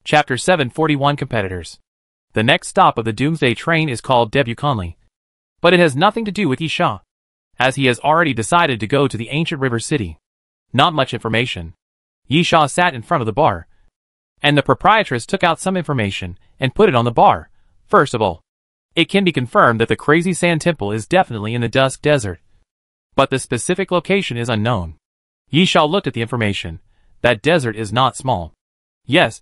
Chapter 741 Competitors. The next stop of the Doomsday train is called Debuconli. But it has nothing to do with Yi Sha, as he has already decided to go to the ancient river city. Not much information. Yi Sha sat in front of the bar, and the proprietress took out some information and put it on the bar. First of all, it can be confirmed that the crazy sand temple is definitely in the Dusk Desert, but the specific location is unknown. Yi Sha looked at the information. That desert is not small. Yes.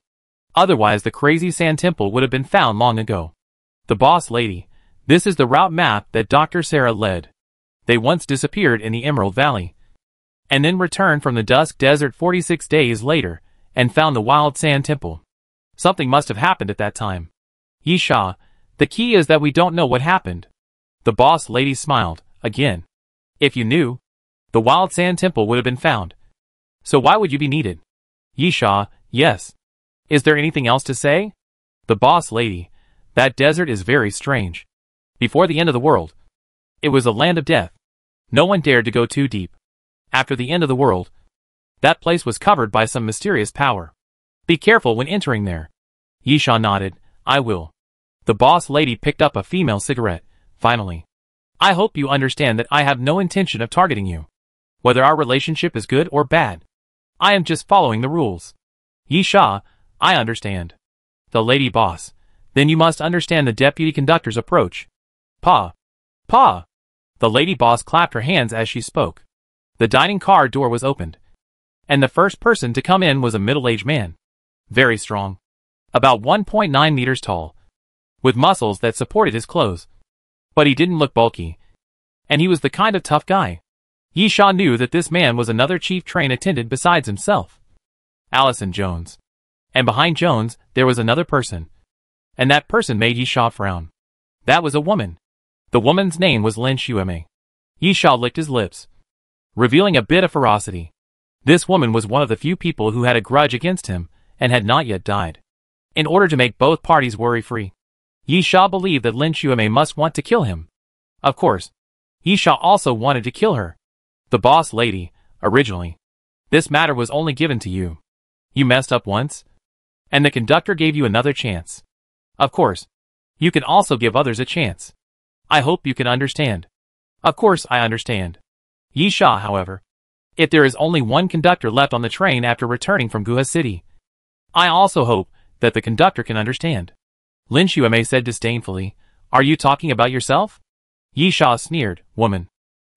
Otherwise the crazy sand temple would have been found long ago. The boss lady. This is the route map that Dr. Sarah led. They once disappeared in the Emerald Valley, and then returned from the Dusk Desert 46 days later, and found the Wild Sand Temple. Something must have happened at that time. Yi Sha, the key is that we don't know what happened. The boss lady smiled, again. If you knew, the Wild Sand Temple would have been found. So why would you be needed? Yi Sha, yes. Is there anything else to say? The boss lady, that desert is very strange. Before the end of the world, it was a land of death. No one dared to go too deep. After the end of the world, that place was covered by some mysterious power. Be careful when entering there. Yi Sha nodded, I will. The boss lady picked up a female cigarette, finally. I hope you understand that I have no intention of targeting you. Whether our relationship is good or bad, I am just following the rules. Yi Sha, I understand. The lady boss. Then you must understand the deputy conductor's approach. Pa. Pa. The lady boss clapped her hands as she spoke. The dining car door was opened, and the first person to come in was a middle-aged man. Very strong. About 1.9 meters tall, with muscles that supported his clothes. But he didn't look bulky, and he was the kind of tough guy. Yi Sha knew that this man was another chief train attendant besides himself. Allison Jones. And behind Jones, there was another person. And that person made Yi Sha frown. That was a woman. The woman's name was Lin Xueme. Yi Sha licked his lips, revealing a bit of ferocity. This woman was one of the few people who had a grudge against him, and had not yet died. In order to make both parties worry-free, Yi Sha believed that Lin Xueme must want to kill him. Of course, Yi Sha also wanted to kill her. The boss lady, originally. This matter was only given to you. You messed up once, and the conductor gave you another chance. Of course, you can also give others a chance. I hope you can understand. Of course I understand. Yi Sha, however. If there is only one conductor left on the train after returning from Guha City, I also hope that the conductor can understand. Lin Xueme said disdainfully, Are you talking about yourself? Yi Sha sneered, Woman.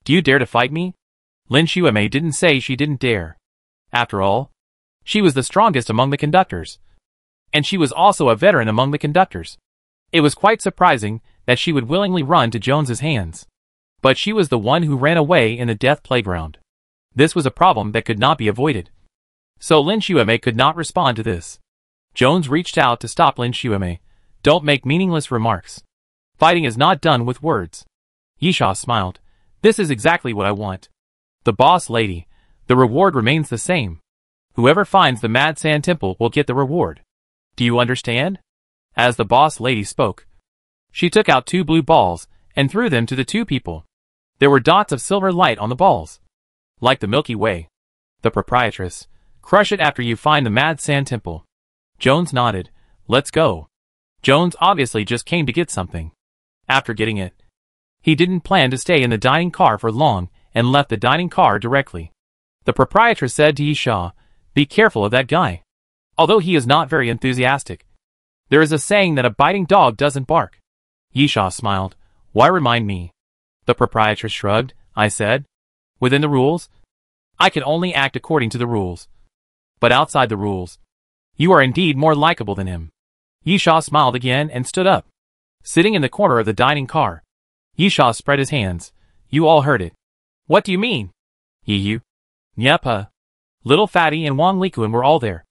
Do you dare to fight me? Lin Xueme didn't say she didn't dare. After all, she was the strongest among the conductors. And she was also a veteran among the conductors. It was quite surprising that she would willingly run to Jones's hands. But she was the one who ran away in the death playground. This was a problem that could not be avoided. So Lin Xueme could not respond to this. Jones reached out to stop Lin Xueme. Don't make meaningless remarks. Fighting is not done with words. Yi Sha smiled. This is exactly what I want. The boss lady. The reward remains the same. Whoever finds the Mad Sand Temple will get the reward. Do you understand? As the boss lady spoke, she took out 2 blue balls and threw them to the 2 people. There were dots of silver light on the balls, like the Milky Way. The proprietress. Crush it after you find the Mad Sand Temple. Jones nodded. Let's go. Jones obviously just came to get something. After getting it, he didn't plan to stay in the dining car for long and left the dining car directly. The proprietress said to Yi Sha, Be careful of that guy. Although he is not very enthusiastic, there is a saying that a biting dog doesn't bark. Yi Sha smiled. Why remind me? The proprietress shrugged. I said, within the rules, I can only act according to the rules. But outside the rules, you are indeed more likable than him. Yi Sha smiled again and stood up. Sitting in the corner of the dining car, Yi Sha spread his hands. You all heard it. What do you mean? Yi Nyepa. Little Fatty and Wang Likuan were all there.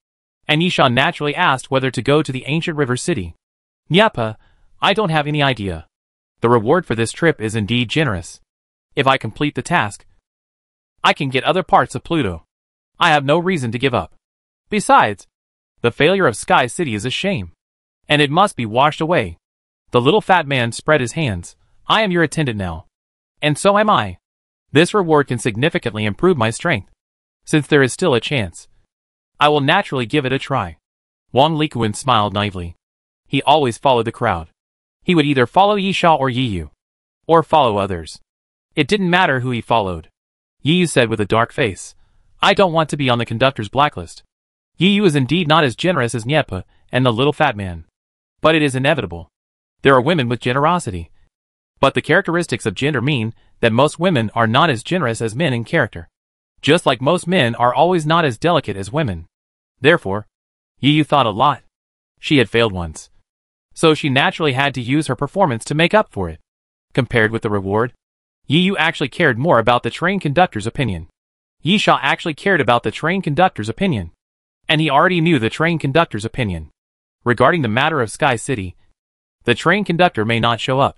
And Yi Sha naturally asked whether to go to the ancient river city. Nyepa, I don't have any idea. The reward for this trip is indeed generous. If I complete the task, I can get other parts of Pluto. I have no reason to give up. Besides, the failure of Sky City is a shame, and it must be washed away. The little fat man spread his hands. I am your attendant now. And so am I. This reward can significantly improve my strength. Since there is still a chance, I will naturally give it a try. Wang Likuan smiled naively. He always followed the crowd. He would either follow Yi Sha or Yi Yu, or follow others. It didn't matter who he followed. Yi Yu said with a dark face, I don't want to be on the conductor's blacklist. Yi Yu is indeed not as generous as Nyepa and the little fat man. But it is inevitable. There are women with generosity. But the characteristics of gender mean that most women are not as generous as men in character. Just like most men are always not as delicate as women. Therefore, Yi Yu thought a lot. She had failed once. So she naturally had to use her performance to make up for it. Compared with the reward, Yi Yu actually cared more about the train conductor's opinion. Yi Sha actually cared about the train conductor's opinion. And he already knew the train conductor's opinion. Regarding the matter of Sky City, the train conductor may not show up.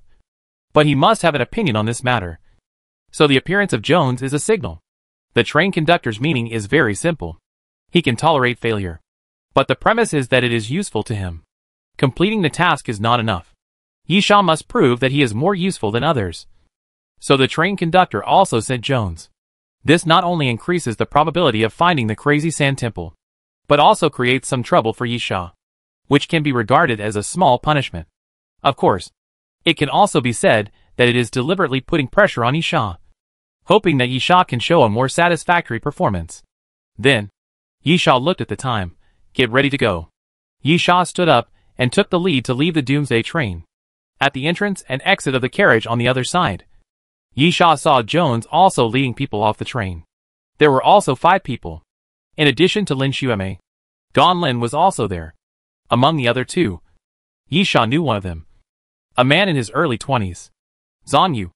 But he must have an opinion on this matter. So the appearance of Jones is a signal. The train conductor's meaning is very simple. He can tolerate failure. But the premise is that it is useful to him. Completing the task is not enough. Yi Sha must prove that he is more useful than others. So the train conductor also sent Jones. This not only increases the probability of finding the crazy sand temple, but also creates some trouble for Yi Sha, which can be regarded as a small punishment. Of course, it can also be said that it is deliberately putting pressure on Yi Sha, hoping that Yi Sha can show a more satisfactory performance. Then, Yi Sha looked at the time. Get ready to go. Yi Sha stood up and took the lead to leave the Doomsday train. At the entrance and exit of the carriage on the other side, Yi Sha saw Jones also leading people off the train. There were also 5 people. In addition to Lin Xueme, Gan Lin was also there. Among the other 2, Yi Sha knew one of them. A man in his early 20s. Zhang Yu.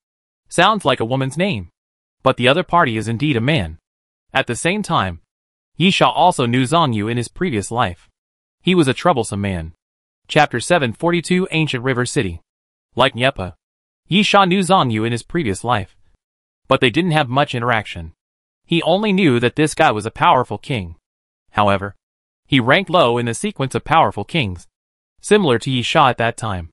Sounds like a woman's name. But the other party is indeed a man. At the same time, Yi Sha also knew Zhang Yu in his previous life. He was a troublesome man. Chapter 742 Ancient River City. Like Nyepa, Yi Sha knew Zhang Yu in his previous life. But they didn't have much interaction. He only knew that this guy was a powerful king. However, he ranked low in the sequence of powerful kings, similar to Yi Sha at that time.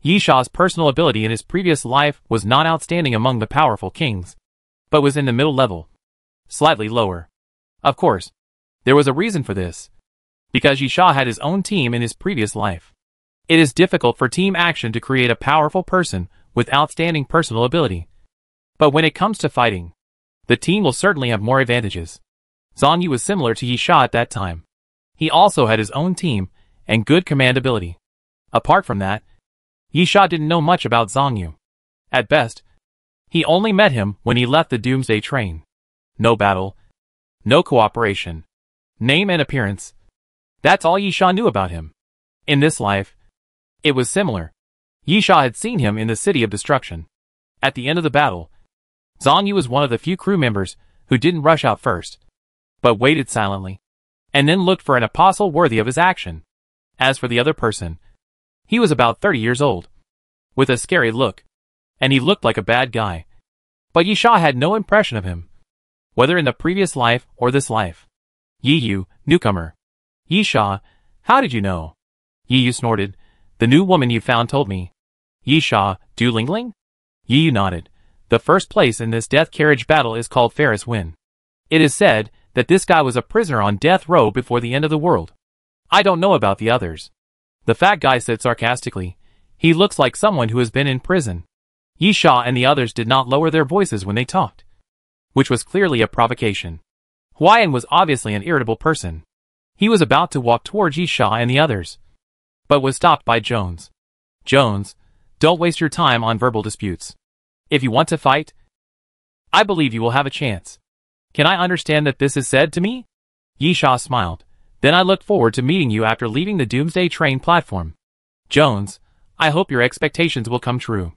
Yi Sha's personal ability in his previous life was not outstanding among the powerful kings, but was in the middle level, slightly lower. Of course, there was a reason for this. Because Yi Sha had his own team in his previous life. It is difficult for team action to create a powerful person with outstanding personal ability. But when it comes to fighting, the team will certainly have more advantages. Zhang Yu was similar to Yi Sha at that time. He also had his own team and good command ability. Apart from that, Yi Sha didn't know much about Zhang Yu. At best, he only met him when he left the Doomsday train. No battle, no cooperation, name and appearance. That's all Yi Sha knew about him. In this life, it was similar. Yi Sha had seen him in the City of Destruction. At the end of the battle, Zhang Yu was one of the few crew members who didn't rush out first, but waited silently, and then looked for an apostle worthy of his action. As for the other person, he was about 30 years old, with a scary look, and he looked like a bad guy. But Yi Sha had no impression of him, whether in the previous life or this life. Yi Yu, newcomer. Yi Sha, how did you know? Yi Yu snorted. The new woman you found told me. Yi Sha, Du Lingling? Yi Yu nodded. The first place in this death carriage battle is called Ferris Win. It is said that this guy was a prisoner on death row before the end of the world. I don't know about the others. The fat guy said sarcastically. He looks like someone who has been in prison. Yi Sha and the others did not lower their voices when they talked, which was clearly a provocation. Huayan was obviously an irritable person. He was about to walk towards Yi Sha and the others, but was stopped by Jones. Jones, don't waste your time on verbal disputes. If you want to fight, I believe you will have a chance. Can I understand that this is said to me? Yi Sha smiled. Then I look forward to meeting you after leaving the Doomsday train platform. Jones, I hope your expectations will come true.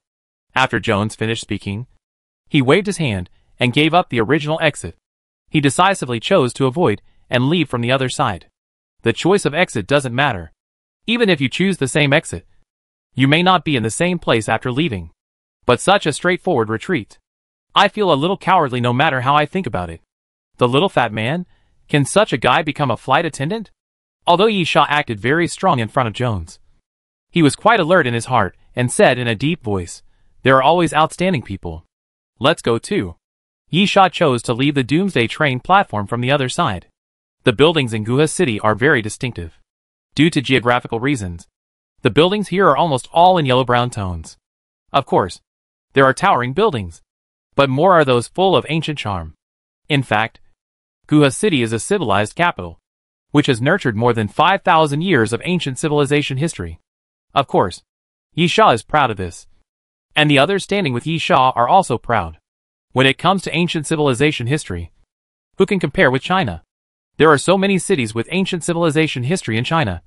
After Jones finished speaking, he waved his hand and gave up the original exit. He decisively chose to avoid and leave from the other side. The choice of exit doesn't matter. Even if you choose the same exit, you may not be in the same place after leaving. But such a straightforward retreat. I feel a little cowardly no matter how I think about it. The little fat man? Can such a guy become a flight attendant? Although Yi Sha acted very strong in front of Jones, he was quite alert in his heart and said in a deep voice, there are always outstanding people. Let's go too. Yi Sha chose to leave the Doomsday train platform from the other side. The buildings in Guha City are very distinctive. due to geographical reasons. The buildings here are almost all in yellow-brown tones. Of course, there are towering buildings, but more are those full of ancient charm. In fact, Guha City is a civilized capital, which has nurtured more than 5,000 years of ancient civilization history. Of course, Yisha is proud of this. And the others standing with Yisha are also proud. When it comes to ancient civilization history, who can compare with China? There are so many cities with ancient civilization history in China,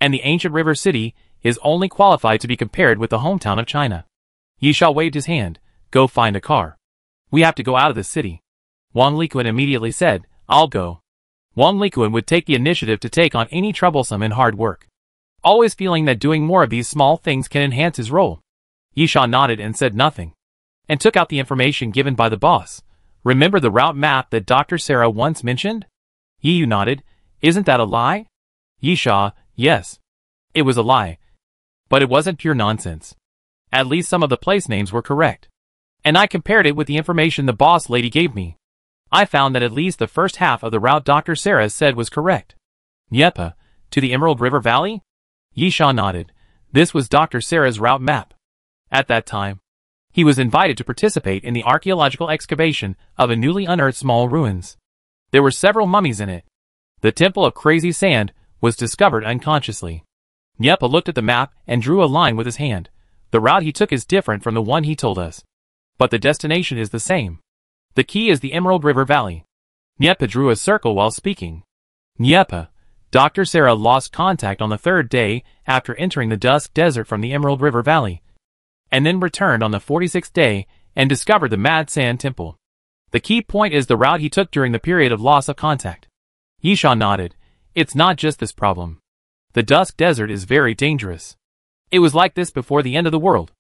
and the ancient river city is only qualified to be compared with the hometown of China. Yisha waved his hand. Go find a car. We have to go out of this city. Wang Likuan immediately said, I'll go. Wang Likuan would take the initiative to take on any troublesome and hard work, always feeling that doing more of these small things can enhance his role. Yisha nodded and said nothing, and took out the information given by the boss. Remember the route map that Dr. Sarah once mentioned? Yiyu nodded. Isn't that a lie? Yisha, yes. It was a lie. But it wasn't pure nonsense. At least some of the place names were correct. And I compared it with the information the boss lady gave me. I found that at least the first half of the route Dr. Sarah said was correct. Yepa, to the Emerald River Valley? Yisha nodded. This was Dr. Sarah's route map. At that time, he was invited to participate in the archaeological excavation of a newly unearthed small ruins. There were several mummies in it. The Temple of Crazy Sand was discovered unconsciously. Yepa looked at the map and drew a line with his hand. The route he took is different from the one he told us, but the destination is the same. The key is the Emerald River Valley. Yepa drew a circle while speaking. Yepa, Dr. Sarah lost contact on the third day after entering the Dusk Desert from the Emerald River Valley, and then returned on the 46th day and discovered the Mad Sand Temple. The key point is the route he took during the period of loss of contact. Yisha nodded. It's not just this problem. The Dusk Desert is very dangerous. It was like this before the end of the world.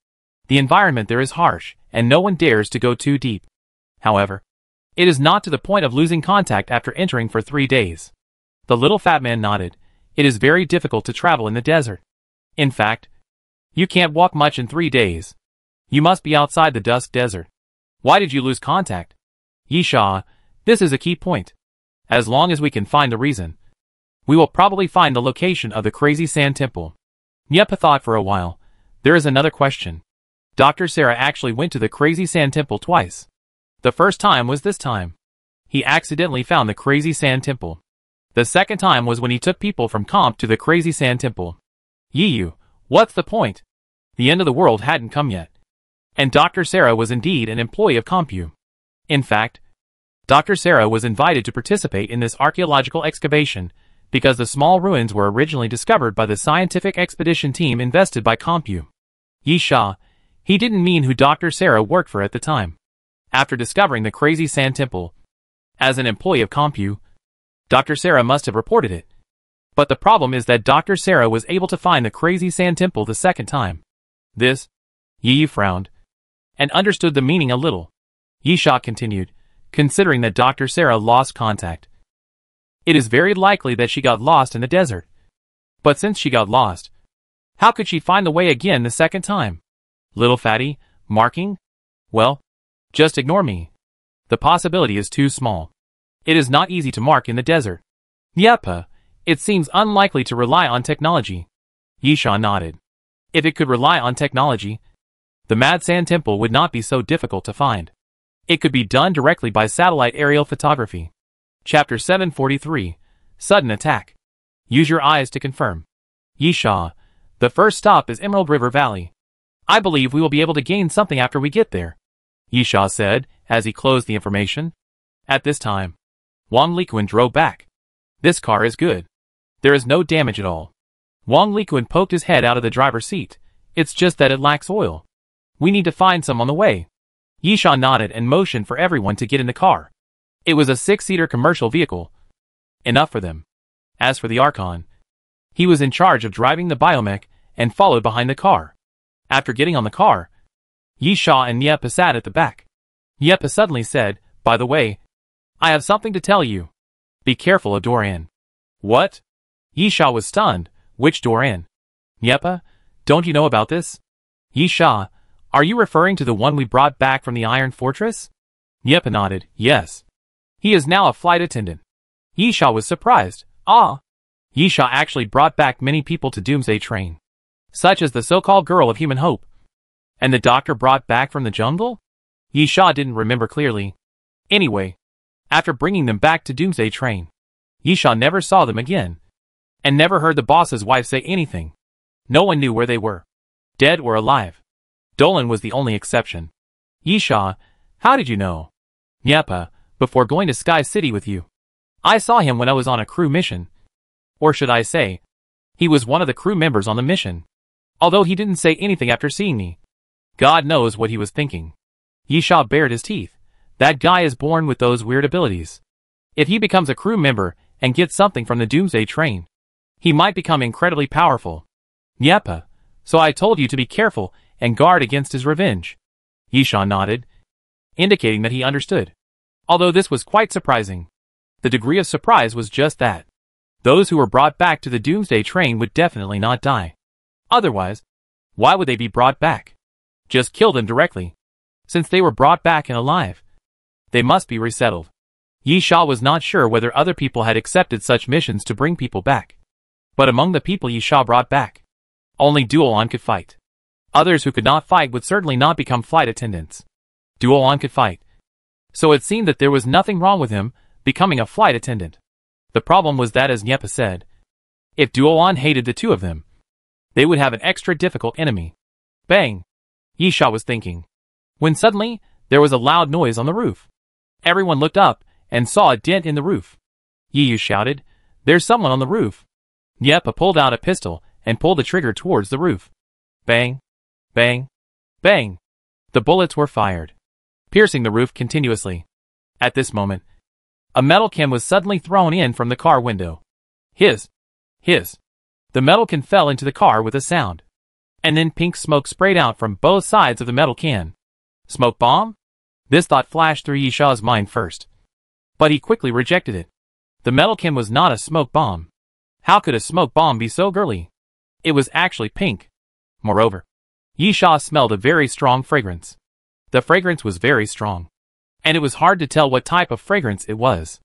The environment there is harsh, and no one dares to go too deep. However, it is not to the point of losing contact after entering for 3 days. The little fat man nodded. It is very difficult to travel in the desert. In fact, you can't walk much in 3 days. You must be outside the Dusk Desert. Why did you lose contact? Yisha, this is a key point. As long as we can find the reason, we will probably find the location of the Crazy Sand Temple. Yepa thought for a while. There is another question. Dr. Sarah actually went to the Crazy Sand Temple twice. The first time was this time. He accidentally found the Crazy Sand Temple. The second time was when he took people from Comp to the Crazy Sand Temple. Yiyu, what's the point? The end of the world hadn't come yet. And Dr. Sarah was indeed an employee of Compu. In fact, Dr. Sarah was invited to participate in this archaeological excavation because the small ruins were originally discovered by the scientific expedition team invested by Compu. Yisha, he didn't mean who Dr. Sarah worked for at the time. After discovering the Crazy Sand Temple, as an employee of Compu, Dr. Sarah must have reported it. But the problem is that Dr. Sarah was able to find the Crazy Sand Temple the second time. This, Yiyu frowned, and understood the meaning a little. Yisha continued, considering that Dr. Sarah lost contact. It is very likely that she got lost in the desert. But since she got lost, how could she find the way again the second time? Little fatty, marking? Well, just ignore me. The possibility is too small. It is not easy to mark in the desert. Yepa, it seems unlikely to rely on technology. Yisha nodded. If it could rely on technology, the Mad Sand Temple would not be so difficult to find. It could be done directly by satellite aerial photography. Chapter 743, Sudden Attack. Use your eyes to confirm. Yisha, the first stop is Emerald River Valley. I believe we will be able to gain something after we get there, Yisha said, as he closed the information. At this time, Wang Likuan drove back. This car is good. There is no damage at all. Wang Likuan poked his head out of the driver's seat. It's just that it lacks oil. We need to find some on the way. Yisha nodded and motioned for everyone to get in the car. It was a 6-seater commercial vehicle. Enough for them. As for the Archon, he was in charge of driving the biomech and followed behind the car. After getting on the car, Yisha and Yepa sat at the back. Yepa suddenly said, by the way, I have something to tell you. Be careful of Doran. What? Yisha was stunned. Which Doran? Yepa, don't you know about this? Yisha, are you referring to the one we brought back from the Iron Fortress? Yepa nodded, yes. He is now a flight attendant. Yisha was surprised. Ah. Yisha actually brought back many people to Doomsday Train, such as the so-called Girl of Human Hope. And the doctor brought back from the jungle? Yisha didn't remember clearly. Anyway, after bringing them back to Doomsday Train, Yisha never saw them again, and never heard the boss's wife say anything. No one knew where they were, dead or alive. Dolan was the only exception. Yisha, how did you know? Yepa, before going to Sky City with you. I saw him when I was on a crew mission. Or should I say, he was one of the crew members on the mission. Although he didn't say anything after seeing me. God knows what he was thinking. Yisha bared his teeth. That guy is born with those weird abilities. If he becomes a crew member and gets something from the Doomsday Train, he might become incredibly powerful. Yepa, so I told you to be careful and guard against his revenge. Yisha nodded, indicating that he understood. Although this was quite surprising. The degree of surprise was just that. Those who were brought back to the Doomsday Train would definitely not die. Otherwise, why would they be brought back? Just kill them directly. Since they were brought back and alive, they must be resettled. Yisha was not sure whether other people had accepted such missions to bring people back. But among the people Yisha brought back, only Duolan could fight. Others who could not fight would certainly not become flight attendants. Duolan could fight. So it seemed that there was nothing wrong with him becoming a flight attendant. The problem was that, as Yepa said, if Duolan hated the two of them, they would have an extra difficult enemy. Bang! Yisha was thinking, when suddenly, there was a loud noise on the roof. Everyone looked up and saw a dent in the roof. Yiyu shouted, "There's someone on the roof." Yepa pulled out a pistol and pulled the trigger towards the roof. Bang! Bang! Bang! The bullets were fired, piercing the roof continuously. At this moment, a metal can was suddenly thrown in from the car window. Hiss! The metal can fell into the car with a sound. And then pink smoke sprayed out from both sides of the metal can. Smoke bomb? This thought flashed through Yisha's mind first. But he quickly rejected it. The metal can was not a smoke bomb. How could a smoke bomb be so girly? It was actually pink. Moreover, Yisha smelled a very strong fragrance. The fragrance was very strong. And it was hard to tell what type of fragrance it was.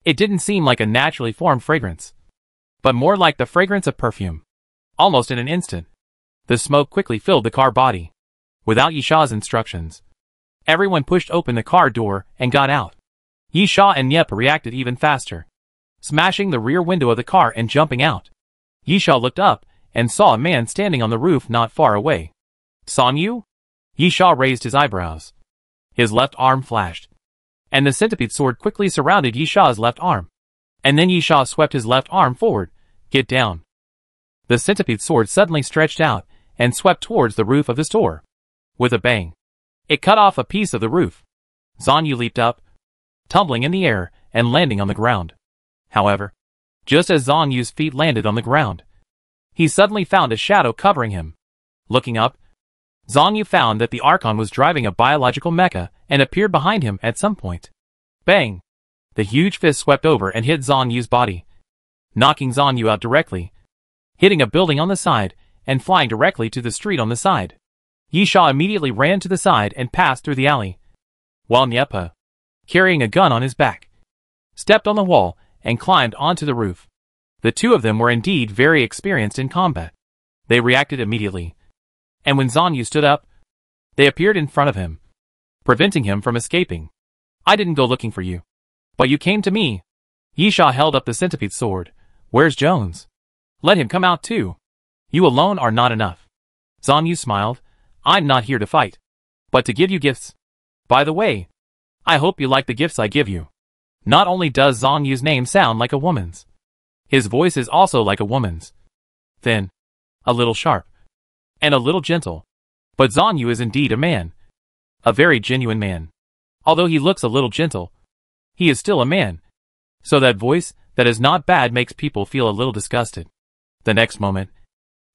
It didn't seem like a naturally formed fragrance, but more like the fragrance of perfume. Almost in an instant, the smoke quickly filled the car body. Without Yisha's instructions, everyone pushed open the car door and got out. Yisha and Yepa reacted even faster, smashing the rear window of the car and jumping out. Yisha looked up and saw a man standing on the roof not far away. Sonyu? Yisha raised his eyebrows. His left arm flashed, and the centipede sword quickly surrounded Yisha's left arm. And then Yisha swept his left arm forward. Get down. The centipede sword suddenly stretched out and swept towards the roof of the store. With a bang, it cut off a piece of the roof. Sonyu leaped up, tumbling in the air and landing on the ground. However, just as Zonyu's feet landed on the ground, he suddenly found a shadow covering him. Looking up, Zonyu found that the Archon was driving a biological mecha and appeared behind him at some point. Bang! The huge fist swept over and hit Zonyu's body, knocking Zonyu out directly, hitting a building on the side and flying directly to the street on the side. Yisha immediately ran to the side and passed through the alley, while Yepa, carrying a gun on his back, stepped on the wall and climbed onto the roof. The two of them were indeed very experienced in combat. They reacted immediately, and when Zonyu stood up, they appeared in front of him, preventing him from escaping. I didn't go looking for you, but you came to me. Yisha held up the centipede sword. Where's Jones? Let him come out too. You alone are not enough. Zonyu smiled. I'm not here to fight, but to give you gifts. By the way, I hope you like the gifts I give you. Not only does Zonyu's name sound like a woman's, his voice is also like a woman's. Thin, a little sharp, and a little gentle. But Zonyu is indeed a man. A very genuine man. Although he looks a little gentle, he is still a man. So that voice that is not bad makes people feel a little disgusted. The next moment,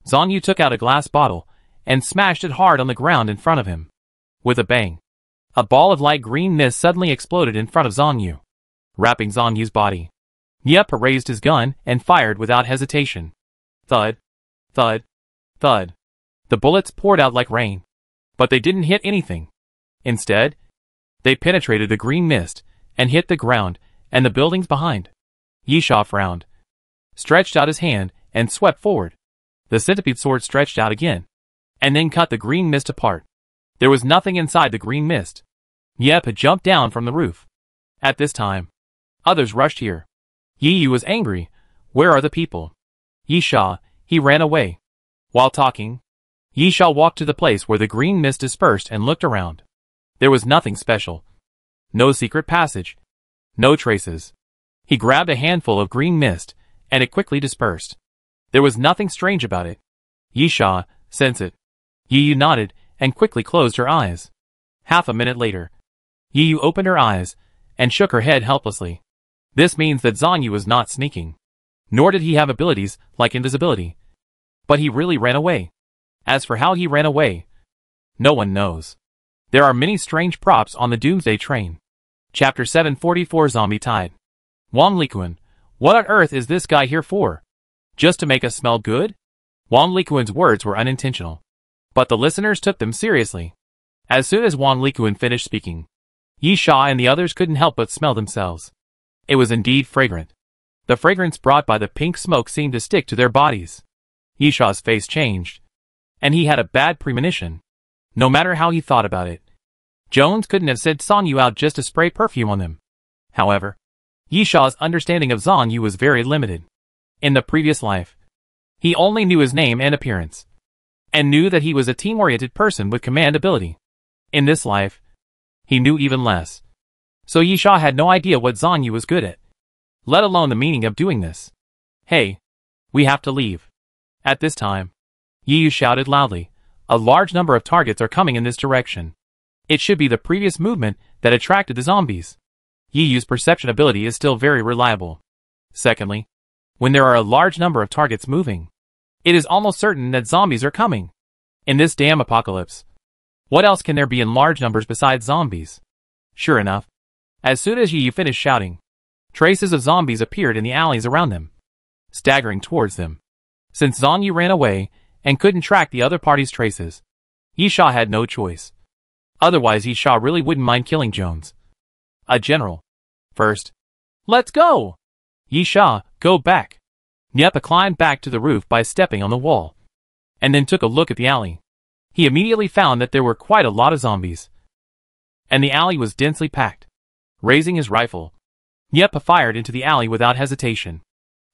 Zonyu took out a glass bottle and smashed it hard on the ground in front of him. With a bang, a ball of light green mist suddenly exploded in front of Zonyu, wrapping Zonyu's body. Yepa raised his gun and fired without hesitation. Thud, thud, thud. The bullets poured out like rain, but they didn't hit anything. Instead, they penetrated the green mist and hit the ground and the buildings behind. Yisha frowned. stretched out his hand, and swept forward. The centipede sword stretched out again, and then cut the green mist apart. There was nothing inside the green mist. Yep had jumped down from the roof. At this time, others rushed here. Yi Yu was angry. Where are the people? Yisha, he ran away. While talking, Yisha walked to the place where the green mist dispersed and looked around. There was nothing special. No secret passage. No traces. He grabbed a handful of green mist, and it quickly dispersed. There was nothing strange about it. Yisha sensed it. Yi Yu nodded and quickly closed her eyes. Half a minute later, Yi Yu opened her eyes and shook her head helplessly. This means that Zhang Yu was not sneaking. Nor did he have abilities like invisibility. But he really ran away. As for how he ran away, no one knows. There are many strange props on the Doomsday train. Chapter 744 Zombie Tide. Wang Likuan, what on earth is this guy here for? Just to make us smell good? Wang Likuan's words were unintentional, but the listeners took them seriously. As soon as Wang Likuan finished speaking, Yisha and the others couldn't help but smell themselves. It was indeed fragrant. The fragrance brought by the pink smoke seemed to stick to their bodies. Yisha's face changed, and he had a bad premonition. No matter how he thought about it, Jones couldn't have sent Zhang Yu out just to spray perfume on them. However, Yisha's understanding of Zhang Yu was very limited. In the previous life, he only knew his name and appearance, and knew that he was a team-oriented person with command ability. In this life, he knew even less. So Yisha had no idea what Zhang Yu was good at, let alone the meaning of doing this. Hey, we have to leave. At this time, Yi Yu shouted loudly, a large number of targets are coming in this direction. It should be the previous movement that attracted the zombies. Yi Yu's perception ability is still very reliable. Secondly, when there are a large number of targets moving, it is almost certain that zombies are coming. In this damn apocalypse, what else can there be in large numbers besides zombies? Sure enough, as soon as Yi Yu finished shouting, traces of zombies appeared in the alleys around them, staggering towards them. Since Zhang Yu ran away and couldn't track the other party's traces, Yisha had no choice. Otherwise Yisha really wouldn't mind killing Jones. A general. First. Let's go! Yisha, go back. Nyepa climbed back to the roof by stepping on the wall, and then took a look at the alley. He immediately found that there were quite a lot of zombies, and the alley was densely packed. Raising his rifle, Nyepa fired into the alley without hesitation.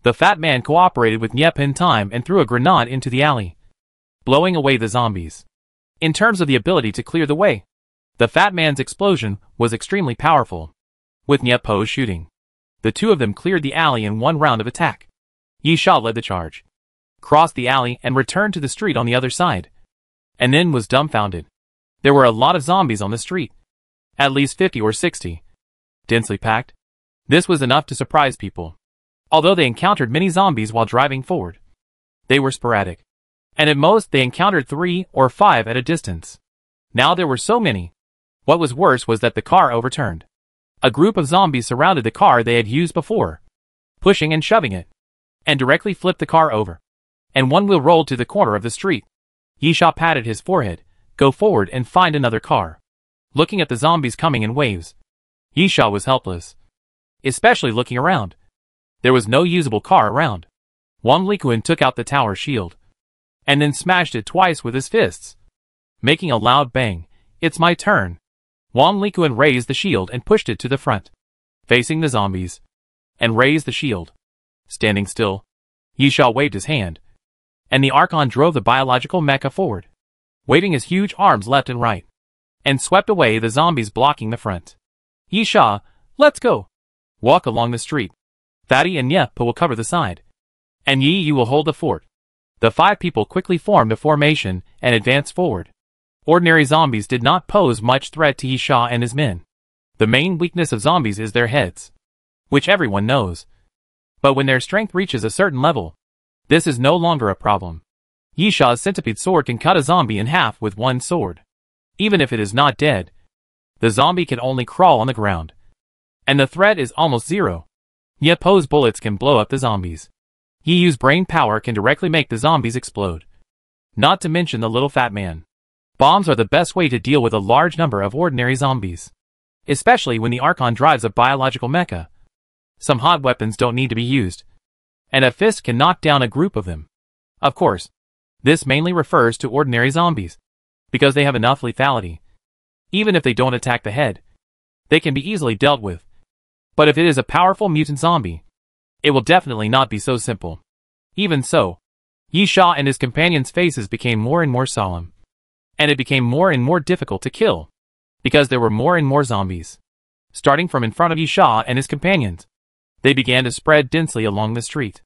The fat man cooperated with Nyepa in time and threw a grenade into the alley, blowing away the zombies. In terms of the ability to clear the way, the fat man's explosion was extremely powerful. With Nyepa shooting, the two of them cleared the alley in one round of attack. Yisha led the charge, crossed the alley and returned to the street on the other side, and then was dumbfounded. There were a lot of zombies on the street. At least 50 or 60. Densely packed. This was enough to surprise people. Although they encountered many zombies while driving forward, they were sporadic, and at most they encountered 3 or 5 at a distance. Now there were so many. What was worse was that the car overturned. A group of zombies surrounded the car they had used before, pushing and shoving it, and directly flipped the car over, and one wheel rolled to the corner of the street. Yisha patted his forehead. Go forward and find another car. Looking at the zombies coming in waves, Yisha was helpless, especially looking around. There was no usable car around. Wang Likuan took out the tower shield, and then smashed it twice with his fists, making a loud bang. It's my turn. Wang Likuan raised the shield and pushed it to the front, facing the zombies, and raised the shield. Standing still, Yisha waved his hand, and the Archon drove the biological mecha forward, waving his huge arms left and right, and swept away the zombies blocking the front. Yisha, let's go. Walk along the street. Fatty and Nyepa will cover the side, and Yi Yu will hold the fort. The 5 people quickly formed a formation and advanced forward. Ordinary zombies did not pose much threat to Yisha and his men. The main weakness of zombies is their heads, which everyone knows. But when their strength reaches a certain level, this is no longer a problem. Yisha's centipede sword can cut a zombie in half with one sword. Even if it is not dead, the zombie can only crawl on the ground, and the threat is almost zero. Nyepa's bullets can blow up the zombies. Yi Yu's brain power can directly make the zombies explode. Not to mention the little fat man. Bombs are the best way to deal with a large number of ordinary zombies, especially when the Archon drives a biological mecha. Some hot weapons don't need to be used. and a fist can knock down a group of them. Of course, this mainly refers to ordinary zombies, because they have enough lethality. Even if they don't attack the head, they can be easily dealt with. But if it is a powerful mutant zombie, it will definitely not be so simple. Even so, Yi Sha and his companions' faces became more and more solemn, and it became more and more difficult to kill, because there were more and more zombies. Starting from in front of Yi Sha and his companions, they began to spread densely along the street.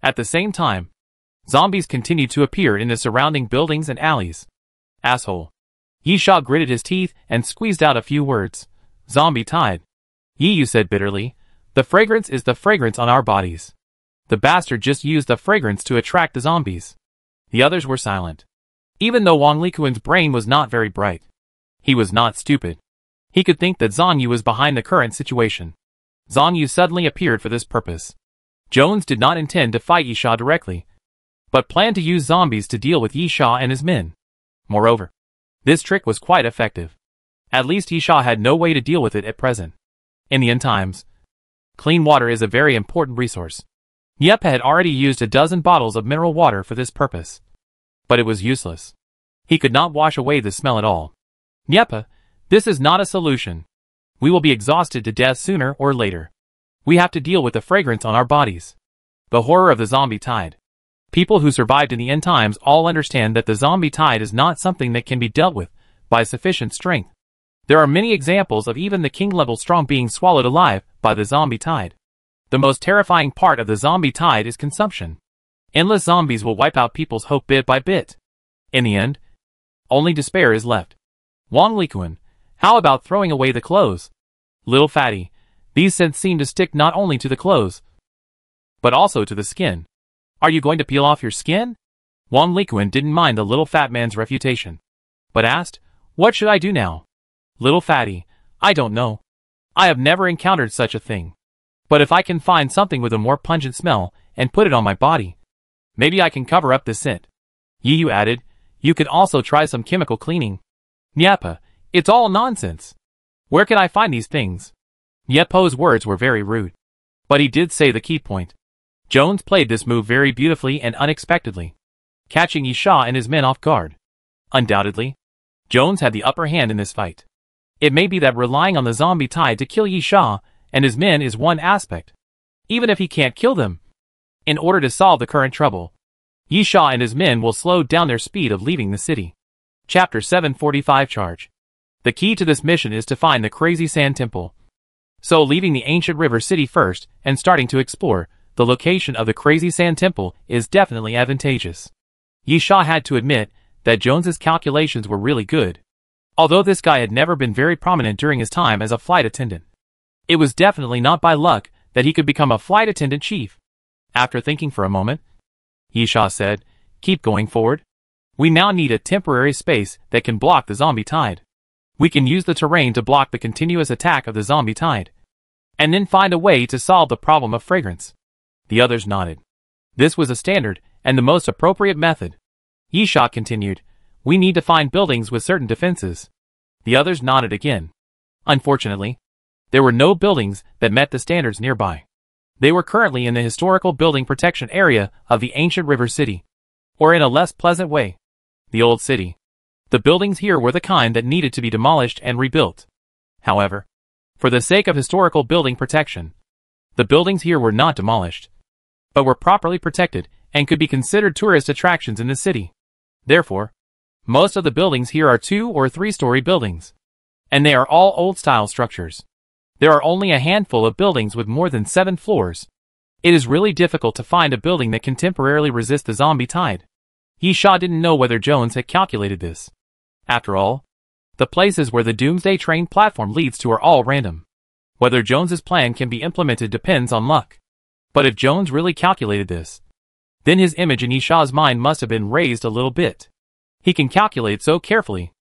At the same time, zombies continued to appear in the surrounding buildings and alleys. Asshole. Yi Sha gritted his teeth and squeezed out a few words. Zombie tide. Yi Yu said bitterly, the fragrance is the fragrance on our bodies. The bastard just used the fragrance to attract the zombies. The others were silent. Even though Wang Likuan's brain was not very bright, he was not stupid. He could think that Zhang Yu was behind the current situation. Zhang Yu suddenly appeared for this purpose. Jones did not intend to fight Yi Sha directly, but planned to use zombies to deal with Yi Sha and his men. Moreover, this trick was quite effective. At least Yi Sha had no way to deal with it at present. In the end times, clean water is a very important resource. Nieppe had already used a dozen bottles of mineral water for this purpose, but it was useless. He could not wash away the smell at all. Nieppe, this is not a solution. We will be exhausted to death sooner or later. We have to deal with the fragrance on our bodies. The horror of the zombie tide. People who survived in the end times all understand that the zombie tide is not something that can be dealt with by sufficient strength. There are many examples of even the king-level strong being swallowed alive by the zombie tide. The most terrifying part of the zombie tide is consumption. Endless zombies will wipe out people's hope bit by bit. In the end, only despair is left. Wang Likuan, how about throwing away the clothes? Little fatty, these scents seem to stick not only to the clothes, but also to the skin. Are you going to peel off your skin? Wang Likuan didn't mind the little fat man's refutation, but asked, what should I do now? Little fatty, I don't know. I have never encountered such a thing. But if I can find something with a more pungent smell and put it on my body, maybe I can cover up the scent. Yi Yu added, you could also try some chemical cleaning. Nieppe, it's all nonsense. Where can I find these things? Nieppe's words were very rude, but he did say the key point. Jones played this move very beautifully and unexpectedly, catching Yi Sha and his men off guard. Undoubtedly, Jones had the upper hand in this fight. It may be that relying on the zombie tide to kill Yi Sha and his men is one aspect. Even if he can't kill them, in order to solve the current trouble, Yi Sha and his men will slow down their speed of leaving the city. Chapter 745 Charge. The key to this mission is to find the Crazy Sand Temple. So leaving the ancient river city first and starting to explore, the location of the Crazy Sand Temple is definitely advantageous. Yi Sha had to admit that Jones's calculations were really good. Although this guy had never been very prominent during his time as a flight attendant, it was definitely not by luck that he could become a flight attendant chief. After thinking for a moment, Yi Sha said, keep going forward. We now need a temporary space that can block the zombie tide. We can use the terrain to block the continuous attack of the zombie tide, and then find a way to solve the problem of fragrance. The others nodded. This was a standard and the most appropriate method. Yi Sha continued, we need to find buildings with certain defenses. The others nodded again. Unfortunately, there were no buildings that met the standards nearby. They were currently in the historical building protection area of the ancient river city, or in a less pleasant way, the old city. The buildings here were the kind that needed to be demolished and rebuilt. However, for the sake of historical building protection, the buildings here were not demolished, but were properly protected and could be considered tourist attractions in the city. Therefore, most of the buildings here are 2- or 3-story buildings, and they are all old-style structures. There are only a handful of buildings with more than 7 floors. It is really difficult to find a building that can temporarily resist the zombie tide. Yi Sha didn't know whether Jones had calculated this. After all, the places where the Doomsday train platform leads to are all random. Whether Jones's plan can be implemented depends on luck. But if Jones really calculated this, then his image in Yi Sha's mind must have been raised a little bit. He can calculate so carefully.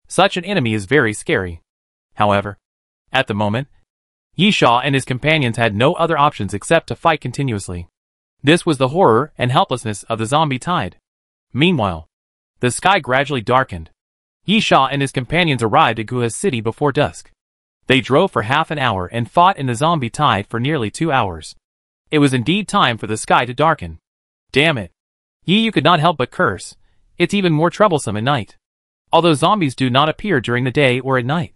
Such an enemy is very scary. However, at the moment, Yi Sha and his companions had no other options except to fight continuously. This was the horror and helplessness of the zombie tide. Meanwhile, the sky gradually darkened. Yi Sha and his companions arrived at Guha's city before dusk. They drove for half an hour and fought in the zombie tide for nearly 2 hours. It was indeed time for the sky to darken. Damn it. You could not help but curse. It's even more troublesome at night. Although zombies do not appear during the day or at night,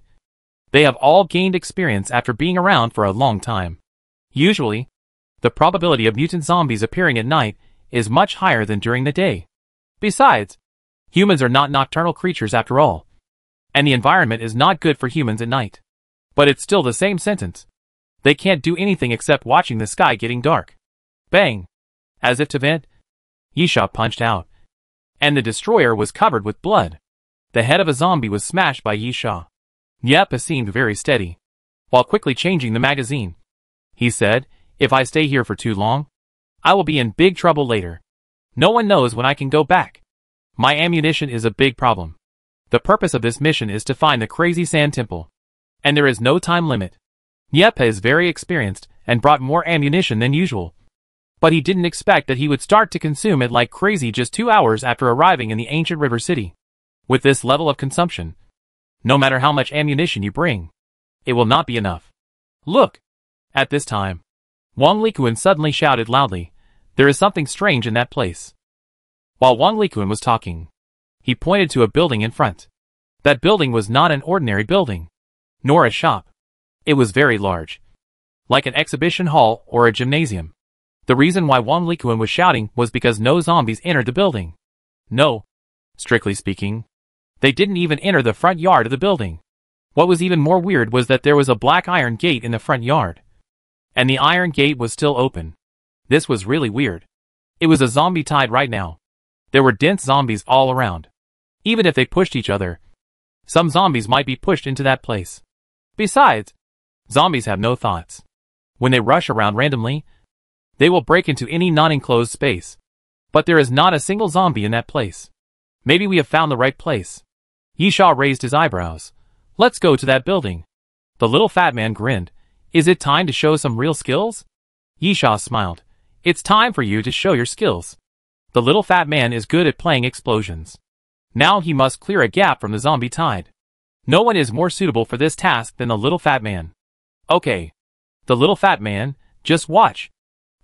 they have all gained experience after being around for a long time. Usually, the probability of mutant zombies appearing at night is much higher than during the day. Besides, humans are not nocturnal creatures after all, and the environment is not good for humans at night. But it's still the same sentence. They can't do anything except watching the sky getting dark. Bang! As if to vent, Yisha punched out, and the destroyer was covered with blood. The head of a zombie was smashed by Yisha. Yepa seemed very steady, while quickly changing the magazine. He said, "If I stay here for too long, I will be in big trouble later. No one knows when I can go back. My ammunition is a big problem. The purpose of this mission is to find the crazy sand temple, and there is no time limit." Yepa is very experienced and brought more ammunition than usual, but he didn't expect that he would start to consume it like crazy just 2 hours after arriving in the ancient river city. With this level of consumption, no matter how much ammunition you bring, it will not be enough. Look! At this time, Wang Likuan suddenly shouted loudly, "There is something strange in that place." While Wang Likuan was talking, he pointed to a building in front. That building was not an ordinary building, nor a shop. It was very large, like an exhibition hall or a gymnasium. The reason why Wang Likuan was shouting was because no zombies entered the building. No, strictly speaking, they didn't even enter the front yard of the building. What was even more weird was that there was a black iron gate in the front yard, and the iron gate was still open. This was really weird. It was a zombie tide right now. There were dense zombies all around. Even if they pushed each other, some zombies might be pushed into that place. Besides, zombies have no thoughts. When they rush around randomly, they will break into any non-enclosed space. But there is not a single zombie in that place. Maybe we have found the right place. Yisha raised his eyebrows. "Let's go to that building." The little fat man grinned. "Is it time to show some real skills?" Yisha smiled. "It's time for you to show your skills." The little fat man is good at playing explosions. Now he must clear a gap from the zombie tide. No one is more suitable for this task than the little fat man. "Okay. The little fat man, just watch."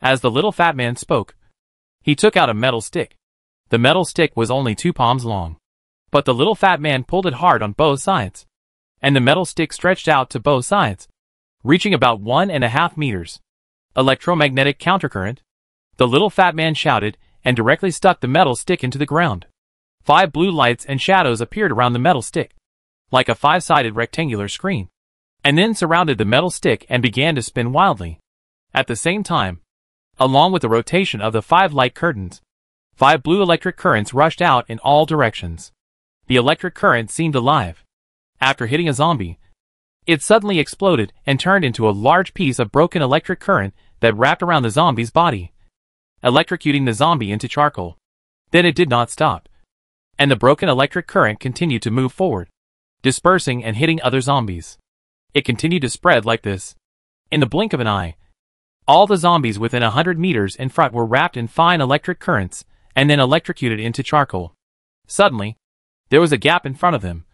As the little fat man spoke, he took out a metal stick. The metal stick was only 2 palms long, but the little fat man pulled it hard on both sides, and the metal stick stretched out to both sides, reaching about 1.5 meters. "Electromagnetic countercurrent," the little fat man shouted, and directly stuck the metal stick into the ground. 5 blue lights and shadows appeared around the metal stick, like a 5-sided rectangular screen, and then surrounded the metal stick and began to spin wildly. At the same time, along with the rotation of the 5 light curtains, 5 blue electric currents rushed out in all directions. The electric current seemed alive. After hitting a zombie, it suddenly exploded and turned into a large piece of broken electric current that wrapped around the zombie's body, electrocuting the zombie into charcoal. Then it did not stop, and the broken electric current continued to move forward, dispersing and hitting other zombies. It continued to spread like this. In the blink of an eye, all the zombies within 100 meters in front were wrapped in fine electric currents and then electrocuted into charcoal. Suddenly, there was a gap in front of them,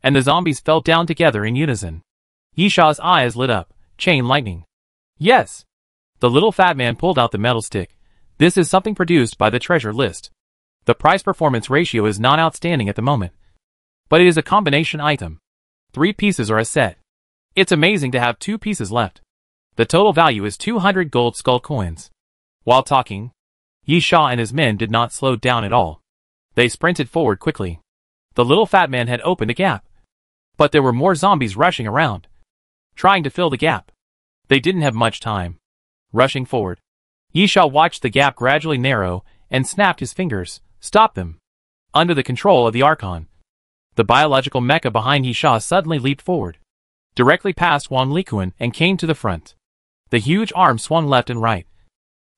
and the zombies fell down together in unison. Yisha's eyes lit up. Chain lightning. "Yes!" The little fat man pulled out the metal stick. "This is something produced by the treasure list. The price-performance ratio is not outstanding at the moment, but it is a combination item. 3 pieces are a set. It's amazing to have 2 pieces left. The total value is 200 gold skull coins." While talking, Yisha and his men did not slow down at all. They sprinted forward quickly. The little fat man had opened a gap, but there were more zombies rushing around, trying to fill the gap. They didn't have much time. Rushing forward, Yisha watched the gap gradually narrow and snapped his fingers. "Stop them." Under the control of the Archon, the biological mecha behind Yisha suddenly leaped forward, directly past Wang Likuan and came to the front. The huge arm swung left and right,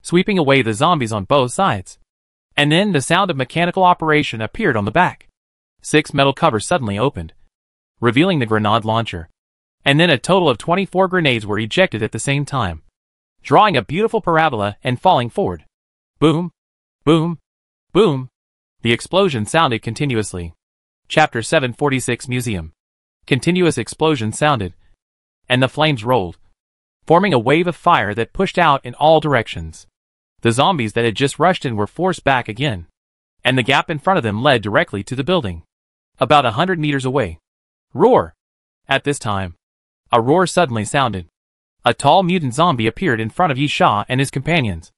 sweeping away the zombies on both sides. And then the sound of mechanical operation appeared on the back. 6 metal covers suddenly opened, revealing the grenade launcher. And then a total of 24 grenades were ejected at the same time, drawing a beautiful parabola and falling forward. Boom, boom, boom. The explosion sounded continuously. Chapter 746 Museum. Continuous explosion sounded, and the flames rolled. forming a wave of fire that pushed out in all directions. The zombies that had just rushed in were forced back again, and the gap in front of them led directly to the building, about 100 meters away. Roar! At this time, a roar suddenly sounded. A tall mutant zombie appeared in front of Yi Sha and his companions,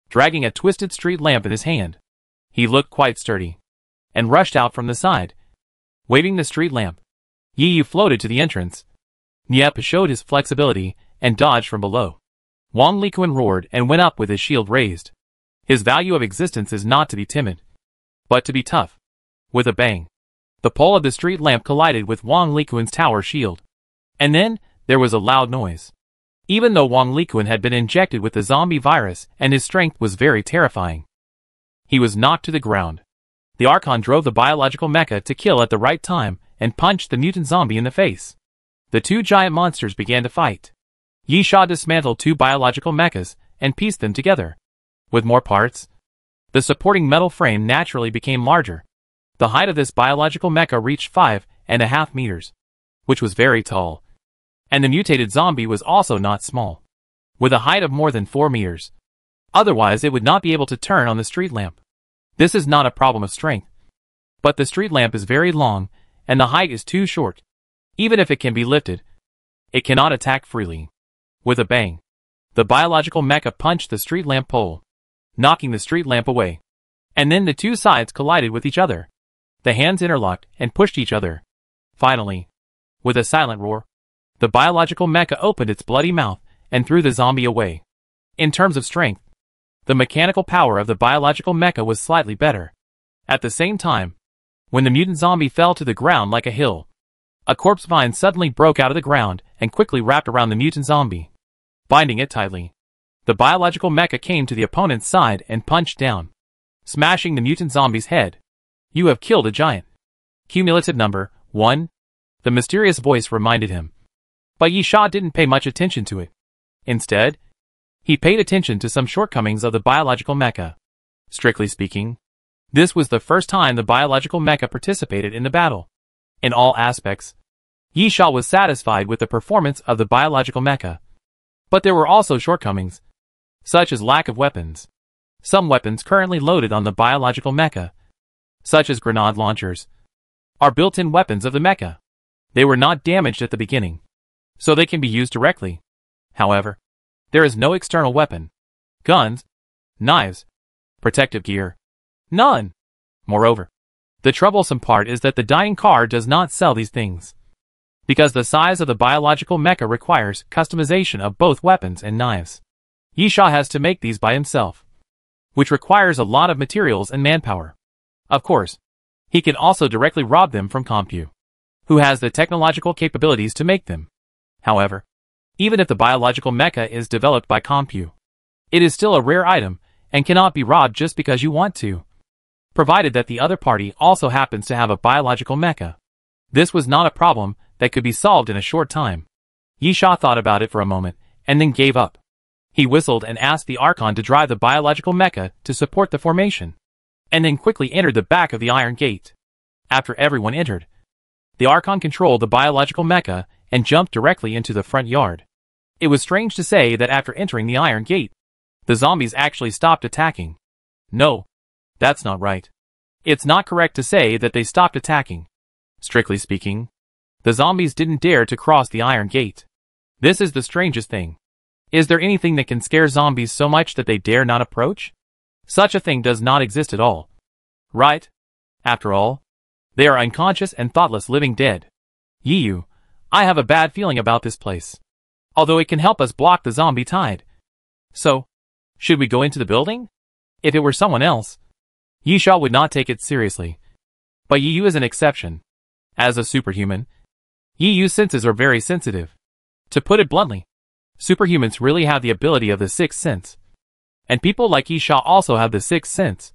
dragging a twisted street lamp in his hand. He looked quite sturdy, and rushed out from the side, waving the street lamp. Yi Yu floated to the entrance. Niep showed his flexibility and dodged from below. Wang Likuan roared and went up with his shield raised. His value of existence is not to be timid, but to be tough. With a bang, the pole of the street lamp collided with Wang Likuan's tower shield. And then, there was a loud noise. Even though Wang Likuan had been injected with the zombie virus and his strength was very terrifying, he was knocked to the ground. The Archon drove the biological mecha to kill at the right time and punched the mutant zombie in the face. The two giant monsters began to fight. Yi Sha dismantled two biological mechas and pieced them together. With more parts, the supporting metal frame naturally became larger. The height of this biological mecha reached 5.5 meters, which was very tall. And the mutated zombie was also not small, with a height of more than 4 meters. Otherwise it would not be able to turn on the street lamp. This is not a problem of strength, but the street lamp is very long, and the height is too short. Even if it can be lifted, it cannot attack freely. With a bang, the biological mecha punched the street lamp pole, knocking the street lamp away. And then the two sides collided with each other. The hands interlocked and pushed each other. Finally, with a silent roar, the biological mecha opened its bloody mouth and threw the zombie away. In terms of strength, the mechanical power of the biological mecha was slightly better. At the same time, when the mutant zombie fell to the ground like a hill, a corpse vine suddenly broke out of the ground and quickly wrapped around the mutant zombie, binding it tightly. The biological mecha came to the opponent's side and punched down, smashing the mutant zombie's head. You have killed a giant. Cumulative number 1, the mysterious voice reminded him. But Yi Sha didn't pay much attention to it. Instead, he paid attention to some shortcomings of the biological mecha. Strictly speaking, this was the first time the biological mecha participated in the battle. In all aspects, Yi Sha was satisfied with the performance of the biological mecha. But there were also shortcomings, such as lack of weapons. Some weapons currently loaded on the biological mecha, such as grenade launchers, are built-in weapons of the mecha. They were not damaged at the beginning, so they can be used directly. However, there is no external weapon. Guns, knives, protective gear. None. Moreover, the troublesome part is that the dining car does not sell these things, because the size of the biological mecha requires customization of both weapons and knives. Yi Sha has to make these by himself, which requires a lot of materials and manpower. Of course, he can also directly rob them from Compu, who has the technological capabilities to make them. However, even if the biological mecha is developed by Compu, it is still a rare item and cannot be robbed just because you want to, provided that the other party also happens to have a biological mecha. This was not a problem that could be solved in a short time. Yi Sha thought about it for a moment and then gave up. He whistled and asked the Archon to drive the biological mecha to support the formation, and then quickly entered the back of the iron gate. After everyone entered, the Archon controlled the biological mecha and jumped directly into the front yard. It was strange to say that after entering the iron gate, the zombies actually stopped attacking. No, that's not right. It's not correct to say that they stopped attacking. Strictly speaking, the zombies didn't dare to cross the iron gate. This is the strangest thing. Is there anything that can scare zombies so much that they dare not approach? Such a thing does not exist at all. Right? After all, they are unconscious and thoughtless living dead. Yi Yu, I have a bad feeling about this place, although it can help us block the zombie tide. So, should we go into the building? If it were someone else, Yi Sha would not take it seriously. But Yi Yu is an exception. As a superhuman, Yi Yu's senses are very sensitive. To put it bluntly, superhumans really have the ability of the sixth sense. And people like Yi Sha also have the sixth sense.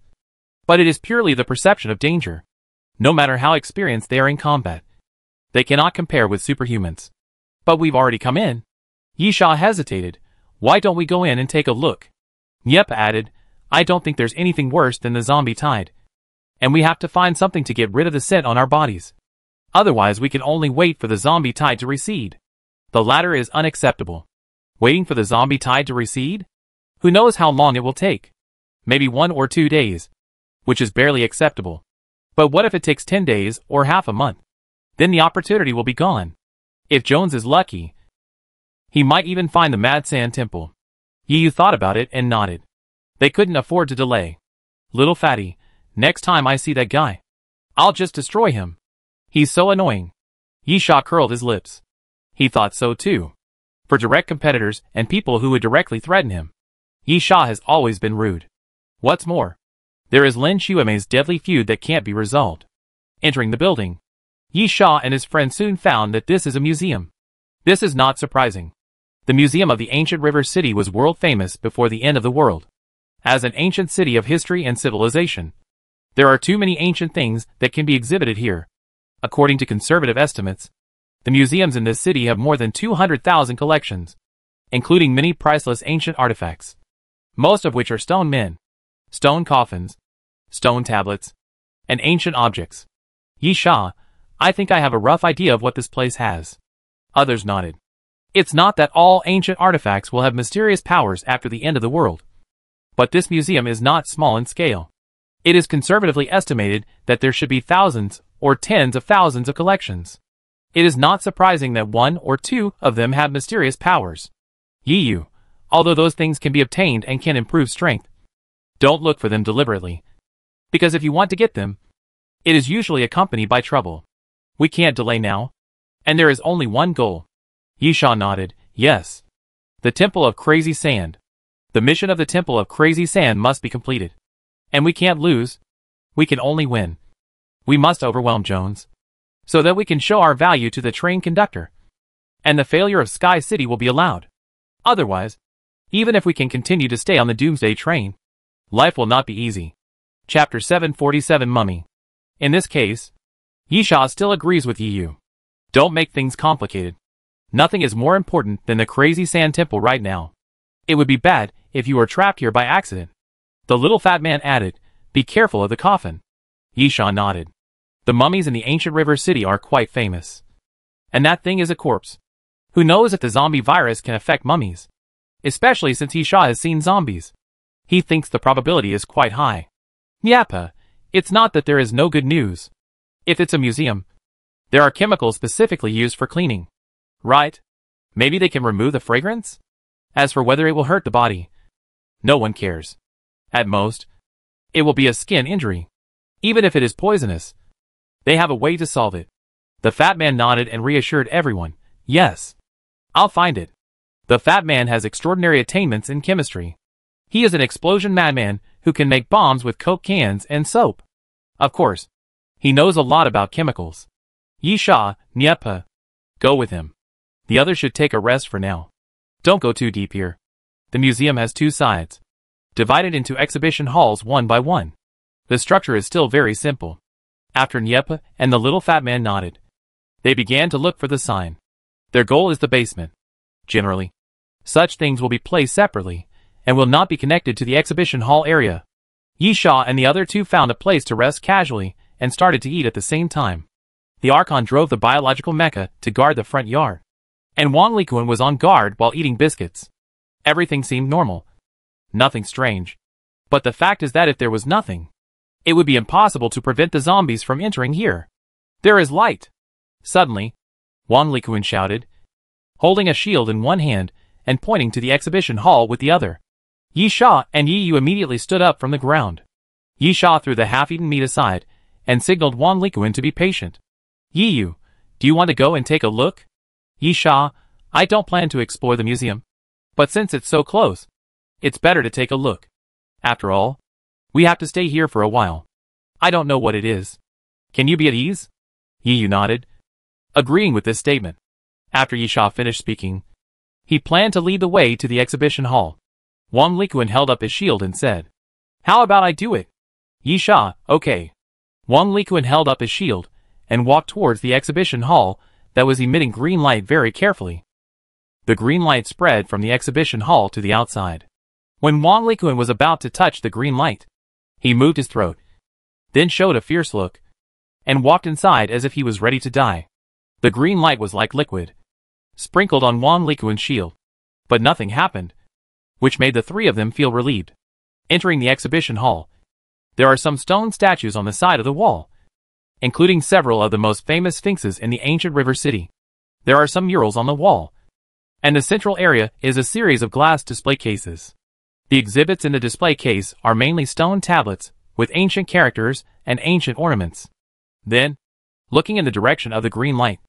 But it is purely the perception of danger. No matter how experienced they are in combat, they cannot compare with superhumans. But we've already come in. Yi Sha hesitated. Why don't we go in and take a look? Niep added, I don't think there's anything worse than the zombie tide. And we have to find something to get rid of the scent on our bodies. Otherwise we can only wait for the zombie tide to recede. The latter is unacceptable. Waiting for the zombie tide to recede? Who knows how long it will take? Maybe 1 or 2 days, which is barely acceptable. But what if it takes 10 days or half a month? Then the opportunity will be gone. If Jones is lucky, he might even find the Mad Sand Temple. Yiyu thought about it and nodded. They couldn't afford to delay. Little fatty, next time I see that guy, I'll just destroy him. He's so annoying. Yisha curled his lips. He thought so too. For direct competitors and people who would directly threaten him, Yisha has always been rude. What's more, there is Lin Xuemei's deadly feud that can't be resolved. Entering the building, Yisha and his friend soon found that this is a museum. This is not surprising. The museum of the ancient river city was world famous before the end of the world. As an ancient city of history and civilization, there are too many ancient things that can be exhibited here. According to conservative estimates, the museums in this city have more than 200,000 collections, including many priceless ancient artifacts, most of which are stone men, stone coffins, stone tablets, and ancient objects. Yisha, I think I have a rough idea of what this place has. Others nodded. It's not that all ancient artifacts will have mysterious powers after the end of the world. But this museum is not small in scale. It is conservatively estimated that there should be thousands or tens of thousands of collections. It is not surprising that 1 or 2 of them have mysterious powers. Yiyu, although those things can be obtained and can improve strength, don't look for them deliberately. Because if you want to get them, it is usually accompanied by trouble. We can't delay now. And there is only one goal. Yisha nodded, yes. The Temple of Crazy Sand. The mission of the Temple of Crazy Sand must be completed. And we can't lose. We can only win. We must overwhelm Jones, so that we can show our value to the train conductor. And the failure of Sky City will be allowed. Otherwise, even if we can continue to stay on the Doomsday train, life will not be easy. Chapter 747 Mummy. In this case, Yisha still agrees with Yiyu. Don't make things complicated. Nothing is more important than the Crazy Sand Temple right now. It would be bad if you were trapped here by accident. The little fat man added, be careful of the coffin. Yisha nodded. The mummies in the ancient river city are quite famous. And that thing is a corpse. Who knows if the zombie virus can affect mummies? Especially since Yisha has seen zombies. He thinks the probability is quite high. Nyapa, it's not that there is no good news. If it's a museum, there are chemicals specifically used for cleaning. Right? Maybe they can remove the fragrance? As for whether it will hurt the body, no one cares. At most, it will be a skin injury. Even if it is poisonous, they have a way to solve it. The fat man nodded and reassured everyone, yes. I'll find it. The fat man has extraordinary attainments in chemistry. He is an explosion madman who can make bombs with Coke cans and soap. Of course, he knows a lot about chemicals. Yisha, Nyepa, go with him. The others should take a rest for now. Don't go too deep here. The museum has 2 sides, divided into exhibition halls one by one. The structure is still very simple. After Nyepa and the little fat man nodded, they began to look for the sign. Their goal is the basement. Generally, such things will be placed separately and will not be connected to the exhibition hall area. Yisha and the other 2 found a place to rest casually and started to eat at the same time. The Archon drove the biological mecha to guard the front yard, and Wang Likuan was on guard while eating biscuits. Everything seemed normal. Nothing strange. But the fact is that if there was nothing, it would be impossible to prevent the zombies from entering here. There is light. Suddenly, Wang Likuan shouted, holding a shield in one hand and pointing to the exhibition hall with the other. Yisha and Yiyu immediately stood up from the ground. Yisha threw the half-eaten meat aside and signaled Wang Likuan to be patient. Yiyu, do you want to go and take a look? Yisha, I don't plan to explore the museum. But since it's so close, it's better to take a look. After all, we have to stay here for a while. I don't know what it is. Can you be at ease? Yiyu nodded, agreeing with this statement. After Yisha finished speaking, he planned to lead the way to the exhibition hall. Wang Likuan held up his shield and said, how about I do it? Yisha, okay. Wang Likuan held up his shield and walked towards the exhibition hall that was emitting green light very carefully. The green light spread from the exhibition hall to the outside. When Wang Likuan was about to touch the green light, he moved his throat, then showed a fierce look, and walked inside as if he was ready to die. The green light was like liquid, sprinkled on Wang Likuan's shield. But nothing happened, which made the three of them feel relieved. Entering the exhibition hall, there are some stone statues on the side of the wall, including several of the most famous sphinxes in the ancient river city. There are some murals on the wall, and the central area is a series of glass display cases. The exhibits in the display case are mainly stone tablets with ancient characters and ancient ornaments. Then, looking in the direction of the green light,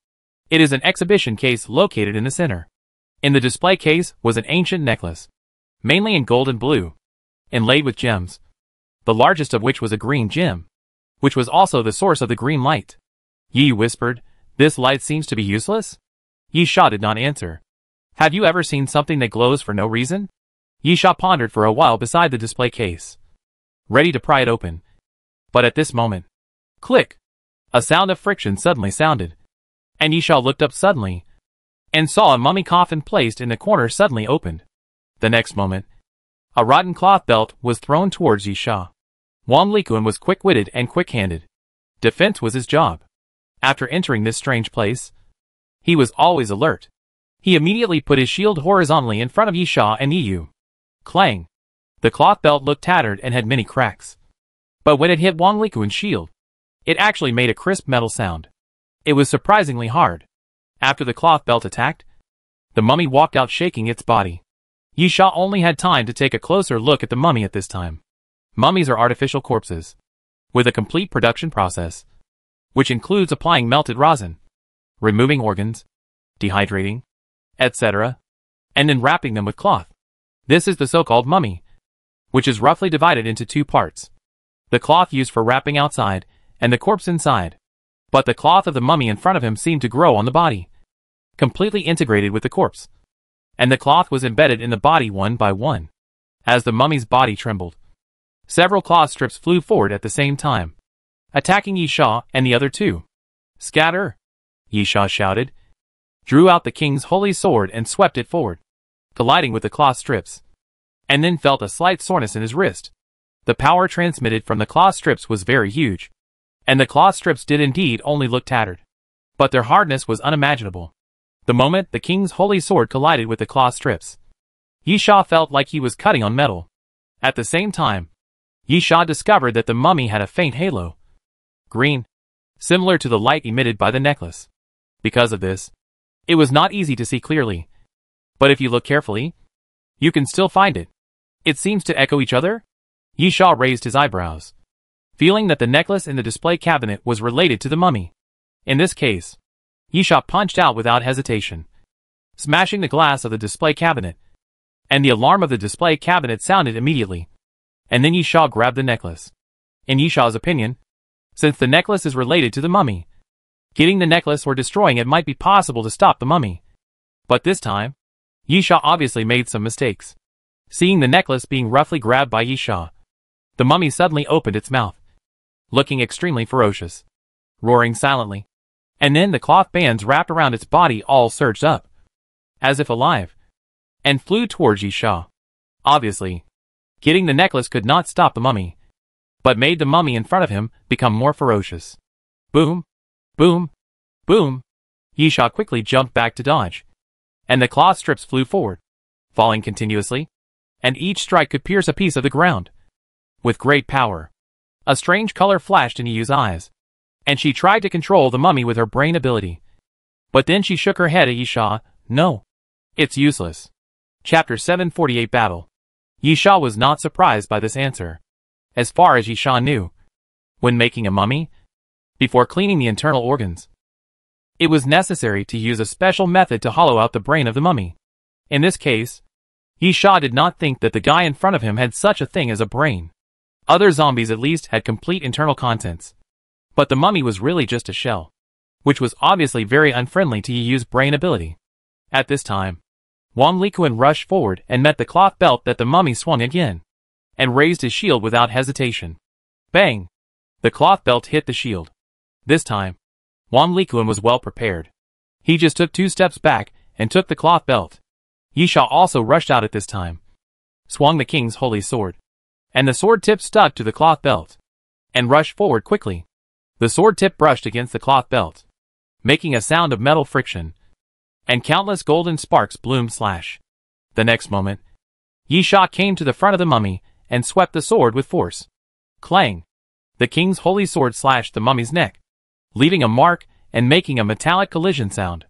it is an exhibition case located in the center. In the display case was an ancient necklace, mainly in gold and blue, inlaid with gems, the largest of which was a green gem, which was also the source of the green light. Yi whispered, "This light seems to be useless?" Yi Sha did not answer. "Have you ever seen something that glows for no reason?" Yi Sha pondered for a while beside the display case, ready to pry it open. But at this moment, click! A sound of friction suddenly sounded, and Yi Sha looked up suddenly, and saw a mummy coffin placed in the corner suddenly opened. The next moment, a rotten cloth belt was thrown towards Yi Sha. Wang Likuan was quick-witted and quick-handed. Defense was his job. After entering this strange place, he was always alert. He immediately put his shield horizontally in front of Yi Sha and Yu. Clang! The cloth belt looked tattered and had many cracks. But when it hit Wang Likuan's shield, it actually made a crisp metal sound. It was surprisingly hard. After the cloth belt attacked, the mummy walked out shaking its body. Yi Sha only had time to take a closer look at the mummy at this time. Mummies are artificial corpses, with a complete production process, which includes applying melted rosin, removing organs, dehydrating, etc., and then wrapping them with cloth. This is the so-called mummy, which is roughly divided into two parts. The cloth used for wrapping outside, and the corpse inside. But the cloth of the mummy in front of him seemed to grow on the body, completely integrated with the corpse. And the cloth was embedded in the body one by one. As the mummy's body trembled, several cloth strips flew forward at the same time, attacking Yi Sha and the other two. "Scatter!" Yi Sha shouted, drew out the king's holy sword and swept it forward, colliding with the cloth strips, and then felt a slight soreness in his wrist. The power transmitted from the cloth strips was very huge, and the cloth strips did indeed only look tattered, but their hardness was unimaginable. The moment the king's holy sword collided with the cloth strips, Yi Sha felt like he was cutting on metal. At the same time, Yi Sha discovered that the mummy had a faint halo, green, similar to the light emitted by the necklace. Because of this, it was not easy to see clearly, but if you look carefully, you can still find it. It seems to echo each other? Yi Sha raised his eyebrows, feeling that the necklace in the display cabinet was related to the mummy. In this case, Yi Sha punched out without hesitation, smashing the glass of the display cabinet, and the alarm of the display cabinet sounded immediately. And then Yi Sha grabbed the necklace. In Yi Sha's opinion, since the necklace is related to the mummy, getting the necklace or destroying it might be possible to stop the mummy. But this time, Yi Sha obviously made some mistakes. Seeing the necklace being roughly grabbed by Yi Sha, the mummy suddenly opened its mouth, looking extremely ferocious, roaring silently, and then the cloth bands wrapped around its body all surged up, as if alive, and flew towards Yi Sha. Obviously, getting the necklace could not stop the mummy, but made the mummy in front of him become more ferocious. Boom! Boom! Boom! Yi Sha quickly jumped back to dodge, and the cloth strips flew forward, falling continuously, and each strike could pierce a piece of the ground. With great power, a strange color flashed in Yu's eyes, and she tried to control the mummy with her brain ability. But then she shook her head at Yi Sha. "No. It's useless." Chapter 748 Battle. Yi Sha was not surprised by this answer. As far as Yi Sha knew, when making a mummy, before cleaning the internal organs, it was necessary to use a special method to hollow out the brain of the mummy. In this case, Yi Sha did not think that the guy in front of him had such a thing as a brain. Other zombies at least had complete internal contents. But the mummy was really just a shell, which was obviously very unfriendly to Yu's brain ability. At this time, Wang Likuan rushed forward and met the cloth belt that the mummy swung again, and raised his shield without hesitation. Bang! The cloth belt hit the shield. This time, Wang Likuan was well prepared. He just took 2 steps back and took the cloth belt. Yi Sha also rushed out at this time, swung the king's holy sword, and the sword tip stuck to the cloth belt, and rushed forward quickly. The sword tip brushed against the cloth belt, making a sound of metal friction, and countless golden sparks bloomed. The next moment, Yisha came to the front of the mummy and swept the sword with force. Clang! The king's holy sword slashed the mummy's neck, leaving a mark and making a metallic collision sound.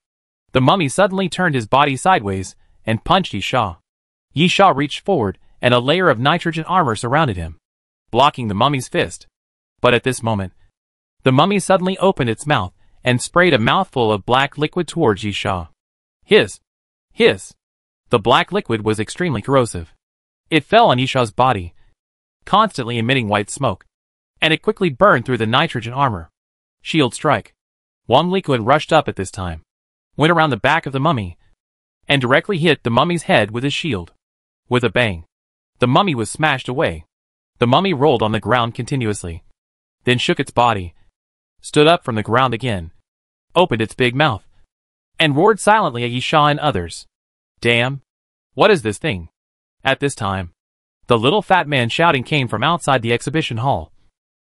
The mummy suddenly turned his body sideways and punched Yisha. Yisha reached forward and a layer of nitrogen armor surrounded him, blocking the mummy's fist. But at this moment, the mummy suddenly opened its mouth and sprayed a mouthful of black liquid towards Yisha. Hiss! The black liquid was extremely corrosive. It fell on Yisha's body, constantly emitting white smoke, and it quickly burned through the nitrogen armor. Shield strike. Wang Liquid rushed up at this time, went around the back of the mummy, and directly hit the mummy's head with his shield. With a bang, the mummy was smashed away. The mummy rolled on the ground continuously, then shook its body, stood up from the ground again, opened its big mouth, and roared silently at Yisha and others. Damn! What is this thing? At this time, the little fat man shouting came from outside the exhibition hall.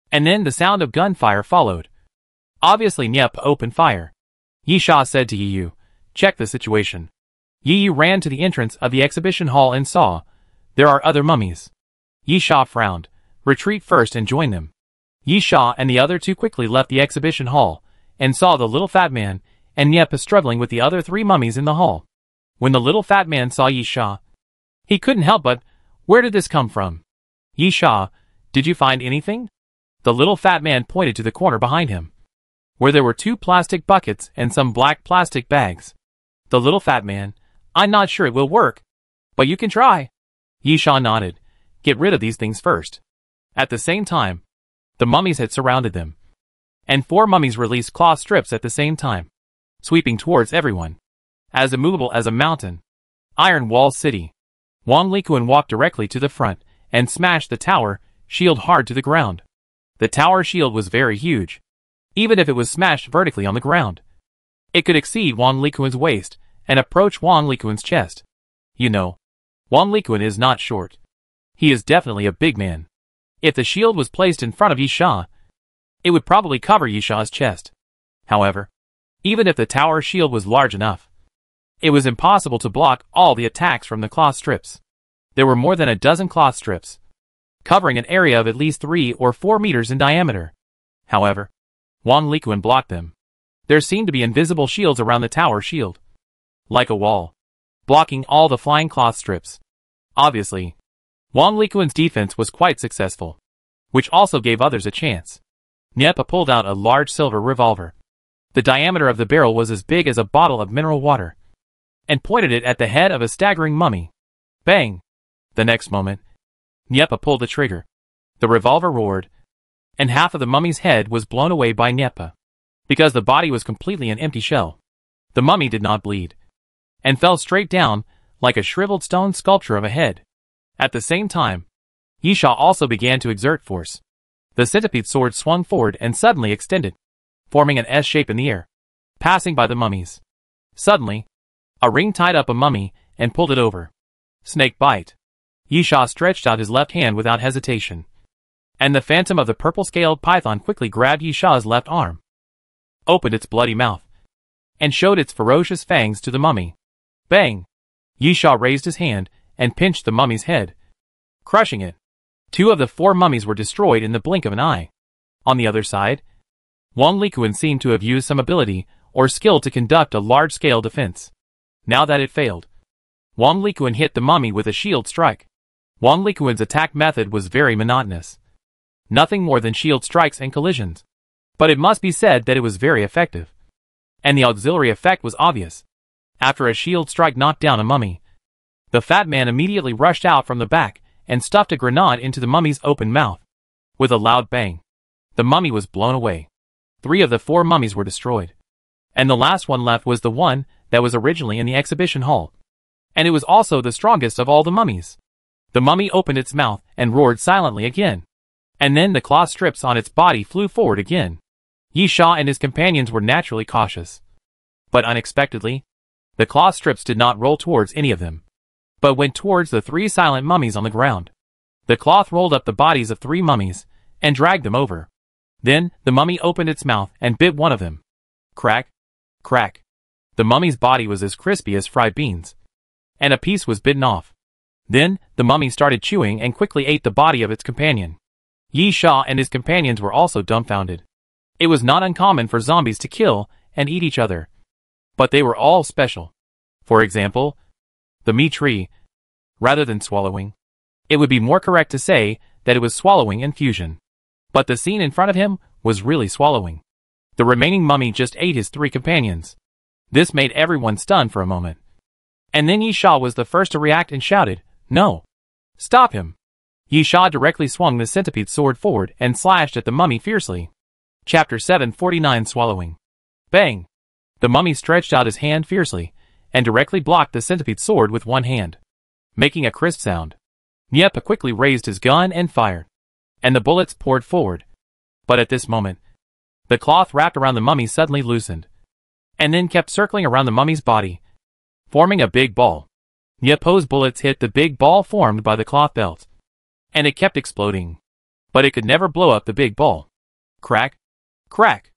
And then the sound of gunfire followed. Obviously Nyep opened fire. Yisha said to Yiyu, check the situation. Yiyu ran to the entrance of the exhibition hall and saw, there are other mummies. Yisha frowned, retreat first and join them. Yisha and the other two quickly left the exhibition hall, and saw the little fat man and Nyep struggling with the other three mummies in the hall. When the little fat man saw Yisha, he couldn't help but, where did this come from? Yisha, did you find anything? The little fat man pointed to the corner behind him, where there were 2 plastic buckets and some black plastic bags. The little fat man, I'm not sure it will work, but you can try. Yisha nodded, get rid of these things first. At the same time, the mummies had surrounded them, and 4 mummies released cloth strips at the same time, sweeping towards everyone. As immovable as a mountain. Iron Wall City. Wang Liquan walked directly to the front and smashed the tower shield hard to the ground. The tower shield was very huge. Even if it was smashed vertically on the ground, it could exceed Wang Liquan's waist and approach Wang Liquan's chest. You know, Wang Liquan is not short. He is definitely a big man. If the shield was placed in front of Yisha, it would probably cover Yisha's chest. However, even if the tower shield was large enough, it was impossible to block all the attacks from the cloth strips. There were more than a dozen cloth strips, covering an area of at least 3 or 4 meters in diameter. However, Wang Liquan blocked them. There seemed to be invisible shields around the tower shield, like a wall, blocking all the flying cloth strips. Obviously, Wang Liquan's defense was quite successful, which also gave others a chance. Niepa pulled out a large silver revolver. The diameter of the barrel was as big as a bottle of mineral water, and pointed it at the head of a staggering mummy. Bang! The next moment, Niepa pulled the trigger. The revolver roared, and half of the mummy's head was blown away by Niepa. Because the body was completely an empty shell, the mummy did not bleed, and fell straight down like a shriveled stone sculpture of a head. At the same time, Yisha also began to exert force. The centipede sword swung forward and suddenly extended, forming an S shape in the air, passing by the mummies. Suddenly, a ring tied up a mummy and pulled it over. Snake bite. Yisha stretched out his left hand without hesitation, and the phantom of the purple-scaled python quickly grabbed Yisha's left arm, opened its bloody mouth, and showed its ferocious fangs to the mummy. Bang! Yisha raised his hand and pinched the mummy's head, crushing it. 2 of the 4 mummies were destroyed in the blink of an eye. On the other side, Wang Liquan seemed to have used some ability or skill to conduct a large-scale defense. Now that it failed, Wang Liquan hit the mummy with a shield strike. Wang Liquan's attack method was very monotonous. Nothing more than shield strikes and collisions. But it must be said that it was very effective. And the auxiliary effect was obvious. After a shield strike knocked down a mummy, the fat man immediately rushed out from the back and stuffed a grenade into the mummy's open mouth. With a loud bang, the mummy was blown away. 3 of the 4 mummies were destroyed, and the last one left was the one that was originally in the exhibition hall. And it was also the strongest of all the mummies. The mummy opened its mouth and roared silently again. And then the cloth strips on its body flew forward again. Yisha and his companions were naturally cautious. But unexpectedly, the cloth strips did not roll towards any of them, but went towards the 3 silent mummies on the ground. The cloth rolled up the bodies of 3 mummies and dragged them over. Then, the mummy opened its mouth and bit one of them. Crack! Crack! The mummy's body was as crispy as fried beans, and a piece was bitten off. Then, the mummy started chewing and quickly ate the body of its companion. Yi Sha and his companions were also dumbfounded. It was not uncommon for zombies to kill and eat each other. But they were all special. For example, the meat tree, rather than swallowing. It would be more correct to say that it was swallowing in fusion. But the scene in front of him was really swallowing. The remaining mummy just ate his 3 companions. This made everyone stunned for a moment. And then Yi Sha was the first to react and shouted, "No! Stop him!" Yi Sha directly swung the centipede sword forward and slashed at the mummy fiercely. Chapter 749 Swallowing. Bang! The mummy stretched out his hand fiercely, and directly blocked the centipede sword with one hand, making a crisp sound. Niepa quickly raised his gun and fired, and the bullets poured forward. But at this moment, the cloth wrapped around the mummy suddenly loosened, and then kept circling around the mummy's body, forming a big ball. Niepa's bullets hit the big ball formed by the cloth belt, and it kept exploding. But it could never blow up the big ball. Crack! Crack!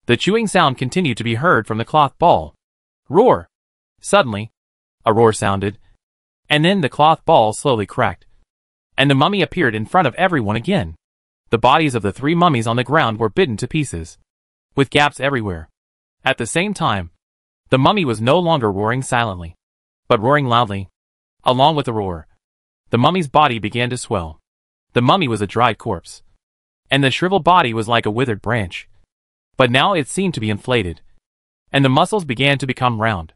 The chewing sound continued to be heard from the cloth ball. Roar! Suddenly, a roar sounded, and then the cloth ball slowly cracked, and the mummy appeared in front of everyone again. The bodies of the 3 mummies on the ground were bitten to pieces, with gaps everywhere. At the same time, the mummy was no longer roaring silently, but roaring loudly. Along with the roar, the mummy's body began to swell. The mummy was a dried corpse, and the shriveled body was like a withered branch. But now it seemed to be inflated, and the muscles began to become round.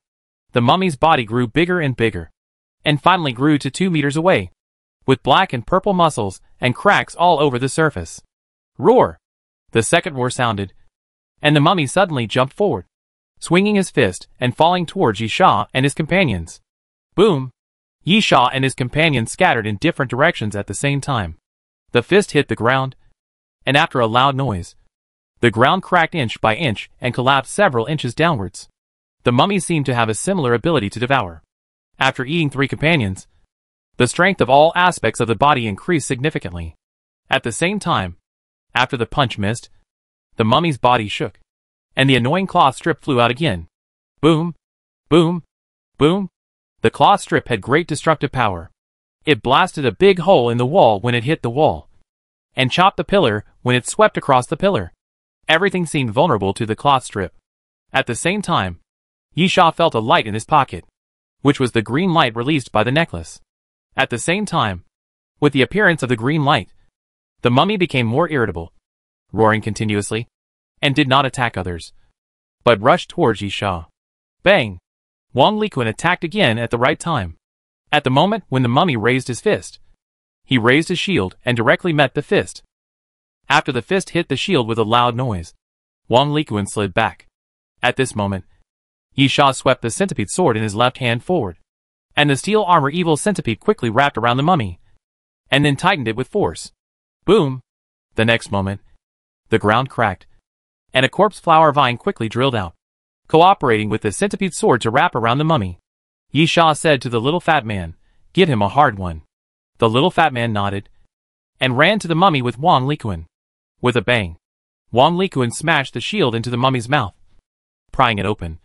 The mummy's body grew bigger and bigger, and finally grew to 2 meters away, with black and purple muscles and cracks all over the surface. Roar! The second roar sounded, and the mummy suddenly jumped forward, swinging his fist and falling towards Yi Sha and his companions. Boom! Yi Sha and his companions scattered in different directions at the same time. The fist hit the ground, and after a loud noise, the ground cracked inch by inch and collapsed several inches downwards. The mummy seemed to have a similar ability to devour. After eating 3 companions, the strength of all aspects of the body increased significantly. At the same time, after the punch missed, the mummy's body shook, and the annoying cloth strip flew out again. Boom! Boom! Boom! The cloth strip had great destructive power. It blasted a big hole in the wall when it hit the wall, and chopped the pillar when it swept across the pillar. Everything seemed vulnerable to the cloth strip. At the same time, Yi Sha felt a light in his pocket, which was the green light released by the necklace. At the same time, with the appearance of the green light, the mummy became more irritable, roaring continuously, and did not attack others, but rushed towards Yi Sha. Bang! Wang Liquan attacked again at the right time. At the moment when the mummy raised his fist, he raised his shield and directly met the fist. After the fist hit the shield with a loud noise, Wang Liquan slid back. At this moment, Yi Sha swept the centipede sword in his left hand forward, and the steel armor evil centipede quickly wrapped around the mummy, and then tightened it with force. Boom! The next moment, the ground cracked, and a corpse flower vine quickly drilled out, cooperating with the centipede sword to wrap around the mummy. Yi Sha said to the little fat man, "Give him a hard one." The little fat man nodded, and ran to the mummy with Wang Liquan. With a bang, Wang Liquan smashed the shield into the mummy's mouth, prying it open.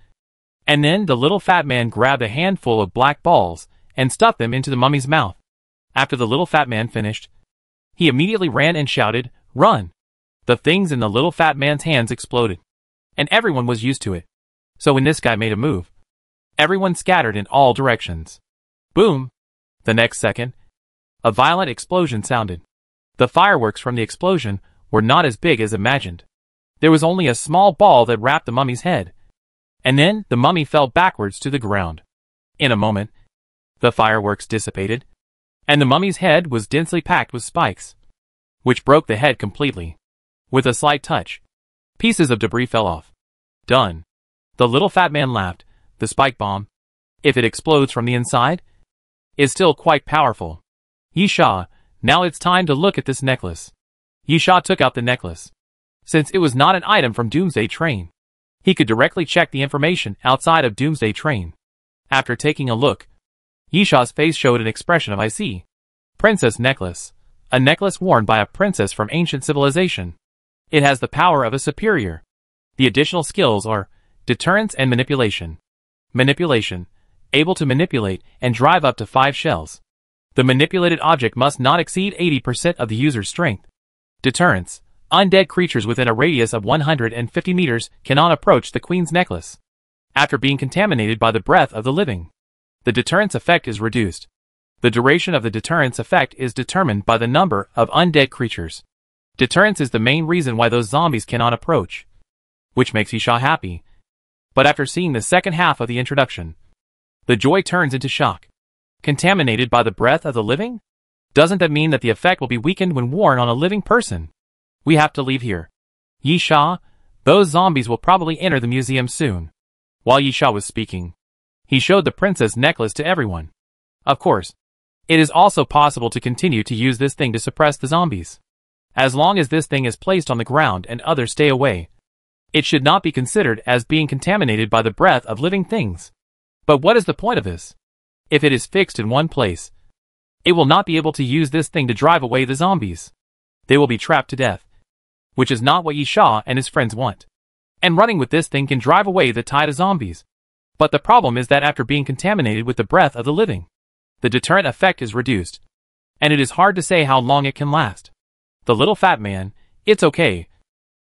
And then the little fat man grabbed a handful of black balls and stuffed them into the mummy's mouth. After the little fat man finished, he immediately ran and shouted, "Run!" The things in the little fat man's hands exploded, and everyone was used to it. So when this guy made a move, everyone scattered in all directions. Boom! The next second, a violent explosion sounded. The fireworks from the explosion were not as big as imagined. There was only a small ball that wrapped the mummy's head, and then the mummy fell backwards to the ground. In a moment, the fireworks dissipated, and the mummy's head was densely packed with spikes, which broke the head completely. With a slight touch, pieces of debris fell off. Done. The little fat man laughed. The spike bomb, if it explodes from the inside, is still quite powerful. Yi Sha, now it's time to look at this necklace. Yi Sha took out the necklace. Since it was not an item from Doomsday Train, he could directly check the information outside of Doomsday Train. After taking a look, Yi Sha's face showed an expression of "I see." Princess necklace. A necklace worn by a princess from ancient civilization. It has the power of a superior. The additional skills are deterrence and manipulation. Manipulation. able to manipulate and drive up to 5 shells. The manipulated object must not exceed 80% of the user's strength. Deterrence. Undead creatures within a radius of 150 meters cannot approach the Queen's necklace. After being contaminated by the breath of the living, the deterrence effect is reduced. The duration of the deterrence effect is determined by the number of undead creatures. Deterrence is the main reason why those zombies cannot approach, which makes Yisha happy. But after seeing the second half of the introduction, the joy turns into shock. Contaminated by the breath of the living? Doesn't that mean that the effect will be weakened when worn on a living person? We have to leave here. Yisha, those zombies will probably enter the museum soon. While Yisha was speaking, he showed the princess necklace to everyone. Of course, it is also possible to continue to use this thing to suppress the zombies. As long as this thing is placed on the ground and others stay away, it should not be considered as being contaminated by the breath of living things. But what is the point of this? If it is fixed in one place, it will not be able to use this thing to drive away the zombies. They will be trapped to death, which is not what Yisha and his friends want. And running with this thing can drive away the tide of zombies. But the problem is that after being contaminated with the breath of the living, the deterrent effect is reduced, and it is hard to say how long it can last. The little fat man, it's okay.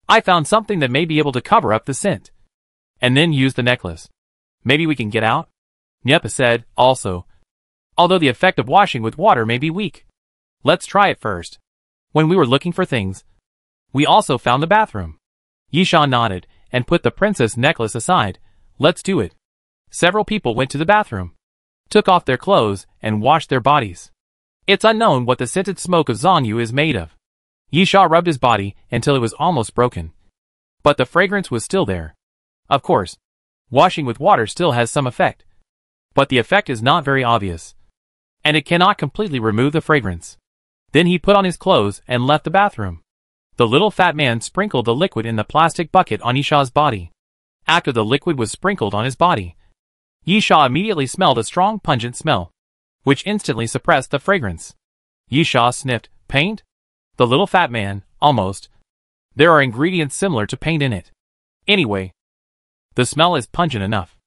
I found something that may be able to cover up the scent. And then use the necklace. Maybe we can get out? Nyepa said, also. Although the effect of washing with water may be weak. Let's try it first. When we were looking for things, we also found the bathroom. Yisha nodded, and put the princess necklace aside. Let's do it. Several people went to the bathroom, took off their clothes, and washed their bodies. It's unknown what the scented smoke of Zongyu is made of. Yisha rubbed his body until it was almost broken. But the fragrance was still there. Of course, washing with water still has some effect. But the effect is not very obvious, and it cannot completely remove the fragrance. Then he put on his clothes and left the bathroom. The little fat man sprinkled the liquid in the plastic bucket on Yisha's body. After the liquid was sprinkled on his body, Yisha immediately smelled a strong pungent smell, which instantly suppressed the fragrance. Yisha sniffed. Paint? The little fat man, almost. There are ingredients similar to paint in it. Anyway, the smell is pungent enough.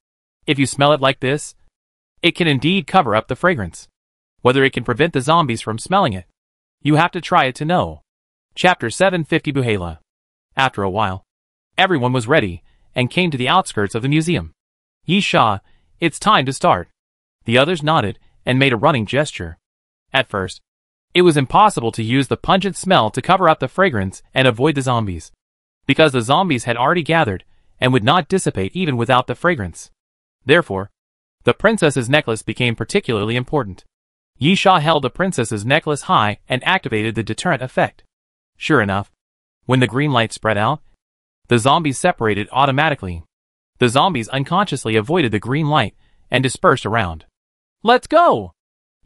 If you smell it like this, it can indeed cover up the fragrance. Whether it can prevent the zombies from smelling it, you have to try it to know. Chapter 750 Buhala. After a while, everyone was ready, and came to the outskirts of the museum. Yisha, it's time to start. The others nodded, and made a running gesture. At first, it was impossible to use the pungent smell to cover up the fragrance and avoid the zombies, because the zombies had already gathered, and would not dissipate even without the fragrance. Therefore, the princess's necklace became particularly important. Yisha held the princess's necklace high and activated the deterrent effect. Sure enough, when the green light spread out, the zombies separated automatically. The zombies unconsciously avoided the green light and dispersed around. Let's go!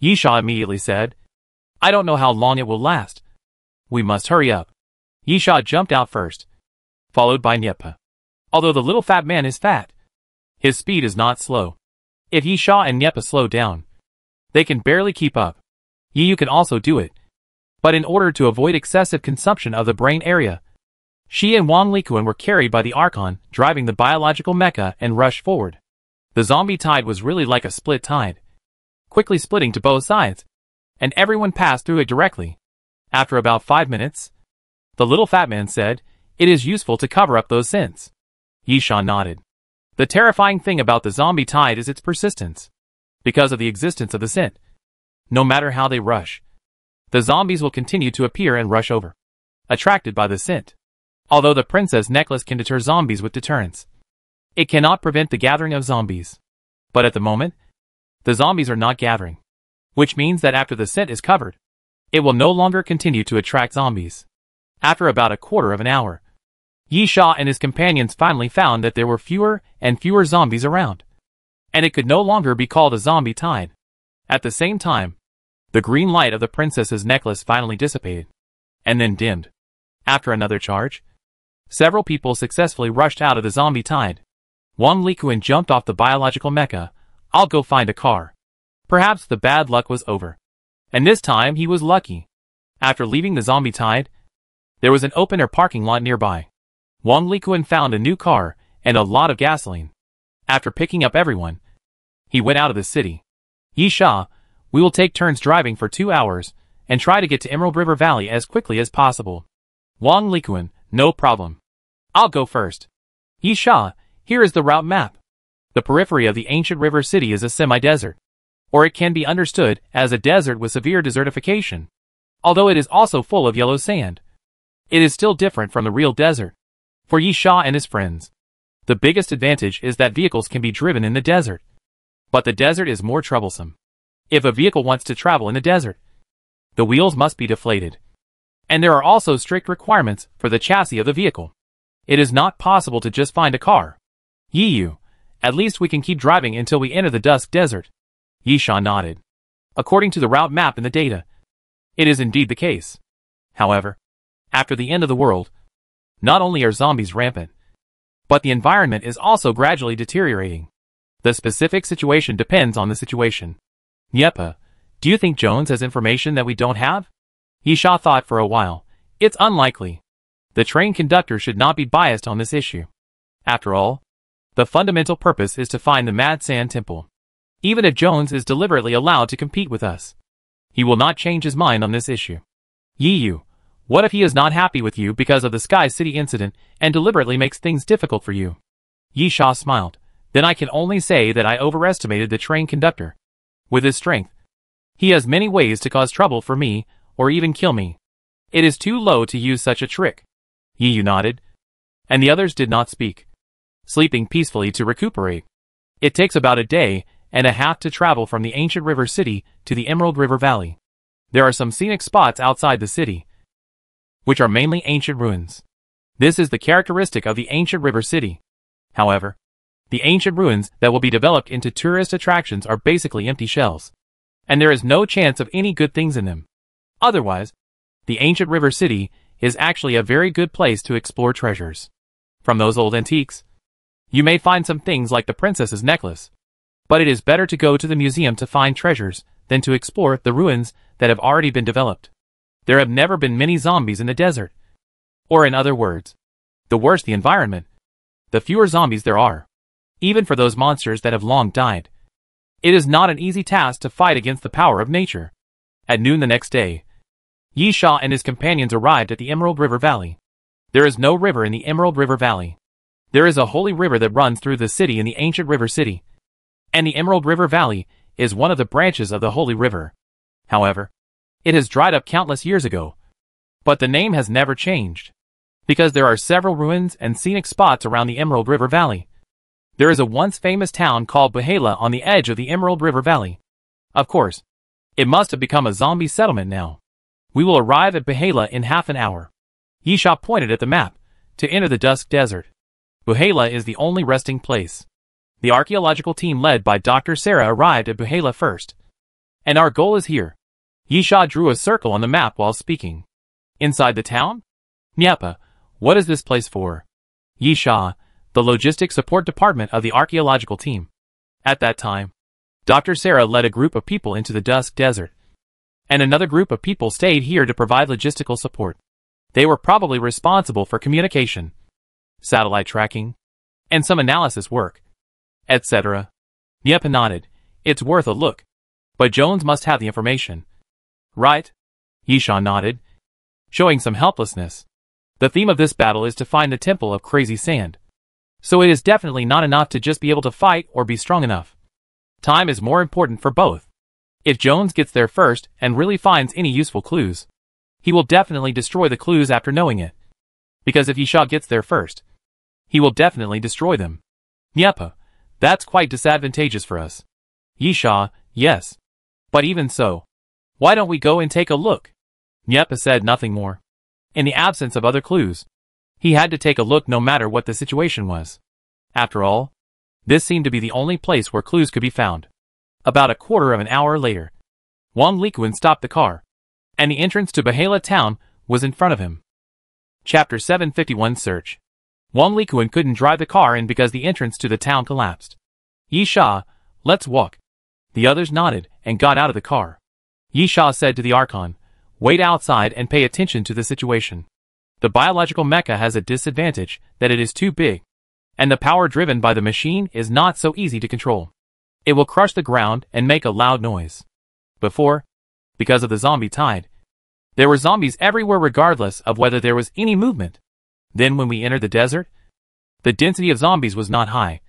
Yisha immediately said. I don't know how long it will last. We must hurry up. Yisha jumped out first, followed by Nyepa. Although the little fat man is fat, his speed is not slow. If Yisha and Nyepa slow down, they can barely keep up. Yu can also do it. But in order to avoid excessive consumption of the brain area, she and Wang Likuan were carried by the Archon, driving the biological mecha and rushed forward. The zombie tide was really like a split tide, quickly splitting to both sides, and everyone passed through it directly. After about 5 minutes, the little fat man said, it is useful to cover up those scents. Yisha nodded. The terrifying thing about the zombie tide is its persistence. Because of the existence of the scent, no matter how they rush, the zombies will continue to appear and rush over, attracted by the scent. Although the princess necklace can deter zombies with deterrence, it cannot prevent the gathering of zombies. But at the moment, the zombies are not gathering, which means that after the scent is covered, it will no longer continue to attract zombies. After about a quarter of an hour, Yisha and his companions finally found that there were fewer and fewer zombies around, and it could no longer be called a zombie tide. At the same time, the green light of the princess's necklace finally dissipated, and then dimmed. After another charge, several people successfully rushed out of the zombie tide. Wang Likuan jumped off the biological mecha. I'll go find a car. Perhaps the bad luck was over. And this time he was lucky. After leaving the zombie tide, there was an open-air parking lot nearby. Wang Likuan found a new car and a lot of gasoline. After picking up everyone, He went out of the city. Yi Sha, we will take turns driving for 2 hours, and try to get to Emerald River Valley as quickly as possible. Wang Likuan, no problem. I'll go first. Yi Sha, here is the route map. The periphery of the ancient river city is a semi-desert, or it can be understood as a desert with severe desertification. Although it is also full of yellow sand, it is still different from the real desert. For Yi Sha and his friends, the biggest advantage is that vehicles can be driven in the desert. But the desert is more troublesome. If a vehicle wants to travel in the desert, the wheels must be deflated. And there are also strict requirements for the chassis of the vehicle. It is not possible to just find a car. Yi Yu, at least we can keep driving until we enter the Dusk Desert. Yi Sha nodded. According to the route map in the data, it is indeed the case. However, after the end of the world, not only are zombies rampant, but the environment is also gradually deteriorating. The specific situation depends on the situation. Yepa, do you think Jones has information that we don't have? Yi Sha thought for a while. It's unlikely. The train conductor should not be biased on this issue. After all, the fundamental purpose is to find the Mad Sand Temple. Even if Jones is deliberately allowed to compete with us, he will not change his mind on this issue. Yi Yu, what if he is not happy with you because of the Sky City incident and deliberately makes things difficult for you? Yi Sha smiled. Then I can only say that I overestimated the train conductor. With his strength, he has many ways to cause trouble for me, or even kill me. It is too low to use such a trick. Yi Yu nodded, and the others did not speak, sleeping peacefully to recuperate. It takes about a day and a half to travel from the ancient river city to the Emerald River Valley. There are some scenic spots outside the city, which are mainly ancient ruins. This is the characteristic of the ancient river city. However, the ancient ruins that will be developed into tourist attractions are basically empty shells, and there is no chance of any good things in them. Otherwise, the ancient river city is actually a very good place to explore treasures. From those old antiques, you may find some things like the princess's necklace, but it is better to go to the museum to find treasures than to explore the ruins that have already been developed. There have never been many zombies in the desert. Or in other words, the worse the environment, the fewer zombies there are. Even for those monsters that have long died, it is not an easy task to fight against the power of nature. At noon the next day, Yi Sha and his companions arrived at the Emerald River Valley. There is no river in the Emerald River Valley. There is a holy river that runs through the city in the ancient river city, and the Emerald River Valley is one of the branches of the holy river. However, it has dried up countless years ago, but the name has never changed, because there are several ruins and scenic spots around the Emerald River Valley. There is a once famous town called Bahala on the edge of the Emerald River Valley. Of course, it must have become a zombie settlement now. We will arrive at Bahala in half an hour. Yi Sha pointed at the map to enter the Dusk Desert. Bahala is the only resting place. The archaeological team led by Dr. Sarah arrived at Bahala first. And our goal is here. Yi Sha drew a circle on the map while speaking. Inside the town? Nyapa, what is this place for? Yi Sha, the logistics support department of the archaeological team. At that time, Dr. Sarah led a group of people into the Dusk Desert, and another group of people stayed here to provide logistical support. They were probably responsible for communication, satellite tracking, and some analysis work, etc. Nyapa nodded. It's worth a look. But Jones must have the information. Right? Yi Sha nodded, showing some helplessness. The theme of this battle is to find the Temple of Crazy Sand. So it is definitely not enough to just be able to fight or be strong enough. Time is more important for both. If Jones gets there first and really finds any useful clues, he will definitely destroy the clues after knowing it. Because if Yi Sha gets there first, he will definitely destroy them. Nyapa, that's quite disadvantageous for us. Yi Sha, yes. But even so, why don't we go and take a look? Nyapa said nothing more. In the absence of other clues, he had to take a look no matter what the situation was. After all, this seemed to be the only place where clues could be found. About a quarter of an hour later, Wang Likuan stopped the car, and the entrance to Bahala town was in front of him. Chapter 751 Search. Wang Likuan couldn't drive the car in because the entrance to the town collapsed. Yi Sha, let's walk. The others nodded and got out of the car. Yi Sha said to the Archon, wait outside and pay attention to the situation. The biological mecha has a disadvantage that it is too big, and the power driven by the machine is not so easy to control. It will crush the ground and make a loud noise. Before, because of the zombie tide, there were zombies everywhere regardless of whether there was any movement. Then when we entered the desert, the density of zombies was not high,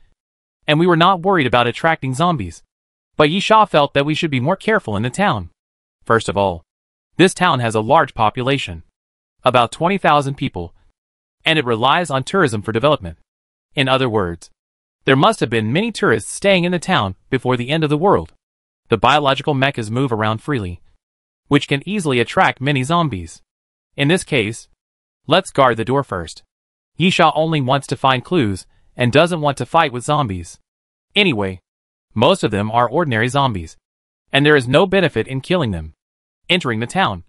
and we were not worried about attracting zombies. But Yisha felt that we should be more careful in the town. First of all, this town has a large population, about 20,000 people, and it relies on tourism for development. In other words, there must have been many tourists staying in the town before the end of the world. The biological mechas move around freely, which can easily attract many zombies. In this case, let's guard the door first. Yisha only wants to find clues and doesn't want to fight with zombies. Anyway, most of them are ordinary zombies, and there is no benefit in killing them. Entering the town,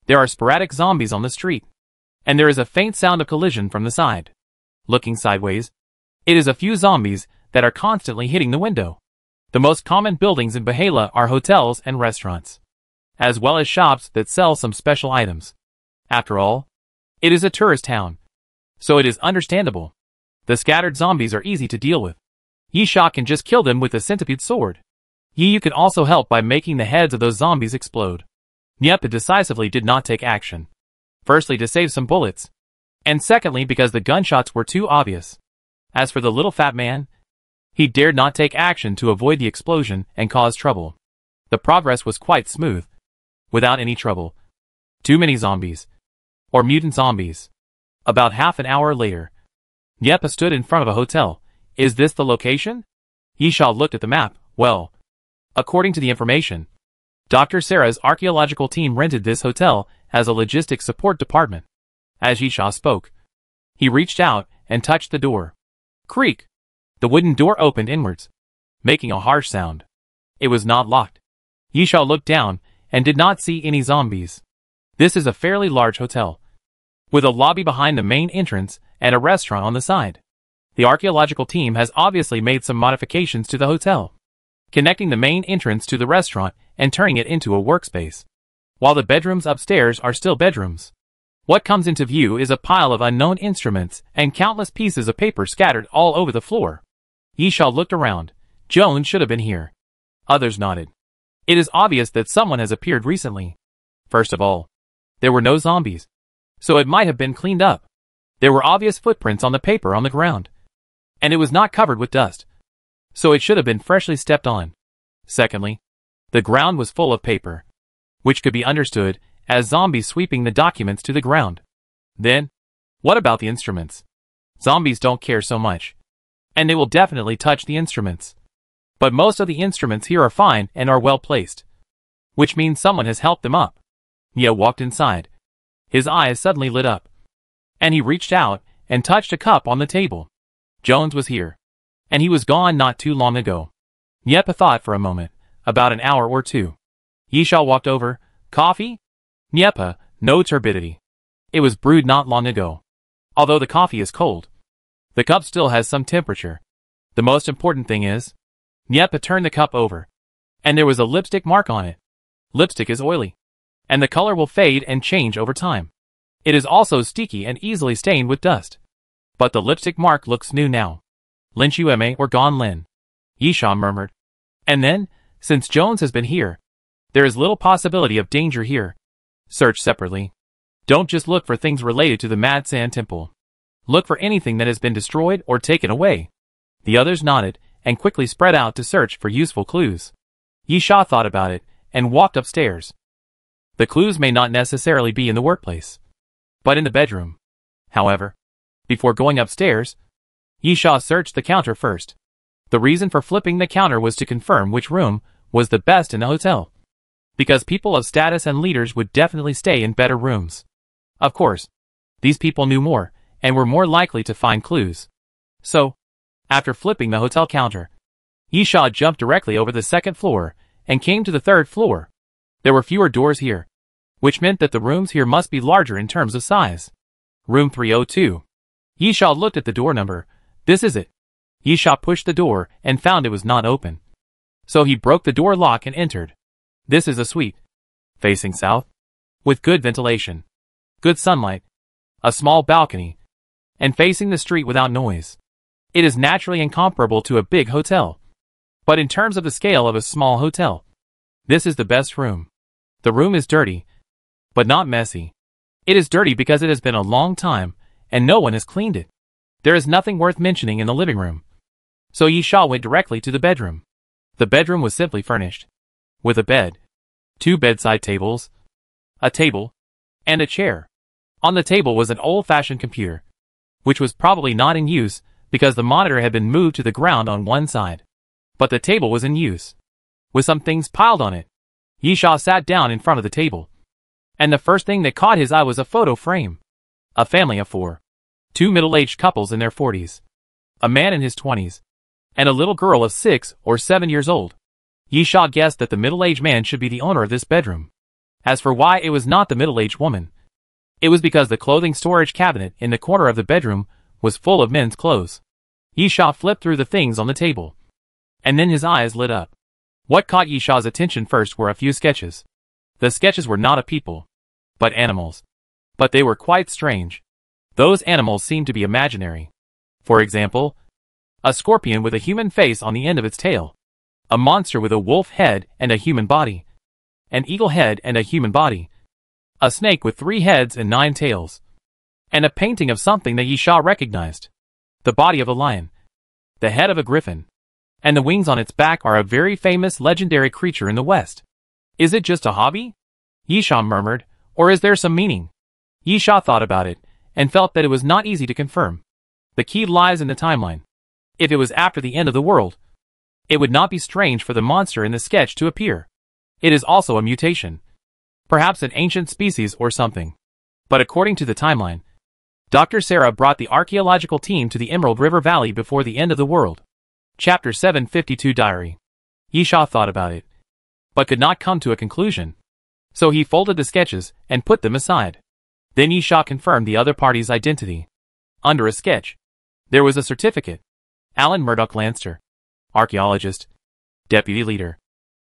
there are sporadic zombies on the street, and there is a faint sound of collision from the side. Looking sideways, it is a few zombies that are constantly hitting the window. The most common buildings in Bahala are hotels and restaurants, as well as shops that sell some special items. After all, it is a tourist town, so it is understandable. The scattered zombies are easy to deal with. Yisha can just kill them with a centipede sword. You can also help by making the heads of those zombies explode. Nyepa decisively did not take action. Firstly, to save some bullets, and secondly because the gunshots were too obvious. As for the little fat man, he dared not take action to avoid the explosion and cause trouble. The progress was quite smooth, without any trouble. Too many zombies, or mutant zombies. About half an hour later, Nyepa stood in front of a hotel. Is this the location? Yisha looked at the map. Well, according to the information, Dr. Sarah's archaeological team rented this hotel as a logistics support department. As Yisha spoke, he reached out and touched the door. Creak! The wooden door opened inwards, making a harsh sound. It was not locked. Yisha looked down and did not see any zombies. This is a fairly large hotel, with a lobby behind the main entrance and a restaurant on the side. The archaeological team has obviously made some modifications to the hotel, connecting the main entrance to the restaurant and turning it into a workspace, while the bedrooms upstairs are still bedrooms. What comes into view is a pile of unknown instruments and countless pieces of paper scattered all over the floor. Yisha looked around. Jones should have been here. Others nodded. It is obvious that someone has appeared recently. First of all, there were no zombies, so it might have been cleaned up. There were obvious footprints on the paper on the ground, and it was not covered with dust, so it should have been freshly stepped on. Secondly, the ground was full of paper, which could be understood as zombies sweeping the documents to the ground. Then, what about the instruments? Zombies don't care so much, and they will definitely touch the instruments. But most of the instruments here are fine and are well placed, which means someone has helped them up. Nia walked inside. His eyes suddenly lit up, and he reached out and touched a cup on the table. Jones was here, and he was gone not too long ago. Nyepa thought for a moment, about an hour or two. Yisha walked over. Coffee? Nyepa, no turbidity. It was brewed not long ago. Although the coffee is cold, the cup still has some temperature. The most important thing is, Nyepa turned the cup over, and there was a lipstick mark on it. Lipstick is oily, and the color will fade and change over time. It is also sticky and easily stained with dust. But the lipstick mark looks new now. Lin Chueme or Gon Lin, Yisha murmured. And then, since Jones has been here, there is little possibility of danger here. Search separately. Don't just look for things related to the Mad Sand Temple. Look for anything that has been destroyed or taken away. The others nodded and quickly spread out to search for useful clues. Yisha thought about it and walked upstairs. The clues may not necessarily be in the workplace, but in the bedroom. However, before going upstairs, Yisha searched the counter first. The reason for flipping the counter was to confirm which room was the best in the hotel, because people of status and leaders would definitely stay in better rooms. Of course, these people knew more and were more likely to find clues. So, after flipping the hotel counter, Yisha jumped directly over the second floor and came to the third floor. There were fewer doors here, which meant that the rooms here must be larger in terms of size. Room 302. Yisha looked at the door number. This is it. Yisha pushed the door and found it was not open. So he broke the door lock and entered. This is a suite, facing south, with good ventilation, good sunlight, a small balcony, and facing the street without noise. It is naturally incomparable to a big hotel. but in terms of the scale of a small hotel, this is the best room. The room is dirty, but not messy. It is dirty because it has been a long time, and no one has cleaned it. There is nothing worth mentioning in the living room. So Yi Sha went directly to the bedroom. The bedroom was simply furnished with a bed, 2 bedside tables, a table, and a chair. On the table was an old-fashioned computer, which was probably not in use because the monitor had been moved to the ground on one side. But the table was in use, with some things piled on it. Yi Sha sat down in front of the table, and the first thing that caught his eye was a photo frame. A family of 4. 2 middle-aged couples in their 40s, a man in his 20s, and a little girl of 6 or 7 years old. Yi Sha guessed that the middle-aged man should be the owner of this bedroom. As for why it was not the middle-aged woman, it was because the clothing storage cabinet in the corner of the bedroom was full of men's clothes. Yi Sha flipped through the things on the table, and then his eyes lit up. What caught Yi Sha's attention first were a few sketches. The sketches were not of people, but animals. But they were quite strange. Those animals seemed to be imaginary. For example, a scorpion with a human face on the end of its tail, a monster with a wolf head and a human body, an eagle head and a human body, a snake with 3 heads and 9 tails, and a painting of something that Yi Sha recognized. The body of a lion, the head of a griffin, and the wings on its back are a very famous legendary creature in the West. Is it just a hobby? Yi Sha murmured, or is there some meaning? Yi Sha thought about it, and felt that it was not easy to confirm. The key lies in the timeline. If it was after the end of the world, it would not be strange for the monster in the sketch to appear. It is also a mutation. Perhaps an ancient species or something. But according to the timeline, Dr. Sarah brought the archaeological team to the Emerald River Valley before the end of the world. Chapter 752 Diary. Yi Sha thought about it, but could not come to a conclusion. So he folded the sketches and put them aside. Then Yi Sha confirmed the other party's identity. Under a sketch, there was a certificate. Alan Murdoch Lancer, archaeologist, deputy leader.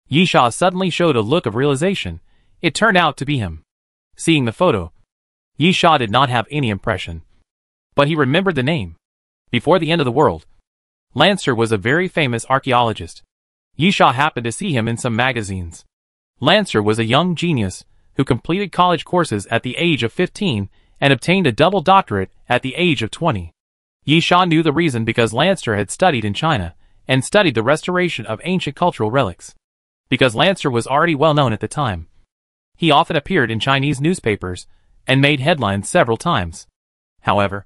Yi Sha suddenly showed a look of realization. It turned out to be him. Seeing the photo, Yi Sha did not have any impression. But he remembered the name. Before the end of the world, Lancer was a very famous archaeologist. Yi Sha happened to see him in some magazines. Lancer was a young genius who completed college courses at the age of 15 and obtained a double doctorate at the age of 20. Yi Sha knew the reason because Lancer had studied in China and studied the restoration of ancient cultural relics. Because Lancer was already well known at the time, he often appeared in Chinese newspapers and made headlines several times. However,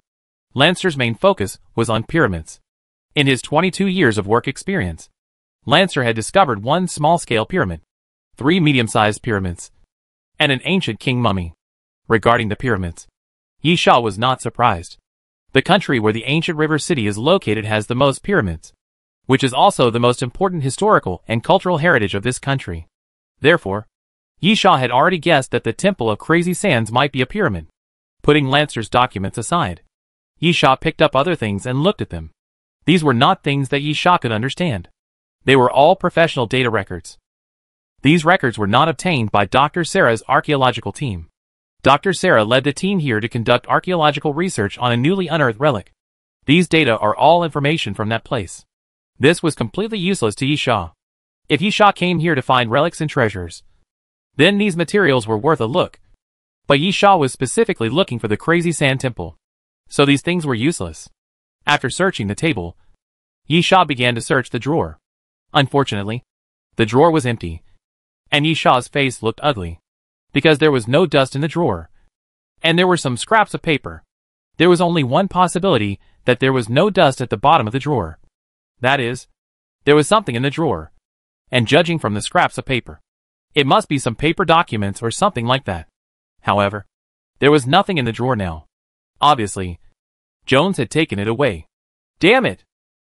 Lancer's main focus was on pyramids. In his 22 years of work experience, Lancer had discovered 1 small-scale pyramid, 3 medium-sized pyramids, and an ancient king mummy. Regarding the pyramids, Yi Sha was not surprised. The country where the ancient river city is located has the most pyramids, which is also the most important historical and cultural heritage of this country. Therefore, Yi Sha had already guessed that the Temple of Crazy Sands might be a pyramid. Putting Lancer's documents aside, Yi Sha picked up other things and looked at them. These were not things that Yi Sha could understand. They were all professional data records. These records were not obtained by Dr. Sarah's archaeological team. Dr. Sarah led the team here to conduct archaeological research on a newly unearthed relic. These data are all information from that place. This was completely useless to Yi Sha. If Yi Sha came here to find relics and treasures, then these materials were worth a look. But Yi Sha was specifically looking for the Crazy Sand Temple. So these things were useless. After searching the table, Yi Sha began to search the drawer. Unfortunately, the drawer was empty, and Yi Sha's face looked ugly, because there was no dust in the drawer, and there were some scraps of paper. There was only one possibility that there was no dust at the bottom of the drawer. That is, there was something in the drawer, and judging from the scraps of paper, it must be some paper documents or something like that. However, there was nothing in the drawer now. Obviously, Jones had taken it away. Damn it!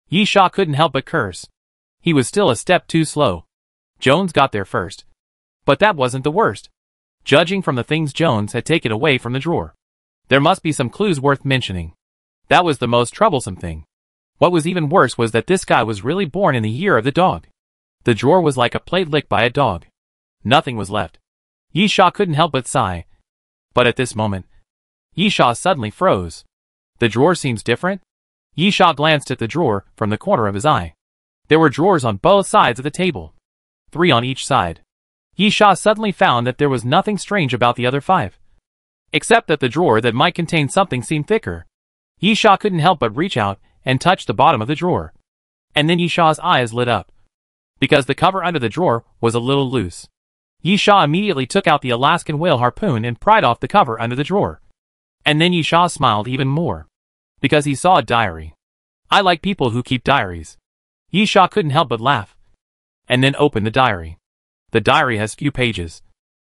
Yi Sha couldn't help but curse. He was still a step too slow. Jones got there first. But that wasn't the worst. Judging from the things Jones had taken away from the drawer, there must be some clues worth mentioning. That was the most troublesome thing. What was even worse was that this guy was really born in the year of the dog. The drawer was like a plate licked by a dog. Nothing was left. Yi Sha couldn't help but sigh. But at this moment, Yi Sha suddenly froze. The drawer seems different? Yi Sha glanced at the drawer from the corner of his eye. There were drawers on both sides of the table, 3 on each side. Yisha suddenly found that there was nothing strange about the other 5. Except that the drawer that might contain something seemed thicker. Yisha couldn't help but reach out and touch the bottom of the drawer. And then Yisha's eyes lit up, because the cover under the drawer was a little loose. Yisha immediately took out the Alaskan whale harpoon and pried off the cover under the drawer. And then Yisha smiled even more, because he saw a diary. I like people who keep diaries. Yisha couldn't help but laugh, and then opened the diary. The diary has few pages,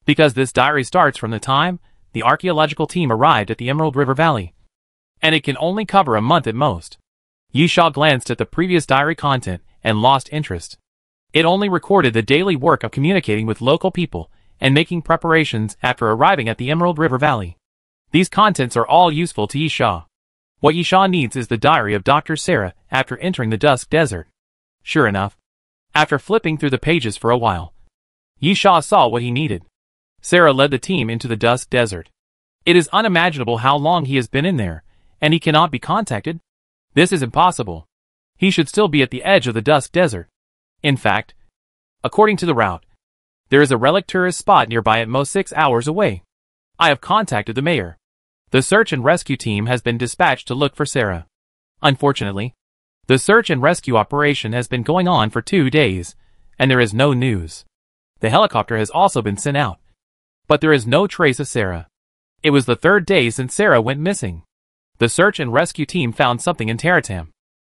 because this diary starts from the time the archaeological team arrived at the Emerald River Valley, and it can only cover a month at most. Yisha glanced at the previous diary content and lost interest. It only recorded the daily work of communicating with local people and making preparations after arriving at the Emerald River Valley. These contents are all useful to Yisha. What Yisha needs is the diary of Dr. Sarah after entering the Dusk Desert. Sure enough, after flipping through the pages for a while, Yisha saw what he needed. Sarah led the team into the Dusk Desert. It is unimaginable how long he has been in there, and he cannot be contacted. This is impossible. He should still be at the edge of the Dusk Desert. In fact, according to the route, there is a relic tourist spot nearby at most 6 hours away. I have contacted the mayor. The search and rescue team has been dispatched to look for Sarah. Unfortunately, the search and rescue operation has been going on for 2 days, and there is no news. The helicopter has also been sent out, but there is no trace of Sarah. It was the 3rd day since Sarah went missing. The search and rescue team found something in Taratam,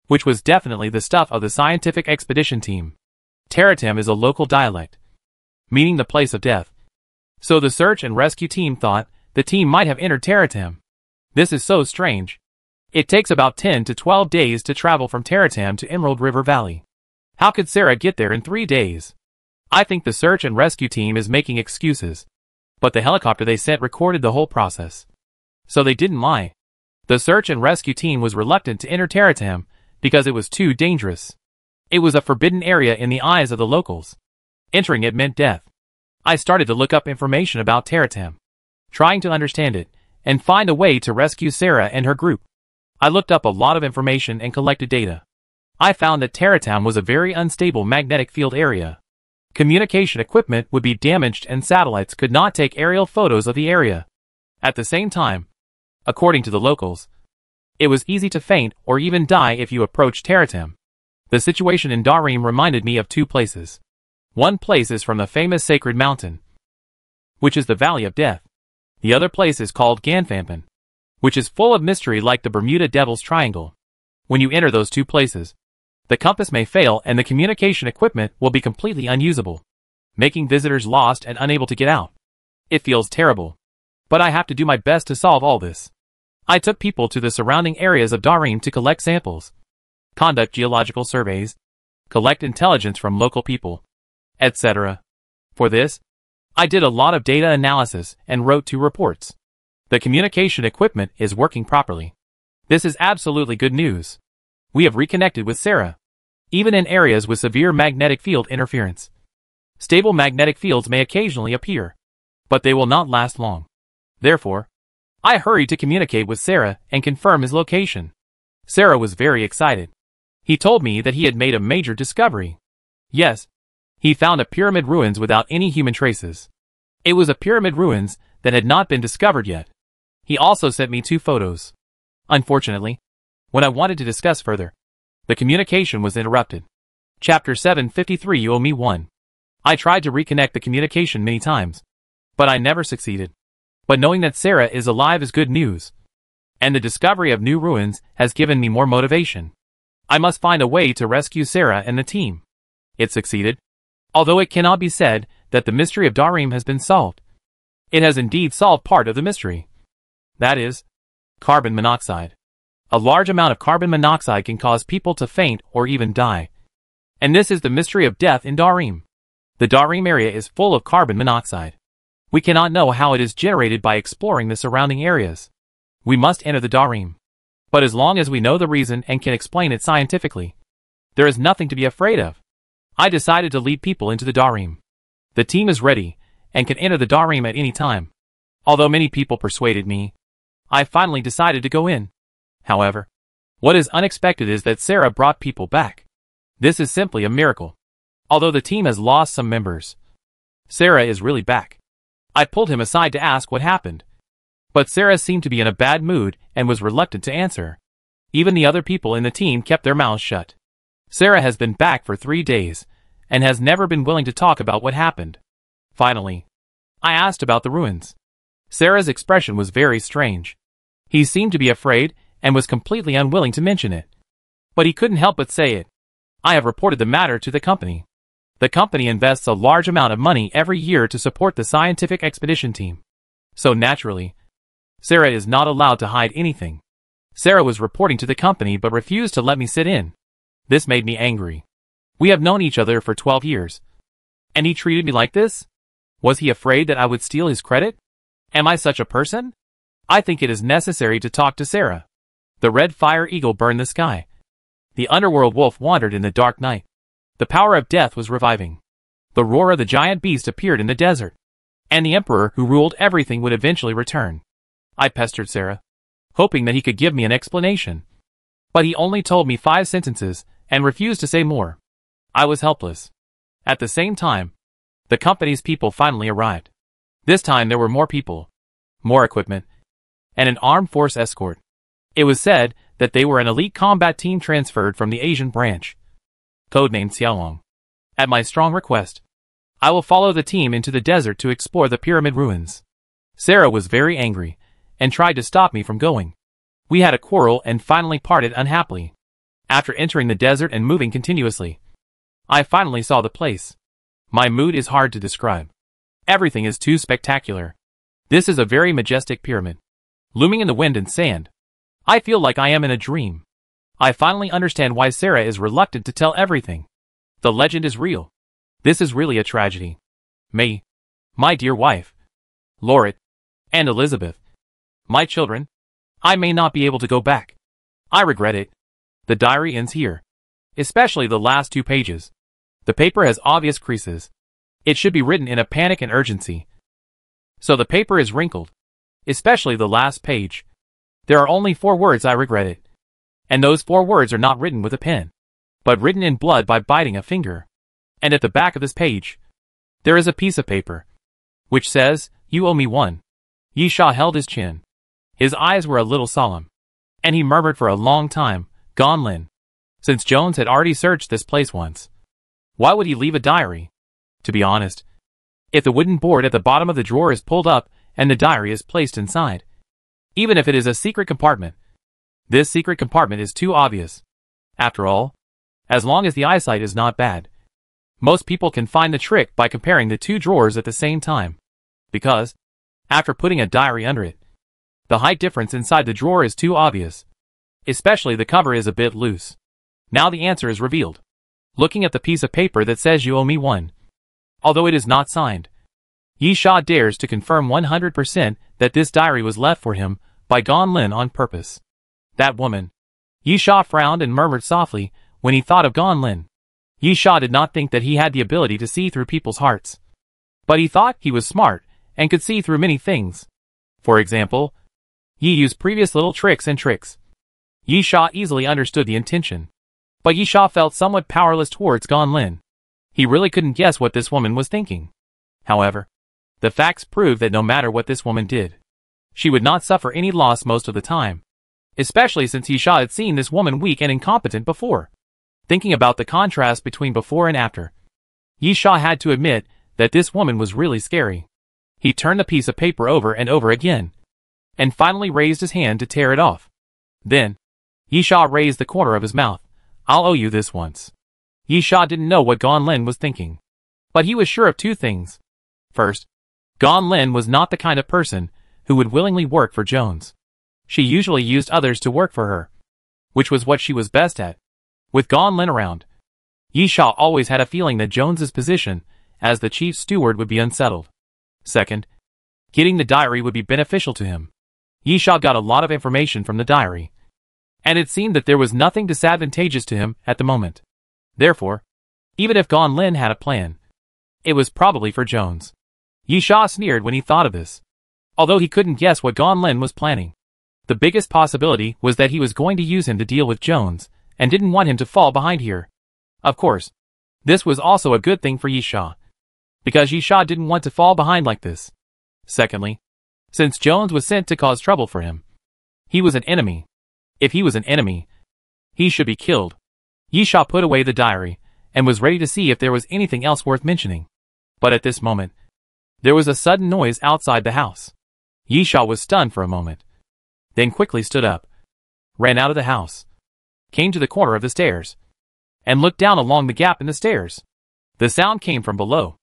which was definitely the stuff of the scientific expedition team. Taratam is a local dialect, meaning the place of death. So the search and rescue team thought the team might have entered Taratam. This is so strange. It takes about 10 to 12 days to travel from Taratam to Emerald River Valley. How could Sarah get there in 3 days? I think the search and rescue team is making excuses, but the helicopter they sent recorded the whole process, so they didn't lie. The search and rescue team was reluctant to enter Taratam because it was too dangerous. It was a forbidden area in the eyes of the locals. Entering it meant death. I started to look up information about Taratam, trying to understand it and find a way to rescue Sarah and her group. I looked up a lot of information and collected data. I found that Taratam was a very unstable magnetic field area. Communication equipment would be damaged and satellites could not take aerial photos of the area. At the same time, according to the locals, it was easy to faint or even die if you approached Taratam. The situation in Darim reminded me of 2 places. One place is from the famous Sacred Mountain, which is the Valley of Death. The other place is called Ganfampan, which is full of mystery like the Bermuda Devil's Triangle. When you enter those 2 places, the compass may fail and the communication equipment will be completely unusable, making visitors lost and unable to get out. It feels terrible, but I have to do my best to solve all this. I took people to the surrounding areas of Darim to collect samples, conduct geological surveys, collect intelligence from local people, etc. For this, I did a lot of data analysis and wrote 2 reports. The communication equipment is working properly. This is absolutely good news. We have reconnected with Sarah, even in areas with severe magnetic field interference. Stable magnetic fields may occasionally appear, but they will not last long. Therefore, I hurried to communicate with Sarah and confirm his location. Sarah was very excited. He told me that he had made a major discovery. Yes, he found a pyramid ruins without any human traces. It was a pyramid ruins that had not been discovered yet. He also sent me 2 photos. Unfortunately, when I wanted to discuss further, the communication was interrupted. Chapter 753 You Owe Me 1. I tried to reconnect the communication many times, but I never succeeded. But knowing that Sarah is alive is good news, and the discovery of new ruins has given me more motivation. I must find a way to rescue Sarah and the team. It succeeded, although it cannot be said that the mystery of Darim has been solved. It has indeed solved part of the mystery. That is, carbon monoxide. A large amount of carbon monoxide can cause people to faint or even die. And this is the mystery of death in Darim. The Darim area is full of carbon monoxide. We cannot know how it is generated by exploring the surrounding areas. We must enter the Darim. But as long as we know the reason and can explain it scientifically, there is nothing to be afraid of. I decided to lead people into the Darim. The team is ready and can enter the Darim at any time. Although many people persuaded me, I finally decided to go in. However, what is unexpected is that Sarah brought people back. This is simply a miracle. Although the team has lost some members, Sarah is really back. I pulled him aside to ask what happened. But Sarah seemed to be in a bad mood and was reluctant to answer. Even the other people in the team kept their mouths shut. Sarah has been back for 3 days and has never been willing to talk about what happened. Finally, I asked about the ruins. Sarah's expression was very strange. He seemed to be afraid and was completely unwilling to mention it. But he couldn't help but say it. I have reported the matter to the company. The company invests a large amount of money every year to support the scientific expedition team. So naturally, Sarah is not allowed to hide anything. Sarah was reporting to the company but refused to let me sit in. This made me angry. We have known each other for 12 years. And he treated me like this? Was he afraid that I would steal his credit? Am I such a person? I think it is necessary to talk to Sarah. The red fire eagle burned the sky. The underworld wolf wandered in the dark night. The power of death was reviving. The roar of the giant beast appeared in the desert. And the emperor who ruled everything would eventually return. I pestered Sarah, hoping that he could give me an explanation. But he only told me 5 sentences and refused to say more. I was helpless. At the same time, the company's people finally arrived. This time there were more people, more equipment, and an armed force escort. It was said that they were an elite combat team transferred from the Asian branch, codenamed Xiaolong. At my strong request, I will follow the team into the desert to explore the pyramid ruins. Sarah was very angry and tried to stop me from going. We had a quarrel and finally parted unhappily. After entering the desert and moving continuously, I finally saw the place. My mood is hard to describe. Everything is too spectacular. This is a very majestic pyramid, looming in the wind and sand. I feel like I am in a dream. I finally understand why Sarah is reluctant to tell everything. The legend is real. This is really a tragedy. Me, my dear wife, Lauret, and Elizabeth, my children, I may not be able to go back. I regret it. The diary ends here. Especially the last 2 pages. The paper has obvious creases. It should be written in a panic and urgency. So the paper is wrinkled. Especially the last page. There are only 4 words I regret it. And those 4 words are not written with a pen, but written in blood by biting a finger. And at the back of this page, there is a piece of paper, which says, "You owe me one." Yi Sha held his chin. His eyes were a little solemn. And he murmured for a long time, "Gone Lin." Since Jones had already searched this place once, why would he leave a diary? To be honest, if the wooden board at the bottom of the drawer is pulled up and the diary is placed inside, even if it is a secret compartment, this secret compartment is too obvious. After all, as long as the eyesight is not bad, most people can find the trick by comparing the 2 drawers at the same time. Because, after putting a diary under it, the height difference inside the drawer is too obvious. Especially the cover is a bit loose. Now the answer is revealed. Looking at the piece of paper that says "You owe me one," although it is not signed, Yi Sha dares to confirm 100% that this diary was left for him by Gone Lin on purpose. That woman. Yi Sha frowned and murmured softly when he thought of Gone Lin. Yi Sha did not think that he had the ability to see through people's hearts. But he thought he was smart and could see through many things. For example, Yi used previous little tricks and tricks. Yi Sha easily understood the intention. But Yi Sha felt somewhat powerless towards Gone Lin. He really couldn't guess what this woman was thinking. However, the facts prove that no matter what this woman did, she would not suffer any loss most of the time. Especially since Yi Sha had seen this woman weak and incompetent before. Thinking about the contrast between before and after, Yi Sha had to admit that this woman was really scary. He turned the piece of paper over and over again, and finally raised his hand to tear it off. Then, Yi Sha raised the corner of his mouth. "I'll owe you this once." Yi Sha didn't know what Gone Lin was thinking. But he was sure of 2 things. First, Gone Lin was not the kind of person who would willingly work for Jones. She usually used others to work for her, which was what she was best at. With Gone Lin around, Yi Sha always had a feeling that Jones's position as the chief steward would be unsettled. Second, getting the diary would be beneficial to him. Yi Sha got a lot of information from the diary, and it seemed that there was nothing disadvantageous to him at the moment. Therefore, even if Gone Lin had a plan, it was probably for Jones. Yi Sha sneered when he thought of this. Although he couldn't guess what Gone Lin was planning, the biggest possibility was that he was going to use him to deal with Jones, and didn't want him to fall behind here. Of course, this was also a good thing for Yisha, because Yisha didn't want to fall behind like this. Secondly, since Jones was sent to cause trouble for him, he was an enemy. If he was an enemy, he should be killed. Yisha put away the diary, and was ready to see if there was anything else worth mentioning. But at this moment, there was a sudden noise outside the house. Yisha was stunned for a moment, then quickly stood up, ran out of the house, came to the corner of the stairs, and looked down along the gap in the stairs. The sound came from below.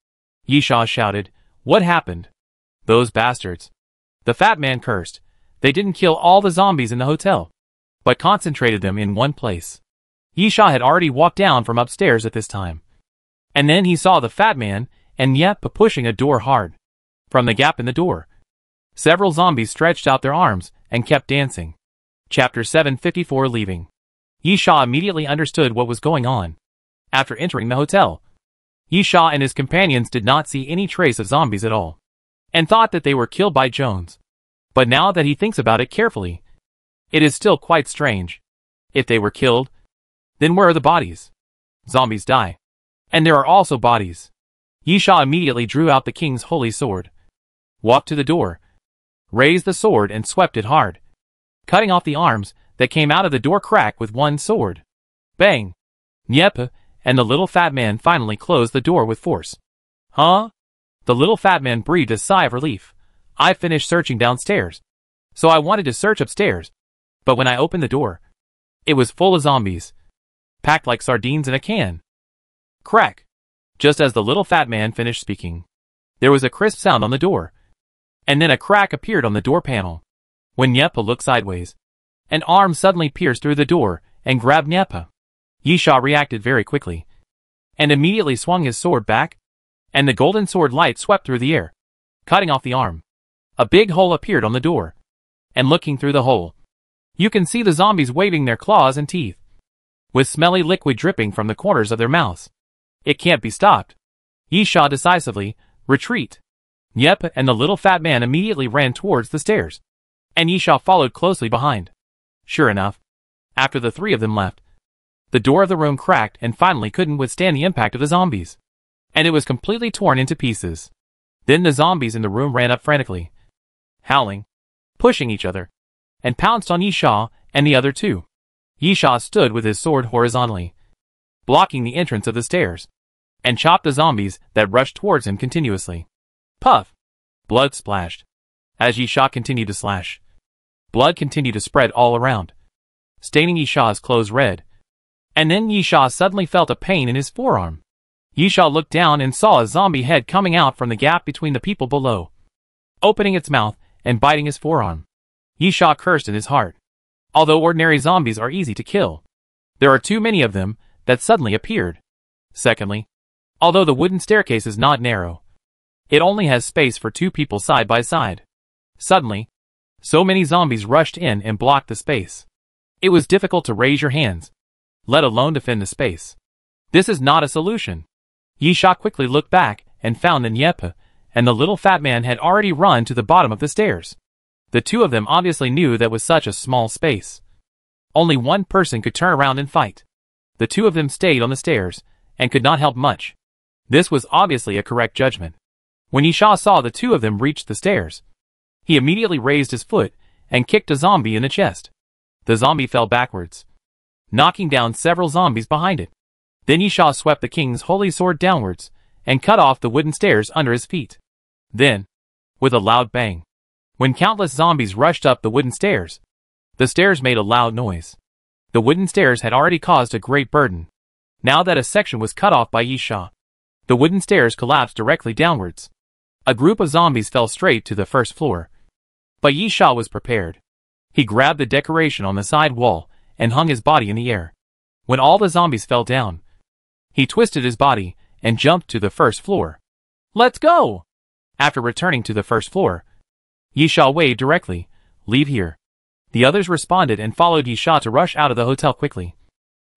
Yisha shouted, "What happened?" "Those bastards." The fat man cursed. They didn't kill all the zombies in the hotel, but concentrated them in one place. Yisha had already walked down from upstairs at this time. And then he saw the fat man and Yepa pushing a door hard. From the gap in the door, several zombies stretched out their arms and kept dancing. Chapter 754 Leaving. Yisha immediately understood what was going on. After entering the hotel, Yisha and his companions did not see any trace of zombies at all, and thought that they were killed by Jones. But now that he thinks about it carefully, it is still quite strange. If they were killed, then where are the bodies? Zombies die, and there are also bodies. Yisha immediately drew out the king's holy sword, walked to the door, raised the sword and swept it hard, cutting off the arms that came out of the door crack with one sword. Bang! Nyepa and the little fat man finally closed the door with force. Huh? The little fat man breathed a sigh of relief. I finished searching downstairs, so I wanted to search upstairs, but when I opened the door, it was full of zombies, packed like sardines in a can. Crack! Just as the little fat man finished speaking, there was a crisp sound on the door, and then a crack appeared on the door panel. When Nyepa looked sideways, an arm suddenly pierced through the door and grabbed Nyepa. Yisha reacted very quickly, and immediately swung his sword back, and the golden sword light swept through the air, cutting off the arm. A big hole appeared on the door, and looking through the hole, you can see the zombies waving their claws and teeth, with smelly liquid dripping from the corners of their mouths. It can't be stopped. Yisha decisively, retreat. Yep, and the little fat man immediately ran towards the stairs, and Yisha followed closely behind. Sure enough, after the three of them left, the door of the room cracked and finally couldn't withstand the impact of the zombies, and it was completely torn into pieces. Then the zombies in the room ran up frantically, howling, pushing each other, and pounced on Yisha and the other two. Yisha stood with his sword horizontally, blocking the entrance of the stairs, and chopped the zombies that rushed towards him continuously. Puff! Blood splashed. As Yisha continued to slash, blood continued to spread all around, staining Yisha's clothes red. And then Yisha suddenly felt a pain in his forearm. Yisha looked down and saw a zombie head coming out from the gap between the people below, opening its mouth and biting his forearm. Yisha cursed in his heart. Although ordinary zombies are easy to kill, there are too many of them that suddenly appeared. Secondly, although the wooden staircase is not narrow, it only has space for two people side by side. Suddenly, so many zombies rushed in and blocked the space. It was difficult to raise your hands, let alone defend the space. This is not a solution. Yisha quickly looked back and found that Nyepa and the little fat man had already run to the bottom of the stairs. The two of them obviously knew that was such a small space. Only one person could turn around and fight. The two of them stayed on the stairs and could not help much. This was obviously a correct judgment. When Yisha saw the two of them reach the stairs, he immediately raised his foot and kicked a zombie in the chest. The zombie fell backwards, knocking down several zombies behind it. Then Yisha swept the king's holy sword downwards and cut off the wooden stairs under his feet. Then, with a loud bang, when countless zombies rushed up the wooden stairs, the stairs made a loud noise. The wooden stairs had already caused a great burden. Now that a section was cut off by Yisha, the wooden stairs collapsed directly downwards. A group of zombies fell straight to the first floor. But Yisha was prepared. He grabbed the decoration on the side wall and hung his body in the air. When all the zombies fell down, he twisted his body and jumped to the first floor. Let's go! After returning to the first floor, Yisha waved directly, leave here. The others responded and followed Yisha to rush out of the hotel quickly.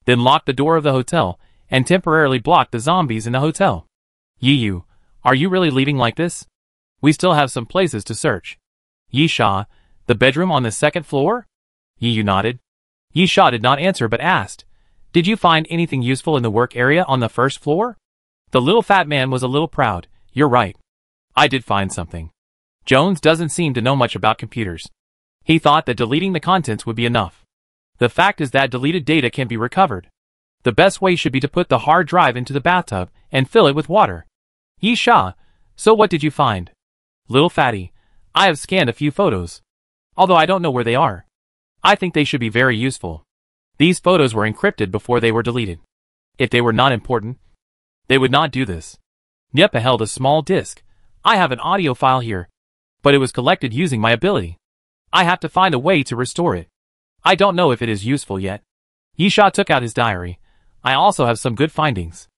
Then locked the door of the hotel and temporarily blocked the zombies in the hotel. Yiyu, are you really leaving like this? We still have some places to search. Yisha, the bedroom on the second floor? Yiyu nodded. Yisha did not answer but asked, Did you find anything useful in the work area on the first floor? The little fat man was a little proud. You're right. I did find something. Jones doesn't seem to know much about computers. He thought that deleting the contents would be enough. The fact is that deleted data can be recovered. The best way should be to put the hard drive into the bathtub and fill it with water. Yeehaw! So what did you find? Little fatty, I have scanned a few photos. Although I don't know where they are. I think they should be very useful. These photos were encrypted before they were deleted. If they were not important, they would not do this. Nyepa held a small disk. I have an audio file here, but it was collected using my ability. I have to find a way to restore it. I don't know if it is useful yet. Yeehaw took out his diary. I also have some good findings.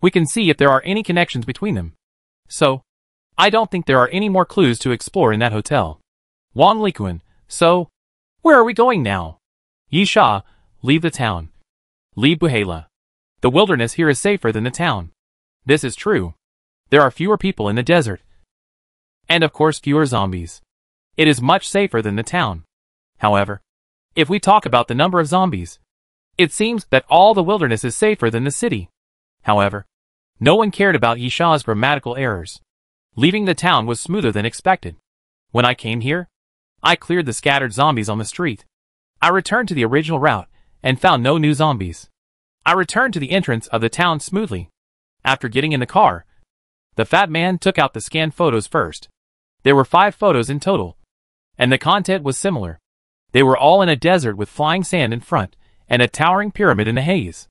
We can see if there are any connections between them. So, I don't think there are any more clues to explore in that hotel. Wang Likuan, so, where are we going now? Yeehaw, leave the town. Leave Buhala. The wilderness here is safer than the town. This is true. There are fewer people in the desert. And of course fewer zombies. It is much safer than the town. However, if we talk about the number of zombies, it seems that all the wilderness is safer than the city. However, no one cared about Yeeshaw's grammatical errors. Leaving the town was smoother than expected. When I came here, I cleared the scattered zombies on the street. I returned to the original route and found no new zombies. I returned to the entrance of the town smoothly. After getting in the car, the fat man took out the scanned photos first. There were 5 photos in total, and the content was similar. They were all in a desert with flying sand in front and a towering pyramid in the haze.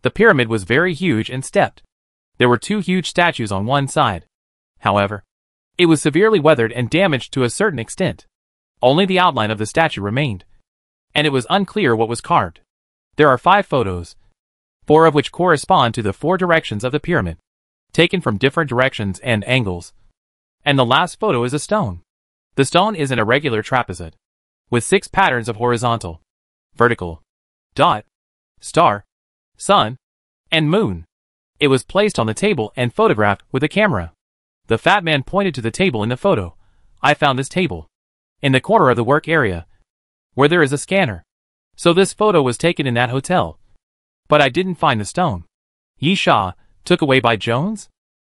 The pyramid was very huge and stepped. There were 2 huge statues on one side. However, it was severely weathered and damaged to a certain extent. Only the outline of the statue remained, and it was unclear what was carved. There are 5 photos, 4 of which correspond to the 4 directions of the pyramid, taken from different directions and angles. And the last photo is a stone. The stone is an irregular trapezoid, with 6 patterns of horizontal, vertical, dot, star, sun, and moon. It was placed on the table and photographed with a camera. The fat man pointed to the table in the photo. I found this table in the corner of the work area, where there is a scanner. So this photo was taken in that hotel. But I didn't find the stone. Yeehaw, took away by Jones?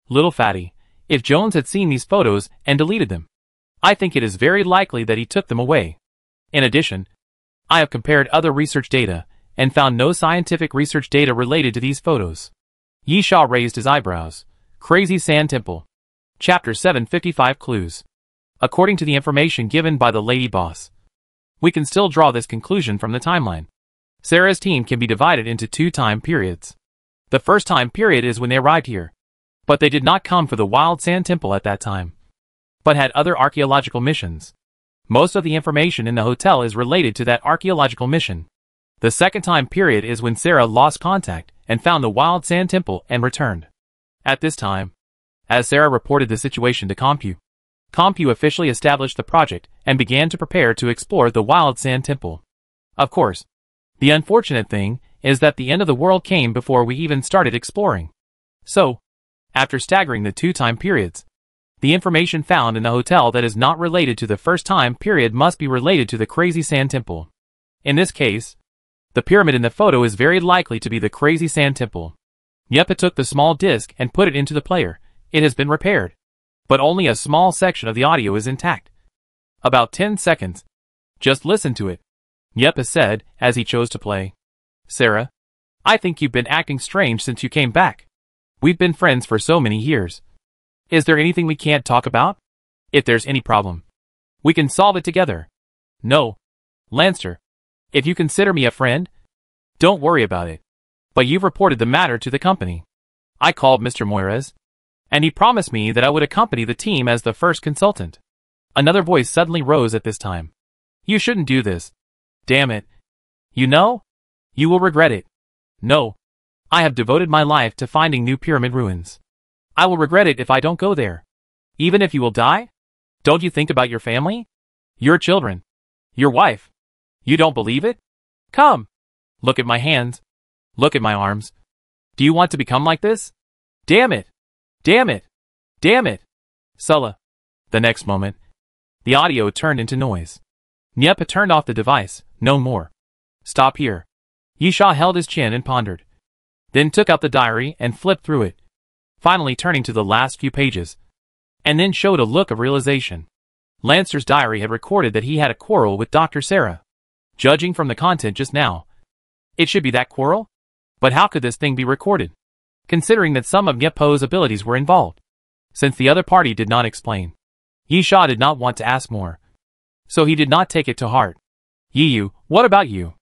Little fatty, if Jones had seen these photos and deleted them, I think it is very likely that he took them away. In addition, I have compared other research data and found no scientific research data related to these photos. Yeehaw raised his eyebrows. Crazy Sand Temple. Chapter 755 Clues. According to the information given by the lady boss, we can still draw this conclusion from the timeline. Sarah's team can be divided into 2 time periods. The first time period is when they arrived here, but they did not come for the Wild Sand Temple at that time, but had other archaeological missions. Most of the information in the hotel is related to that archaeological mission. The second time period is when Sarah lost contact and found the Wild Sand Temple and returned. At this time, as Sarah reported the situation to Compu officially established the project and began to prepare to explore the Wild Sand Temple. Of course, the unfortunate thing is that the end of the world came before we even started exploring. So, after staggering the 2 time periods, the information found in the hotel that is not related to the first time period must be related to the Crazy Sand Temple. In this case, the pyramid in the photo is very likely to be the Crazy Sand Temple. Nyepa took the small disc and put it into the player. It has been repaired, but only a small section of the audio is intact. About 10 seconds. Just listen to it, Nyepa said as he chose to play. Sarah, I think you've been acting strange since you came back. We've been friends for so many years. Is there anything we can't talk about? If there's any problem, we can solve it together. No, Lancer. If you consider me a friend, don't worry about it. But you've reported the matter to the company. I called Mr. Moirez, and he promised me that I would accompany the team as the first consultant. Another voice suddenly rose at this time. You shouldn't do this. Damn it. You know? You will regret it. No. I have devoted my life to finding new pyramid ruins. I will regret it if I don't go there. Even if you will die? Don't you think about your family? Your children? Your wife? You don't believe it? Come. Look at my hands. Look at my arms. Do you want to become like this? Damn it. Damn it. Damn it. Sulla. The next moment, the audio turned into noise. Nyepa turned off the device. No more. Stop here. Yisha held his chin and pondered. Then took out the diary and flipped through it, finally turning to the last few pages, and then showed a look of realization. Lancer's diary had recorded that he had a quarrel with Dr. Sarah. Judging from the content just now, it should be that quarrel? But how could this thing be recorded, considering that some of Nyepo's abilities were involved? Since the other party did not explain, Yisha did not want to ask more, so he did not take it to heart. Yiyu, what about you?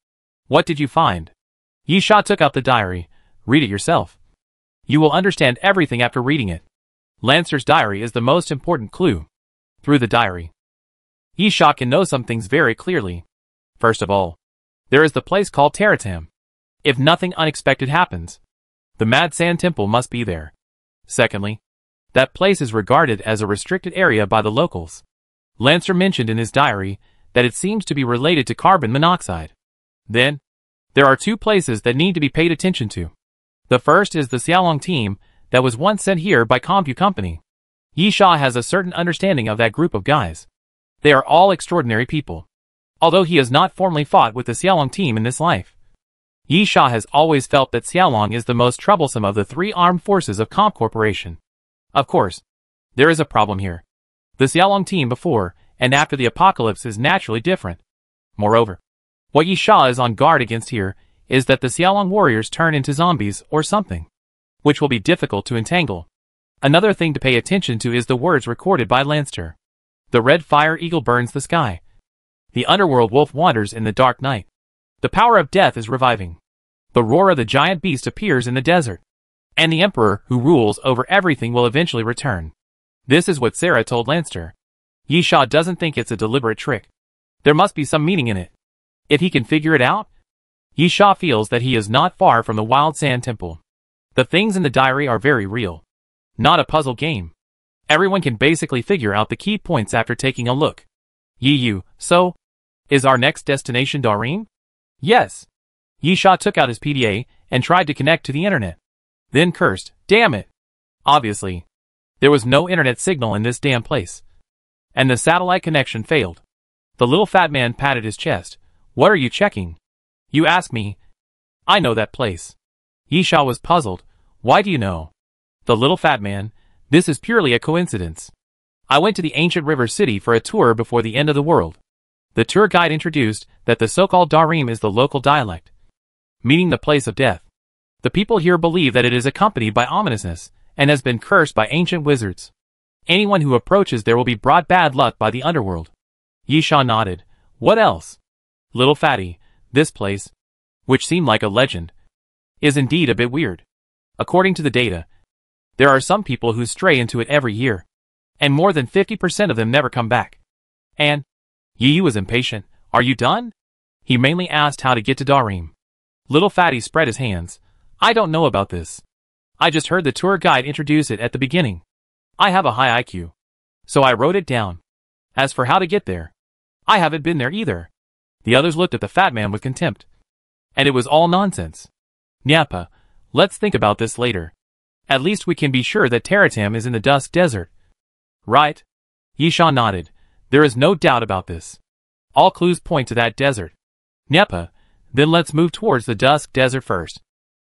What did you find? Yisha took out the diary. Read it yourself. You will understand everything after reading it. Lancer's diary is the most important clue. Through the diary, Yisha can know some things very clearly. First of all, there is the place called Teratam. If nothing unexpected happens, the Mad Sand Temple must be there. Secondly, that place is regarded as a restricted area by the locals. Lancer mentioned in his diary that it seems to be related to carbon monoxide. Then, there are two places that need to be paid attention to. The first is the Xiaolong team that was once sent here by Compu Company. Yisha has a certain understanding of that group of guys. They are all extraordinary people. Although he has not formally fought with the Xiaolong team in this life, Yisha has always felt that Xiaolong is the most troublesome of the three armed forces of Comp Corporation. Of course, there is a problem here. The Xiaolong team before and after the apocalypse is naturally different. Moreover, what Yisha is on guard against here is that the Xiaolong warriors turn into zombies or something, which will be difficult to entangle. Another thing to pay attention to is the words recorded by Lancer. The red fire eagle burns the sky. The underworld wolf wanders in the dark night. The power of death is reviving. The roar of the giant beast appears in the desert. And the emperor who rules over everything will eventually return. This is what Sarah told Lancer. Yisha doesn't think it's a deliberate trick. There must be some meaning in it. If he can figure it out, Yisha feels that he is not far from the Wild Sand Temple. The things in the diary are very real. Not a puzzle game. Everyone can basically figure out the key points after taking a look. Yiyu, so, is our next destination Darim? Yes. Yisha took out his PDA and tried to connect to the internet. Then cursed, damn it. Obviously, there was no internet signal in this damn place. And the satellite connection failed. The little fat man patted his chest. What are you checking? You ask me. I know that place. Yisha was puzzled. Why do you know? The little fat man, this is purely a coincidence. I went to the ancient river city for a tour before the end of the world. The tour guide introduced that the so-called Darim is the local dialect, meaning the place of death. The people here believe that it is accompanied by ominousness and has been cursed by ancient wizards. Anyone who approaches there will be brought bad luck by the underworld. Yisha nodded. What else? Little fatty, this place, which seemed like a legend, is indeed a bit weird. According to the data, there are some people who stray into it every year, and more than 50% of them never come back. And, Yiyu was impatient. Are you done? He mainly asked how to get to Darim. Little fatty spread his hands. I don't know about this. I just heard the tour guide introduce it at the beginning. I have a high IQ, so I wrote it down. As for how to get there, I haven't been there either. The others looked at the fat man with contempt. And it was all nonsense. Nyapa, let's think about this later. At least we can be sure that Teratam is in the Dusk Desert. Right? Yisha nodded. There is no doubt about this. All clues point to that desert. Nyapa, then let's move towards the Dusk Desert first.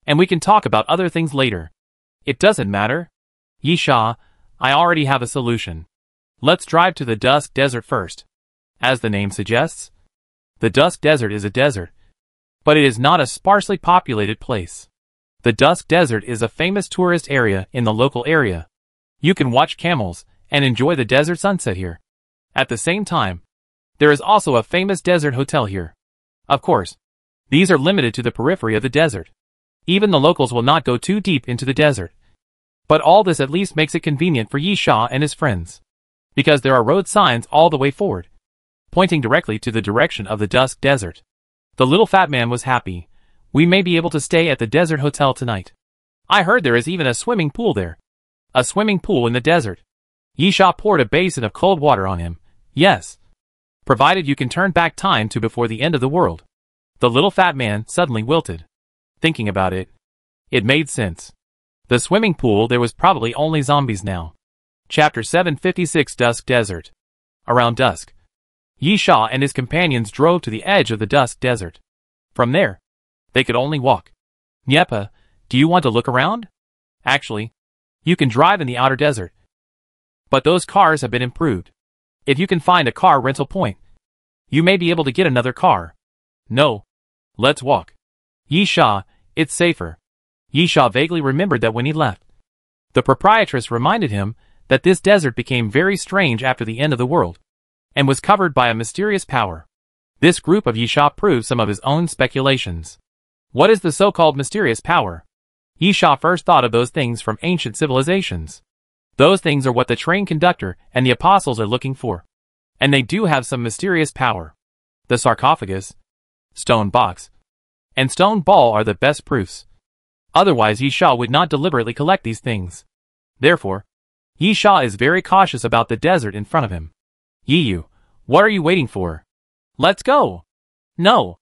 And we can talk about other things later. It doesn't matter. Yisha, I already have a solution. Let's drive to the Dusk Desert first. As the name suggests, the Dusk Desert is a desert, but it is not a sparsely populated place. The Dusk Desert is a famous tourist area in the local area. You can watch camels and enjoy the desert sunset here. At the same time, there is also a famous desert hotel here. Of course, these are limited to the periphery of the desert. Even the locals will not go too deep into the desert. But all this at least makes it convenient for Yisha and his friends, because there are road signs all the way forward, pointing directly to the direction of the Dusk Desert. The little fat man was happy. We may be able to stay at the desert hotel tonight. I heard there is even a swimming pool there. A swimming pool in the desert. Yisha poured a basin of cold water on him. Yes. Provided you can turn back time to before the end of the world. The little fat man suddenly wilted. Thinking about it, it made sense. The swimming pool, there was probably only zombies now. Chapter 756 Dusk Desert. Around dusk, Yisha and his companions drove to the edge of the Dusk Desert. From there, They could only walk. Nyepa, do you want to look around? Actually, you can drive in the outer desert. But those cars have been improved. If you can find a car rental point, you may be able to get another car. No. Let's walk. Yisha, it's safer. Yisha vaguely remembered that when he left, the proprietress reminded him that this desert became very strange after the end of the world, and was covered by a mysterious power. This group of Yisha proved some of his own speculations. What is the so-called mysterious power? Yisha first thought of those things from ancient civilizations. Those things are what the train conductor and the apostles are looking for. And they do have some mysterious power. The sarcophagus, stone box, and stone ball are the best proofs. Otherwise Yisha would not deliberately collect these things. Therefore, Yisha is very cautious about the desert in front of him. Yiyu, what are you waiting for? Let's go. No.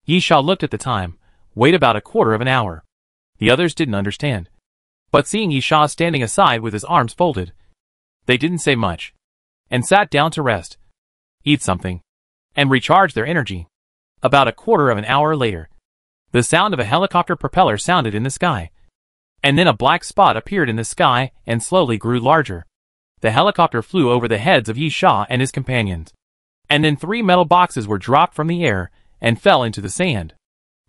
Yisha looked at the time. Wait about a quarter of an hour. The others didn't understand. But seeing Yisha standing aside with his arms folded, they didn't say much, and sat down to rest, eat something, and recharge their energy. About a quarter of an hour later, the sound of a helicopter propeller sounded in the sky. And then a black spot appeared in the sky and slowly grew larger. The helicopter flew over the heads of Yisha and his companions. And then 3 metal boxes were dropped from the air and fell into the sand.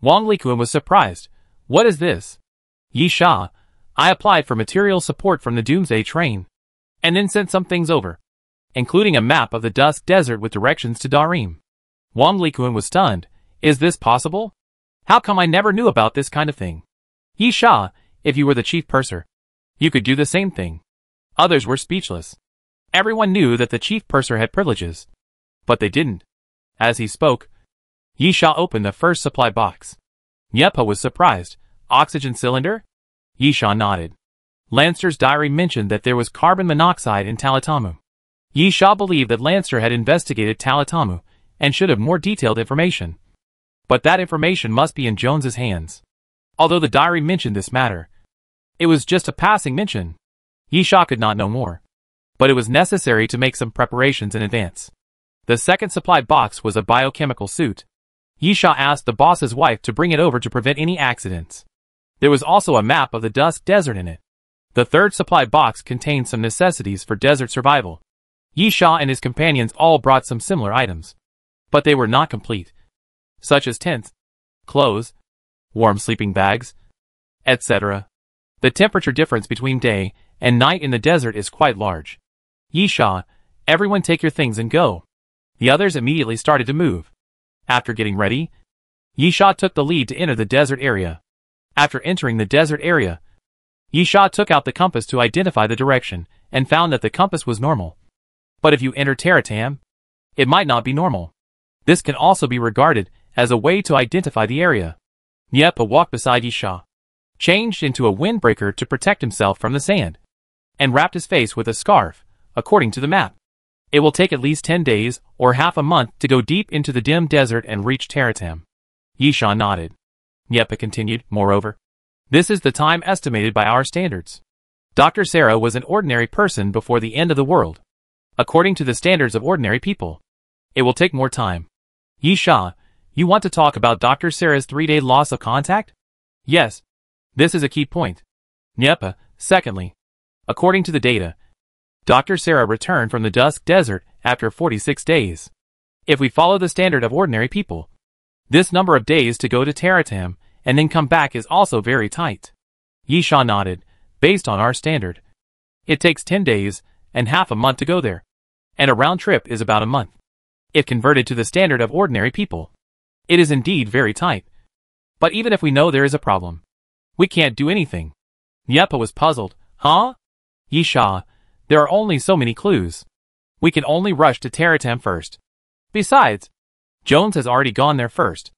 Wang Likuan was surprised. What is this? Yisha, I applied for material support from the Doomsday train, and then sent some things over, including a map of the Dusk Desert with directions to Darim. Wang Likuan was stunned. Is this possible? How come I never knew about this kind of thing? Yisha, if you were the chief purser, you could do the same thing. Others were speechless. Everyone knew that the chief purser had privileges, but they didn't. As he spoke, Yisha opened the first supply box. Nyepa was surprised. Oxygen cylinder? Yisha nodded. Lancer's diary mentioned that there was carbon monoxide in Talatamu. Yisha believed that Lancer had investigated Talatamu and should have more detailed information. But that information must be in Jones's hands. Although the diary mentioned this matter, it was just a passing mention. Yisha could not know more. But it was necessary to make some preparations in advance. The second supply box was a biochemical suit. Yisha asked the boss's wife to bring it over to prevent any accidents. There was also a map of the Dusk Desert in it. The third supply box contained some necessities for desert survival. Yisha and his companions all brought some similar items, but they were not complete, such as tents, clothes, warm sleeping bags, etc. The temperature difference between day and night in the desert is quite large. Yisha, everyone take your things and go. The others immediately started to move. After getting ready, Yisha took the lead to enter the desert area. After entering the desert area, Yisha took out the compass to identify the direction and found that the compass was normal. But if you enter Taratam, it might not be normal. This can also be regarded as a way to identify the area. Nyepa walked beside Yisha, changed into a windbreaker to protect himself from the sand, and wrapped his face with a scarf, according to the map. It will take at least 10 days or half a month to go deep into the dim desert and reach Taratam. Yisha nodded. Nyepa continued, moreover, this is the time estimated by our standards. Dr. Sarah was an ordinary person before the end of the world. According to the standards of ordinary people, it will take more time. Yisha, you want to talk about Dr. Sarah's 3-day loss of contact? Yes. This is a key point. Nyepa, secondly, according to the data, Dr. Sarah returned from the Dusk Desert after 46 days. If we follow the standard of ordinary people, this number of days to go to Taratam and then come back is also very tight. Yisha nodded. Based on our standard, it takes 10 days and half a month to go there, and a round trip is about a month. If converted to the standard of ordinary people, it is indeed very tight. But even if we know there is a problem, we can't do anything. Nyepa was puzzled. Huh? Yisha, there are only so many clues. We can only rush to Taratam first. Besides, Jones has already gone there first.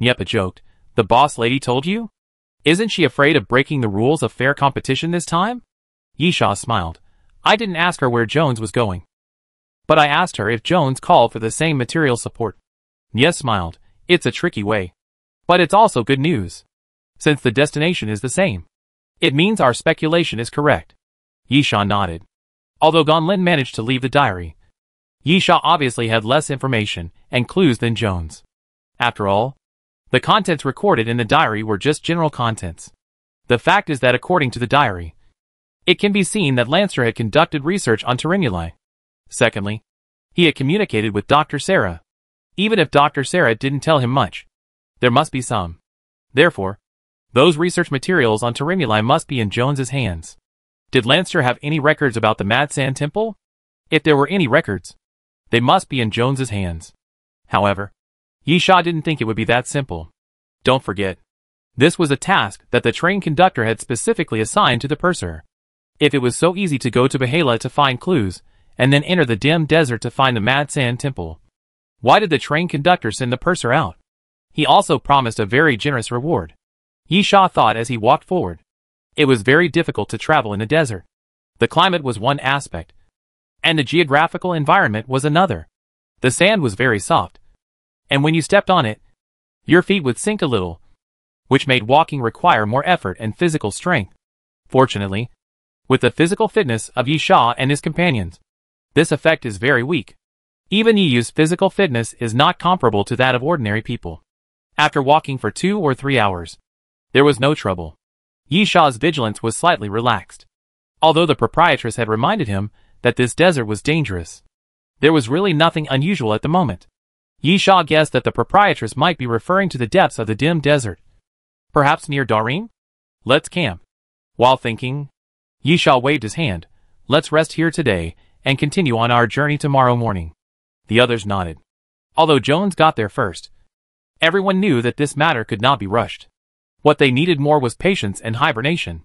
Nyepa joked. The boss lady told you? Isn't she afraid of breaking the rules of fair competition this time? Yisha smiled. I didn't ask her where Jones was going, but I asked her if Jones called for the same material support. Nye smiled. It's a tricky way, but it's also good news. Since the destination is the same, it means our speculation is correct. Yisha nodded. Although Gonlin managed to leave the diary, Yisha obviously had less information and clues than Jones. After all, The contents recorded in the diary were just general contents. The fact is that according to the diary, it can be seen that Lancer had conducted research on Terrinuli. Secondly, he had communicated with Dr. Sarah. Even if Dr. Sarah didn't tell him much, there must be some. Therefore, those research materials on Terrinuli must be in Jones's hands. Did Lancer have any records about the Mad Sand Temple? If there were any records, they must be in Jones's hands. However, Yisha didn't think it would be that simple. Don't forget, this was a task that the train conductor had specifically assigned to the purser. If it was so easy to go to Bahala to find clues, and then enter the dim desert to find the Mad Sand Temple, why did the train conductor send the purser out? He also promised a very generous reward. Yisha thought as he walked forward. It was very difficult to travel in the desert. The climate was one aspect, and the geographical environment was another. The sand was very soft, and when you stepped on it, your feet would sink a little, which made walking require more effort and physical strength. Fortunately, with the physical fitness of Yisha and his companions, this effect is very weak. Even Yiyu's physical fitness is not comparable to that of ordinary people. After walking for 2 or 3 hours, there was no trouble. Yisha's vigilance was slightly relaxed. Although the proprietress had reminded him that this desert was dangerous, there was really nothing unusual at the moment. Yisha guessed that the proprietress might be referring to the depths of the dim desert. Perhaps near Darim? Let's camp. While thinking, Yisha waved his hand. Let's rest here today and continue on our journey tomorrow morning. The others nodded. Although Jones got there first, everyone knew that this matter could not be rushed. What they needed more was patience and hibernation.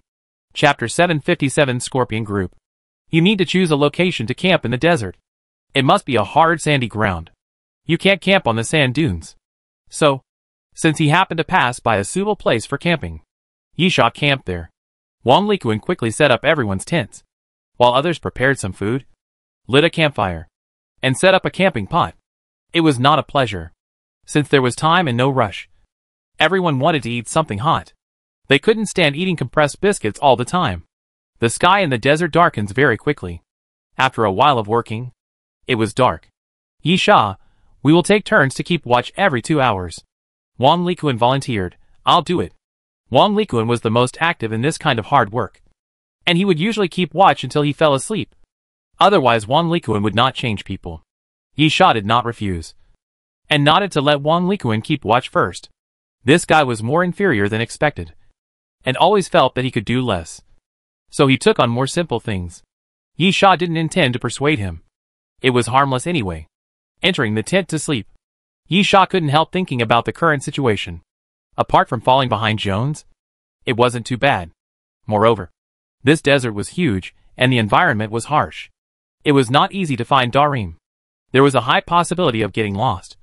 Chapter 757 Scorpion Group. You need to choose a location to camp in the desert. It must be a hard sandy ground. You can't camp on the sand dunes. So, since he happened to pass by a suitable place for camping, Yisha camped there. Wang Likuan quickly set up everyone's tents, while others prepared some food, lit a campfire, and set up a camping pot. It was not a pleasure, since there was time and no rush. Everyone wanted to eat something hot. They couldn't stand eating compressed biscuits all the time. The sky in the desert darkens very quickly. After a while of working, it was dark. Yisha, we will take turns to keep watch every 2 hours. Wang Likuan volunteered. I'll do it. Wang Likuan was the most active in this kind of hard work, and he would usually keep watch until he fell asleep. Otherwise Wang Likuan would not change people. Yisha did not refuse, and nodded to let Wang Likuan keep watch first. This guy was more inferior than expected, and always felt that he could do less. So he took on more simple things. Yisha didn't intend to persuade him. It was harmless anyway. Entering the tent to sleep, Yisha couldn't help thinking about the current situation. Apart from falling behind Jones, it wasn't too bad. Moreover, this desert was huge, and the environment was harsh. It was not easy to find Darim. There was a high possibility of getting lost,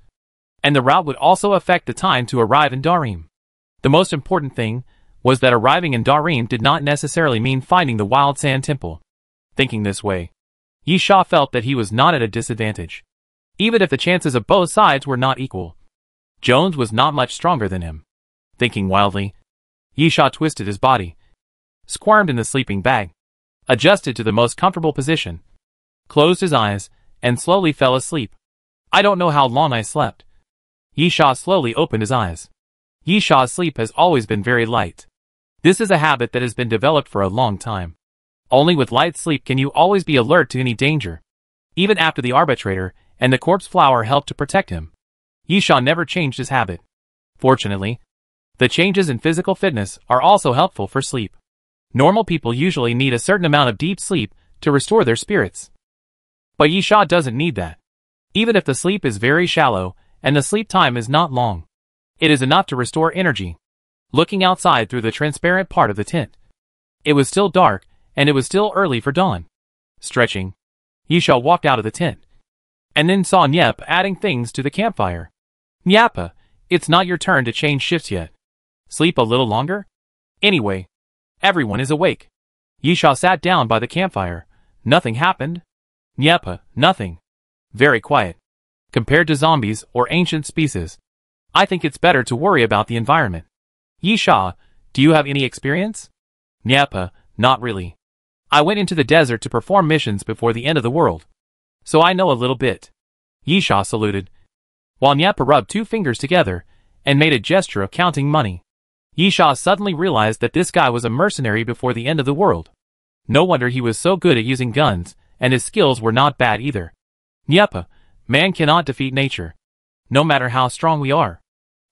and the route would also affect the time to arrive in Darim. The most important thing was that arriving in Darim did not necessarily mean finding the Wild Sand Temple. Thinking this way, Yisha felt that he was not at a disadvantage, even if the chances of both sides were not equal. Jones was not much stronger than him. Thinking wildly, Yisha twisted his body, squirmed in the sleeping bag, adjusted to the most comfortable position, closed his eyes, and slowly fell asleep. I don't know how long I slept. Yisha slowly opened his eyes. Yisha's sleep has always been very light. This is a habit that has been developed for a long time. Only with light sleep can you always be alert to any danger. Even after the arbitrator and the corpse flower helped to protect him, Yisha never changed his habit. Fortunately, the changes in physical fitness are also helpful for sleep. Normal people usually need a certain amount of deep sleep to restore their spirits. But Yisha doesn't need that. Even if the sleep is very shallow and the sleep time is not long, it is enough to restore energy. Looking outside through the transparent part of the tent, it was still dark and it was still early for dawn. Stretching, Yisha walked out of the tent, and then saw Nyep adding things to the campfire. Nyapa, it's not your turn to change shifts yet. Sleep a little longer? Anyway, everyone is awake. Yisha sat down by the campfire. Nothing happened. Nyapa, nothing. Very quiet. Compared to zombies or ancient species, I think it's better to worry about the environment. Yisha, do you have any experience? Nyapa, not really. I went into the desert to perform missions before the end of the world, so I know a little bit. Yisha saluted, while Nyapa rubbed 2 fingers together and made a gesture of counting money. Yisha suddenly realized that this guy was a mercenary before the end of the world. No wonder he was so good at using guns, and his skills were not bad either. Nyeppa, man cannot defeat nature. No matter how strong we are.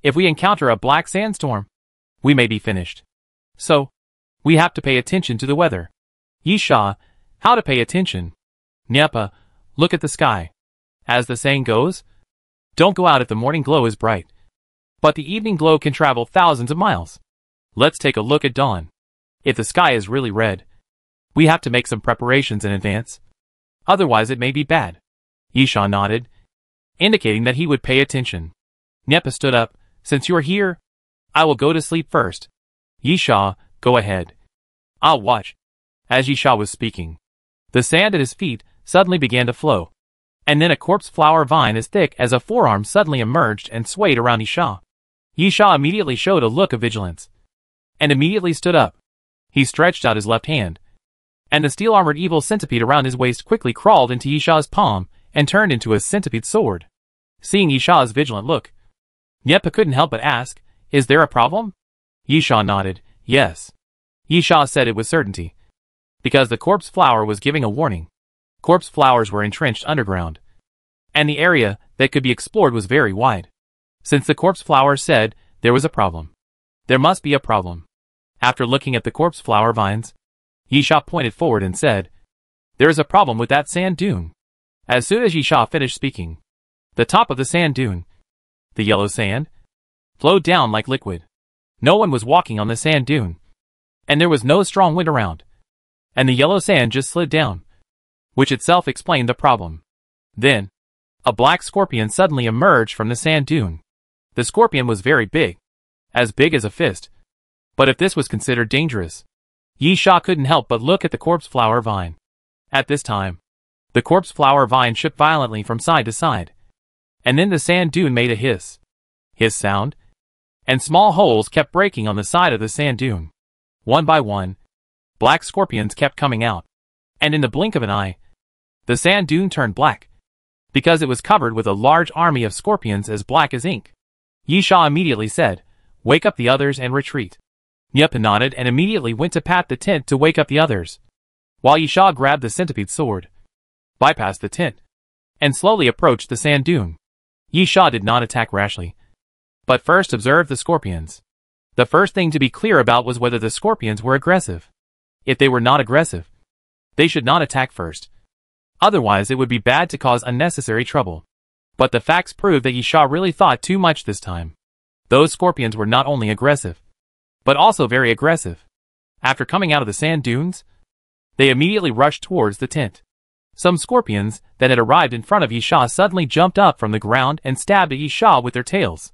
If we encounter a black sandstorm, we may be finished. So, we have to pay attention to the weather. Yisha, how to pay attention? Nyeppa, look at the sky. As the saying goes, don't go out if the morning glow is bright. But the evening glow can travel thousands of miles. Let's take a look at dawn. If the sky is really red, we have to make some preparations in advance. Otherwise it may be bad. Yisha nodded, indicating that he would pay attention. Nyeppa stood up. Since you're here, I will go to sleep first. Yisha, go ahead. I'll watch. As Yisha was speaking, the sand at his feet suddenly began to flow. And then a corpse flower vine as thick as a forearm suddenly emerged and swayed around Yisha. Yisha immediately showed a look of vigilance. And immediately stood up. He stretched out his left hand. And the steel-armored evil centipede around his waist quickly crawled into Yisha's palm and turned into a centipede sword. Seeing Yisha's vigilant look, Nyeppa couldn't help but ask, is there a problem? Yisha nodded, yes. Yisha said it with certainty. Because the corpse flower was giving a warning. Corpse flowers were entrenched underground. And the area that could be explored was very wide. Since the corpse flower said there was a problem. There must be a problem. After looking at the corpse flower vines, Yisha pointed forward and said, there is a problem with that sand dune. As soon as Yisha finished speaking, the top of the sand dune, the yellow sand, flowed down like liquid. No one was walking on the sand dune. And there was no strong wind around. And the yellow sand just slid down, which itself explained the problem. Then, a black scorpion suddenly emerged from the sand dune. The scorpion was very big as a fist. But if this was considered dangerous, Yisha couldn't help but look at the corpse flower vine. At this time, the corpse flower vine shook violently from side to side. And then the sand dune made a hiss sound, and small holes kept breaking on the side of the sand dune. One by one, black scorpions kept coming out. And in the blink of an eye, the sand dune turned black, because it was covered with a large army of scorpions as black as ink. Yisha immediately said, wake up the others and retreat. Nyeppa nodded and immediately went to pat the tent to wake up the others, while Yisha grabbed the centipede sword, bypassed the tent, and slowly approached the sand dune. Yisha did not attack rashly, but first observed the scorpions. The first thing to be clear about was whether the scorpions were aggressive. If they were not aggressive, they should not attack first. Otherwise it would be bad to cause unnecessary trouble. But the facts proved that Yisha really thought too much this time. Those scorpions were not only aggressive, but also very aggressive. After coming out of the sand dunes, they immediately rushed towards the tent. Some scorpions that had arrived in front of Yisha suddenly jumped up from the ground and stabbed at Yisha with their tails.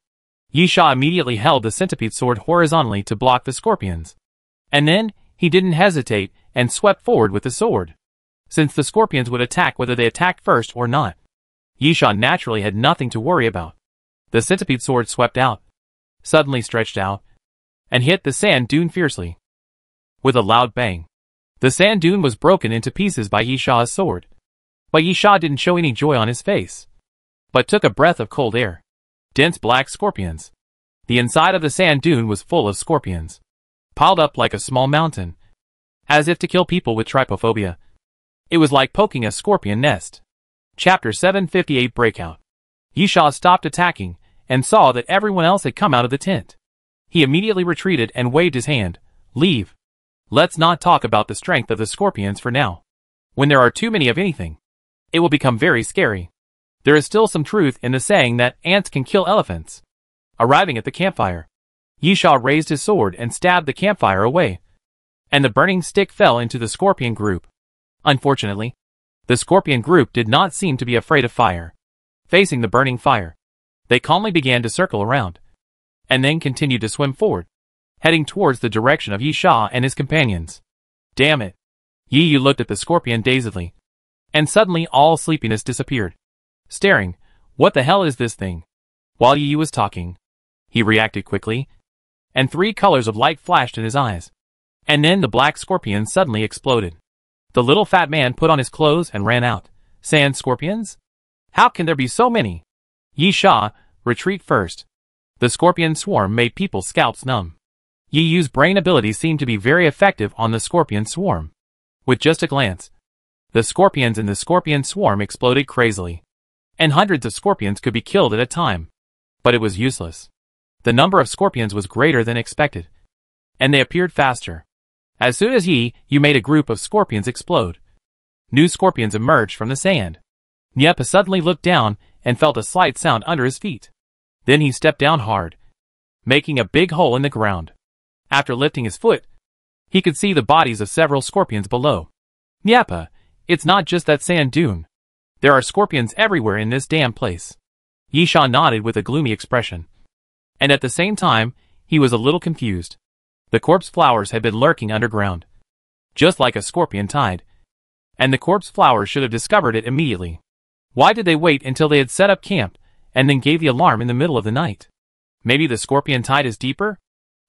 Yisha immediately held the centipede sword horizontally to block the scorpions. And then, he didn't hesitate and swept forward with the sword. Since the scorpions would attack whether they attacked first or not, Yisha naturally had nothing to worry about. The centipede sword swept out, suddenly stretched out, and hit the sand dune fiercely. With a loud bang, the sand dune was broken into pieces by Yisha's sword. But Yisha didn't show any joy on his face, but took a breath of cold air. Dense black scorpions. The inside of the sand dune was full of scorpions, piled up like a small mountain, as if to kill people with trypophobia. It was like poking a scorpion nest. Chapter 758 Breakout. Yisha stopped attacking and saw that everyone else had come out of the tent. He immediately retreated and waved his hand. Leave. Let's not talk about the strength of the scorpions for now. When there are too many of anything, it will become very scary. There is still some truth in the saying that ants can kill elephants. Arriving at the campfire, Yisha raised his sword and stabbed the campfire away, and the burning stick fell into the scorpion group. Unfortunately, the scorpion group did not seem to be afraid of fire. Facing the burning fire, they calmly began to circle around, and then continued to swim forward, heading towards the direction of Yisha and his companions. Damn it! Yi looked at the scorpion dazedly, and suddenly all sleepiness disappeared. Staring, what the hell is this thing? While Yi was talking, he reacted quickly, and 3 colors of light flashed in his eyes. And then the black scorpion suddenly exploded. The little fat man put on his clothes and ran out. Sand scorpions? How can there be so many? Yisha, retreat first. The scorpion swarm made people's scalps numb. Yi Yu's brain ability seemed to be very effective on the scorpion swarm. With just a glance, the scorpions in the scorpion swarm exploded crazily, and hundreds of scorpions could be killed at a time. But it was useless. The number of scorpions was greater than expected, and they appeared faster. As soon as Yi Yu made a group of scorpions explode, new scorpions emerged from the sand. Niepa suddenly looked down and felt a slight sound under his feet. Then he stepped down hard, making a big hole in the ground. After lifting his foot, he could see the bodies of several scorpions below. Niepa, it's not just that sand dune. There are scorpions everywhere in this damn place. Yisha nodded with a gloomy expression. And at the same time, he was a little confused. The corpse flowers had been lurking underground, just like a scorpion tide. And the corpse flowers should have discovered it immediately. Why did they wait until they had set up camp, and then gave the alarm in the middle of the night? Maybe the scorpion tide is deeper,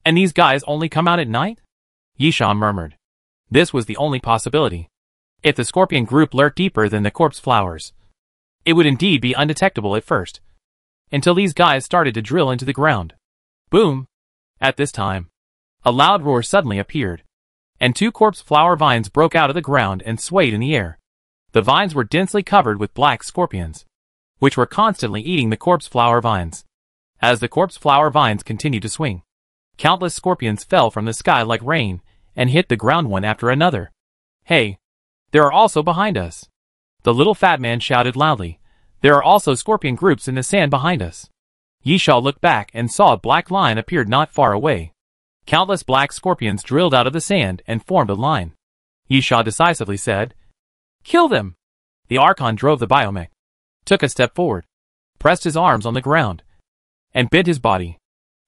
and these guys only come out at night? Yisha murmured. This was the only possibility. If the scorpion group lurked deeper than the corpse flowers, it would indeed be undetectable at first, until these guys started to drill into the ground. Boom! At this time, a loud roar suddenly appeared, and two corpse flower vines broke out of the ground and swayed in the air. The vines were densely covered with black scorpions, which were constantly eating the corpse flower vines. As the corpse flower vines continued to swing, countless scorpions fell from the sky like rain and hit the ground one after another. Hey, there are also behind us. The little fat man shouted loudly. There are also scorpion groups in the sand behind us. Yisha looked back and saw a black line appeared not far away. Countless black scorpions drilled out of the sand and formed a line. Yisha decisively said, "Kill them!" The Archon drove the biomech, took a step forward, pressed his arms on the ground, and bent his body.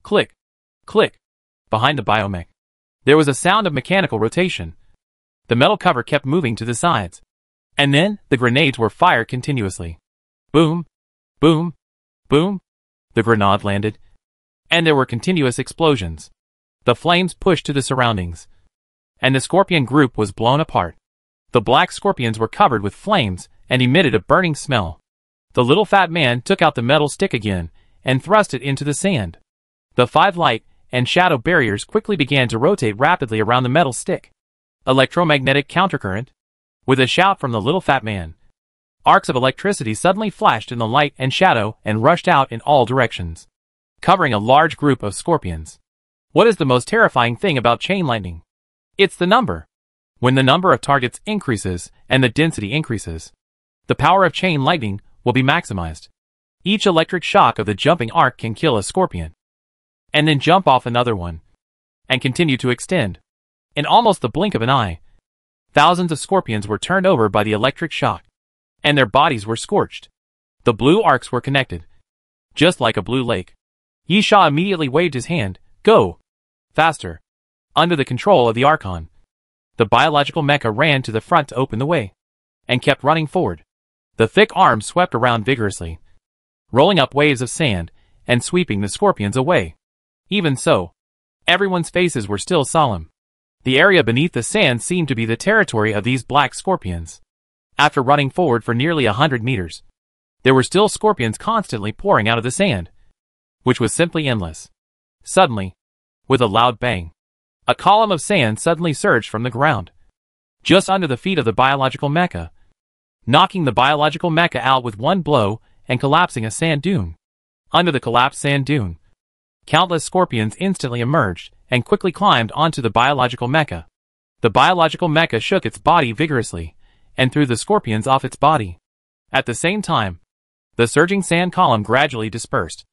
Click, click, behind the biomech. There was a sound of mechanical rotation. The metal cover kept moving to the sides, and then the grenades were fired continuously. Boom, boom, boom. The grenade landed, and there were continuous explosions. The flames pushed to the surroundings, and the scorpion group was blown apart. The black scorpions were covered with flames and emitted a burning smell. The little fat man took out the metal stick again and thrust it into the sand. The 5 light and shadow barriers quickly began to rotate rapidly around the metal stick. Electromagnetic countercurrent. With a shout from the little fat man, arcs of electricity suddenly flashed in the light and shadow and rushed out in all directions, covering a large group of scorpions. What is the most terrifying thing about chain lightning? It's the number. When the number of targets increases and the density increases, the power of chain lightning will be maximized. Each electric shock of the jumping arc can kill a scorpion, and then jump off another one, and continue to extend. In almost the blink of an eye, thousands of scorpions were turned over by the electric shock, and their bodies were scorched. The blue arcs were connected, just like a blue lake. Yisha immediately waved his hand. Go! Faster! Under the control of the Archon, the biological mecha ran to the front to open the way, and kept running forward. The thick arms swept around vigorously, rolling up waves of sand and sweeping the scorpions away. Even so, everyone's faces were still solemn. The area beneath the sand seemed to be the territory of these black scorpions. After running forward for nearly 100 meters, there were still scorpions constantly pouring out of the sand, which was simply endless. Suddenly, with a loud bang, a column of sand suddenly surged from the ground, just under the feet of the biological mecha, knocking the biological mecha out with one blow and collapsing a sand dune. Under the collapsed sand dune, countless scorpions instantly emerged and quickly climbed onto the biological mecha. The biological mecha shook its body vigorously and threw the scorpions off its body. At the same time, the surging sand column gradually dispersed.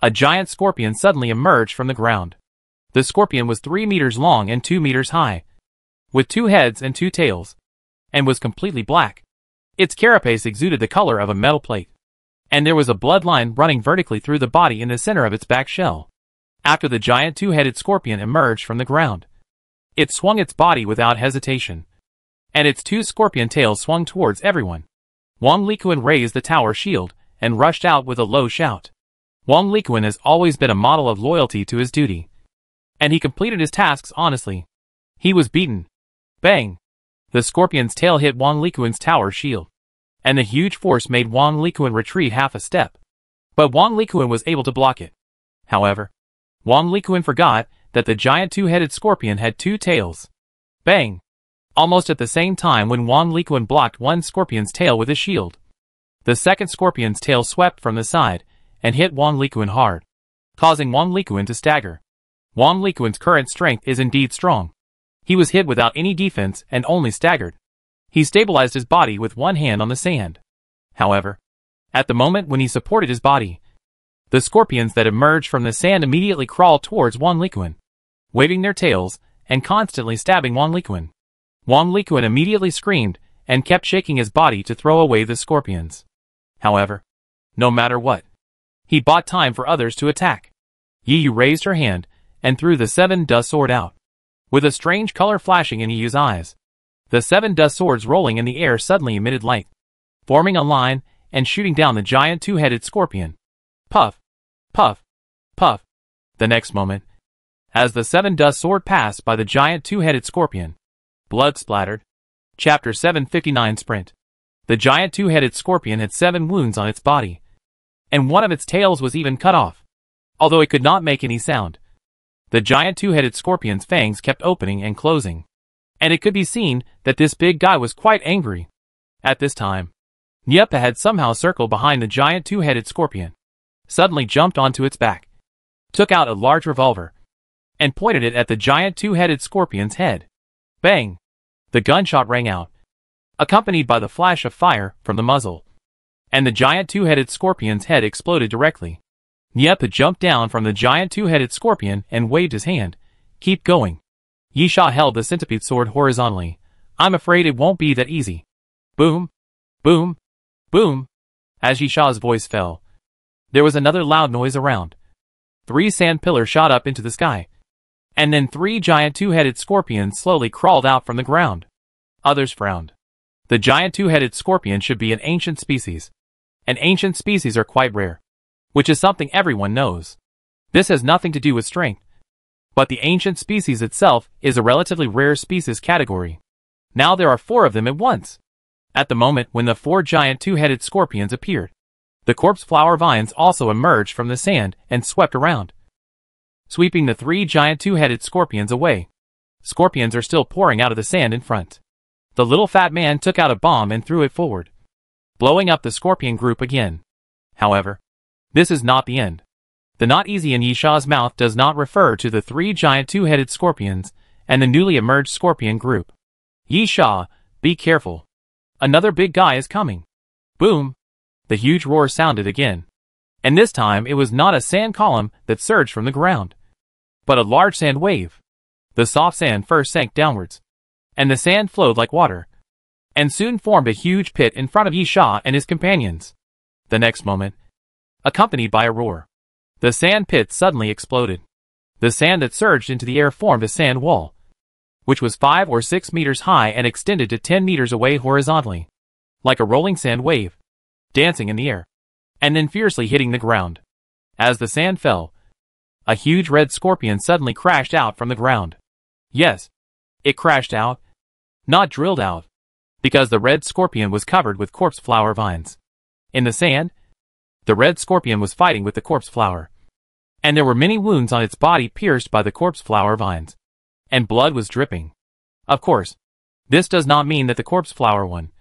A giant scorpion suddenly emerged from the ground. The scorpion was 3 meters long and 2 meters high, with 2 heads and 2 tails, and was completely black. Its carapace exuded the color of a metal plate, and there was a bloodline running vertically through the body in the center of its back shell. After the giant 2-headed scorpion emerged from the ground, it swung its body without hesitation, and its 2 scorpion tails swung towards everyone. Wang Likuan raised the tower shield and rushed out with a low shout. Wang Likuan has always been a model of loyalty to his duty, and he completed his tasks honestly. He was beaten. Bang! The scorpion's tail hit Wang Likuan's tower shield, and the huge force made Wang Likuan retreat half a step. But Wang Likuan was able to block it. However, Wang Likuan forgot that the giant two-headed scorpion had two tails. Bang! Almost at the same time when Wang Likuan blocked one scorpion's tail with his shield, the second scorpion's tail swept from the side and hit Wang Likuan hard, causing Wang Likuan to stagger. Wang Likuan's current strength is indeed strong. He was hit without any defense and only staggered. He stabilized his body with one hand on the sand. However, at the moment when he supported his body, the scorpions that emerged from the sand immediately crawled towards Wang Likuan, waving their tails and constantly stabbing Wang Likuan. Wang Likuan immediately screamed and kept shaking his body to throw away the scorpions. However, no matter what, he bought time for others to attack. Yi Yu raised her hand and threw the 7 dust sword out. With a strange color flashing in Yi Yu's eyes, the 7 dust swords rolling in the air suddenly emitted light, forming a line and shooting down the giant two-headed scorpion. Puff, puff, puff. The next moment, as the 7 dust sword passed by the giant two-headed scorpion, blood splattered. Chapter 759 Sprint. The giant two-headed scorpion had 7 wounds on its body, and one of its tails was even cut off, although it could not make any sound. The giant two-headed scorpion's fangs kept opening and closing, and it could be seen that this big guy was quite angry. At this time, Nyepa had somehow circled behind the giant two-headed scorpion, suddenly jumped onto its back, took out a large revolver, and pointed it at the giant two-headed scorpion's head. Bang! The gunshot rang out, accompanied by the flash of fire from the muzzle, and the giant two-headed scorpion's head exploded directly. Nyepa jumped down from the giant two-headed scorpion and waved his hand. Keep going. Yisha held the centipede sword horizontally. I'm afraid it won't be that easy. Boom, boom, boom. As Yisha's voice fell, there was another loud noise around. 3 sand pillars shot up into the sky, and then 3 giant two-headed scorpions slowly crawled out from the ground. Others frowned. The giant two-headed scorpion should be an ancient species, and ancient species are quite rare, which is something everyone knows. This has nothing to do with strength, but the ancient species itself is a relatively rare species category. Now there are 4 of them at once. At the moment when the 4 giant two-headed scorpions appeared, the corpse flower vines also emerged from the sand and swept around, sweeping the 3 giant two-headed scorpions away. Scorpions are still pouring out of the sand in front. The little fat man took out a bomb and threw it forward, blowing up the scorpion group again. However, this is not the end. The not easy in Yisha's mouth does not refer to the 3 giant two-headed scorpions and the newly emerged scorpion group. Yisha, be careful. Another big guy is coming. Boom! The huge roar sounded again. And this time it was not a sand column that surged from the ground, but a large sand wave. The soft sand first sank downwards, and the sand flowed like water, and soon formed a huge pit in front of Yisha and his companions. The next moment, accompanied by a roar, the sand pit suddenly exploded. The sand that surged into the air formed a sand wall, which was 5 or 6 meters high and extended to 10 meters away horizontally, like a rolling sand wave, dancing in the air, and then fiercely hitting the ground. As the sand fell, a huge red scorpion suddenly crashed out from the ground. Yes, it crashed out, not drilled out, because the red scorpion was covered with corpse flower vines. In the sand, the red scorpion was fighting with the corpse flower, and there were many wounds on its body pierced by the corpse flower vines, and blood was dripping. Of course, this does not mean that the corpse flower won,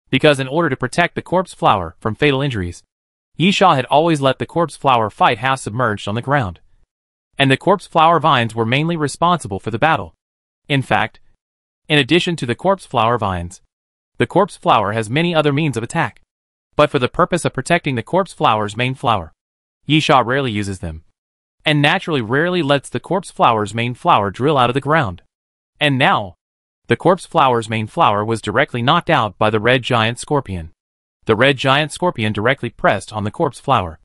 because in order to protect the corpse flower from fatal injuries, Yisha had always let the corpse flower fight half submerged on the ground, and the corpse flower vines were mainly responsible for the battle. In fact, in addition to the corpse flower vines, the corpse flower has many other means of attack, but for the purpose of protecting the corpse flower's main flower, Yisha rarely uses them, and naturally rarely lets the corpse flower's main flower drill out of the ground. And now, the corpse flower's main flower was directly knocked out by the red giant scorpion. The red giant scorpion directly pressed on the corpse flower,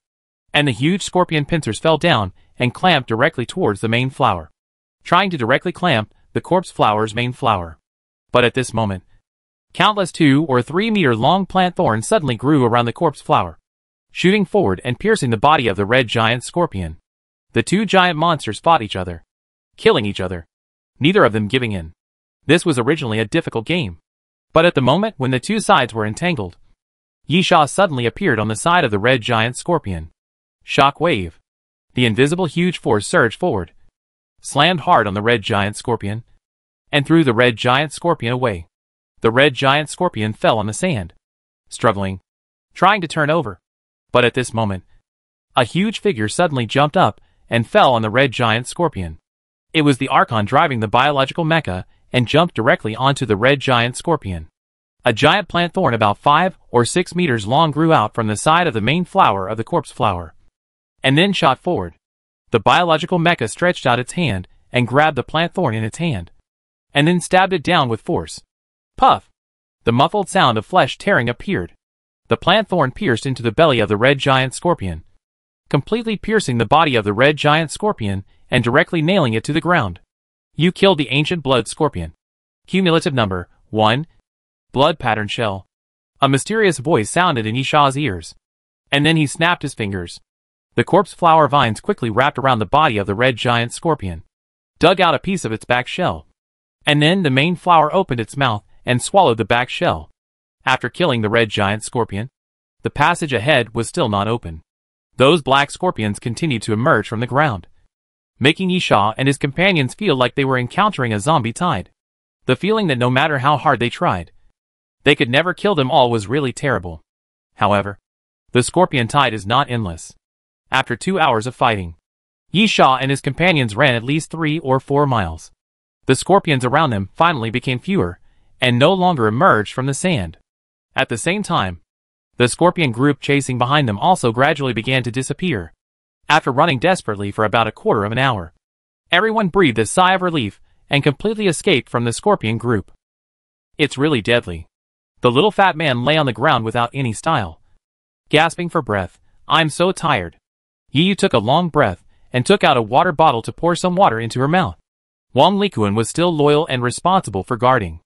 and the huge scorpion pincers fell down and clamped directly towards the main flower, trying to directly clamp the corpse flower's main flower. But at this moment, countless 2 or 3 meter long plant thorns suddenly grew around the corpse flower, shooting forward and piercing the body of the red giant scorpion. The 2 giant monsters fought each other, killing each other, neither of them giving in. This was originally a difficult game, but at the moment when the 2 sides were entangled, Yisha suddenly appeared on the side of the red giant scorpion. Shock wave. The invisible huge force surged forward, slammed hard on the red giant scorpion, and threw the red giant scorpion away. The red giant scorpion fell on the sand, struggling, trying to turn over. But at this moment, a huge figure suddenly jumped up and fell on the red giant scorpion. It was the Archon driving the biological mecha and jumped directly onto the red giant scorpion. A giant plant thorn about 5 or 6 meters long grew out from the side of the main flower of the corpse flower, and then shot forward. The biological mecha stretched out its hand and grabbed the plant thorn in its hand, and then stabbed it down with force. Puff! The muffled sound of flesh tearing appeared. The plant thorn pierced into the belly of the red giant scorpion, completely piercing the body of the red giant scorpion and directly nailing it to the ground. You killed the ancient blood scorpion. Cumulative number 1. Blood pattern shell. A mysterious voice sounded in Yisha's ears, and then he snapped his fingers. The corpse flower vines quickly wrapped around the body of the red giant scorpion, dug out a piece of its back shell, and then the main flower opened its mouth and swallowed the back shell. After killing the red giant scorpion, the passage ahead was still not open. Those black scorpions continued to emerge from the ground, making Yisha and his companions feel like they were encountering a zombie tide. The feeling that no matter how hard they tried, they could never kill them all was really terrible. However, the scorpion tide is not endless. After 2 hours of fighting, Yisha and his companions ran at least 3 or 4 miles. The scorpions around them finally became fewer, and no longer emerged from the sand. At the same time, the scorpion group chasing behind them also gradually began to disappear. After running desperately for about a quarter of an hour, everyone breathed a sigh of relief and completely escaped from the scorpion group. It's really deadly. The little fat man lay on the ground without any style, gasping for breath. I'm so tired. Yiyu took a long breath and took out a water bottle to pour some water into her mouth. Wang Likuan was still loyal and responsible for guarding.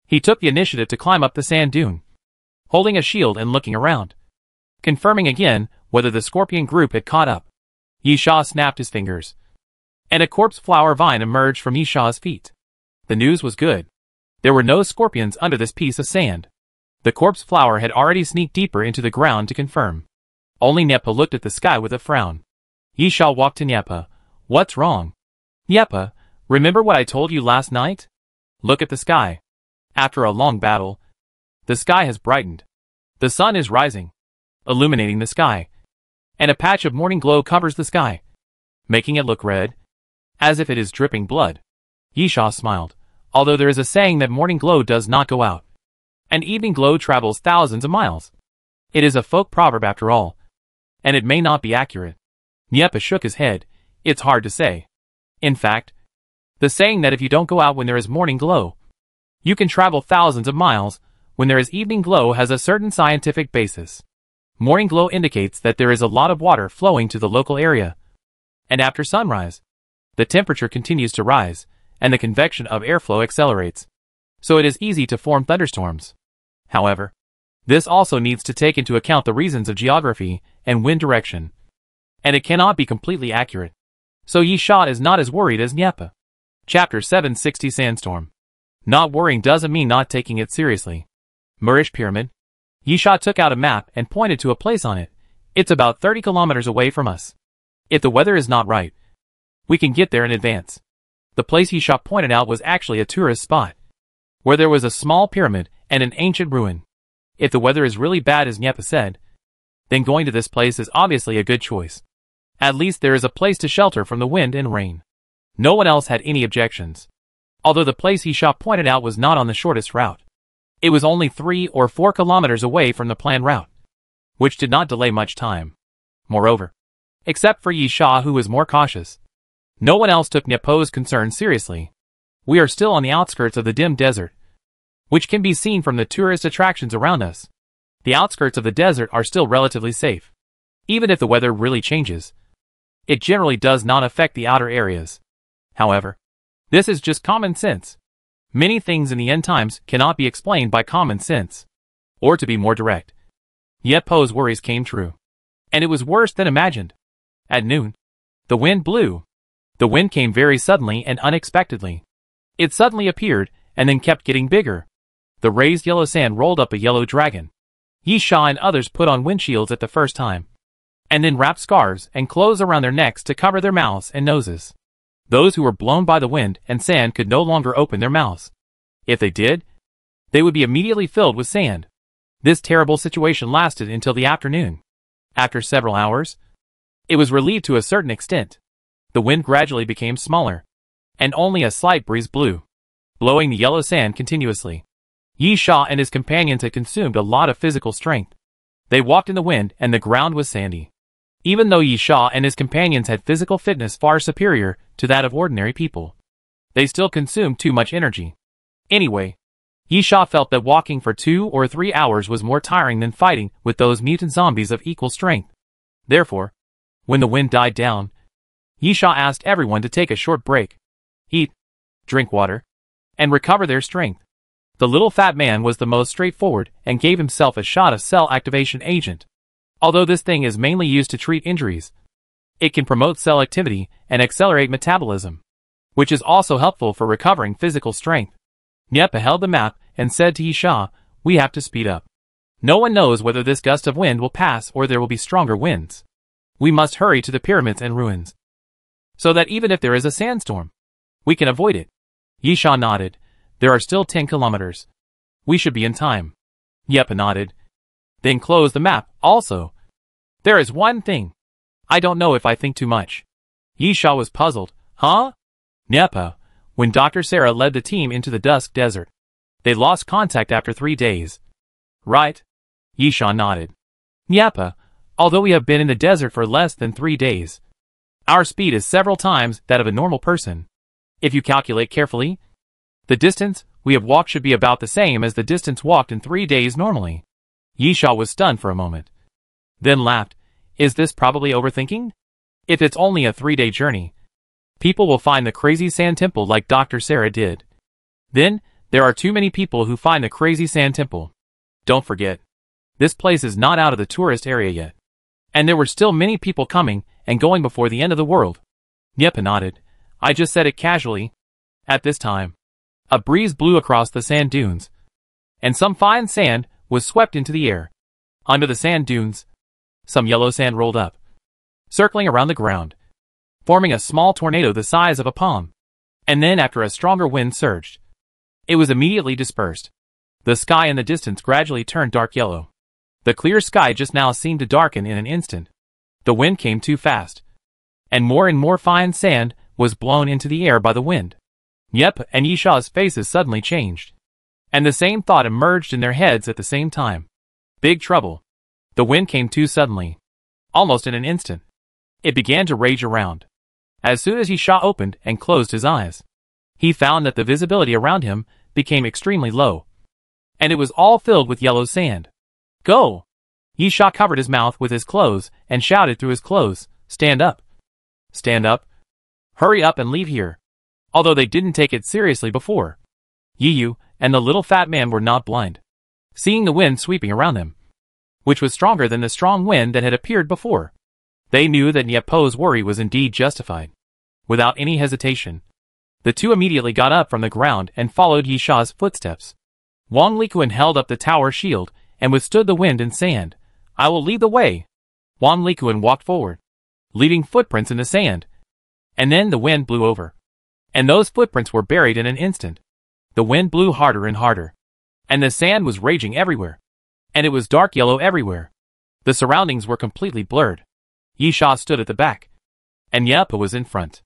He took the initiative to climb up the sand dune, holding a shield and looking around, confirming again whether the scorpion group had caught up. Yisha snapped his fingers, and a corpse flower vine emerged from Yisha's feet. The news was good. There were no scorpions under this piece of sand. The corpse flower had already sneaked deeper into the ground to confirm. Only Nyepa looked at the sky with a frown. Yisha walked to Nyepa. What's wrong? Nyepa, remember what I told you last night? Look at the sky. After a long battle, the sky has brightened. The sun is rising, illuminating the sky, and a patch of morning glow covers the sky, making it look red, as if it is dripping blood. Yisha smiled. Although there is a saying that morning glow does not go out, and evening glow travels thousands of miles. It is a folk proverb after all, and it may not be accurate. Nyepa shook his head. It's hard to say. In fact, the saying that if you don't go out when there is morning glow, you can travel thousands of miles when there is evening glow has a certain scientific basis. Morning glow indicates that there is a lot of water flowing to the local area, and after sunrise, the temperature continues to rise, and the convection of airflow accelerates, so it is easy to form thunderstorms. However, this also needs to take into account the reasons of geography and wind direction, and it cannot be completely accurate. So Yisha is not as worried as Nyepa. Chapter 760 Sandstorm. Not worrying doesn't mean not taking it seriously. Murish Pyramid. Yisha took out a map and pointed to a place on it. It's about 30 kilometers away from us. If the weather is not right, we can get there in advance. The place Yisha pointed out was actually a tourist spot, where there was a small pyramid and an ancient ruin. If the weather is really bad as Nyepa said, then going to this place is obviously a good choice. At least there is a place to shelter from the wind and rain. No one else had any objections. Although the place Yisha pointed out was not on the shortest route. It was only 3 or 4 kilometers away from the planned route, which did not delay much time. Moreover, except for Yisha who was more cautious, no one else took Nyepa's concern seriously. We are still on the outskirts of the dim desert, which can be seen from the tourist attractions around us. The outskirts of the desert are still relatively safe. Even if the weather really changes, it generally does not affect the outer areas. However, this is just common sense. Many things in the end times cannot be explained by common sense. Or to be more direct, Nyepa's worries came true. And it was worse than imagined. At noon, the wind blew. The wind came very suddenly and unexpectedly. It suddenly appeared, and then kept getting bigger. The raised yellow sand rolled up a yellow dragon. Yisha and others put on windshields at the first time, and then wrapped scarves and clothes around their necks to cover their mouths and noses. Those who were blown by the wind and sand could no longer open their mouths. If they did, they would be immediately filled with sand. This terrible situation lasted until the afternoon. After several hours, it was relieved to a certain extent. The wind gradually became smaller, and only a slight breeze blew, blowing the yellow sand continuously. Yi Sha and his companions had consumed a lot of physical strength. They walked in the wind and the ground was sandy. Even though Yi Sha and his companions had physical fitness far superior to that of ordinary people, they still consumed too much energy. Anyway, Yi Sha felt that walking for 2 or 3 hours was more tiring than fighting with those mutant zombies of equal strength. Therefore, when the wind died down, Yi Sha asked everyone to take a short break, eat, drink water, and recover their strength. The little fat man was the most straightforward and gave himself a shot of cell activation agent. Although this thing is mainly used to treat injuries, it can promote cell activity and accelerate metabolism, which is also helpful for recovering physical strength. Niepa held the map and said to Yi Sha, "We have to speed up. No one knows whether this gust of wind will pass or there will be stronger winds. We must hurry to the pyramids and ruins, so that even if there is a sandstorm, we can avoid it." Yi Sha nodded. "There are still 10 kilometers. We should be in time." Niepa nodded, then closed the map. "Also, there is one thing. I don't know if I think too much." Yi Sha was puzzled. "Huh?" "Niepa, when Dr. Sarah led the team into the Dusk Desert, they lost contact after 3 days. Right?" Yi Sha nodded. "Niepa, although we have been in the desert for less than 3 days, our speed is several times that of a normal person. If you calculate carefully, the distance we have walked should be about the same as the distance walked in 3 days normally." Yi Sha was stunned for a moment, then laughed. "Is this probably overthinking? If it's only a 3-day journey, people will find the crazy sand temple like Dr. Sarah did. Then, there are too many people who find the crazy sand temple. Don't forget, this place is not out of the tourist area yet, and there were still many people coming and going before the end of the world." Niepa nodded. "I just said it casually." At this time, a breeze blew across the sand dunes, and some fine sand was swept into the air. Under the sand dunes, some yellow sand rolled up, circling around the ground, forming a small tornado the size of a palm. And then after a stronger wind surged, it was immediately dispersed. The sky in the distance gradually turned dark yellow. The clear sky just now seemed to darken in an instant. The wind came too fast, and more fine sand was blown into the air by the wind. Niepa and Yi Sha's faces suddenly changed, and the same thought emerged in their heads at the same time. Big trouble. The wind came too suddenly. Almost in an instant, it began to rage around. As soon as Yi Sha opened and closed his eyes, he found that the visibility around him became extremely low, and it was all filled with yellow sand. "Go!" Yi Sha covered his mouth with his clothes and shouted through his clothes, "Stand up! Stand up! Hurry up and leave here!" Although they didn't take it seriously before, Yi Yu and the little fat man were not blind. Seeing the wind sweeping around them, which was stronger than the strong wind that had appeared before, they knew that Niepo's worry was indeed justified. Without any hesitation, the two immediately got up from the ground and followed Yi Sha's footsteps. Wang Likuan held up the tower shield and withstood the wind and sand. "I will lead the way." Wang Likuan walked forward, leaving footprints in the sand, and then the wind blew over, and those footprints were buried in an instant. The wind blew harder and harder, and the sand was raging everywhere, and it was dark yellow everywhere. The surroundings were completely blurred. Yi Sha stood at the back, and Niepa was in front.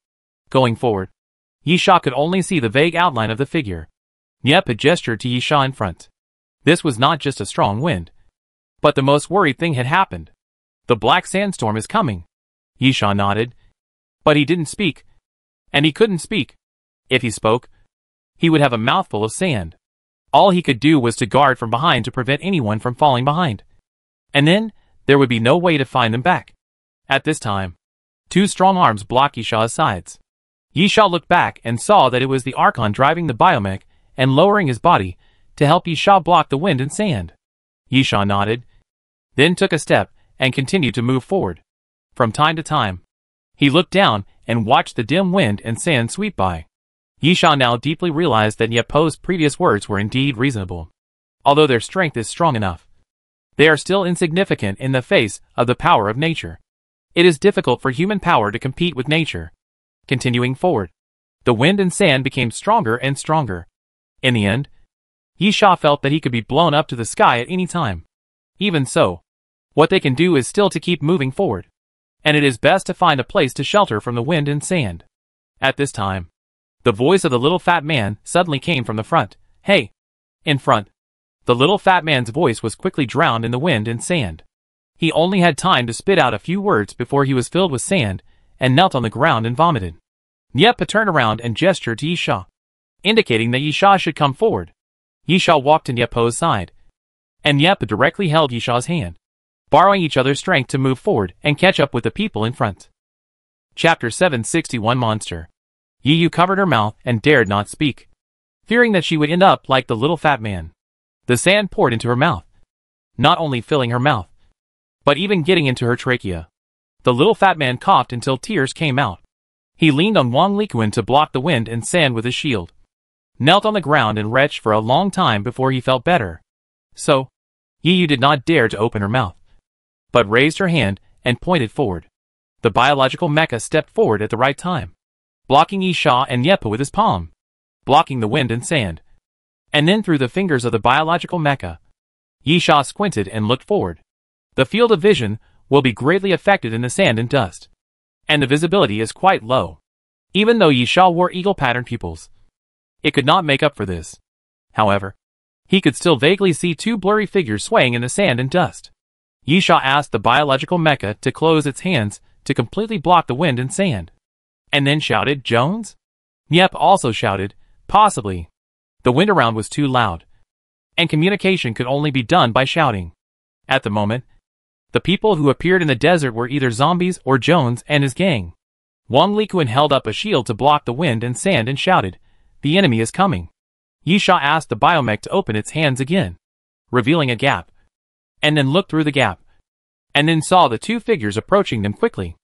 Going forward, Yi Sha could only see the vague outline of the figure. Niepa gestured to Yi Sha in front. This was not just a strong wind, but the most worried thing had happened. "The black sandstorm is coming." Yi Sha nodded, but he didn't speak, and he couldn't speak. If he spoke, he would have a mouthful of sand. All he could do was to guard from behind to prevent anyone from falling behind. And then, there would be no way to find them back. At this time, 2 strong arms blocked Yi Sha's sides. Yi Sha looked back and saw that it was the Archon driving the biomech and lowering his body to help Yi Sha block the wind and sand. Yi Sha nodded, then took a step and continued to move forward. From time to time, he looked down and watched the dim wind and sand sweep by. Yi Sha now deeply realized that Niepo's previous words were indeed reasonable. Although their strength is strong enough, they are still insignificant in the face of the power of nature. It is difficult for human power to compete with nature. Continuing forward, the wind and sand became stronger and stronger. In the end, Yi Sha felt that he could be blown up to the sky at any time. Even so, what they can do is still to keep moving forward. And it is best to find a place to shelter from the wind and sand. At this time, the voice of the little fat man suddenly came from the front. Hey! In front. The little fat man's voice was quickly drowned in the wind and sand. He only had time to spit out a few words before he was filled with sand and knelt on the ground and vomited. Niepa turned around and gestured to Yi Sha, indicating that Yi Sha should come forward. Yi Sha walked to Niepa's side, and Niepa directly held Yi Sha's hand, borrowing each other's strength to move forward and catch up with the people in front. Chapter 761 Monster. Yi Yu covered her mouth and dared not speak, fearing that she would end up like the little fat man. The sand poured into her mouth, not only filling her mouth, but even getting into her trachea. The little fat man coughed until tears came out. He leaned on Wang Likuan to block the wind and sand with his shield, knelt on the ground and retched for a long time before he felt better. So, Yi Yu did not dare to open her mouth, but raised her hand and pointed forward. The biological mecha stepped forward at the right time, blocking Yi Sha and Niepa with his palm, blocking the wind and sand. And then through the fingers of the biological mecha, Yi Sha squinted and looked forward. The field of vision will be greatly affected in the sand and dust, and the visibility is quite low. Even though Yi Sha wore eagle-patterned pupils, it could not make up for this. However, he could still vaguely see two blurry figures swaying in the sand and dust. Yi Sha asked the biological mecha to close its hands to completely block the wind and sand, and then shouted, Jones? Niep also shouted, possibly. The wind around was too loud, and communication could only be done by shouting. At the moment, the people who appeared in the desert were either zombies or Jones and his gang. Wang Likuan held up a shield to block the wind and sand and shouted, the enemy is coming. Yi Sha asked the biomech to open its hands again, revealing a gap, and then looked through the gap, and then saw the two figures approaching them quickly.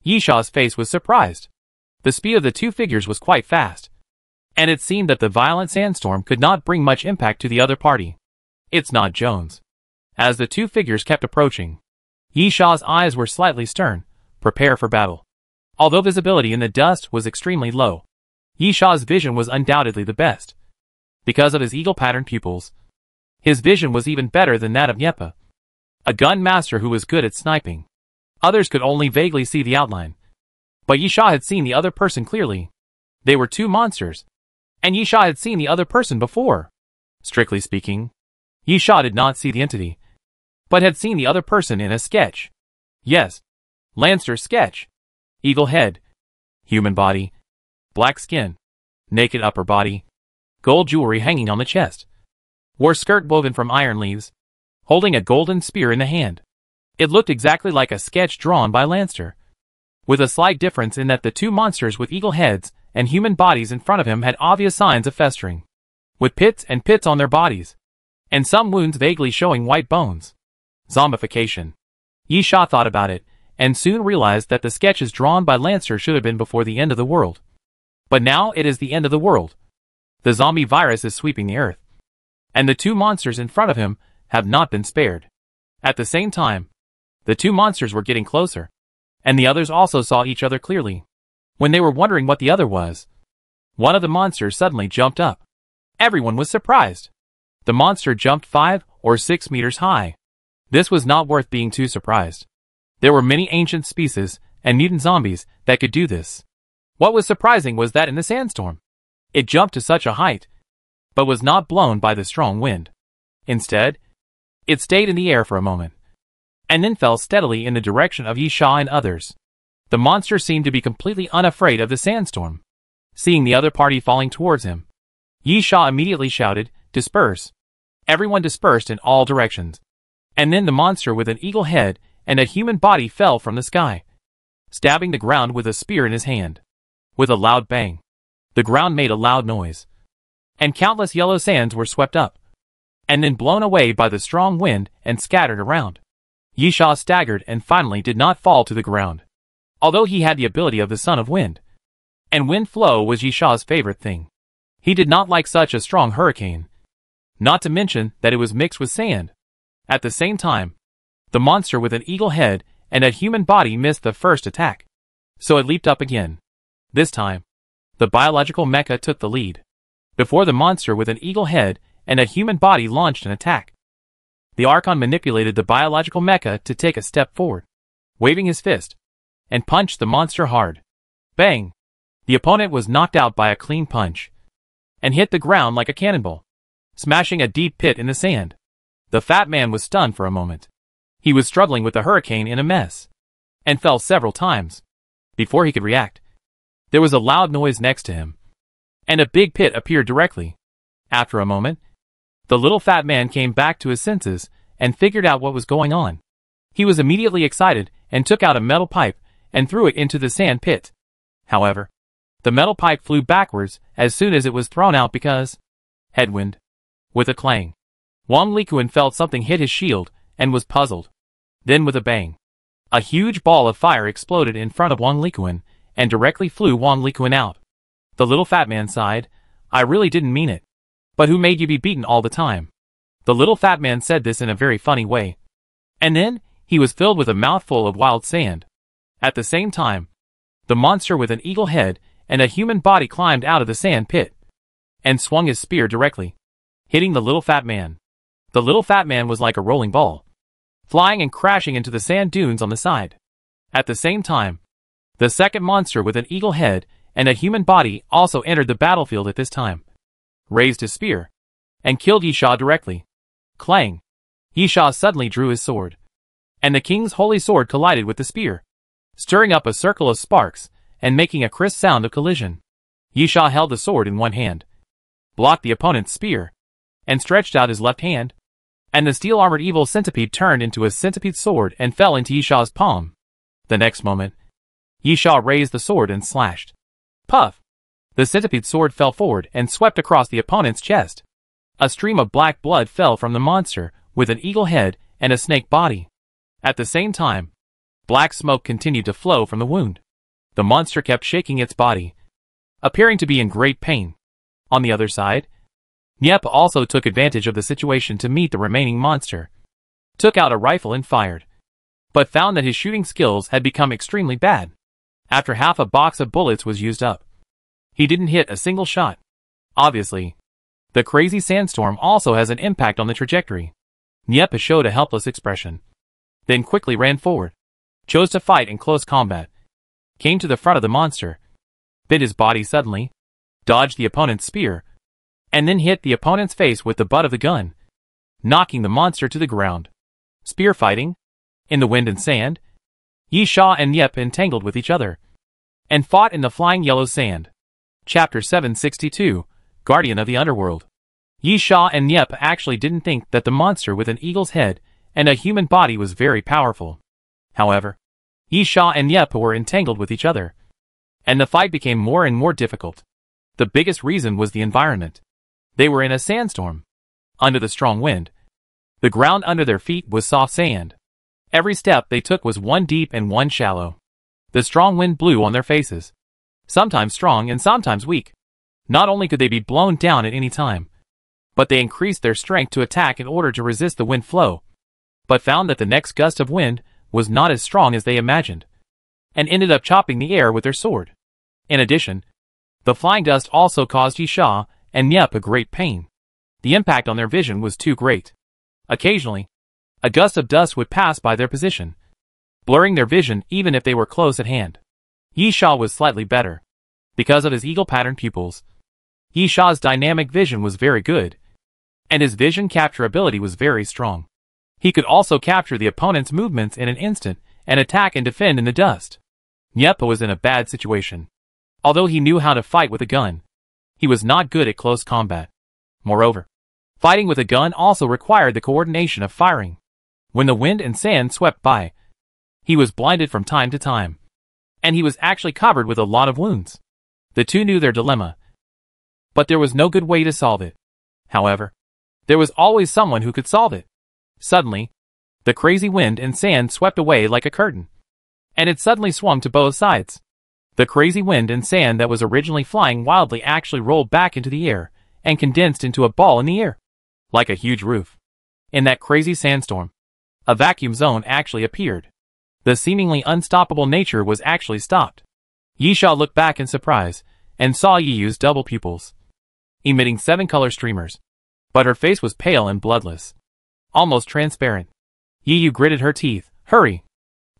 Yi Sha's face was surprised. The speed of the two figures was quite fast, and it seemed that the violent sandstorm could not bring much impact to the other party. It's not Jones. As the two figures kept approaching, Yi Sha's eyes were slightly stern, prepare for battle. Although visibility in the dust was extremely low, Yi Sha's vision was undoubtedly the best. Because of his eagle-patterned pupils, his vision was even better than that of Niepa, a gun master who was good at sniping. Others could only vaguely see the outline, but Yi Sha had seen the other person clearly. They were two monsters, and Yi Sha had seen the other person before. Strictly speaking, Yi Sha did not see the entity, but had seen the other person in a sketch. Yes, Lancer's sketch. Eagle head, human body, black skin, naked upper body, gold jewelry hanging on the chest, wore skirt woven from iron leaves, holding a golden spear in the hand. It looked exactly like a sketch drawn by Lancer, with a slight difference in that the two monsters with eagle heads and human bodies in front of him had obvious signs of festering, with pits and pits on their bodies, and some wounds vaguely showing white bones. Zombification. Yi Sha thought about it, and soon realized that the sketches drawn by Lancer should have been before the end of the world. But now it is the end of the world. The zombie virus is sweeping the earth, and the two monsters in front of him have not been spared. At the same time, the two monsters were getting closer, and the others also saw each other clearly. When they were wondering what the other was, one of the monsters suddenly jumped up. Everyone was surprised. The monster jumped 5 or 6 meters high. This was not worth being too surprised. There were many ancient species and mutant zombies that could do this. What was surprising was that in the sandstorm, it jumped to such a height, but was not blown by the strong wind. Instead, it stayed in the air for a moment, and then fell steadily in the direction of Yi Sha and others. The monster seemed to be completely unafraid of the sandstorm. Seeing the other party falling towards him, Yi Sha immediately shouted, disperse. Everyone dispersed in all directions. And then the monster with an eagle head and a human body fell from the sky, stabbing the ground with a spear in his hand. With a loud bang, the ground made a loud noise, and countless yellow sands were swept up, and then blown away by the strong wind and scattered around. Yi Sha staggered and finally did not fall to the ground, although he had the ability of the Son of Wind, and wind flow was Yi Sha's favorite thing. He did not like such a strong hurricane, not to mention that it was mixed with sand. At the same time, the monster with an eagle head and a human body missed the first attack. So it leaped up again. This time, the biological mecha took the lead. Before the monster with an eagle head and a human body launched an attack, the Archon manipulated the biological mecha to take a step forward, waving his fist, and punched the monster hard. Bang! The opponent was knocked out by a clean punch, and hit the ground like a cannonball, smashing a deep pit in the sand. The fat man was stunned for a moment. He was struggling with the hurricane in a mess, and fell several times. Before he could react, there was a loud noise next to him, and a big pit appeared directly. After a moment, the little fat man came back to his senses and figured out what was going on. He was immediately excited and took out a metal pipe and threw it into the sand pit. However, the metal pipe flew backwards as soon as it was thrown out because headwind. With a clang, Wang Likuan felt something hit his shield and was puzzled. Then with a bang, a huge ball of fire exploded in front of Wang Likuan and directly flew Wang Likuan out. The little fat man sighed, "I really didn't mean it. But who made you be beaten all the time?" The little fat man said this in a very funny way. And then, he was filled with a mouthful of wild sand. At the same time, the monster with an eagle head and a human body climbed out of the sand pit and swung his spear directly, hitting the little fat man. The little fat man was like a rolling ball, flying and crashing into the sand dunes on the side. At the same time, the second monster with an eagle head and a human body also entered the battlefield at this time, raised his spear, and killed Yisha directly. Clang! Yisha suddenly drew his sword, and the king's holy sword collided with the spear, stirring up a circle of sparks and making a crisp sound of collision. Yisha held the sword in one hand, blocked the opponent's spear, and stretched out his left hand, and the steel-armored evil centipede turned into a centipede sword and fell into Yisha's palm. The next moment, Yisha raised the sword and slashed. Puff! The centipede sword fell forward and swept across the opponent's chest. A stream of black blood fell from the monster with an eagle head and a snake body. At the same time, black smoke continued to flow from the wound. The monster kept shaking its body, appearing to be in great pain. On the other side, Nyep also took advantage of the situation to meet the remaining monster, took out a rifle and fired, but found that his shooting skills had become extremely bad. After half a box of bullets was used up, he didn't hit a single shot. Obviously, the crazy sandstorm also has an impact on the trajectory. Nyep showed a helpless expression, then quickly ran forward, chose to fight in close combat, came to the front of the monster, bit his body suddenly, dodged the opponent's spear, and then hit the opponent's face with the butt of the gun, knocking the monster to the ground. Spear fighting? In the wind and sand, Yisha and Nyep entangled with each other, and fought in the flying yellow sand. Chapter 762, Guardian of the Underworld. Yisha and Nyep actually didn't think that the monster with an eagle's head and a human body was very powerful. However, Yisha and Nyep were entangled with each other, and the fight became more and more difficult. The biggest reason was the environment. They were in a sandstorm. Under the strong wind, the ground under their feet was soft sand. Every step they took was one deep and one shallow. The strong wind blew on their faces, sometimes strong and sometimes weak. Not only could they be blown down at any time, but they increased their strength to attack in order to resist the wind flow, but found that the next gust of wind was not as strong as they imagined, and ended up chopping the air with their sword. In addition, the flying dust also caused Yisha and Nyep a great pain. The impact on their vision was too great. Occasionally, a gust of dust would pass by their position, blurring their vision even if they were close at hand. Yisha was slightly better. Because of his eagle-patterned pupils, Yisha's dynamic vision was very good, and his vision capture ability was very strong. He could also capture the opponent's movements in an instant and attack and defend in the dust. Nyep was in a bad situation. Although he knew how to fight with a gun, he was not good at close combat. Moreover, fighting with a gun also required the coordination of firing. When the wind and sand swept by, he was blinded from time to time, and he was actually covered with a lot of wounds. The two knew their dilemma, but there was no good way to solve it. However, there was always someone who could solve it. Suddenly, the crazy wind and sand swept away like a curtain, and it suddenly swung to both sides. The crazy wind and sand that was originally flying wildly actually rolled back into the air and condensed into a ball in the air, like a huge roof. In that crazy sandstorm, a vacuum zone actually appeared. The seemingly unstoppable nature was actually stopped. Yisha looked back in surprise, and saw Yiyu's double pupils, emitting 7 color streamers. But her face was pale and bloodless, almost transparent. Yiyu gritted her teeth. Hurry!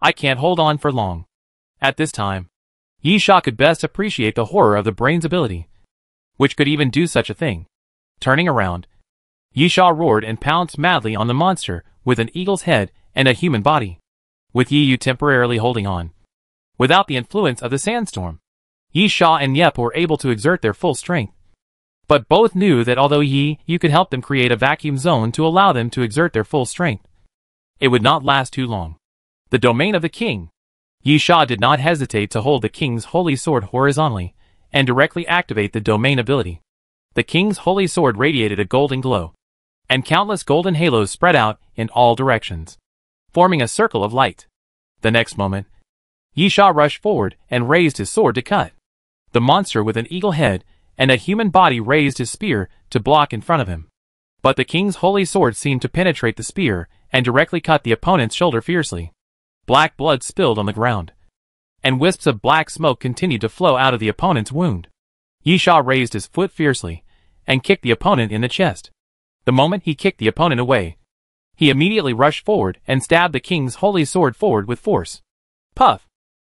I can't hold on for long. At this time, Yisha could best appreciate the horror of the brain's ability, which could even do such a thing. Turning around, Yisha roared and pounced madly on the monster with an eagle's head and a human body, with Yiyu temporarily holding on. Without the influence of the sandstorm, Yisha and Yep were able to exert their full strength. But both knew that although Yiyu could help them create a vacuum zone to allow them to exert their full strength, it would not last too long. The domain of the king. Yisha did not hesitate to hold the king's holy sword horizontally and directly activate the domain ability. The king's holy sword radiated a golden glow, and countless golden halos spread out in all directions, forming a circle of light. The next moment, Yisha rushed forward and raised his sword to cut. The monster with an eagle head and a human body raised his spear to block in front of him. But the king's holy sword seemed to penetrate the spear and directly cut the opponent's shoulder fiercely. Black blood spilled on the ground, and wisps of black smoke continued to flow out of the opponent's wound. Yisha raised his foot fiercely and kicked the opponent in the chest. The moment he kicked the opponent away, he immediately rushed forward and stabbed the king's holy sword forward with force. Puff!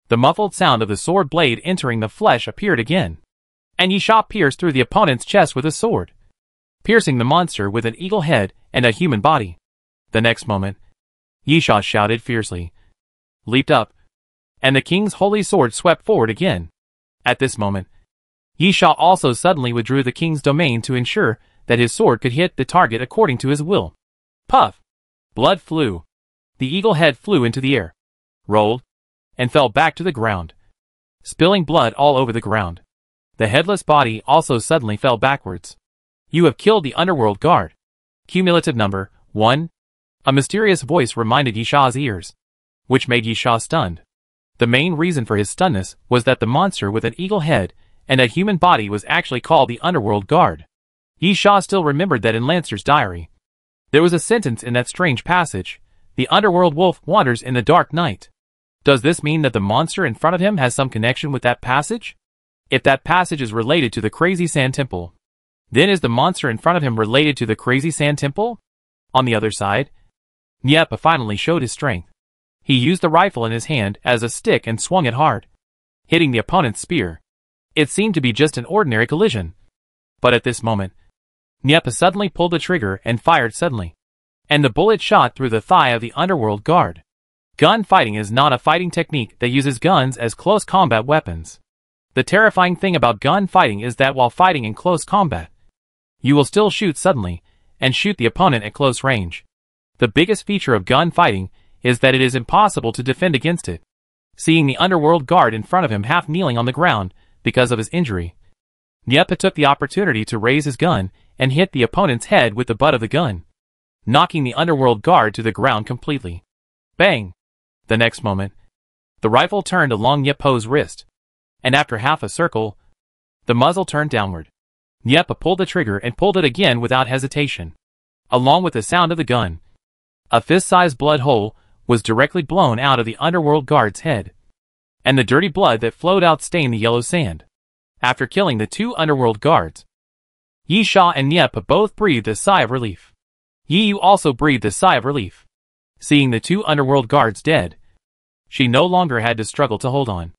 The muffled sound of the sword blade entering the flesh appeared again, and Yisha pierced through the opponent's chest with a sword, piercing the monster with an eagle head and a human body. The next moment, Yisha shouted fiercely, leaped up, and the king's holy sword swept forward again. At this moment, Yisha also suddenly withdrew the king's domain to ensure that his sword could hit the target according to his will. Puff! Blood flew. The eagle head flew into the air, rolled, and fell back to the ground, spilling blood all over the ground. The headless body also suddenly fell backwards. You have killed the underworld guard. Cumulative number 1. A mysterious voice reminded Yisha's ears, which made Yisha stunned. The main reason for his stunness was that the monster with an eagle head and a human body was actually called the underworld guard. Yisha still remembered that in Lancer's diary, there was a sentence in that strange passage, the underworld wolf wanders in the dark night. Does this mean that the monster in front of him has some connection with that passage? If that passage is related to the Crazy Sand Temple, then is the monster in front of him related to the Crazy Sand Temple? On the other side, Nyeppa finally showed his strength. He used the rifle in his hand as a stick and swung it hard, hitting the opponent's spear. It seemed to be just an ordinary collision. But at this moment, Nyeppa suddenly pulled the trigger and fired suddenly, and the bullet shot through the thigh of the underworld guard. Gun fighting is not a fighting technique that uses guns as close combat weapons. The terrifying thing about gun fighting is that while fighting in close combat, you will still shoot suddenly and shoot the opponent at close range. The biggest feature of gun fighting is that it is impossible to defend against it. Seeing the underworld guard in front of him half kneeling on the ground because of his injury, Nyeppa took the opportunity to raise his gun and hit the opponent's head with the butt of the gun, knocking the underworld guard to the ground completely. Bang! The next moment, the rifle turned along Nyeppa's wrist, and after half a circle, the muzzle turned downward. Nyeppa pulled the trigger and pulled it again without hesitation. Along with the sound of the gun, a fist-sized blood hole was directly blown out of the underworld guard's head, and the dirty blood that flowed out stained the yellow sand. After killing the 2 underworld guards, Yisha and Nyeppa both breathed a sigh of relief. Yiyu also breathed a sigh of relief. Seeing the 2 underworld guards dead, she no longer had to struggle to hold on.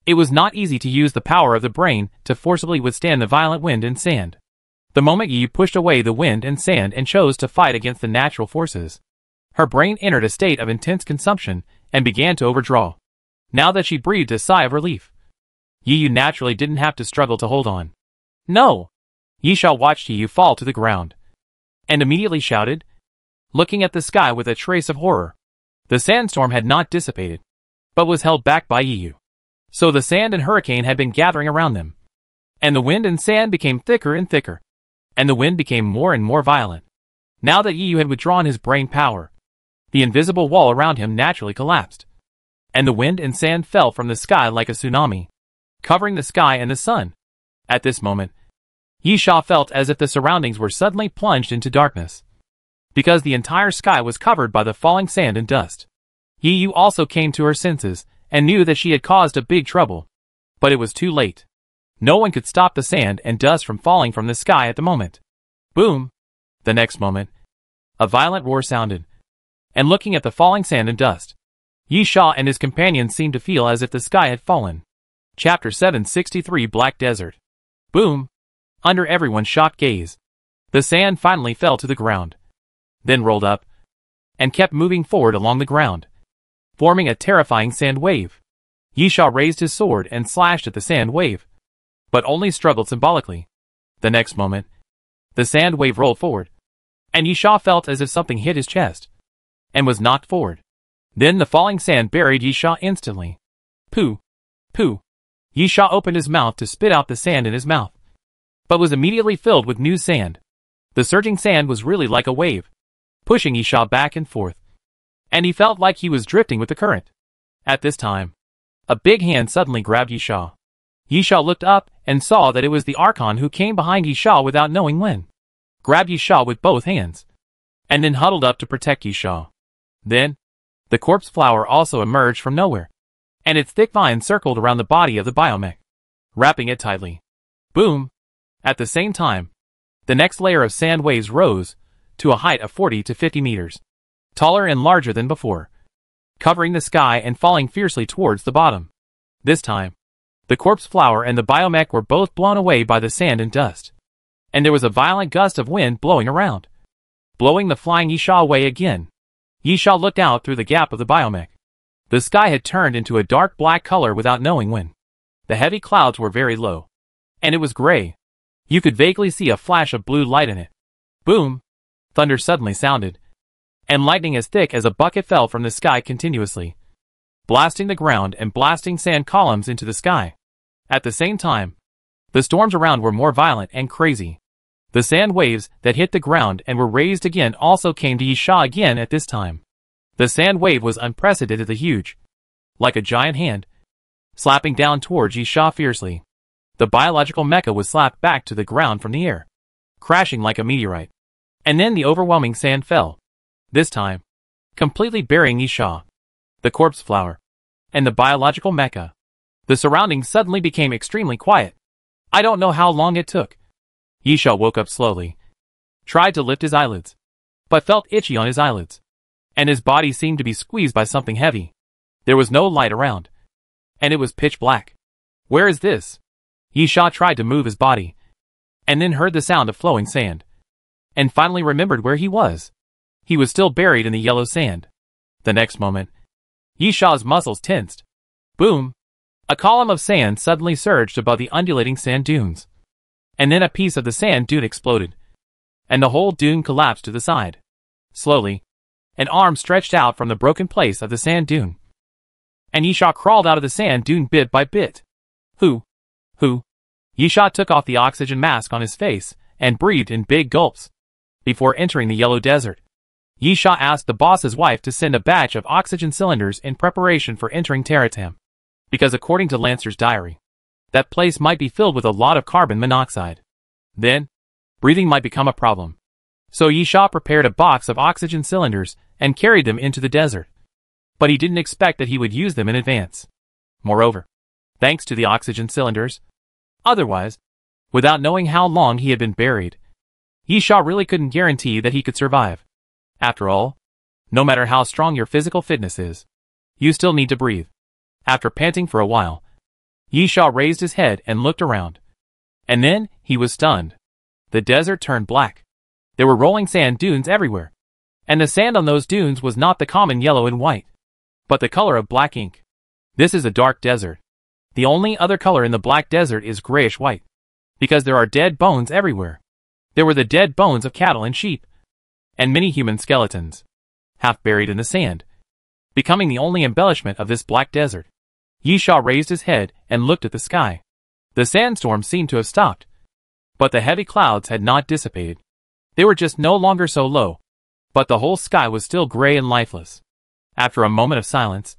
It was not easy to use the power of the brain to forcibly withstand the violent wind and sand. The moment Yiyu pushed away the wind and sand and chose to fight against the natural forces, her brain entered a state of intense consumption and began to overdraw. Now that she breathed a sigh of relief, Yiyu naturally didn't have to struggle to hold on. No! Yisha watched Yiyu fall to the ground, and immediately shouted, looking at the sky with a trace of horror. The sandstorm had not dissipated, but was held back by Yiyu. So the sand and hurricane had been gathering around them, and the wind and sand became thicker and thicker, and the wind became more and more violent. Now that Yiyu had withdrawn his brain power, the invisible wall around him naturally collapsed, and the wind and sand fell from the sky like a tsunami, covering the sky and the sun. At this moment, Yisha felt as if the surroundings were suddenly plunged into darkness, because the entire sky was covered by the falling sand and dust. Yi Yu also came to her senses, and knew that she had caused a big trouble. But it was too late. No one could stop the sand and dust from falling from the sky at the moment. Boom! The next moment, a violent roar sounded. And looking at the falling sand and dust, Yi Sha and his companions seemed to feel as if the sky had fallen. Chapter 763 Black Desert. Boom! Under everyone's shocked gaze, the sand finally fell to the ground. Then rolled up, and kept moving forward along the ground, forming a terrifying sand wave. Yi Sha raised his sword and slashed at the sand wave, but only struggled symbolically. The next moment, the sand wave rolled forward, and Yi Sha felt as if something hit his chest, and was knocked forward. Then the falling sand buried Yi Sha instantly. Pooh! Pooh! Yi Sha opened his mouth to spit out the sand in his mouth, but was immediately filled with new sand. The surging sand was really like a wave, pushing Yi Sha back and forth, and he felt like he was drifting with the current. At this time, a big hand suddenly grabbed Yi Sha. Yi Sha looked up and saw that it was the Archon who came behind Yi Sha without knowing when. Grabbed Yi Sha with both hands, and then huddled up to protect Yi Sha. Then, the corpse flower also emerged from nowhere, and its thick vines circled around the body of the biomech, wrapping it tightly. Boom! At the same time, the next layer of sand waves rose to a height of 40 to 50 meters, taller and larger than before, covering the sky and falling fiercely towards the bottom. This time, the corpse flower and the biomech were both blown away by the sand and dust, and there was a violent gust of wind blowing around, blowing the flying Yi Sha away again. Yi Sha looked out through the gap of the biomech. The sky had turned into a dark black color without knowing when. The heavy clouds were very low, and it was gray. You could vaguely see a flash of blue light in it. Boom! Thunder suddenly sounded, and lightning as thick as a bucket fell from the sky continuously, blasting the ground and blasting sand columns into the sky. At the same time, the storms around were more violent and crazy. The sand waves that hit the ground and were raised again also came to Yi Sha again at this time. The sand wave was unprecedentedly huge, like a giant hand, slapping down towards Yi Sha fiercely. The biological mecha was slapped back to the ground from the air, crashing like a meteorite. And then the overwhelming sand fell, this time, completely burying Yi Sha, the corpse flower, and the biological mecha. The surroundings suddenly became extremely quiet. I don't know how long it took. Yi Sha woke up slowly, tried to lift his eyelids, but felt itchy on his eyelids, and his body seemed to be squeezed by something heavy. There was no light around, and it was pitch black. Where is this? Yi Sha tried to move his body, and then heard the sound of flowing sand, and finally remembered where he was. He was still buried in the yellow sand. The next moment, Yi Sha's muscles tensed. Boom! A column of sand suddenly surged above the undulating sand dunes, and then a piece of the sand dune exploded, and the whole dune collapsed to the side. Slowly, an arm stretched out from the broken place of the sand dune, and Yi Sha crawled out of the sand dune bit by bit. Who? Yi Sha took off the oxygen mask on his face and breathed in big gulps. Before entering the yellow desert, Yi Sha asked the boss's wife to send a batch of oxygen cylinders in preparation for entering Teratam, because according to Lancer's diary, that place might be filled with a lot of carbon monoxide. Then, breathing might become a problem. So Yi Sha prepared a box of oxygen cylinders and carried them into the desert. But he didn't expect that he would use them in advance. Moreover, thanks to the oxygen cylinders, otherwise, without knowing how long he had been buried, Yi Sha really couldn't guarantee that he could survive. After all, no matter how strong your physical fitness is, you still need to breathe. After panting for a while, Yi Sha raised his head and looked around. And then, he was stunned. The desert turned black. There were rolling sand dunes everywhere. And the sand on those dunes was not the common yellow and white, but the color of black ink. This is a dark desert. The only other color in the black desert is grayish-white, because there are dead bones everywhere. There were the dead bones of cattle and sheep, and many human skeletons, half buried in the sand, becoming the only embellishment of this black desert. Yi Sha raised his head and looked at the sky. The sandstorm seemed to have stopped, but the heavy clouds had not dissipated. They were just no longer so low, but the whole sky was still gray and lifeless. After a moment of silence,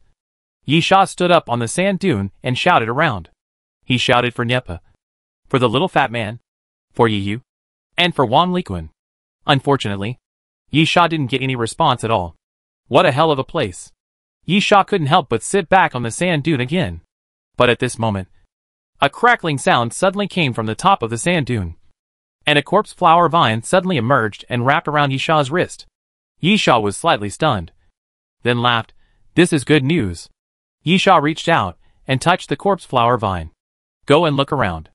Yi Sha stood up on the sand dune and shouted around. He shouted for Nyepa, for the little fat man, for Yi Yu, and for Wang Liquan. Unfortunately, Yi Sha didn't get any response at all. What a hell of a place. Yisha couldn't help but sit back on the sand dune again. But at this moment, a crackling sound suddenly came from the top of the sand dune, and a corpse flower vine suddenly emerged and wrapped around Yisha's wrist. Yisha was slightly stunned, then laughed. This is good news. Yisha reached out and touched the corpse flower vine. Go and look around.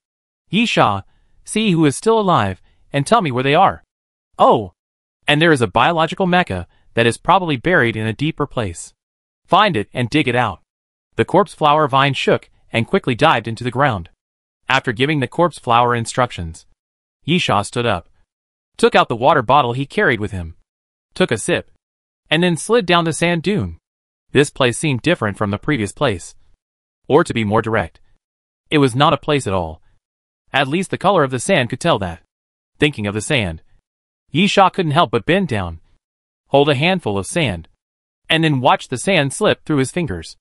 Yisha, see who is still alive, and tell me where they are. Oh, and there is a biological mecha that is probably buried in a deeper place. Find it and dig it out. The corpse flower vine shook and quickly dived into the ground. After giving the corpse flower instructions, Yisha stood up, took out the water bottle he carried with him, took a sip, and then slid down the sand dune. This place seemed different from the previous place. Or to be more direct, it was not a place at all. At least the color of the sand could tell that. Thinking of the sand, Yisha couldn't help but bend down, hold a handful of sand, and then watch the sand slip through his fingers.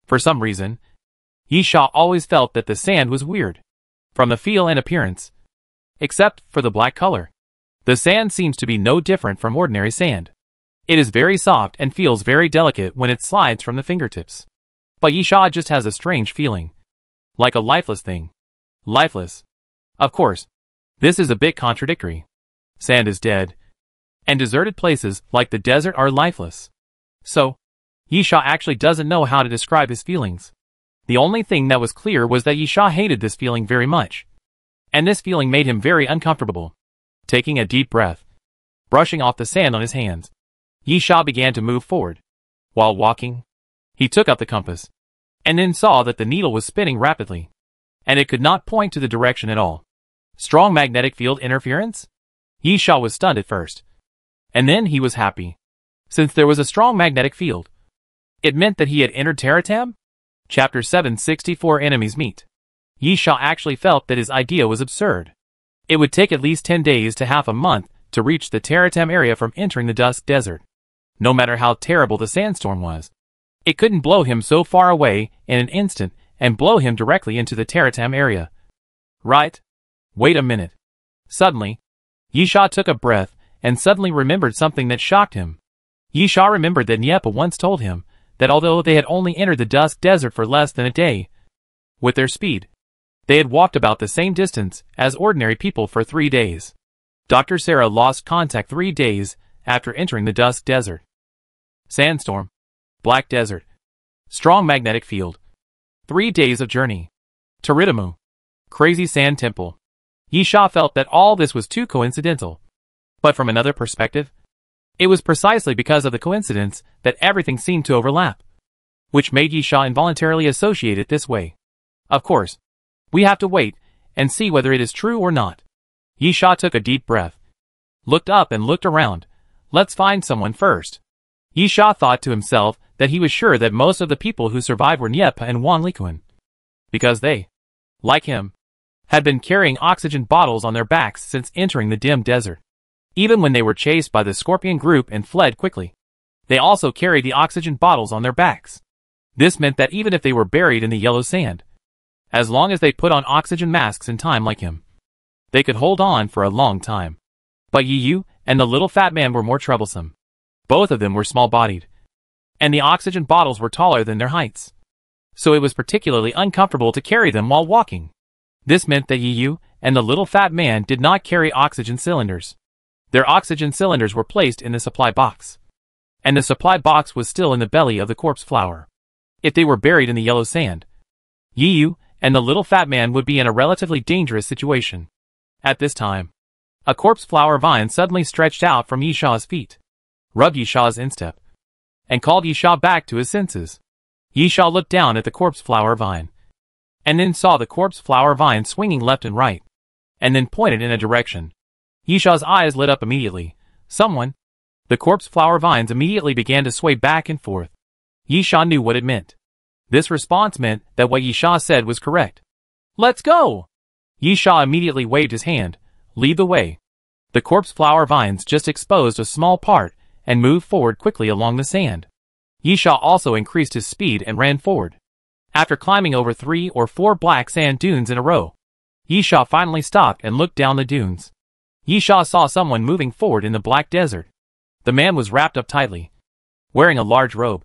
For some reason, Yisha always felt that the sand was weird, from the feel and appearance. Except for the black color. The sand seems to be no different from ordinary sand. It is very soft and feels very delicate when it slides from the fingertips. But Yisha just has a strange feeling. Like a lifeless thing. Lifeless. Of course, this is a bit contradictory. Sand is dead, and deserted places like the desert are lifeless. So, Yisha actually doesn't know how to describe his feelings. The only thing that was clear was that Yisha hated this feeling very much. And this feeling made him very uncomfortable. Taking a deep breath, brushing off the sand on his hands, Yisha began to move forward. While walking, he took up the compass, and then saw that the needle was spinning rapidly, and it could not point to the direction at all. Strong magnetic field interference? Yisha was stunned at first, and then he was happy. Since there was a strong magnetic field, it meant that he had entered Terratam? Chapter 764 Enemies Meet. Yisha actually felt that his idea was absurd. It would take at least 10 days to half a month to reach the Terratam area from entering the Dusk Desert. No matter how terrible the sandstorm was, it couldn't blow him so far away in an instant and blow him directly into the Terratam area. Right? Wait a minute. Suddenly, Yisha took a breath and suddenly remembered something that shocked him. Yisha remembered that Nyepa once told him that although they had only entered the Dusk Desert for less than a day, with their speed, they had walked about the same distance as ordinary people for 3 days. Dr. Sarah lost contact 3 days after entering the Dusk Desert. Sandstorm. Black Desert. Strong magnetic field. 3 days of journey. Toridamu. Crazy Sand Temple. Yisha felt that all this was too coincidental. But from another perspective, it was precisely because of the coincidence that everything seemed to overlap, which made Yisha involuntarily associate it this way. Of course, we have to wait and see whether it is true or not. Yisha took a deep breath, looked up and looked around. Let's find someone first. Yisha thought to himself that he was sure that most of the people who survived were Nyepa and Wan Likuan, because they, like him, had been carrying oxygen bottles on their backs since entering the dim desert. Even when they were chased by the scorpion group and fled quickly, they also carried the oxygen bottles on their backs. This meant that even if they were buried in the yellow sand, as long as they put on oxygen masks in time like him, they could hold on for a long time. But Yiyu and the little fat man were more troublesome. Both of them were small-bodied, and the oxygen bottles were taller than their heights, so it was particularly uncomfortable to carry them while walking. This meant that Yiyu and the little fat man did not carry oxygen cylinders. Their oxygen cylinders were placed in the supply box, and the supply box was still in the belly of the corpse flower. If they were buried in the yellow sand, Yiyu and the little fat man would be in a relatively dangerous situation. At this time, a corpse flower vine suddenly stretched out from Yisha's feet, rubbed Yisha's instep, and called Yisha back to his senses. Yisha looked down at the corpse flower vine, and then saw the corpse flower vine swinging left and right, and then pointed in a direction. Yisha's eyes lit up immediately. Someone. The corpse flower vines immediately began to sway back and forth. Yisha knew what it meant. This response meant that what Yisha said was correct. Let's go! Yisha immediately waved his hand. Lead the way. The corpse flower vines just exposed a small part and moved forward quickly along the sand. Yisha also increased his speed and ran forward. After climbing over 3 or 4 black sand dunes in a row, Yisha finally stopped and looked down the dunes. Yisha saw someone moving forward in the black desert. The man was wrapped up tightly, wearing a large robe,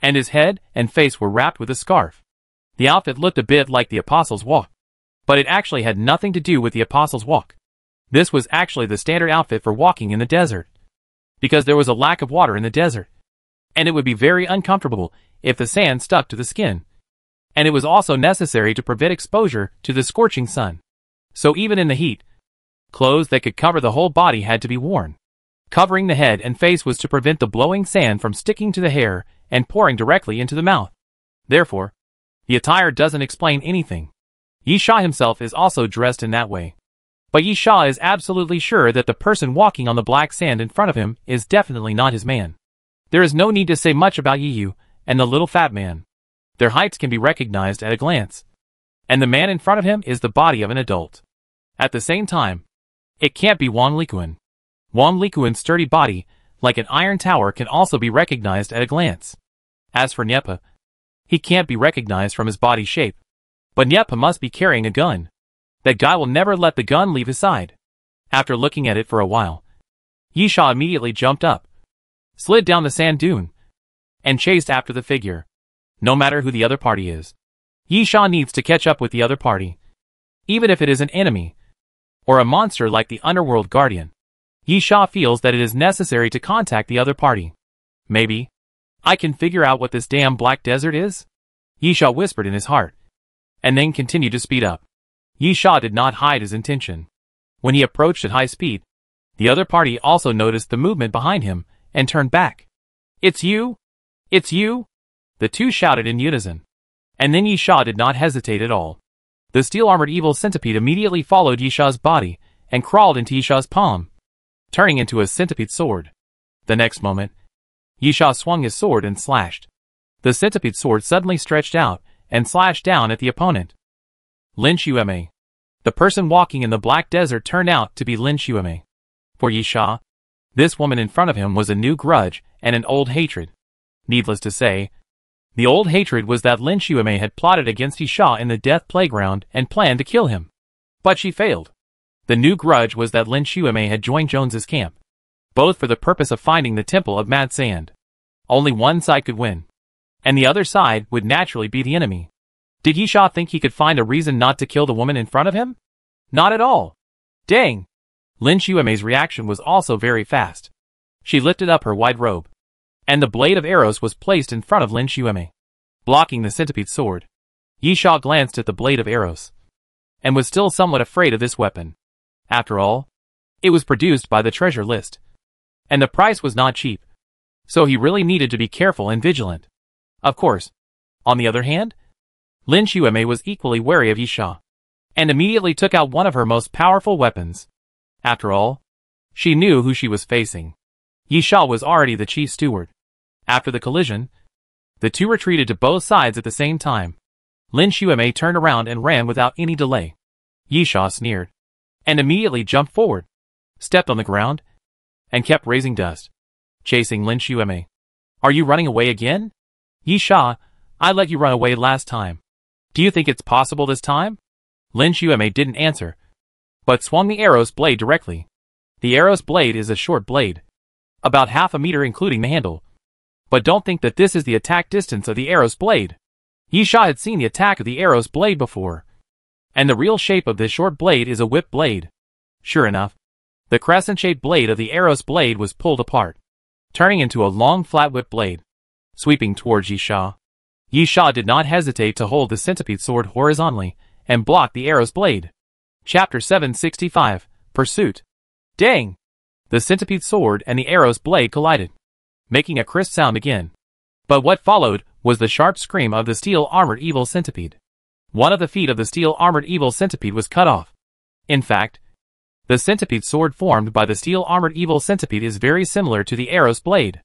and his head and face were wrapped with a scarf. The outfit looked a bit like the Apostles' Walk, but it actually had nothing to do with the Apostles' Walk. This was actually the standard outfit for walking in the desert, because there was a lack of water in the desert, and it would be very uncomfortable if the sand stuck to the skin, and it was also necessary to prevent exposure to the scorching sun. So even in the heat, clothes that could cover the whole body had to be worn. Covering the head and face was to prevent the blowing sand from sticking to the hair and pouring directly into the mouth. Therefore, the attire doesn't explain anything. Yi Sha himself is also dressed in that way. But Yi Sha is absolutely sure that the person walking on the black sand in front of him is definitely not his man. There is no need to say much about Yi Yu and the little fat man. Their heights can be recognized at a glance. And the man in front of him is the body of an adult. At the same time, it can't be Wang Likuan. Wang Likuan's sturdy body, like an iron tower, can also be recognized at a glance. As for Niepa, he can't be recognized from his body shape. But Niepa must be carrying a gun. That guy will never let the gun leave his side. After looking at it for a while, Yi Sha immediately jumped up, slid down the sand dune, and chased after the figure. No matter who the other party is, Yi Sha needs to catch up with the other party. Even if it is an enemy, or a monster like the Underworld Guardian, Yi Sha feels that it is necessary to contact the other party. Maybe I can figure out what this damn black desert is? Yi Sha whispered in his heart, and then continued to speed up. Yi Sha did not hide his intention. When he approached at high speed, the other party also noticed the movement behind him and turned back. "It's you! It's you!" The two shouted in unison. And then Yi Sha did not hesitate at all. The steel-armored evil centipede immediately followed Yi Sha's body and crawled into Yi Sha's palm, turning into a centipede sword. The next moment, Yi Sha swung his sword and slashed. The centipede sword suddenly stretched out and slashed down at the opponent. Lin Xueme. The person walking in the black desert turned out to be Lin Xueme. For Yi Sha, this woman in front of him was a new grudge and an old hatred. Needless to say, the old hatred was that Lin Xueme had plotted against Yi Sha in the death playground and planned to kill him. But she failed. The new grudge was that Lin Xueme had joined Jones's camp, both for the purpose of finding the Temple of Mad Sand. Only one side could win, and the other side would naturally be the enemy. Did Yi Sha think he could find a reason not to kill the woman in front of him? Not at all. Dang! Lin Xueme's reaction was also very fast. She lifted up her wide robe, and the blade of arrows was placed in front of Lin Xueme, blocking the centipede sword. Yi Sha glanced at the blade of arrows, and was still somewhat afraid of this weapon. After all, it was produced by the treasure list, and the price was not cheap, so he really needed to be careful and vigilant. Of course, on the other hand, Lin Xueme was equally wary of Yi Sha, and immediately took out one of her most powerful weapons. After all, she knew who she was facing. Yi Sha was already the chief steward. After the collision, the two retreated to both sides at the same time. Lin Xueme turned around and ran without any delay. Yi Sha sneered, and immediately jumped forward, stepped on the ground, and kept raising dust, chasing Lin Xueme. "Are you running away again? Yi Sha, I let you run away last time. Do you think it's possible this time?" Lin Xueme didn't answer, but swung the arrow's blade directly. The arrow's blade is a short blade, about half a meter including the handle. But don't think that this is the attack distance of the arrow's blade. Yi Sha had seen the attack of the arrow's blade before, and the real shape of this short blade is a whip blade. Sure enough, the crescent-shaped blade of the arrow's blade was pulled apart, turning into a long flat whip blade, sweeping towards Yi Sha. Yi Sha did not hesitate to hold the centipede sword horizontally and block the arrow's blade. Chapter 765, Pursuit. Dang! The centipede sword and the arrow's blade collided, making a crisp sound again. But what followed was the sharp scream of the steel-armored evil centipede. One of the feet of the steel-armored evil centipede was cut off. In fact, the centipede sword formed by the steel-armored evil centipede is very similar to the arrow's blade.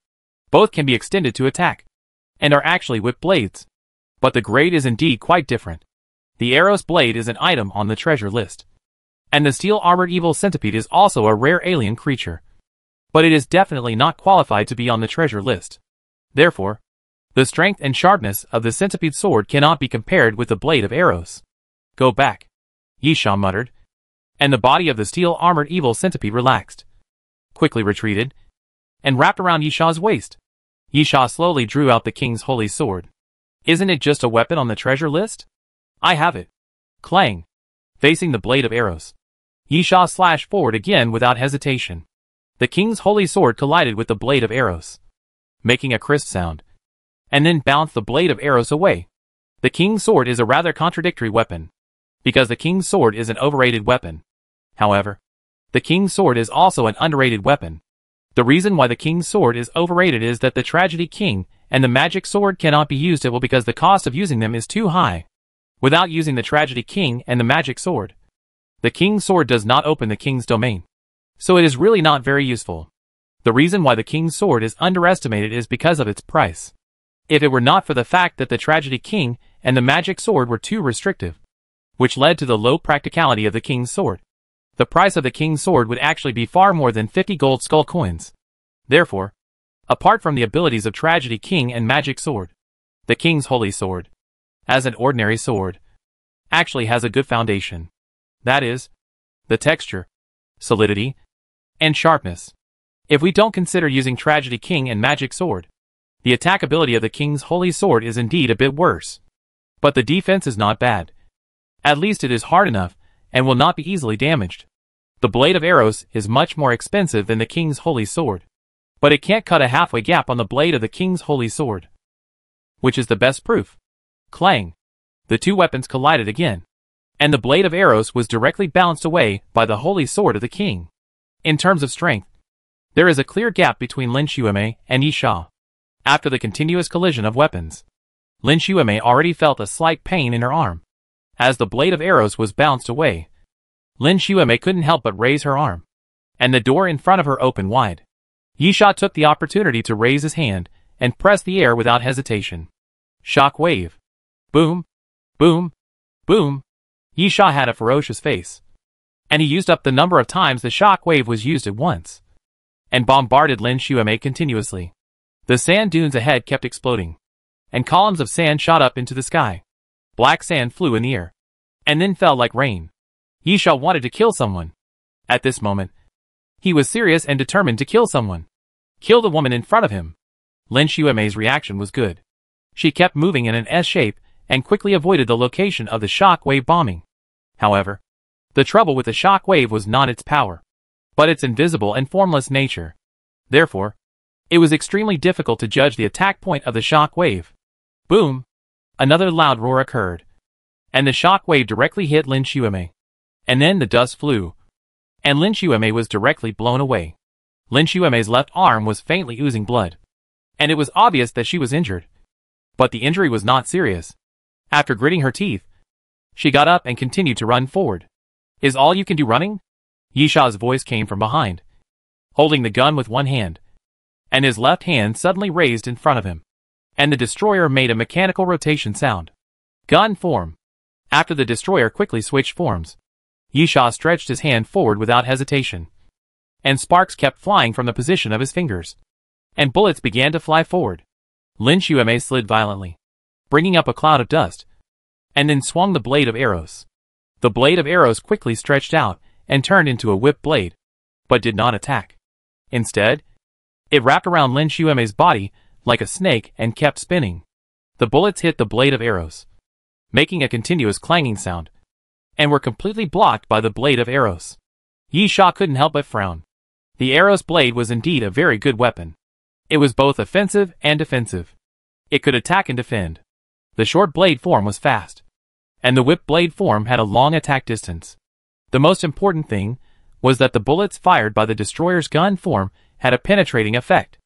Both can be extended to attack, and are actually whip blades. But the grade is indeed quite different. The arrow's blade is an item on the treasure list, and the steel-armored evil centipede is also a rare alien creature. But it is definitely not qualified to be on the treasure list. Therefore, the strength and sharpness of the centipede sword cannot be compared with the blade of arrows. "Go back," Yi Sha muttered, and the body of the steel-armored evil centipede relaxed, quickly retreated, and wrapped around Yi Sha's waist. Yisha slowly drew out the king's holy sword. Isn't it just a weapon on the treasure list? I have it. Clang. Facing the blade of arrows, Yisha slashed forward again without hesitation. The king's holy sword collided with the blade of arrows, making a crisp sound, and then bounced the blade of arrows away. The king's sword is a rather contradictory weapon, because the king's sword is an overrated weapon. However, the king's sword is also an underrated weapon. The reason why the king's sword is overrated is that the tragedy king and the magic sword cannot be used at will because the cost of using them is too high. Without using the tragedy king and the magic sword, the king's sword does not open the king's domain, so it is really not very useful. The reason why the king's sword is underestimated is because of its price. If it were not for the fact that the tragedy king and the magic sword were too restrictive, which led to the low practicality of the king's sword, the price of the king's sword would actually be far more than 50 gold skull coins. Therefore, apart from the abilities of tragedy king and magic sword, the king's holy sword, as an ordinary sword, actually has a good foundation. That is, the texture, solidity, and sharpness. If we don't consider using tragedy king and magic sword, the attackability of the king's holy sword is indeed a bit worse. But the defense is not bad. At least it is hard enough, and will not be easily damaged. The blade of arrows is much more expensive than the king's holy sword, but it can't cut a halfway gap on the blade of the king's holy sword. Which is the best proof. Clang. The two weapons collided again, and the blade of arrows was directly bounced away by the holy sword of the king. In terms of strength, there is a clear gap between Lin Xueme and Yisha. After the continuous collision of weapons, Lin Xueme already felt a slight pain in her arm. As the blade of arrows was bounced away, Lin Xueme couldn't help but raise her arm, and the door in front of her opened wide. Yisha took the opportunity to raise his hand and press the air without hesitation. Shock wave. Boom. Boom. Boom. Yisha had a ferocious face, and he used up the number of times the shock wave was used at once, and bombarded Lin Xueme continuously. The sand dunes ahead kept exploding, and columns of sand shot up into the sky. Black sand flew in the air, and then fell like rain. Yisha wanted to kill someone. At this moment, he was serious and determined to kill someone. Kill the woman in front of him. Lin Xueme's reaction was good. She kept moving in an S shape and quickly avoided the location of the shock wave bombing. However, the trouble with the shock wave was not its power, but its invisible and formless nature. Therefore, it was extremely difficult to judge the attack point of the shock wave. Boom! Another loud roar occurred, and the shock wave directly hit Lin Xueme. And then the dust flew, and Lin Xueme was directly blown away. Lin Xueme's left arm was faintly oozing blood, and it was obvious that she was injured. But the injury was not serious. After gritting her teeth, she got up and continued to run forward. Is all you can do running? Yisha's voice came from behind, holding the gun with one hand, and his left hand suddenly raised in front of him, and the destroyer made a mechanical rotation sound. Gun form. After the destroyer quickly switched forms, Yisha stretched his hand forward without hesitation, and sparks kept flying from the position of his fingers, and bullets began to fly forward. Lin Xueme slid violently, bringing up a cloud of dust, and then swung the blade of arrows. The blade of arrows quickly stretched out and turned into a whip blade, but did not attack. Instead, it wrapped around Lin Xueme's body like a snake and kept spinning. The bullets hit the blade of arrows, making a continuous clanging sound, and were completely blocked by the blade of arrows. Yisha couldn't help but frown. The arrow's blade was indeed a very good weapon. It was both offensive and defensive. It could attack and defend. The short blade form was fast, and the whip blade form had a long attack distance. The most important thing was that the bullets fired by the destroyer's gun form had a penetrating effect.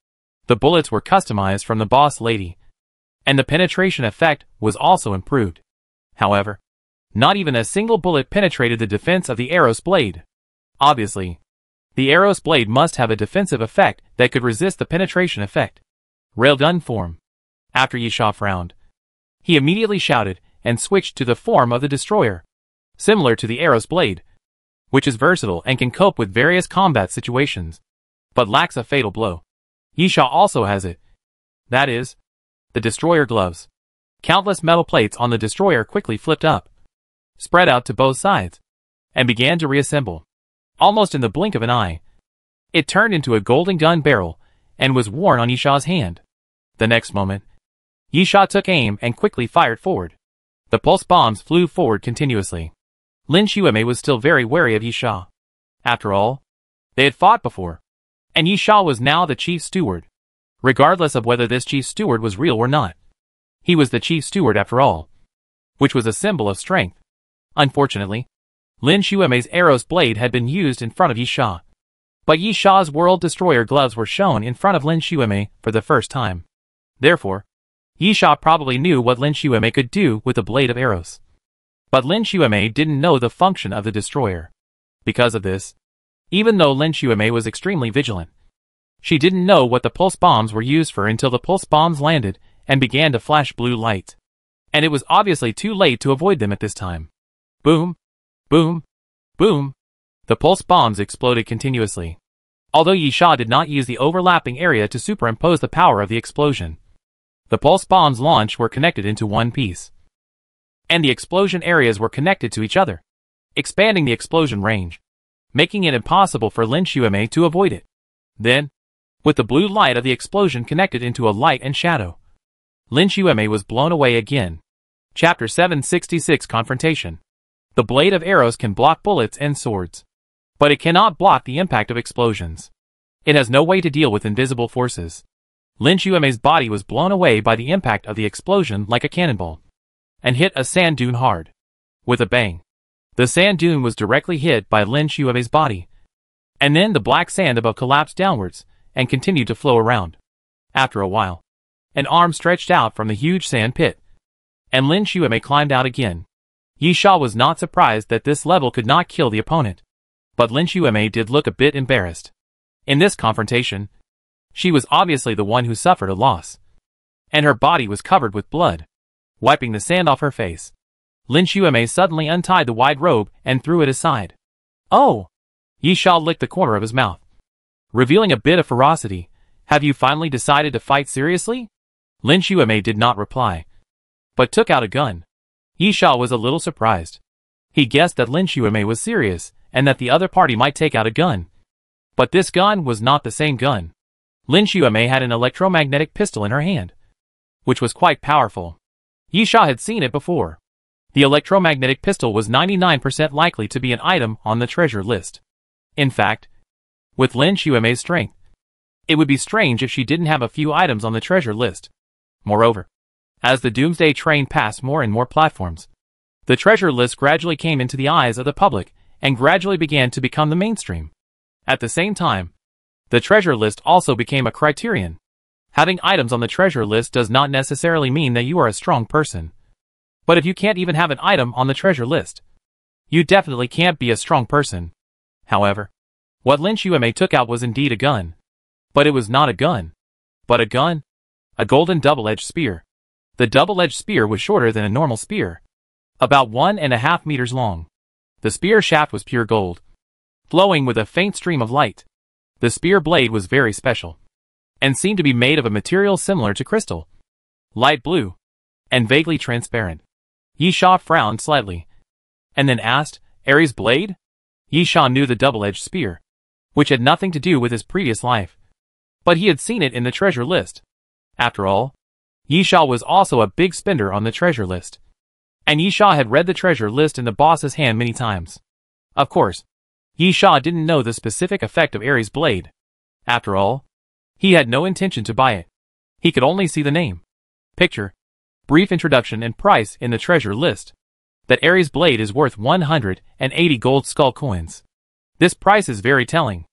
The bullets were customized from the boss lady, and the penetration effect was also improved. However, not even a single bullet penetrated the defense of the arrow's blade. Obviously, the arrow's blade must have a defensive effect that could resist the penetration effect. Railgun form. After Yisha frowned, he immediately shouted and switched to the form of the destroyer, similar to the arrow's blade, which is versatile and can cope with various combat situations, but lacks a fatal blow. Yisha also has it. That is, the destroyer gloves. Countless metal plates on the destroyer quickly flipped up, spread out to both sides, and began to reassemble. Almost in the blink of an eye, it turned into a golden gun barrel and was worn on Yisha's hand. The next moment, Yisha took aim and quickly fired forward. The pulse bombs flew forward continuously. Lin Xuemei was still very wary of Yisha. After all, they had fought before, and Yisha was now the chief steward. Regardless of whether this chief steward was real or not, he was the chief steward after all, which was a symbol of strength. Unfortunately, Lin Xuemei's arrow's blade had been used in front of Yisha, but Yisha's World Destroyer gloves were shown in front of Lin Xuemei for the first time. Therefore, Yisha probably knew what Lin Xuemei could do with a blade of arrows. But Lin Xuemei didn't know the function of the destroyer. Because of this, even though Lin Xuemei was extremely vigilant, she didn't know what the pulse bombs were used for until the pulse bombs landed and began to flash blue light. And it was obviously too late to avoid them at this time. Boom, boom, boom. The pulse bombs exploded continuously, although Yisha did not use the overlapping area to superimpose the power of the explosion. The pulse bombs launched were connected into one piece, and the explosion areas were connected to each other, expanding the explosion range, making it impossible for Lin Xuemei to avoid it. Then, with the blue light of the explosion connected into a light and shadow, Lin Xuemei was blown away again. Chapter 766 Confrontation. The blade of arrows can block bullets and swords, but it cannot block the impact of explosions. It has no way to deal with invisible forces. Lin Xuemei's body was blown away by the impact of the explosion like a cannonball, and hit a sand dune hard. With a bang, the sand dune was directly hit by Lin Xuemei's body, and then the black sand above collapsed downwards and continued to flow around. After a while, an arm stretched out from the huge sand pit, and Lin Xuemei climbed out again. Yisha was not surprised that this level could not kill the opponent, but Lin Xuemei did look a bit embarrassed. In this confrontation, she was obviously the one who suffered a loss, and her body was covered with blood. Wiping the sand off her face, Lin Xuemei suddenly untied the wide robe and threw it aside. Oh! Yisha licked the corner of his mouth, revealing a bit of ferocity. Have you finally decided to fight seriously? Lin Xuemei did not reply, but took out a gun. Yisha was a little surprised. He guessed that Lin Xuemei was serious, and that the other party might take out a gun. But this gun was not the same gun. Lin Xuemei had an electromagnetic pistol in her hand, which was quite powerful. Yisha had seen it before. The electromagnetic pistol was 99% likely to be an item on the treasure list. In fact, with Lin Xuemei's strength, it would be strange if she didn't have a few items on the treasure list. Moreover, as the Doomsday train passed more and more platforms, the treasure list gradually came into the eyes of the public and gradually began to become the mainstream. At the same time, the treasure list also became a criterion. Having items on the treasure list does not necessarily mean that you are a strong person. But if you can't even have an item on the treasure list, you definitely can't be a strong person. However, what Lin Xuemei took out was indeed a gun. But it was not a gun. But a gun? A golden double-edged spear. The double-edged spear was shorter than a normal spear, about 1.5 meters long. The spear shaft was pure gold, glowing with a faint stream of light. The spear blade was very special, and seemed to be made of a material similar to crystal, light blue, and vaguely transparent. Yisha frowned slightly, and then asked, Ares' blade? Yisha knew the double-edged spear, which had nothing to do with his previous life, but he had seen it in the treasure list. After all, Yisha was also a big spender on the treasure list, and Yisha had read the treasure list in the boss's hand many times. Of course, Yisha didn't know the specific effect of Ares' blade. After all, he had no intention to buy it. He could only see the name, picture, brief introduction and price in the treasure list. That Ares' blade is worth 180 gold skull coins. This price is very telling.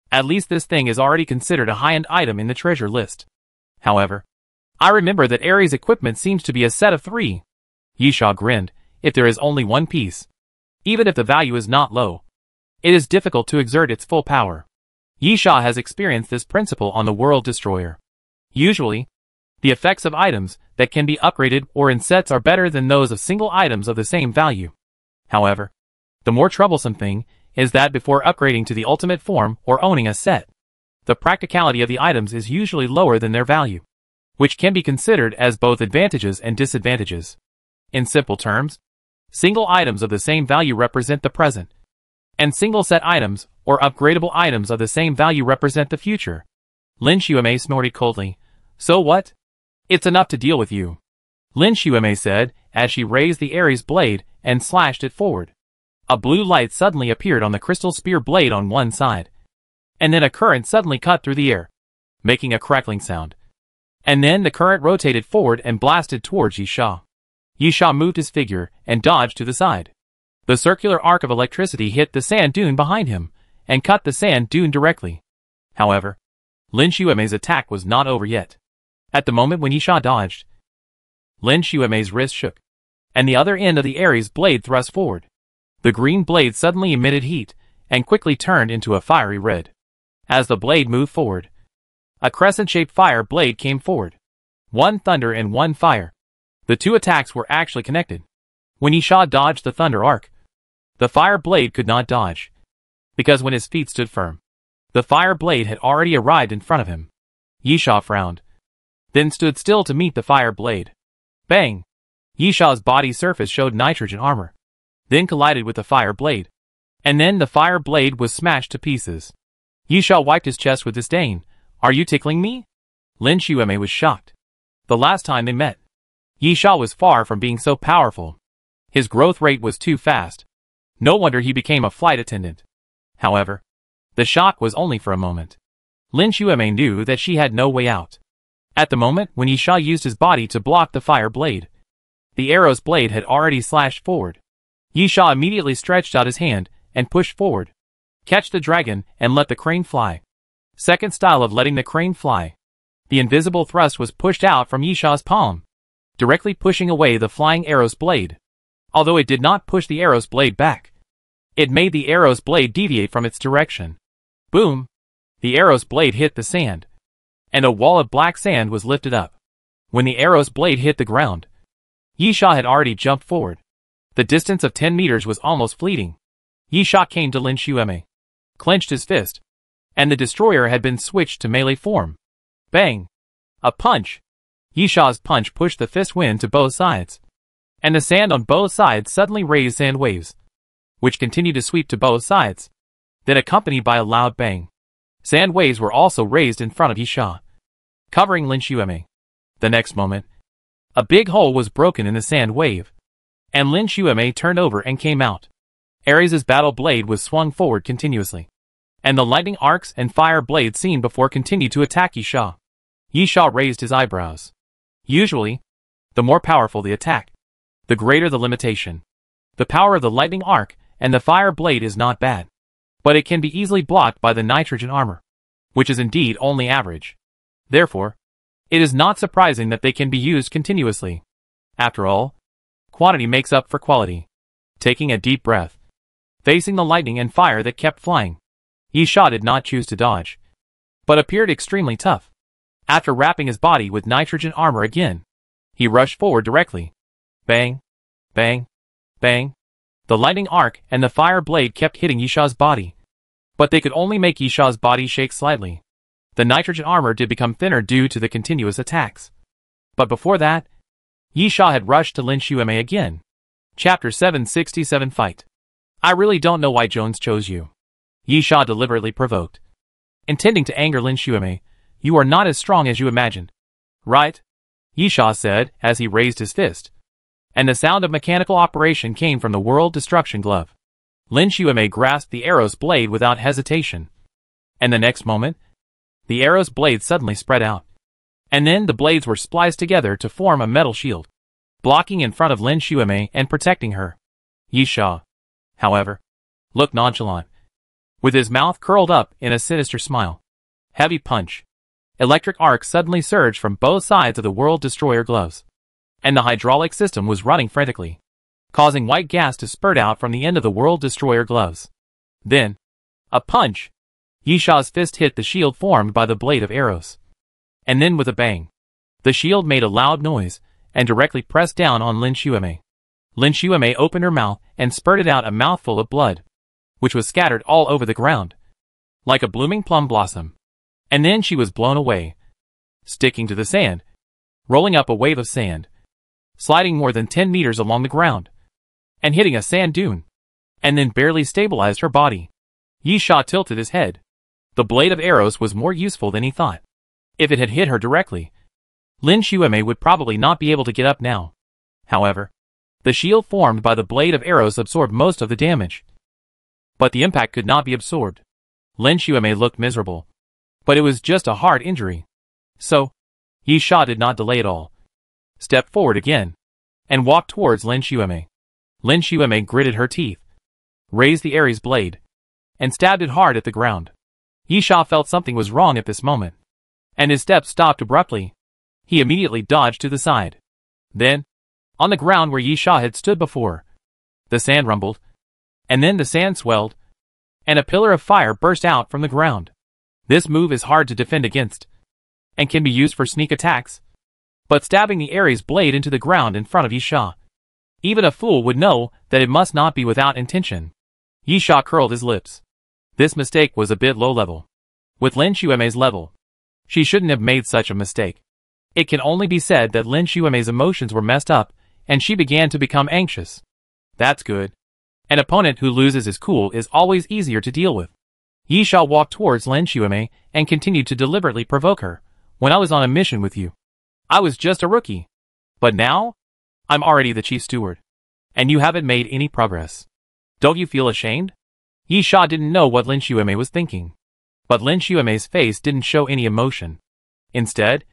At least this thing is already considered a high-end item in the treasure list. However, I remember that Ares' equipment seems to be a set of 3. Yisha grinned. If there is only one piece, even if the value is not low, it is difficult to exert its full power. Yisha has experienced this principle on the World Destroyer. Usually, the effects of items that can be upgraded or in sets are better than those of single items of the same value. However, the more troublesome thing is that before upgrading to the ultimate form or owning a set, the practicality of the items is usually lower than their value, which can be considered as both advantages and disadvantages. In simple terms, single items of the same value represent the present, and single set items or upgradable items of the same value represent the future. Lin Xuemei snorted coldly. So what? It's enough to deal with you, Lin Xueme said as she raised the Ares blade and slashed it forward. A blue light suddenly appeared on the crystal spear blade on one side. And then a current suddenly cut through the air, making a crackling sound. And then the current rotated forward and blasted towards Yisha. Yisha moved his figure and dodged to the side. The circular arc of electricity hit the sand dune behind him and cut the sand dune directly. However, Lin Xueme's attack was not over yet. At the moment when Yisha dodged, Lin Xueme's wrist shook, and the other end of the Ares blade thrust forward. The green blade suddenly emitted heat and quickly turned into a fiery red. As the blade moved forward, a crescent-shaped fire blade came forward. One thunder and one fire. The two attacks were actually connected. When Yisha dodged the thunder arc, the fire blade could not dodge, because when his feet stood firm, the fire blade had already arrived in front of him. Yisha frowned, then stood still to meet the fire blade. Bang! Yisha's body surface showed nitrogen armor, then collided with the fire blade, and then the fire blade was smashed to pieces. Yisha wiped his chest with disdain. Are you tickling me? Lin Xueme was shocked. The last time they met, Yisha was far from being so powerful. His growth rate was too fast. No wonder he became a flight attendant. However, the shock was only for a moment. Lin Xueme knew that she had no way out. At the moment when Yisha used his body to block the fire blade, the arrow's blade had already slashed forward. Yisha immediately stretched out his hand and pushed forward. Catch the dragon and let the crane fly. Second style of letting the crane fly. The invisible thrust was pushed out from Yisha's palm, directly pushing away the flying arrow's blade. Although it did not push the arrow's blade back, it made the arrow's blade deviate from its direction. Boom! The arrow's blade hit the sand, and a wall of black sand was lifted up. When the arrow's blade hit the ground, Yisha had already jumped forward. The distance of 10 meters was almost fleeting. Yisha came to Lin Xueme, clenched his fist, and the destroyer had been switched to melee form. Bang! A punch! Yisha's punch pushed the fist wind to both sides, and the sand on both sides suddenly raised sand waves, which continued to sweep to both sides, then accompanied by a loud bang. Sand waves were also raised in front of Yisha, covering Lin Xueme. The next moment, a big hole was broken in the sand wave, and Lin Xueme turned over and came out. Ares' battle blade was swung forward continuously, and the lightning arcs and fire blades seen before continued to attack Yisha. Yisha raised his eyebrows. Usually, the more powerful the attack, the greater the limitation. The power of the lightning arc and the fire blade is not bad, but it can be easily blocked by the nitrogen armor, which is indeed only average. Therefore, it is not surprising that they can be used continuously. After all, quantity makes up for quality. Taking a deep breath, facing the lightning and fire that kept flying, Yisha did not choose to dodge, but appeared extremely tough. After wrapping his body with nitrogen armor again, he rushed forward directly. Bang! Bang! Bang! The lightning arc and the fire blade kept hitting Yisha's body, but they could only make Yisha's body shake slightly. The nitrogen armor did become thinner due to the continuous attacks. But before that, Yisha had rushed to Lin Xueme again. Chapter 767 Fight. I really don't know why Jones chose you, Yisha deliberately provoked. Intending to anger Lin Xueme, you are not as strong as you imagined. Right? Yisha said as he raised his fist, and the sound of mechanical operation came from the World Destruction Glove. Lin Xueme grasped the arrow's blade without hesitation, and the next moment, the arrow's blade suddenly spread out, and then the blades were spliced together to form a metal shield, blocking in front of Lin Xueme and protecting her. Yisha, however, looked nonchalant, with his mouth curled up in a sinister smile. Heavy punch. Electric arcs suddenly surged from both sides of the World Destroyer gloves, and the hydraulic system was running frantically, causing white gas to spurt out from the end of the World Destroyer gloves. Then, a punch. Yisha's fist hit the shield formed by the blade of arrows. And then with a bang, the shield made a loud noise and directly pressed down on Lin Xueme. Lin Xueme opened her mouth and spurted out a mouthful of blood, which was scattered all over the ground, like a blooming plum blossom. And then she was blown away, sticking to the sand, rolling up a wave of sand, sliding more than 10 meters along the ground, and hitting a sand dune, and then barely stabilized her body. Yisha tilted his head. The blade of arrows was more useful than he thought. If it had hit her directly, Lin Xueme would probably not be able to get up now. However, the shield formed by the blade of arrows absorbed most of the damage. But the impact could not be absorbed. Lin Xueme looked miserable. But it was just a hard injury. So, Yi Sha did not delay at all. Stepped forward again, and walked towards Lin Xueme. Lin Xueme gritted her teeth, raised the Ares blade, and stabbed it hard at the ground. Yi Sha felt something was wrong at this moment, and his steps stopped abruptly. He immediately dodged to the side. Then, on the ground where Yi Sha had stood before, the sand rumbled, and then the sand swelled, and a pillar of fire burst out from the ground. This move is hard to defend against, and can be used for sneak attacks, but stabbing the Ares blade into the ground in front of Yi Sha, even a fool would know that it must not be without intention. Yi Sha curled his lips. This mistake was a bit low level. With Lin Xueme's level, she shouldn't have made such a mistake. It can only be said that Lin Xueme's emotions were messed up, and she began to become anxious. That's good. An opponent who loses his cool is always easier to deal with. Yi Sha walked towards Lin Xueme and continued to deliberately provoke her. When I was on a mission with you, I was just a rookie. But now, I'm already the chief steward. And you haven't made any progress. Don't you feel ashamed? Yi Sha didn't know what Lin Xueme was thinking. But Lin Xueme's face didn't show any emotion. Instead,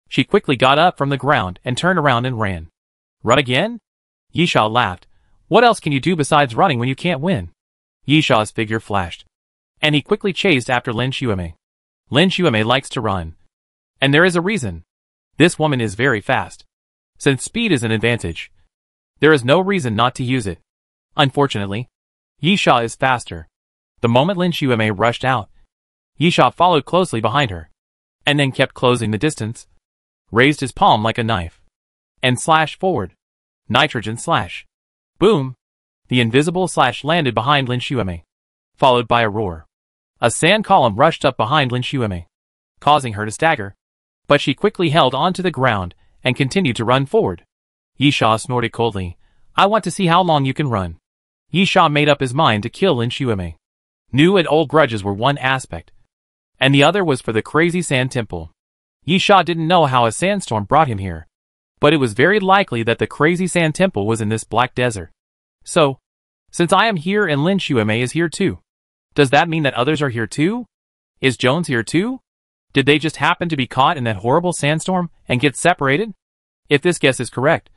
she quickly got up from the ground and turned around and ran. Run again? Yi Sha laughed. What else can you do besides running when you can't win? Yi Sha's figure flashed, and he quickly chased after Lin Xueme. Lin Xueme likes to run. And there is a reason. This woman is very fast. Since speed is an advantage, there is no reason not to use it. Unfortunately, Yi Sha is faster. The moment Lin Xueme rushed out, Yi Sha followed closely behind her, and then kept closing the distance, raised his palm like a knife, and slashed forward. Nitrogen slash. Boom! The invisible slash landed behind Lin Xueme, followed by a roar. A sand column rushed up behind Lin Xueme, causing her to stagger, but she quickly held onto the ground and continued to run forward. Yi Sha snorted coldly. I want to see how long you can run. Yi Sha made up his mind to kill Lin Xueme. New and old grudges were one aspect, and the other was for the crazy sand temple. Yi Sha didn't know how a sandstorm brought him here, but it was very likely that the crazy sand temple was in this black desert. So, since I am here and Lin Xueme is here too, does that mean that others are here too? Is Jones here too? Did they just happen to be caught in that horrible sandstorm and get separated? If this guess is correct,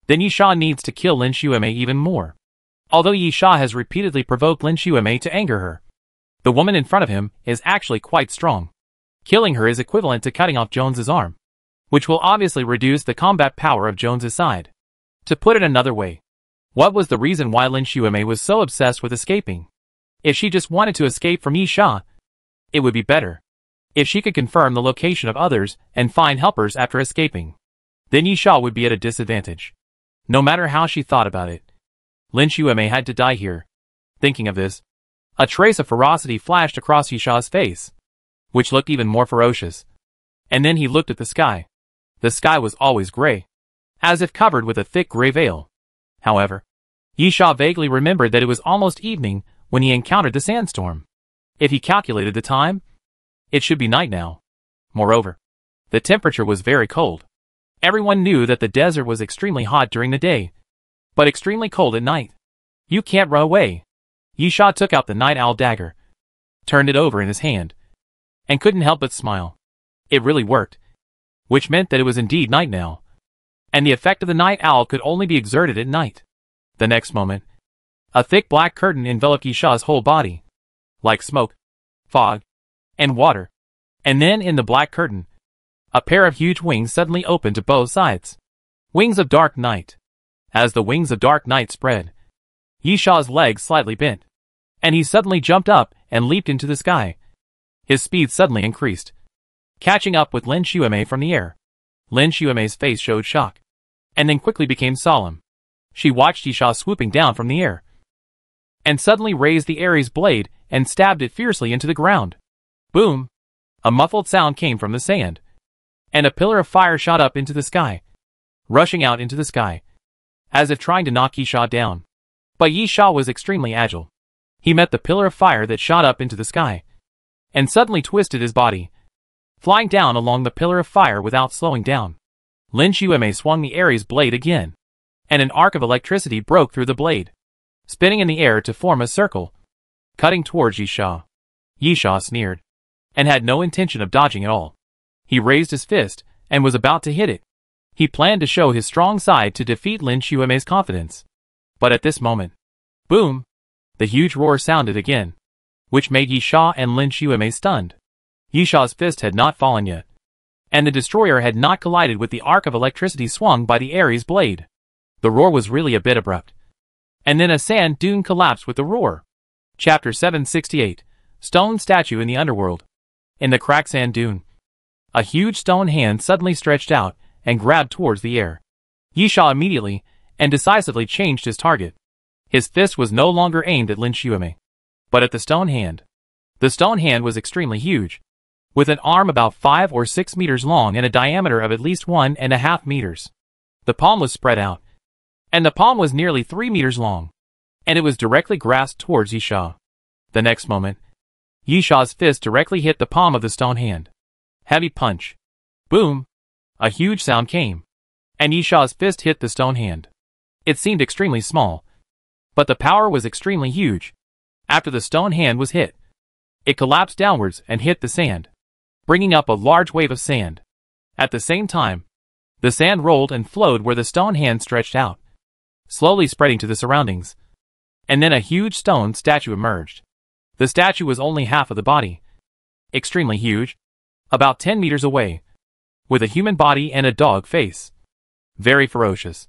then Yi Sha needs to kill Lin Xueme even more. Although Yi Sha has repeatedly provoked Lin Xueme to anger her, the woman in front of him is actually quite strong. Killing her is equivalent to cutting off Jones's arm, which will obviously reduce the combat power of Jones's side. To put it another way, what was the reason why Lin Xueme was so obsessed with escaping? If she just wanted to escape from Yi Sha, it would be better if she could confirm the location of others and find helpers after escaping. Then Yi Sha would be at a disadvantage. No matter how she thought about it, Lin Xueme had to die here. Thinking of this, a trace of ferocity flashed across Yi Sha's face, which looked even more ferocious. And then he looked at the sky. The sky was always gray, as if covered with a thick gray veil. However, Yi Sha vaguely remembered that it was almost evening when he encountered the sandstorm. If he calculated the time, it should be night now. Moreover, the temperature was very cold. Everyone knew that the desert was extremely hot during the day, but extremely cold at night. You can't run away. Yi Sha took out the night owl dagger, turned it over in his hand, and couldn't help but smile. It really worked, which meant that it was indeed night now, and the effect of the night owl could only be exerted at night. The next moment, a thick black curtain enveloped Yi Sha's whole body, like smoke, fog, and water. And then in the black curtain, a pair of huge wings suddenly opened to both sides. Wings of dark night. As the wings of dark night spread, Yi Sha's legs slightly bent, and he suddenly jumped up and leaped into the sky. His speed suddenly increased, catching up with Lin Xueme from the air. Lin Xueme's face showed shock, and then quickly became solemn. She watched Yi Sha swooping down from the air, and suddenly raised the Ares blade and stabbed it fiercely into the ground. Boom! A muffled sound came from the sand, and a pillar of fire shot up into the sky, rushing out into the sky, as if trying to knock Yi Sha down. But Yi Sha was extremely agile. He met the pillar of fire that shot up into the sky, and suddenly twisted his body, flying down along the pillar of fire without slowing down. Lin Xueme swung the Ares blade again, and an arc of electricity broke through the blade, spinning in the air to form a circle, cutting towards Yisha. Yisha sneered, and had no intention of dodging at all. He raised his fist, and was about to hit it. He planned to show his strong side to defeat Lin Xueme's confidence. But at this moment, boom! The huge roar sounded again, which made Yisha and Lin Xueme stunned. Yisha's fist had not fallen yet, and the destroyer had not collided with the arc of electricity swung by the Ares blade. The roar was really a bit abrupt. And then a sand dune collapsed with the roar. Chapter 768, Stone Statue in the Underworld. In the cracked sand dune, a huge stone hand suddenly stretched out and grabbed towards the air. Yisha immediately and decisively changed his target. His fist was no longer aimed at Lin Xueme, but at the stone hand. The stone hand was extremely huge, with an arm about 5 or 6 meters long and a diameter of at least 1.5 meters. The palm was spread out, and the palm was nearly 3 meters long, and it was directly grasped towards Yisha. The next moment, Yisha's fist directly hit the palm of the stone hand. Heavy punch. Boom! A huge sound came, and Yisha's fist hit the stone hand. It seemed extremely small, but the power was extremely huge. After the stone hand was hit, it collapsed downwards and hit the sand, bringing up a large wave of sand. At the same time, the sand rolled and flowed where the stone hand stretched out, slowly spreading to the surroundings. And then a huge stone statue emerged. The statue was only half of the body, extremely huge, about 10 meters away, with a human body and a dog face. Very ferocious.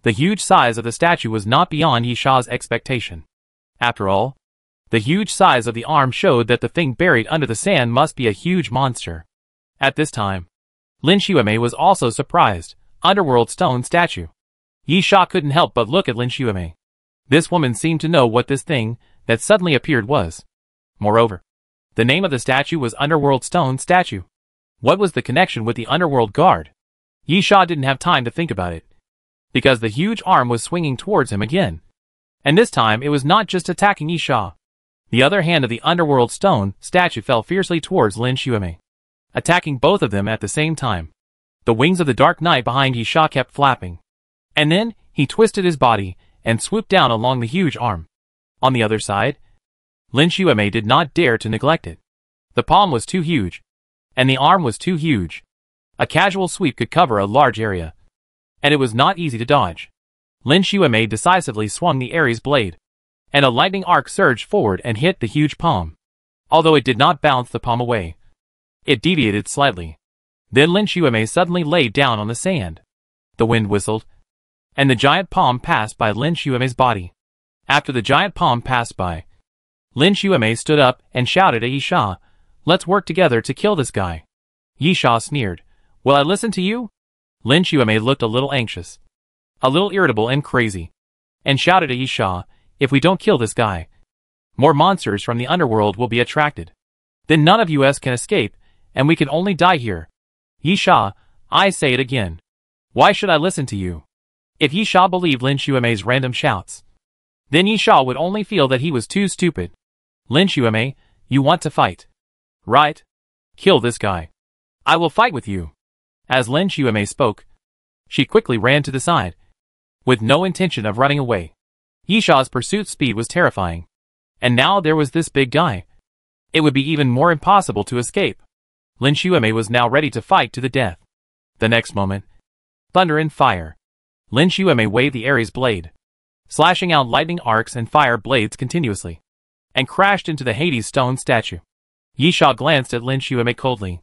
The huge size of the statue was not beyond Yisha's expectation. After all, the huge size of the arm showed that the thing buried under the sand must be a huge monster. At this time, Lin Xueme was also surprised. Underworld stone statue. Yisha couldn't help but look at Lin Xueme. This woman seemed to know what this thing that suddenly appeared was. Moreover, the name of the statue was Underworld Stone Statue. What was the connection with the Underworld Guard? Yisha didn't have time to think about it, because the huge arm was swinging towards him again. And this time it was not just attacking Yisha. The other hand of the Underworld Stone Statue fell fiercely towards Lin Xueme, attacking both of them at the same time. The wings of the Dark Knight behind Yisha kept flapping. And then, he twisted his body and swooped down along the huge arm. On the other side, Lin Xueme did not dare to neglect it. The palm was too huge, and the arm was too huge. A casual sweep could cover a large area, and it was not easy to dodge. Lin Xueme decisively swung the Ares blade, and a lightning arc surged forward and hit the huge palm. Although it did not bounce the palm away, it deviated slightly. Then Lin Xueme suddenly laid down on the sand. The wind whistled, and the giant palm passed by Lin Xueme's body. After the giant palm passed by, Lin Xueme stood up and shouted at Yisha, "Let's work together to kill this guy." Yisha sneered, "Will I listen to you?" Lin Xueme looked a little anxious, a little irritable and crazy, and shouted at Yisha, "If we don't kill this guy, more monsters from the underworld will be attracted. Then none of us can escape, and we can only die here. Yisha, I say it again. Why should I listen to you?" If Yisha believed Lin Xueme's random shouts, then Yisha would only feel that he was too stupid. "Lin Xueme, you want to fight, right? Kill this guy. I will fight with you." As Lin Xueme spoke, she quickly ran to the side, with no intention of running away. Yisha's pursuit speed was terrifying, and now there was this big guy. It would be even more impossible to escape. Lin Xueme was now ready to fight to the death. The next moment, thunder and fire. Lin Xueme waved the Ares blade, slashing out lightning arcs and fire blades continuously, and crashed into the Hades stone statue. Yisha glanced at Lin Xueme coldly.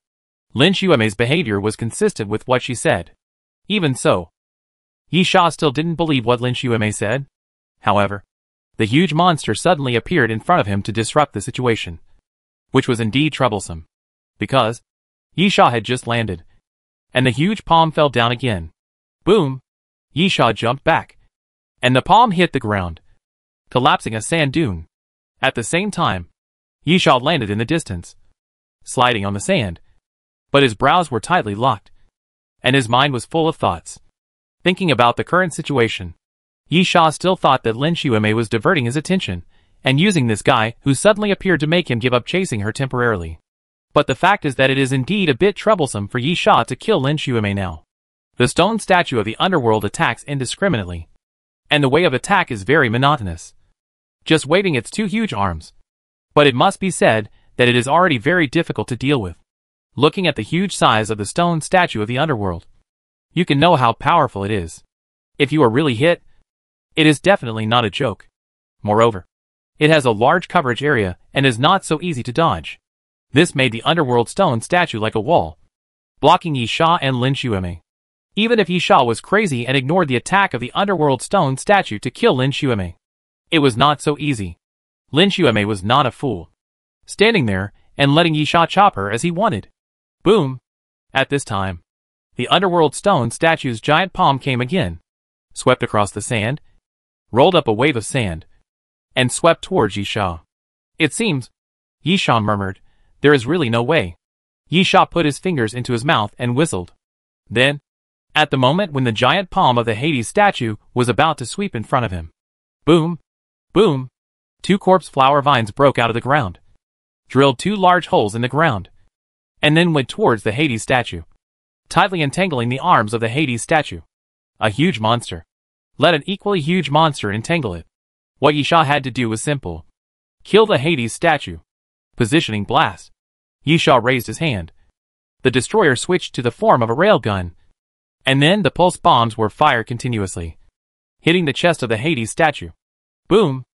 Lin Xueme's behavior was consistent with what she said. Even so, Yisha still didn't believe what Lin Xueme said. However, the huge monster suddenly appeared in front of him to disrupt the situation, which was indeed troublesome, because Yisha had just landed, and the huge palm fell down again. Boom! Yisha jumped back, and the palm hit the ground, collapsing a sand dune. At the same time, Yisha landed in the distance, sliding on the sand, but his brows were tightly locked, and his mind was full of thoughts. Thinking about the current situation, Yisha still thought that Lin Xueme was diverting his attention, and using this guy who suddenly appeared to make him give up chasing her temporarily. But the fact is that it is indeed a bit troublesome for Yi Sha to kill Lin Xuemei now. The stone statue of the underworld attacks indiscriminately, and the way of attack is very monotonous, just waving its two huge arms. But it must be said that it is already very difficult to deal with. Looking at the huge size of the stone statue of the underworld, you can know how powerful it is. If you are really hit, it is definitely not a joke. Moreover, it has a large coverage area and is not so easy to dodge. This made the underworld stone statue like a wall, blocking Yi Sha and Lin Xuemei. Even if Yi Sha was crazy and ignored the attack of the underworld stone statue to kill Lin Xuemei, it was not so easy. Lin Xuemei was not a fool, standing there and letting Yi Sha chop her as he wanted. Boom! At this time, the underworld stone statue's giant palm came again, swept across the sand, rolled up a wave of sand, and swept towards Yi Sha. It seems, Yi Sha murmured, there is really no way. Yi Sha put his fingers into his mouth and whistled. Then, at the moment when the giant palm of the Hades statue was about to sweep in front of him, boom! Boom! Two corpse flower vines broke out of the ground, drilled two large holes in the ground, and then went towards the Hades statue, tightly entangling the arms of the Hades statue. A huge monster. Let an equally huge monster entangle it. What Yi Sha had to do was simple. Kill the Hades statue. Positioning blast. Yi Sha raised his hand. The destroyer switched to the form of a railgun, and then the pulse bombs were fired continuously, hitting the chest of the Hades statue. Boom!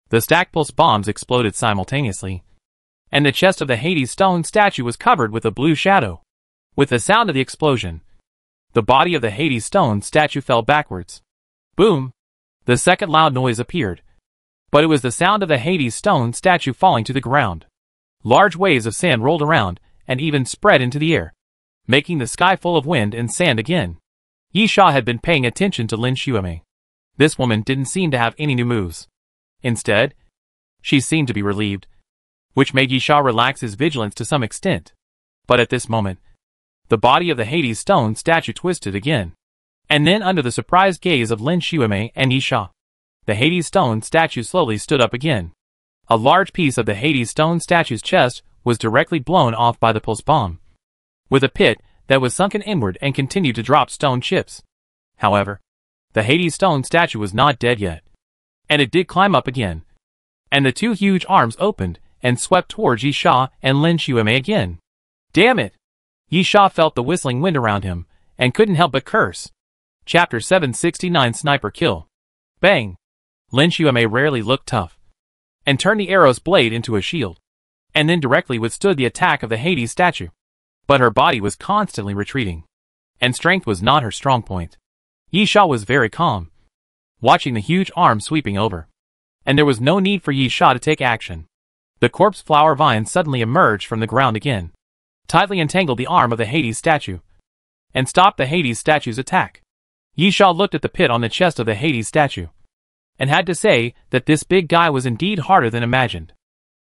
The stacked pulse bombs exploded simultaneously, and the chest of the Hades stone statue was covered with a blue shadow. With the sound of the explosion, the body of the Hades stone statue fell backwards. Boom! The second loud noise appeared, but it was the sound of the Hades stone statue falling to the ground. Large waves of sand rolled around and even spread into the air, making the sky full of wind and sand again. Yi Sha had been paying attention to Lin Xuemei. This woman didn't seem to have any new moves. Instead, she seemed to be relieved, which made Yi Sha relax his vigilance to some extent. But at this moment, the body of the Hades stone statue twisted again, and then under the surprised gaze of Lin Xuemei and Yi Sha, the Hades stone statue slowly stood up again. A large piece of the Hades stone statue's chest was directly blown off by the pulse bomb, with a pit that was sunken inward and continued to drop stone chips. However, the Hades stone statue was not dead yet, and it did climb up again, and the two huge arms opened and swept towards Yi Sha and Lin Xuemei again. Damn it! Yi Sha felt the whistling wind around him, and couldn't help but curse. Chapter 769 Sniper Kill. Bang! Lin Xuemei rarely looked tough, and turned the arrow's blade into a shield, and then directly withstood the attack of the Hades statue. But her body was constantly retreating, and strength was not her strong point. Yi Sha was very calm, watching the huge arm sweeping over, and there was no need for Yi Sha to take action. The corpse flower vine suddenly emerged from the ground again, tightly entangled the arm of the Hades statue, and stopped the Hades statue's attack. Yi Sha looked at the pit on the chest of the Hades statue, and had to say that this big guy was indeed harder than imagined.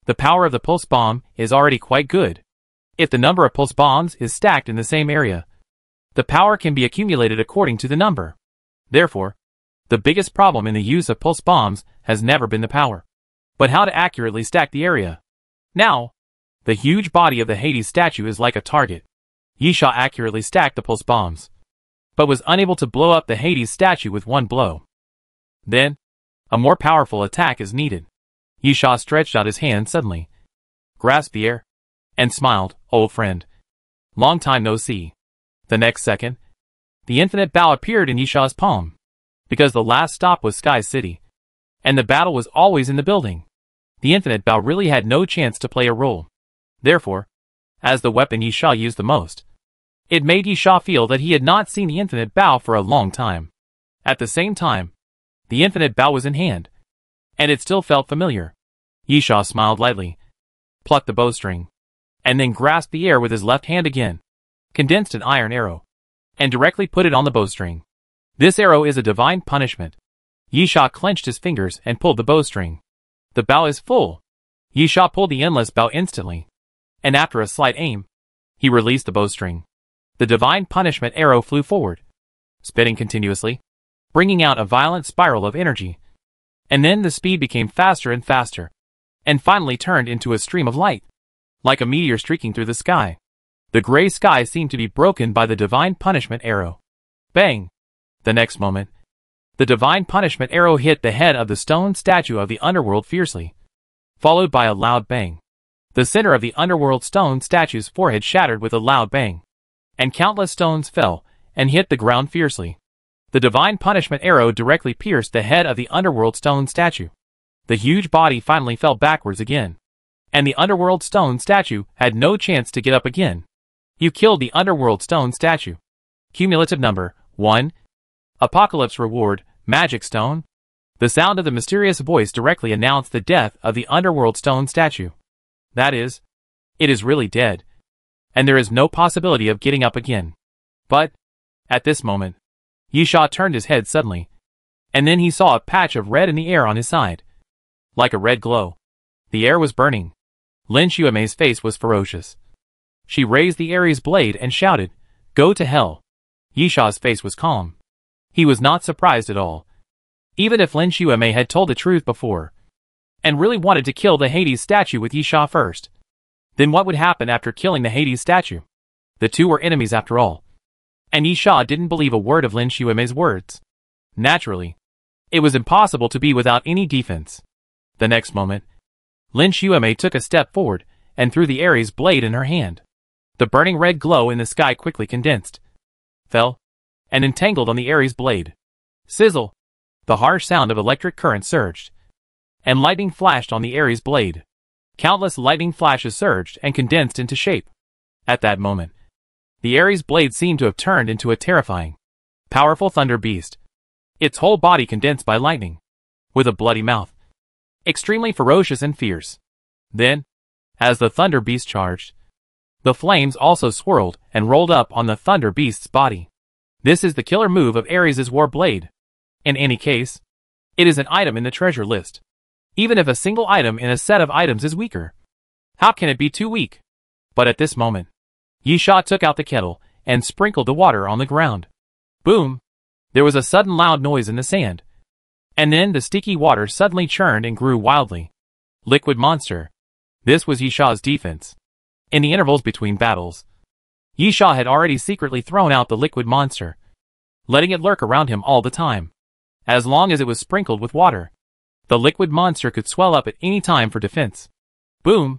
The power of the pulse bomb is already quite good. If the number of pulse bombs is stacked in the same area, the power can be accumulated according to the number. Therefore, the biggest problem in the use of pulse bombs has never been the power, but how to accurately stack the area. Now, the huge body of the Hades statue is like a target. Yi Sha accurately stacked the pulse bombs, but was unable to blow up the Hades statue with one blow. Then, a more powerful attack is needed. Yi Sha stretched out his hand suddenly, grasped the air, and smiled. Old friend. Long time no see. The next second, the infinite bow appeared in Yi Sha's palm, because the last stop was Sky City, and the battle was always in the building. The infinite bow really had no chance to play a role. Therefore, as the weapon Yi Sha used the most, it made Yi Sha feel that he had not seen the infinite bow for a long time. At the same time, the infinite bow was in hand, and it still felt familiar. Yi Sha smiled lightly, plucked the bowstring, and then grasped the air with his left hand again, condensed an iron arrow, and directly put it on the bowstring. This arrow is a divine punishment. Yi Sha clenched his fingers and pulled the bowstring. The bow is full. Yi Sha pulled the endless bow instantly, and after a slight aim, he released the bowstring. The divine punishment arrow flew forward, spinning continuously, bringing out a violent spiral of energy. And then the speed became faster and faster, and finally turned into a stream of light. like a meteor streaking through the sky. The gray sky seemed to be broken by the divine punishment arrow. Bang! The next moment, the divine punishment arrow hit the head of the stone statue of the underworld fiercely, followed by a loud bang. The center of the underworld stone statue's forehead shattered with a loud bang, and countless stones fell and hit the ground fiercely. The divine punishment arrow directly pierced the head of the underworld stone statue. The huge body finally fell backwards again, and the underworld stone statue had no chance to get up again. You killed the underworld stone statue. Cumulative number 1. Apocalypse reward, magic stone. The sound of the mysterious voice directly announced the death of the underworld stone statue. That is, it is really dead, and there is no possibility of getting up again. But, at this moment, Yisha turned his head suddenly, and then he saw a patch of red in the air on his side. Like a red glow. The air was burning. Lin Xuemei's face was ferocious. She raised the Ares blade and shouted, "Go to hell." Yisha's face was calm. He was not surprised at all. Even if Lin Xuemei had told the truth before, and really wanted to kill the Hades statue with Yisha first, then what would happen after killing the Hades statue? The two were enemies after all. And Yisha didn't believe a word of Lin Xuemei's words. Naturally, it was impossible to be without any defense. The next moment, Lin Xuemei took a step forward and threw the Ares blade in her hand. The burning red glow in the sky quickly condensed, fell, and entangled on the Ares blade. Sizzle! The harsh sound of electric current surged, and lightning flashed on the Ares blade. Countless lightning flashes surged and condensed into shape. At that moment, the Ares blade seemed to have turned into a terrifying, powerful thunder beast. Its whole body condensed by lightning, with a bloody mouth, extremely ferocious and fierce. Then, as the thunder beast charged, the flames also swirled and rolled up on the thunder beast's body. This is the killer move of Ares' war blade. In any case, it is an item in the treasure list. Even if a single item in a set of items is weaker, how can it be too weak? But at this moment, Yisha took out the kettle and sprinkled the water on the ground. Boom! There was a sudden loud noise in the sand, and then the sticky water suddenly churned and grew wildly. Liquid monster. This was Yisha's defense. In the intervals between battles, Yisha had already secretly thrown out the liquid monster, letting it lurk around him all the time. As long as it was sprinkled with water, the liquid monster could swell up at any time for defense. Boom!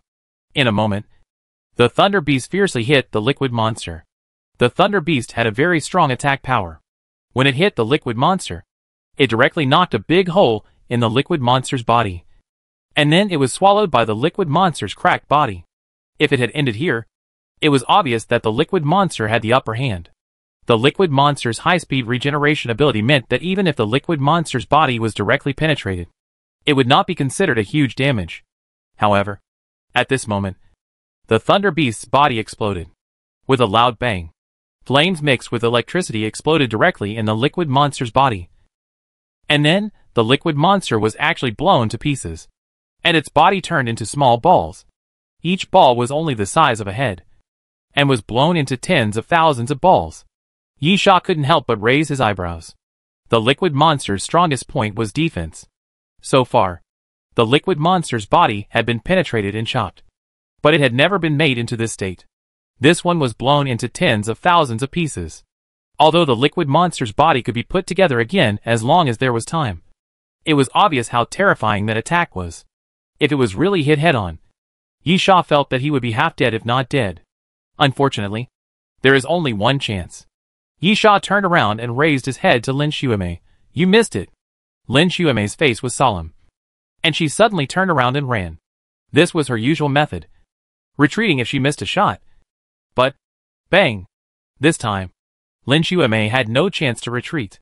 In a moment, the thunder beast fiercely hit the liquid monster. The thunder beast had a very strong attack power. When it hit the liquid monster, it directly knocked a big hole in the liquid monster's body. And then it was swallowed by the liquid monster's cracked body. If it had ended here, it was obvious that the liquid monster had the upper hand. The liquid monster's high-speed regeneration ability meant that even if the liquid monster's body was directly penetrated, it would not be considered a huge damage. However, at this moment, the thunder beast's body exploded. With a loud bang, flames mixed with electricity exploded directly in the liquid monster's body. And then, the liquid monster was actually blown to pieces, and its body turned into small balls. Each ball was only the size of a head, and was blown into tens of thousands of balls. Yisha couldn't help but raise his eyebrows. The liquid monster's strongest point was defense. So far, the liquid monster's body had been penetrated and chopped, but it had never been made into this state. This one was blown into tens of thousands of pieces. Although the liquid monster's body could be put together again as long as there was time, it was obvious how terrifying that attack was. If it was really hit head-on, Yisha felt that he would be half dead if not dead. Unfortunately, there is only one chance. Yisha turned around and raised his head to Lin Xuemei. "You missed it." Lin Xuemei's face was solemn, and she suddenly turned around and ran. This was her usual method, retreating if she missed a shot. But, bang! This time, Lin Xuemei had no chance to retreat.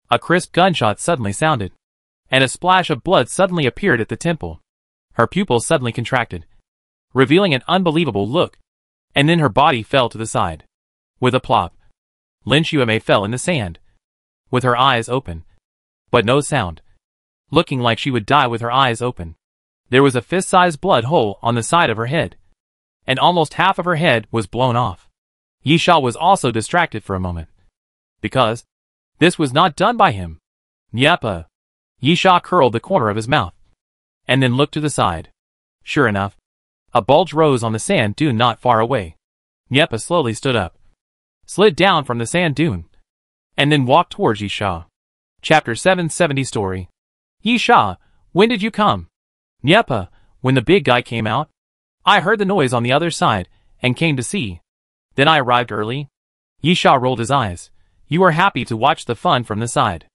A crisp gunshot suddenly sounded, and a splash of blood suddenly appeared at the temple. Her pupils suddenly contracted, revealing an unbelievable look, and then her body fell to the side. With a plop, Lin Xuemei fell in the sand, with her eyes open, but no sound, looking like she would die with her eyes open. There was a fist-sized blood hole on the side of her head, and almost half of her head was blown off. Yisha was also distracted for a moment, because this was not done by him. Nyapa! Yisha curled the corner of his mouth, and then looked to the side. Sure enough, A bulge rose on the sand dune not far away. Nyepa slowly stood up, slid down from the sand dune, and then walked towards Yisha. Chapter 770 Story. Yisha, when did you come? Nyepa, when the big guy came out. I heard the noise on the other side, and came to see. Then I arrived early. Yisha rolled his eyes. You are happy to watch the fun from the side.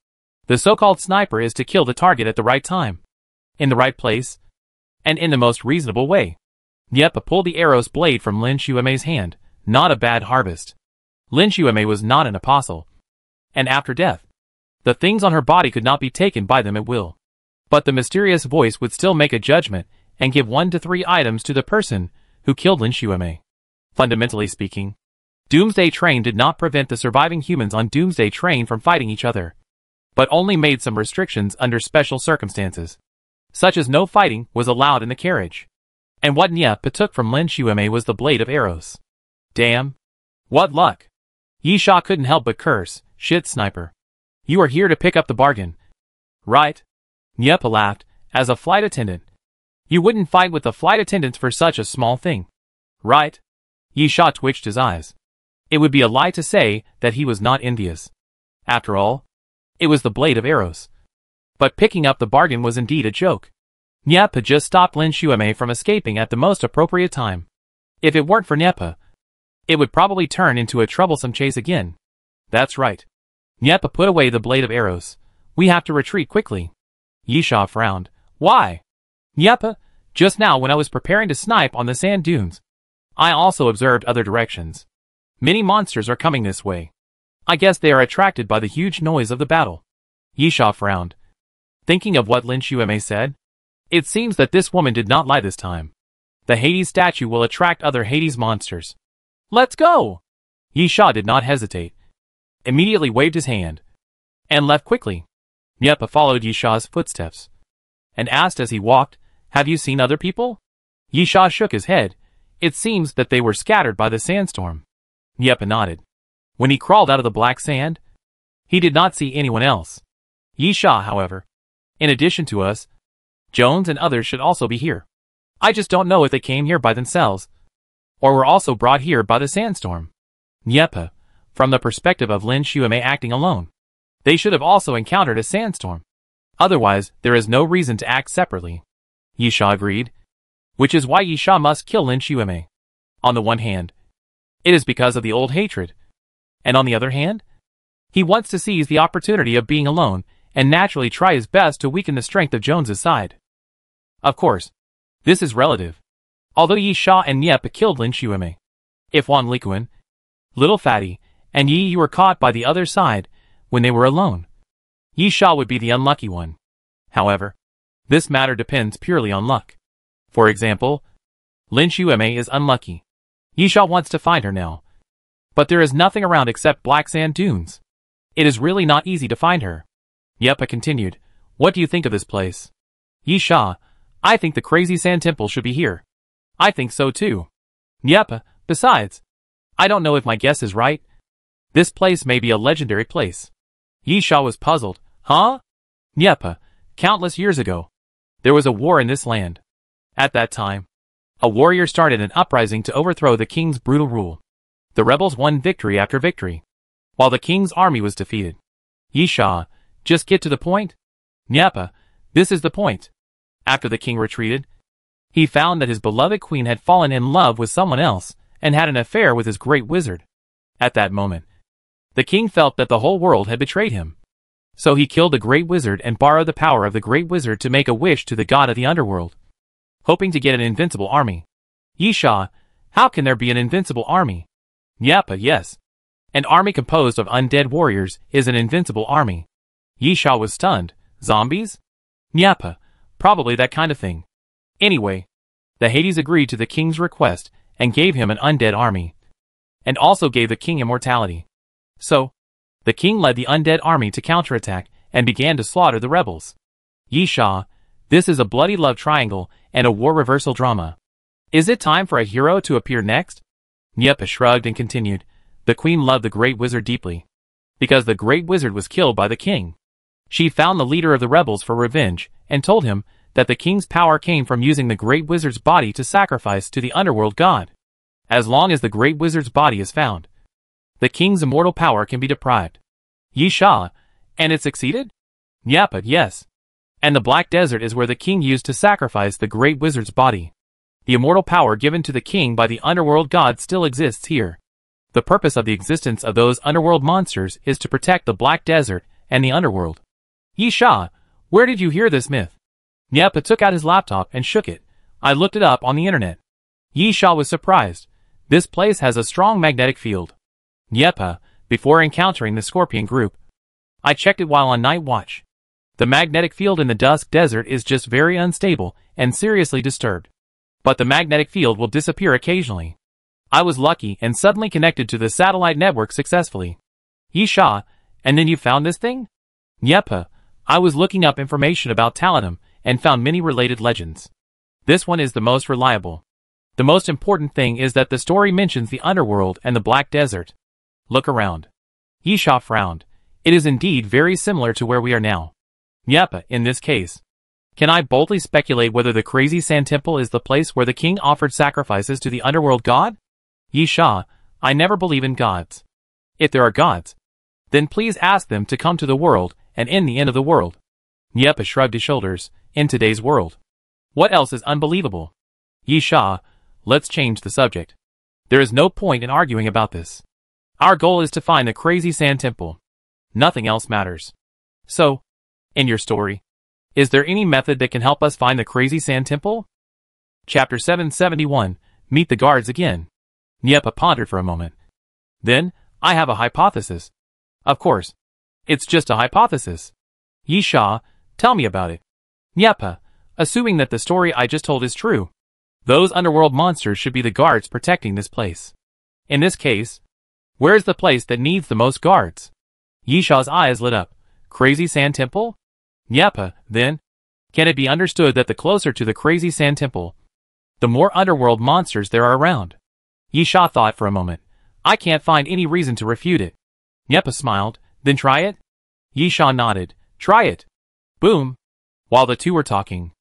The so-called sniper is to kill the target at the right time, in the right place, and in the most reasonable way. Nyepa pulled the arrow's blade from Lin Xueme's hand. Not a bad harvest. Lin Xueme was not an apostle, and after death, the things on her body could not be taken by them at will. But the mysterious voice would still make a judgment and give 1 to 3 items to the person who killed Lin Xueme. Fundamentally speaking, Doomsday Train did not prevent the surviving humans on Doomsday Train from fighting each other, but only made some restrictions under special circumstances, such as no fighting was allowed in the carriage. And what Nyepa took from Lin Xueme was the blade of arrows. Damn. What luck. Yisha couldn't help but curse. Shit, sniper. You are here to pick up the bargain, right? Nyepa laughed. As a flight attendant, you wouldn't fight with the flight attendants for such a small thing, right? Yisha twitched his eyes. It would be a lie to say that he was not envious. After all, it was the blade of arrows. But picking up the bargain was indeed a joke. Nyepa just stopped Lin Xueme from escaping at the most appropriate time. If it weren't for Nyepa, it would probably turn into a troublesome chase again. That's right. Nyepa put away the blade of arrows. We have to retreat quickly. Yisha frowned. Why? Nyepa, just now when I was preparing to snipe on the sand dunes, I also observed other directions. Many monsters are coming this way. I guess they are attracted by the huge noise of the battle. Yisha frowned, thinking of what Lin Xueme said. It seems that this woman did not lie this time. The Hades statue will attract other Hades monsters. Let's go! Yisha did not hesitate, immediately waved his hand, and left quickly. Nyepa followed Yisha's footsteps, and asked as he walked, have you seen other people? Yisha shook his head. It seems that they were scattered by the sandstorm. Nyepa nodded. When he crawled out of the black sand, he did not see anyone else. Yisha, however, in addition to us, Jones and others should also be here. I just don't know if they came here by themselves, or were also brought here by the sandstorm. Nyepa, from the perspective of Lin Xueme acting alone, they should have also encountered a sandstorm. Otherwise, there is no reason to act separately. Yisha agreed. Which is why Yisha must kill Lin Xueme. On the one hand, it is because of the old hatred. And on the other hand, he wants to seize the opportunity of being alone and naturally try his best to weaken the strength of Jones's side. Of course, this is relative. Although Yisha and Nyepa killed Lin Xueme, if Wan Likuan, Little Fatty, and Yi were caught by the other side when they were alone, Yisha would be the unlucky one. However, this matter depends purely on luck. For example, Lin Xueme is unlucky. Yisha wants to find her now, but there is nothing around except black sand dunes. It is really not easy to find her. Nyepa continued. What do you think of this place? Yisha, I think the crazy sand temple should be here. I think so too. Nyepa, besides, I don't know if my guess is right. This place may be a legendary place. Yisha was puzzled. Huh? Nyepa, countless years ago, there was a war in this land. At that time, a warrior started an uprising to overthrow the king's brutal rule. The rebels won victory after victory, while the king's army was defeated. Yisha, just get to the point. Nyepa, this is the point. After the king retreated, he found that his beloved queen had fallen in love with someone else and had an affair with his great wizard. At that moment, the king felt that the whole world had betrayed him. So he killed the great wizard and borrowed the power of the great wizard to make a wish to the god of the underworld, hoping to get an invincible army. Yisha, how can there be an invincible army? Nyepa, yes. An army composed of undead warriors is an invincible army. Yisha was stunned. Zombies? Nyepa, probably that kind of thing. Anyway, the Hades agreed to the king's request and gave him an undead army, and also gave the king immortality. So, the king led the undead army to counterattack and began to slaughter the rebels. Yisha, this is a bloody love triangle and a war reversal drama. Is it time for a hero to appear next? Nyepa shrugged and continued. The queen loved the great wizard deeply, because the great wizard was killed by the king. She found the leader of the rebels for revenge and told him that the king's power came from using the great wizard's body to sacrifice to the underworld god. As long as the great wizard's body is found, the king's immortal power can be deprived. Yisha, and it succeeded? Yep, yes. And the Black Desert is where the king used to sacrifice the great wizard's body. The immortal power given to the king by the underworld god still exists here. The purpose of the existence of those underworld monsters is to protect the Black Desert and the underworld. Yisha, where did you hear this myth? Yepa took out his laptop and shook it. I looked it up on the internet. Yisha was surprised. This place has a strong magnetic field. Yepa, before encountering the Scorpion group, I checked it while on night watch. The magnetic field in the Dusk Desert is just very unstable and seriously disturbed. But the magnetic field will disappear occasionally. I was lucky and suddenly connected to the satellite network successfully. Yisha, and then you found this thing? Yepa, I was looking up information about Taladum and found many related legends. This one is the most reliable. The most important thing is that the story mentions the underworld and the Black Desert. Look around. Yisha frowned. It is indeed very similar to where we are now. Yepa, in this case. Can I boldly speculate whether the Crazy Sand Temple is the place where the king offered sacrifices to the underworld god? Yisha, I never believe in gods. If there are gods, then please ask them to come to the world and end the end of the world. Yepa shrugged his shoulders. In today's world, what else is unbelievable? Yisha, let's change the subject. There is no point in arguing about this. Our goal is to find the Crazy Sand Temple. Nothing else matters. So, in your story, is there any method that can help us find the Crazy Sand Temple? Chapter 771, Meet the Guards Again. Yepa pondered for a moment. Then, I have a hypothesis. Of course. It's just a hypothesis. Yisha, tell me about it. Yepa, assuming that the story I just told is true, those underworld monsters should be the guards protecting this place. In this case, where is the place that needs the most guards? Yisha's eyes lit up. Crazy Sand Temple? Yepa, then, can it be understood that the closer to the Crazy Sand Temple, the more underworld monsters there are around? Yisha thought for a moment. I can't find any reason to refute it. Yepa smiled. Then try it? Yisha nodded. Try it. Boom. While the two were talking,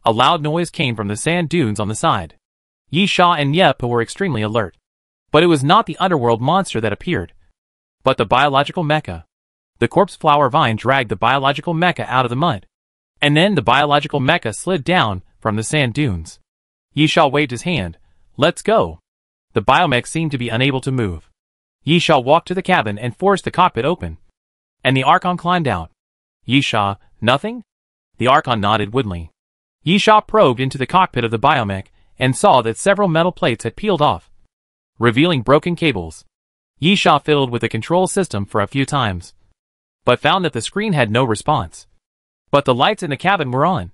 a loud noise came from the sand dunes on the side. Yisha and Yepa were extremely alert. But it was not the underworld monster that appeared, but the biological mecha. The corpse flower vine dragged the biological mecha out of the mud, and then the biological mecha slid down from the sand dunes. Yisha waved his hand. Let's go. The biomech seemed to be unable to move. Yisha walked to the cabin and forced the cockpit open, and the Archon climbed out. Yisha, nothing? The Archon nodded woodenly. Yisha probed into the cockpit of the biomech and saw that several metal plates had peeled off, revealing broken cables. Yisha fiddled with the control system for a few times, but found that the screen had no response. But the lights in the cabin were on,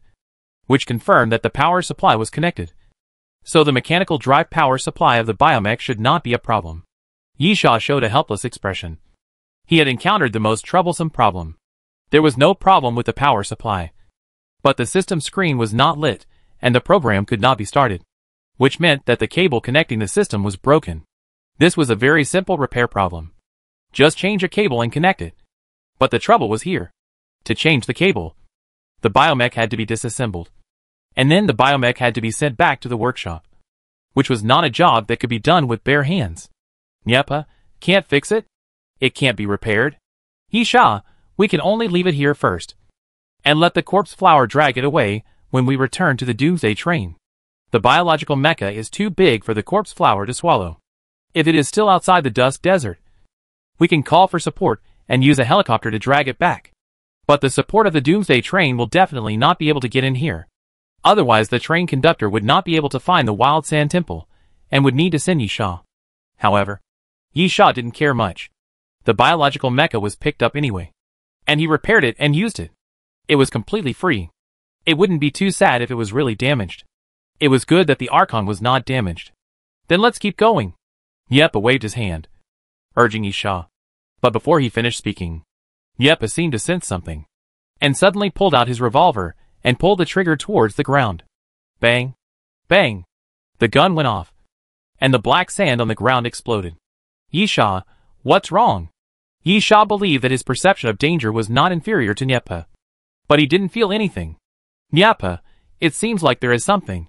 which confirmed that the power supply was connected. So the mechanical drive power supply of the biomech should not be a problem. Yisha showed a helpless expression. He had encountered the most troublesome problem. There was no problem with the power supply, but the system screen was not lit, and the program could not be started, which meant that the cable connecting the system was broken. This was a very simple repair problem. Just change a cable and connect it. But the trouble was here. To change the cable, the biomech had to be disassembled, and then the biomech had to be sent back to the workshop, which was not a job that could be done with bare hands. Yepa, can't fix it? It can't be repaired? Yisha, we can only leave it here first, and let the corpse flower drag it away when we return to the Doomsday train. The biological mecha is too big for the corpse flower to swallow. If it is still outside the Dusk Desert, we can call for support and use a helicopter to drag it back. But the support of the Doomsday train will definitely not be able to get in here. Otherwise the train conductor would not be able to find the Wild Sand Temple, and would need to send Yisha. However, Yisha didn't care much. The biological mecha was picked up anyway, and he repaired it and used it. It was completely free. It wouldn't be too sad if it was really damaged. It was good that the Archon was not damaged. Then let's keep going. Yepa waved his hand, urging Yisha. But before he finished speaking, Yepa seemed to sense something, and suddenly pulled out his revolver and pulled the trigger towards the ground. Bang! Bang! The gun went off, and the black sand on the ground exploded. Yisha, what's wrong? Yisha believed that his perception of danger was not inferior to Yepa, but he didn't feel anything. Yepa, It seems like there is something.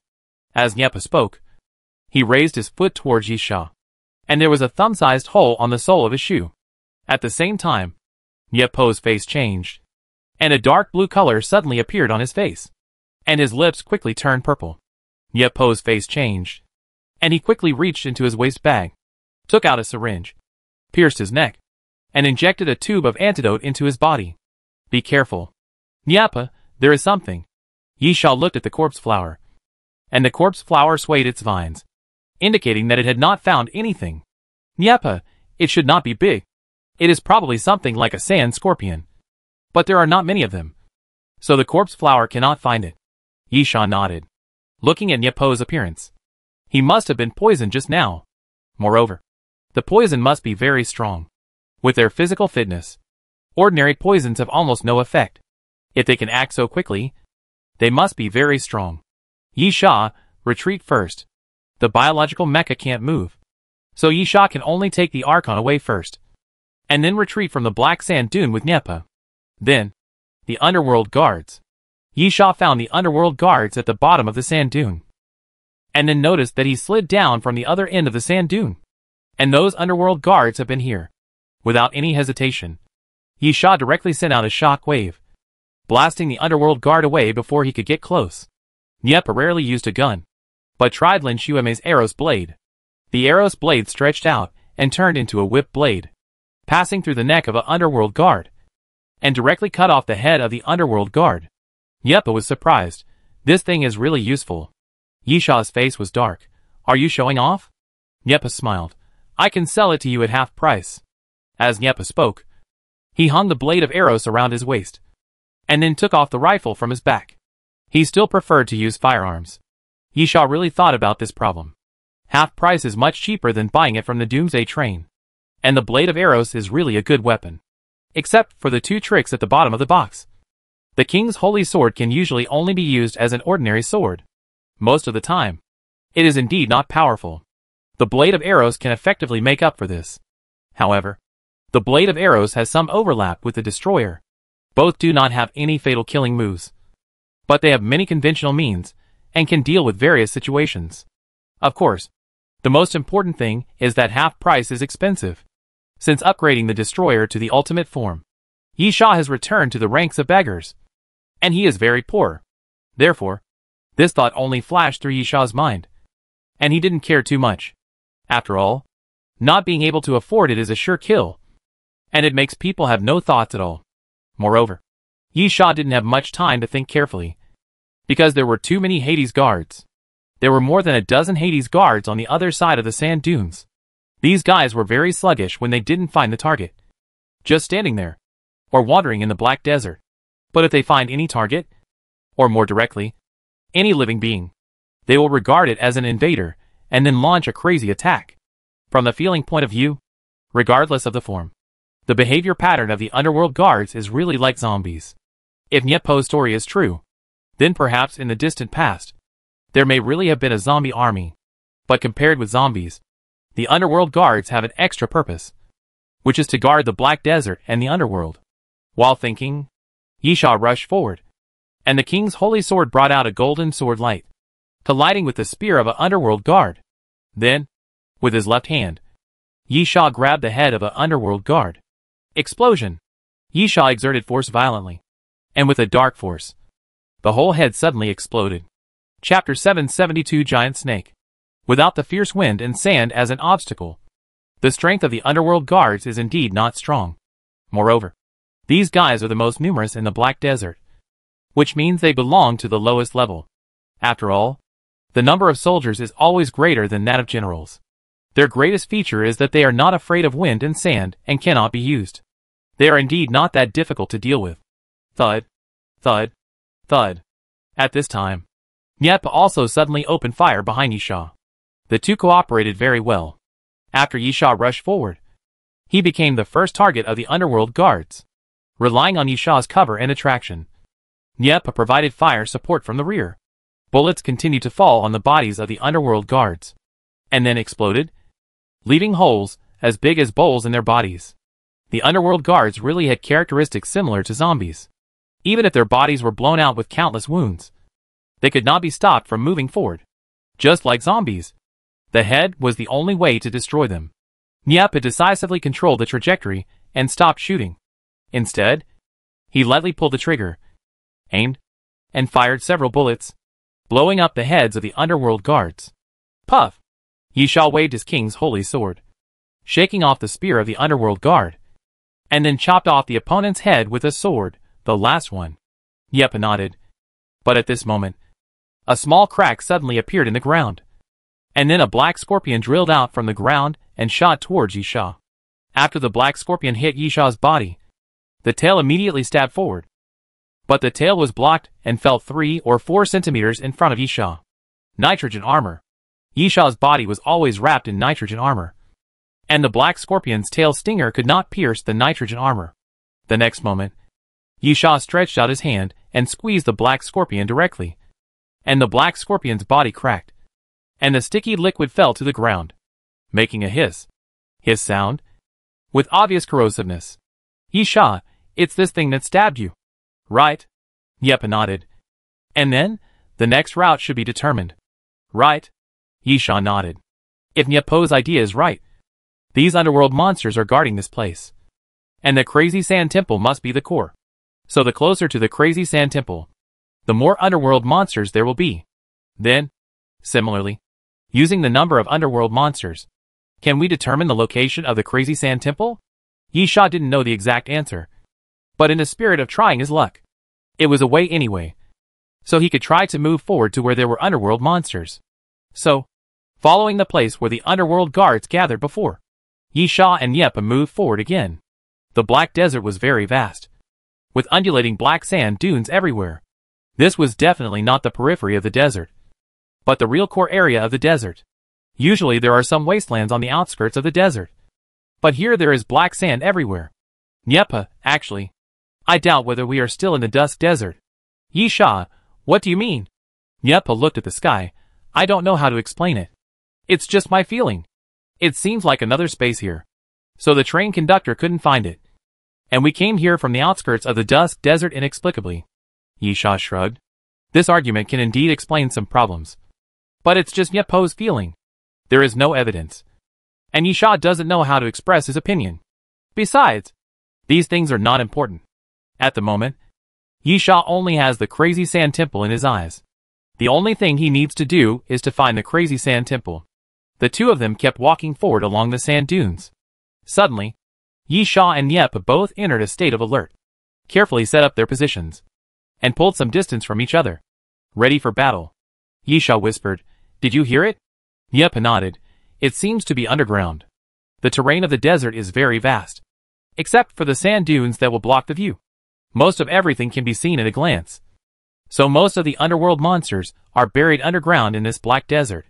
As Nyepa spoke, he raised his foot towards Yisha, and there was a thumb-sized hole on the sole of his shoe. At the same time, Nyepo's face changed, and a dark blue color suddenly appeared on his face, and his lips quickly turned purple. Nyepo's face changed, and he quickly reached into his waist bag, took out a syringe, pierced his neck, and injected a tube of antidote into his body. Be careful. Nyepa, there is something. Yisha looked at the corpse flower, and the corpse flower swayed its vines, indicating that it had not found anything. Nyepa, it should not be big. It is probably something like a sand scorpion. But there are not many of them, so the corpse flower cannot find it. Yisha nodded, looking at Nyepo's appearance. He must have been poisoned just now. Moreover, the poison must be very strong. With their physical fitness, ordinary poisons have almost no effect. If they can act so quickly, they must be very strong. Yisha, retreat first. The biological mecha can't move, so Yisha can only take the Archon away first, and then retreat from the black sand dune with Nyepa. Then, the underworld guards. Yisha found the underworld guards at the bottom of the sand dune, and then noticed that he slid down from the other end of the sand dune. And those underworld guards have been here. Without any hesitation, Yisha directly sent out a shock wave, blasting the underworld guard away before he could get close. Nyepa rarely used a gun, but tried Lin Xueme's arrow's blade. The arrow's blade stretched out and turned into a whip blade, passing through the neck of an underworld guard, and directly cut off the head of the underworld guard. Nyepa was surprised. This thing is really useful. Yisha's face was dark. Are you showing off? Nyepa smiled. I can sell it to you at half price. As Nyepa spoke, he hung the blade of arrows around his waist, and then took off the rifle from his back. He still preferred to use firearms. Yisha really thought about this problem. Half price is much cheaper than buying it from the Doomsday train, and the blade of arrows is really a good weapon. Except for the 2 tricks at the bottom of the box. The king's holy sword can usually only be used as an ordinary sword. Most of the time, it is indeed not powerful. The blade of arrows can effectively make up for this. However, the blade of arrows has some overlap with the destroyer. Both do not have any fatal killing moves, but they have many conventional means and can deal with various situations. Of course, the most important thing is that half price is expensive. Since upgrading the destroyer to the ultimate form, Yisha has returned to the ranks of beggars, and he is very poor. Therefore, this thought only flashed through Yisha's mind, and he didn't care too much. After all, not being able to afford it is a sure kill, and it makes people have no thoughts at all. Moreover, Yisha didn't have much time to think carefully, because there were too many Hades guards. There were more than a dozen Hades guards on the other side of the sand dunes. These guys were very sluggish when they didn't find the target, just standing there, or wandering in the black desert. But if they find any target, or more directly, any living being, they will regard it as an invader, and then launch a crazy attack. From the feeling point of view, regardless of the form, the behavior pattern of the underworld guards is really like zombies. If Nyepo's story is true, then perhaps in the distant past, there may really have been a zombie army. But compared with zombies, the underworld guards have an extra purpose, which is to guard the black desert and the underworld. While thinking, Yisha rushed forward, and the king's holy sword brought out a golden sword light, colliding with the spear of an underworld guard. Then, with his left hand, Yisha grabbed the head of an underworld guard. Explosion! Yisha exerted force violently, and with a dark force, the whole head suddenly exploded. Chapter 772 Giant Snake. Without the fierce wind and sand as an obstacle, the strength of the underworld guards is indeed not strong. Moreover, these guys are the most numerous in the Black Desert, which means they belong to the lowest level. After all, the number of soldiers is always greater than that of generals. Their greatest feature is that they are not afraid of wind and sand and cannot be used. They are indeed not that difficult to deal with. Thud, thud, thud. At this time, Nyepa also suddenly opened fire behind Yisha. The two cooperated very well. After Yisha rushed forward, he became the first target of the underworld guards. Relying on Yisha's cover and attraction, Nyepa provided fire support from the rear. Bullets continued to fall on the bodies of the underworld guards, and then exploded, leaving holes as big as bowls in their bodies. The underworld guards really had characteristics similar to zombies, even if their bodies were blown out with countless wounds. They could not be stopped from moving forward. Just like zombies. The head was the only way to destroy them. Nyapa decisively controlled the trajectory and stopped shooting. Instead, he lightly pulled the trigger, aimed, and fired several bullets, blowing up the heads of the underworld guards. Puff! Yisha waved his king's holy sword, shaking off the spear of the underworld guard, and then chopped off the opponent's head with a sword, the last one. Nyapa nodded. But at this moment, a small crack suddenly appeared in the ground, and then a black scorpion drilled out from the ground and shot towards Yisha. After the black scorpion hit Yisha's body, the tail immediately stabbed forward. But the tail was blocked and fell 3 or 4 centimeters in front of Yisha. Nitrogen armor. Yisha's body was always wrapped in nitrogen armor, and the black scorpion's tail stinger could not pierce the nitrogen armor. The next moment, Yisha stretched out his hand and squeezed the black scorpion directly, and the black scorpion's body cracked, and the sticky liquid fell to the ground, making a hiss sound, with obvious corrosiveness. Yisha, it's this thing that stabbed you, right? Nyapa nodded. And then, the next route should be determined, right? Yisha nodded. If Nyapo's idea is right, these underworld monsters are guarding this place, and the crazy sand temple must be the core. So the closer to the crazy sand temple, the more underworld monsters there will be. Then, similarly, using the number of underworld monsters, can we determine the location of the crazy sand temple? Yisha didn't know the exact answer, but in the spirit of trying his luck, it was a way anyway, so he could try to move forward to where there were underworld monsters. So, following the place where the underworld guards gathered before, Yisha and Nyapa moved forward again. The black desert was very vast, with undulating black sand dunes everywhere. This was definitely not the periphery of the desert, but the real core area of the desert. Usually there are some wastelands on the outskirts of the desert, but here there is black sand everywhere. Nyapa, actually, I doubt whether we are still in the Dusk Desert. Yisha, what do you mean? Nyapa looked at the sky. I don't know how to explain it. It's just my feeling. It seems like another space here. So the train conductor couldn't find it, and we came here from the outskirts of the Dusk Desert inexplicably. Yisha shrugged. This argument can indeed explain some problems, but it's just Nyapo's feeling. There is no evidence, and Yisha doesn't know how to express his opinion. Besides, these things are not important. At the moment, Yisha only has the crazy sand temple in his eyes. The only thing he needs to do is to find the crazy sand temple. The two of them kept walking forward along the sand dunes. Suddenly, Yisha and Nyapa both entered a state of alert, carefully set up their positions, and pulled some distance from each other. Ready for battle. Yisha whispered, "Did you hear it?" Nyapa nodded. It seems to be underground. The terrain of the desert is very vast, except for the sand dunes that will block the view. Most of everything can be seen at a glance. So most of the underworld monsters are buried underground in this black desert.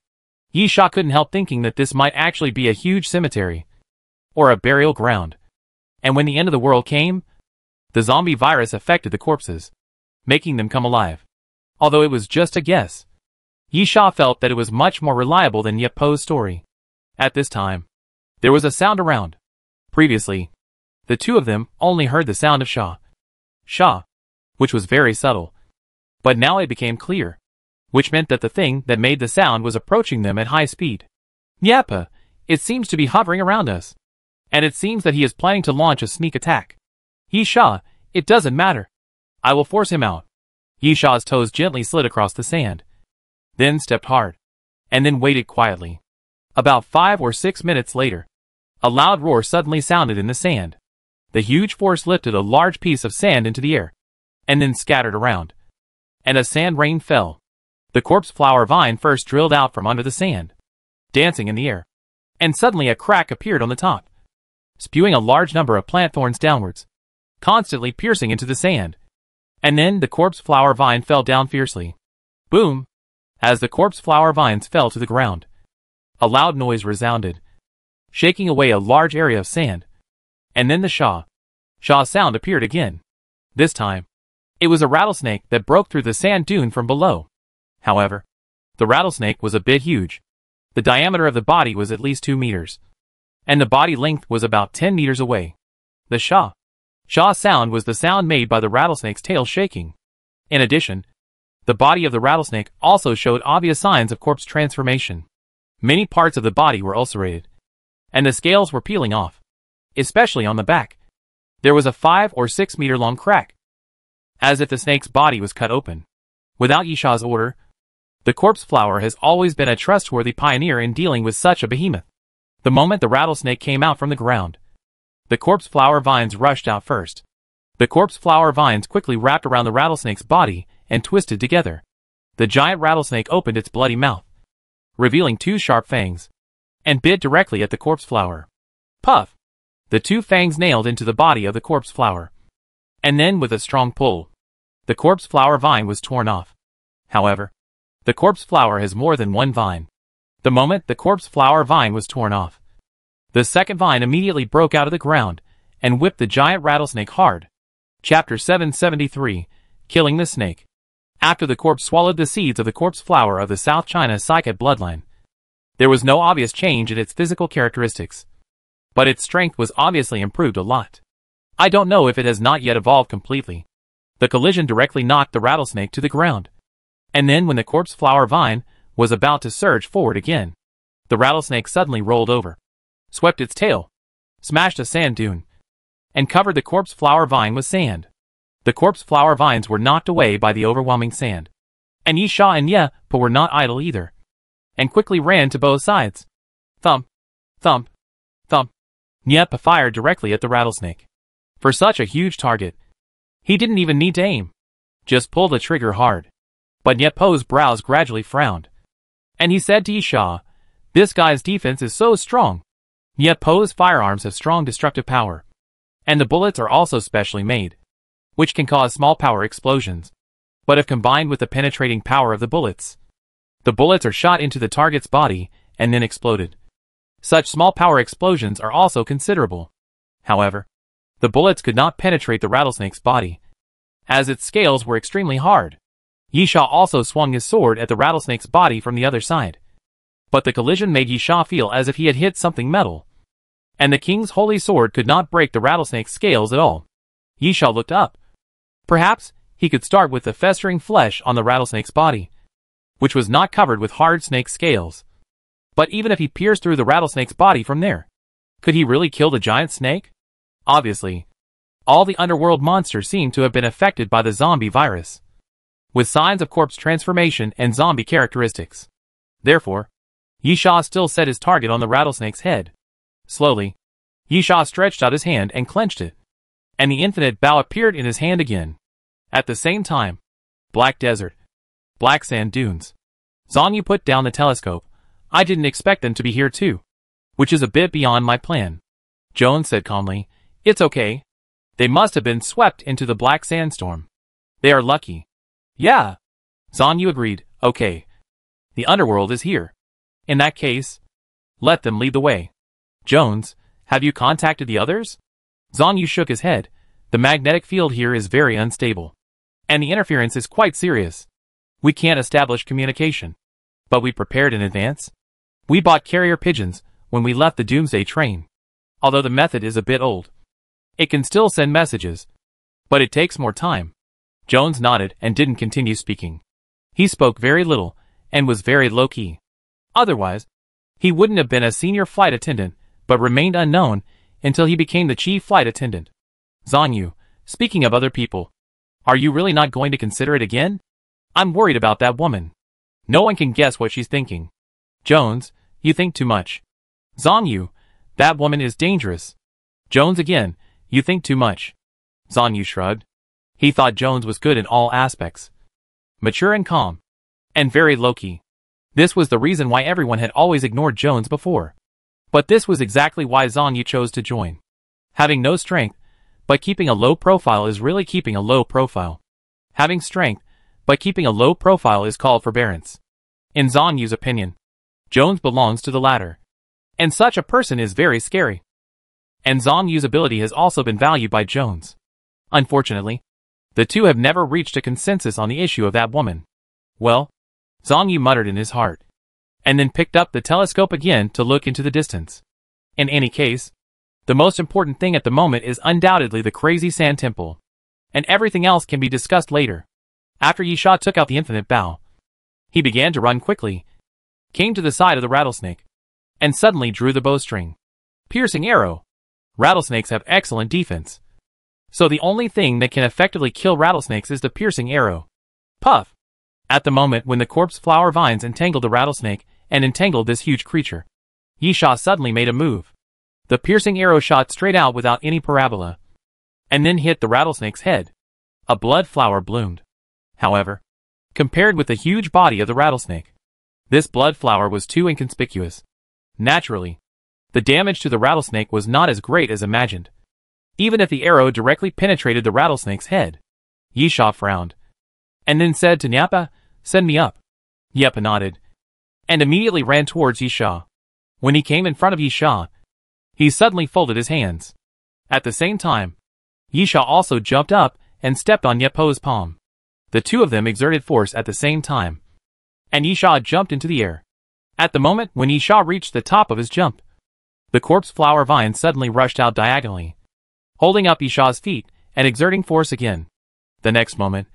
Yisha couldn't help thinking that this might actually be a huge cemetery, or a burial ground. And when the end of the world came, the zombie virus affected the corpses, making them come alive. Although it was just a guess, Yisha felt that it was much more reliable than Nyapo's story. At this time, there was a sound around. Previously, the two of them only heard the sound of Sha, which was very subtle. But now it became clear, which meant that the thing that made the sound was approaching them at high speed. Nyapa, it seems to be hovering around us, and it seems that he is planning to launch a sneak attack. Yisha, it doesn't matter. I will force him out. Yisha's toes gently slid across the sand, then stepped hard, and then waited quietly. About 5 or 6 minutes later, a loud roar suddenly sounded in the sand. The huge force lifted a large piece of sand into the air, and then scattered around, and a sand rain fell. The corpse flower vine first drilled out from under the sand, dancing in the air, and suddenly a crack appeared on the top, spewing a large number of plant thorns downwards, constantly piercing into the sand. And then the corpse flower vine fell down fiercely. Boom! As the corpse flower vines fell to the ground, a loud noise resounded, shaking away a large area of sand. And then the Sha sound appeared again. This time, it was a rattlesnake that broke through the sand dune from below. However, the rattlesnake was a bit huge. The diameter of the body was at least 2 meters, and the body length was about 10 meters away. The Sha sound was the sound made by the rattlesnake's tail shaking. In addition, The body of the rattlesnake also showed obvious signs of corpse transformation. Many parts of the body were ulcerated, and the scales were peeling off, especially on the back. There was a 5 or 6 meter long crack, as if the snake's body was cut open. Without Yisha's order, the corpse flower has always been a trustworthy pioneer in dealing with such a behemoth. The moment the rattlesnake came out from the ground, the corpse flower vines rushed out first. The corpse flower vines quickly wrapped around the rattlesnake's body and twisted together. The giant rattlesnake opened its bloody mouth, revealing 2 sharp fangs, and bit directly at the corpse flower. Puff! The 2 fangs nailed into the body of the corpse flower. And then with a strong pull, the corpse flower vine was torn off. However, the corpse flower has more than one vine. The moment the corpse flower vine was torn off, the second vine immediately broke out of the ground and whipped the giant rattlesnake hard. Chapter 773, Killing the Snake. After the corpse swallowed the seeds of the corpse flower of the South China Psychic bloodline, there was no obvious change in its physical characteristics, but its strength was obviously improved a lot. I don't know if it has not yet evolved completely. The collision directly knocked the rattlesnake to the ground, and then when the corpse flower vine was about to surge forward again, the rattlesnake suddenly rolled over, swept its tail, smashed a sand dune, and covered the corpse flower vine with sand. The corpse flower vines were knocked away by the overwhelming sand, and Yisha and Ye were not idle either, and quickly ran to both sides. Thump, thump, thump. Ye fired directly at the rattlesnake. For such a huge target, he didn't even need to aim, just pull the trigger hard. But Ye Po's brows gradually frowned, and he said to Yisha, "This guy's defense is so strong. Ye Po's firearms have strong destructive power, and the bullets are also specially made, which can cause small power explosions. But if combined with the penetrating power of the bullets are shot into the target's body and then exploded. Such small power explosions are also considerable. However, the bullets could not penetrate the rattlesnake's body, as its scales were extremely hard." Yisha also swung his sword at the rattlesnake's body from the other side, but the collision made Yisha feel as if he had hit something metal, and the king's holy sword could not break the rattlesnake's scales at all. Yisha looked up. Perhaps he could start with the festering flesh on the rattlesnake's body, which was not covered with hard snake scales. But even if he pierced through the rattlesnake's body from there, could he really kill the giant snake? Obviously, all the underworld monsters seemed to have been affected by the zombie virus, with signs of corpse transformation and zombie characteristics. Therefore, Yisha still set his target on the rattlesnake's head. Slowly, Yisha stretched out his hand and clenched it, and the infinite bow appeared in his hand again. At the same time, black desert, black sand dunes. Zanyu put down the telescope. "I didn't expect them to be here too, which is a bit beyond my plan." Jones said calmly, "It's okay. They must have been swept into the black sandstorm. They are lucky." "Yeah," Zanyu agreed. "Okay. The underworld is here. In that case, let them lead the way." "Jones, have you contacted the others?" Zanyu shook his head. "The magnetic field here is very unstable, and the interference is quite serious. We can't establish communication. But we prepared in advance. We bought carrier pigeons when we left the Doomsday train. Although the method is a bit old, it can still send messages, but it takes more time." Jones nodded and didn't continue speaking. He spoke very little and was very low-key. Otherwise, he wouldn't have been a senior flight attendant, but remained unknown until he became the chief flight attendant. "Zanyu, speaking of other people, are you really not going to consider it again? I'm worried about that woman. No one can guess what she's thinking." "Jones, you think too much." "Zanyu, that woman is dangerous." "Jones again, you think too much." Zanyu shrugged. He thought Jones was good in all aspects, mature and calm, and very low-key. This was the reason why everyone had always ignored Jones before. But this was exactly why Zanyu chose to join. Having no strength, but keeping a low profile is really keeping a low profile. Having strength, but keeping a low profile is called forbearance. In Zanyu's opinion, Jones belongs to the latter. And such a person is very scary. And Zanyu's ability has also been valued by Jones. Unfortunately, the two have never reached a consensus on the issue of that woman. "Well," Zanyu muttered in his heart, and then picked up the telescope again to look into the distance. "In any case, the most important thing at the moment is undoubtedly the crazy sand temple, and everything else can be discussed later." After Yisha took out the infinite bow, he began to run quickly, came to the side of the rattlesnake, and suddenly drew the bowstring. Piercing arrow. Rattlesnakes have excellent defense, so the only thing that can effectively kill rattlesnakes is the piercing arrow. Puff! At the moment when the corpse flower vines entangled the rattlesnake and entangled this huge creature, Yisha suddenly made a move. The piercing arrow shot straight out without any parabola, and then hit the rattlesnake's head. A blood flower bloomed. However, compared with the huge body of the rattlesnake, this blood flower was too inconspicuous. Naturally, the damage to the rattlesnake was not as great as imagined, even if the arrow directly penetrated the rattlesnake's head. Yisha frowned, and then said to Nyapa, "Send me up." Nyapa nodded, and immediately ran towards Yisha. When he came in front of Yisha, he suddenly folded his hands. At the same time, Yisha also jumped up and stepped on Nyapo's palm. The two of them exerted force at the same time, and Yisha jumped into the air. At the moment when Yisha reached the top of his jump, the corpse flower vine suddenly rushed out diagonally, holding up Yisha's feet and exerting force again. The next moment,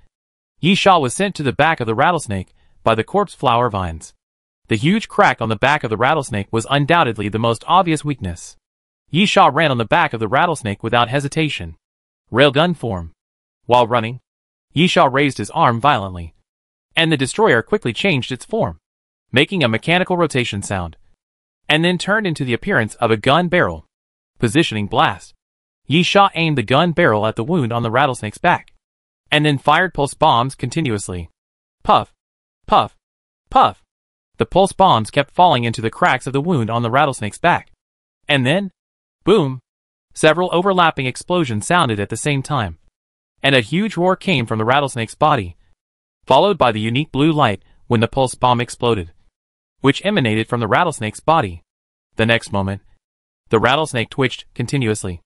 Yisha was sent to the back of the rattlesnake by the corpse flower vines. The huge crack on the back of the rattlesnake was undoubtedly the most obvious weakness. Yisha ran on the back of the rattlesnake without hesitation. Railgun form. While running, Yisha raised his arm violently, and the destroyer quickly changed its form, making a mechanical rotation sound, and then turned into the appearance of a gun barrel. Positioning blast. Yisha aimed the gun barrel at the wound on the rattlesnake's back, and then fired pulse bombs continuously. Puff, puff, puff. The pulse bombs kept falling into the cracks of the wound on the rattlesnake's back. And then, boom! Several overlapping explosions sounded at the same time, and a huge roar came from the rattlesnake's body, followed by the unique blue light when the pulse bomb exploded, which emanated from the rattlesnake's body. The next moment, the rattlesnake twitched continuously,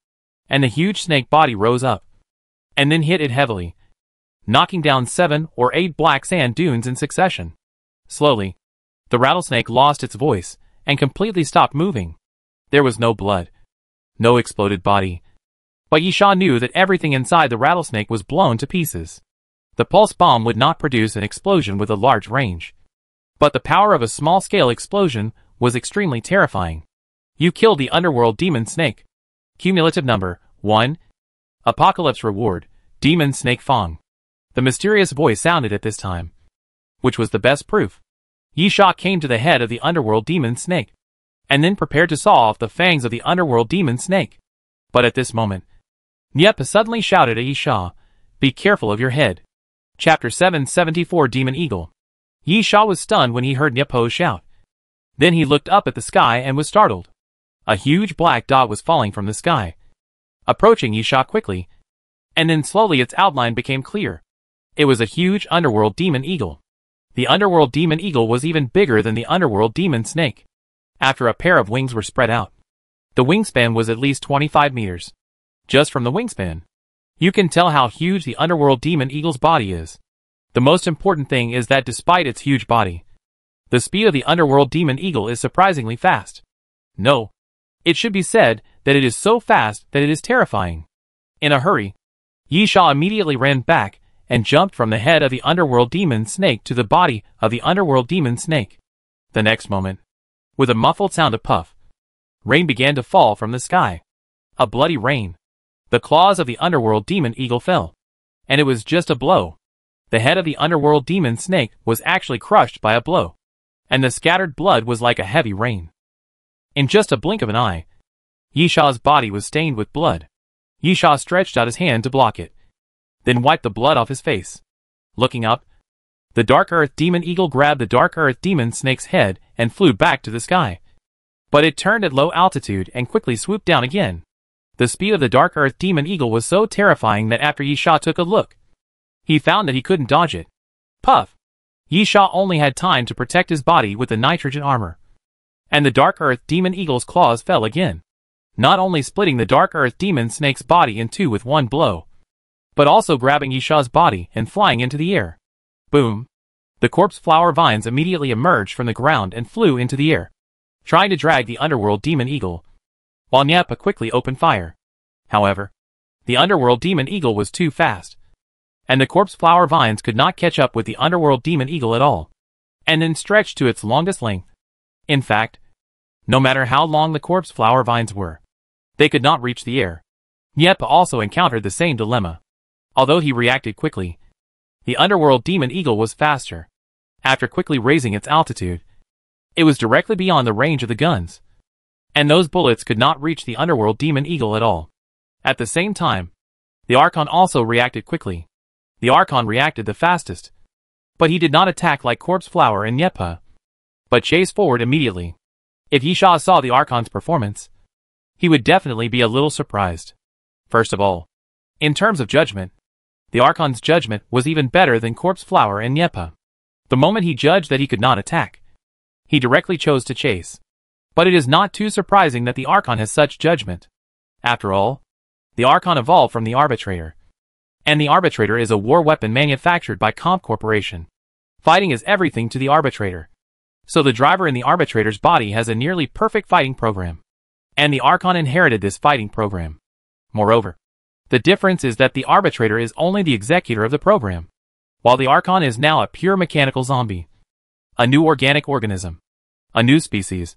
and the huge snake body rose up, and then hit it heavily, knocking down 7 or 8 black sand dunes in succession. Slowly, the rattlesnake lost its voice and completely stopped moving. There was no blood, no exploded body, but Yisha knew that everything inside the rattlesnake was blown to pieces. The pulse bomb would not produce an explosion with a large range, but the power of a small-scale explosion was extremely terrifying. You killed the underworld demon snake. Cumulative number 1. Apocalypse reward, Demon Snake Fong. The mysterious voice sounded at this time, which was the best proof. Yisha came to the head of the underworld demon snake, and then prepared to saw off the fangs of the underworld demon snake. But at this moment, Nyapa suddenly shouted at Yisha, "Be careful of your head." Chapter 774 Demon Eagle. Yisha was stunned when he heard Nyapo shout. Then he looked up at the sky and was startled. A huge black dot was falling from the sky, approaching Yisha quickly, and then slowly its outline became clear. It was a huge underworld demon eagle. The underworld demon eagle was even bigger than the underworld demon snake. After a pair of wings were spread out, the wingspan was at least 25 meters. Just from the wingspan, you can tell how huge the underworld demon eagle's body is. The most important thing is that despite its huge body, the speed of the underworld demon eagle is surprisingly fast. No, it should be said that it is so fast that it is terrifying. In a hurry, Yisha immediately ran back and jumped from the head of the underworld demon snake to the body of the underworld demon snake. The next moment, with a muffled sound of puff, rain began to fall from the sky. A bloody rain. The claws of the underworld demon eagle fell, and it was just a blow. The head of the underworld demon snake was actually crushed by a blow, and the scattered blood was like a heavy rain. In just a blink of an eye, Yisha's body was stained with blood. Yisha stretched out his hand to block it, then wiped the blood off his face. Looking up, the Dark Earth Demon Eagle grabbed the Dark Earth Demon Snake's head and flew back to the sky. But it turned at low altitude and quickly swooped down again. The speed of the Dark Earth Demon Eagle was so terrifying that after Yisha took a look, he found that he couldn't dodge it. Puff! Yisha only had time to protect his body with the nitrogen armor, and the Dark Earth Demon Eagle's claws fell again, not only splitting the Dark Earth Demon Snake's body in two with one blow, but also grabbing Yisha's body and flying into the air. Boom! The corpse flower vines immediately emerged from the ground and flew into the air, trying to drag the underworld demon eagle, while Nyapa quickly opened fire. However, the underworld demon eagle was too fast. and the corpse flower vines could not catch up with the underworld demon eagle at all, and then stretched to its longest length. In fact, no matter how long the corpse flower vines were, they could not reach the air. Nieppe also encountered the same dilemma. Although he reacted quickly, the underworld demon eagle was faster. After quickly raising its altitude, it was directly beyond the range of the guns, and those bullets could not reach the underworld demon eagle at all. At the same time, the Archon also reacted quickly. The Archon reacted the fastest, but he did not attack like Corpse Flower and Nieppe, but chased forward immediately. If Yisha saw the Archon's performance, he would definitely be a little surprised. First of all, in terms of judgment, the Archon's judgment was even better than Corpse Flower and Nieppe. The moment he judged that he could not attack, he directly chose to chase. But it is not too surprising that the Archon has such judgment. After all, the Archon evolved from the Arbitrator, and the Arbitrator is a war weapon manufactured by Comp Corporation. Fighting is everything to the Arbitrator, so the driver in the Arbitrator's body has a nearly perfect fighting program, and the Archon inherited this fighting program. Moreover, the difference is that the Arbitrator is only the executor of the program, while the Archon is now a pure mechanical zombie, a new organic organism, a new species,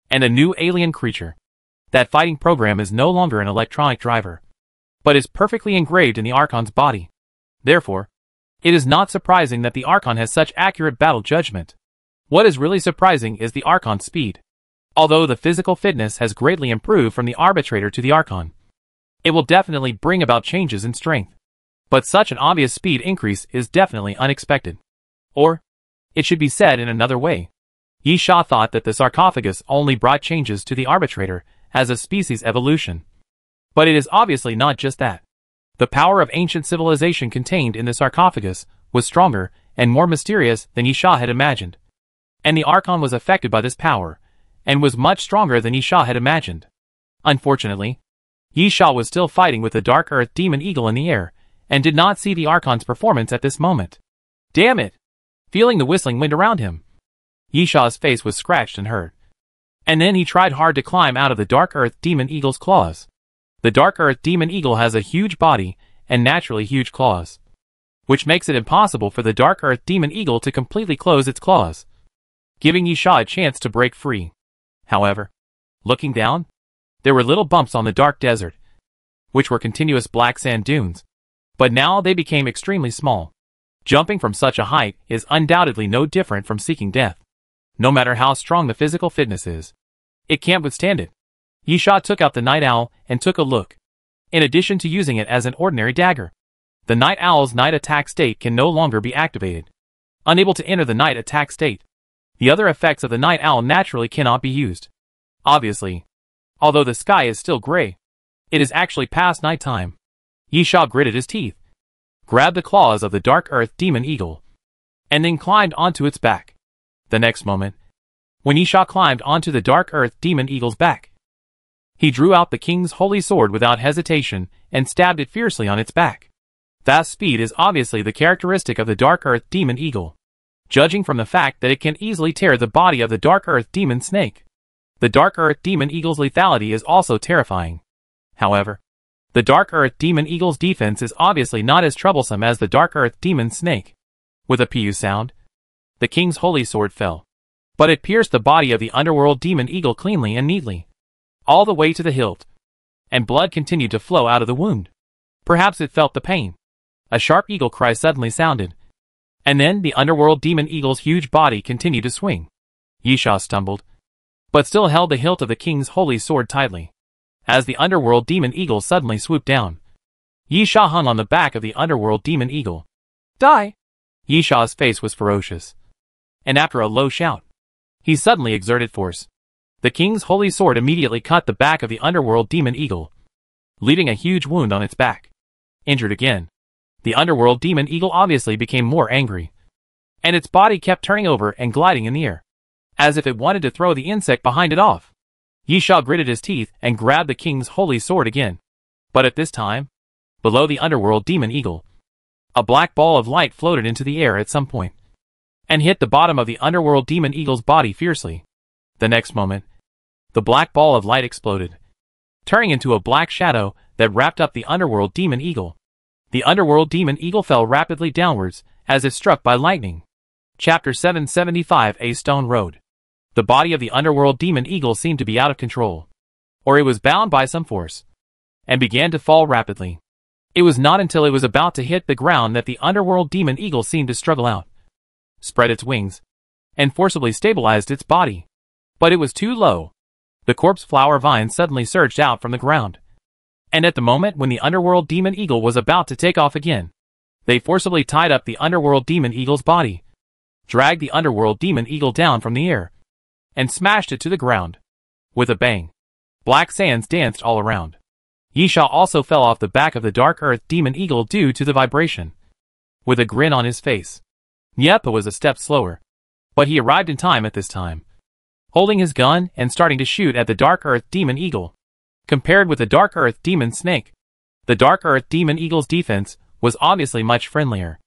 and a new alien creature. That fighting program is no longer an electronic driver, but is perfectly engraved in the Archon's body. Therefore, it is not surprising that the Archon has such accurate battle judgment. What is really surprising is the Archon's speed. Although the physical fitness has greatly improved from the Arbitrator to the Archon, it will definitely bring about changes in strength. But such an obvious speed increase is definitely unexpected. Or, it should be said in another way. Yisha thought that the sarcophagus only brought changes to the Arbitrator as a species evolution. But it is obviously not just that. The power of ancient civilization contained in the sarcophagus was stronger and more mysterious than Yisha had imagined. And the Archon was affected by this power, and was much stronger than Yisha had imagined. Unfortunately, Yisha was still fighting with the Dark Earth Demon Eagle in the air, and did not see the Archon's performance at this moment. Damn it! Feeling the whistling wind around him, Yisha's face was scratched and hurt. And then he tried hard to climb out of the Dark Earth Demon Eagle's claws. The Dark Earth Demon Eagle has a huge body, and naturally huge claws, which makes it impossible for the Dark Earth Demon Eagle to completely close its claws, giving Yisha a chance to break free. However, looking down, there were little bumps on the dark desert, which were continuous black sand dunes, but now they became extremely small. Jumping from such a height is undoubtedly no different from seeking death. No matter how strong the physical fitness is, it can't withstand it. Yisha took out the Night Owl and took a look. In addition to using it as an ordinary dagger, the Night Owl's night attack state can no longer be activated. Unable to enter the night attack state, the other effects of the Night Owl naturally cannot be used. Obviously, although the sky is still gray, it is actually past nighttime. Yisha gritted his teeth, grabbed the claws of the Dark Earth Demon Eagle, and then climbed onto its back. The next moment, when Yisha climbed onto the Dark Earth Demon Eagle's back, he drew out the King's Holy Sword without hesitation and stabbed it fiercely on its back. Fast speed is obviously the characteristic of the Dark Earth Demon Eagle, judging from the fact that it can easily tear the body of the Dark Earth Demon Snake. The Dark Earth Demon Eagle's lethality is also terrifying. However, the Dark Earth Demon Eagle's defense is obviously not as troublesome as the Dark Earth Demon Snake. With a PU sound, the King's Holy Sword fell, but it pierced the body of the Underworld Demon Eagle cleanly and neatly, all the way to the hilt, and blood continued to flow out of the wound. Perhaps it felt the pain. A sharp eagle cry suddenly sounded, and then the Underworld Demon Eagle's huge body continued to swing. Yisha stumbled, but still held the hilt of the King's Holy Sword tightly. As the Underworld Demon Eagle suddenly swooped down, Yisha hung on the back of the Underworld Demon Eagle. Die! Yisha's face was ferocious, and after a low shout, he suddenly exerted force. The King's Holy Sword immediately cut the back of the Underworld Demon Eagle, leaving a huge wound on its back. Injured again, the Underworld Demon Eagle obviously became more angry, and its body kept turning over and gliding in the air, as if it wanted to throw the insect behind it off. Yisha gritted his teeth and grabbed the King's Holy Sword again. But at this time, below the Underworld Demon Eagle, a black ball of light floated into the air at some point, and hit the bottom of the Underworld Demon Eagle's body fiercely. The next moment, the black ball of light exploded, turning into a black shadow that wrapped up the Underworld Demon Eagle. The underworld demon eagle fell rapidly downwards, as if struck by lightning. Chapter 775 A Stone Road. The body of the underworld demon eagle seemed to be out of control. Or it was bound by some force. And began to fall rapidly. It was not until it was about to hit the ground that the underworld demon eagle seemed to struggle out, spread its wings, and forcibly stabilized its body. But it was too low. The corpse flower vine suddenly surged out from the ground. And at the moment when the underworld demon eagle was about to take off again, they forcibly tied up the underworld demon eagle's body, dragged the underworld demon eagle down from the air, and smashed it to the ground. With a bang, black sands danced all around. Yisha also fell off the back of the dark earth demon eagle due to the vibration. With a grin on his face, Nyepa was a step slower, but he arrived in time at this time, holding his gun and starting to shoot at the dark earth demon eagle. Compared with the dark earth demon snake, the dark earth demon eagle's defense was obviously much friendlier.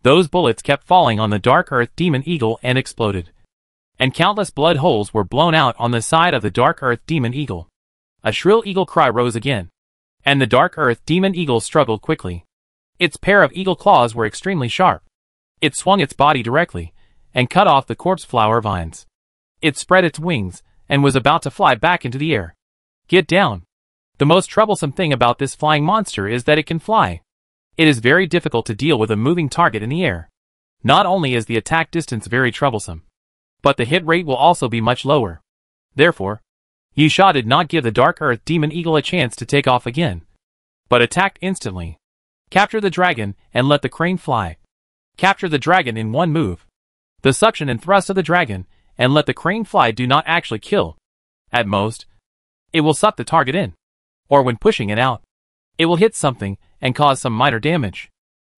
Those bullets kept falling on the dark earth demon eagle and exploded, and countless blood holes were blown out on the side of the dark earth demon eagle. A shrill eagle cry rose again, and the dark earth demon eagle struggled quickly. Its pair of eagle claws were extremely sharp. It swung its body directly, and cut off the corpse flower vines. It spread its wings, and was about to fly back into the air. Get down. The most troublesome thing about this flying monster is that it can fly. It is very difficult to deal with a moving target in the air. Not only is the attack distance very troublesome, but the hit rate will also be much lower. Therefore, Yisha did not give the dark earth demon eagle a chance to take off again, but attacked instantly. Capture the dragon and let the crane fly. Capture the dragon in one move. The suction and thrust of the dragon and let the crane fly do not actually kill. At most, it will suck the target in, or when pushing it out, it will hit something and cause some minor damage.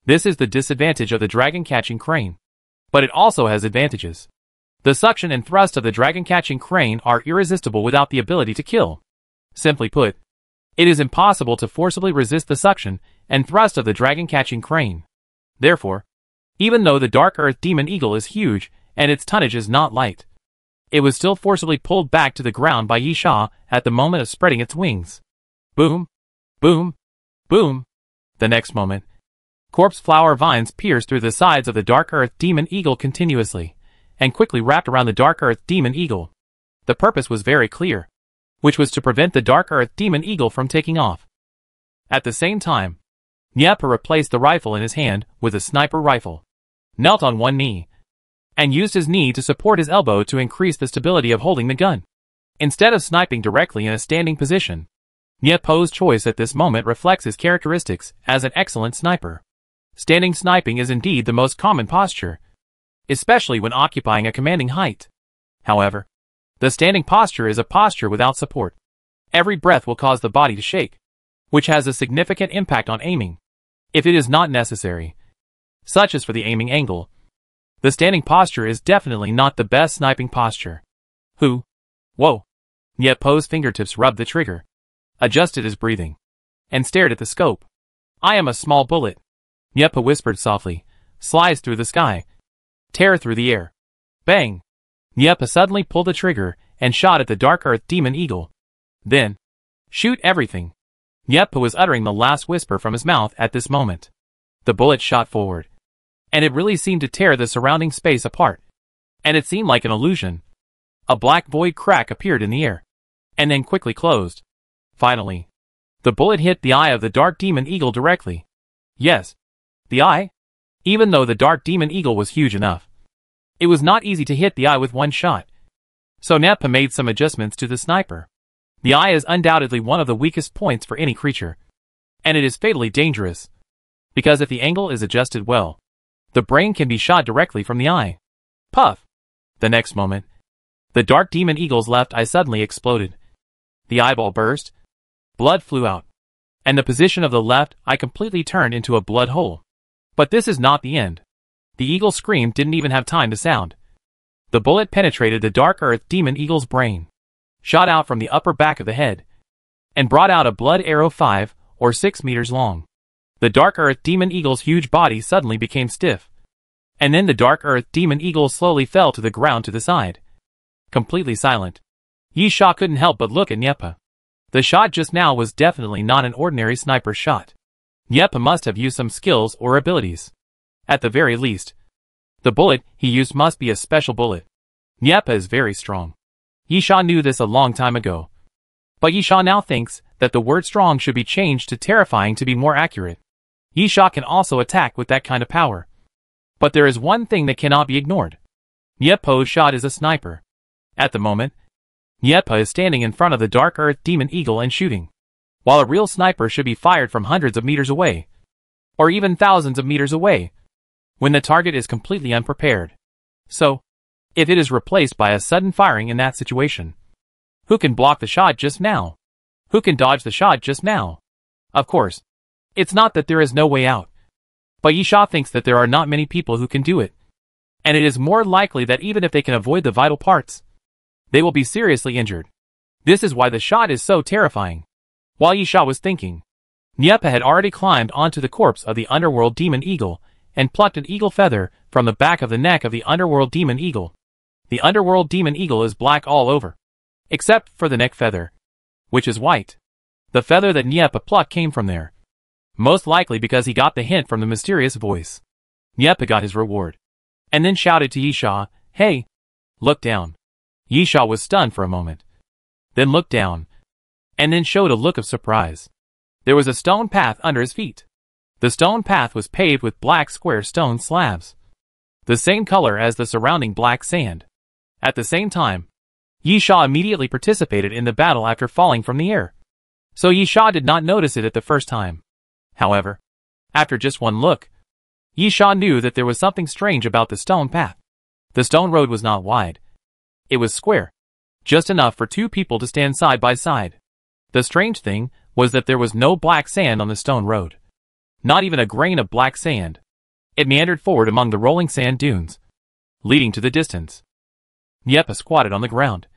This is the disadvantage of the dragon catching crane, but it also has advantages. The suction and thrust of the dragon-catching crane are irresistible without the ability to kill. Simply put, it is impossible to forcibly resist the suction and thrust of the dragon-catching crane. Therefore, even though the dark earth demon eagle is huge and its tonnage is not light, it was still forcibly pulled back to the ground by Yisha at the moment of spreading its wings. Boom, boom, boom. The next moment, corpse flower vines pierced through the sides of the dark earth demon eagle continuously, and quickly wrapped around the dark earth demon eagle. The purpose was very clear, which was to prevent the dark earth demon eagle from taking off. At the same time, Nyepa replaced the rifle in his hand with a sniper rifle, knelt on one knee, and used his knee to support his elbow to increase the stability of holding the gun. Instead of sniping directly in a standing position, Nyepa's choice at this moment reflects his characteristics as an excellent sniper. Standing sniping is indeed the most common posture, especially when occupying a commanding height. However, the standing posture is a posture without support. Every breath will cause the body to shake, which has a significant impact on aiming, if it is not necessary, such as for the aiming angle. The standing posture is definitely not the best sniping posture. Whoa. Nyepa's fingertips rubbed the trigger, adjusted his breathing, and stared at the scope. I am a small bullet, Nyepa whispered softly, slice through the sky, tear through the air. Bang! Nyepa suddenly pulled the trigger and shot at the dark earth demon eagle. Then, shoot everything. Nyepa was uttering the last whisper from his mouth at this moment. The bullet shot forward, and it really seemed to tear the surrounding space apart. And it seemed like an illusion. A black void crack appeared in the air, and then quickly closed. Finally, the bullet hit the eye of the dark demon eagle directly. Yes, the eye. Even though the dark demon eagle was huge enough, it was not easy to hit the eye with one shot. So Nyepa made some adjustments to the sniper. The eye is undoubtedly one of the weakest points for any creature, and it is fatally dangerous, because if the angle is adjusted well, the brain can be shot directly from the eye. Puff! The next moment, the dark demon eagle's left eye suddenly exploded. The eyeball burst, blood flew out, and the position of the left eye completely turned into a blood hole. But this is not the end. The eagle's scream didn't even have time to sound. The bullet penetrated the dark earth demon eagle's brain, shot out from the upper back of the head, and brought out a blood arrow 5 or 6 meters long. The dark earth demon eagle's huge body suddenly became stiff, and then the dark earth demon eagle slowly fell to the ground to the side, completely silent. Yisha couldn't help but look at Nyepa. The shot just now was definitely not an ordinary sniper shot. Niepa must have used some skills or abilities. At the very least, the bullet he used must be a special bullet. Niepa is very strong. Yisha knew this a long time ago. But Yisha now thinks that the word strong should be changed to terrifying to be more accurate. Yisha can also attack with that kind of power. But there is one thing that cannot be ignored. Niepa's shot is a sniper. At the moment, Niepa is standing in front of the Dark Earth Demon Eagle and shooting, while a real sniper should be fired from hundreds of meters away, or even thousands of meters away, when the target is completely unprepared. So, if it is replaced by a sudden firing in that situation, who can block the shot just now? Who can dodge the shot just now? Of course, it's not that there is no way out, but Yisha thinks that there are not many people who can do it, and it is more likely that even if they can avoid the vital parts, they will be seriously injured. This is why the shot is so terrifying. While Yisha was thinking, Niepa had already climbed onto the corpse of the underworld demon eagle and plucked an eagle feather from the back of the neck of the underworld demon eagle. The underworld demon eagle is black all over, except for the neck feather, which is white. The feather that Niepa plucked came from there, most likely because he got the hint from the mysterious voice. Niepa got his reward, and then shouted to Yisha, "Hey, look down." Yisha was stunned for a moment, then looked down, and then showed a look of surprise. There was a stone path under his feet. The stone path was paved with black square stone slabs, the same color as the surrounding black sand. At the same time, Yisha immediately participated in the battle after falling from the air, so Yisha did not notice it at the first time. However, after just one look, Yisha knew that there was something strange about the stone path. The stone road was not wide. It was square, just enough for two people to stand side by side. The strange thing was that there was no black sand on the stone road. Not even a grain of black sand. It meandered forward among the rolling sand dunes, leading to the distance. Niepa squatted on the ground,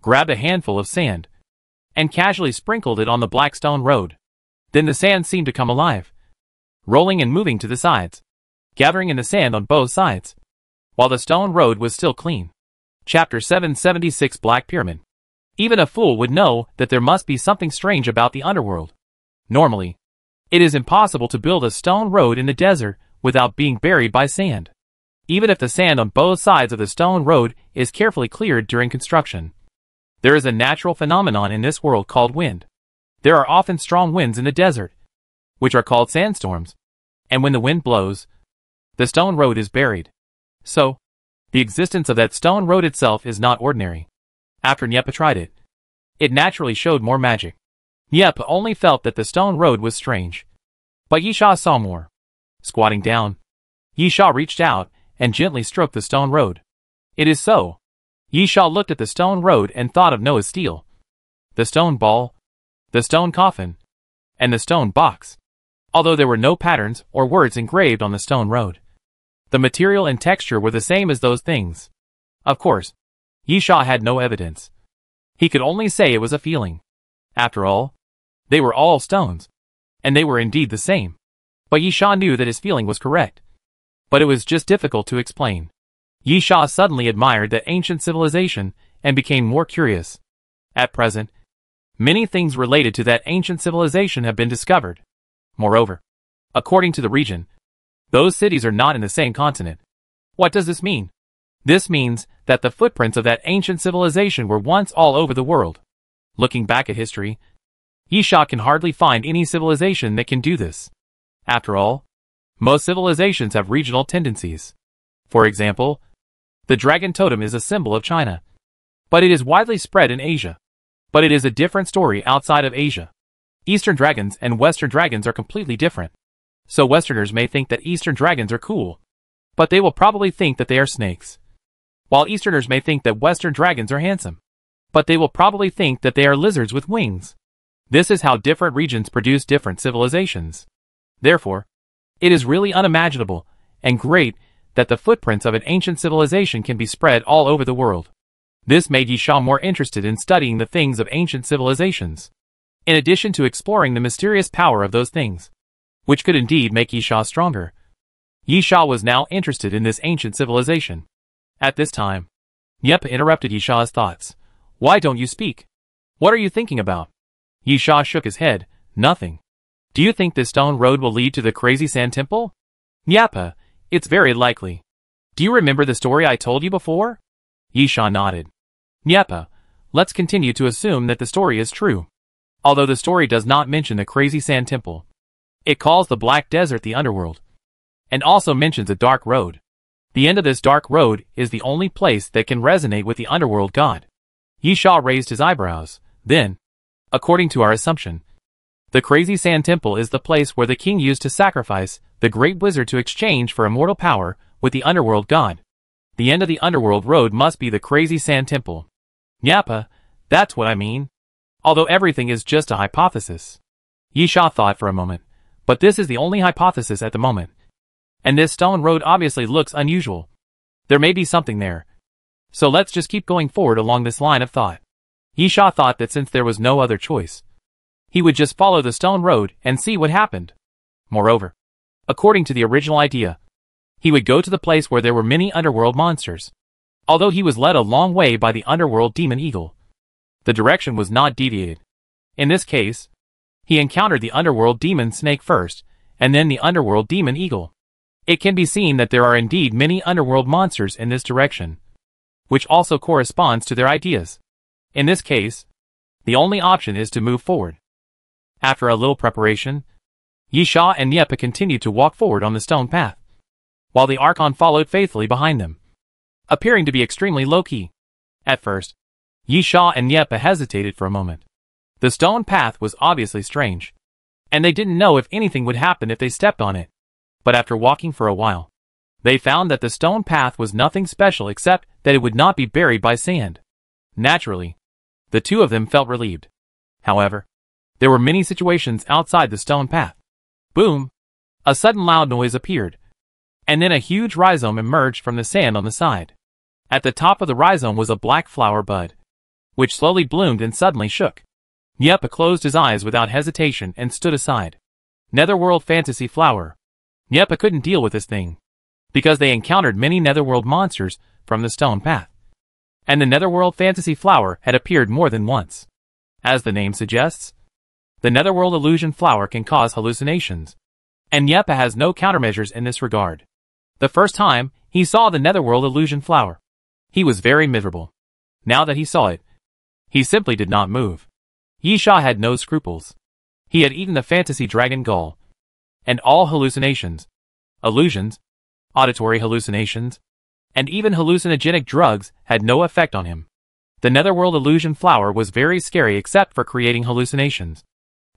grabbed a handful of sand, and casually sprinkled it on the black stone road. Then the sand seemed to come alive, rolling and moving to the sides, gathering in the sand on both sides, while the stone road was still clean. Chapter 776 Black Pyramid. Even a fool would know that there must be something strange about the underworld. Normally, it is impossible to build a stone road in the desert without being buried by sand. Even if the sand on both sides of the stone road is carefully cleared during construction. There is a natural phenomenon in this world called wind. There are often strong winds in the desert, which are called sandstorms, and when the wind blows, the stone road is buried. So, the existence of that stone road itself is not ordinary. After Niepa tried it, it naturally showed more magic. Niepa only felt that the stone road was strange. But Yisha saw more. Squatting down, Yisha reached out and gently stroked the stone road. It is so. Yisha looked at the stone road and thought of Noah's steel, the stone ball, the stone coffin, and the stone box. Although there were no patterns or words engraved on the stone road, the material and texture were the same as those things. Of course, Yisha had no evidence. He could only say it was a feeling. After all, they were all stones, and they were indeed the same. But Yisha knew that his feeling was correct. But it was just difficult to explain. Yisha suddenly admired that ancient civilization and became more curious. At present, many things related to that ancient civilization have been discovered. Moreover, according to the region, those cities are not in the same continent. What does this mean? This means that the footprints of that ancient civilization were once all over the world. Looking back at history, Yisha can hardly find any civilization that can do this. After all, most civilizations have regional tendencies. For example, the dragon totem is a symbol of China, but it is widely spread in Asia. But it is a different story outside of Asia. Eastern dragons and Western dragons are completely different. So Westerners may think that Eastern dragons are cool, but they will probably think that they are snakes. While Easterners may think that Western dragons are handsome, but they will probably think that they are lizards with wings. This is how different regions produce different civilizations. Therefore, it is really unimaginable and great that the footprints of an ancient civilization can be spread all over the world. This made Yisha more interested in studying the things of ancient civilizations, in addition to exploring the mysterious power of those things, which could indeed make Yisha stronger. Yisha was now interested in this ancient civilization. At this time, Niepa interrupted Yisha's thoughts. "Why don't you speak? What are you thinking about?" Yisha shook his head. "Nothing. Do you think this stone road will lead to the crazy sand temple? Nyapa, it's very likely. Do you remember the story I told you before? Yisha nodded. Nyapa, let's continue to assume that the story is true. Although the story does not mention the crazy sand temple. It calls the Black Desert the underworld. And also mentions a dark road. The end of this dark road is the only place that can resonate with the underworld god. Yisha raised his eyebrows. Then, according to our assumption, the crazy sand temple is the place where the king used to sacrifice the great wizard to exchange for immortal power with the underworld god. The end of the underworld road must be the crazy sand temple. Nyapa, that's what I mean. Although everything is just a hypothesis. Yisha thought for a moment, but this is the only hypothesis at the moment. And this stone road obviously looks unusual. There may be something there. So let's just keep going forward along this line of thought. Yisha thought that since there was no other choice, he would just follow the stone road and see what happened. Moreover, according to the original idea, he would go to the place where there were many underworld monsters. Although he was led a long way by the underworld demon eagle, the direction was not deviated. In this case, he encountered the underworld demon snake first, and then the underworld demon eagle. It can be seen that there are indeed many underworld monsters in this direction, which also corresponds to their ideas. In this case, the only option is to move forward. After a little preparation, Yisha and Nyapa continued to walk forward on the stone path, while the Archon followed faithfully behind them, appearing to be extremely low-key. At first, Yisha and Nyapa hesitated for a moment. The stone path was obviously strange, and they didn't know if anything would happen if they stepped on it. But after walking for a while, they found that the stone path was nothing special except that it would not be buried by sand. Naturally, the two of them felt relieved. However, there were many situations outside the stone path. Boom! A sudden loud noise appeared, and then a huge rhizome emerged from the sand on the side. At the top of the rhizome was a black flower bud, which slowly bloomed and suddenly shook. Nyapa closed his eyes without hesitation and stood aside. Netherworld fantasy flower. Nyapa couldn't deal with this thing, because they encountered many netherworld monsters from the stone path. And the netherworld fantasy flower had appeared more than once. As the name suggests, the netherworld illusion flower can cause hallucinations, and Nyapa has no countermeasures in this regard. The first time he saw the netherworld illusion flower, he was very miserable. Now that he saw it, he simply did not move. Yisha had no scruples. He had eaten the fantasy dragon gall, and all hallucinations, illusions, auditory hallucinations, and even hallucinogenic drugs had no effect on him. The netherworld illusion flower was very scary except for creating hallucinations,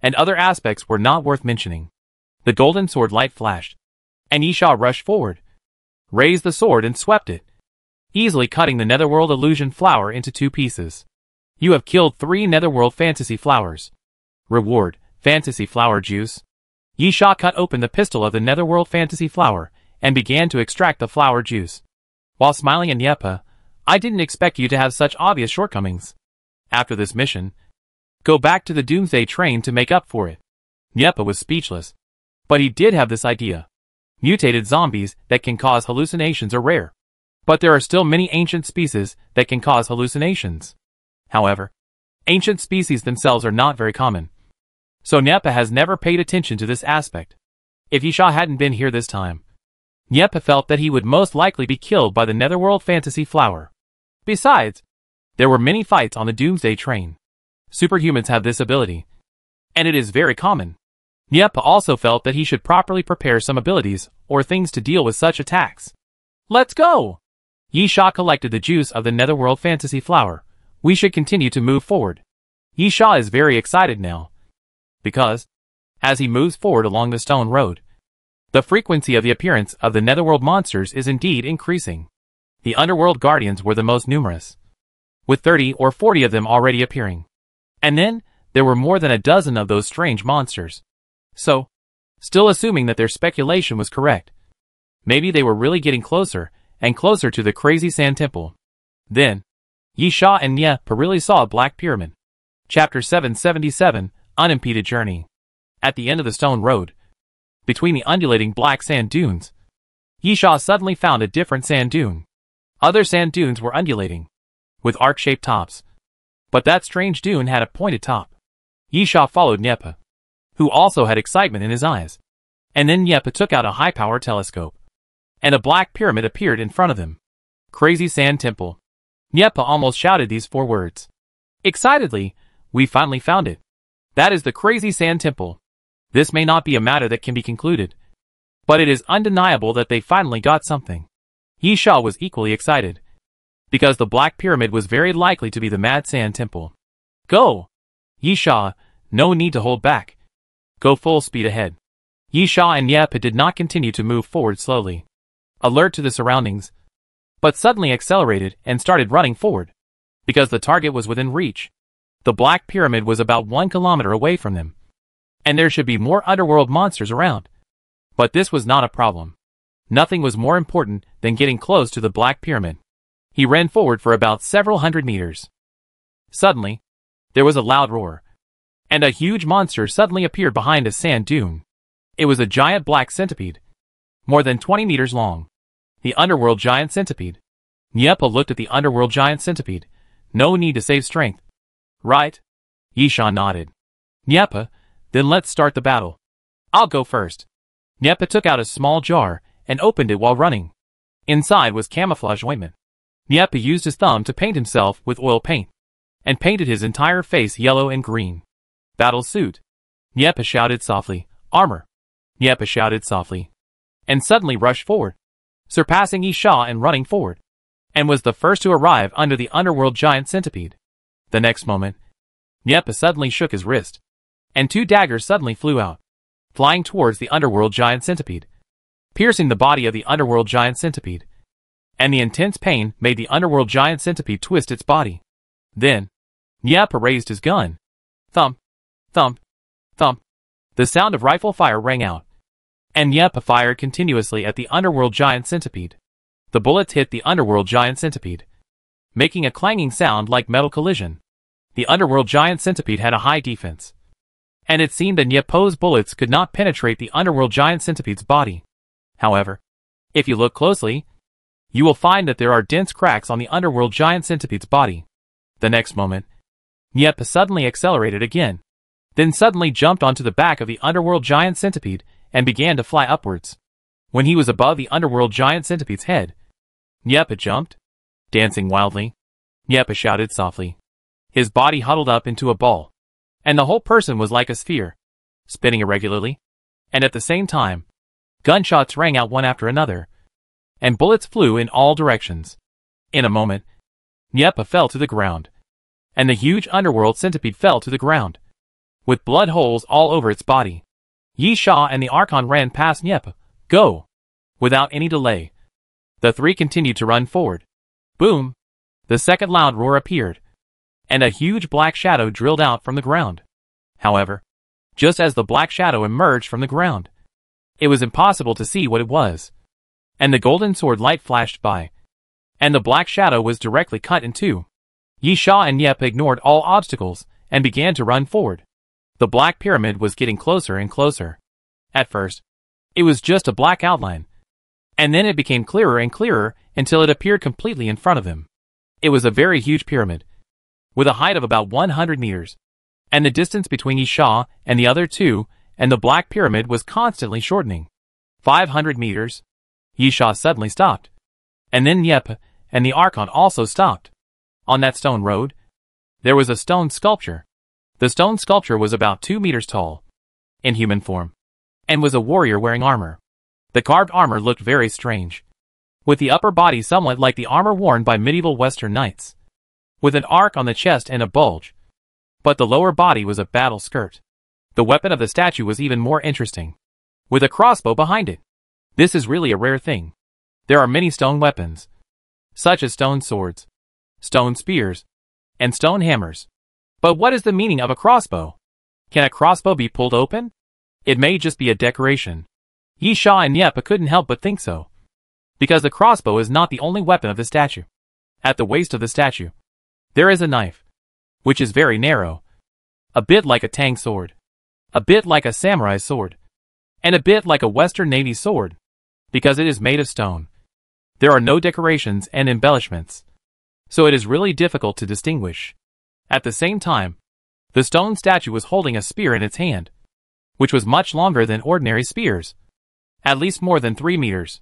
and other aspects were not worth mentioning. The golden sword light flashed, and Yisha rushed forward, raised the sword and swept it, easily cutting the netherworld illusion flower into 2 pieces. You have killed 3 netherworld fantasy flowers. Reward, fantasy flower juice. Yisha cut open the pistol of the netherworld fantasy flower and began to extract the flower juice. While smiling at Nyapa, I didn't expect you to have such obvious shortcomings. After this mission, go back to the Doomsday train to make up for it. Nyapa was speechless. But he did have this idea. Mutated zombies that can cause hallucinations are rare. But there are still many ancient species that can cause hallucinations. However, ancient species themselves are not very common. So Nyapa has never paid attention to this aspect. If Yisha hadn't been here this time, Nyapa felt that he would most likely be killed by the netherworld fantasy flower. Besides, there were many fights on the Doomsday train. Superhumans have this ability, and it is very common. Nyapa also felt that he should properly prepare some abilities or things to deal with such attacks. Let's go! Yisha collected the juice of the netherworld fantasy flower. We should continue to move forward. Yisha is very excited now, because, as he moves forward along the stone road, the frequency of the appearance of the netherworld monsters is indeed increasing. The underworld guardians were the most numerous, with 30 or 40 of them already appearing. And then, there were more than a dozen of those strange monsters. So, still assuming that their speculation was correct, maybe they were really getting closer and closer to the crazy sand temple. Then, Yisha and Nyapa really saw a black pyramid. Chapter 777, Unimpeded Journey. At the end of the stone road, between the undulating black sand dunes, Yisha suddenly found a different sand dune. Other sand dunes were undulating, with arc-shaped tops, but that strange dune had a pointed top. Yisha followed Nyapa, who also had excitement in his eyes. And then Nieppe took out a high-power telescope, and a black pyramid appeared in front of him. Crazy Sand Temple. Nieppe almost shouted these 4 words. Excitedly, we finally found it. That is the Crazy Sand Temple. This may not be a matter that can be concluded, but it is undeniable that they finally got something. Yisha was equally excited, because the Black Pyramid was very likely to be the Mad Sand Temple. Go! Yisha, no need to hold back. Go full speed ahead. Yisha and Nieppe did not continue to move forward slowly, alert to the surroundings, but suddenly accelerated and started running forward, because the target was within reach. The Black Pyramid was about 1 kilometer away from them, and there should be more underworld monsters around. But this was not a problem. Nothing was more important than getting close to the Black Pyramid. He ran forward for about several hundred meters. Suddenly, there was a loud roar, and a huge monster suddenly appeared behind a sand dune. It was a giant black centipede, more than 20 meters long. The underworld giant centipede. Nieppe looked at the underworld giant centipede. No need to save strength. Right? Yisha nodded. Nieppe, then let's start the battle. I'll go first. Nieppe took out a small jar and opened it while running. Inside was camouflage ointment. Nieppe used his thumb to paint himself with oil paint, and painted his entire face yellow and green. Battle suit. Nieppe shouted softly. Armor. Nieppe shouted softly, and suddenly rushed forward, surpassing Yisha and running forward, and was the first to arrive under the underworld giant centipede. The next moment, Nieppe suddenly shook his wrist, and 2 daggers suddenly flew out, flying towards the underworld giant centipede, piercing the body of the underworld giant centipede, and the intense pain made the underworld giant centipede twist its body. Then, Nieppe raised his gun. Thump, thump, thump. The sound of rifle fire rang out, and Nieppe fired continuously at the underworld giant centipede. The bullets hit the underworld giant centipede, making a clanging sound like metal collision. The underworld giant centipede had a high defense, and it seemed that Nieppe's bullets could not penetrate the underworld giant centipede's body. However, if you look closely, you will find that there are dense cracks on the underworld giant centipede's body. The next moment, Nieppe suddenly accelerated again, then suddenly jumped onto the back of the underworld giant centipede and began to fly upwards. When he was above the underworld giant centipede's head, Nieppe jumped, dancing wildly. Nieppe shouted softly. His body huddled up into a ball, and the whole person was like a sphere, spinning irregularly, and at the same time, gunshots rang out one after another, and bullets flew in all directions. In a moment, Nieppe fell to the ground, and the huge underworld centipede fell to the ground, with blood holes all over its body. Yisha and the Archon ran past Nieppe. Go! Without any delay. The 3 continued to run forward. Boom! The second loud roar appeared, and a huge black shadow drilled out from the ground. However, just as the black shadow emerged from the ground, it was impossible to see what it was, and the golden sword light flashed by, and the black shadow was directly cut in 2. Yisha and Nieppe ignored all obstacles and began to run forward. The Black Pyramid was getting closer and closer. At first, it was just a black outline, and then it became clearer and clearer until it appeared completely in front of him. It was a very huge pyramid, with a height of about 100 meters, and the distance between Yisha and the other 2 and the Black Pyramid was constantly shortening. 500 meters. Yisha suddenly stopped, and then Nieppe and the Archon also stopped. On that stone road, there was a stone sculpture. The stone sculpture was about 2 meters tall, in human form, and was a warrior wearing armor. The carved armor looked very strange, with the upper body somewhat like the armor worn by medieval Western knights, with an arc on the chest and a bulge, but the lower body was a battle skirt. The weapon of the statue was even more interesting, with a crossbow behind it. This is really a rare thing. There are many stone weapons, such as stone swords, stone spears, and stone hammers. But what is the meaning of a crossbow? Can a crossbow be pulled open? It may just be a decoration. Yisha and Nieppe couldn't help but think so, because the crossbow is not the only weapon of the statue. At the waist of the statue, there is a knife, which is very narrow, a bit like a tang sword, a bit like a samurai sword, and a bit like a Western Navy sword, because it is made of stone. There are no decorations and embellishments, so it is really difficult to distinguish. At the same time, the stone statue was holding a spear in its hand. which was much longer than ordinary spears, at least more than 3 meters.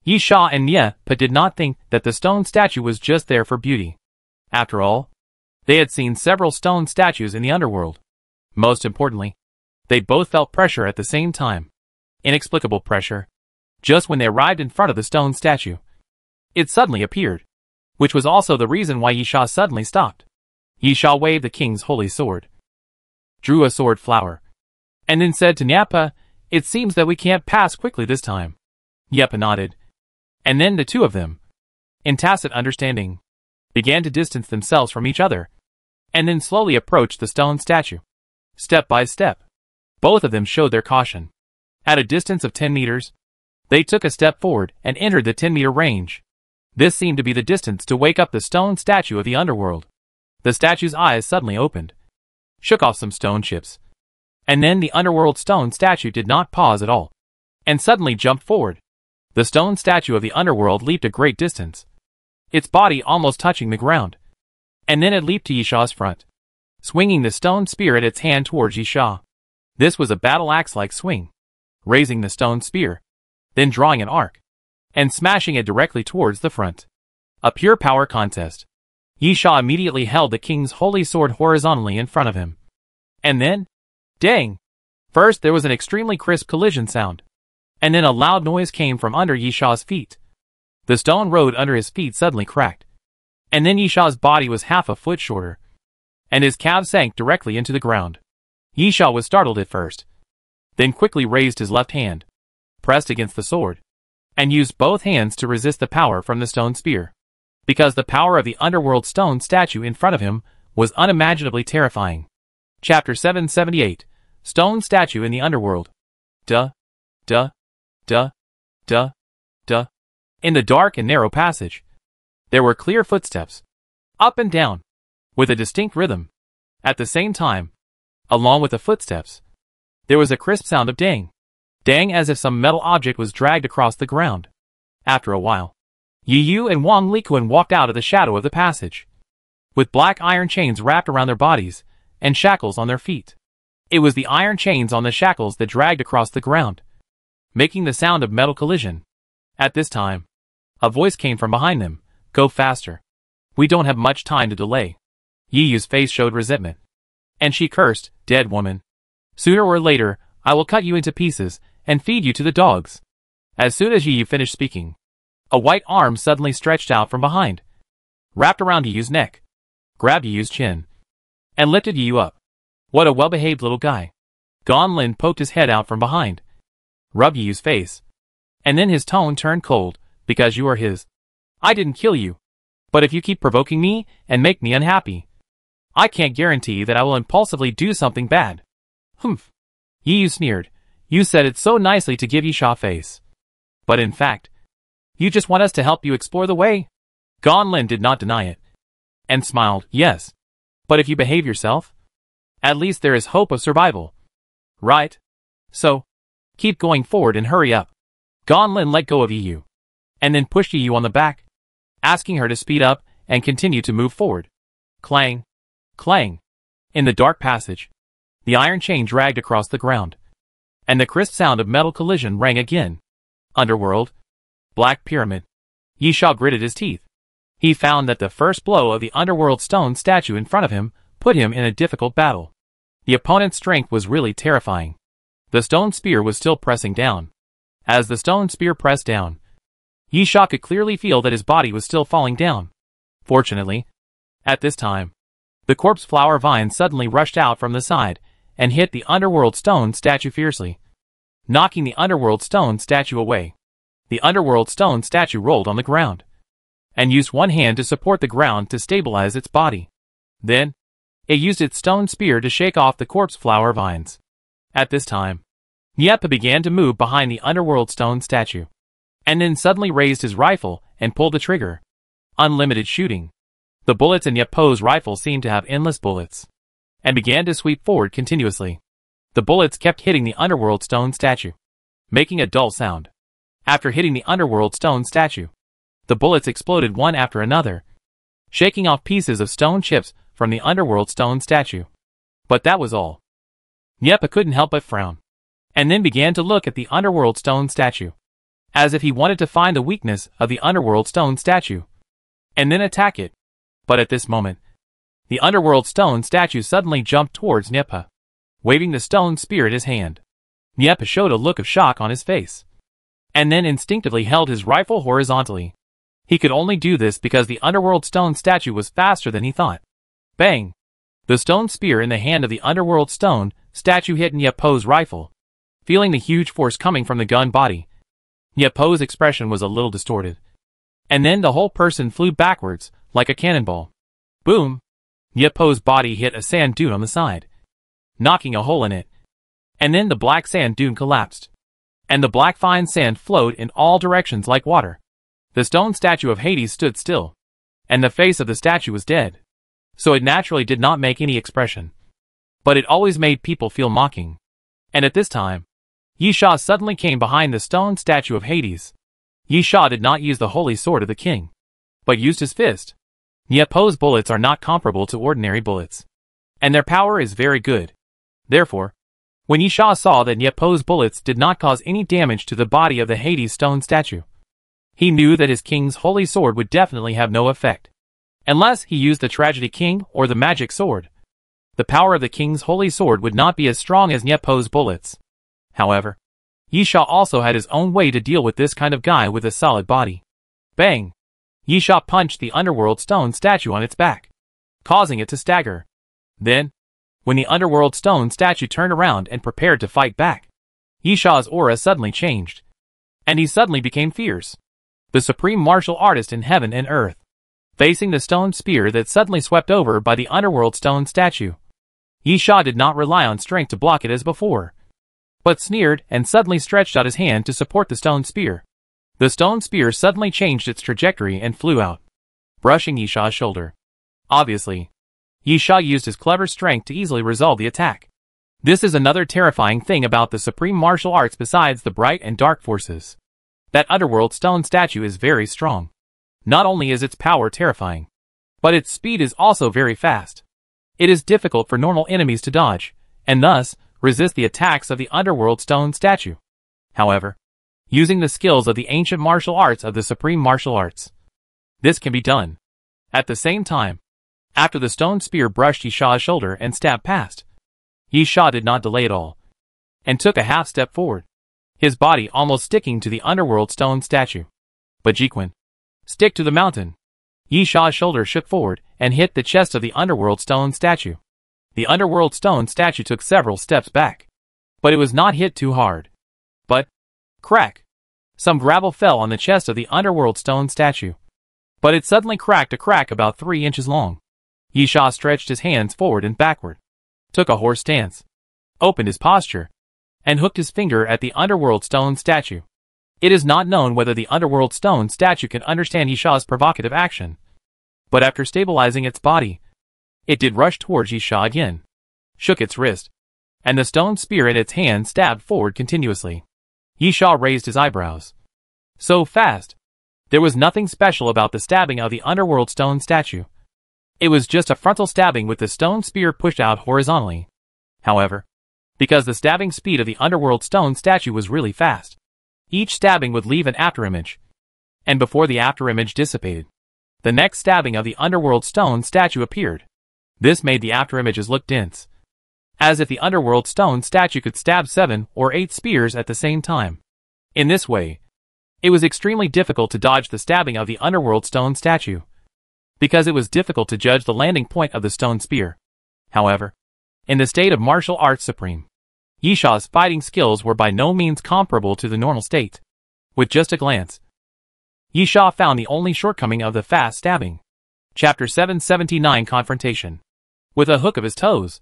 Yisha and Niepa did not think that the stone statue was just there for beauty. After all, they had seen several stone statues in the underworld. Most importantly, they both felt pressure at the same time. Inexplicable pressure. Just when they arrived in front of the stone statue, it suddenly appeared, which was also the reason why Yisha suddenly stopped. Yisha waved the king's holy sword, drew a sword flower, and then said to Niepa, "It seems that we can't pass quickly this time." Niepa nodded, and then the two of them, in tacit understanding, began to distance themselves from each other, and then slowly approached the stone statue. Step by step, both of them showed their caution. At a distance of 10 meters, they took a step forward and entered the 10-meter range. This seemed to be the distance to wake up the stone statue of the underworld. The statue's eyes suddenly opened, shook off some stone chips, and then the underworld stone statue did not pause at all, and suddenly jumped forward. The stone statue of the underworld leaped a great distance, its body almost touching the ground, and then it leaped to Yisha's front, swinging the stone spear at its hand towards Yisha. This was a battle axe-like swing, raising the stone spear, then drawing an arc, and smashing it directly towards the front. A pure power contest. Yisha immediately held the king's holy sword horizontally in front of him. And then, dang! First there was an extremely crisp collision sound, and then a loud noise came from under Yisha's feet. The stone road under his feet suddenly cracked, and then Yisha's body was half a foot shorter, and his calves sank directly into the ground. Yisha was startled at first, then quickly raised his left hand, pressed against the sword, and used both hands to resist the power from the stone spear, because the power of the underworld stone statue in front of him was unimaginably terrifying. Chapter 778, Stone Statue in the Underworld. Duh, duh, duh, duh, duh. In the dark and narrow passage, there were clear footsteps, up and down, with a distinct rhythm. At the same time, along with the footsteps, there was a crisp sound of dang, dang, as if some metal object was dragged across the ground. After a while, Yi Yu and Wang Likuan walked out of the shadow of the passage, with black iron chains wrapped around their bodies and shackles on their feet. It was the iron chains on the shackles that dragged across the ground, making the sound of metal collision. At this time, a voice came from behind them. "Go faster. We don't have much time to delay." Yi Yu's face showed resentment, and she cursed, "Dead woman. Sooner or later, I will cut you into pieces and feed you to the dogs." As soon as Yi Yu finished speaking, a white arm suddenly stretched out from behind, wrapped around Yi Yu's neck, grabbed Yi Yu's chin, and lifted Yi Yu up. What a well-behaved little guy. Gan Lin poked his head out from behind, rubbed Yi Yu's face, and then his tone turned cold. "Because you are his. I didn't kill you. But if you keep provoking me and make me unhappy, I can't guarantee that I will impulsively do something bad." "Humph." Yi Yu sneered. "You said it so nicely to give Yisha face. But in fact, you just want us to help you explore the way?" Gan Lin did not deny it, and smiled. "Yes. But if you behave yourself, at least there is hope of survival. Right? So, keep going forward and hurry up." Gan Lin let go of Yi Yu, and then pushed Yi Yu on the back, asking her to speed up and continue to move forward. Clang, clang. In the dark passage, the iron chain dragged across the ground, and the crisp sound of metal collision rang again. Underworld. Black Pyramid. Yisha gritted his teeth. He found that the first blow of the underworld stone statue in front of him put him in a difficult battle. The opponent's strength was really terrifying. The stone spear was still pressing down. As the stone spear pressed down, Yisha could clearly feel that his body was still falling down. Fortunately, at this time, the corpse flower vine suddenly rushed out from the side and hit the underworld stone statue fiercely, knocking the underworld stone statue away. The underworld stone statue rolled on the ground, and used one hand to support the ground to stabilize its body. Then, it used its stone spear to shake off the corpse flower vines. At this time, Niepa began to move behind the underworld stone statue, and then suddenly raised his rifle and pulled the trigger. Unlimited shooting. The bullets in Niepa's rifle seemed to have endless bullets, and began to sweep forward continuously. The bullets kept hitting the underworld stone statue, making a dull sound. After hitting the underworld stone statue, the bullets exploded one after another, shaking off pieces of stone chips from the underworld stone statue. But that was all. Niepa couldn't help but frown. and then began to look at the underworld stone statue, as if he wanted to find the weakness of the underworld stone statue, and then attack it. But at this moment, the underworld stone statue suddenly jumped towards Nyepa, waving the stone spear at his hand. Nyepa showed a look of shock on his face, and then instinctively held his rifle horizontally. He could only do this because the underworld stone statue was faster than he thought. Bang! The stone spear in the hand of the underworld stone statue hit Nyepo's rifle. Feeling the huge force coming from the gun body, Nyepo's expression was a little distorted. And then the whole person flew backwards, like a cannonball. Boom! Nyepo's body hit a sand dune on the side, knocking a hole in it. And then the black sand dune collapsed, and the black fine sand flowed in all directions like water. The stone statue of Hades stood still, and the face of the statue was dead, so it naturally did not make any expression. But it always made people feel mocking. And at this time, Yisha suddenly came behind the stone statue of Hades. Yisha did not use the holy sword of the king, but used his fist. Nyepo's bullets are not comparable to ordinary bullets, and their power is very good. Therefore, when Yisha saw that Nyepo's bullets did not cause any damage to the body of the Hades stone statue, he knew that his king's holy sword would definitely have no effect, unless he used the tragedy king or the magic sword. The power of the king's holy sword would not be as strong as Nyepo's bullets. However, Yisha also had his own way to deal with this kind of guy with a solid body. Bang! Yisha punched the underworld stone statue on its back, causing it to stagger. Then, when the underworld stone statue turned around and prepared to fight back, Yisha's aura suddenly changed, and he suddenly became fierce, the supreme martial artist in heaven and earth, facing the stone spear that suddenly swept over by the underworld stone statue. Yisha did not rely on strength to block it as before, but sneered and suddenly stretched out his hand to support the stone spear. The stone spear suddenly changed its trajectory and flew out, brushing Yisha's shoulder. Obviously, Yisha used his clever strength to easily resolve the attack. This is another terrifying thing about the supreme martial arts besides the bright and dark forces. That underworld stone statue is very strong. Not only is its power terrifying, but its speed is also very fast. It is difficult for normal enemies to dodge, and thus, resist the attacks of the underworld stone statue. However, using the skills of the ancient martial arts of the supreme martial arts, this can be done. At the same time, after the stone spear brushed Yisha's shoulder and stabbed past, Yisha did not delay at all, and took a half step forward, his body almost sticking to the underworld stone statue. But Jiquin, stick to the mountain. Yisha's shoulder shook forward and hit the chest of the underworld stone statue. The underworld stone statue took several steps back, but it was not hit too hard. But, crack! Some gravel fell on the chest of the underworld stone statue, but it suddenly cracked a crack about 3 inches long. Yisha stretched his hands forward and backward, took a horse stance, opened his posture, and hooked his finger at the underworld stone statue. It is not known whether the underworld stone statue can understand Yisha's provocative action, but after stabilizing its body, it did rush towards Yisha again, shook its wrist, and the stone spear in its hand stabbed forward continuously. Yisha raised his eyebrows. So fast! There was nothing special about the stabbing of the underworld stone statue. It was just a frontal stabbing with the stone spear pushed out horizontally. However, because the stabbing speed of the underworld stone statue was really fast, each stabbing would leave an afterimage, and before the afterimage dissipated, the next stabbing of the underworld stone statue appeared. This made the afterimages look dense, as if the underworld stone statue could stab 7 or 8 spears at the same time. In this way, it was extremely difficult to dodge the stabbing of the underworld stone statue, because it was difficult to judge the landing point of the stone spear. However, in the state of martial arts supreme, Yisha's fighting skills were by no means comparable to the normal state. With just a glance, Yisha found the only shortcoming of the fast stabbing. Chapter 779 Confrontation. With a hook of his toes,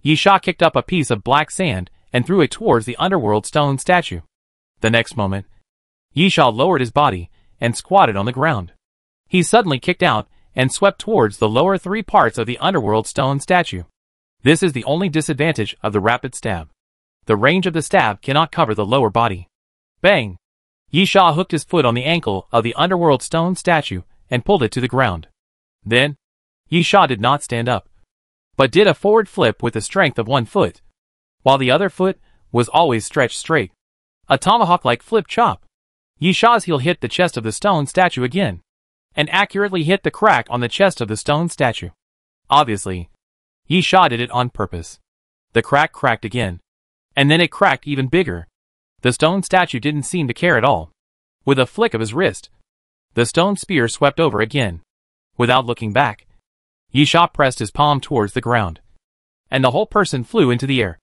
Yisha kicked up a piece of black sand and threw it towards the underworld stone statue. The next moment, Yisha lowered his body and squatted on the ground. He suddenly kicked out and swept towards the lower 3 parts of the underworld stone statue. This is the only disadvantage of the rapid stab. The range of the stab cannot cover the lower body. Bang! Yisha hooked his foot on the ankle of the underworld stone statue and pulled it to the ground. Then, Yisha did not stand up, but did a forward flip with the strength of one foot, while the other foot was always stretched straight. A tomahawk-like flip chop. Yisha's heel hit the chest of the stone statue again, and accurately hit the crack on the chest of the stone statue. Obviously, Yisha did it on purpose. The crack cracked again, and then it cracked even bigger. The stone statue didn't seem to care at all. With a flick of his wrist, the stone spear swept over again. Without looking back, Yisha pressed his palm towards the ground, and the whole person flew into the air,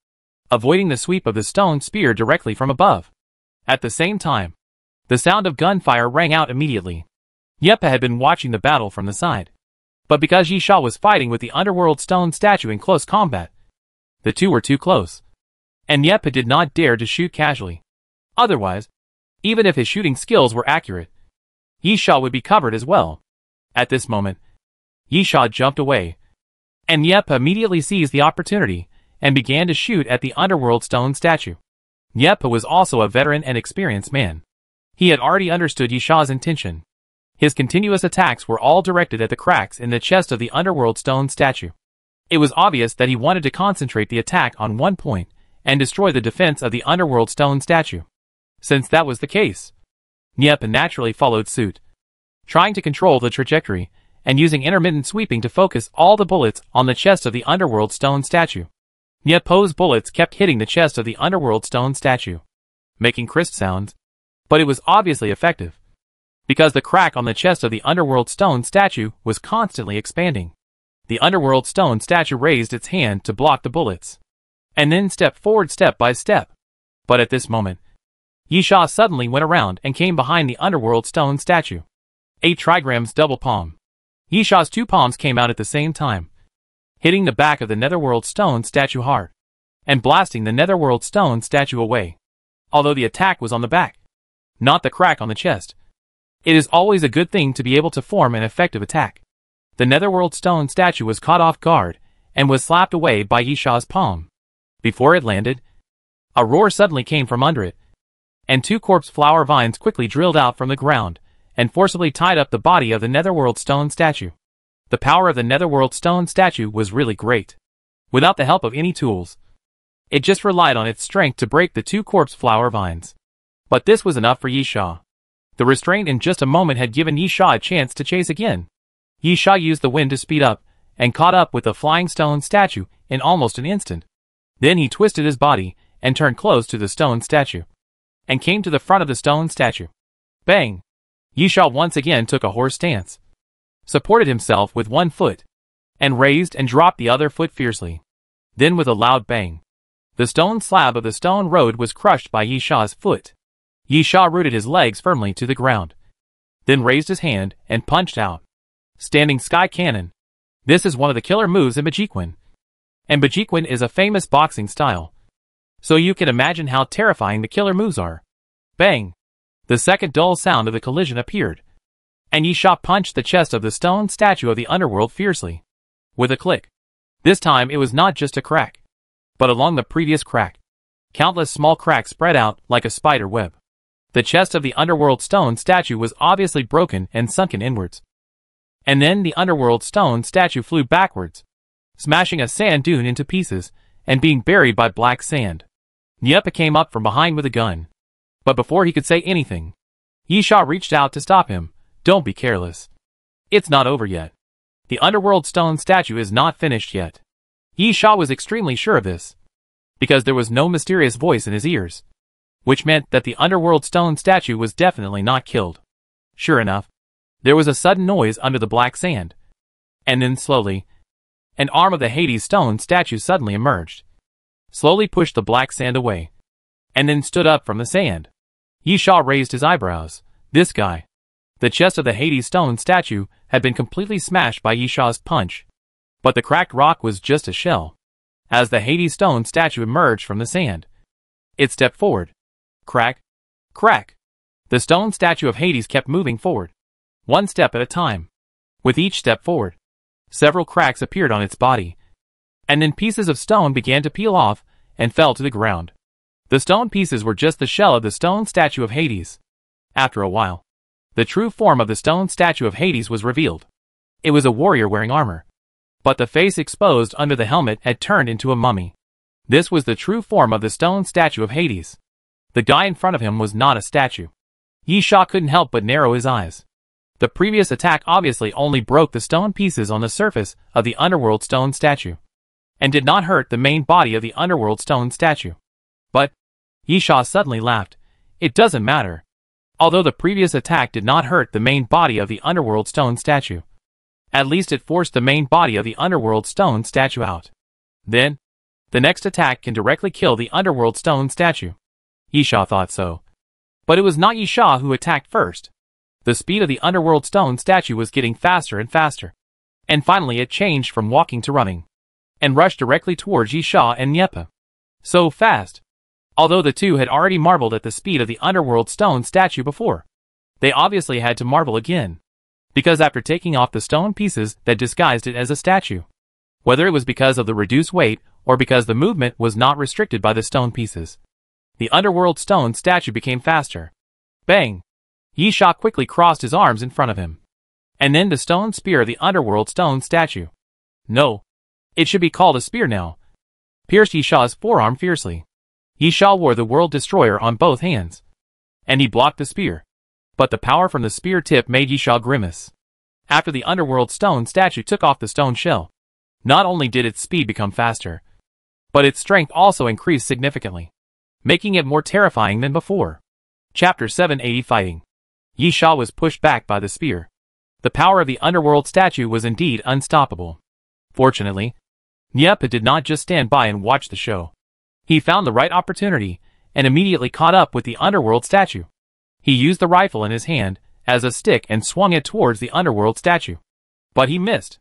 avoiding the sweep of the stone spear directly from above. At the same time, the sound of gunfire rang out immediately. Yepa had been watching the battle from the side, but because Yisha was fighting with the underworld stone statue in close combat, the two were too close, and Yepa did not dare to shoot casually. Otherwise, even if his shooting skills were accurate, Yisha would be covered as well. At this moment, Yisha jumped away, and Yepa immediately seized the opportunity and began to shoot at the underworld stone statue. Yepa was also a veteran and experienced man. He had already understood Yisha's intention. His continuous attacks were all directed at the cracks in the chest of the underworld stone statue. It was obvious that he wanted to concentrate the attack on one point and destroy the defense of the underworld stone statue. Since that was the case, Yepa naturally followed suit, trying to control the trajectory and using intermittent sweeping to focus all the bullets on the chest of the underworld stone statue. Yepa's bullets kept hitting the chest of the underworld stone statue, making crisp sounds, but it was obviously effective, because the crack on the chest of the underworld stone statue was constantly expanding. The underworld stone statue raised its hand to block the bullets, and then stepped forward step by step. But at this moment, Yisha suddenly went around and came behind the underworld stone statue. 8 trigrams double palm. Yisha's 2 palms came out at the same time, hitting the back of the netherworld stone statue hard, and blasting the netherworld stone statue away. Although the attack was on the back, not the crack on the chest, it is always a good thing to be able to form an effective attack. The netherworld stone statue was caught off guard and was slapped away by Yisha's palm. Before it landed, a roar suddenly came from under it, and 2 corpse flower vines quickly drilled out from the ground and forcibly tied up the body of the netherworld stone statue. The power of the netherworld stone statue was really great. Without the help of any tools, it just relied on its strength to break the 2 corpse flower vines. But this was enough for Yisha. The restraint in just a moment had given Yisha a chance to chase again. Yisha used the wind to speed up, and caught up with the flying stone statue in almost an instant. Then he twisted his body, and turned close to the stone statue, and came to the front of the stone statue. Bang! Yisha once again took a horse stance, supported himself with one foot, and raised and dropped the other foot fiercely. Then with a loud bang, the stone slab of the stone road was crushed by Yisha's foot. Yisha rooted his legs firmly to the ground, then raised his hand and punched out. Standing Sky Cannon. This is one of the killer moves in Bajiquin, and Bajiquin is a famous boxing style, so you can imagine how terrifying the killer moves are. Bang! The second dull sound of the collision appeared, and Yisha punched the chest of the stone statue of the underworld fiercely. With a click. This time it was not just a crack, but along the previous crack, countless small cracks spread out like a spider web. The chest of the underworld stone statue was obviously broken and sunken inwards. And then the underworld stone statue flew backwards, smashing a sand dune into pieces and being buried by black sand. Yepa came up from behind with a gun, but before he could say anything, Yisha reached out to stop him. Don't be careless. It's not over yet. The underworld stone statue is not finished yet. Yisha was extremely sure of this, because there was no mysterious voice in his ears, which meant that the underworld stone statue was definitely not killed. Sure enough, there was a sudden noise under the black sand, and then slowly, an arm of the Hades stone statue suddenly emerged, slowly pushed the black sand away, and then stood up from the sand. Yisha raised his eyebrows. This guy. The chest of the Hades stone statue had been completely smashed by Yisha's punch, but the cracked rock was just a shell. As the Hades stone statue emerged from the sand, it stepped forward. Crack, crack. The stone statue of Hades kept moving forward, one step at a time. With each step forward, several cracks appeared on its body, and then pieces of stone began to peel off and fell to the ground. The stone pieces were just the shell of the stone statue of Hades. After a while, the true form of the stone statue of Hades was revealed. It was a warrior wearing armor, but the face exposed under the helmet had turned into a mummy. This was the true form of the stone statue of Hades. The guy in front of him was not a statue. Yi Sha couldn't help but narrow his eyes. The previous attack obviously only broke the stone pieces on the surface of the underworld stone statue, and did not hurt the main body of the underworld stone statue. But Yi Sha suddenly laughed. It doesn't matter. Although the previous attack did not hurt the main body of the underworld stone statue, at least it forced the main body of the underworld stone statue out. Then, the next attack can directly kill the underworld stone statue. Yi Sha thought so. But it was not Yi Sha who attacked first. The speed of the underworld stone statue was getting faster and faster. And finally it changed from walking to running, and rushed directly towards Yi Sha and Nieppe. So fast. Although the two had already marveled at the speed of the underworld stone statue before, they obviously had to marvel again. Because after taking off the stone pieces that disguised it as a statue, whether it was because of the reduced weight or because the movement was not restricted by the stone pieces, the underworld stone statue became faster. Bang! Yi Sha quickly crossed his arms in front of him, and then the stone spear of the underworld stone statue. No, it should be called a spear now. Pierced Yi Sha's forearm fiercely. Yi Sha wore the world destroyer on both hands, and he blocked the spear. But the power from the spear tip made Yi Sha grimace. After the underworld stone statue took off the stone shell, not only did its speed become faster, but its strength also increased significantly, making it more terrifying than before. Chapter 780 Fighting. Yi Sha was pushed back by the spear. The power of the underworld statue was indeed unstoppable. Fortunately, Nieppe did not just stand by and watch the show. He found the right opportunity, and immediately caught up with the underworld statue. He used the rifle in his hand as a stick and swung it towards the underworld statue. But he missed.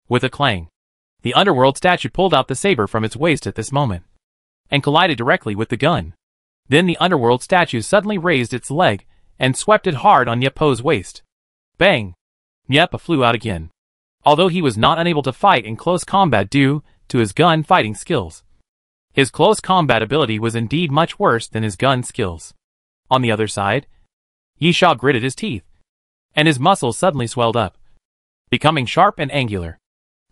With a clang, the underworld statue pulled out the saber from its waist at this moment, and collided directly with the gun. Then the underworld statue suddenly raised its leg, and swept it hard on Nieppe's waist. Bang! Nieppe flew out again. Although he was not unable to fight in close combat due to his gun fighting skills, his close combat ability was indeed much worse than his gun skills. On the other side, Yi Sha gritted his teeth, and his muscles suddenly swelled up, becoming sharp and angular,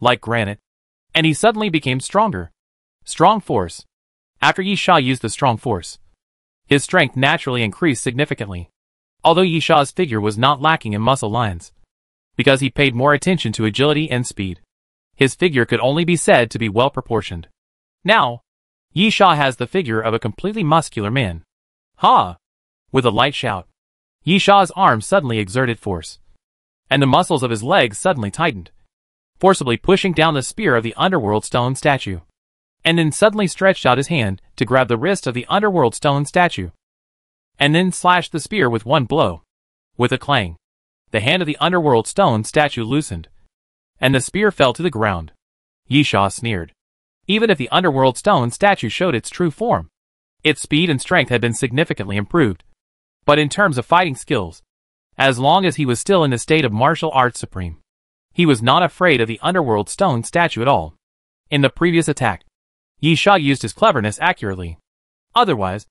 like granite, and he suddenly became stronger. Strong force. After Yi Sha used the strong force, his strength naturally increased significantly. Although Yi Sha's figure was not lacking in muscle lines, because he paid more attention to agility and speed, his figure could only be said to be well proportioned. Now, Yi Sha has the figure of a completely muscular man. Ha! With a light shout, Yi Sha's arms suddenly exerted force, and the muscles of his legs suddenly tightened, forcibly pushing down the spear of the underworld stone statue, and then suddenly stretched out his hand to grab the wrist of the underworld stone statue, and then slashed the spear with one blow. With a clang, the hand of the underworld stone statue loosened, and the spear fell to the ground. Yi Sha sneered. Even if the underworld stone statue showed its true form, its speed and strength had been significantly improved. But in terms of fighting skills, as long as he was still in the state of martial arts supreme, he was not afraid of the underworld stone statue at all. In the previous attack, Yi Sha used his cleverness accurately. Otherwise,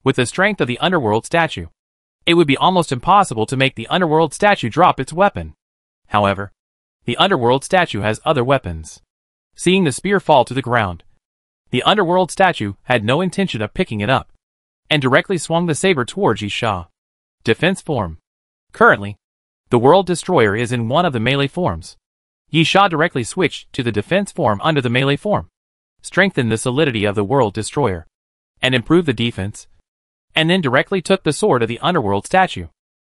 with the strength of the underworld statue, it would be almost impossible to make the underworld statue drop its weapon. However, the underworld statue has other weapons. Seeing the spear fall to the ground, the underworld statue had no intention of picking it up, and directly swung the saber towards Yi Sha. Defense form. Currently, the world destroyer is in one of the melee forms. Yi Sha directly switched to the defense form under the melee form, strengthened the solidity of the world destroyer, and improved the defense, and then directly took the sword of the underworld statue.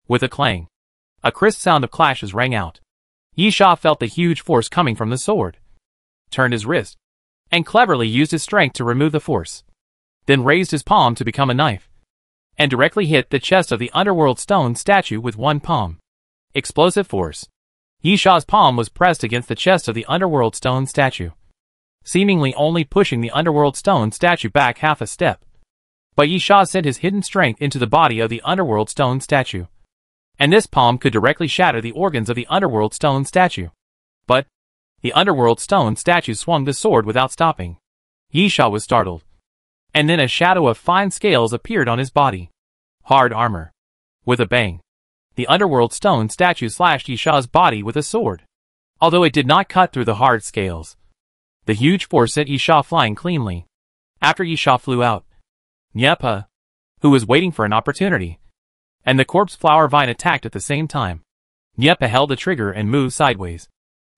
With a clang, a crisp sound of clashes rang out. Yi Sha felt the huge force coming from the sword, turned his wrist, and cleverly used his strength to remove the force, then raised his palm to become a knife, and directly hit the chest of the underworld stone statue with one palm. Explosive force. Yi Sha's palm was pressed against the chest of the underworld stone statue, seemingly only pushing the underworld stone statue back half a step. But Yi Sha sent his hidden strength into the body of the underworld stone statue, and this palm could directly shatter the organs of the underworld stone statue. But the underworld stone statue swung the sword without stopping. Yi Sha was startled, and then a shadow of fine scales appeared on his body. Hard armor. With a bang, the underworld stone statue slashed Yi Sha's body with a sword. Although it did not cut through the hard scales, the huge force sent Yi Sha flying cleanly. After Yisha flew out, Nyepa, who was waiting for an opportunity, and the corpse flower vine attacked at the same time. Nyepa held the trigger and moved sideways,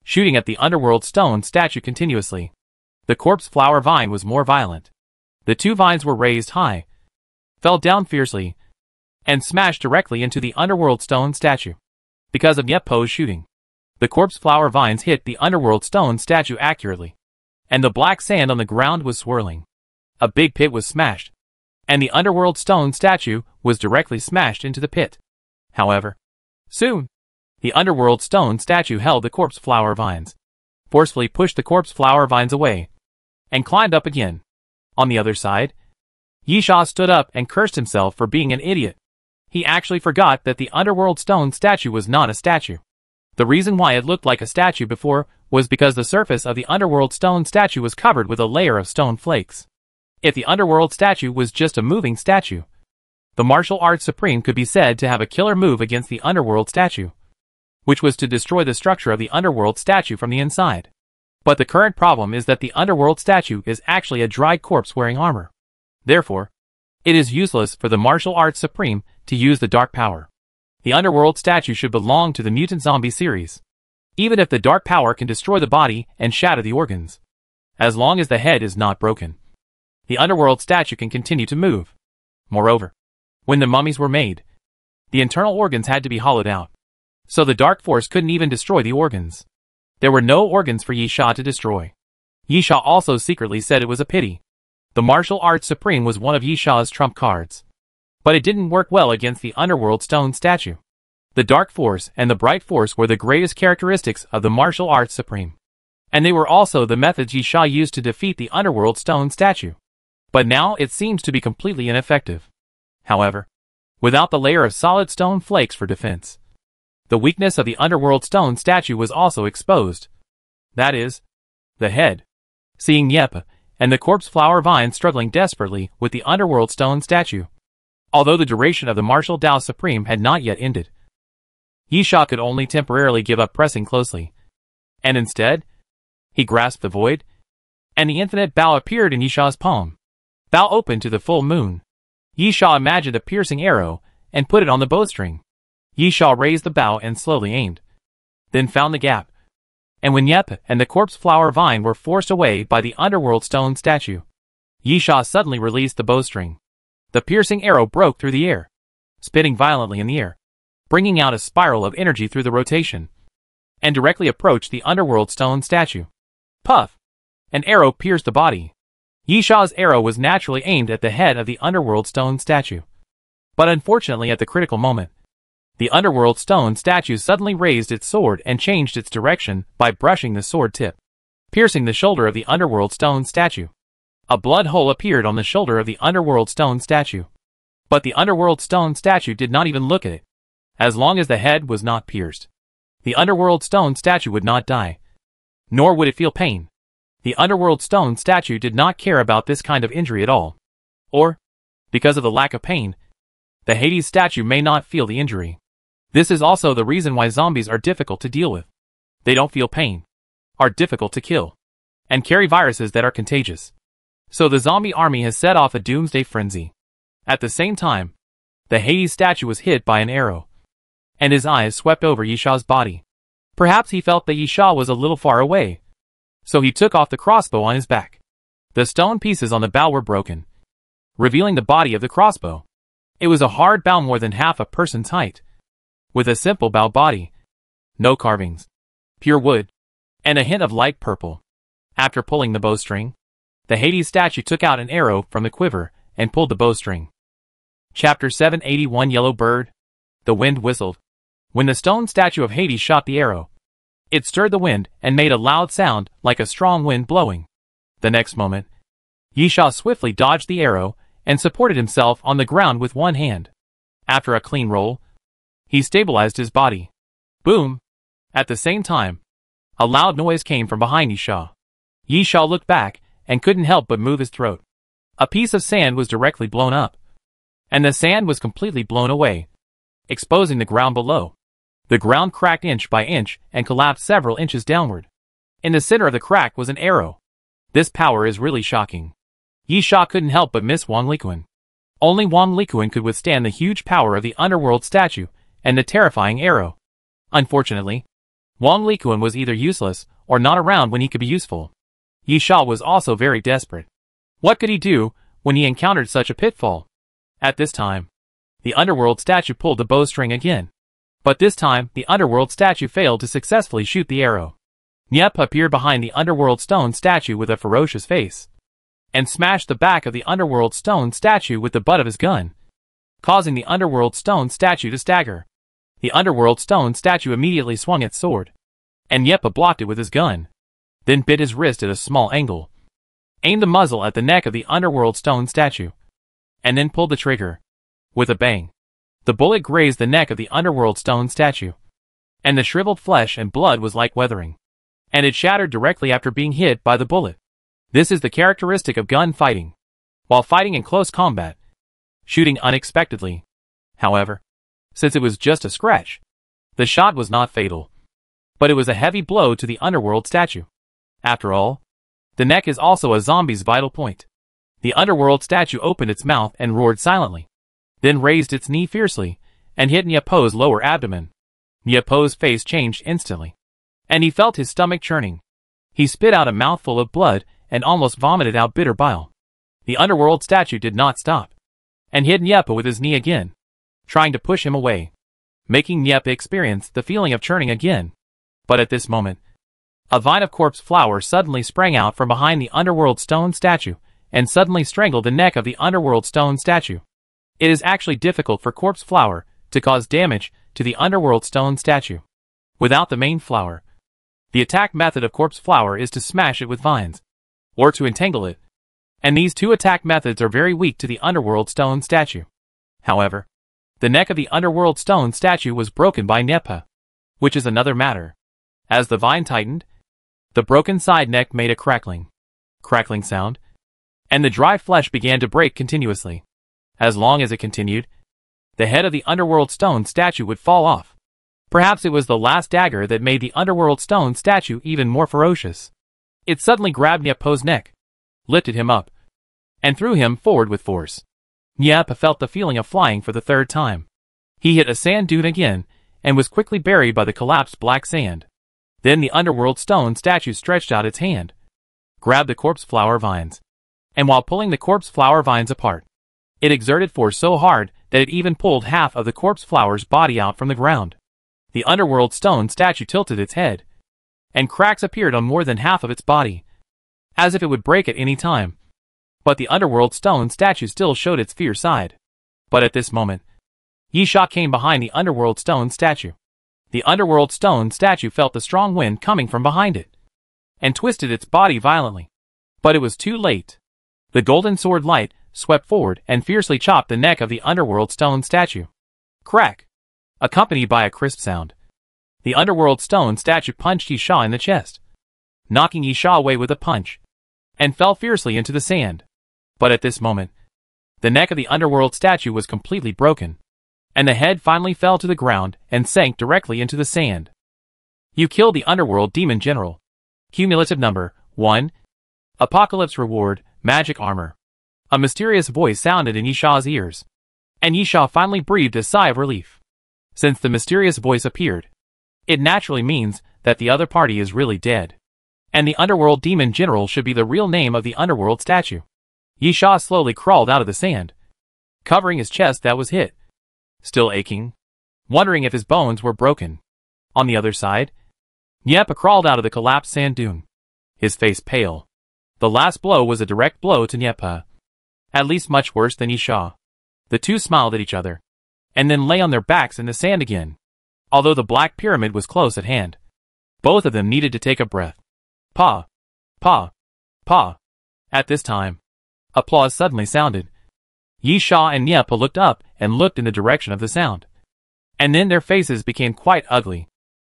shooting at the underworld stone statue continuously. The corpse flower vine was more violent. The two vines were raised high, fell down fiercely, and smashed directly into the underworld stone statue. Because of Nyepa's shooting, the corpse flower vines hit the underworld stone statue accurately, and the black sand on the ground was swirling. A big pit was smashed, and the underworld stone statue was directly smashed into the pit. However, soon, the underworld stone statue held the corpse flower vines, forcefully pushed the corpse flower vines away, and climbed up again. On the other side, Yisha stood up and cursed himself for being an idiot. He actually forgot that the underworld stone statue was not a statue. The reason why it looked like a statue before was because the surface of the underworld stone statue was covered with a layer of stone flakes. If the underworld statue was just a moving statue, the martial arts supreme could be said to have a killer move against the underworld statue, which was to destroy the structure of the underworld statue from the inside. But the current problem is that the underworld statue is actually a dried corpse wearing armor. Therefore, it is useless for the martial arts supreme to use the dark power. The underworld statue should belong to the mutant zombie series, even if the dark power can destroy the body and shatter the organs. As long as the head is not broken, the underworld statue can continue to move. Moreover, when the mummies were made, the internal organs had to be hollowed out, so the dark force couldn't even destroy the organs. There were no organs for Yisha to destroy. Yisha also secretly said it was a pity. The martial arts supreme was one of Yisha's trump cards, but it didn't work well against the underworld stone statue. The dark force and the bright force were the greatest characteristics of the martial arts supreme, and they were also the methods Yisha used to defeat the underworld stone statue. But now it seems to be completely ineffective. However, without the layer of solid stone flakes for defense, the weakness of the underworld stone statue was also exposed. That is, the head. Seeing Nyepa and the corpse flower vine struggling desperately with the underworld stone statue, although the duration of the martial Tao supreme had not yet ended, Yisha could only temporarily give up pressing closely, and instead, he grasped the void, and the infinite bow appeared in Yisha's palm. Bow opened to the full moon. Yisha imagined a piercing arrow and put it on the bowstring. Yisha raised the bow and slowly aimed, then found the gap. And when Nyepa and the corpse flower vine were forced away by the underworld stone statue, Yisha suddenly released the bowstring. The piercing arrow broke through the air, spinning violently in the air, bringing out a spiral of energy through the rotation, and directly approached the underworld stone statue. Puff! An arrow pierced the body. Yisha's arrow was naturally aimed at the head of the underworld stone statue. But unfortunately at the critical moment, the underworld stone statue suddenly raised its sword and changed its direction by brushing the sword tip, piercing the shoulder of the underworld stone statue. A blood hole appeared on the shoulder of the underworld stone statue. But the underworld stone statue did not even look at it. As long as the head was not pierced, the underworld stone statue would not die, nor would it feel pain. The underworld stone statue did not care about this kind of injury at all. Or, because of the lack of pain, the Hades statue may not feel the injury. This is also the reason why zombies are difficult to deal with. They don't feel pain, are difficult to kill, and carry viruses that are contagious. So the zombie army has set off a doomsday frenzy. At the same time, the Hades statue was hit by an arrow, and his eyes swept over Yisha's body. Perhaps he felt that Yisha was a little far away, so he took off the crossbow on his back. The stone pieces on the bow were broken, revealing the body of the crossbow. It was a hard bow more than half a person's height, with a simple bow body, no carvings, pure wood, and a hint of light purple. After pulling the bowstring, the Hades statue took out an arrow from the quiver and pulled the bowstring. Chapter 781 Yellow Bird. The wind whistled. When the stone statue of Hades shot the arrow, it stirred the wind and made a loud sound like a strong wind blowing. The next moment, Yisha swiftly dodged the arrow and supported himself on the ground with one hand. After a clean roll, he stabilized his body. Boom! At the same time, a loud noise came from behind Yisha. Yisha looked back and couldn't help but move his throat. A piece of sand was directly blown up, and the sand was completely blown away, exposing the ground below. The ground cracked inch by inch and collapsed several inches downward. In the center of the crack was an arrow. This power is really shocking. Yi Sha couldn't help but miss Wang Likuan. Only Wang Likuan could withstand the huge power of the underworld statue and the terrifying arrow. Unfortunately, Wang Likuan was either useless or not around when he could be useful. Yi Sha was also very desperate. What could he do when he encountered such a pitfall? At this time, the underworld statue pulled the bowstring again. But this time, the underworld statue failed to successfully shoot the arrow. Nyep appeared behind the underworld stone statue with a ferocious face, and smashed the back of the underworld stone statue with the butt of his gun, causing the underworld stone statue to stagger. The underworld stone statue immediately swung its sword, and Nyep blocked it with his gun, then bit his wrist at a small angle, aimed the muzzle at the neck of the underworld stone statue, and then pulled the trigger. With a bang, the bullet grazed the neck of the underworld stone statue, and the shriveled flesh and blood was like weathering, and it shattered directly after being hit by the bullet. This is the characteristic of gun fighting. While fighting in close combat, shooting unexpectedly. However, since it was just a scratch, the shot was not fatal, but it was a heavy blow to the underworld statue. After all, the neck is also a zombie's vital point. The underworld statue opened its mouth and roared silently, then raised its knee fiercely and hit Nyepo's lower abdomen. Nyepo's face changed instantly, and he felt his stomach churning. He spit out a mouthful of blood and almost vomited out bitter bile. The underworld statue did not stop, and hit Nyepo with his knee again, trying to push him away, making Nyepo experience the feeling of churning again. But at this moment, a vine of corpse flower suddenly sprang out from behind the underworld stone statue and suddenly strangled the neck of the underworld stone statue. It is actually difficult for corpse flower to cause damage to the underworld stone statue without the main flower. The attack method of corpse flower is to smash it with vines, or to entangle it, and these two attack methods are very weak to the underworld stone statue. However, the neck of the underworld stone statue was broken by Nyepa, which is another matter. As the vine tightened, the broken side neck made a crackling sound, and the dry flesh began to break continuously. As long as it continued, the head of the underworld stone statue would fall off. Perhaps it was the last dagger that made the underworld stone statue even more ferocious. It suddenly grabbed Nyepo's neck, lifted him up, and threw him forward with force. Nyepo felt the feeling of flying for the third time. He hit a sand dune again, and was quickly buried by the collapsed black sand. Then the underworld stone statue stretched out its hand, grabbed the corpse flower vines, and while pulling the corpse flower vines apart, it exerted force so hard that it even pulled half of the corpse flower's body out from the ground. The underworld stone statue tilted its head, and cracks appeared on more than half of its body, as if it would break at any time. But the underworld stone statue still showed its fierce side. But at this moment, Yi Sha came behind the underworld stone statue. The underworld stone statue felt the strong wind coming from behind it, and twisted its body violently. But it was too late. The golden sword light swept forward and fiercely chopped the neck of the underworld stone statue. Crack! Accompanied by a crisp sound, the underworld stone statue punched Yi Sha in the chest, knocking Yi Sha away with a punch, and fell fiercely into the sand. But at this moment, the neck of the underworld statue was completely broken, and the head finally fell to the ground and sank directly into the sand. You killed the underworld demon general. Cumulative number 1. Apocalypse reward, magic armor. A mysterious voice sounded in Yi Sha's ears, and Yi Sha finally breathed a sigh of relief. Since the mysterious voice appeared, it naturally means that the other party is really dead, and the underworld demon general should be the real name of the underworld statue. Yi Sha slowly crawled out of the sand, covering his chest that was hit, still aching, wondering if his bones were broken. On the other side, Nyepa crawled out of the collapsed sand dune, his face pale. The last blow was a direct blow to Nyepa, at least much worse than Yi Sha. The two smiled at each other, and then lay on their backs in the sand again. Although the black pyramid was close at hand, both of them needed to take a breath. Pa! Pa! Pa! At this time, applause suddenly sounded. Yi Sha and Nyepa looked up and looked in the direction of the sound, and then their faces became quite ugly.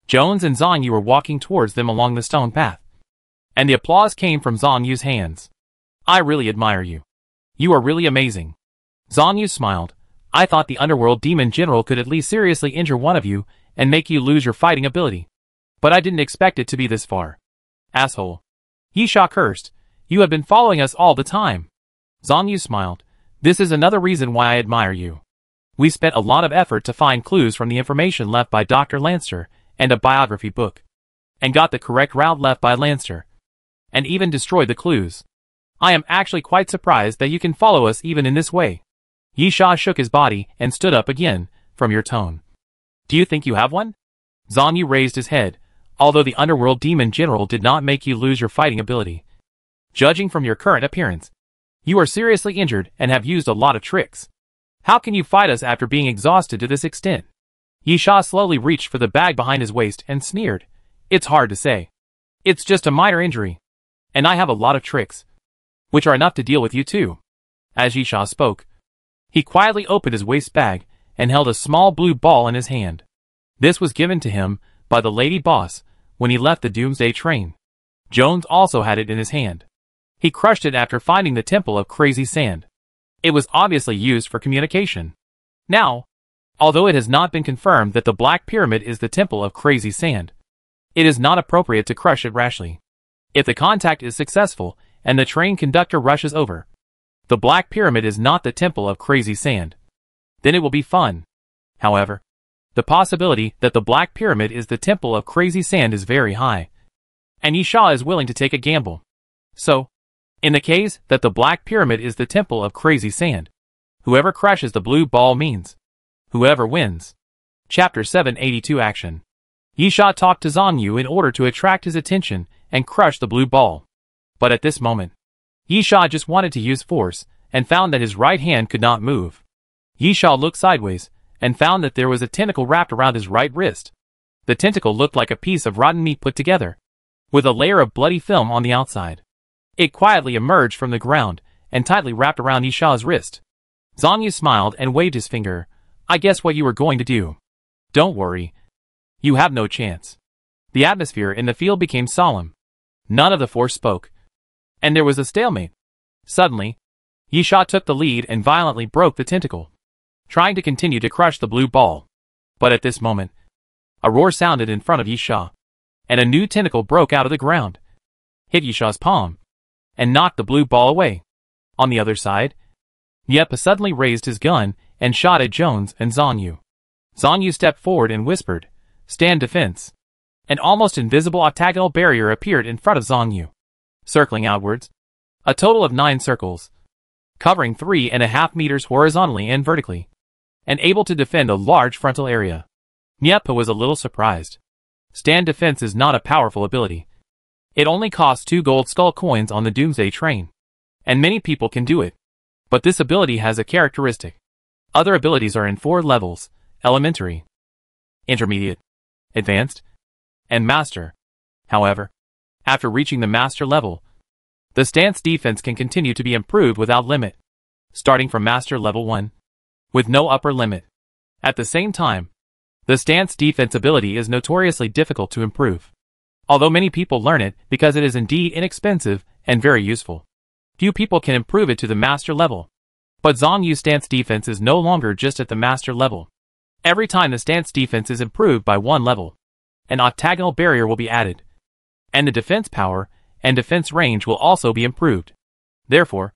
Jones and Zhang Yu were walking towards them along the stone path, and the applause came from Zhang Yu's hands. I really admire you. You are really amazing. Zhang Yu smiled. I thought the underworld demon general could at least seriously injure one of you and make you lose your fighting ability, but I didn't expect it to be this far. Asshole. Yi Sha cursed. You have been following us all the time. Zhang Yu smiled. This is another reason why I admire you. We spent a lot of effort to find clues from the information left by Dr. Lancer and a biography book, and got the correct route left by Lancer, and even destroyed the clues. I am actually quite surprised that you can follow us even in this way. Yisha shook his body and stood up again. From your tone, do you think you have one? Zhang Yu raised his head. Although the underworld demon general did not make you lose your fighting ability, judging from your current appearance, you are seriously injured and have used a lot of tricks. How can you fight us after being exhausted to this extent? Yisha slowly reached for the bag behind his waist and sneered. It's hard to say. It's just a minor injury. And I have a lot of tricks, which are enough to deal with you too. As Yisha spoke, he quietly opened his waist bag and held a small blue ball in his hand. This was given to him by the lady boss when he left the Doomsday train. Jones also had it in his hand. He crushed it after finding the Temple of Crazy Sand. It was obviously used for communication. Now, although it has not been confirmed that the Black Pyramid is the Temple of Crazy Sand, it is not appropriate to crush it rashly. If the contact is successful and the train conductor rushes over, the Black Pyramid is not the Temple of Crazy Sand. Then it will be fun. However, the possibility that the Black Pyramid is the Temple of Crazy Sand is very high, and Yisha is willing to take a gamble. So, in the case that the Black Pyramid is the Temple of Crazy Sand, whoever crushes the blue ball means whoever wins. Chapter 782 Action. Yisha talked to Zhang Yu in order to attract his attention and crush the blue ball. But at this moment, Yisha just wanted to use force and found that his right hand could not move. Yisha looked sideways and found that there was a tentacle wrapped around his right wrist. The tentacle looked like a piece of rotten meat put together, with a layer of bloody film on the outside. It quietly emerged from the ground and tightly wrapped around Yisha's wrist. Zhang Yu smiled and waved his finger. I guess what you were going to do. Don't worry. You have no chance. The atmosphere in the field became solemn. None of the four spoke, and there was a stalemate. Suddenly, Yisha took the lead and violently broke the tentacle, trying to continue to crush the blue ball. But at this moment, a roar sounded in front of Yisha, and a new tentacle broke out of the ground, hit Yisha's palm, and knocked the blue ball away. On the other side, Yepa suddenly raised his gun and shot at Jones and Zhang Yu. Zhang Yu stepped forward and whispered, "Stand defense." An almost invisible octagonal barrier appeared in front of Zhang Yu, circling outwards, a total of 9 circles, covering 3.5 meters horizontally and vertically, and able to defend a large frontal area. Yepa was a little surprised. Stand defense is not a powerful ability. It only costs 2 gold skull coins on the Doomsday train, and many people can do it. But this ability has a characteristic. Other abilities are in 4 levels: elementary, intermediate, advanced, and master. However, after reaching the master level, the stance defense can continue to be improved without limit, starting from master level 1, with no upper limit. At the same time, the stance defense ability is notoriously difficult to improve, although many people learn it because it is indeed inexpensive and very useful. Few people can improve it to the master level. But Zhang Yu's stance defense is no longer just at the master level. Every time the stance defense is improved by 1 level, an octagonal barrier will be added, and the defense power and defense range will also be improved. Therefore,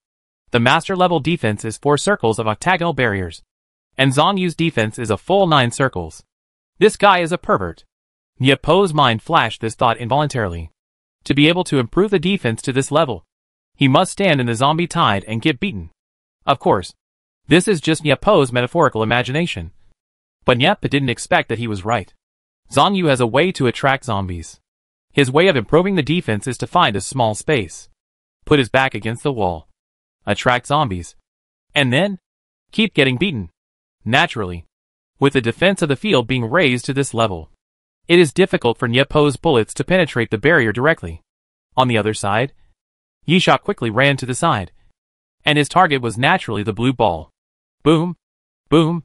the master level defense is 4 circles of octagonal barriers, and Zhang Yu's defense is a full 9 circles. This guy is a pervert. Yepo's mind flashed this thought involuntarily. To be able to improve the defense to this level, he must stand in the zombie tide and get beaten. Of course, this is just Yepo's metaphorical imagination. But Yepa didn't expect that he was right. Zhang Yu has a way to attract zombies. His way of improving the defense is to find a small space, put his back against the wall, attract zombies, and then keep getting beaten. Naturally, with the defense of the field being raised to this level, it is difficult for Yepo's bullets to penetrate the barrier directly. On the other side, Yisha quickly ran to the side, and his target was naturally the blue ball. Boom, boom,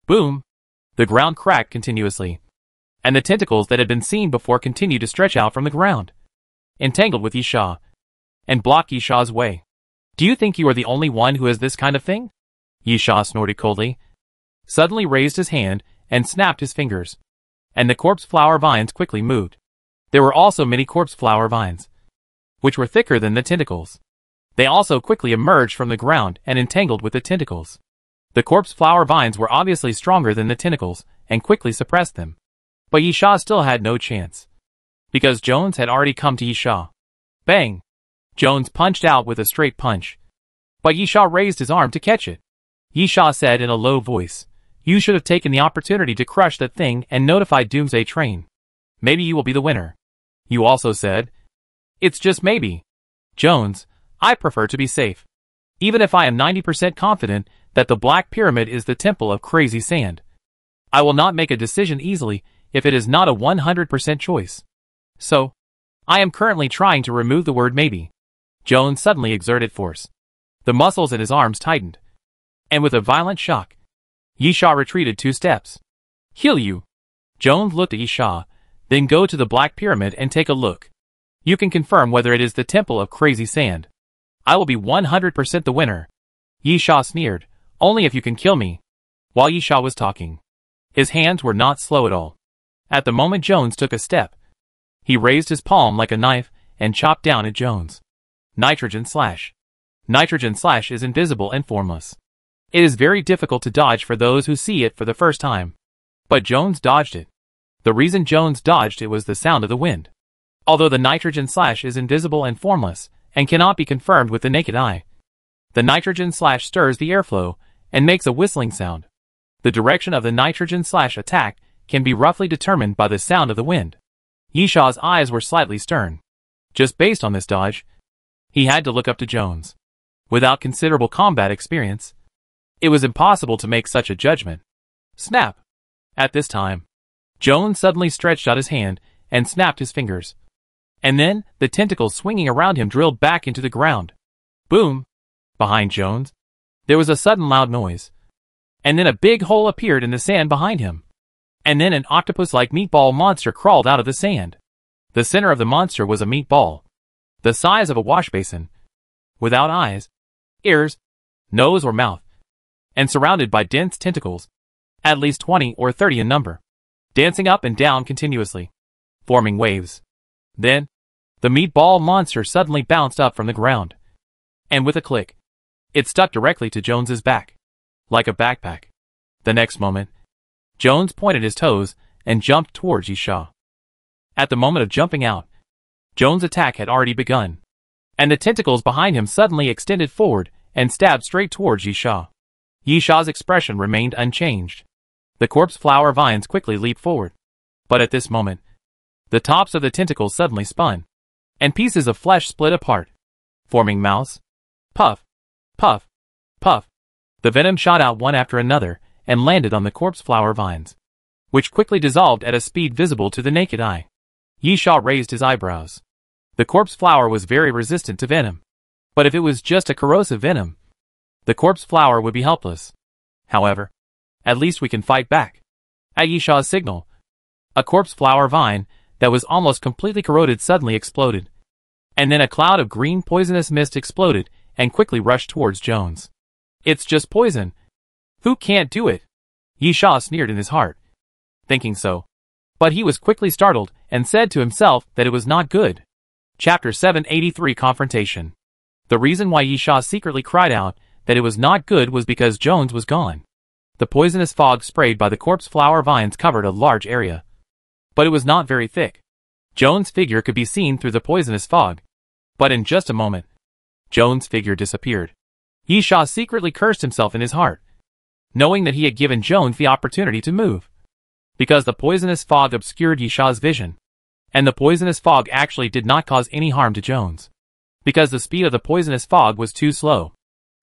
boom. The ground cracked continuously, and the tentacles that had been seen before continued to stretch out from the ground, entangled with Yisha, and block Yisha's way. Do you think you are the only one who has this kind of thing? Yisha snorted coldly, suddenly raised his hand and snapped his fingers, and the corpse flower vines quickly moved. There were also many corpse flower vines, which were thicker than the tentacles. They also quickly emerged from the ground and entangled with the tentacles. The corpse flower vines were obviously stronger than the tentacles and quickly suppressed them. But Yisha still had no chance, because Jones had already come to Yisha. Bang! Jones punched out with a straight punch, but Yisha raised his arm to catch it. Yisha said in a low voice, "You should have taken the opportunity to crush that thing and notified Doomsday Train. Maybe you will be the winner." You also said, "It's just maybe. Jones, I prefer to be safe. Even if I am 90% confident that the Black Pyramid is the Temple of Crazy Sand, I will not make a decision easily if it is not a 100% choice. So, I am currently trying to remove the word maybe." Jones suddenly exerted force. The muscles in his arms tightened, and with a violent shock, Yisha retreated 2 steps. "Heal you." Jones looked at Yisha, "Then go to the Black Pyramid and take a look. You can confirm whether it is the Temple of Crazy Sand. I will be 100% the winner." Yisha sneered, "Only if you can kill me." While Yisha was talking, his hands were not slow at all. At the moment Jones took a step, he raised his palm like a knife and chopped down at Jones. Nitrogen Slash. Nitrogen Slash is invisible and formless. It is very difficult to dodge for those who see it for the first time. But Jones dodged it. The reason Jones dodged it was the sound of the wind. Although the Nitrogen Slash is invisible and formless, and cannot be confirmed with the naked eye, the Nitrogen Slash stirs the airflow and makes a whistling sound. The direction of the Nitrogen Slash attack can be roughly determined by the sound of the wind. Yisha's eyes were slightly stern. Just based on this dodge, he had to look up to Jones. Without considerable combat experience, it was impossible to make such a judgment. Snap! At this time, Jones suddenly stretched out his hand and snapped his fingers. And then, the tentacles swinging around him drilled back into the ground. Boom! Behind Jones, there was a sudden loud noise. And then a big hole appeared in the sand behind him. And then an octopus-like meatball monster crawled out of the sand. The center of the monster was a meatball, the size of a wash basin, without eyes, ears, nose or mouth, and surrounded by dense tentacles, at least 20 or 30 in number, dancing up and down continuously, forming waves. Then, the meatball monster suddenly bounced up from the ground, and with a click, it stuck directly to Jones's back, like a backpack. The next moment, Jones pointed his toes and jumped towards Yisha. At the moment of jumping out, Jones' attack had already begun, and the tentacles behind him suddenly extended forward and stabbed straight towards Yisha. Yisha's expression remained unchanged. The corpse flower vines quickly leaped forward, but at this moment, the tops of the tentacles suddenly spun, and pieces of flesh split apart, forming mouths. Puff, puff, puff. The venom shot out one after another and landed on the corpse flower vines, which quickly dissolved at a speed visible to the naked eye. Yisha raised his eyebrows. The corpse flower was very resistant to venom, but if it was just a corrosive venom, the corpse flower would be helpless. However, at least we can fight back. At Yisha's signal, a corpse flower vine that was almost completely corroded suddenly exploded, and then a cloud of green poisonous mist exploded and quickly rushed towards Jones. "It's just poison. Who can't do it?" Yisha sneered in his heart, thinking so. But he was quickly startled and said to himself that it was not good. Chapter 783 Confrontation. The reason why Yisha secretly cried out that it was not good was because Jones was gone. The poisonous fog sprayed by the corpse flower vines covered a large area, but it was not very thick. Jones' figure could be seen through the poisonous fog, but in just a moment, Jones' figure disappeared. Yisha secretly cursed himself in his heart, knowing that he had given Jones the opportunity to move, because the poisonous fog obscured Yisha's vision, and the poisonous fog actually did not cause any harm to Jones, because the speed of the poisonous fog was too slow.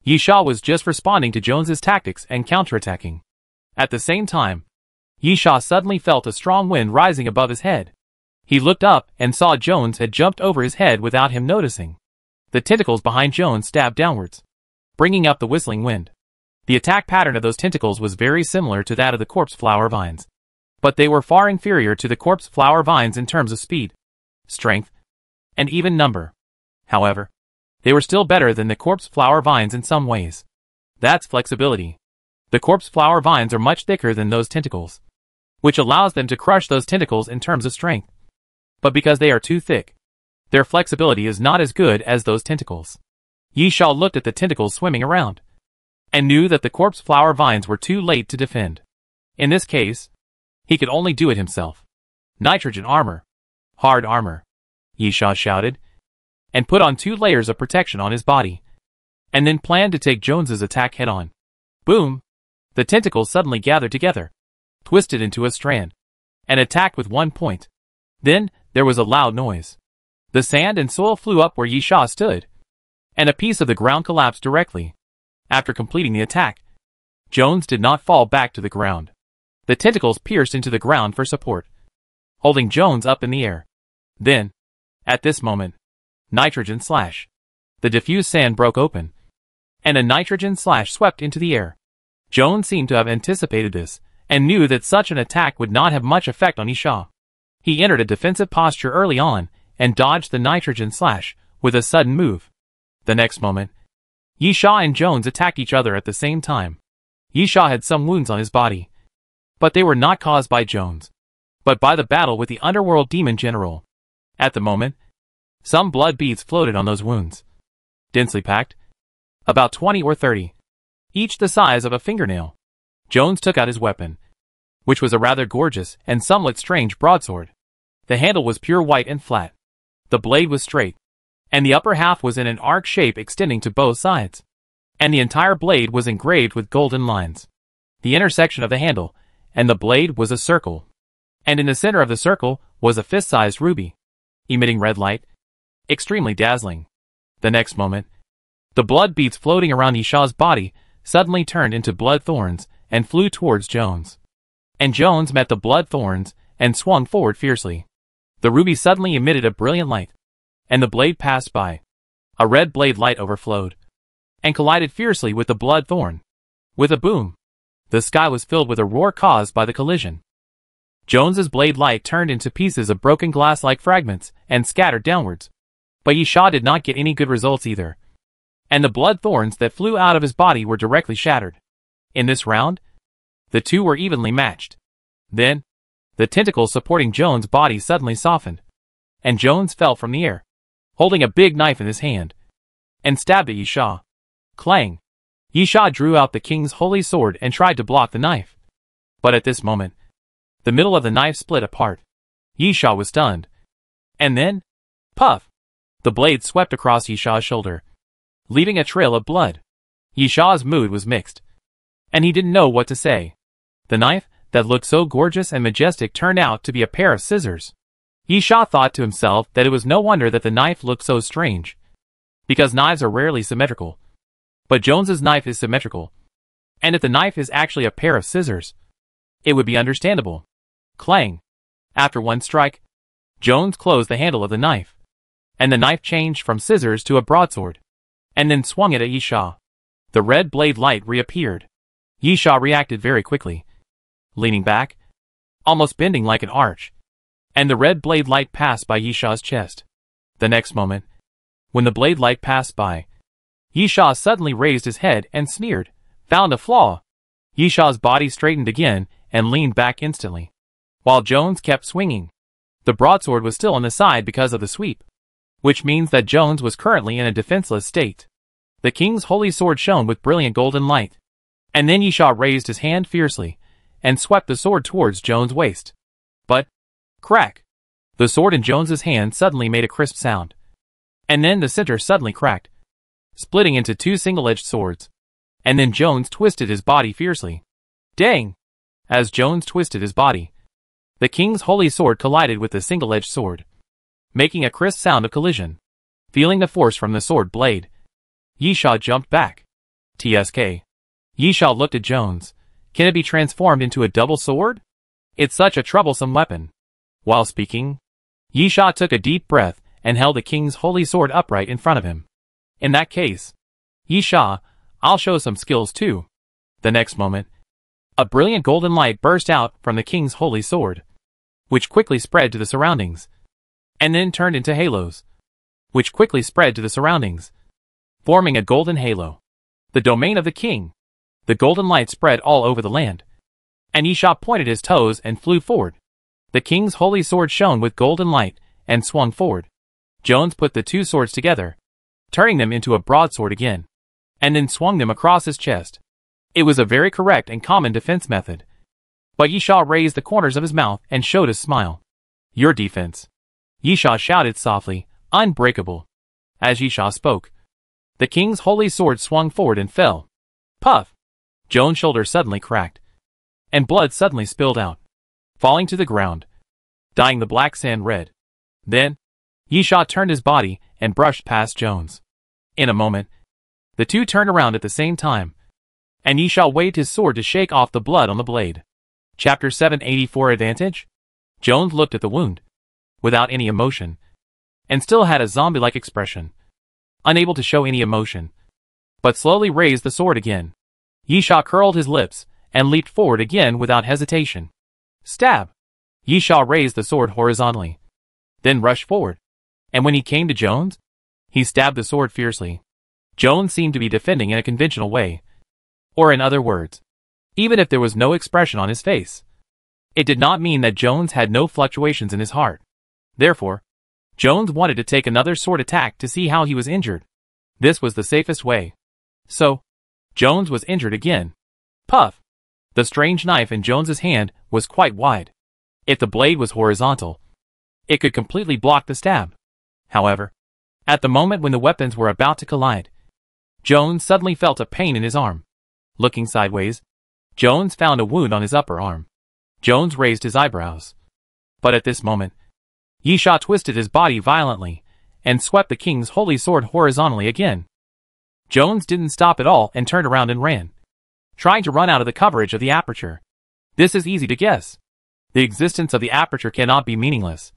Yisha was just responding to Jones's tactics and counterattacking. At the same time, Yisha suddenly felt a strong wind rising above his head. He looked up and saw Jones had jumped over his head without him noticing. The tentacles behind Jones stabbed downwards, bringing up the whistling wind. The attack pattern of those tentacles was very similar to that of the corpse flower vines, but they were far inferior to the corpse flower vines in terms of speed, strength, and even number. However, they were still better than the corpse flower vines in some ways. That's flexibility. The corpse flower vines are much thicker than those tentacles, which allows them to crush those tentacles in terms of strength. But because they are too thick, their flexibility is not as good as those tentacles. Yi Sha looked at the tentacles swimming around, and knew that the corpse flower vines were too late to defend. In this case, he could only do it himself. Nitrogen armor. Hard armor, Yi Sha shouted, and put on 2 layers of protection on his body, and then planned to take Jones's attack head-on. Boom! The tentacles suddenly gathered together, twisted into a strand, and attacked with 1 point. Then, there was a loud noise. The sand and soil flew up where Yi Sha stood, and a piece of the ground collapsed directly. After completing the attack, Jones did not fall back to the ground. The tentacles pierced into the ground for support, holding Jones up in the air. Then, at this moment, nitrogen slash. The diffused sand broke open, and a nitrogen slash swept into the air. Jones seemed to have anticipated this, and knew that such an attack would not have much effect on Yi Sha. He entered a defensive posture early on, and dodged the nitrogen slash with a sudden move. The next moment, Yi Sha and Jones attacked each other at the same time. Yi Sha had some wounds on his body, but they were not caused by Jones, but by the battle with the underworld demon general. At the moment, some blood beads floated on those wounds, densely packed, about 20 or 30, each the size of a fingernail. Jones took out his weapon, which was a rather gorgeous and somewhat strange broadsword. The handle was pure white and flat. The blade was straight, and the upper half was in an arc shape extending to both sides, and the entire blade was engraved with golden lines. The intersection of the handle and the blade was a circle, and in the center of the circle was a fist-sized ruby, emitting red light, extremely dazzling. The next moment, the blood beads floating around Yi Sha's body suddenly turned into blood thorns and flew towards Jones. And Jones met the blood thorns and swung forward fiercely. The ruby suddenly emitted a brilliant light, and the blade passed by. A red blade light overflowed, and collided fiercely with the blood thorn. With a boom, the sky was filled with a roar caused by the collision. Jones's blade light turned into pieces of broken glass-like fragments and scattered downwards. But Yi Sha did not get any good results either, and the blood thorns that flew out of his body were directly shattered. In this round, the two were evenly matched. Then, the tentacles supporting Jones' body suddenly softened, and Jones fell from the air, holding a big knife in his hand, and stabbed at Yi Sha. Clang! Yi Sha drew out the king's holy sword and tried to block the knife. But at this moment, the middle of the knife split apart. Yi Sha was stunned. And then, puff! The blade swept across Yi Sha's shoulder, leaving a trail of blood. Yi Sha's mood was mixed, and he didn't know what to say. The knife, that looked so gorgeous and majestic, turned out to be a pair of scissors. Yi Sha thought to himself that it was no wonder that the knife looked so strange, because knives are rarely symmetrical. But Jones's knife is symmetrical, and if the knife is actually a pair of scissors, it would be understandable. Clang! After one strike, Jones closed the handle of the knife, and the knife changed from scissors to a broadsword, and then swung it at Yi Sha. The red blade light reappeared. Yi Sha reacted very quickly, leaning back, almost bending like an arch, and the red blade light passed by Yi Sha's chest. The next moment, when the blade light passed by, Yi Sha suddenly raised his head and sneered, "Found a flaw." Yi Sha's body straightened again and leaned back instantly, while Jones kept swinging. The broadsword was still on the side because of the sweep, which means that Jones was currently in a defenseless state. The king's holy sword shone with brilliant golden light, and then Yi Sha raised his hand fiercely and swept the sword towards Jones' waist. But, crack! The sword in Jones's hand suddenly made a crisp sound, and then the center suddenly cracked, splitting into 2 single-edged swords, and then Jones twisted his body fiercely. Dang! As Jones twisted his body, the king's holy sword collided with the single-edged sword, making a crisp sound of collision. Feeling the force from the sword blade, Yi Sha jumped back. TSK. Yi Sha looked at Jones. Can it be transformed into a double sword? It's such a troublesome weapon. While speaking, Yi Sha took a deep breath and held the king's holy sword upright in front of him. In that case, Yi Sha, I'll show some skills too. The next moment, a brilliant golden light burst out from the king's holy sword, which quickly spread to the surroundings, and then turned into halos, which quickly spread to the surroundings, forming a golden halo. The domain of the king. The golden light spread all over the land, and Yi Sha pointed his toes and flew forward. The king's holy sword shone with golden light and swung forward. Jones put the 2 swords together, turning them into a broadsword again, and then swung them across his chest. It was a very correct and common defense method. But Yisha raised the corners of his mouth and showed a smile. "Your defense," Yisha shouted softly, "unbreakable." As Yisha spoke, the king's holy sword swung forward and fell. Puff! Joan's shoulder suddenly cracked, and blood suddenly spilled out, falling to the ground, dyeing the black sand red. Then, Yisha turned his body and brushed past Jones. In a moment, the two turned around at the same time, and Yisha waved his sword to shake off the blood on the blade. Chapter 784 Advantage? Jones looked at the wound, without any emotion, and still had a zombie-like expression, unable to show any emotion, but slowly raised the sword again. Yisha curled his lips and leaped forward again without hesitation. Stab! Yisha raised the sword horizontally, then rushed forward, and when he came to Jones, he stabbed the sword fiercely. Jones seemed to be defending in a conventional way, or in other words, even if there was no expression on his face, it did not mean that Jones had no fluctuations in his heart. Therefore, Jones wanted to take another sword attack to see how he was injured. This was the safest way. So, Jones was injured again. Puff! The strange knife in Jones's hand was quite wide. If the blade was horizontal, it could completely block the stab. However, at the moment when the weapons were about to collide, Jones suddenly felt a pain in his arm. Looking sideways, Jones found a wound on his upper arm. Jones raised his eyebrows. But at this moment, Yisha twisted his body violently and swept the king's holy sword horizontally again. Jones didn't stop at all and turned around and ran, trying to run out of the coverage of the aperture. This is easy to guess. The existence of the aperture cannot be meaningless.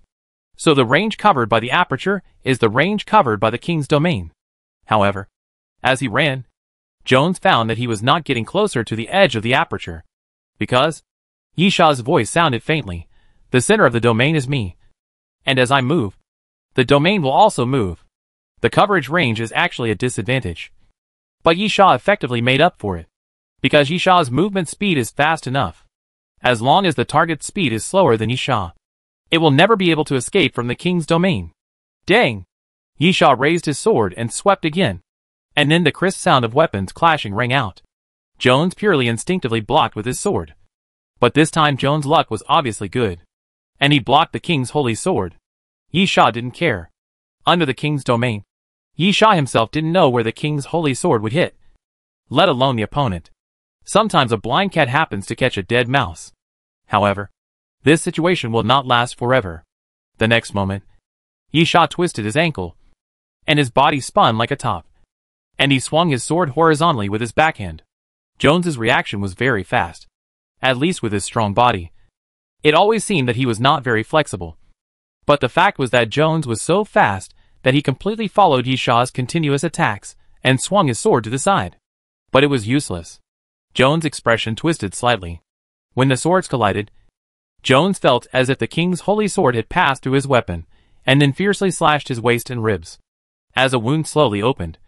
So the range covered by the aperture is the range covered by the king's domain. However, as he ran, Jones found that he was not getting closer to the edge of the aperture, because Yisha's voice sounded faintly. The center of the domain is me, and as I move, the domain will also move. The coverage range is actually a disadvantage, but Yisha effectively made up for it, because Yisha's movement speed is fast enough. As long as the target's speed is slower than Yisha, it will never be able to escape from the king's domain. Dang! Yisha raised his sword and swept again, and then the crisp sound of weapons clashing rang out. Jones purely instinctively blocked with his sword. But this time Jones' luck was obviously good, and he blocked the king's holy sword. Yisha didn't care. Under the king's domain, Yisha himself didn't know where the king's holy sword would hit, let alone the opponent. Sometimes a blind cat happens to catch a dead mouse. However, this situation will not last forever. The next moment, Yisha twisted his ankle, and his body spun like a top, and he swung his sword horizontally with his backhand. Jones's reaction was very fast, at least with his strong body. It always seemed that he was not very flexible. But the fact was that Jones was so fast that he completely followed Yisha's continuous attacks and swung his sword to the side. But it was useless. Jones' expression twisted slightly. When the swords collided, Jones felt as if the king's holy sword had passed through his weapon and then fiercely slashed his waist and ribs. As a wound slowly opened,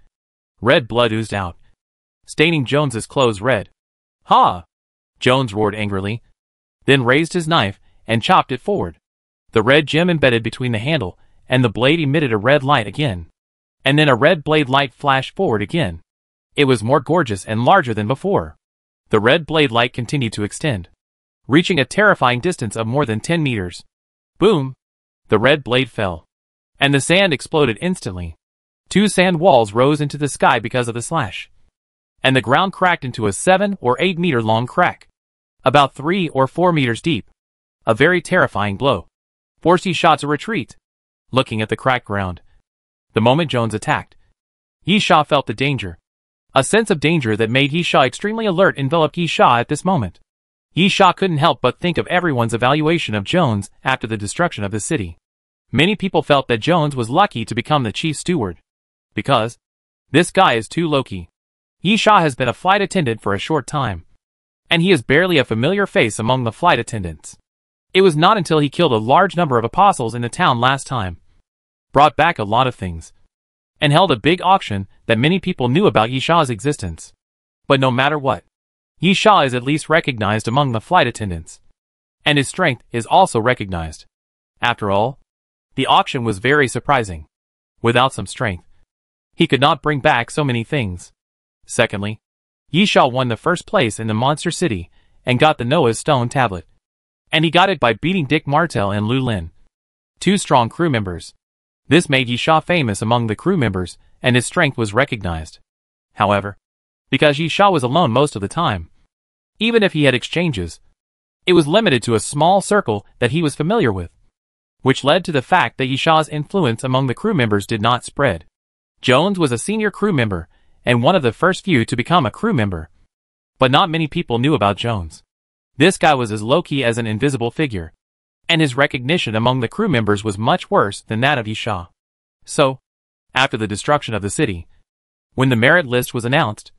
red blood oozed out, staining Jones's clothes red. Ha! Jones roared angrily, then raised his knife and chopped it forward. The red gem embedded between the handle and the blade emitted a red light again, and then a red blade light flashed forward again. It was more gorgeous and larger than before. The red blade light continued to extend, reaching a terrifying distance of more than 10 meters. Boom! The red blade fell, and the sand exploded instantly. 2 sand walls rose into the sky because of the slash, and the ground cracked into a 7 or 8 meter long crack, about 3 or 4 meters deep. A very terrifying blow forced Yisha to retreat. Looking at the cracked ground, the moment Jones attacked, Yisha felt the danger. A sense of danger that made Yisha extremely alert enveloped Yisha at this moment. Yisha couldn't help but think of everyone's evaluation of Jones after the destruction of the city. Many people felt that Jones was lucky to become the chief steward, because this guy is too low-key. Yisha has been a flight attendant for a short time, and he is barely a familiar face among the flight attendants. It was not until he killed a large number of apostles in the town last time, brought back a lot of things, and held a big auction that many people knew about Yisha's existence. But no matter what, Yisha is at least recognized among the flight attendants, and his strength is also recognized. After all, the auction was very surprising. Without some strength, He could not bring back so many things. Secondly, Yisha won the first place in the Monster City and got the Noah's Stone tablet. And he got it by beating Dick Martel and Lu Lin, two strong crew members. This made Yisha famous among the crew members, and his strength was recognized. However, because Yisha was alone most of the time, even if he had exchanges, it was limited to a small circle that he was familiar with, which led to the fact that Yisha's influence among the crew members did not spread. Jones was a senior crew member, and one of the first few to become a crew member. But not many people knew about Jones. This guy was as low-key as an invisible figure, and his recognition among the crew members was much worse than that of Yisha. So, after the destruction of the city, when the merit list was announced,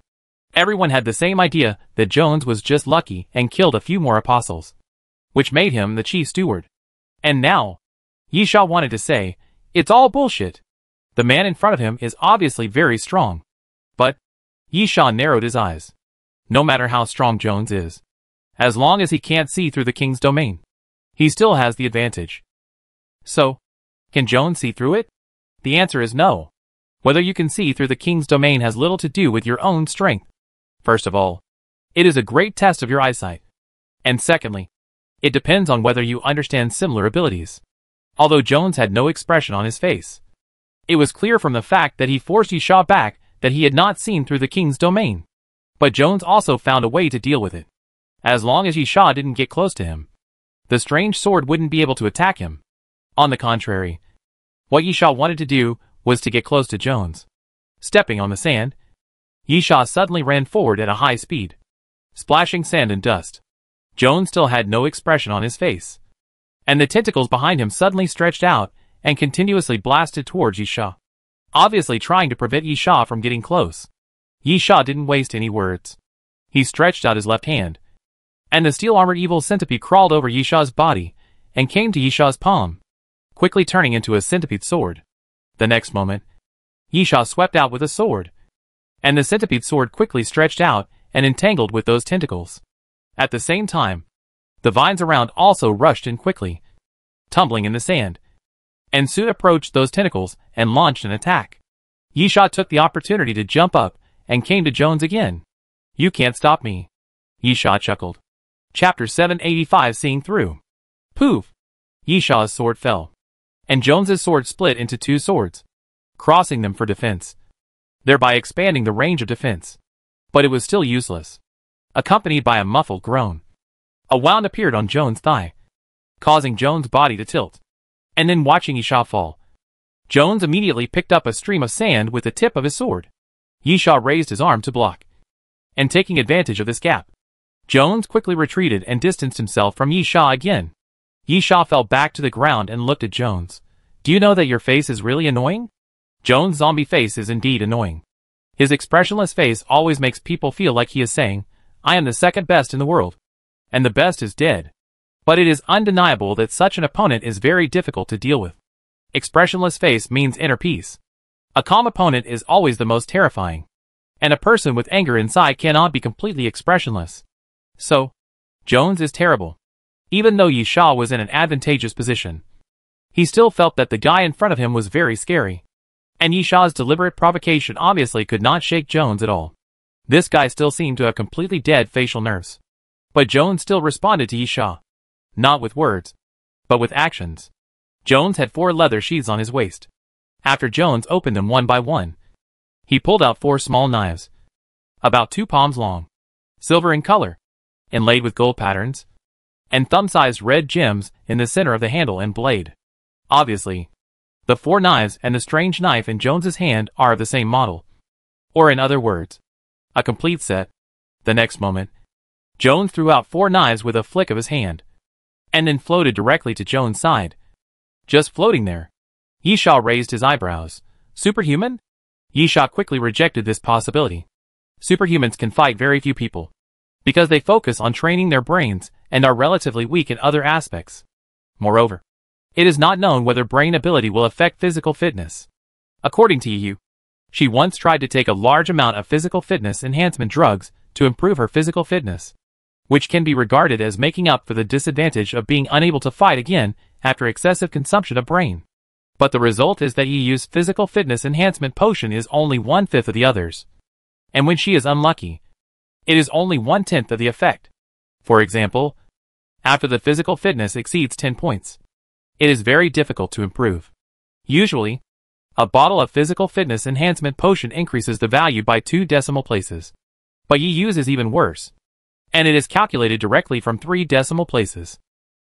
everyone had the same idea that Jones was just lucky and killed a few more apostles, which made him the chief steward. And now, Yisha wanted to say, it's all bullshit. The man in front of him is obviously very strong. But, Yisha narrowed his eyes. No matter how strong Jones is, as long as he can't see through the king's domain, he still has the advantage. So, can Jones see through it? The answer is no. Whether you can see through the king's domain has little to do with your own strength. First of all, it is a great test of your eyesight. And secondly, it depends on whether you understand similar abilities. Although Jones had no expression on his face, it was clear from the fact that he forced Yisha back that he had not seen through the king's domain. But Jones also found a way to deal with it. As long as Yisha didn't get close to him, the strange sword wouldn't be able to attack him. On the contrary, what Yisha wanted to do was to get close to Jones. Stepping on the sand, Yisha suddenly ran forward at a high speed, splashing sand and dust. Jones still had no expression on his face, and the tentacles behind him suddenly stretched out and continuously blasted towards Yisha, obviously trying to prevent Yisha from getting close. Yisha didn't waste any words. He stretched out his left hand, and the steel-armored evil centipede crawled over Yisha's body and came to Yisha's palm, quickly turning into a centipede sword. The next moment, Yisha swept out with a sword, and the centipede sword quickly stretched out and entangled with those tentacles. At the same time, the vines around also rushed in quickly, tumbling in the sand, and soon approached those tentacles and launched an attack. Yisha took the opportunity to jump up and came to Jones again. You can't stop me, Yisha chuckled. Chapter 785 Seeing Through. Poof! Yisha's sword fell, and Jones's sword split into two swords, crossing them for defense, thereby expanding the range of defense. But it was still useless. Accompanied by a muffled groan, a wound appeared on Jones' thigh, causing Jones' body to tilt. And then watching Yisha fall, Jones immediately picked up a stream of sand with the tip of his sword. Yisha raised his arm to block, and taking advantage of this gap, Jones quickly retreated and distanced himself from Yisha again. Yisha fell back to the ground and looked at Jones. Do you know that your face is really annoying? Jones' zombie face is indeed annoying. His expressionless face always makes people feel like he is saying, I am the second best in the world, and the best is dead. But it is undeniable that such an opponent is very difficult to deal with. Expressionless face means inner peace. A calm opponent is always the most terrifying, and a person with anger inside cannot be completely expressionless. So, Jones is terrible. Even though Yisha was in an advantageous position, he still felt that the guy in front of him was very scary. And Yisha's deliberate provocation obviously could not shake Jones at all. This guy still seemed to have completely dead facial nerves. But Jones still responded to Yisha. Not with words, but with actions. Jones had 4 leather sheaths on his waist. After Jones opened them one by one, he pulled out 4 small knives, about 2 palms long, silver in color, inlaid with gold patterns, and thumb-sized red gems in the center of the handle and blade. Obviously, the 4 knives and the strange knife in Jones's hand are of the same model. Or in other words, a complete set. The next moment, Jones threw out 4 knives with a flick of his hand, and then floated directly to Jones' side. Just floating there. Yisha raised his eyebrows. Superhuman? Yisha quickly rejected this possibility. Superhumans can fight very few people, because they focus on training their brains and are relatively weak in other aspects. Moreover, it is not known whether brain ability will affect physical fitness. According to Yu, she once tried to take a large amount of physical fitness enhancement drugs to improve her physical fitness, which can be regarded as making up for the disadvantage of being unable to fight again after excessive consumption of brain. But the result is that Yi Yu's physical fitness enhancement potion is only 1/5 of the others. And when she is unlucky, it is only 1/10 of the effect. For example, after the physical fitness exceeds 10 points, it is very difficult to improve. Usually, a bottle of physical fitness enhancement potion increases the value by 2 decimal places. But Yi Yu's is even worse, and it is calculated directly from 3 decimal places.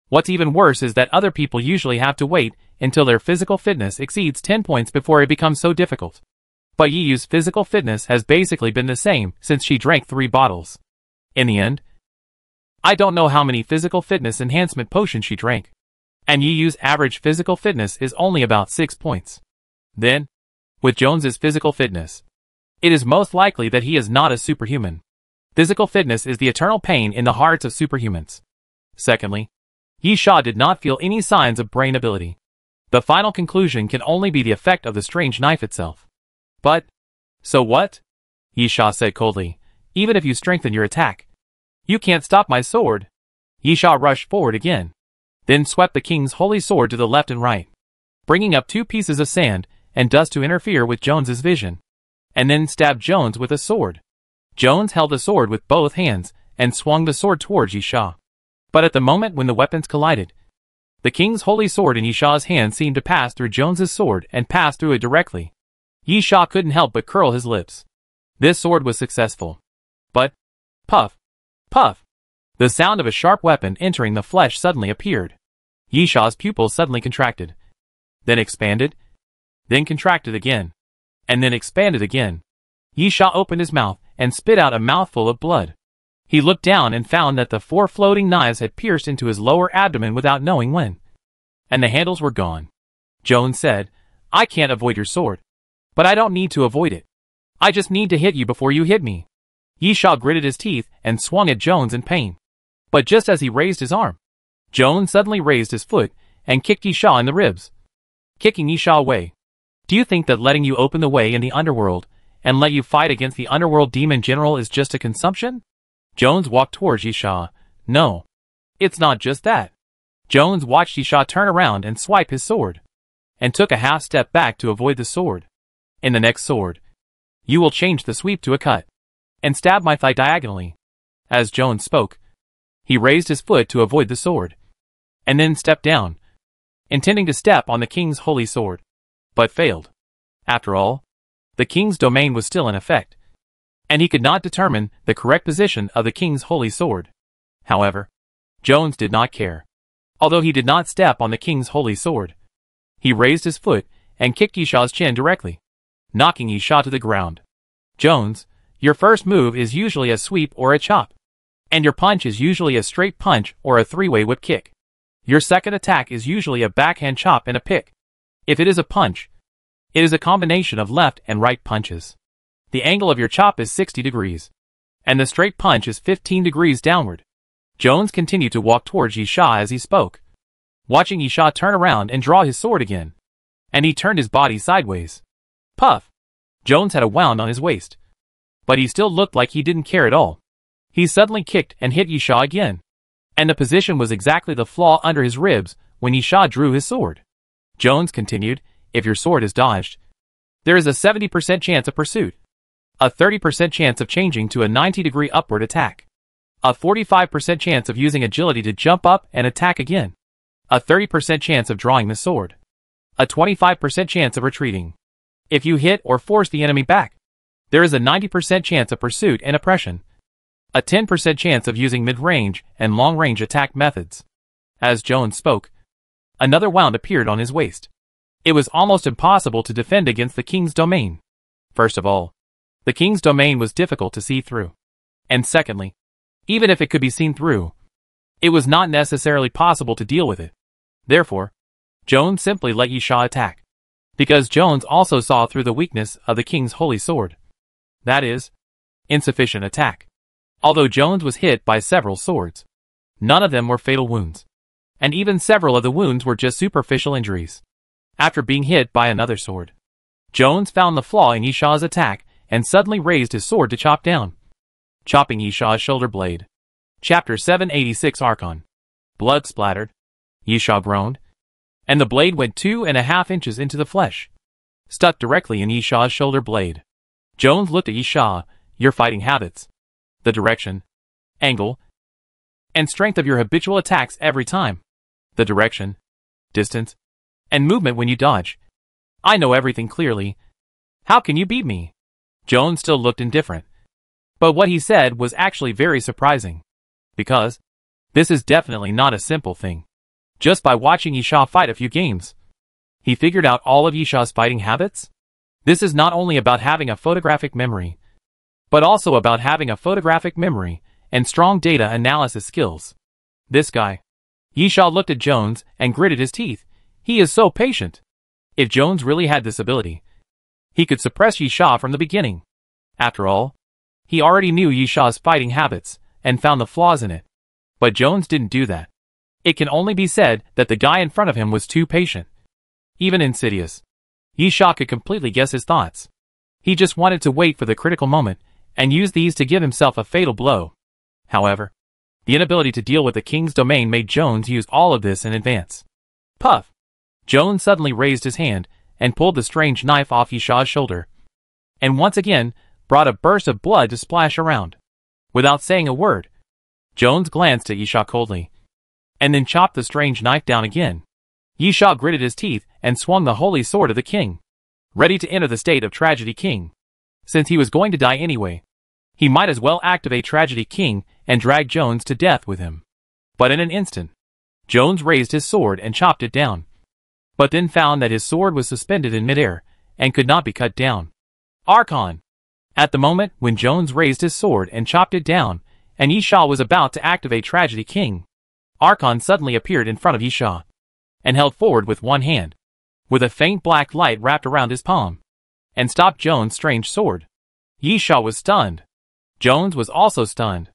What's even worse is that other people usually have to wait until their physical fitness exceeds 10 points before it becomes so difficult. But Yi Yu's physical fitness has basically been the same since she drank 3 bottles. In the end, I don't know how many physical fitness enhancement potions she drank. And Yi Yu's average physical fitness is only about 6 points. Then, with Jones's physical fitness, it is most likely that he is not a superhuman. Physical fitness is the eternal pain in the hearts of superhumans. Secondly, Yi Sha did not feel any signs of brain ability. The final conclusion can only be the effect of the strange knife itself. But, so what? Yi Sha said coldly. Even if you strengthen your attack, you can't stop my sword. Yi Sha rushed forward again, then swept the king's holy sword to the left and right, bringing up 2 pieces of sand and dust to interfere with Jones's vision, and then stabbed Jones with a sword. Jones held the sword with both hands and swung the sword towards Yi Sha. But at the moment when the weapons collided, the king's holy sword in Yi Sha's hand seemed to pass through Jones's sword and pass through it directly. Yi Sha couldn't help but curl his lips. This sword was successful. But, puff, puff, the sound of a sharp weapon entering the flesh suddenly appeared. Yi Sha's pupils suddenly contracted, then expanded, then contracted again, and then expanded again. Yi Sha opened his mouth and spit out a mouthful of blood. He looked down and found that the 4 floating knives had pierced into his lower abdomen without knowing when. And the handles were gone. Jones said, I can't avoid your sword. But I don't need to avoid it. I just need to hit you before you hit me. Yi Sha gritted his teeth and swung at Jones in pain. But just as he raised his arm, Jones suddenly raised his foot and kicked Yi Sha in the ribs, kicking Yi Sha away. Do you think that letting you open the way in the underworld and let you fight against the underworld demon general is just a consumption? Jones walked towards Yi Sha. No. It's not just that. Jones watched Yi Sha turn around and swipe his sword, and took a half step back to avoid the sword. In the next sword, you will change the sweep to a cut, and stab my thigh diagonally. As Jones spoke, he raised his foot to avoid the sword, and then stepped down, intending to step on the king's holy sword, but failed. After all, the king's domain was still in effect, and he could not determine the correct position of the king's holy sword. However, Jones did not care. Although he did not step on the king's holy sword, he raised his foot and kicked Yi Sha's chin directly, knocking Yi Sha to the ground. Jones, your first move is usually a sweep or a chop, and your punch is usually a straight punch or a 3-way whip kick. Your second attack is usually a backhand chop and a pick. If it is a punch, it is a combination of left and right punches. The angle of your chop is 60 degrees, and the straight punch is 15 degrees downward. Jones continued to walk towards Yi Sha as he spoke, watching Yi Sha turn around and draw his sword again, and he turned his body sideways. Puff! Jones had a wound on his waist, but he still looked like he didn't care at all. He suddenly kicked and hit Yi Sha again, and the position was exactly the flaw under his ribs when Yi Sha drew his sword. Jones continued, if your sword is dodged, there is a 70% chance of pursuit, a 30% chance of changing to a 90-degree upward attack, a 45% chance of using agility to jump up and attack again, a 30% chance of drawing the sword, a 25% chance of retreating. If you hit or force the enemy back, there is a 90% chance of pursuit and oppression, a 10% chance of using mid-range and long-range attack methods. As Jones spoke, another wound appeared on his waist. It was almost impossible to defend against the king's domain. First of all, the king's domain was difficult to see through. And secondly, even if it could be seen through, it was not necessarily possible to deal with it. Therefore, Jones simply let Yi Sha attack, because Jones also saw through the weakness of the king's holy sword. That is, insufficient attack. Although Jones was hit by several swords, none of them were fatal wounds, and even several of the wounds were just superficial injuries. After being hit by another sword, Jones found the flaw in Yi Sha's attack and suddenly raised his sword to chop down, chopping Yi Sha's shoulder blade. Chapter 786 Archon. Blood splattered. Yi Sha groaned. and the blade went 2.5 inches into the flesh, stuck directly in Yishaw's shoulder blade. Jones looked at Yishaw. Your fighting habits, the direction, angle, and strength of your habitual attacks every time, the direction, distance, and movement when you dodge. I know everything clearly. How can you beat me? Jones still looked indifferent. But what he said was actually very surprising. Because this is definitely not a simple thing. Just by watching Yishaw fight a few games, he figured out all of Yishaw's fighting habits? This is not only about having a photographic memory, but also about having a photographic memory and strong data analysis skills. This guy. Yishaw looked at Jones and gritted his teeth. He is so patient. If Jones really had this ability, he could suppress Yishaw from the beginning. After all, he already knew Yishaw's fighting habits and found the flaws in it. But Jones didn't do that. It can only be said that the guy in front of him was too patient. Even insidious. Yishaw could completely guess his thoughts. He just wanted to wait for the critical moment and use these to give himself a fatal blow. However, the inability to deal with the king's domain made Jones use all of this in advance. Puff! Jones suddenly raised his hand and pulled the strange knife off Yishaw's shoulder, and once again brought a burst of blood to splash around. Without saying a word, Jones glanced at Yishaw coldly, and then chopped the strange knife down again. Yishaw gritted his teeth and swung the holy sword of the king, ready to enter the state of Tragedy King. Since he was going to die anyway, he might as well activate Tragedy King and drag Jones to death with him. But in an instant, Jones raised his sword and chopped it down, but then found that his sword was suspended in midair and could not be cut down. Archon! At the moment when Jones raised his sword and chopped it down, and Yishaw was about to activate Tragedy King, Archon suddenly appeared in front of Yishaw, and held forward with one hand, with a faint black light wrapped around his palm, and stopped Jones' strange sword. Yishaw was stunned. Jones was also stunned.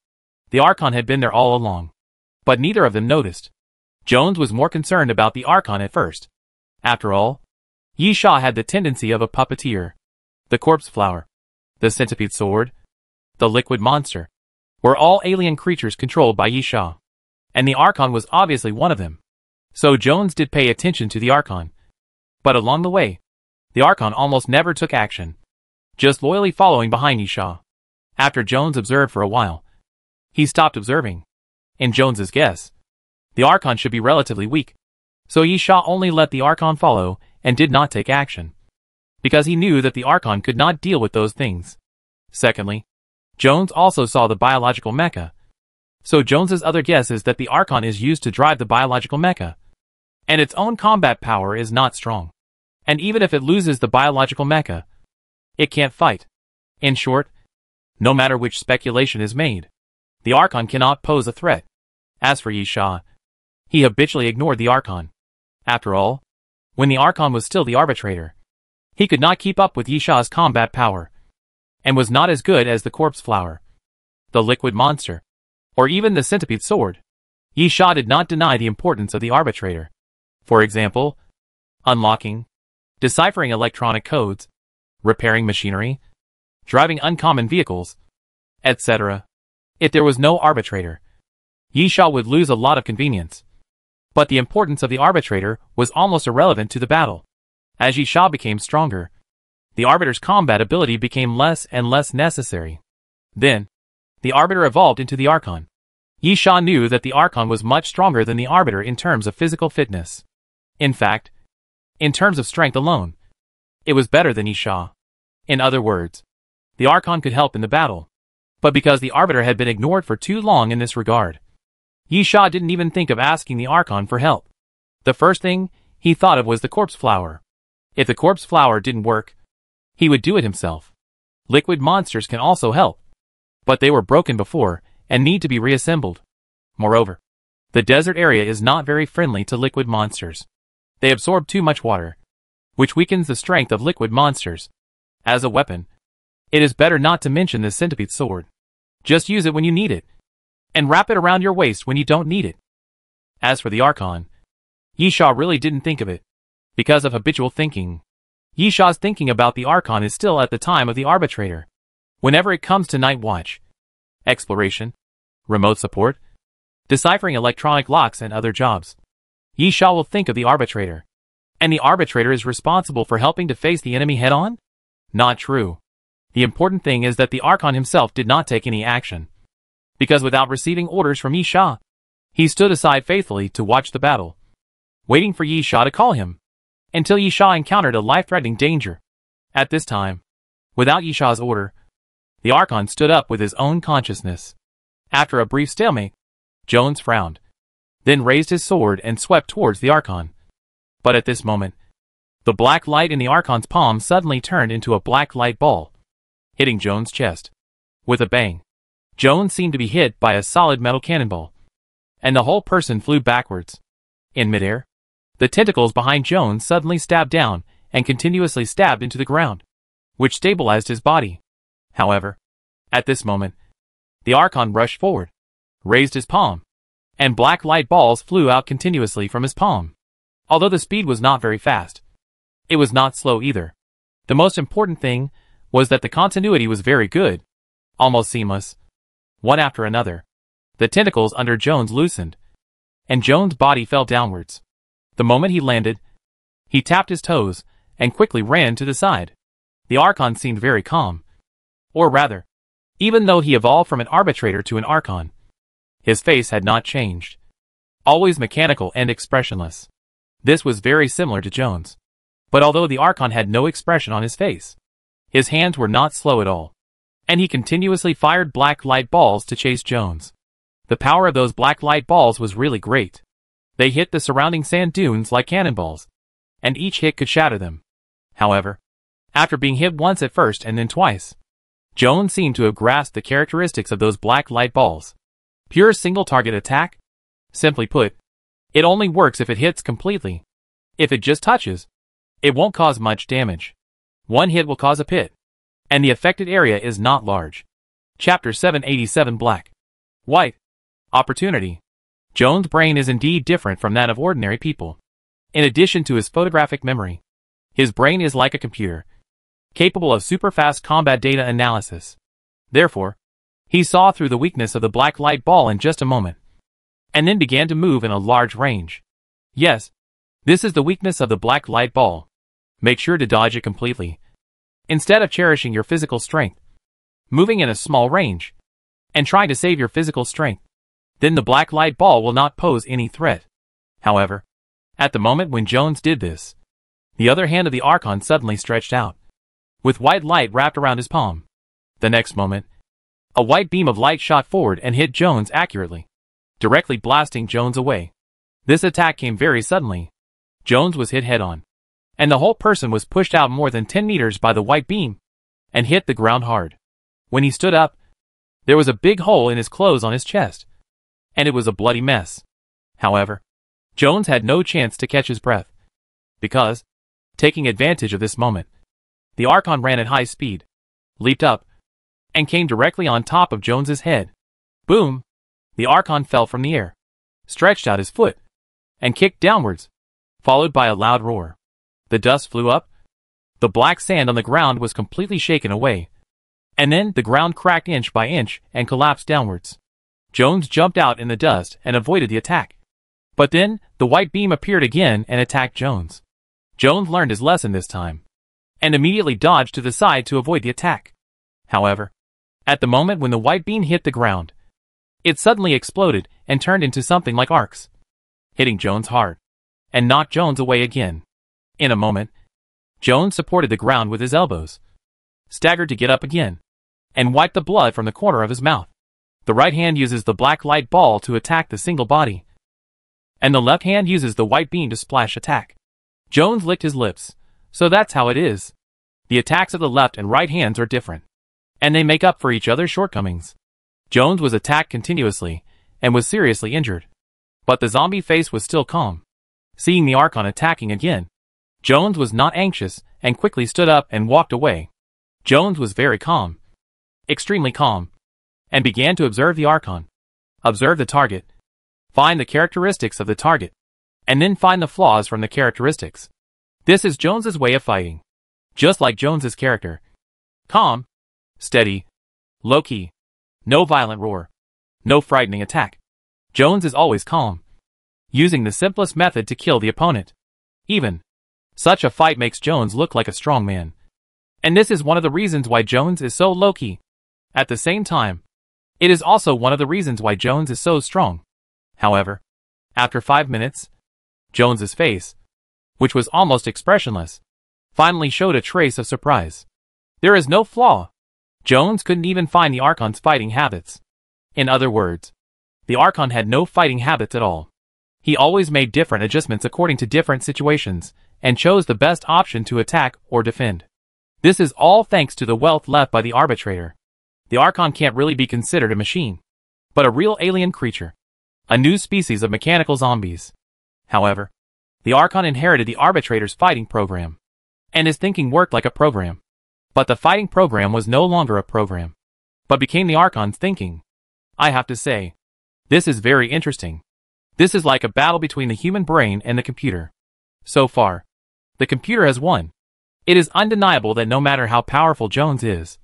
The Archon had been there all along, but neither of them noticed. Jones was more concerned about the Archon at first. After all, Yishaw had the tendency of a puppeteer. The corpse flower, the centipede sword, the liquid monster, were all alien creatures controlled by Yishaw, and the Archon was obviously one of them. So Jones did pay attention to the Archon. But along the way, the Archon almost never took action, just loyally following behind Yishaw. After Jones observed for a while, he stopped observing. In Jones's guess, the Archon should be relatively weak, so Yishaw only let the Archon follow and did not take action, because he knew that the Archon could not deal with those things. Secondly, Jones also saw the biological mecha, so Jones's other guess is that the Archon is used to drive the biological mecha, and its own combat power is not strong. And even if it loses the biological mecha, it can't fight. In short, no matter which speculation is made, the Archon cannot pose a threat. As for Yishaw, he habitually ignored the Archon. After all, when the Archon was still the arbitrator, he could not keep up with Yishaw's combat power, and was not as good as the corpse flower, the liquid monster, or even the centipede sword. Yishaw did not deny the importance of the arbitrator. For example, unlocking, deciphering electronic codes, repairing machinery, driving uncommon vehicles, etc. If there was no arbitrator, Yishaw would lose a lot of convenience. But the importance of the arbitrator was almost irrelevant to the battle. As Yishaw became stronger, the arbiter's combat ability became less and less necessary. Then, the arbiter evolved into the Archon. Yishaw knew that the Archon was much stronger than the arbiter in terms of physical fitness. In fact, in terms of strength alone, it was better than Yishaw. In other words, the Archon could help in the battle, but because the arbiter had been ignored for too long in this regard, Yishaw didn't even think of asking the Archon for help. The first thing he thought of was the corpse flower. If the corpse flower didn't work, he would do it himself. Liquid monsters can also help, but they were broken before and need to be reassembled. Moreover, the desert area is not very friendly to liquid monsters. They absorb too much water, which weakens the strength of liquid monsters. As a weapon, it is better not to mention the centipede sword. Just use it when you need it, and wrap it around your waist when you don't need it. As for the Archon, Yishaw really didn't think of it, because of habitual thinking. Yishaw's thinking about the Archon is still at the time of the arbitrator. Whenever it comes to night watch, exploration, remote support, deciphering electronic locks and other jobs, Yi Sha will think of the arbitrator. And the arbitrator is responsible for helping to face the enemy head-on? Not true. The important thing is that the Archon himself did not take any action. Because without receiving orders from Yi Sha, he stood aside faithfully to watch the battle, waiting for Yi Sha to call him, until Yi Sha encountered a life-threatening danger. At this time, without Yi Sha's order, the Archon stood up with his own consciousness. After a brief stalemate, Jones frowned, then raised his sword and swept towards the Archon. But at this moment, the black light in the Archon's palm suddenly turned into a black light ball, hitting Jones' chest. With a bang, Jones seemed to be hit by a solid metal cannonball, and the whole person flew backwards. In midair, the tentacles behind Jones suddenly stabbed down and continuously stabbed into the ground, which stabilized his body. However, at this moment, the Archon rushed forward, raised his palm, and black light balls flew out continuously from his palm. Although the speed was not very fast, it was not slow either. The most important thing was that the continuity was very good, almost seamless. One after another, the tentacles under Jones loosened, and Jones' body fell downwards. The moment he landed, he tapped his toes and quickly ran to the side. The Archon seemed very calm. Or rather, even though he evolved from an arbitrator to an Archon, his face had not changed. Always mechanical and expressionless. This was very similar to Jones. But although the Archon had no expression on his face, his hands were not slow at all, and he continuously fired black light balls to chase Jones. The power of those black light balls was really great. They hit the surrounding sand dunes like cannonballs, and each hit could shatter them. However, after being hit once at first and then twice, Jones seemed to have grasped the characteristics of those black light balls. Pure single-target attack? Simply put, it only works if it hits completely. If it just touches, it won't cause much damage. One hit will cause a pit, and the affected area is not large. Chapter 787 Black. White. Opportunity. Jones' brain is indeed different from that of ordinary people. In addition to his photographic memory, his brain is like a computer, capable of super-fast combat data analysis. Therefore, he saw through the weakness of the black light ball in just a moment, and then began to move in a large range. Yes, this is the weakness of the black light ball. Make sure to dodge it completely. Instead of cherishing your physical strength, moving in a small range, and trying to save your physical strength, then the black light ball will not pose any threat. However, at the moment when Jones did this, the other hand of the Archon suddenly stretched out, with white light wrapped around his palm. The next moment, a white beam of light shot forward and hit Jones accurately, directly blasting Jones away. This attack came very suddenly. Jones was hit head-on, and the whole person was pushed out more than 10 meters by the white beam, and hit the ground hard. When he stood up, there was a big hole in his clothes on his chest, and it was a bloody mess. However, Jones had no chance to catch his breath, because, taking advantage of this moment, the Archon ran at high speed, leaped up, and came directly on top of Jones's head. Boom! The Archon fell from the air, stretched out his foot, and kicked downwards, followed by a loud roar. The dust flew up, the black sand on the ground was completely shaken away, and then the ground cracked inch by inch and collapsed downwards. Jones jumped out in the dust and avoided the attack. But then, the white beam appeared again and attacked Jones. Jones learned his lesson this time, and immediately dodged to the side to avoid the attack. However, at the moment when the white beam hit the ground, it suddenly exploded and turned into something like arcs, hitting Jones hard, and knocked Jones away again. In a moment, Jones supported the ground with his elbows, staggered to get up again, and wiped the blood from the corner of his mouth. The right hand uses the black light ball to attack the single body, and the left hand uses the white beam to splash attack. Jones licked his lips. So that's how it is. The attacks of the left and right hands are different, and they make up for each other's shortcomings. Jones was attacked continuously, and was seriously injured. But the zombie face was still calm. Seeing the Archon attacking again, Jones was not anxious, and quickly stood up and walked away. Jones was very calm, extremely calm, and began to observe the Archon. Observe the target, find the characteristics of the target, and then find the flaws from the characteristics. This is Jones's way of fighting. Just like Jones's character. Calm, steady, low-key, no violent roar, no frightening attack. Jones is always calm. using the simplest method to kill the opponent. Even such a fight makes Jones look like a strong man. And this is one of the reasons why Jones is so low-key. At the same time, it is also one of the reasons why Jones is so strong. However, after 5 minutes, Jones's face, which was almost expressionless, finally showed a trace of surprise. There is no flaw. Jones couldn't even find the Archon's fighting habits. In other words, the Archon had no fighting habits at all. He always made different adjustments according to different situations, and chose the best option to attack or defend. This is all thanks to the wealth left by the arbitrator. The Archon can't really be considered a machine, but a real alien creature. A new species of mechanical zombies. However, the Archon inherited the arbitrator's fighting program, and his thinking worked like a program. But the fighting program was no longer a program, but became the Archon's thinking. I have to say, this is very interesting. This is like a battle between the human brain and the computer. So far, the computer has won. It is undeniable that no matter how powerful Jones is,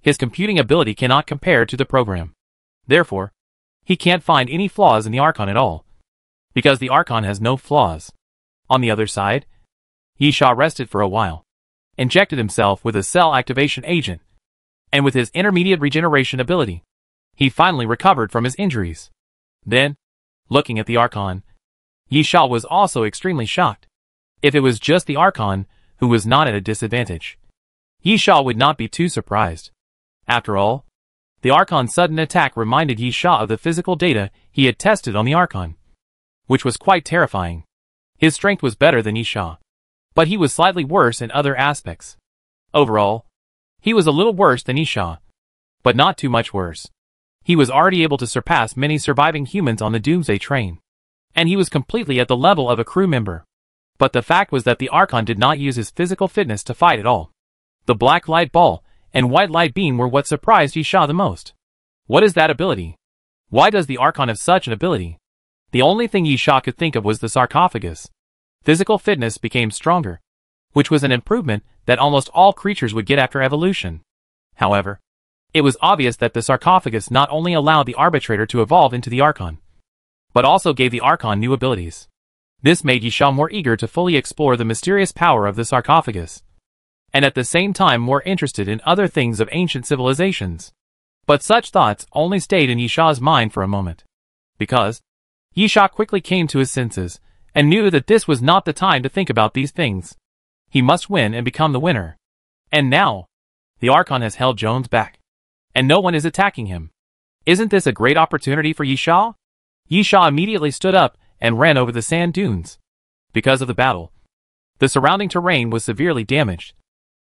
his computing ability cannot compare to the program. Therefore, he can't find any flaws in the Archon at all, because the Archon has no flaws. On the other side, Yisha rested for a while, injected himself with a cell activation agent, and with his intermediate regeneration ability, he finally recovered from his injuries. Then, looking at the Archon, Yisha was also extremely shocked. If it was just the Archon who was not at a disadvantage, Yisha would not be too surprised. After all, the Archon's sudden attack reminded Yisha of the physical data he had tested on the Archon, which was quite terrifying. His strength was better than Yisha, but he was slightly worse in other aspects. Overall, he was a little worse than Yisha, but not too much worse. He was already able to surpass many surviving humans on the Doomsday train, and he was completely at the level of a crew member. But the fact was that the Archon did not use his physical fitness to fight at all. The black light ball and white light beam were what surprised Yisha the most. What is that ability? Why does the Archon have such an ability? The only thing Yisha could think of was the sarcophagus. Physical fitness became stronger, which was an improvement that almost all creatures would get after evolution. However, it was obvious that the sarcophagus not only allowed the arbitrator to evolve into the Archon, but also gave the Archon new abilities. This made Yisha more eager to fully explore the mysterious power of the sarcophagus, and at the same time more interested in other things of ancient civilizations. But such thoughts only stayed in Yisha's mind for a moment, because Yisha quickly came to his senses, and knew that this was not the time to think about these things. He must win and become the winner. And now, the Archon has held Jones back, and no one is attacking him. Isn't this a great opportunity for Yisha? Yisha immediately stood up and ran over the sand dunes. Because of the battle, the surrounding terrain was severely damaged,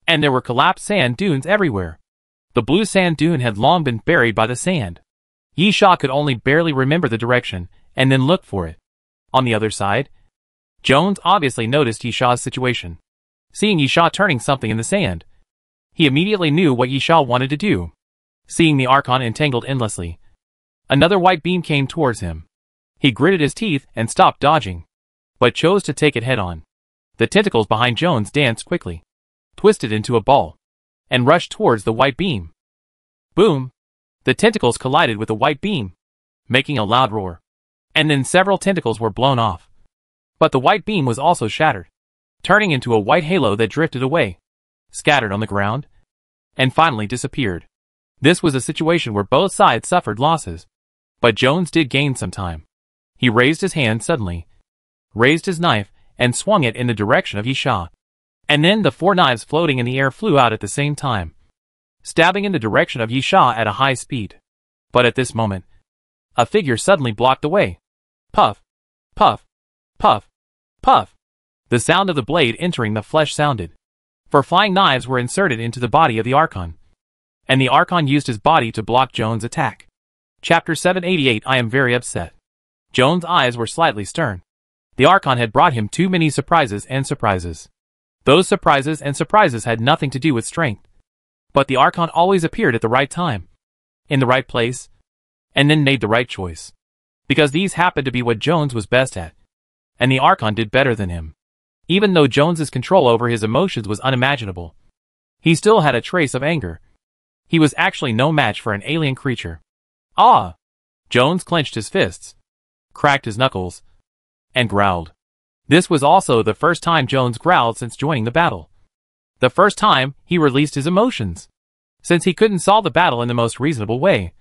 and there were collapsed sand dunes everywhere. The blue sand dune had long been buried by the sand. Yisha could only barely remember the direction, and then look for it. On the other side, Jones obviously noticed Yisha's situation. Seeing Yisha turning something in the sand, he immediately knew what Yisha wanted to do. Seeing the Archon entangled endlessly, another white beam came towards him. He gritted his teeth and stopped dodging, but chose to take it head-on. The tentacles behind Jones danced quickly, twisted into a ball, and rushed towards the white beam. Boom! The tentacles collided with the white beam, making a loud roar, and then several tentacles were blown off. But the white beam was also shattered, turning into a white halo that drifted away, scattered on the ground, and finally disappeared. This was a situation where both sides suffered losses, but Jones did gain some time. He raised his hand suddenly, raised his knife, and swung it in the direction of Yisha. And then the 4 knives floating in the air flew out at the same time, stabbing in the direction of Yisha at a high speed. But at this moment, a figure suddenly blocked the way. Puff, puff, puff, puff. The sound of the blade entering the flesh sounded, for flying knives were inserted into the body of the Archon, and the Archon used his body to block Jones' attack. Chapter 788. I am very upset. Jones' eyes were slightly stern. The Archon had brought him too many surprises and surprises. Those surprises and surprises had nothing to do with strength, but the Archon always appeared at the right time, in the right place, and then made the right choice, because these happened to be what Jones was best at, and the Archon did better than him. Even though Jones's control over his emotions was unimaginable, he still had a trace of anger. He was actually no match for an alien creature. Ah! Jones clenched his fists, cracked his knuckles, and growled. This was also the first time Jones growled since joining the battle. The first time he released his emotions, since he couldn't solve the battle in the most reasonable way.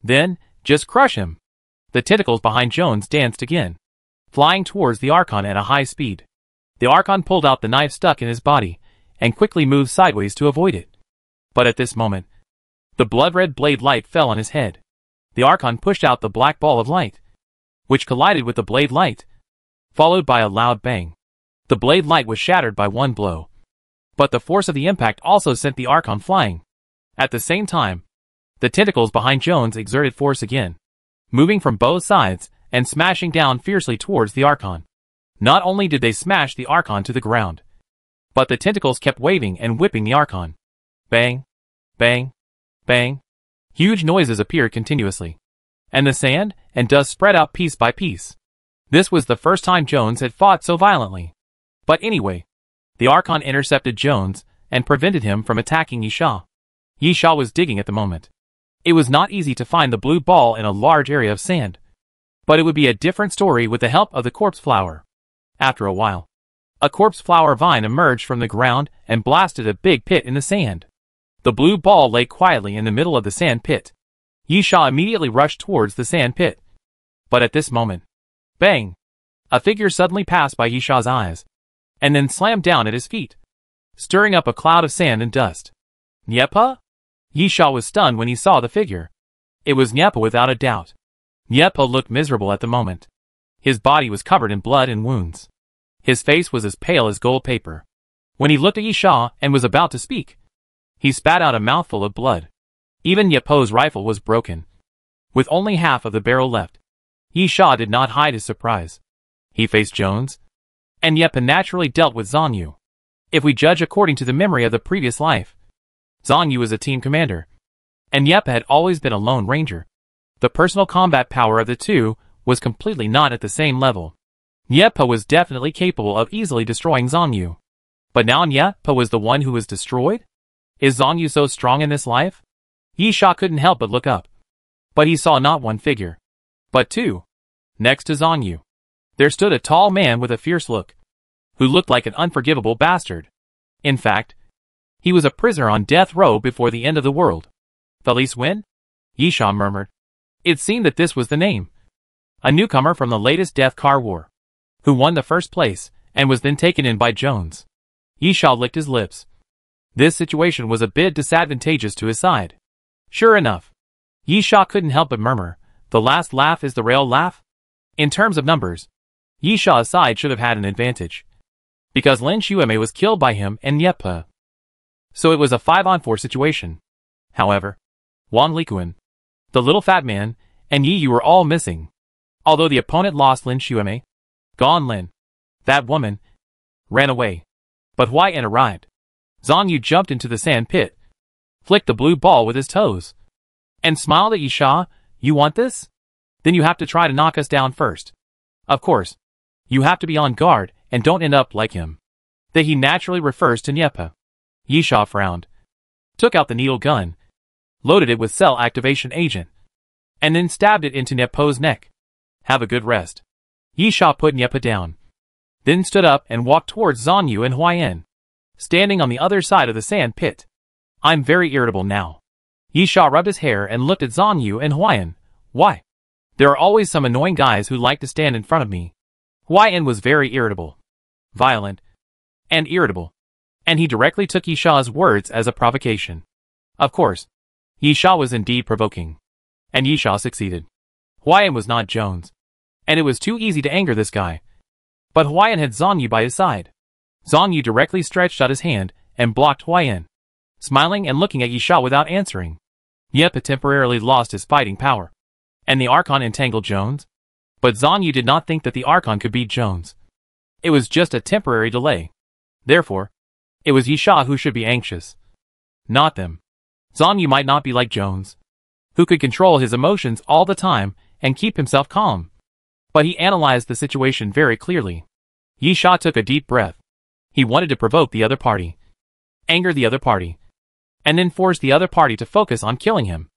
Then, just crush him. The tentacles behind Jones danced again, flying towards the Archon at a high speed. The Archon pulled out the knife stuck in his body, and quickly moved sideways to avoid it. But at this moment, the blood-red blade light fell on his head. The Archon pushed out the black ball of light, which collided with the blade light, followed by a loud bang. The blade light was shattered by one blow, but the force of the impact also sent the Archon flying. At the same time, the tentacles behind Jones exerted force again, moving from both sides and smashing down fiercely towards the Archon. Not only did they smash the Archon to the ground, but the tentacles kept waving and whipping the Archon. Bang, bang, bang. Huge noises appeared continuously, and the sand and dust spread out piece by piece. This was the first time Jones had fought so violently. But anyway, the Archon intercepted Jones and prevented him from attacking Yisha. Yisha was digging at the moment. It was not easy to find the blue ball in a large area of sand, but it would be a different story with the help of the corpse flower. After a while, a corpse flower vine emerged from the ground and blasted a big pit in the sand. The blue ball lay quietly in the middle of the sand pit. Yisha immediately rushed towards the sand pit. But at this moment, bang! A figure suddenly passed by Yisha's eyes, and then slammed down at his feet, stirring up a cloud of sand and dust. Nyepa? Yisha was stunned when he saw the figure. It was Nyepa without a doubt. Nyepa looked miserable at the moment. His body was covered in blood and wounds. His face was as pale as gold paper. When he looked at Yisha and was about to speak, he spat out a mouthful of blood. Even Nyepa's rifle was broken, with only half of the barrel left. Yisha did not hide his surprise. He faced Jones, and Nyepa naturally dealt with Zanyu. If we judge according to the memory of the previous life, Zanyu was a team commander, and Nyepa had always been a lone ranger. The personal combat power of the two was completely not at the same level. Nyepa was definitely capable of easily destroying Zanyu. But now Nyepa was the one who was destroyed? Is Zanyu so strong in this life? Yisha couldn't help but look up. But he saw not one figure, but two. Next to Zanyu, there stood a tall man with a fierce look, who looked like an unforgivable bastard. In fact, he was a prisoner on death row before the end of the world. Felice Win? Yisha murmured. It seemed that this was the name. A newcomer from the latest Death Car War, who won the first place, and was then taken in by Jones. Yisha licked his lips. This situation was a bit disadvantageous to his side. Sure enough, Yisha couldn't help but murmur, the last laugh is the real laugh? In terms of numbers, Yisha's side should have had an advantage, because Lin Shuime was killed by him and Nyepa. So it was a 5-on-4 situation. However, Wang Likuan, the little fat man, and Yi Yu were all missing. Although the opponent lost Lin Shuime, Gon Lin, that woman, ran away. But Huayan arrived. Zanyu jumped into the sand pit, flicked the blue ball with his toes, and smiled at Yisha. You want this? Then you have to try to knock us down first. Of course, you have to be on guard and don't end up like him. That he naturally refers to Nyepa. Yisha frowned, took out the needle gun, loaded it with cell activation agent, and then stabbed it into Nyepa's neck. Have a good rest. Yisha put Nyepa down, then stood up and walked towards Zanyu and Huayan, standing on the other side of the sand pit. I'm very irritable now. Yisha rubbed his hair and looked at Zanyu and Huayan. Why? There are always some annoying guys who like to stand in front of me. Huayan was very irritable, violent, and irritable, and he directly took Yisha's words as a provocation. Of course, Yisha was indeed provoking, and Yisha succeeded. Huayan was not Jones, and it was too easy to anger this guy. But Huayan had Zanyu by his side. Zanyu directly stretched out his hand and blocked Huayan, smiling and looking at Yisha without answering. Nyepa temporarily lost his fighting power, and the Archon entangled Jones. But Zanyu did not think that the Archon could beat Jones. It was just a temporary delay. Therefore, it was Yisha who should be anxious, not them. Zanyu might not be like Jones, who could control his emotions all the time and keep himself calm. But he analyzed the situation very clearly. Yisha took a deep breath. He wanted to provoke the other party, anger the other party, and then force the other party to focus on killing him.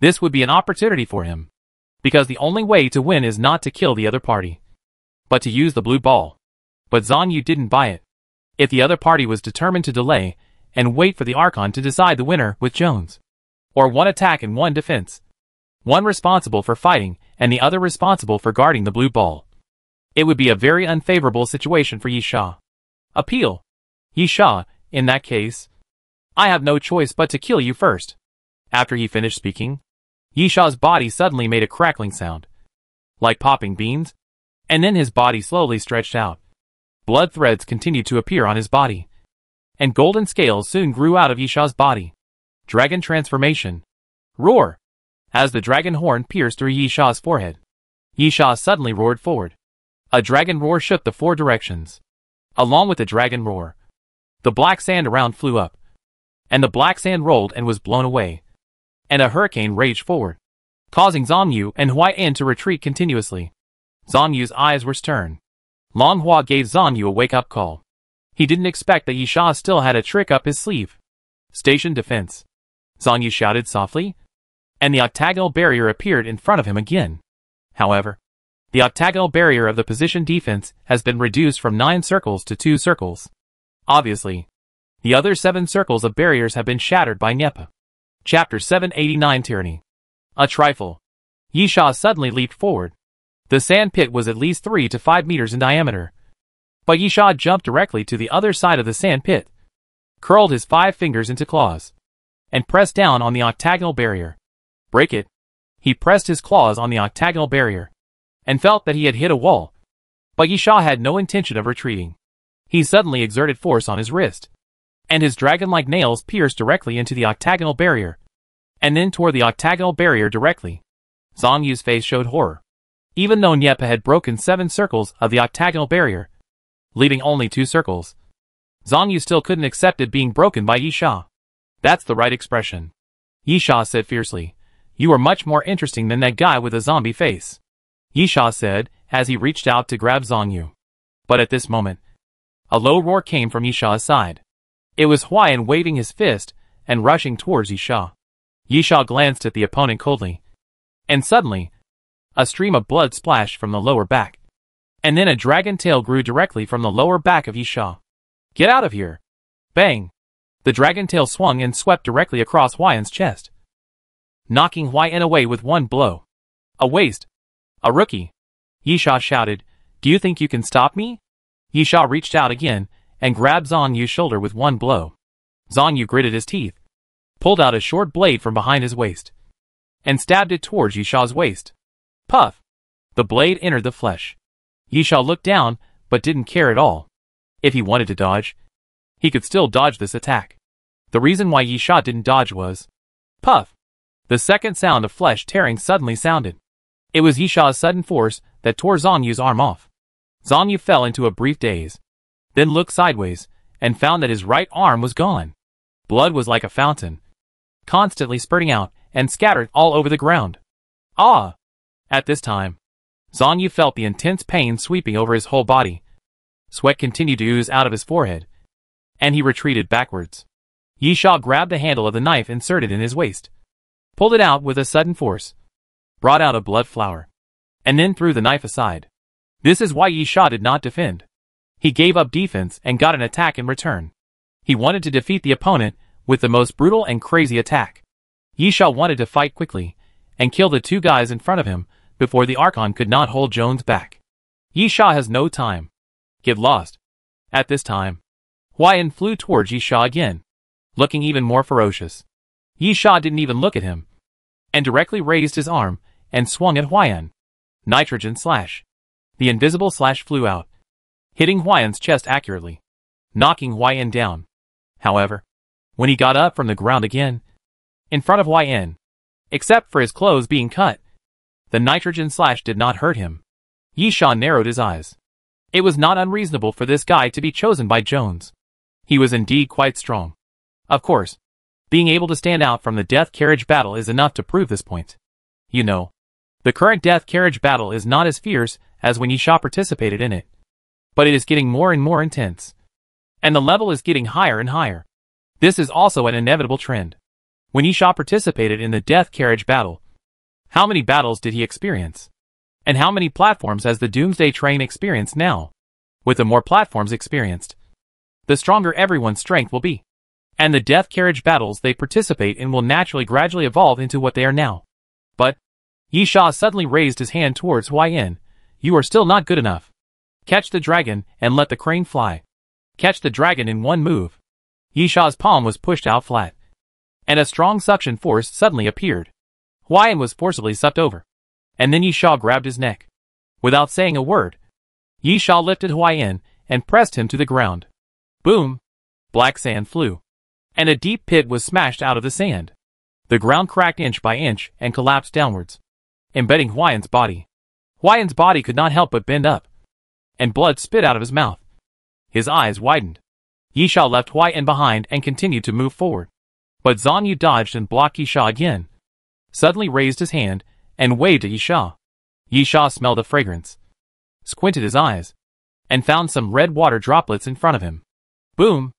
This would be an opportunity for him, because the only way to win is not to kill the other party. but to use the blue ball. But Zhang Yu didn't buy it. If the other party was determined to delay and wait for the Archon to decide the winner with Jones, or one attack and one defense, one responsible for fighting and the other responsible for guarding the blue ball, it would be a very unfavorable situation for Yi Sha. Appeal. Yi Sha, in that case, I have no choice but to kill you first. After he finished speaking, Yi Sha's body suddenly made a crackling sound, like popping beans, and then his body slowly stretched out. Blood threads continued to appear on his body, and golden scales soon grew out of Yi Sha's body. Dragon transformation. Roar! As the dragon horn pierced through Yi Sha's forehead, Yi Sha suddenly roared forward. A dragon roar shook the four directions. Along with the dragon roar, the black sand around flew up, and the black sand rolled and was blown away, and a hurricane raged forward, causing Zhang Yu and Huai En to retreat continuously. Zhang Yu's eyes were stern. Long Hua gave Zhang Yu a wake-up call. He didn't expect that Yi Sha still had a trick up his sleeve. Station defense. Zhang Yu shouted softly, and the octagonal barrier appeared in front of him again. However, the octagonal barrier of the position defense has been reduced from 9 circles to 2 circles. Obviously, the other 7 circles of barriers have been shattered by Nyepa. Chapter 789 Tyranny. A trifle. Yi Sha suddenly leaped forward. The sand pit was at least 3 to 5 meters in diameter. But Yi Sha jumped directly to the other side of the sand pit, curled his 5 fingers into claws, and pressed down on the octagonal barrier. Break it. He pressed his claws on the octagonal barrier, and felt that he had hit a wall. But Yi Sha had no intention of retreating. He suddenly exerted force on his wrist, and his dragon-like nails pierced directly into the octagonal barrier, and then toward the octagonal barrier directly. Zhang Yu's face showed horror. Even though Nyepa had broken 7 circles of the octagonal barrier, leaving only 2 circles, Zhang Yu still couldn't accept it being broken by Yi Sha. That's the right expression. Yi Sha said fiercely. You are much more interesting than that guy with a zombie face. Yi Sha said, as he reached out to grab Zhang Yu. But at this moment, a low roar came from Yi Sha's side. It was Huai En waving his fist and rushing towards Yi Sha. Yi Sha glanced at the opponent coldly, and suddenly, a stream of blood splashed from the lower back, and then a dragon tail grew directly from the lower back of Yi Sha. Get out of here! Bang! The dragon tail swung and swept directly across Huai En's chest, knocking Huai En away with one blow. A waste! A rookie! Yi Sha shouted, do you think you can stop me? Yi Sha reached out again and grabbed Zhang Yu's shoulder with one blow. Zhang Yu gritted his teeth, pulled out a short blade from behind his waist, and stabbed it towards Yi Sha's waist. Puff! The blade entered the flesh. Yi Sha looked down, but didn't care at all. If he wanted to dodge, he could still dodge this attack. The reason why Yi Sha didn't dodge was puff! The second sound of flesh tearing suddenly sounded. It was Yi Sha's sudden force that tore Zhang Yu's arm off. Zhang Yu fell into a brief daze, then looked sideways, and found that his right arm was gone. Blood was like a fountain, constantly spurting out and scattered all over the ground. Ah! At this time, Zhang Yu felt the intense pain sweeping over his whole body. Sweat continued to ooze out of his forehead, and he retreated backwards. Yi Sha grabbed the handle of the knife inserted in his waist, pulled it out with a sudden force, brought out a blood flower, and then threw the knife aside. This is why Yi Sha did not defend. He gave up defense and got an attack in return. He wanted to defeat the opponent with the most brutal and crazy attack. Yi Sha wanted to fight quickly and kill the 2 guys in front of him before the Archon could not hold Jones back. Yi Sha has no time. Get lost. At this time, Huai En flew towards Yi Sha again, looking even more ferocious. Yi Sha didn't even look at him, and directly raised his arm and swung at Huai En. Nitrogen slash. The invisible slash flew out, hitting Huai En's chest accurately, knocking Huai En down. However, when he got up from the ground again, in front of Huai En, except for his clothes being cut, the nitrogen slash did not hurt him. Yi Sha narrowed his eyes. It was not unreasonable for this guy to be chosen by Jones. He was indeed quite strong. Of course, being able to stand out from the death carriage battle is enough to prove this point. You know, the current death carriage battle is not as fierce as when Yi Sha participated in it, but it is getting more and more intense, and the level is getting higher and higher. This is also an inevitable trend. When Yi Sha participated in the death carriage battle, how many battles did he experience? And how many platforms has the Doomsday train experienced now? With the more platforms experienced, the stronger everyone's strength will be. And the death carriage battles they participate in will naturally gradually evolve into what they are now. But Yi Sha suddenly raised his hand towards Huai Yin. You are still not good enough. Catch the dragon and let the crane fly. Catch the dragon in one move. Yi Sha's palm was pushed out flat, and a strong suction force suddenly appeared. Huai Yin was forcibly sucked over, and then Yi Sha grabbed his neck. Without saying a word, Yi Sha lifted Huai Yin and pressed him to the ground. Boom! Black sand flew, and a deep pit was smashed out of the sand. The ground cracked inch by inch and collapsed downwards, embedding Huai Yin's body. Huai Yin's body could not help but bend up, and blood spit out of his mouth. His eyes widened. Yi Sha left Huai Yin behind and continued to move forward. But Zhang Yu dodged and blocked Yi Sha again, suddenly raised his hand and waved at Yi Sha. Yi Sha smelled a fragrance, squinted his eyes, and found some red water droplets in front of him. Boom!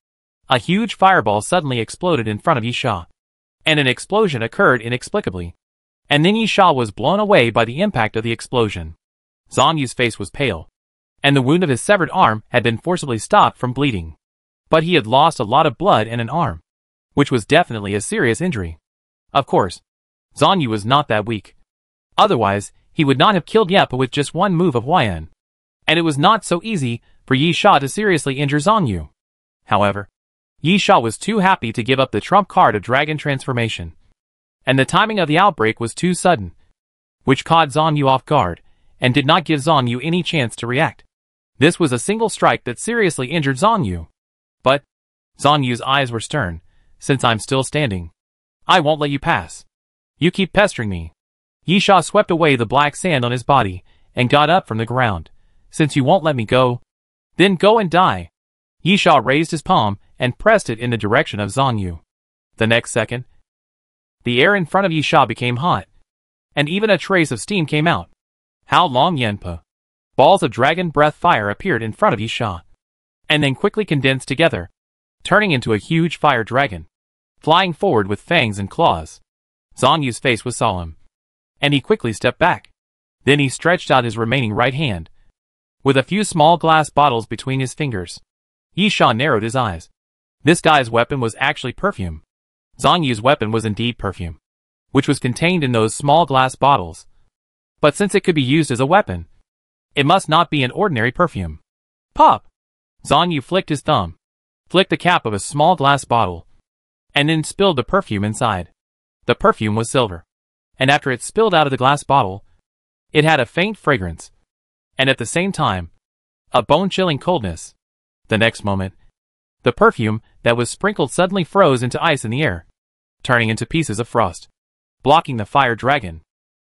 A huge fireball suddenly exploded in front of Yi Sha, and an explosion occurred inexplicably. And then Yi Sha was blown away by the impact of the explosion. Zhang Yu's face was pale, and the wound of his severed arm had been forcibly stopped from bleeding. But he had lost a lot of blood and an arm, which was definitely a serious injury. Of course, Zhang Yu was not that weak. Otherwise, he would not have killed Yepa with just one move of Huai Yin. And it was not so easy for Yi Sha to seriously injure Zhang Yu. However, Yi Sha was too happy to give up the trump card of dragon transformation. And the timing of the outbreak was too sudden, which caught Zhang Yu off guard, and did not give Zhang Yu any chance to react. This was a single strike that seriously injured Zhang Yu. But Zhang Yu's eyes were stern. Since I'm still standing, I won't let you pass. You keep pestering me. Yi Sha swept away the black sand on his body and got up from the ground. Since you won't let me go, then go and die. Yi Sha raised his palm and pressed it in the direction of Zhang Yu. The next second, the air in front of Yi Sha became hot, and even a trace of steam came out. How long Yenpa? Balls of dragon breath fire appeared in front of Yi Sha, and then quickly condensed together, turning into a huge fire dragon, flying forward with fangs and claws. Zhang Yu's face was solemn, and he quickly stepped back. Then he stretched out his remaining right hand, with a few small glass bottles between his fingers. Yi Sha narrowed his eyes. This guy's weapon was actually perfume. Zhang Yu's weapon was indeed perfume, which was contained in those small glass bottles. But since it could be used as a weapon, it must not be an ordinary perfume. Pop! Zhang Yu flicked his thumb, flicked the cap of a small glass bottle, and then spilled the perfume inside. The perfume was silver, and after it spilled out of the glass bottle, it had a faint fragrance, and at the same time, a bone-chilling coldness. The next moment, the perfume that was sprinkled suddenly froze into ice in the air, turning into pieces of frost, blocking the fire dragon.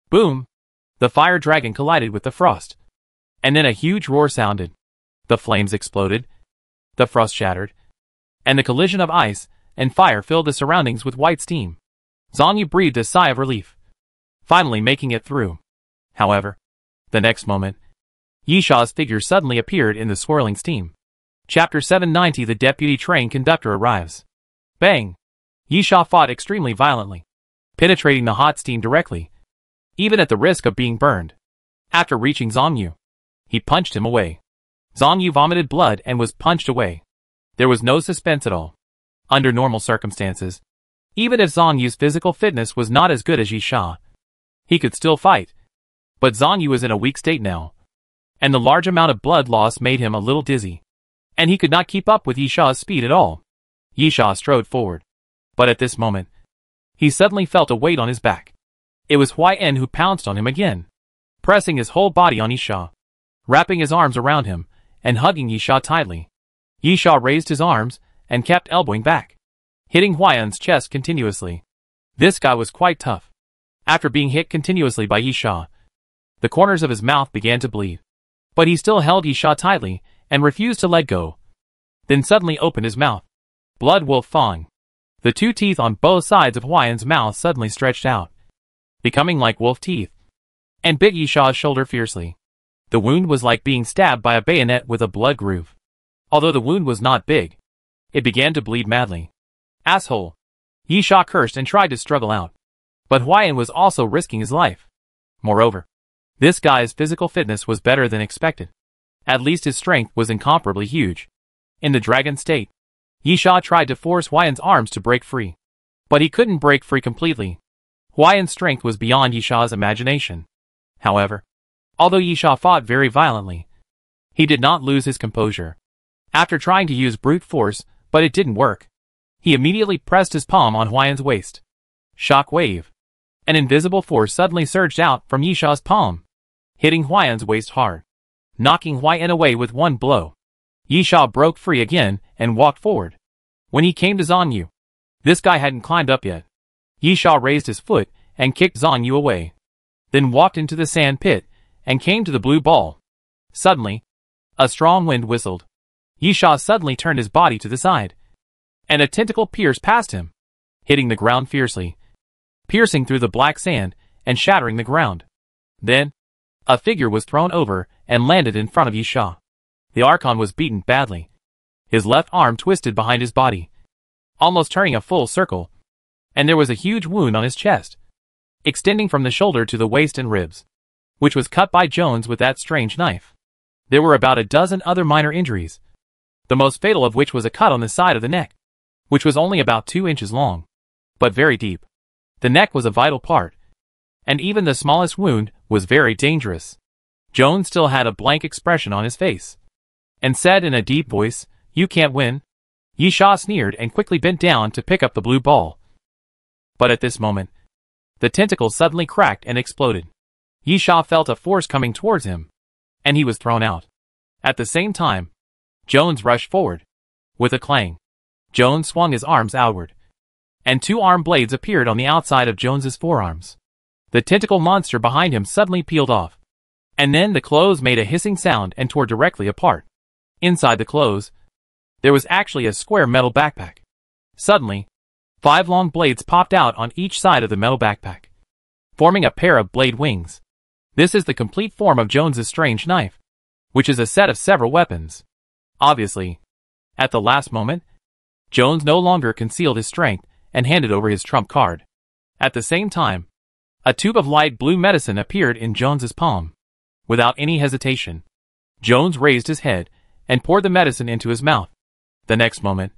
Boom! The fire dragon collided with the frost, and then a huge roar sounded. The flames exploded, the frost shattered, and the collision of ice and fire filled the surroundings with white steam. Zhang Yu breathed a sigh of relief, finally making it through. However, the next moment, Yi Sha's figure suddenly appeared in the swirling steam. Chapter 790. The deputy train conductor arrives. Bang! Yi Sha fought extremely violently, penetrating the hot steam directly, even at the risk of being burned. After reaching Zhang Yu, he punched him away. Zhang Yu vomited blood and was punched away. There was no suspense at all. Under normal circumstances, even if Zhang Yu's physical fitness was not as good as Yi Sha, he could still fight. But Zhang Yu was in a weak state now, and the large amount of blood loss made him a little dizzy, and he could not keep up with Yi Sha's speed at all. Yi Sha strode forward, but at this moment, he suddenly felt a weight on his back. It was Huai Yin who pounced on him again, pressing his whole body on Yi Sha, wrapping his arms around him, and hugging Yi Sha tightly. Yi Sha raised his arms and kept elbowing back, hitting Huai Yin's chest continuously. This guy was quite tough. After being hit continuously by Yi Sha, the corners of his mouth began to bleed, but he still held Yi Sha tightly and refused to let go. Then suddenly opened his mouth. Blood wolf fang. The two teeth on both sides of Huai Yin's mouth suddenly stretched out, becoming like wolf teeth, and bit Yi Sha's shoulder fiercely. The wound was like being stabbed by a bayonet with a blood groove. Although the wound was not big, it began to bleed madly. Asshole! Yi Sha cursed and tried to struggle out, but Huai Yin was also risking his life. Moreover, This guy's physical fitness was better than expected. At least his strength was incomparably huge. In the dragon state, Yisha tried to force Huayan's arms to break free. But he couldn't break free completely. Huayan's strength was beyond Yisha's imagination. However, although Yisha fought very violently, he did not lose his composure. After trying to use brute force, but it didn't work, he immediately pressed his palm on Huayan's waist. Shock wave. An invisible force suddenly surged out from Yisha's palm, hitting Huayan's waist hard, knocking Huayan away with one blow. Yisha broke free again and walked forward. When he came to Zhang Yu, this guy hadn't climbed up yet. Yisha raised his foot and kicked Zhang Yu away, then walked into the sand pit and came to the blue ball. Suddenly, a strong wind whistled. Yisha suddenly turned his body to the side, and a tentacle pierced past him, hitting the ground fiercely, piercing through the black sand and shattering the ground. Then, a figure was thrown over and landed in front of Yisha. The Archon was beaten badly. His left arm twisted behind his body, almost turning a full circle, and there was a huge wound on his chest, extending from the shoulder to the waist and ribs, which was cut by Jones with that strange knife. There were about a dozen other minor injuries, the most fatal of which was a cut on the side of the neck, which was only about 2 inches long, but very deep. The neck was a vital part, and even the smallest wound was very dangerous. Jones still had a blank expression on his face, and said in a deep voice, "You can't win." Yisha sneered and quickly bent down to pick up the blue ball. But at this moment, the tentacle suddenly cracked and exploded. Yisha felt a force coming towards him, and he was thrown out. At the same time, Jones rushed forward. With a clang, Jones swung his arms outward, and 2 arm blades appeared on the outside of Jones's forearms. The tentacle monster behind him suddenly peeled off, and then the clothes made a hissing sound and tore directly apart. Inside the clothes, there was actually a square metal backpack. Suddenly, 5 long blades popped out on each side of the metal backpack, forming a pair of blade wings. This is the complete form of Jones's strange knife, which is a set of several weapons. Obviously, at the last moment, Jones no longer concealed his strength and handed over his trump card. At the same time, a tube of light blue medicine appeared in Jones's palm. Without any hesitation, Jones raised his head and poured the medicine into his mouth. The next moment,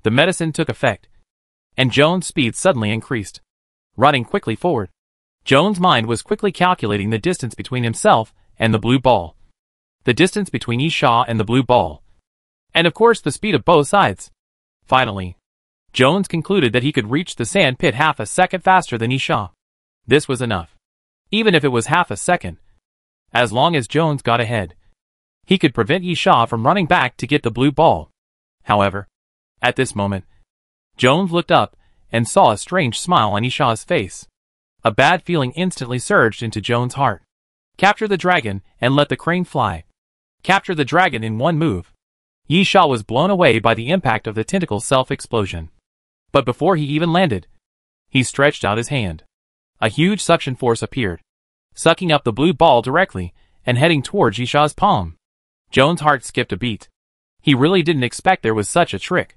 the medicine took effect, and Jones' speed suddenly increased. Running quickly forward, Jones' mind was quickly calculating the distance between himself and the blue ball, the distance between Yisha and the blue ball, and of course the speed of both sides. Finally, Jones concluded that he could reach the sand pit half a second faster than Yisha. This was enough. Even if it was half a second, as long as Jones got ahead, he could prevent Yisha from running back to get the blue ball. However, at this moment, Jones looked up and saw a strange smile on Yisha's face. A bad feeling instantly surged into Jones' heart. Capture the dragon and let the crane fly. Capture the dragon in one move. Yisha was blown away by the impact of the tentacle self-explosion. But before he even landed, he stretched out his hand. A huge suction force appeared, sucking up the blue ball directly and heading towards Yisha's palm. Jones' heart skipped a beat. He really didn't expect there was such a trick.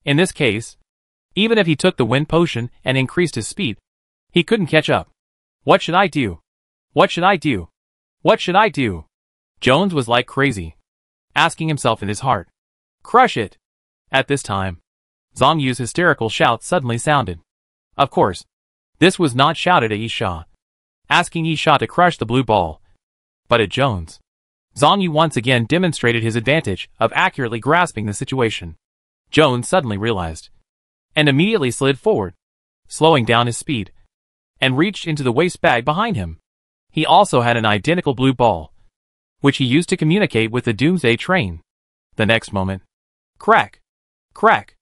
In this case, even if he took the wind potion and increased his speed, he couldn't catch up. What should I do? What should I do? What should I do? Jones was like crazy, asking himself in his heart. Crush it! At this time, Zhang Yu's hysterical shout suddenly sounded. Of course, this was not shouted at Yisha, asking Yisha to crush the blue ball, but at Jones. Zhang Yu once again demonstrated his advantage of accurately grasping the situation. Jones suddenly realized, and immediately slid forward, slowing down his speed, and reached into the waste bag behind him. He also had an identical blue ball, which he used to communicate with the Doomsday train. The next moment, crack! Crack!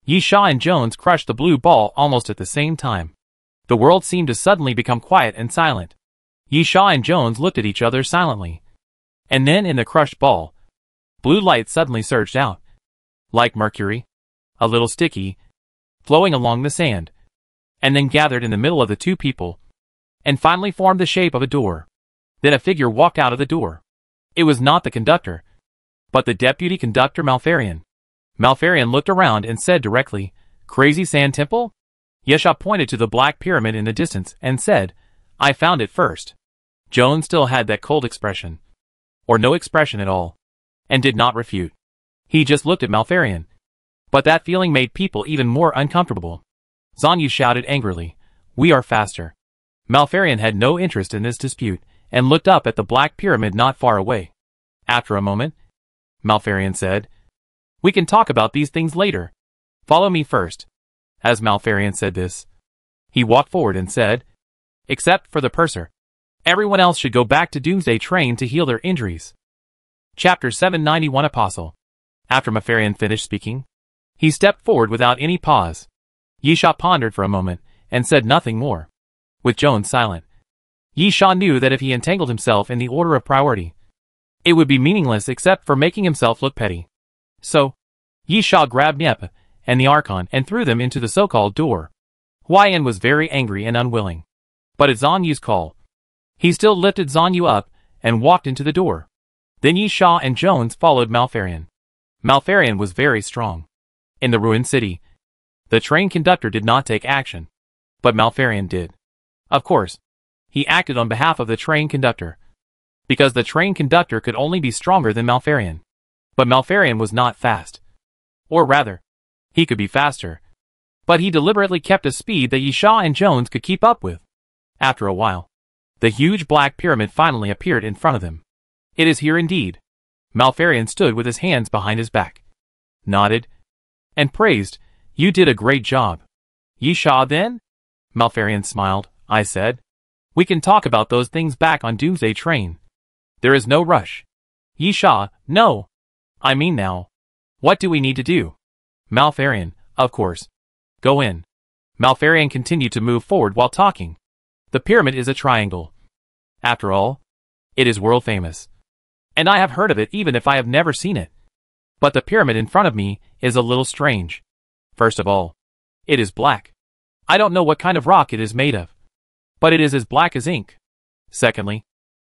Yisha and Jones crushed the blue ball almost at the same time. The world seemed to suddenly become quiet and silent. Yisha and Jones looked at each other silently. And then in the crushed ball, blue light suddenly surged out, like mercury, a little sticky, flowing along the sand, and then gathered in the middle of the 2 people, and finally formed the shape of a door. Then a figure walked out of the door. It was not the conductor, but the deputy conductor Malfarian. Malfarian looked around and said directly, "Crazy Sand Temple?" Yisha pointed to the black pyramid in the distance and said, "I found it first." Jones still had that cold expression. Or no expression at all. And did not refute. He just looked at Malfarion. But that feeling made people even more uncomfortable. Zhang Yu shouted angrily, "We are faster." Malfarion had no interest in this dispute, and looked up at the Black Pyramid not far away. After a moment, Malfarion said, "We can talk about these things later. Follow me first." As Malfarion said this, he walked forward and said, "Except for the purser. Everyone else should go back to Doomsday Train to heal their injuries." Chapter 791 Apostle. After Malfarion finished speaking, he stepped forward without any pause. Yisha pondered for a moment, and said nothing more. With Jones silent, Yisha knew that if he entangled himself in the order of priority, it would be meaningless except for making himself look petty. So, Yisha grabbed Nyep and the Archon and threw them into the so-called door. Huayan was very angry and unwilling. But at Zhang Yu's call, he still lifted Zhang Yu up and walked into the door. Then Yisha and Jones followed Malfarion. Malfarion was very strong. In the ruined city, the train conductor did not take action. But Malfarion did. Of course, he acted on behalf of the train conductor. Because the train conductor could only be stronger than Malfarion. But Malfarion was not fast. Or rather, he could be faster. But he deliberately kept a speed that Yisha and Jones could keep up with. After a while, the huge black pyramid finally appeared in front of them. "It is here indeed." Malfarion stood with his hands behind his back, nodded, and praised, "You did a great job." "Yisha then?" Malfarion smiled. "I said, we can talk about those things back on Doomsday Train. There is no rush." "Yisha, no. I mean now. What do we need to do?" Malfarion, "Of course. Go in." Malfarion continued to move forward while talking. "The pyramid is a triangle. After all, it is world famous. And I have heard of it even if I have never seen it. But the pyramid in front of me is a little strange. First of all, it is black. I don't know what kind of rock it is made of. But it is as black as ink. Secondly,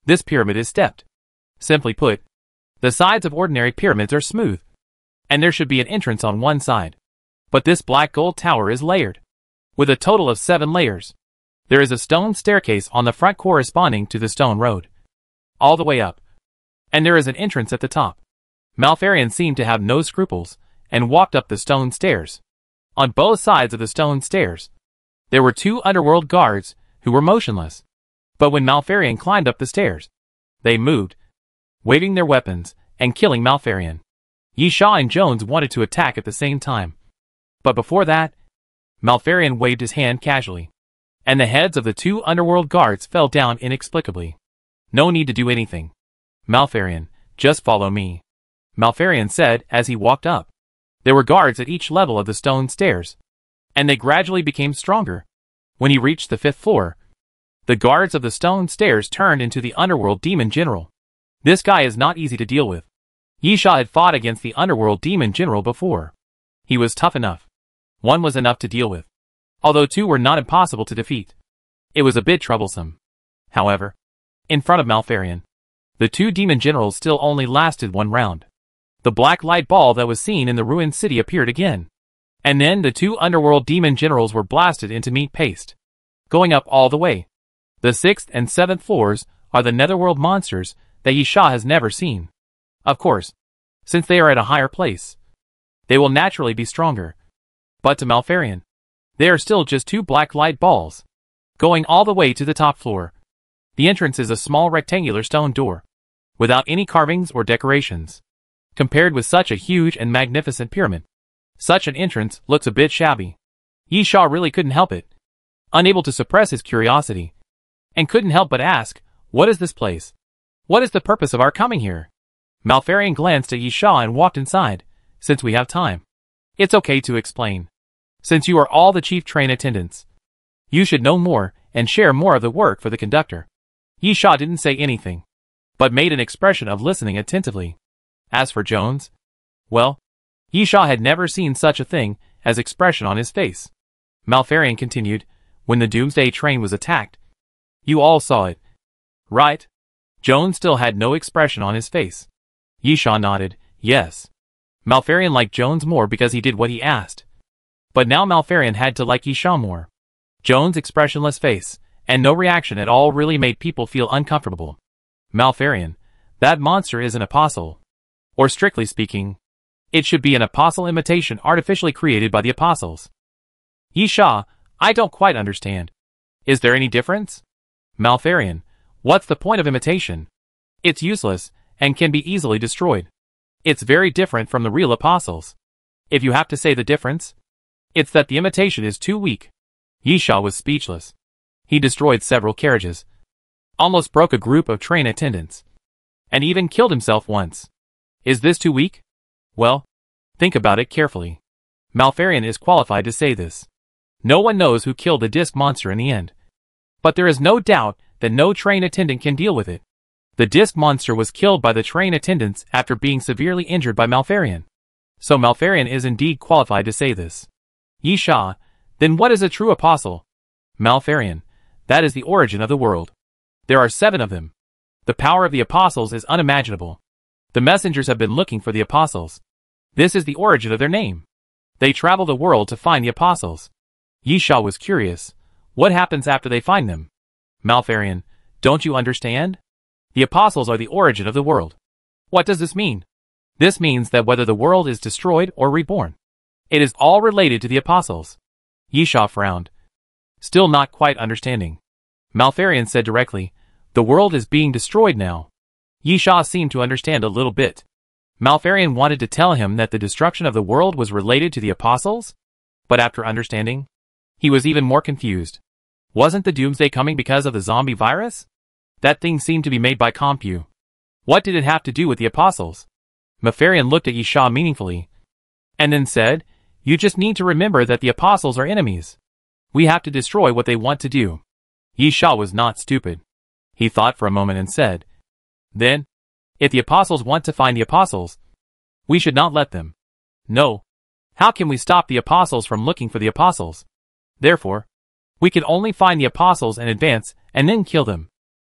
this pyramid is stepped. Simply put, the sides of ordinary pyramids are smooth. And there should be an entrance on one side. But this black gold tower is layered. With a total of 7 layers. There is a stone staircase on the front corresponding to the stone road. All the way up. And there is an entrance at the top. Malfarion seemed to have no scruples, and walked up the stone stairs. On both sides of the stone stairs, there were 2 underworld guards, who were motionless. But when Malfarion climbed up the stairs, they moved, waving their weapons, and killing Malfarion. Yisha and Jones wanted to attack at the same time. But before that, Malfarion waved his hand casually, and the heads of the 2 underworld guards fell down inexplicably. "No need to do anything. Malfarion, just follow me," Malfarion said as he walked up. There were guards at each level of the stone stairs, and they gradually became stronger. When he reached the 5th floor, the guards of the stone stairs turned into the underworld demon general. This guy is not easy to deal with. Yisha had fought against the underworld demon general before. He was tough enough. 1 was enough to deal with. Although 2 were not impossible to defeat. It was a bit troublesome. However, in front of Malfarion, the 2 demon generals still only lasted 1 round. The black light ball that was seen in the ruined city appeared again. And then the 2 underworld demon generals were blasted into meat paste. Going up all the way. The 6th and 7th floors are the netherworld monsters that Yisha has never seen. Of course, since they are at a higher place, they will naturally be stronger. But to Malfarion, they are still just 2 black light balls. Going all the way to the top floor. The entrance is a small rectangular stone door, without any carvings or decorations. Compared with such a huge and magnificent pyramid, such an entrance looks a bit shabby. Yisha really couldn't help it. Unable to suppress his curiosity, and couldn't help but ask, "What is this place? What is the purpose of our coming here?" Malfarion glanced at Yisha and walked inside. "Since we have time, it's okay to explain. Since you are all the chief train attendants, you should know more and share more of the work for the conductor." Yisha didn't say anything, but made an expression of listening attentively. As for Jones, well, Yisha had never seen such a thing as expression on his face. Malfarion continued, "When the Doomsday train was attacked, you all saw it, right?" Jones still had no expression on his face. Yisha nodded, "Yes." Malfarion liked Jones more because he did what he asked. But now Malfarion had to like Yisha more. Jones' expressionless face, and no reaction at all really made people feel uncomfortable. Malfarion, that monster is an apostle. Or strictly speaking, it should be an apostle imitation artificially created by the apostles. Yi Sha, I don't quite understand. Is there any difference? Malfarion, what's the point of imitation? It's useless, and can be easily destroyed. It's very different from the real apostles. If you have to say the difference, it's that the imitation is too weak. Yi Sha was speechless. He destroyed several carriages, almost broke a group of train attendants, and even killed himself once. Is this too weak? Well, think about it carefully. Malfarion is qualified to say this. No one knows who killed the disc monster in the end. But there is no doubt that no train attendant can deal with it. The disc monster was killed by the train attendants after being severely injured by Malfarion. So Malfarion is indeed qualified to say this. Yi Sha, then what is a true apostle? Malfarion, that is the origin of the world. There are 7 of them. The power of the apostles is unimaginable. The messengers have been looking for the apostles. This is the origin of their name. They travel the world to find the apostles. Yi Sha was curious. What happens after they find them? Malfarion, don't you understand? The apostles are the origin of the world. What does this mean? This means that whether the world is destroyed or reborn, it is all related to the apostles. Yi Sha frowned, still not quite understanding. Malfarion said directly, the world is being destroyed now. Yi Sha seemed to understand a little bit. Malfarion wanted to tell him that the destruction of the world was related to the apostles, but after understanding, he was even more confused. Wasn't the Doomsday coming because of the zombie virus? That thing seemed to be made by Compu. What did it have to do with the apostles? Malfarion looked at Yi Sha meaningfully, and then said, you just need to remember that the apostles are enemies. We have to destroy what they want to do. Yi Sha was not stupid. He thought for a moment and said, then, if the apostles want to find the apostles, we should not let them. No. How can we stop the apostles from looking for the apostles? Therefore, we can only find the apostles in advance and then kill them.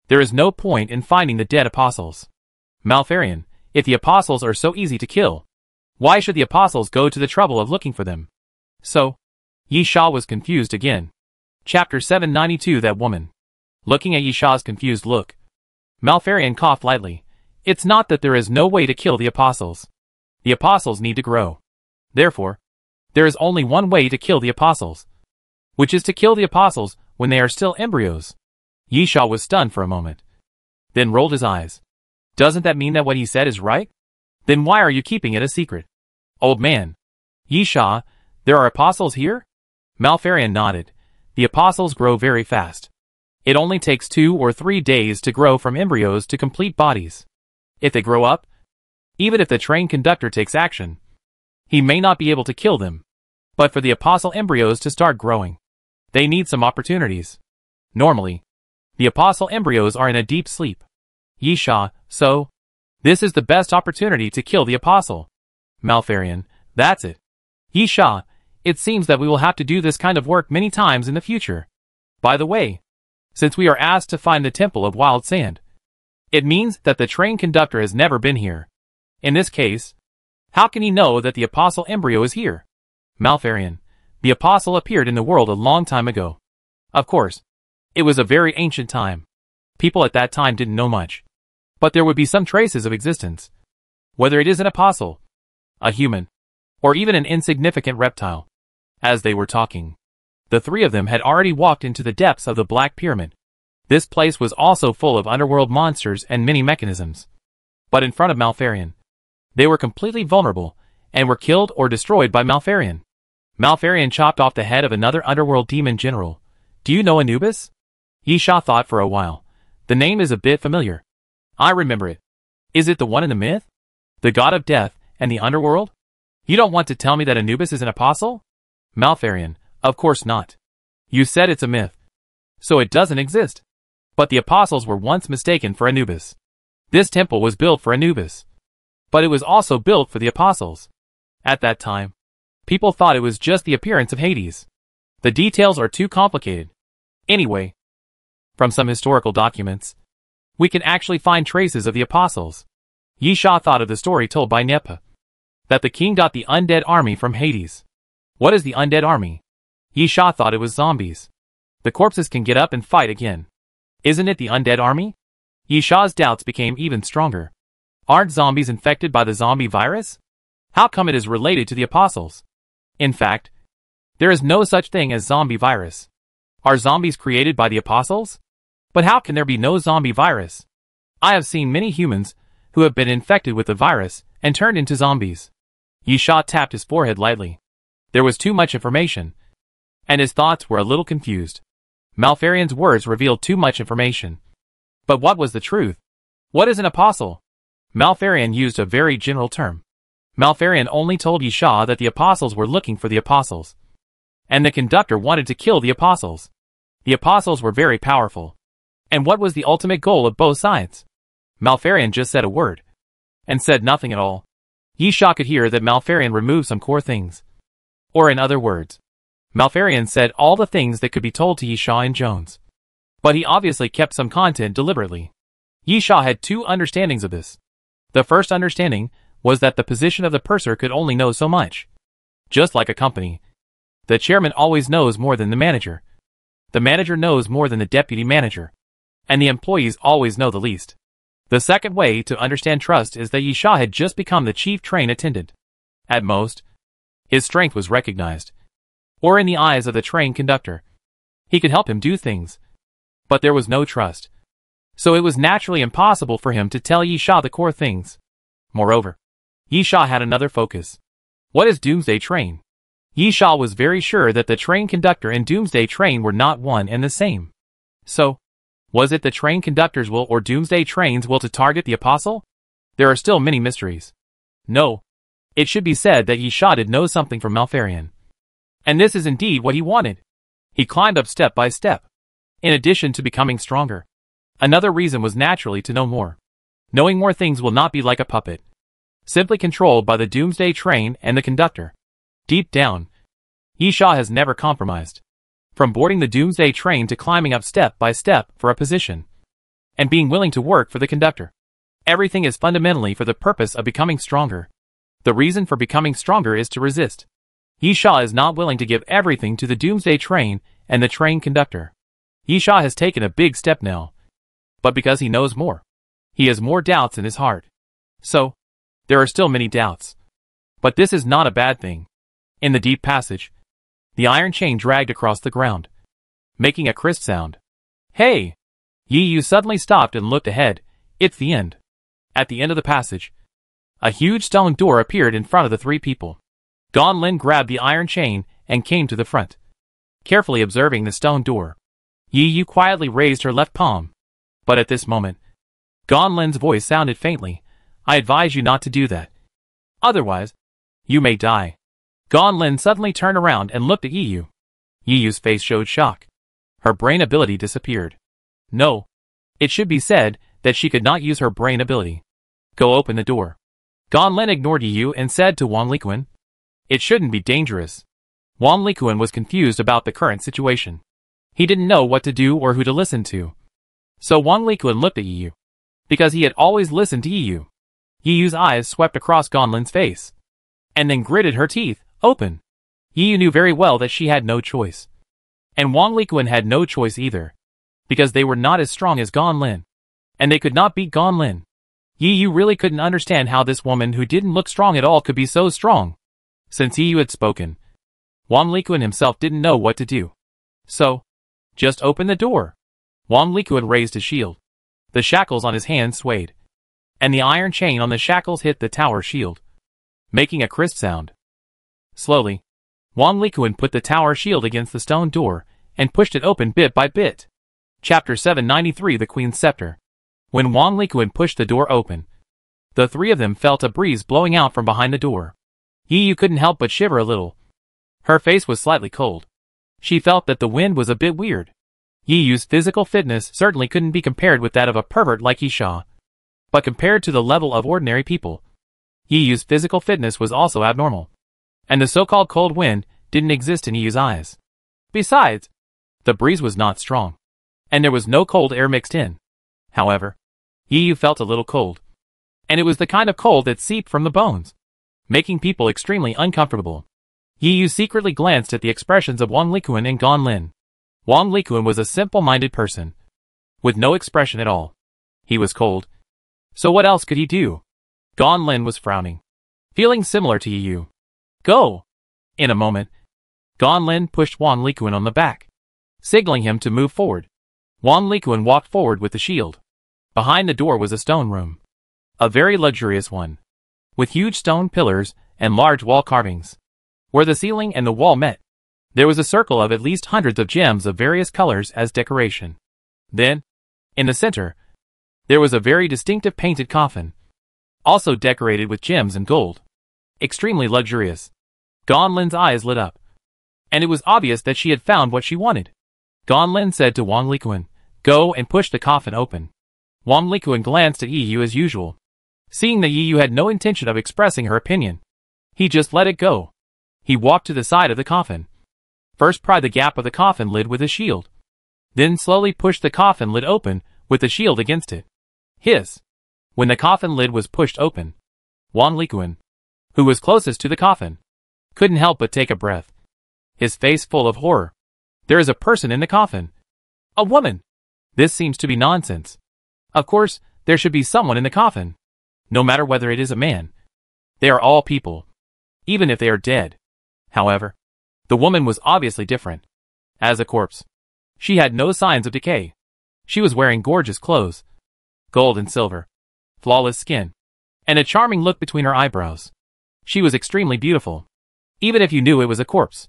There is no point in finding the dead apostles. Malfarion, if the apostles are so easy to kill, why should the apostles go to the trouble of looking for them? So, Yi Sha was confused again. Chapter 792 That Woman. Looking at Yi Sha's confused look, Malfarion coughed lightly. It's not that there is no way to kill the apostles. The apostles need to grow. Therefore, there is only one way to kill the apostles, which is to kill the apostles when they are still embryos. Yi Sha was stunned for a moment, then rolled his eyes. Doesn't that mean that what he said is right? Then why are you keeping it a secret? Old man. Yi Sha, there are apostles here? Malfarion nodded. The apostles grow very fast. It only takes 2 or 3 days to grow from embryos to complete bodies. If they grow up, even if the train conductor takes action, he may not be able to kill them. But for the apostle embryos to start growing, they need some opportunities. Normally, the apostle embryos are in a deep sleep. Yi Sha, so, this is the best opportunity to kill the apostle. Malfarion, that's it. Yi Sha, it seems that we will have to do this kind of work many times in the future. By the way, since we are asked to find the Temple of Wild Sand, it means that the train conductor has never been here. In this case, how can he know that the apostle embryo is here? Malfarion, the apostle appeared in the world a long time ago. Of course, it was a very ancient time. People at that time didn't know much. But there would be some traces of existence. Whether it is an apostle, a human, or even an insignificant reptile. As they were talking, the 3 of them had already walked into the depths of the Black Pyramid. This place was also full of underworld monsters and many mechanisms. But in front of Malfarion, they were completely vulnerable, and were killed or destroyed by Malfarion. Malfarion chopped off the head of another underworld demon general. Do you know Anubis? Yi Sha thought for a while. The name is a bit familiar. I remember it. Is it the one in the myth? The god of death and the underworld? You don't want to tell me that Anubis is an apostle? Malfarion, of course not. You said it's a myth. So it doesn't exist. But the apostles were once mistaken for Anubis. This temple was built for Anubis. But it was also built for the apostles. At that time, people thought it was just the appearance of Hades. The details are too complicated. Anyway, from some historical documents, we can actually find traces of the apostles. Yi Sha thought of the story told by Nepa, that the king got the undead army from Hades. What is the undead army? Yi Sha thought it was zombies. The corpses can get up and fight again. Isn't it the undead army? Yi Sha's doubts became even stronger. Aren't zombies infected by the zombie virus? How come it is related to the apostles? In fact, there is no such thing as zombie virus. Are zombies created by the apostles? But how can there be no zombie virus? I have seen many humans who have been infected with the virus and turned into zombies. Yi Sha tapped his forehead lightly. There was too much information, and his thoughts were a little confused. Malfarian's words revealed too much information. But what was the truth? What is an apostle? Malfarian used a very general term. Malfarian only told Yi Sha that the apostles were looking for the apostles, and the conductor wanted to kill the apostles. The apostles were very powerful. And what was the ultimate goal of both sides? Malfarian just said a word, and said nothing at all. Yi Sha could hear that Malfarian removed some core things. Or in other words, Malfarian said all the things that could be told to Yi Sha and Jones. But he obviously kept some content deliberately. Yi Sha had two understandings of this. The first understanding was that the position of the purser could only know so much. Just like a company, the chairman always knows more than the manager. The manager knows more than the deputy manager. And the employees always know the least. The second way to understand trust is that Yi Sha had just become the chief train attendant. At most, his strength was recognized. Or in the eyes of the train conductor. He could help him do things. But there was no trust. So it was naturally impossible for him to tell Yi Sha the core things. Moreover, Yi Sha had another focus. What is Doomsday Train? Yi Sha was very sure that the train conductor and Doomsday Train were not one and the same. So, was it the train conductor's will or Doomsday Train's will to target the apostle? There are still many mysteries. No. It should be said that Yi Sha did know something from Malfarian. And this is indeed what he wanted. He climbed up step by step. In addition to becoming stronger, another reason was naturally to know more. Knowing more things will not be like a puppet, simply controlled by the Doomsday Train and the conductor. Deep down, Yi Sha has never compromised. From boarding the Doomsday Train to climbing up step by step for a position, and being willing to work for the conductor. Everything is fundamentally for the purpose of becoming stronger. The reason for becoming stronger is to resist. Yi Sha is not willing to give everything to the Doomsday Train and the train conductor. Yi Sha has taken a big step now. But because he knows more, he has more doubts in his heart. So, there are still many doubts. But this is not a bad thing. In the deep passage, the iron chain dragged across the ground, making a crisp sound. Hey! Yi Yu suddenly stopped and looked ahead. It's the end. At the end of the passage, a huge stone door appeared in front of the three people. Gan Lin grabbed the iron chain and came to the front. Carefully observing the stone door, Yi Yu quietly raised her left palm. But at this moment, Gan Lin's voice sounded faintly. I advise you not to do that. Otherwise, you may die. Gan Lin suddenly turned around and looked at Yi Yu. Yi Yu's face showed shock. Her brain ability disappeared. No. It should be said that she could not use her brain ability. Go open the door. Gan Lin ignored Yi Yu and said to Wang Likuan, it shouldn't be dangerous. Wang Likuan was confused about the current situation. He didn't know what to do or who to listen to. So Wang Likuan looked at Yi Yu. Because he had always listened to Yi Yu. Yi Yu's eyes swept across Gan Lin's face. And then gritted her teeth, open. Yi Yu knew very well that she had no choice. And Wang Likuan had no choice either. Because they were not as strong as Gan Lin. And they could not beat Gan Lin. Yi Yu really couldn't understand how this woman who didn't look strong at all could be so strong. Since Yi Yu had spoken, Wang Likuan himself didn't know what to do. So, just open the door. Wang Likuan raised his shield. The shackles on his hands swayed. And the iron chain on the shackles hit the tower shield, making a crisp sound. Slowly, Wang Likuan put the tower shield against the stone door and pushed it open bit by bit. Chapter 793 The Queen's Scepter. When Wang Likuan pushed the door open, the three of them felt a breeze blowing out from behind the door. Yi Yu couldn't help but shiver a little. Her face was slightly cold. She felt that the wind was a bit weird. Yi Yu's physical fitness certainly couldn't be compared with that of a pervert like Yi Sha. But compared to the level of ordinary people, Yi Yu's physical fitness was also abnormal. And the so-called cold wind didn't exist in Yi Yu's eyes. Besides, the breeze was not strong, and there was no cold air mixed in. However, Yi Yu felt a little cold. And it was the kind of cold that seeped from the bones, making people extremely uncomfortable. Yi Yu secretly glanced at the expressions of Wang Likuan and Gan Lin. Wang Likuan was a simple-minded person, with no expression at all. He was cold. So what else could he do? Gan Lin was frowning, feeling similar to Yu. Go! In a moment, Gan Lin pushed Wang Likuan on the back, signaling him to move forward. Wang Likuan walked forward with the shield. Behind the door was a stone room, a very luxurious one, with huge stone pillars and large wall carvings. Where the ceiling and the wall met, there was a circle of at least hundreds of gems of various colors as decoration. Then, in the center, there was a very distinctive painted coffin, also decorated with gems and gold. Extremely luxurious. Gan Lin's eyes lit up, and it was obvious that she had found what she wanted. Gan Lin said to Wang Likuan, "Go and push the coffin open." Wang Likuan glanced at Yu as usual. Seeing that Yu had no intention of expressing her opinion, he just let it go. He walked to the side of the coffin. First pried the gap of the coffin lid with a shield. Then slowly pushed the coffin lid open with the shield against it. Hiss! When the coffin lid was pushed open, Wang Likuan, who was closest to the coffin, couldn't help but take a breath, his face full of horror. There is a person in the coffin. A woman! This seems to be nonsense. Of course, there should be someone in the coffin. No matter whether it is a man. They are all people, even if they are dead. However, the woman was obviously different. As a corpse, she had no signs of decay. She was wearing gorgeous clothes, gold and silver, flawless skin, and a charming look between her eyebrows. She was extremely beautiful. Even if you knew it was a corpse,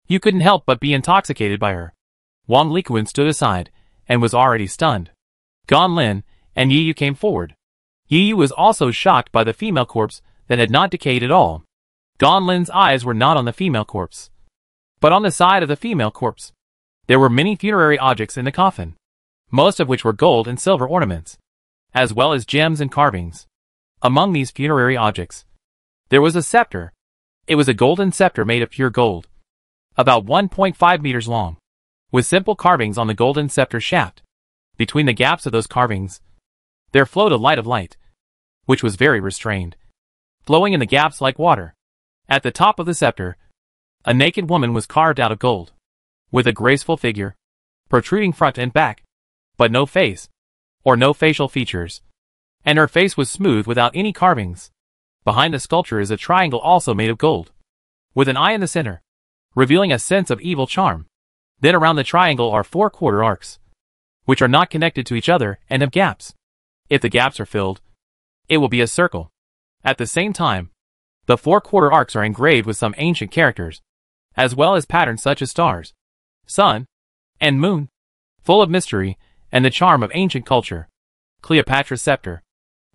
you couldn't help but be intoxicated by her. Wang Likuan stood aside, and was already stunned. Gan Lin and Yu came forward. Yu was also shocked by the female corpse that had not decayed at all. Gan Lin's eyes were not on the female corpse, but on the side of the female corpse. There were many funerary objects in the coffin, most of which were gold and silver ornaments, as well as gems and carvings. Among these funerary objects, there was a scepter. It was a golden scepter made of pure gold, about 1.5 meters long, with simple carvings on the golden scepter shaft. Between the gaps of those carvings, there flowed a light of light, which was very restrained, flowing in the gaps like water. At the top of the scepter, a naked woman was carved out of gold, with a graceful figure, protruding front and back, but no face, or no facial features, and her face was smooth without any carvings. Behind the sculpture is a triangle also made of gold, with an eye in the center, revealing a sense of evil charm. Then around the triangle are 4 quarter arcs, which are not connected to each other and have gaps. If the gaps are filled, it will be a circle. At the same time, the 4 quarter arcs are engraved with some ancient characters, as well as patterns such as stars, sun, and moon, full of mystery and the charm of ancient culture. Cleopatra's scepter.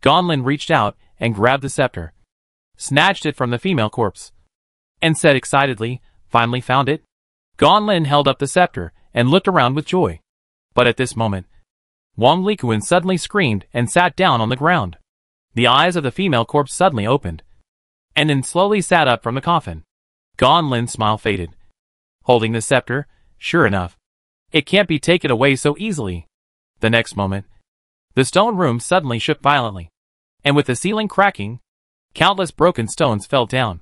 Gan Lin reached out and grabbed the scepter, snatched it from the female corpse, and said excitedly, "Finally found it?" Gan Lin held up the scepter and looked around with joy. But at this moment, Wang Likuan suddenly screamed and sat down on the ground. The eyes of the female corpse suddenly opened, and then slowly sat up from the coffin. Gan Lin's smile faded. Holding the scepter, sure enough, it can't be taken away so easily. The next moment, the stone room suddenly shook violently, and with the ceiling cracking, countless broken stones fell down.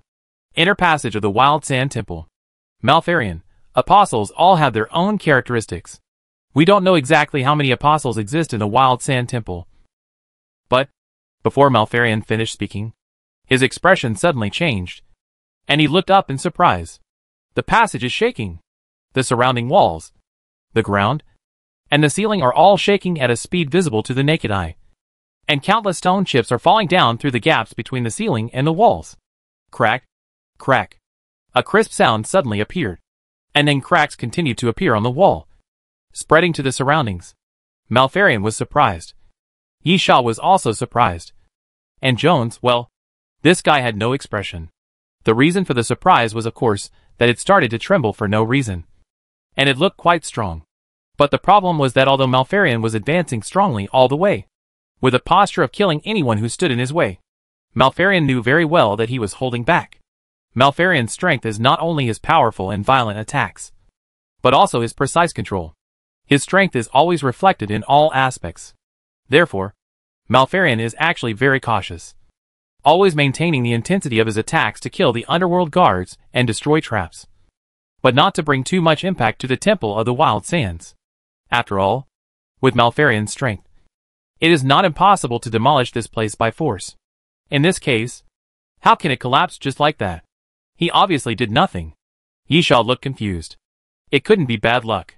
Inner passage of the Wild Sand Temple. Malfarian, apostles all have their own characteristics. We don't know exactly how many apostles exist in the Wild Sand Temple. But, before Malfarian finished speaking, his expression suddenly changed, and he looked up in surprise. The passage is shaking. The surrounding walls, the ground, and the ceiling are all shaking at a speed visible to the naked eye. And countless stone chips are falling down through the gaps between the ceiling and the walls. Crack, crack. A crisp sound suddenly appeared, and then cracks continued to appear on the wall, spreading to the surroundings. Malfarian was surprised. Yisha was also surprised. And Jones, well, this guy had no expression. The reason for the surprise was, of course, that it started to tremble for no reason. And it looked quite strong. But the problem was that although Malfarian was advancing strongly all the way, with a posture of killing anyone who stood in his way, Malfarian knew very well that he was holding back. Malfarian's strength is not only his powerful and violent attacks, but also his precise control. His strength is always reflected in all aspects. Therefore, Malfarian is actually very cautious, always maintaining the intensity of his attacks to kill the underworld guards and destroy traps. but not to bring too much impact to the Temple of the Wild Sands. After all, with Malfarian's strength, it is not impossible to demolish this place by force. In this case, how can it collapse just like that? He obviously did nothing. Yisha looked confused. It couldn't be bad luck.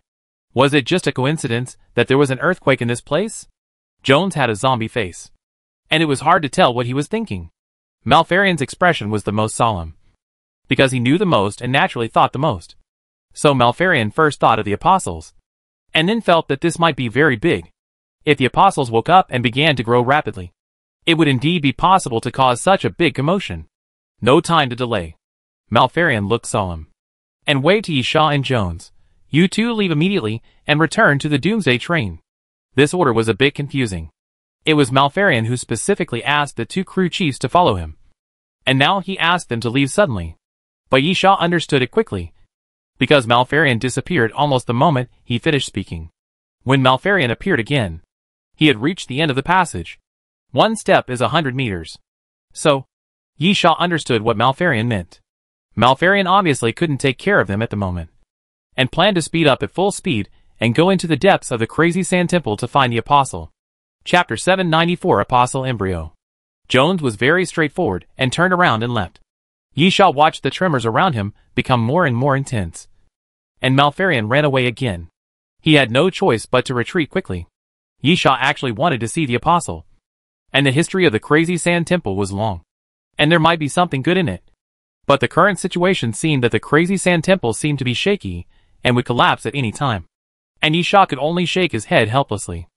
Was it just a coincidence that there was an earthquake in this place? Jones had a zombie face, and it was hard to tell what he was thinking. Malfarian's expression was the most solemn, because he knew the most and naturally thought the most. So Malfarian first thought of the apostles, and then felt that this might be very big. If the apostles woke up and began to grow rapidly, it would indeed be possible to cause such a big commotion. No time to delay. Malfarian looked solemn, and waved to Yisha and Jones. You two leave immediately and return to the Doomsday train. This order was a bit confusing. It was Malfarian who specifically asked the two crew chiefs to follow him, and now he asked them to leave suddenly. But Yisha understood it quickly, because Malfarian disappeared almost the moment he finished speaking. When Malfarian appeared again, he had reached the end of the passage. 1 step is 100 meters. So, Yisha understood what Malfarian meant. Malfarian obviously couldn't take care of them at the moment, and planned to speed up at full speed and go into the depths of the crazy sand temple to find the apostle. Chapter 794 Apostle Embryo. Jones was very straightforward and turned around and left. Yisha watched the tremors around him become more and more intense, and Malfarian ran away again. He had no choice but to retreat quickly. Yisha actually wanted to see the apostle, and the history of the crazy sand temple was long, and there might be something good in it. But the current situation seemed that the crazy sand temple seemed to be shaky and would collapse at any time, and Yisha could only shake his head helplessly.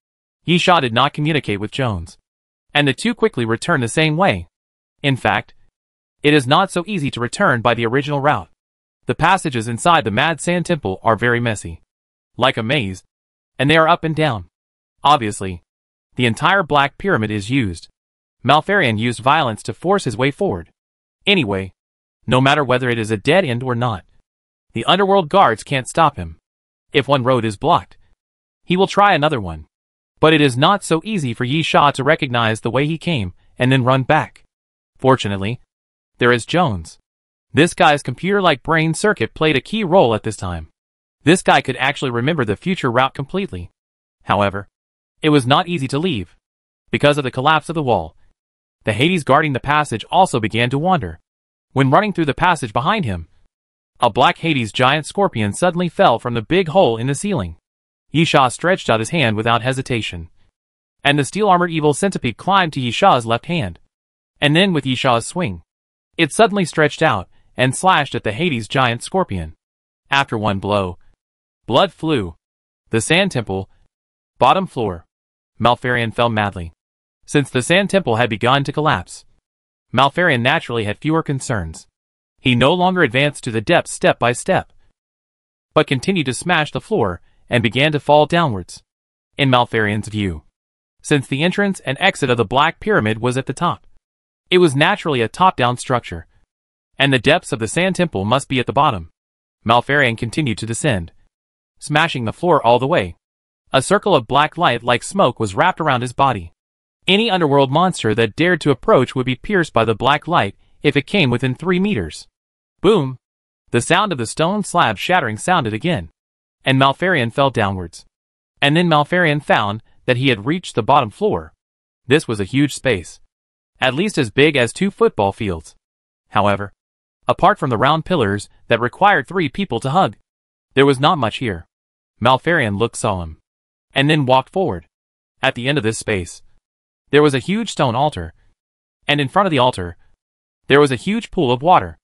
Yisha did not communicate with Jones, and the two quickly returned the same way. In fact, it is not so easy to return by the original route. The passages inside the Mad Sand Temple are very messy, like a maze, and they are up and down. Obviously, the entire Black Pyramid is used. Malfarian used violence to force his way forward. Anyway, no matter whether it is a dead end or not, the underworld guards can't stop him. If one road is blocked, he will try another one. But it is not so easy for Yisha to recognize the way he came and then run back. Fortunately, there is Jones. This guy's computer-like brain circuit played a key role at this time. This guy could actually remember the future route completely. However, it was not easy to leave. Because of the collapse of the wall, the Hades guarding the passage also began to wander. When running through the passage behind him, a black Hades giant scorpion suddenly fell from the big hole in the ceiling. Yisha stretched out his hand without hesitation, and the steel-armored evil centipede climbed to Yisha's left hand. And then with Yisha's swing, it suddenly stretched out and slashed at the Hades giant scorpion. After one blow, blood flew. The sand temple, bottom floor. Malfarian fell madly. Since the sand temple had begun to collapse, Malfarian naturally had fewer concerns. He no longer advanced to the depths step by step, but continued to smash the floor and began to fall downwards. In Malfarian's view, since the entrance and exit of the Black Pyramid was at the top, it was naturally a top-down structure, and the depths of the sand temple must be at the bottom. Malfarian continued to descend, smashing the floor all the way. A circle of black light like smoke was wrapped around his body. Any underworld monster that dared to approach would be pierced by the black light if it came within 3 meters. Boom! The sound of the stone slab shattering sounded again, and Malfarian fell downwards. And then Malfarian found that he had reached the bottom floor. This was a huge space, at least as big as 2 football fields. However, apart from the round pillars that required 3 people to hug, there was not much here. Malfarian looked solemn, and then walked forward. At the end of this space, there was a huge stone altar, and in front of the altar, there was a huge pool of water.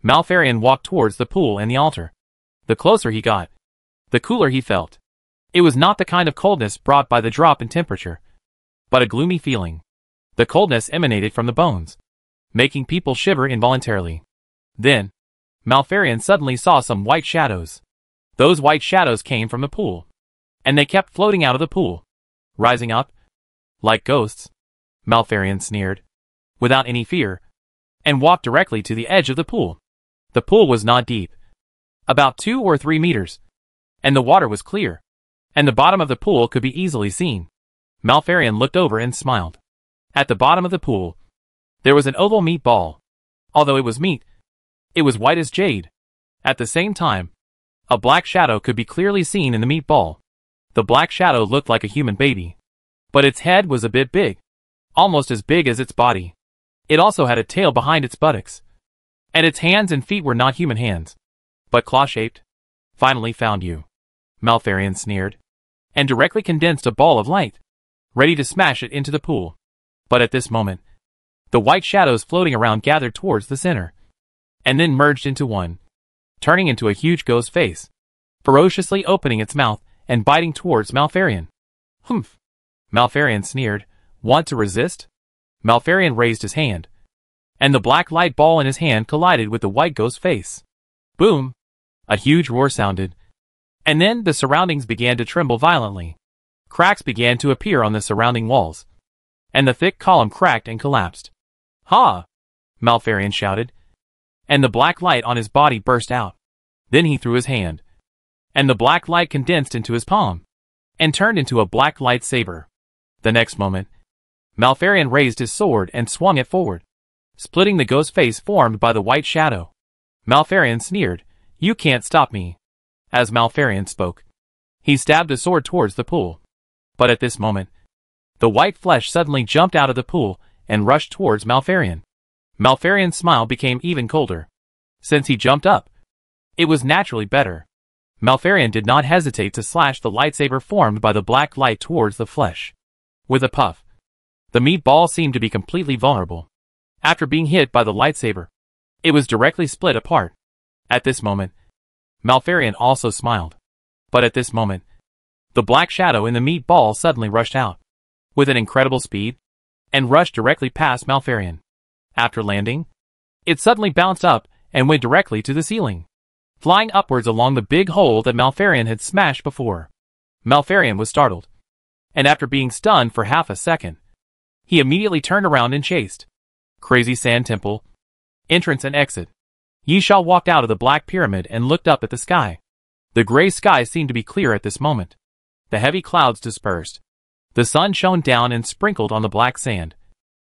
Malfarian walked towards the pool and the altar. The closer he got, the cooler he felt. It was not the kind of coldness brought by the drop in temperature, but a gloomy feeling. The coldness emanated from the bones, making people shiver involuntarily. Then, Malfarian suddenly saw some white shadows. Those white shadows came from the pool, and they kept floating out of the pool, rising up, like ghosts. Malfarian sneered, without any fear, and walked directly to the edge of the pool. The pool was not deep, about 2 or 3 meters, and the water was clear, and the bottom of the pool could be easily seen. Malfarian looked over and smiled. At the bottom of the pool, there was an oval meat ball. Although it was meat, it was white as jade. At the same time, A black shadow could be clearly seen in the meatball. The black shadow looked like a human baby. But its head was a bit big. Almost as big as its body. It also had a tail behind its buttocks. And its hands and feet were not human hands, but claw-shaped. Finally found you. Malfarion sneered. And directly condensed a ball of light, ready to smash it into the pool. But at this moment, the white shadows floating around gathered towards the center, and then merged into one, turning into a huge ghost face, ferociously opening its mouth and biting towards Malfarion. Humph! Malfarion sneered. Want to resist? Malfarion raised his hand, and the black light ball in his hand collided with the white ghost face. Boom! A huge roar sounded, and then the surroundings began to tremble violently. Cracks began to appear on the surrounding walls, and the thick column cracked and collapsed. Ha! Malfarion shouted, and the black light on his body burst out. Then he threw his hand, and the black light condensed into his palm, and turned into a black lightsaber. The next moment, Malfarion raised his sword and swung it forward, splitting the ghost face formed by the white shadow. Malfarion sneered, "You can't stop me." As Malfarion spoke, he stabbed the sword towards the pool. But at this moment, the white flesh suddenly jumped out of the pool and rushed towards Malfarion. Malfarion's smile became even colder. Since he jumped up, it was naturally better. Malfarion did not hesitate to slash the lightsaber formed by the black light towards the flesh. With a puff, the meatball seemed to be completely vulnerable. After being hit by the lightsaber, it was directly split apart. At this moment, Malfarion also smiled. But at this moment, the black shadow in the meatball suddenly rushed out, with an incredible speed, and rushed directly past Malfarion. After landing, it suddenly bounced up and went directly to the ceiling, flying upwards along the big hole that Malfarion had smashed before. Malfarion was startled, and after being stunned for half a second, he immediately turned around and chased. Crazy Sand Temple. Entrance and exit. Yisha walked out of the Black Pyramid and looked up at the sky. The gray sky seemed to be clear at this moment. The heavy clouds dispersed. The sun shone down and sprinkled on the black sand,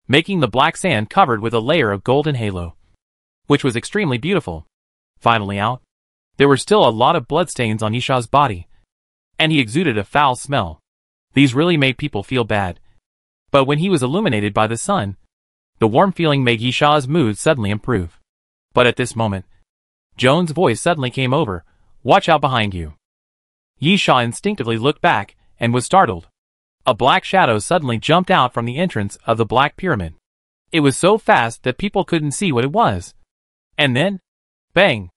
making the black sand covered with a layer of golden halo, which was extremely beautiful. Finally out, there were still a lot of bloodstains on Yisha's body, and he exuded a foul smell. These really made people feel bad. But when he was illuminated by the sun, the warm feeling made Yisha's mood suddenly improve. But at this moment, Joan's voice suddenly came over. "Watch out behind you." Yisha instinctively looked back and was startled. A black shadow suddenly jumped out from the entrance of the Black Pyramid. It was so fast that people couldn't see what it was. And then, bang!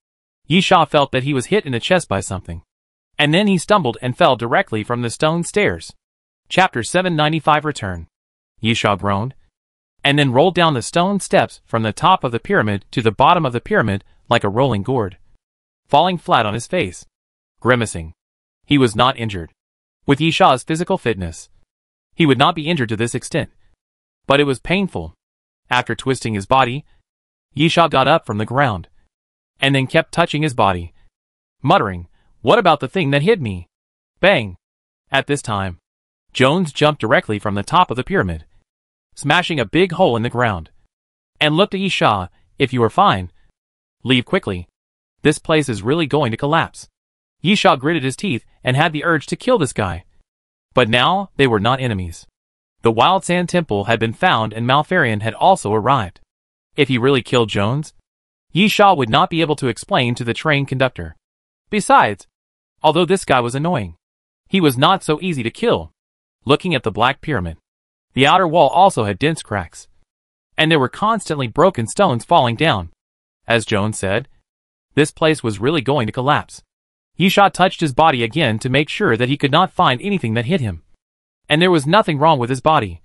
Yisha felt that he was hit in the chest by something. And then he stumbled and fell directly from the stone stairs. Chapter 795 Return. Yisha groaned, and then rolled down the stone steps from the top of the pyramid to the bottom of the pyramid like a rolling gourd, falling flat on his face, grimacing. He was not injured. With Yisha's physical fitness, he would not be injured to this extent. But it was painful. After twisting his body, Yisha got up from the ground, and then kept touching his body, muttering, "What about the thing that hit me?" Bang! At this time, Jones jumped directly from the top of the pyramid, smashing a big hole in the ground, and looked at Yisha. "If you are fine, leave quickly. This place is really going to collapse." Yisha gritted his teeth and had the urge to kill this guy. But now they were not enemies. The Wild Sand Temple had been found and Malfarion had also arrived. If he really killed Jones, Yisha would not be able to explain to the train conductor. Besides, although this guy was annoying, he was not so easy to kill. Looking at the Black Pyramid, the outer wall also had dense cracks, and there were constantly broken stones falling down. As Jones said, this place was really going to collapse. Yisha touched his body again to make sure that he could not find anything that hit him. And there was nothing wrong with his body.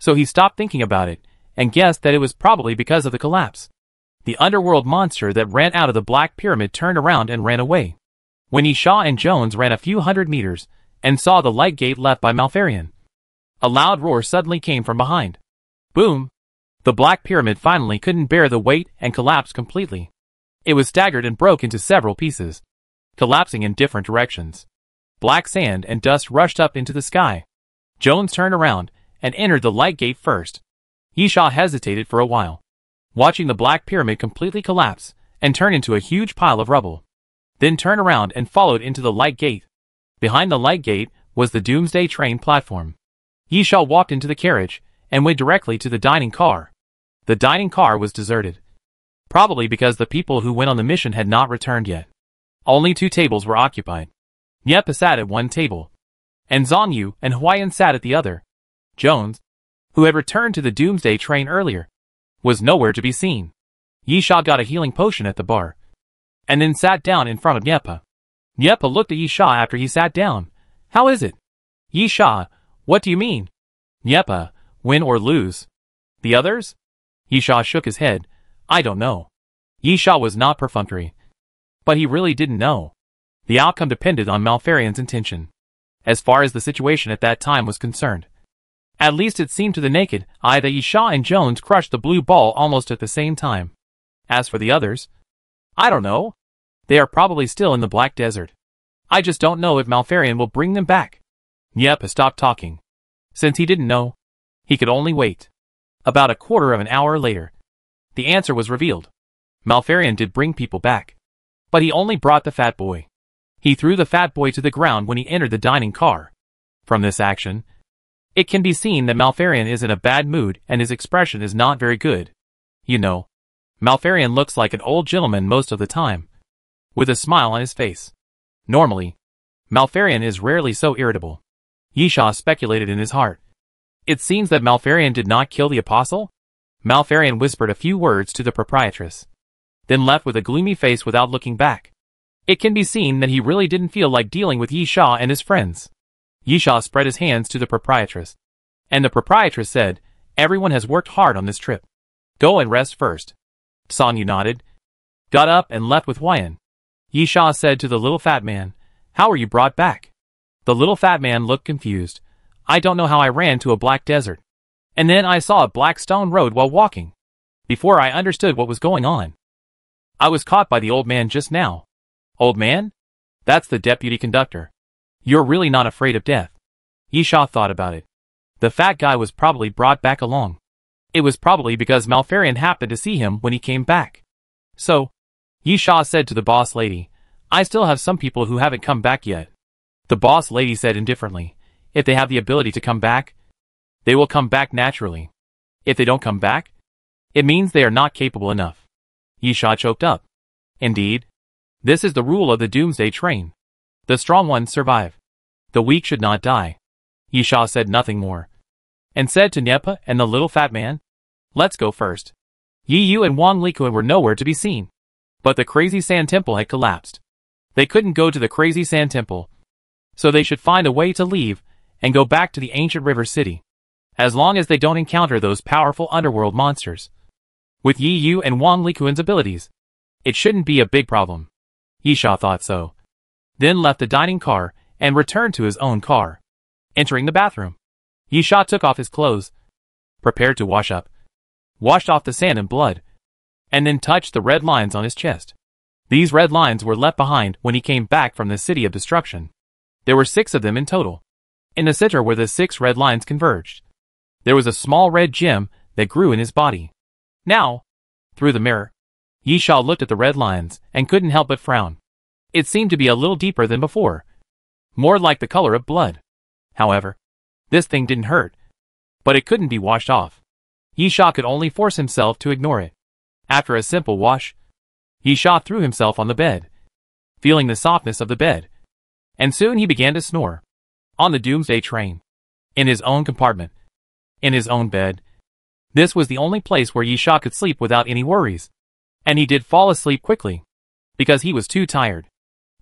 So he stopped thinking about it, and guessed that it was probably because of the collapse. The underworld monster that ran out of the Black Pyramid turned around and ran away. When Yisha and Jones ran a few hundred meters, and saw the light gate left by Malfarion, a loud roar suddenly came from behind. Boom! The Black Pyramid finally couldn't bear the weight and collapsed completely. It was staggered and broke into several pieces, collapsing in different directions. Black sand and dust rushed up into the sky. Jones turned around and entered the light gate first. Yisha hesitated for a while, watching the Black Pyramid completely collapse and turn into a huge pile of rubble. then turned around and followed into the light gate. Behind the light gate was the Doomsday train platform. Yisha walked into the carriage and went directly to the dining car. The dining car was deserted. Probably because the people who went on the mission had not returned yet. Only 2 tables were occupied. Niepa sat at one table, and Zongyu and Huayan sat at the other. Jones, who had returned to the Doomsday train earlier, was nowhere to be seen. Yisha got a healing potion at the bar, and then sat down in front of Niepa. Niepa looked at Yisha after he sat down. How is it? Yisha, what do you mean? Niepa, win or lose. The others? Yisha shook his head. I don't know. Yisha was not perfunctory. But he really didn't know. The outcome depended on Malfarian's intention, as far as the situation at that time was concerned. At least it seemed to the naked eye that Yisha and Jones crushed the blue ball almost at the same time. As for the others, I don't know. They are probably still in the Black Desert. I just don't know if Malfarian will bring them back. Niepa stopped talking. Since he didn't know, he could only wait. About a quarter of an hour later, the answer was revealed. Malfarian did bring people back, but he only brought the fat boy. He threw the fat boy to the ground when he entered the dining car. From this action, it can be seen that Malfarian is in a bad mood and his expression is not very good. You know, Malfarian looks like an old gentleman most of the time, with a smile on his face. Normally, Malfarian is rarely so irritable. Yisha speculated in his heart. It seems that Malfarian did not kill the apostle? Malfarian whispered a few words to the proprietress, then left with a gloomy face without looking back. It can be seen that he really didn't feel like dealing with Yisha and his friends. Yisha spread his hands to the proprietress, and the proprietress said, everyone has worked hard on this trip. Go and rest first. Zongyu nodded, got up and left with Huayan. Yisha said to the little fat man, how were you brought back? The little fat man looked confused. I don't know how I ran to a black desert. And then I saw a black stone road while walking. Before I understood what was going on, I was caught by the old man just now. Old man? That's the deputy conductor. You're really not afraid of death. Yisha thought about it. The fat guy was probably brought back along. It was probably because Malfarian happened to see him when he came back. So, Yisha said to the boss lady, I still have some people who haven't come back yet. The boss lady said indifferently, if they have the ability to come back, they will come back naturally. If they don't come back, it means they are not capable enough. Yisha choked up. Indeed, this is the rule of the Doomsday train. The strong ones survive. The weak should not die. Yisha said nothing more, and said to Niepa and the little fat man, let's go first. Yi Yu and Wang Likuan were nowhere to be seen. But the Crazy Sand Temple had collapsed. They couldn't go to the Crazy Sand Temple, so they should find a way to leave and go back to the ancient river city. As long as they don't encounter those powerful underworld monsters. With Yi Yu and Wang Likuan's abilities, it shouldn't be a big problem. Yisha thought so. Then left the dining car and returned to his own car. Entering the bathroom, Yisha took off his clothes, prepared to wash up, washed off the sand and blood, and then touched the red lines on his chest. These red lines were left behind when he came back from the City of Destruction. There were 6 of them in total. In the center where the 6 red lines converged, there was a small red gem that grew in his body. Now, through the mirror, Yisha looked at the red lines and couldn't help but frown. It seemed to be a little deeper than before, more like the color of blood. However, this thing didn't hurt, but it couldn't be washed off. Yisha could only force himself to ignore it. After a simple wash, Yisha threw himself on the bed, feeling the softness of the bed, and soon he began to snore. On the Doomsday train, in his own compartment, in his own bed. This was the only place where Yisha could sleep without any worries. And he did fall asleep quickly, because he was too tired.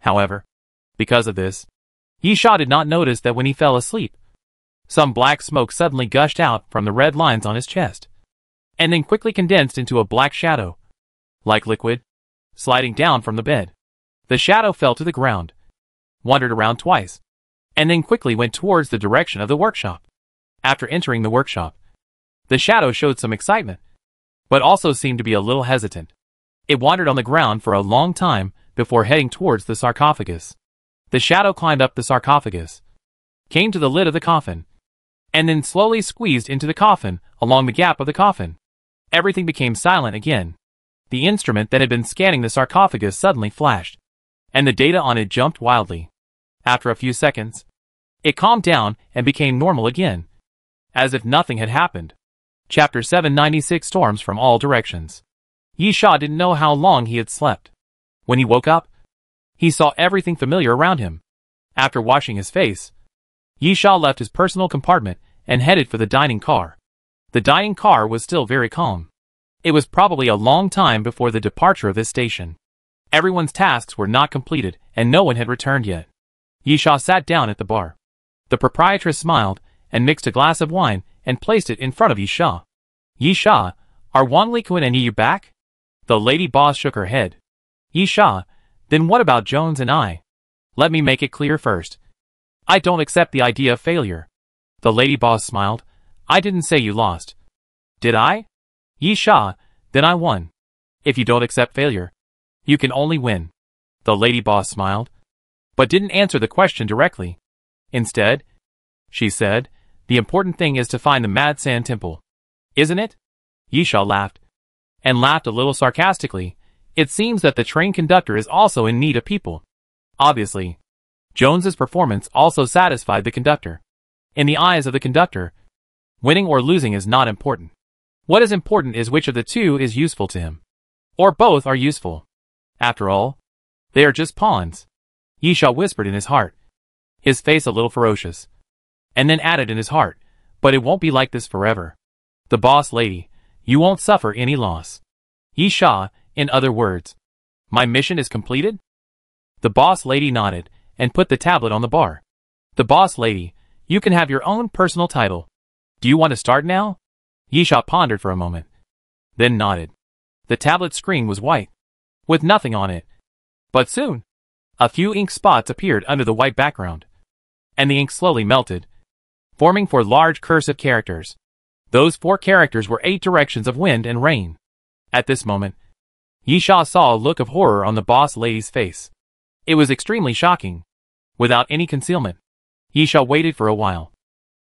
However, because of this, Yisha did not notice that when he fell asleep, some black smoke suddenly gushed out from the red lines on his chest, and then quickly condensed into a black shadow, like liquid, sliding down from the bed. The shadow fell to the ground, wandered around twice, and then quickly went towards the direction of the workshop. After entering the workshop, the shadow showed some excitement, but also seemed to be a little hesitant. It wandered on the ground for a long time before heading towards the sarcophagus. The shadow climbed up the sarcophagus, came to the lid of the coffin, and then slowly squeezed into the coffin along the gap of the coffin. Everything became silent again. The instrument that had been scanning the sarcophagus suddenly flashed, and the data on it jumped wildly. After a few seconds, it calmed down and became normal again, as if nothing had happened. Chapter 796 Storms from All Directions. Yi Sha didn't know how long he had slept. When he woke up, he saw everything familiar around him. After washing his face, Yi Sha left his personal compartment and headed for the dining car. The dining car was still very calm. It was probably a long time before the departure of this station. Everyone's tasks were not completed and no one had returned yet. Yi Sha sat down at the bar. The proprietress smiled and mixed a glass of wine and placed it in front of Yi Sha. Yi Sha, are Wang Liquan and you back? The lady boss shook her head. Yi Sha, then what about Jones and I? Let me make it clear first. I don't accept the idea of failure. The lady boss smiled. I didn't say you lost. Did I? Yi Sha, then I won. If you don't accept failure, you can only win. The lady boss smiled, but didn't answer the question directly. Instead, she said, the important thing is to find the Mad Sand Temple. Isn't it? Yi Sha laughed, and laughed a little sarcastically. It seems that the train conductor is also in need of people. Obviously, Jones's performance also satisfied the conductor. In the eyes of the conductor, winning or losing is not important. What is important is which of the two is useful to him. Or both are useful. After all, they are just pawns. Yi Sha whispered in his heart, his face a little ferocious, and then added in his heart, but it won't be like this forever. The boss lady, you won't suffer any loss. Yi Sha, in other words, my mission is completed? The boss lady nodded and put the tablet on the bar. The boss lady, you can have your own personal title. Do you want to start now? Yi Sha pondered for a moment, then nodded. The tablet screen was white, with nothing on it. But soon, a few ink spots appeared under the white background, and the ink slowly melted, forming 4 large cursive characters. Those 4 characters were 8 directions of wind and rain. At this moment, Yi Sha saw a look of horror on the boss lady's face. It was extremely shocking. Without any concealment, Yi Sha waited for a while,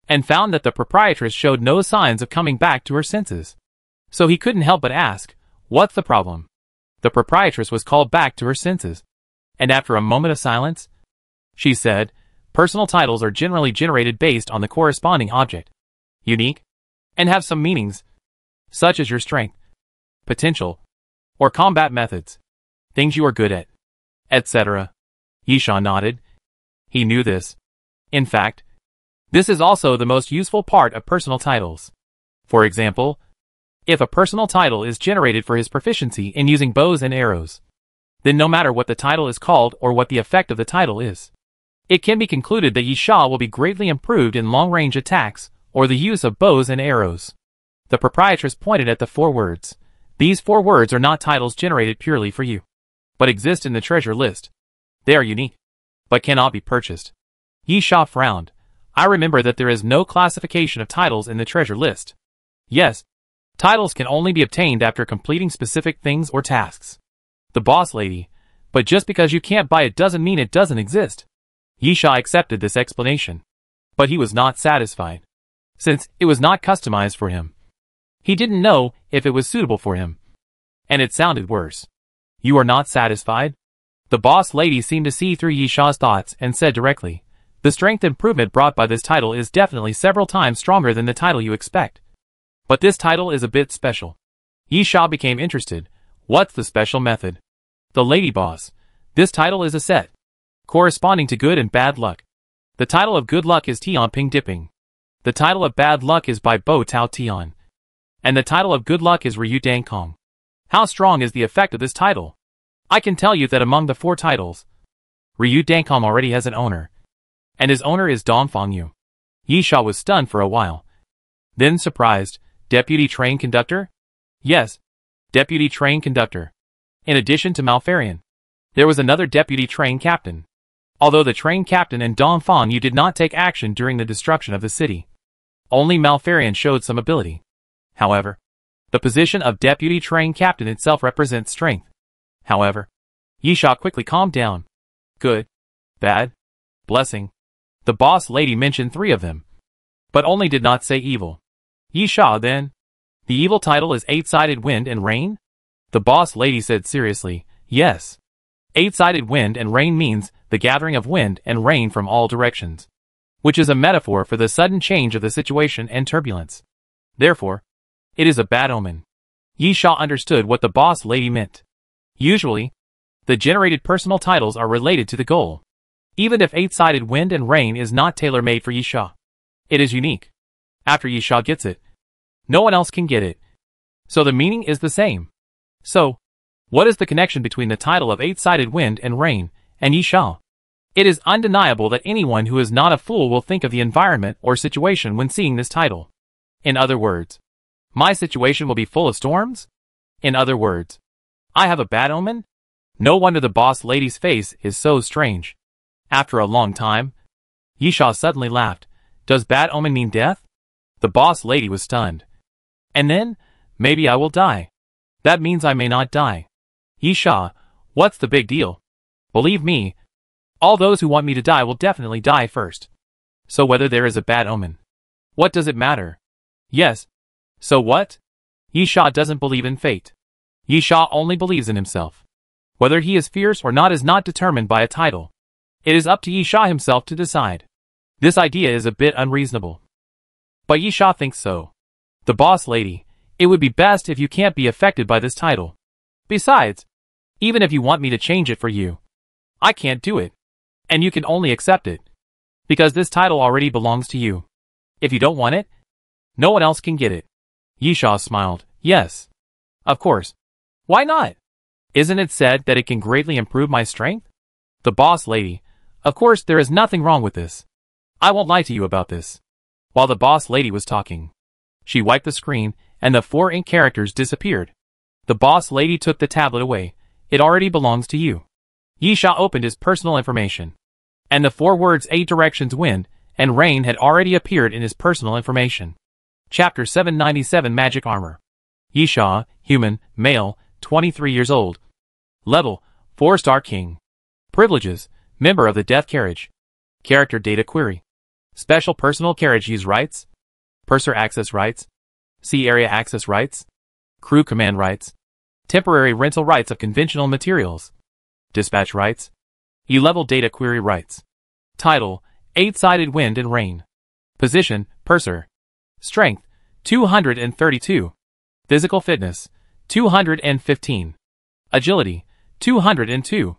and found that the proprietress showed no signs of coming back to her senses. So he couldn't help but ask, what's the problem? The proprietress was called back to her senses, and after a moment of silence, she said, personal titles are generally generated based on the corresponding object, unique, and have some meanings, such as your strength, potential, or combat methods, things you are good at, etc. Yi Sha nodded. He knew this. In fact, this is also the most useful part of personal titles. For example, if a personal title is generated for his proficiency in using bows and arrows, then no matter what the title is called or what the effect of the title is, it can be concluded that Yi Sha will be greatly improved in long-range attacks or the use of bows and arrows. The proprietress pointed at the 4 words. These 4 words are not titles generated purely for you, but exist in the treasure list. They are unique, but cannot be purchased. Yi Sha frowned. I remember that there is no classification of titles in the treasure list. Yes, titles can only be obtained after completing specific things or tasks. The boss lady, but just because you can't buy it doesn't mean it doesn't exist. Yi Sha accepted this explanation, but he was not satisfied, since it was not customized for him. He didn't know if it was suitable for him. And it sounded worse. You are not satisfied? The boss lady seemed to see through Yi Sha's thoughts and said directly, the strength improvement brought by this title is definitely several times stronger than the title you expect. But this title is a bit special. Yi Sha became interested. What's the special method? The lady boss. This title is a set, corresponding to good and bad luck. The title of good luck is Tian Ping Dipping. The title of bad luck is by Bo Tao Tian. And the title of good luck is Ryu Dang Kong. How strong is the effect of this title? I can tell you that among the 4 titles, Ryu Dang Kong already has an owner, and his owner is Dongfang Yu. Yi Sha was stunned for a while, then surprised. Deputy train conductor? Yes, deputy train conductor. In addition to Malfarian, there was another deputy train captain. Although the train captain and Dongfang Yu did not take action during the destruction of the city, only Malfarian showed some ability. However, the position of deputy train captain itself represents strength. However, Yi Sha quickly calmed down. Good, bad, blessing. The boss lady mentioned 3 of them, but only did not say evil. Yi Sha then. The evil title is 8-sided wind and rain? The boss lady said seriously, yes. Eight-sided wind and rain means the gathering of wind and rain from all directions, which is a metaphor for the sudden change of the situation and turbulence. Therefore, it is a bad omen. Yi Sha understood what the boss lady meant. Usually, the generated personal titles are related to the goal. Even if eight-sided wind and rain is not tailor-made for Yi Sha, it is unique. After Yi Sha gets it, no one else can get it. So the meaning is the same. So, what is the connection between the title of eight-sided wind and rain and Yi Sha? It is undeniable that anyone who is not a fool will think of the environment or situation when seeing this title. In other words, my situation will be full of storms? In other words, I have a bad omen? No wonder the boss lady's face is so strange. After a long time, Yi Sha suddenly laughed. Does bad omen mean death? The boss lady was stunned. And then, maybe I will die. That means I may not die. Yi Sha, what's the big deal? Believe me, all those who want me to die will definitely die first. So whether there is a bad omen, what does it matter? Yes. So what? Yi Sha doesn't believe in fate. Yi Sha only believes in himself. Whether he is fierce or not is not determined by a title. It is up to Yi Sha himself to decide. This idea is a bit unreasonable. But Yi Sha thinks so. The boss lady, it would be best if you can't be affected by this title. Besides, even if you want me to change it for you, I can't do it. And you can only accept it. Because this title already belongs to you. If you don't want it, no one else can get it. Yi Sha smiled. Yes. Of course. Why not? Isn't it said that it can greatly improve my strength? The boss lady, of course there is nothing wrong with this. I won't lie to you about this. While the boss lady was talking, she wiped the screen and the 4 ink characters disappeared. The boss lady took the tablet away. It already belongs to you. Yi Sha opened his personal information. And the 4 words 8 directions wind and rain had already appeared in his personal information. Chapter 797 Magic Armor. Yi Sha, human, male, 23 years old. Level, 4-star king. Privileges, member of the Death Carriage. Character data query. Special personal carriage use rights. Purser access rights. Sea area access rights. Crew command rights. Temporary rental rights of conventional materials. Dispatch rights. E-level data query rights. Title, 8-sided wind and rain. Position, purser. Strength, 232. Physical fitness, 215. Agility, 202.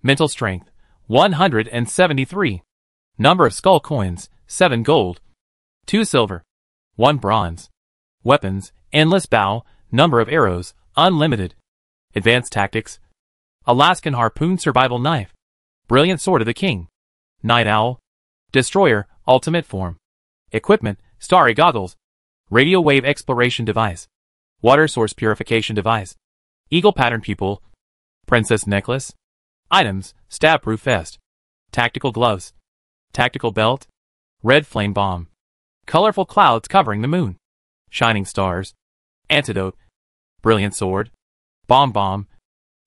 Mental strength, 173. Number of skull coins, 7 gold. 2 silver. 1 bronze. Weapons, endless bow, number of arrows, unlimited. Advanced tactics. Alaskan harpoon survival knife. Brilliant sword of the king. Night owl. Destroyer, ultimate form. Equipment, starry goggles. Radio wave exploration device. Water source purification device. Eagle pattern pupil. Princess necklace. Items, stab-proof vest. Tactical gloves. Tactical belt. Red flame bomb. Colorful clouds covering the moon. Shining stars. Antidote. Brilliant sword. Bomb.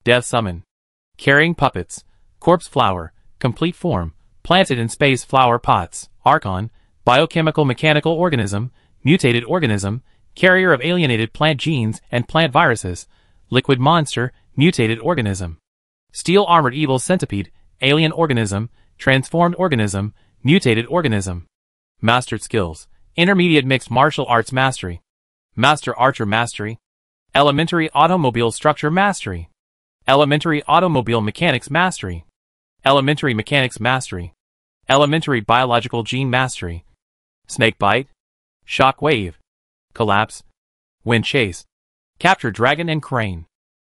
Death summon. Carrying puppets. Corpse flower. Complete form. Planted in space flower pots. Archon. Biochemical mechanical organism. Mutated organism. Carrier of alienated plant genes and plant viruses. Liquid monster. Mutated organism. Steel armored evil centipede. Alien organism. Transformed organism. Mutated organism. Mastered skills. Intermediate mixed martial arts mastery. Master archer mastery. Elementary automobile structure mastery. Elementary automobile mechanics mastery. Elementary mechanics mastery. Elementary biological gene mastery. Snake bite. Shock wave. Collapse. Wind chase. Capture dragon and crane.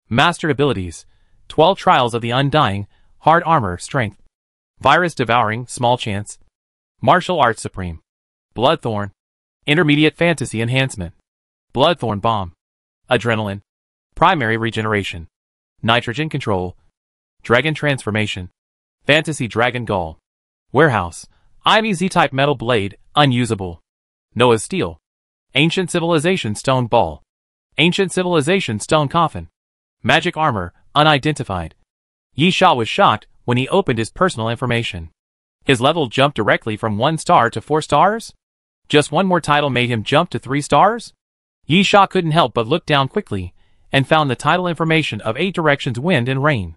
Mastered abilities. 12 trials of the undying. Hard armor strength. Virus devouring small chance. Martial arts supreme. Bloodthorn. Intermediate fantasy enhancement. Bloodthorn bomb. Adrenaline. Primary regeneration. Nitrogen control. Dragon transformation. Fantasy dragon gull. Warehouse. IME Z-type metal blade, unusable. Noah's steel. Ancient civilization stone ball. Ancient civilization stone coffin. Magic armor, unidentified. Yi Sha was shocked when he opened his personal information. His level jumped directly from 1 star to 4 stars? Just one more title made him jump to 3 stars? Yi Sha couldn't help but look down quickly, and found the title information of 8 directions wind and rain.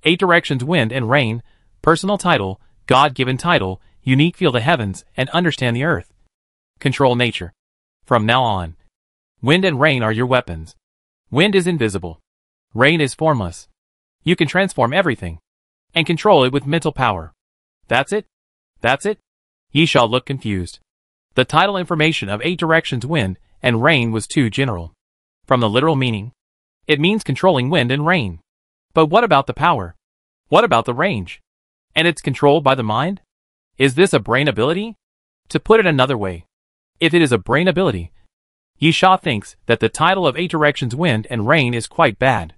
8 directions: wind and rain, personal title, God-given title, unique, feel the heavens and understand the earth. Control nature. From now on, wind and rain are your weapons. Wind is invisible. Rain is formless. You can transform everything and control it with mental power. That's it? That's it? Yisha looked confused. The title information of 8 directions: wind and rain was too general. From the literal meaning, it means controlling wind and rain. But what about the power? What about the range? And it's controlled by the mind? Is this a brain ability? To put it another way, if it is a brain ability, Yisha thinks that the title of 8 directions: wind and rain is quite bad.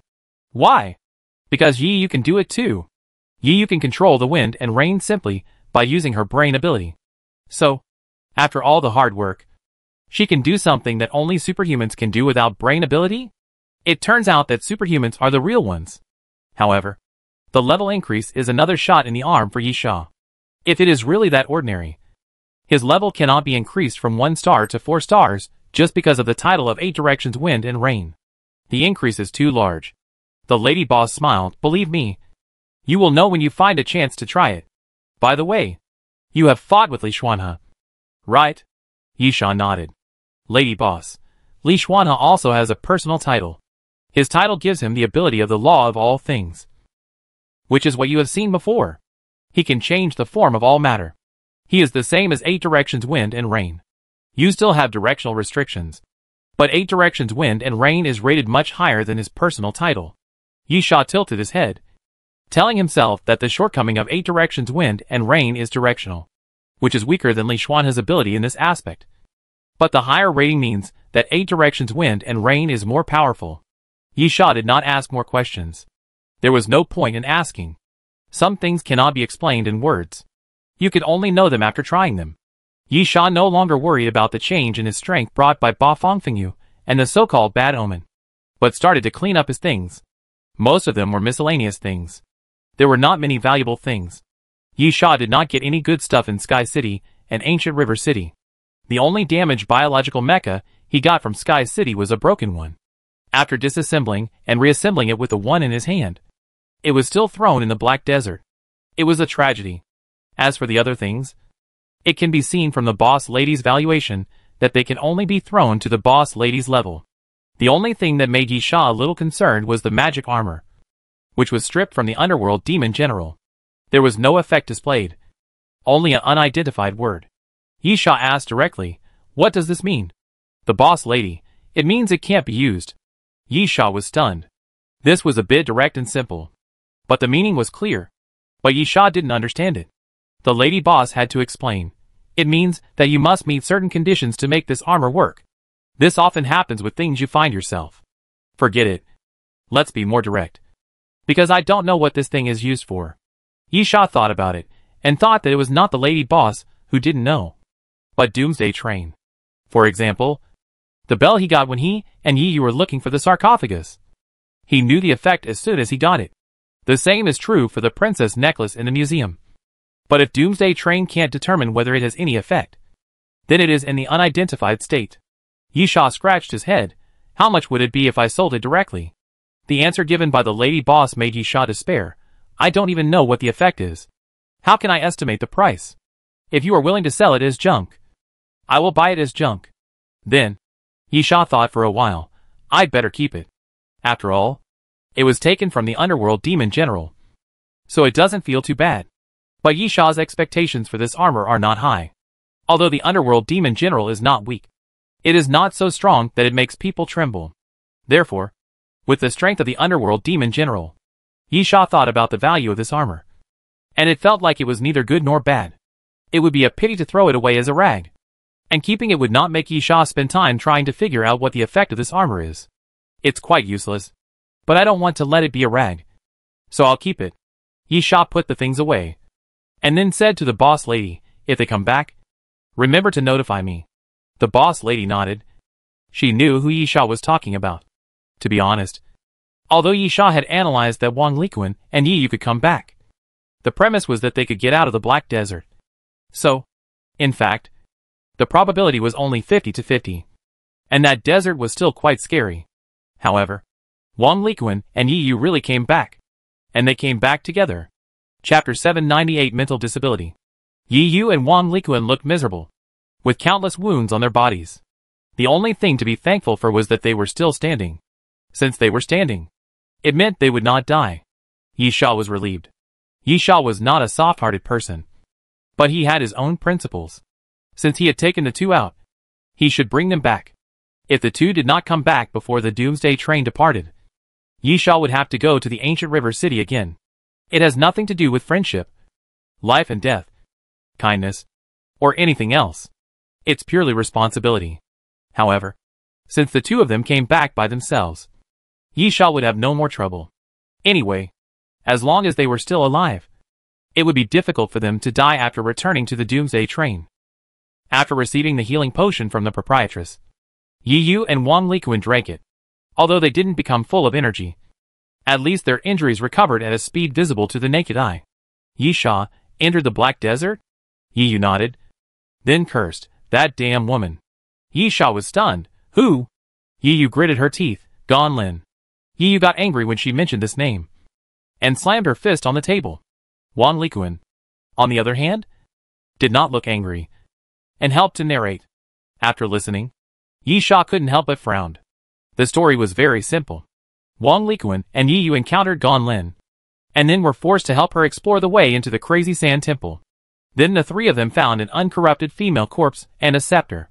Why? Because you can do it too. You can control the wind and rain simply by using her brain ability. So, after all the hard work, she can do something that only superhumans can do without brain ability? It turns out that superhumans are the real ones. However, the level increase is another shot in the arm for Yisha. If it is really that ordinary, his level cannot be increased from 1 star to 4 stars just because of the title of 8 directions: wind and rain. The increase is too large. The lady boss smiled. Believe me, you will know when you find a chance to try it. By the way, you have fought with Li Xuanhe, right? Yisha nodded. Lady boss, Li Xuanhe also has a personal title. His title gives him the ability of the law of all things, which is what you have seen before. He can change the form of all matter. He is the same as 8 directions: wind and rain. You still have directional restrictions, but 8 directions: wind and rain is rated much higher than his personal title. Yisha tilted his head, telling himself that the shortcoming of 8 directions: wind and rain is directional, which is weaker than Li Xuanhe's ability in this aspect. But the higher rating means that 8 directions: wind and rain is more powerful. Yisha did not ask more questions. There was no point in asking. Some things cannot be explained in words. You could only know them after trying them. Yisha no longer worried about the change in his strength brought by Ba Fengfengyu and the so-called bad omen, but started to clean up his things. Most of them were miscellaneous things. There were not many valuable things. Yisha did not get any good stuff in Sky City and Ancient River City. The only damaged biological mecha he got from Sky City was a broken one. After disassembling and reassembling it with the one in his hand, it was still thrown in the Black Desert. It was a tragedy. As for the other things, it can be seen from the boss lady's valuation that they can only be thrown to the boss lady's level. The only thing that made Yisha a little concerned was the magic armor, which was stripped from the underworld demon general. There was no effect displayed, only an unidentified word. Yisha asked directly, "What does this mean?" The boss lady, "It means it can't be used." Yisha was stunned. This was a bit direct and simple, but the meaning was clear. But Yisha didn't understand it. The lady boss had to explain. "It means that you must meet certain conditions to make this armor work. This often happens with things you find yourself." "Forget it. Let's be more direct. Because I don't know what this thing is used for." Yisha thought about it, and thought that it was not the lady boss who didn't know, but Doomsday Train. For example, the bell he got when he and you were looking for the sarcophagus. He knew the effect as soon as he got it. The same is true for the princess necklace in the museum. But if Doomsday Train can't determine whether it has any effect, then it is in the unidentified state. Yisha scratched his head. How much would it be if I sold it directly? The answer given by the lady boss made Yisha despair. I don't even know what the effect is. How can I estimate the price? If you are willing to sell it as junk, I will buy it as junk. Then, Yisha thought for a while, I'd better keep it. After all, it was taken from the underworld demon general, so it doesn't feel too bad. But Yisha's expectations for this armor are not high. Although the underworld demon general is not weak, it is not so strong that it makes people tremble. Therefore, with the strength of the underworld demon general, Yisha thought about the value of this armor, and it felt like it was neither good nor bad. It would be a pity to throw it away as a rag, and keeping it would not make Yisha spend time trying to figure out what the effect of this armor is. It's quite useless, but I don't want to let it be a rag, so I'll keep it. Yisha put the things away, and then said to the boss lady, "If they come back, remember to notify me." The boss lady nodded. She knew who Yisha was talking about. To be honest, although Yisha had analyzed that Wang Likuan and Yu could come back, the premise was that they could get out of the Black Desert. So, in fact, the probability was only 50 to 50. And that desert was still quite scary. However, Wang Likuan and Yu really came back. And they came back together. Chapter 798 Mental Disability. Yi Yu and Wang Likuan looked miserable, with countless wounds on their bodies. The only thing to be thankful for was that they were still standing. Since they were standing, it meant they would not die. Yi Sha was relieved. Yi Sha was not a soft-hearted person, but he had his own principles. Since he had taken the two out, he should bring them back. If the two did not come back before the Doomsday train departed, Yi Sha would have to go to the ancient river city again. It has nothing to do with friendship, life and death, kindness, or anything else. It's purely responsibility. However, since the two of them came back by themselves, Yi Sha would have no more trouble. Anyway, as long as they were still alive, it would be difficult for them to die after returning to the Doomsday train. After receiving the healing potion from the proprietress, Yi Yu and Wang Likuan drank it. Although they didn't become full of energy, at least their injuries recovered at a speed visible to the naked eye. Yi Sha entered the Black Desert? Yi Yu nodded, then cursed, that damn woman. Yi Sha was stunned. Who? Yi Yu gritted her teeth. Gan Lin. Yi Yu got angry when she mentioned this name, and slammed her fist on the table. Wang Likuan, on the other hand, did not look angry, and helped to narrate. After listening, Yi Sha couldn't help but frown. The story was very simple. Wang Likuan and Yi Yu encountered Gan Lin, and then were forced to help her explore the way into the Crazy Sand Temple. Then the three of them found an uncorrupted female corpse and a scepter.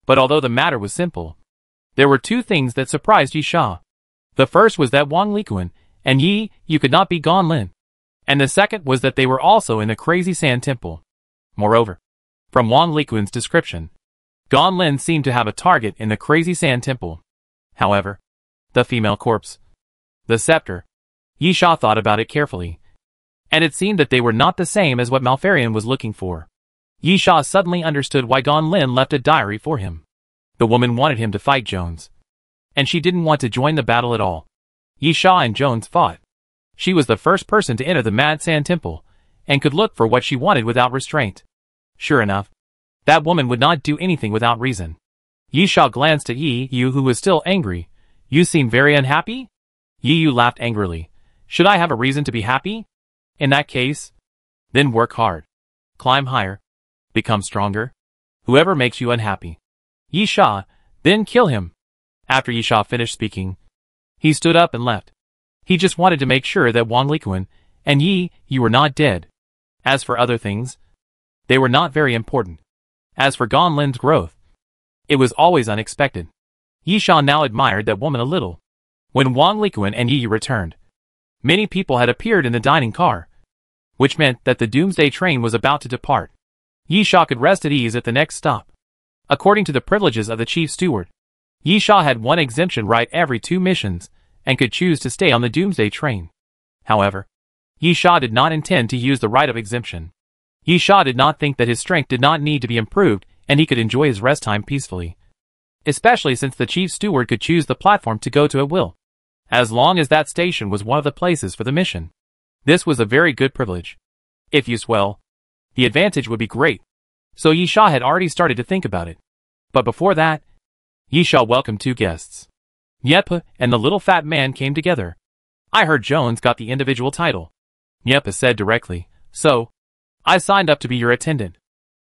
But although the matter was simple, there were two things that surprised Yi Sha. The first was that Wang Likuan and Yi Yu could not be Gan Lin, and the second was that they were also in the Crazy Sand Temple. Moreover, from Wang Likuan's description, Gan Lin seemed to have a target in the Crazy Sand Temple. However, the female corpse, the scepter, Yi Sha thought about it carefully, and it seemed that they were not the same as what Malfarion was looking for. Yi Sha suddenly understood why Gan Lin left a diary for him. The woman wanted him to fight Jones, and she didn't want to join the battle at all. Yi Sha and Jones fought. She was the first person to enter the Mad Sand Temple, and could look for what she wanted without restraint. Sure enough, that woman would not do anything without reason. Yi Sha glanced at Yi Yu, who was still angry. You seem very unhappy? Yi Yu laughed angrily. Should I have a reason to be happy? In that case, then work hard. Climb higher. Become stronger. Whoever makes you unhappy, Yi Sha, then kill him. After Yi Sha finished speaking, he stood up and left. He just wanted to make sure that Wang Likuan and Yi Yu were not dead. As for other things, they were not very important. As for Gan Lin's growth, it was always unexpected. Yi Sha now admired that woman a little. When Wang Likuan and Yi Yu returned, many people had appeared in the dining car, which meant that the Doomsday train was about to depart. Yi Sha could rest at ease at the next stop. According to the privileges of the chief steward, Yi Sha had one exemption right every 2 missions, and could choose to stay on the Doomsday train. However, Yi Sha did not intend to use the right of exemption. Yi Sha did not think that his strength did not need to be improved, and he could enjoy his rest time peacefully. Especially since the chief steward could choose the platform to go to at will, as long as that station was one of the places for the mission. This was a very good privilege. If used well, the advantage would be great. So Yi Sha had already started to think about it. But before that, Yi Sha welcomed 2 guests. Nyepa and the little fat man came together. I heard Jones got the individual title. Nyepa said directly, so, I signed up to be your attendant.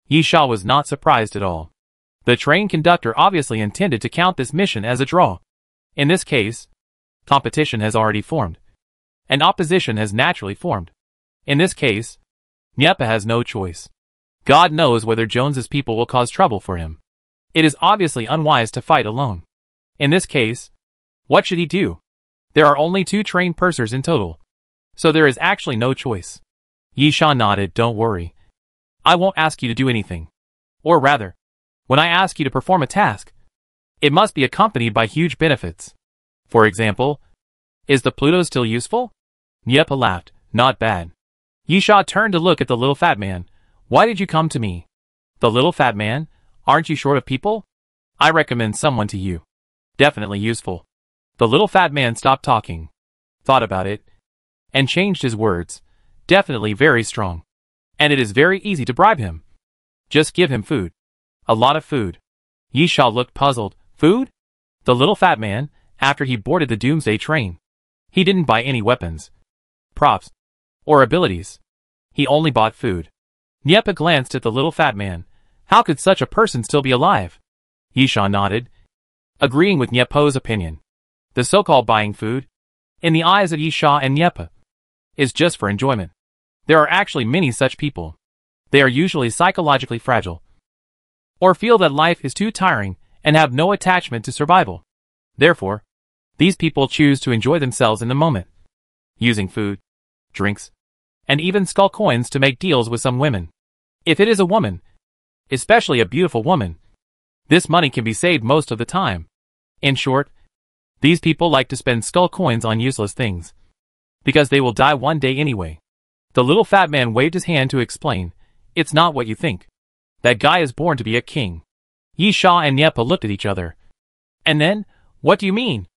Yi Sha was not surprised at all. The train conductor obviously intended to count this mission as a draw. In this case, competition has already formed, and opposition has naturally formed. In this case, Nyepa has no choice. God knows whether Jones's people will cause trouble for him. It is obviously unwise to fight alone. In this case, what should he do? There are only 2 trained pursers in total, so there is actually no choice. Yi Sha nodded. Don't worry. I won't ask you to do anything. Or rather, when I ask you to perform a task, it must be accompanied by huge benefits. For example, is the Pluto still useful? Nyepa laughed. Not bad. Yi Sha turned to look at the little fat man. Why did you come to me? The little fat man? Aren't you short of people? I recommend someone to you. Definitely useful. The little fat man stopped talking, thought about it, and changed his words. Definitely very strong. And it is very easy to bribe him. Just give him food. A lot of food. Yi Sha looked puzzled. Food? The little fat man, after he boarded the Doomsday train, he didn't buy any weapons. props or abilities. He only bought food. Niepa glanced at the little fat man. How could such a person still be alive? Yisha nodded, agreeing with Niepa's opinion. The so-called buying food, in the eyes of Yisha and Niepa, is just for enjoyment. There are actually many such people. They are usually psychologically fragile, or feel that life is too tiring and have no attachment to survival. Therefore, these people choose to enjoy themselves in the moment, using food, drinks, and even skull coins to make deals with some women. If it is a woman, especially a beautiful woman, this money can be saved most of the time. In short, these people like to spend skull coins on useless things, because they will die one day anyway. The little fat man waved his hand to explain, "It's not what you think. That guy is born to be a king." Yisha and Niepa looked at each other. "And then, what do you mean?"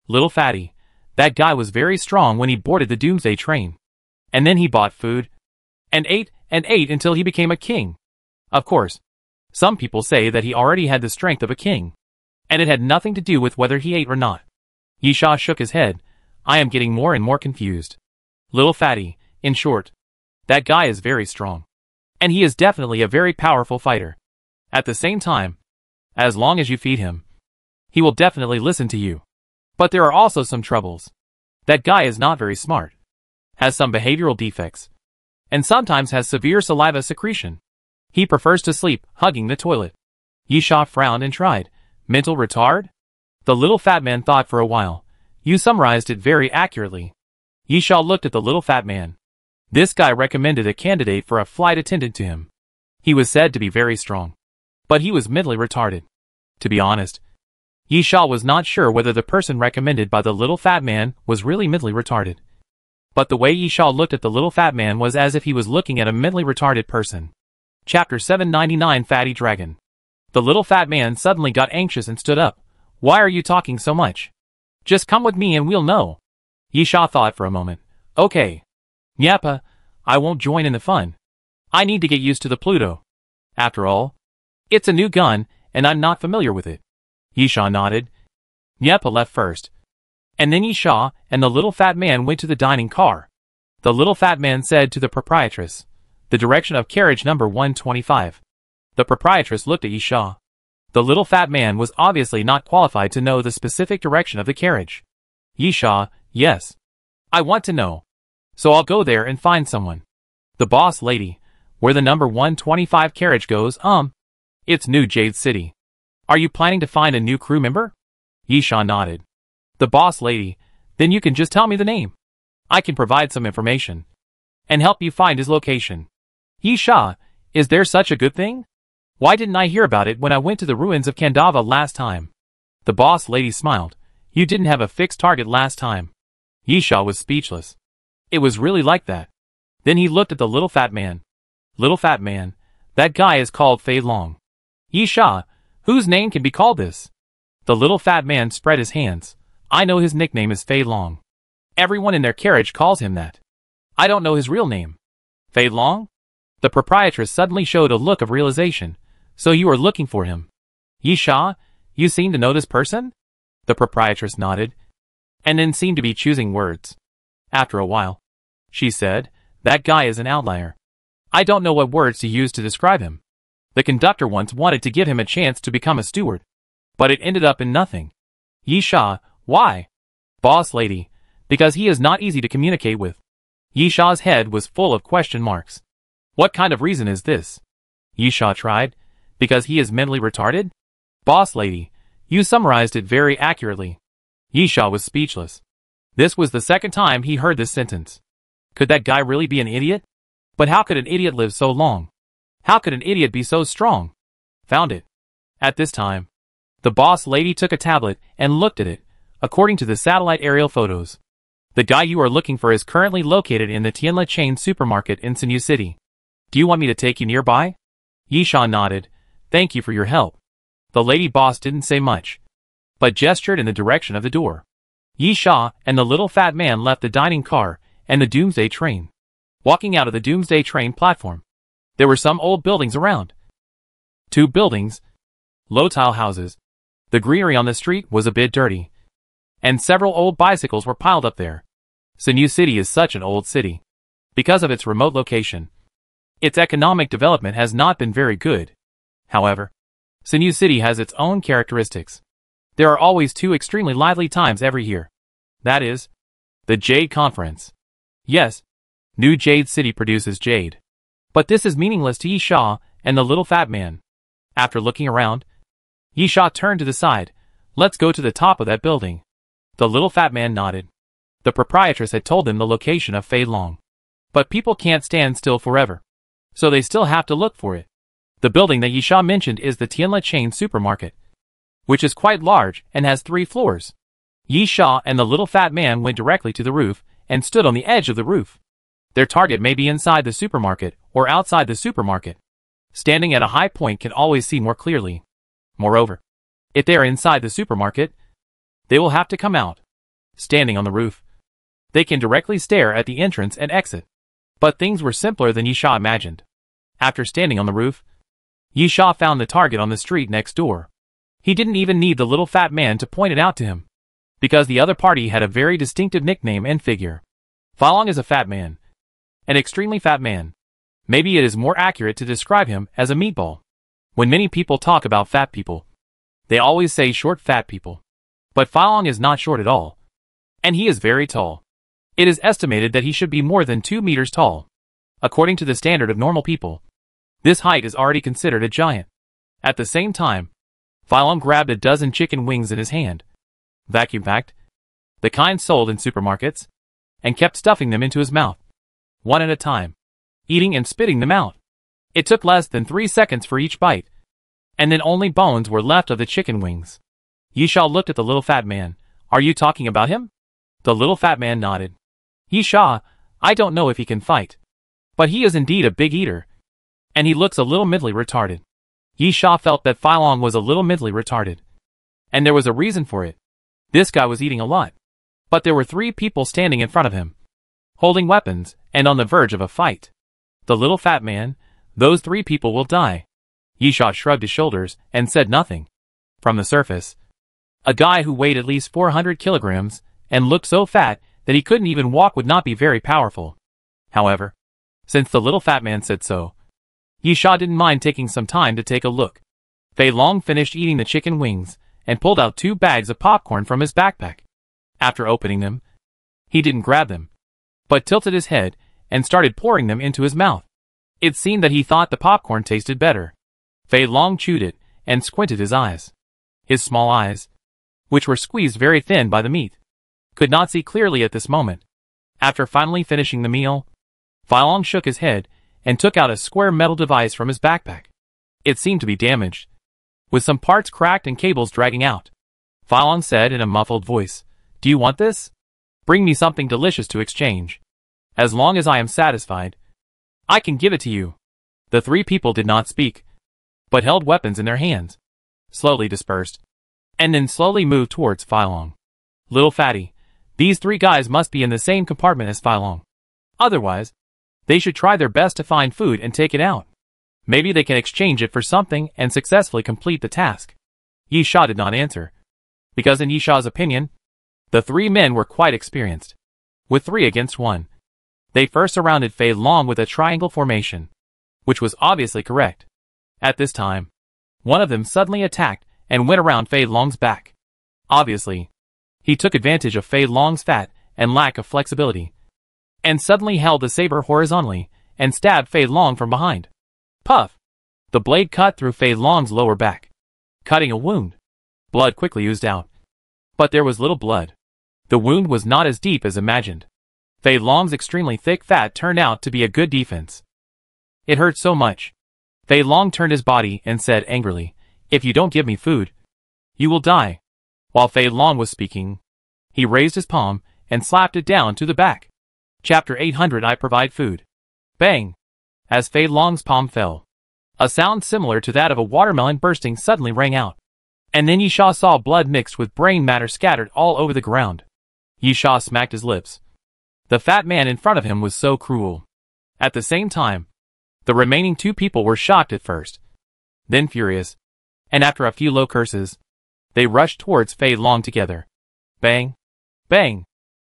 "Little fatty, that guy was very strong when he boarded the Doomsday train. And then he bought food, and ate until he became a king. Of course, some people say that he already had the strength of a king, and it had nothing to do with whether he ate or not." Yisha shook his head. "I am getting more and more confused. Little fatty, in short, that guy is very strong. And he is definitely a very powerful fighter. At the same time, as long as you feed him, he will definitely listen to you. But there are also some troubles. That guy is not very smart, has some behavioral defects, and sometimes has severe saliva secretion. He prefers to sleep, hugging the toilet." Yisha frowned and tried. "Mental retard?" The little fat man thought for a while. "You summarized it very accurately." Yisha looked at the little fat man. This guy recommended a candidate for a flight attendant to him. He was said to be very strong, but he was mentally retarded. To be honest, Yisha was not sure whether the person recommended by the little fat man was really mentally retarded. But the way Yisha looked at the little fat man was as if he was looking at a mentally retarded person. Chapter 799 Fatty Dragon. The little fat man suddenly got anxious and stood up. "Why are you talking so much? Just come with me and we'll know." Yisha thought for a moment. "Okay. Niepa, I won't join in the fun. I need to get used to the Pluto. After all, it's a new gun and I'm not familiar with it." Yisha nodded. Niepa left first, and then Yisha and the little fat man went to the dining car. The little fat man said to the proprietress, "The direction of carriage number 125. The proprietress looked at Yisha. The little fat man was obviously not qualified to know the specific direction of the carriage. Yisha, "Yes. I want to know. So I'll go there and find someone." "The boss lady, where the number 125 carriage goes, It's New Jade City. Are you planning to find a new crew member?" Yisha nodded. "The boss lady, then you can just tell me the name. I can provide some information and help you find his location." "Yisha, is there such a good thing? Why didn't I hear about it when I went to the ruins of Kandava last time?" The boss lady smiled. "You didn't have a fixed target last time." Yisha was speechless. It was really like that. Then he looked at the little fat man. "Little fat man, that guy is called Fei Long." "Yisha, whose name can be called this?" The little fat man spread his hands. "I know his nickname is Fei Long. Everyone in their carriage calls him that. I don't know his real name." "Fei Long?" The proprietress suddenly showed a look of realization. "So you are looking for him. Yisha, you seem to know this person?" The proprietress nodded, and then seemed to be choosing words. After a while, she said, "That guy is an outlier. I don't know what words to use to describe him. The conductor once wanted to give him a chance to become a steward, but it ended up in nothing." "Yisha, why?" "Boss lady, because he is not easy to communicate with." Yisha's head was full of question marks. "What kind of reason is this?" Yisha tried. "Because he is mentally retarded?" "Boss lady, you summarized it very accurately." Yisha was speechless. This was the second time he heard this sentence. Could that guy really be an idiot? But how could an idiot live so long? How could an idiot be so strong? Found it. At this time, the boss lady took a tablet and looked at it, according to the satellite aerial photos. "The guy you are looking for is currently located in the Tianla chain supermarket in Sinew City. Do you want me to take you nearby?" Yisha nodded. "Thank you for your help." The lady boss didn't say much, but gestured in the direction of the door. Yisha and the little fat man left the dining car and the Doomsday train. Walking out of the Doomsday train platform, there were some old buildings around. 2 buildings, low tile houses. The greenery on the street was a bit dirty, and several old bicycles were piled up there. Sinew City is such an old city. Because of its remote location, its economic development has not been very good. However, Sinew City has its own characteristics. There are always two extremely lively times every year. That is, the Jade Conference. Yes, New Jade City produces jade. But this is meaningless to Yi Sha and the little fat man. After looking around, Yi Sha turned to the side. Let's go to the top of that building. The little fat man nodded. The proprietress had told them the location of Fei Long. But people can't stand still forever. So they still have to look for it. The building that Yi Sha mentioned is the Tianla chain supermarket, which is quite large and has 3 floors. Yi Sha and the little fat man went directly to the roof and stood on the edge of the roof. Their target may be inside the supermarket or outside the supermarket. Standing at a high point can always see more clearly. Moreover, if they are inside the supermarket, they will have to come out. Standing on the roof, they can directly stare at the entrance and exit. But things were simpler than Yi Sha imagined. After standing on the roof, Yi Sha found the target on the street next door. He didn't even need the little fat man to point it out to him, because the other party had a very distinctive nickname and figure. Fei Long is a fat man. An extremely fat man. Maybe it is more accurate to describe him as a meatball. When many people talk about fat people, they always say short fat people. But Fei Long is not short at all. And he is very tall. It is estimated that he should be more than 2 meters tall. According to the standard of normal people, this height is already considered a giant. At the same time, Fei Long grabbed a dozen chicken wings in his hand, vacuum-packed, the kind sold in supermarkets, and kept stuffing them into his mouth, one at a time, eating and spitting them out. It took less than 3 seconds for each bite, and then only bones were left of the chicken wings. Yi Sha looked at the little fat man. Are you talking about him? The little fat man nodded. Yi Sha, I don't know if he can fight, but he is indeed a big eater, and he looks a little mentally retarded. Yi Sha felt that Fei Long was a little mentally retarded, and there was a reason for it. This guy was eating a lot, but there were 3 people standing in front of him, holding weapons and on the verge of a fight. The little fat man, those 3 people will die. Yi Sha shrugged his shoulders and said nothing. From the surface, a guy who weighed at least 400 kilograms and looked so fat that he couldn't even walk would not be very powerful. However, since the little fat man said so, Yi Sha didn't mind taking some time to take a look. Fei Long finished eating the chicken wings and pulled out 2 bags of popcorn from his backpack. After opening them, he didn't grab them, but tilted his head and started pouring them into his mouth. It seemed that he thought the popcorn tasted better. Fei Long chewed it and squinted his eyes. His small eyes, which were squeezed very thin by the meat, could not see clearly at this moment. After finally finishing the meal, Fei Long shook his head and took out a square metal device from his backpack. It seemed to be damaged, with some parts cracked and cables dragging out. Fei Long said in a muffled voice, Do you want this? Bring me something delicious to exchange. As long as I am satisfied, I can give it to you. The 3 people did not speak, but held weapons in their hands, slowly dispersed, and then slowly moved towards Fei Long. Little fatty, these 3 guys must be in the same compartment as Fei Long. Otherwise, they should try their best to find food and take it out. Maybe they can exchange it for something and successfully complete the task. Yi Sha did not answer, because in Yi Sha's opinion, the 3 men were quite experienced. With 3 against 1, they first surrounded Fei Long with a triangle formation, which was obviously correct. At this time, one of them suddenly attacked and went around Fei Long's back. Obviously, he took advantage of Fei Long's fat and lack of flexibility, and suddenly held the saber horizontally and stabbed Fei Long from behind. Puff! The blade cut through Fei Long's lower back, cutting a wound. Blood quickly oozed out. But there was little blood. The wound was not as deep as imagined. Fei Long's extremely thick fat turned out to be a good defense. It hurt so much. Fei Long turned his body and said angrily, If you don't give me food, you will die. While Fei Long was speaking, he raised his palm and slapped it down to the back. Chapter 800 I provide food. Bang! As Fei Long's palm fell, a sound similar to that of a watermelon bursting suddenly rang out. And then Yi Sha saw blood mixed with brain matter scattered all over the ground. Yi Sha smacked his lips. The fat man in front of him was so cruel. At the same time, the remaining 2 people were shocked at first, then furious, and after a few low curses, they rushed towards Fei Long together. Bang! Bang!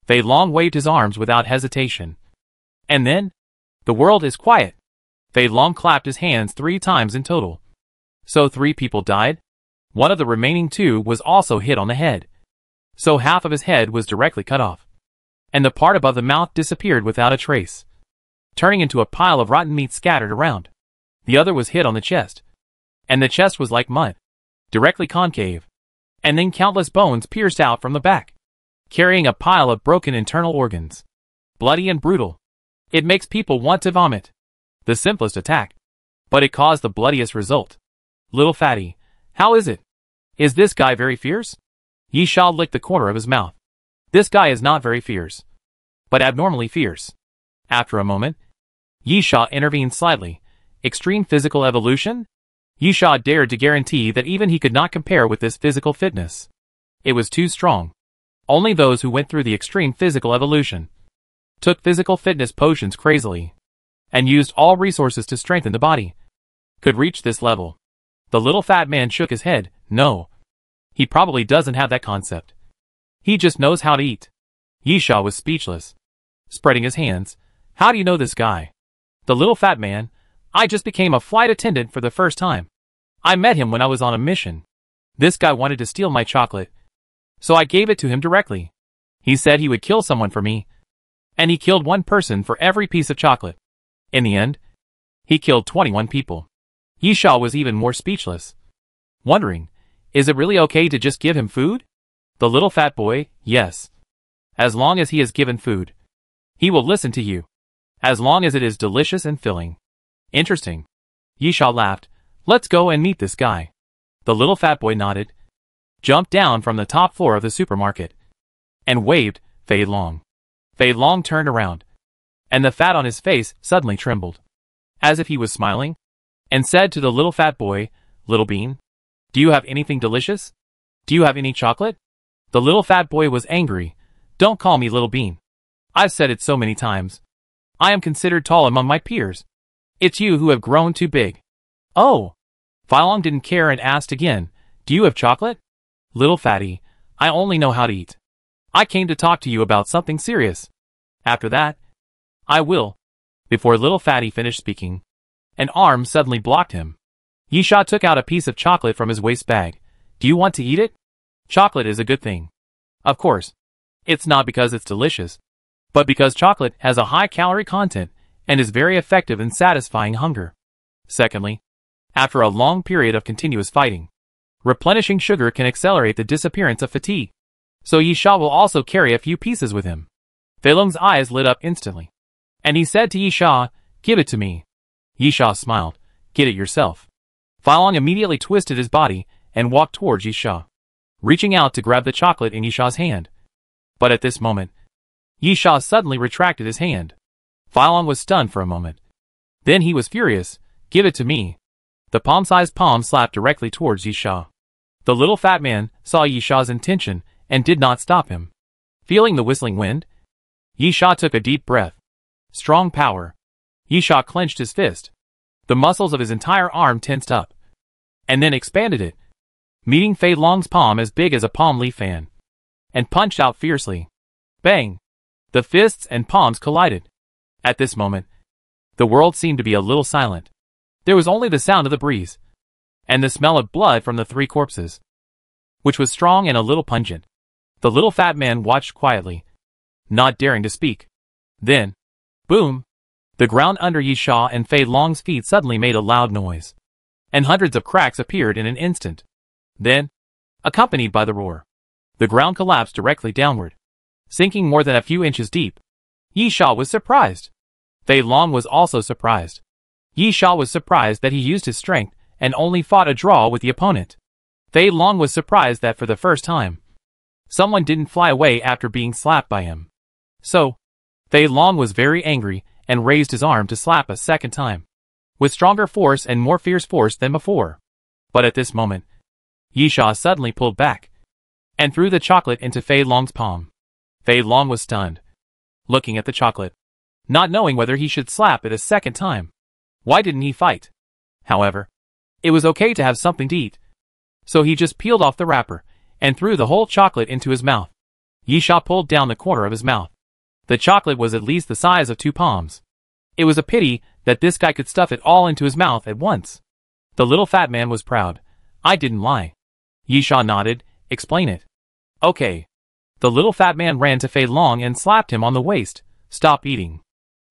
Fei Long waved his arms without hesitation. And then, the world is quiet. Fei Long clapped his hands 3 times in total. So 3 people died? One of the remaining 2 was also hit on the head. So half of his head was directly cut off. And the part above the mouth disappeared without a trace, turning into a pile of rotten meat scattered around. The other was hit on the chest. And the chest was like mud, directly concave. And then countless bones pierced out from the back, carrying a pile of broken internal organs. Bloody and brutal. It makes people want to vomit. The simplest attack. But it caused the bloodiest result. Little fatty, how is it? Is this guy very fierce? Yi Sha licked the corner of his mouth. This guy is not very fierce, but abnormally fierce. After a moment, Yi Sha intervened slightly. Extreme physical evolution? Yi Sha dared to guarantee that even he could not compare with this physical fitness. It was too strong. Only those who went through the extreme physical evolution, took physical fitness potions crazily, and used all resources to strengthen the body, could reach this level. The little fat man shook his head. No. He probably doesn't have that concept. He just knows how to eat. Yi Sha was speechless, spreading his hands. How do you know this guy? The little fat man. I just became a flight attendant for the first time. I met him when I was on a mission. This guy wanted to steal my chocolate, so I gave it to him directly. He said he would kill someone for me, and he killed 1 person for every piece of chocolate. In the end, he killed 21 people. Yi Sha was even more speechless, wondering, is it really okay to just give him food? The little fat boy, yes. As long as he is given food, he will listen to you. As long as it is delicious and filling. Interesting. Yi Sha laughed. Let's go and meet this guy. The little fat boy nodded, jumped down from the top floor of the supermarket, and waved. Fei Long. Fei Long turned around, and the fat on his face suddenly trembled, as if he was smiling, and said to the little fat boy, Little Bean, do you have anything delicious? Do you have any chocolate? The little fat boy was angry. Don't call me Little Bean. I've said it so many times. I am considered tall among my peers. It's you who have grown too big. Oh. Fei Long didn't care and asked again, do you have chocolate? Little fatty, I only know how to eat. I came to talk to you about something serious. After that, I will. Before little fatty finished speaking, an arm suddenly blocked him. Yi Sha took out a piece of chocolate from his waist bag. Do you want to eat it? Chocolate is a good thing. Of course. It's not because it's delicious, but because chocolate has a high calorie content and is very effective in satisfying hunger. Secondly, after a long period of continuous fighting, replenishing sugar can accelerate the disappearance of fatigue. So Yi Sha will also carry a few pieces with him. Fei Long's eyes lit up instantly, and he said to Yi Sha, give it to me. Yi Sha smiled. Get it yourself. Fei Long immediately twisted his body and walked towards Yi Sha, reaching out to grab the chocolate in Yi Sha's hand. But at this moment, Yi Sha suddenly retracted his hand. Fei Long was stunned for a moment. Then he was furious. Give it to me. The palm-sized palm slapped directly towards Yi Sha. The little fat man saw Yi Sha's intention and did not stop him. Feeling the whistling wind, Yi Sha took a deep breath. Strong power. Yi Sha clenched his fist. The muscles of his entire arm tensed up, and then expanded it, meeting Fei Long's palm as big as a palm leaf fan, and punched out fiercely. Bang! The fists and palms collided. At this moment, the world seemed to be a little silent. There was only the sound of the breeze, and the smell of blood from the 3 corpses, which was strong and a little pungent. The little fat man watched quietly, not daring to speak. Then, boom! The ground under Yi Sha and Fei Long's feet suddenly made a loud noise, and hundreds of cracks appeared in an instant. Then, accompanied by the roar, the ground collapsed directly downward, sinking more than a few inches deep. Yi Sha was surprised. Fei Long was also surprised. Yi Sha was surprised that he used his strength and only fought a draw with the opponent. Fei Long was surprised that for the first time, someone didn't fly away after being slapped by him. So, Fei Long was very angry and raised his arm to slap a second time, with stronger force and more fierce force than before. But at this moment, Yi Sha suddenly pulled back, and threw the chocolate into Fei Long's palm. Fei Long was stunned, looking at the chocolate, not knowing whether he should slap it a second time. Why didn't he fight? However, it was okay to have something to eat, so he just peeled off the wrapper and threw the whole chocolate into his mouth. Yisha pulled down the corner of his mouth. The chocolate was at least the size of 2 palms. It was a pity that this guy could stuff it all into his mouth at once. The little fat man was proud. I didn't lie. Yisha nodded. Explain it. Okay. The little fat man ran to Fei Long and slapped him on the waist. Stop eating.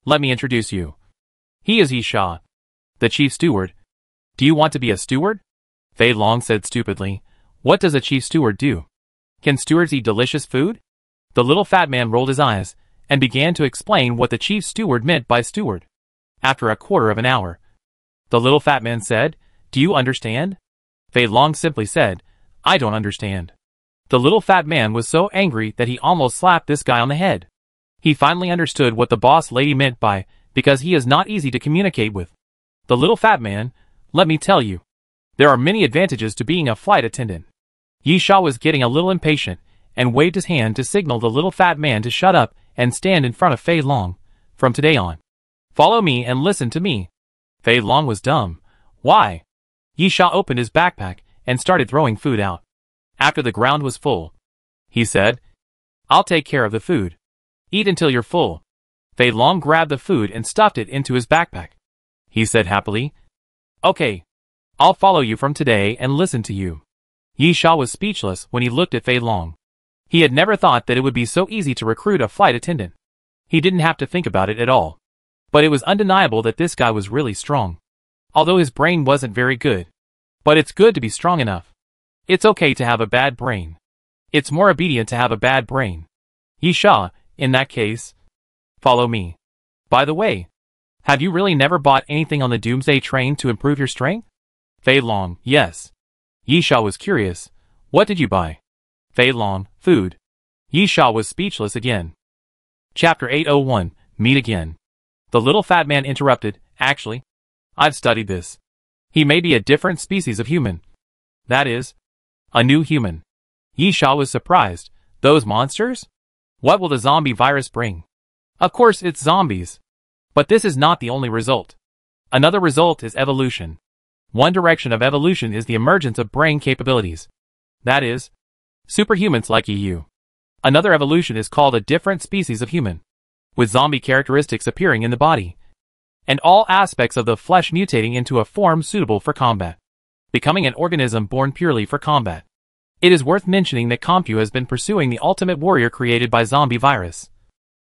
Let me introduce you. He is Yisha, the chief steward. Do you want to be a steward? Fei Long said stupidly. What does a chief steward do? Can stewards eat delicious food? The little fat man rolled his eyes and began to explain what the chief steward meant by steward. After a quarter of an hour, the little fat man said, Do you understand? Fei Long simply said, I don't understand. The little fat man was so angry that he almost slapped this guy on the head. He finally understood what the boss lady meant by, because he is not easy to communicate with. The little fat man, let me tell you, there are many advantages to being a flight attendant. Yisha was getting a little impatient, and waved his hand to signal the little fat man to shut up and stand in front of Fei Long. From today on, follow me and listen to me. Fei Long was dumb. Why? Yisha opened his backpack and started throwing food out. After the ground was full, he said, I'll take care of the food. Eat until you're full. Fei Long grabbed the food and stuffed it into his backpack. He said happily, Okay, I'll follow you from today and listen to you. Yisha was speechless when he looked at Fei Long. He had never thought that it would be so easy to recruit a flight attendant. He didn't have to think about it at all. But it was undeniable that this guy was really strong. Although his brain wasn't very good. But it's good to be strong enough. It's okay to have a bad brain. It's more obedient to have a bad brain. Yisha, in that case, follow me. By the way, have you really never bought anything on the Doomsday train to improve your strength? Fei Long, yes. Yisha was curious. What did you buy? Fei Long, food. Yisha was speechless again. Chapter 801, Meet Again. The little fat man interrupted, Actually, I've studied this. He may be a different species of human. That is, a new human. Yisha was surprised. Those monsters? What will the zombie virus bring? Of course it's zombies. But this is not the only result. Another result is evolution. One direction of evolution is the emergence of brain capabilities. That is, superhumans like you. Another evolution is called a different species of human, with zombie characteristics appearing in the body, and all aspects of the flesh mutating into a form suitable for combat, becoming an organism born purely for combat. It is worth mentioning that Compu has been pursuing the ultimate warrior created by zombie virus,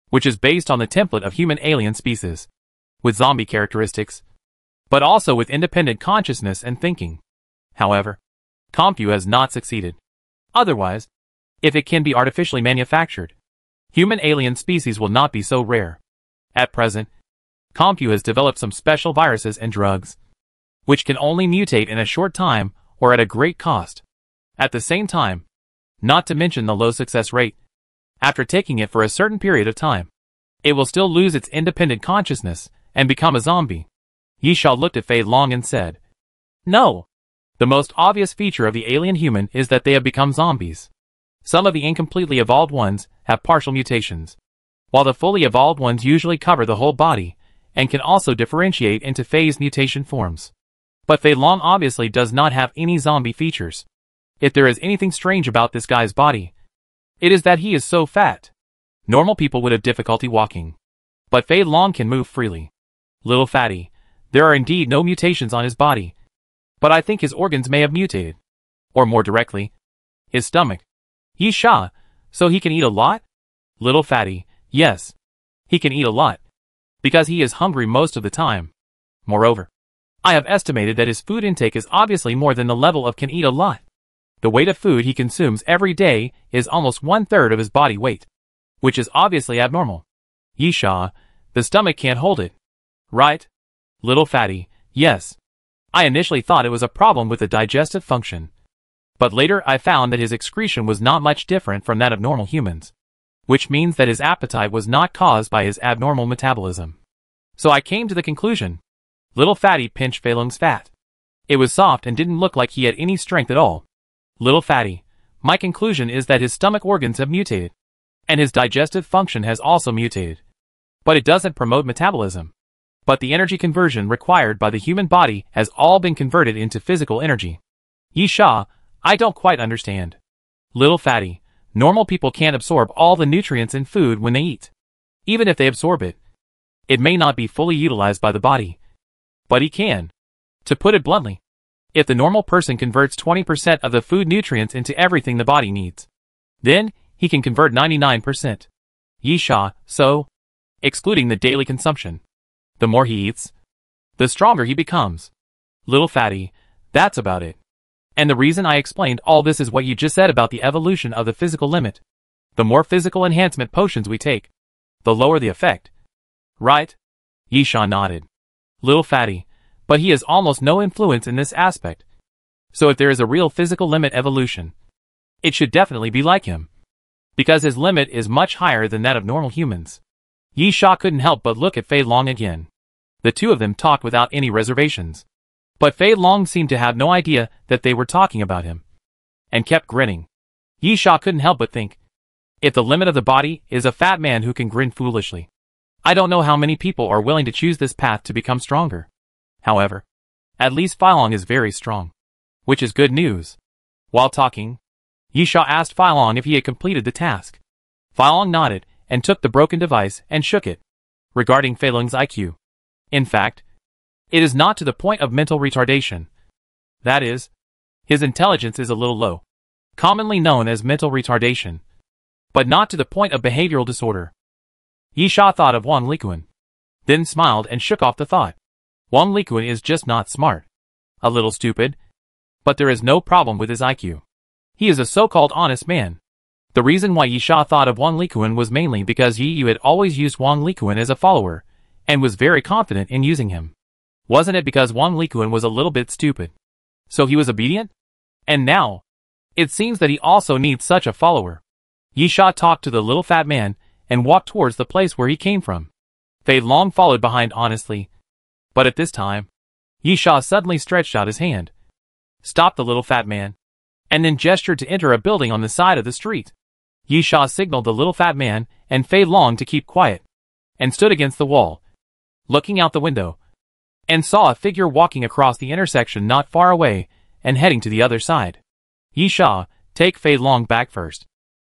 which is based on the template of human alien species, with zombie characteristics, but also with independent consciousness and thinking. However, Compu has not succeeded. Otherwise, if it can be artificially manufactured, human alien species will not be so rare. At present, Compu has developed some special viruses and drugs, which can only mutate in a short time or at a great cost. At the same time, not to mention the low success rate, after taking it for a certain period of time, it will still lose its independent consciousness and become a zombie. Yisha looked at Fei Long and said, No. The most obvious feature of the alien human is that they have become zombies. Some of the incompletely evolved ones have partial mutations, while the fully evolved ones usually cover the whole body and can also differentiate into phase mutation forms. But Fei Long obviously does not have any zombie features. If there is anything strange about this guy's body, it is that he is so fat. Normal people would have difficulty walking, but Fei Long can move freely. Little fatty, there are indeed no mutations on his body, but I think his organs may have mutated. Or more directly, his stomach. Yisha, so he can eat a lot? Little fatty, yes. He can eat a lot, because he is hungry most of the time. Moreover, I have estimated that his food intake is obviously more than the level of can eat a lot. The weight of food he consumes every day is almost 1/3 of his body weight, which is obviously abnormal. Yisha, the stomach can't hold it. Right? Little fatty, yes. I initially thought it was a problem with the digestive function, but later I found that his excretion was not much different from that of normal humans, which means that his appetite was not caused by his abnormal metabolism. So I came to the conclusion. Little fatty pinched Fei Long's fat. It was soft and didn't look like he had any strength at all. Little fatty, my conclusion is that his stomach organs have mutated, and his digestive function has also mutated. But it doesn't promote metabolism. But the energy conversion required by the human body has all been converted into physical energy. Yisha, I don't quite understand. Little fatty, Normal people can't absorb all the nutrients in food when they eat. Even if they absorb it, it may not be fully utilized by the body. But he can. To put it bluntly, if the normal person converts 20% of the food nutrients into everything the body needs, then he can convert 99%. Yisha, so, excluding the daily consumption. The more he eats, the stronger he becomes. Little fatty, that's about it. And the reason I explained all this is what you just said about the evolution of the physical limit. The more physical enhancement potions we take, the lower the effect. Right? Yisha nodded. Little fatty, but he has almost no influence in this aspect. So if there is a real physical limit evolution, it should definitely be like him. Because his limit is much higher than that of normal humans. Yisha couldn't help but look at Fei Long again. The two of them talked without any reservations. But Fei Long seemed to have no idea that they were talking about him, and kept grinning. Yisha couldn't help but think, if the limit of the body is a fat man who can grin foolishly, I don't know how many people are willing to choose this path to become stronger. However, at least Fei Long is very strong, which is good news. While talking, Yisha asked Fei Long if he had completed the task. Fei Long nodded and took the broken device and shook it. Regarding Fei Long's IQ, in fact, it is not to the point of mental retardation. That is, his intelligence is a little low, commonly known as mental retardation, but not to the point of behavioral disorder. Yisha thought of Wang Likuan, then smiled and shook off the thought. Wang Likuan is just not smart. A little stupid, but there is no problem with his IQ. He is a so-called honest man. The reason why Yisha thought of Wang Likuan was mainly because Yi Yu had always used Wang Likuan as a follower, and was very confident in using him. Wasn't it because Wang Likuan was a little bit stupid, so he was obedient? And now, it seems that he also needs such a follower. Yisha talked to the little fat man, and walked towards the place where he came from. Fei Long followed behind honestly. But at this time, Yisha suddenly stretched out his hand, stopped the little fat man, and then gestured to enter a building on the side of the street. Yisha signaled the little fat man and Fei Long to keep quiet, and stood against the wall, looking out the window, and saw a figure walking across the intersection not far away and heading to the other side. Yisha, take Fei Long back first.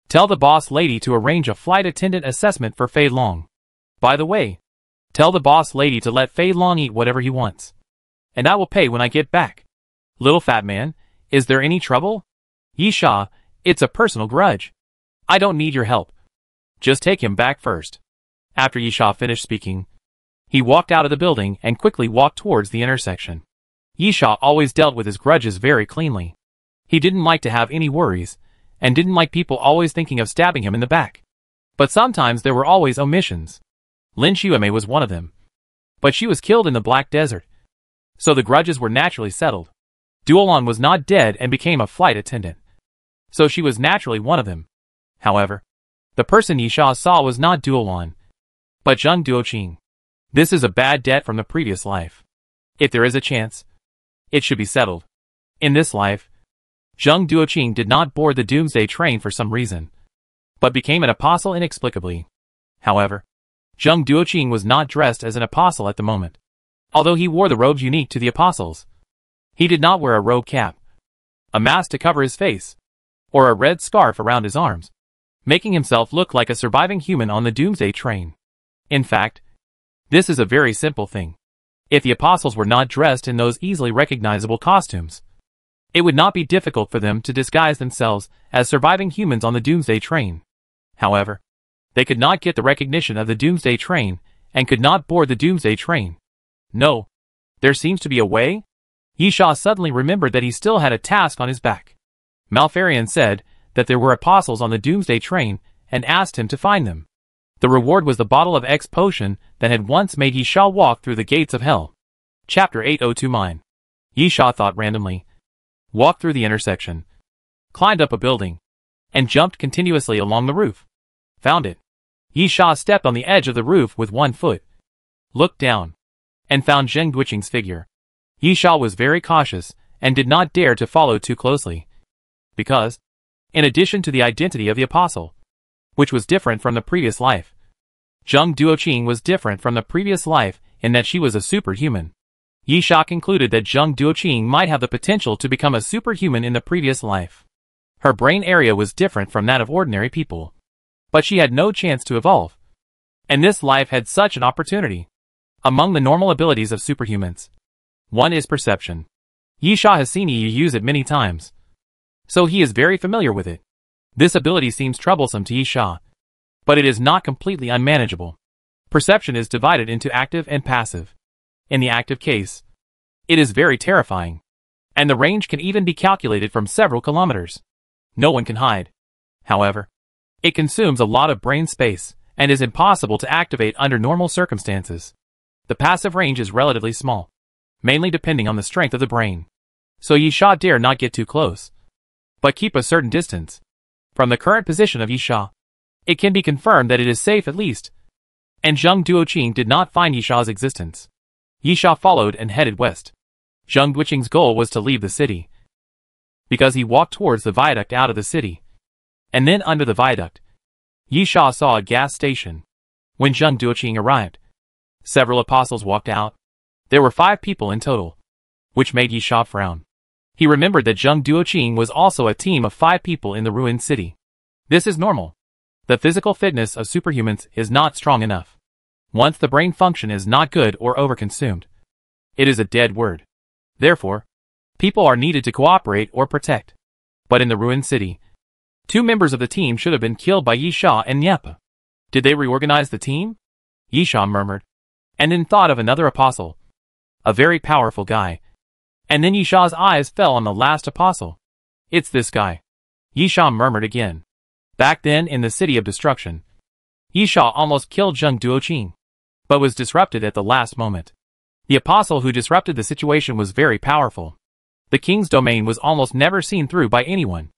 Tell the boss lady to arrange a flight attendant assessment for Fei Long. By the way, tell the boss lady to let Fei Long eat whatever he wants, and I will pay when I get back. Little fat man, is there any trouble? Yisha, it's a personal grudge. I don't need your help. Just take him back first. After Yisha finished speaking, he walked out of the building and quickly walked towards the intersection. Yisha always dealt with his grudges very cleanly. He didn't like to have any worries, and didn't like people always thinking of stabbing him in the back. But sometimes there were always omissions. Lin Xuemei was one of them. But she was killed in the Black Desert, so the grudges were naturally settled. Duolon was not dead and became a flight attendant, so she was naturally one of them. However, the person Yisha saw was not Duolon, but Zheng Duoqing. This is a bad debt from the previous life. If there is a chance, it should be settled. In this life, Zheng Duoqing did not board the Doomsday train for some reason, but became an apostle inexplicably. However, Zheng Duoqing was not dressed as an apostle at the moment. Although he wore the robes unique to the apostles, he did not wear a robe cap, a mask to cover his face, or a red scarf around his arms, making himself look like a surviving human on the Doomsday train. In fact, this is a very simple thing. If the apostles were not dressed in those easily recognizable costumes, it would not be difficult for them to disguise themselves as surviving humans on the Doomsday train. However, they could not get the recognition of the Doomsday train, and could not board the Doomsday train. No. There seems to be a way? Yisha suddenly remembered that he still had a task on his back. Malfarian said that there were apostles on the Doomsday train, and asked him to find them. The reward was the bottle of X potion that had once made Yisha walk through the gates of hell. Chapter 802 Mine. Yisha thought randomly, walked through the intersection, climbed up a building, and jumped continuously along the roof. Found it. Yisha stepped on the edge of the roof with one foot, looked down, and found Zheng Duoqing's figure. Yisha was very cautious, and did not dare to follow too closely, because, in addition to the identity of the apostle, which was different from the previous life, Zheng Duoqing was different from the previous life in that she was a superhuman. Yisha concluded that Zheng Duoqing might have the potential to become a superhuman in the previous life. Her brain area was different from that of ordinary people. But she had no chance to evolve. And this life had such an opportunity. Among the normal abilities of superhumans, one is perception. Yisha has seen Yi use it many times, so he is very familiar with it. This ability seems troublesome to Yisha, but it is not completely unmanageable. Perception is divided into active and passive. In the active case, it is very terrifying, and the range can even be calculated from several kilometers. No one can hide. However, it consumes a lot of brain space and is impossible to activate under normal circumstances. The passive range is relatively small, mainly depending on the strength of the brain. So Yisha dare not get too close, but keep a certain distance. From the current position of Yisha, it can be confirmed that it is safe at least, and Zheng Duoqing did not find Yisha's existence. Yisha followed and headed west. Zheng Duoqing's goal was to leave the city, because he walked towards the viaduct out of the city, and then under the viaduct, Yisha saw a gas station. When Zheng Duoqing arrived, several apostles walked out. There were 5 people in total, which made Yisha frown. He remembered that Zheng Duoqing was also a team of 5 people in the ruined city. This is normal. The physical fitness of superhumans is not strong enough. Once the brain function is not good or overconsumed, it is a dead word. Therefore, people are needed to cooperate or protect. But in the ruined city, 2 members of the team should have been killed by Yisha and Nyepa. Did they reorganize the team? Yisha murmured, and then thought of another apostle, a very powerful guy. And then Yisha's eyes fell on the last apostle. It's this guy. Yisha murmured again. Back then in the City of Destruction, Yisha almost killed Zheng Duoqing, but was disrupted at the last moment. The apostle who disrupted the situation was very powerful. The king's domain was almost never seen through by anyone.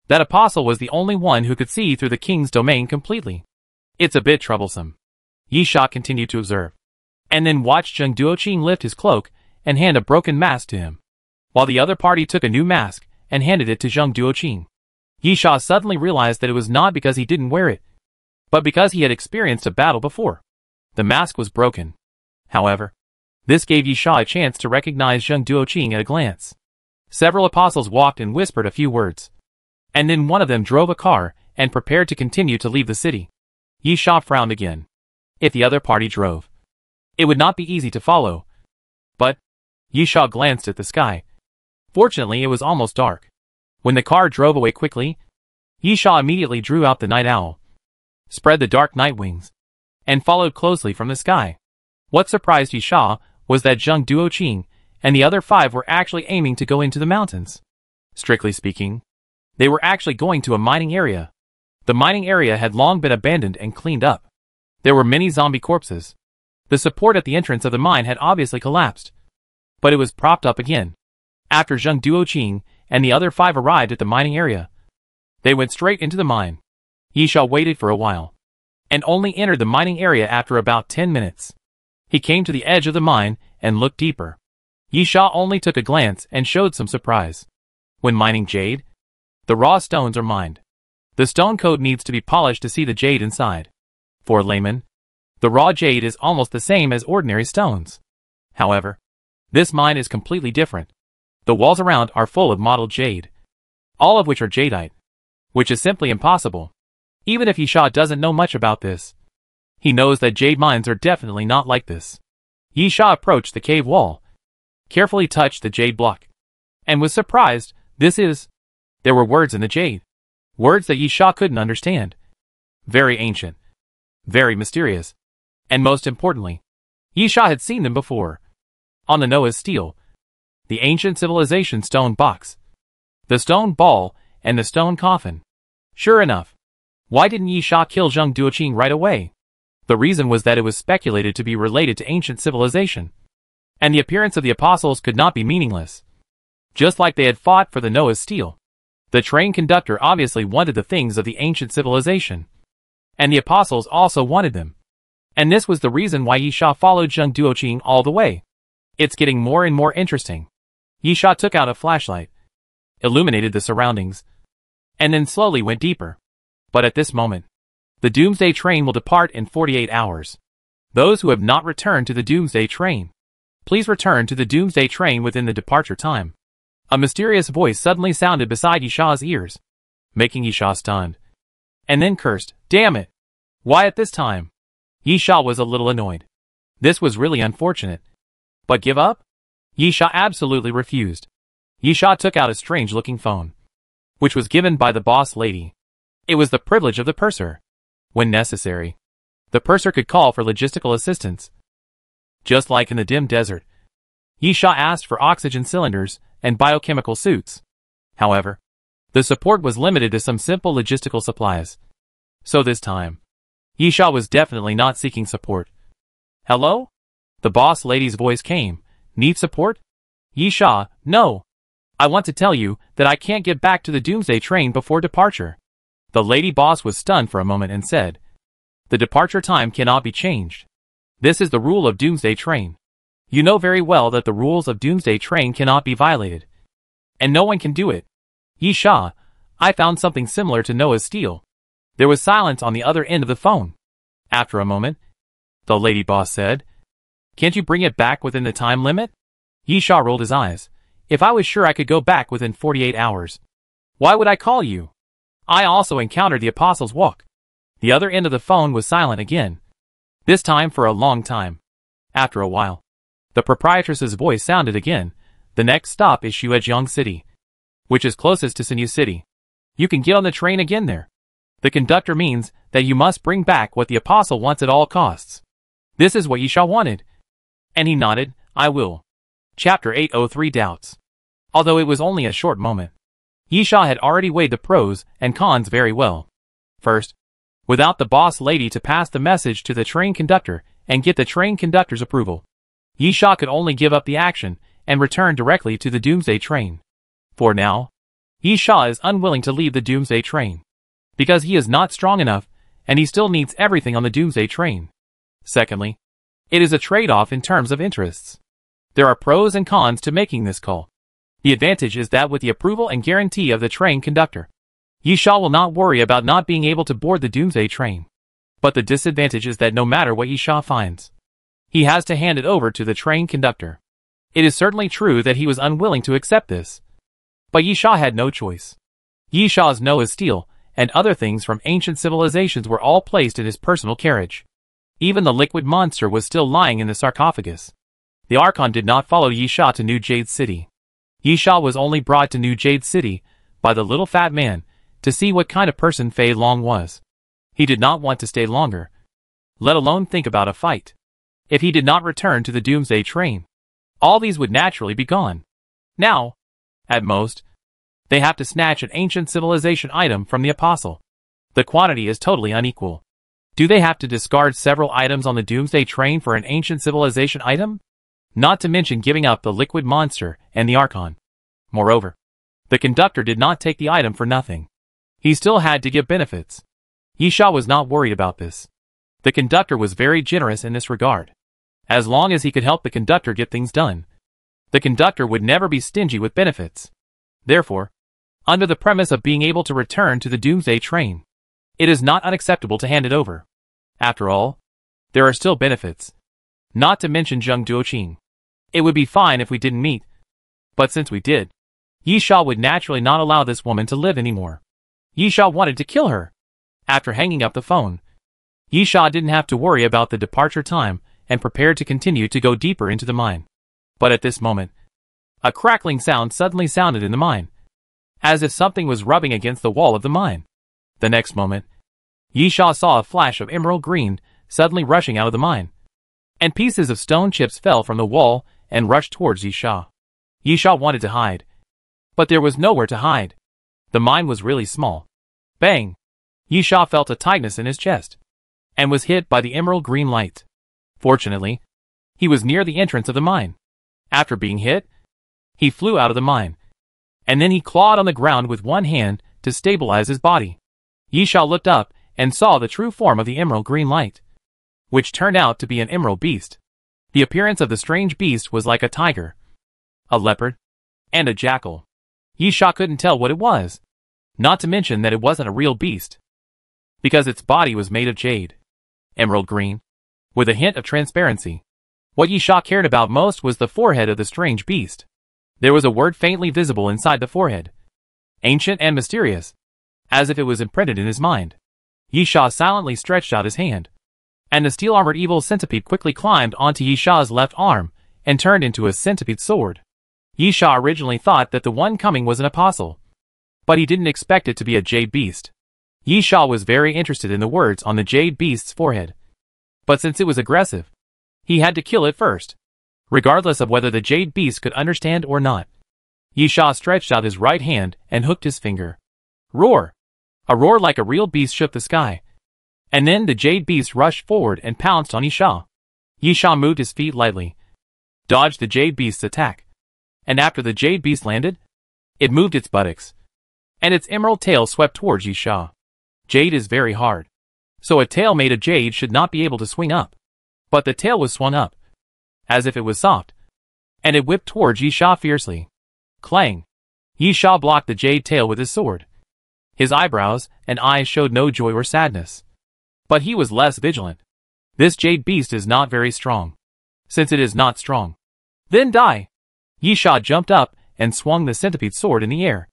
That apostle was the only one who could see through the king's domain completely. It's a bit troublesome. Yisha continued to observe, and then watched Zheng Duoqing lift his cloak and hand a broken mask to him, while the other party took a new mask and handed it to Zheng Duoqing. Yisha suddenly realized that it was not because he didn't wear it, but because he had experienced a battle before. The mask was broken. However, this gave Yisha a chance to recognize Zheng Duoqing at a glance. Several apostles walked and whispered a few words, and then one of them drove a car and prepared to continue to leave the city. Yisha frowned again. If the other party drove, it would not be easy to follow. But Yisha glanced at the sky. Fortunately, it was almost dark. When the car drove away quickly, Yisha immediately drew out the night owl, spread the dark night wings, and followed closely from the sky. What surprised Yisha was that Zheng Duoqing and the other 5 were actually aiming to go into the mountains. Strictly speaking, they were actually going to a mining area. The mining area had long been abandoned and cleaned up. There were many zombie corpses. The support at the entrance of the mine had obviously collapsed, but it was propped up again. After Zheng Duoqing and the other 5 arrived at the mining area, they went straight into the mine. Yisha waited for a while, and only entered the mining area after about 10 minutes. He came to the edge of the mine and looked deeper. Yisha only took a glance and showed some surprise. When mining jade, the raw stones are mined. The stone coat needs to be polished to see the jade inside. For a layman, the raw jade is almost the same as ordinary stones. However, this mine is completely different. The walls around are full of mottled jade, all of which are jadeite, which is simply impossible. Even if Yisha doesn't know much about this, he knows that jade mines are definitely not like this. Yisha approached the cave wall, carefully touched the jade block, and was surprised. There were words in the jade, words that Yisha couldn't understand. Very ancient, very mysterious, and most importantly, Yisha had seen them before. On the Noah's steel, the ancient civilization stone box, the stone ball, and the stone coffin. Sure enough, why didn't Yisha kill Zheng Duoqing right away? The reason was that it was speculated to be related to ancient civilization, and the appearance of the apostles could not be meaningless. Just like they had fought for the Noah's steel, the train conductor obviously wanted the things of the ancient civilization, and the apostles also wanted them. And this was the reason why Yisha followed Zheng Duoqing all the way. It's getting more and more interesting. Yisha took out a flashlight, illuminated the surroundings, and then slowly went deeper. But at this moment, the Doomsday train will depart in 48 hours. Those who have not returned to the Doomsday train, please return to the Doomsday train within the departure time. A mysterious voice suddenly sounded beside Yisha's ears. making Yisha stunned. And then cursed, "Damn it! Why at this time?" Yisha was a little annoyed. This was really unfortunate. But give up? Yisha absolutely refused. Yisha took out a strange-looking phone, which was given by the boss lady. It was the privilege of the purser. When necessary, the purser could call for logistical assistance. Just like in the dim desert, Yisha asked for oxygen cylinders and biochemical suits. However, the support was limited to some simple logistical supplies. So this time, Yisha was definitely not seeking support. "Hello?" The boss lady's voice came. "Need support?" "Yisha, no. I want to tell you that I can't get back to the Doomsday train before departure." The lady boss was stunned for a moment and said, "The departure time cannot be changed. This is the rule of Doomsday train. You know very well that the rules of Doomsday train cannot be violated. And no one can do it." "Yisha, I found something similar to Noah's steel." There was silence on the other end of the phone. After a moment, the lady boss said, "Can't you bring it back within the time limit?" Yisha rolled his eyes. "If I was sure I could go back within 48 hours, why would I call you? I also encountered the Apostles' Walk." The other end of the phone was silent again. This time for a long time. After a while, the proprietress's voice sounded again. "The next stop is Shuejiang City, which is closest to Sinew City. You can get on the train again there. The conductor means that you must bring back what the apostle wants at all costs." This is what Yisha wanted. And he nodded. "I will." Chapter 803 Doubts. Although it was only a short moment, Yisha had already weighed the pros and cons very well. First, without the boss lady to pass the message to the train conductor and get the train conductor's approval, Yisha could only give up the action and return directly to the Doomsday train. For now, Yisha is unwilling to leave the Doomsday train, because he is not strong enough and he still needs everything on the Doomsday train. Secondly, it is a trade-off in terms of interests. There are pros and cons to making this call. The advantage is that with the approval and guarantee of the train conductor, Yisha will not worry about not being able to board the Doomsday train. But the disadvantage is that no matter what Yisha finds, he has to hand it over to the train conductor. It is certainly true that he was unwilling to accept this, but Yisha had no choice. Yisha's Noah's steel and other things from ancient civilizations were all placed in his personal carriage. Even the liquid monster was still lying in the sarcophagus. The Archon did not follow Yisha to New Jade City. Yisha was only brought to New Jade City by the little fat man to see what kind of person Fei Long was. He did not want to stay longer, let alone think about a fight. If he did not return to the Doomsday train, all these would naturally be gone. Now, at most, they have to snatch an ancient civilization item from the apostle. The quantity is totally unequal. Do they have to discard several items on the Doomsday train for an ancient civilization item? Not to mention giving up the liquid monster and the Archon. Moreover, the conductor did not take the item for nothing. He still had to give benefits. Yisha was not worried about this. The conductor was very generous in this regard. As long as he could help the conductor get things done, the conductor would never be stingy with benefits. Therefore, under the premise of being able to return to the Doomsday train, it is not unacceptable to hand it over. After all, there are still benefits. Not to mention Zheng Duoqing. It would be fine if we didn't meet. But since we did, Yisha would naturally not allow this woman to live anymore. Yisha wanted to kill her. After hanging up the phone, Yisha didn't have to worry about the departure time and prepared to continue to go deeper into the mine. But at this moment, a crackling sound suddenly sounded in the mine, as if something was rubbing against the wall of the mine. The next moment, Yisha saw a flash of emerald green suddenly rushing out of the mine, and pieces of stone chips fell from the wall and rushed towards Yisha. Yisha wanted to hide, but there was nowhere to hide. The mine was really small. Bang! Yisha felt a tightness in his chest, and was hit by the emerald green light. Fortunately, he was near the entrance of the mine. After being hit, he flew out of the mine, and then he clawed on the ground with one hand to stabilize his body. Yisha looked up and saw the true form of the emerald green light, which turned out to be an emerald beast. The appearance of the strange beast was like a tiger, a leopard, and a jackal. Yisha couldn't tell what it was, not to mention that it wasn't a real beast, because its body was made of jade, emerald green, with a hint of transparency. What Yisha cared about most was the forehead of the strange beast. There was a word faintly visible inside the forehead. Ancient and mysterious. as if it was imprinted in his mind. Yisha silently stretched out his hand, and the steel-armored evil centipede quickly climbed onto Yisha's left arm and turned into a centipede sword. Yisha originally thought that the one coming was an apostle, but he didn't expect it to be a jade beast. Yisha was very interested in the words on the jade beast's forehead, but since it was aggressive, he had to kill it first, regardless of whether the jade beast could understand or not. Yisha stretched out his right hand and hooked his finger. Roar! A roar like a real beast shook the sky, and then the jade beast rushed forward and pounced on Yisha. Yisha moved his feet lightly, dodged the jade beast's attack, and after the jade beast landed, it moved its buttocks, and its emerald tail swept towards Yisha. Jade is very hard, so a tail made of jade should not be able to swing up. But the tail was swung up, as if it was soft, and it whipped towards Yisha fiercely. Clang! Yisha blocked the jade tail with his sword. His eyebrows and eyes showed no joy or sadness, but he was less vigilant. This jade beast is not very strong. Since it is not strong, then die! Yisha jumped up and swung the centipede sword in the air.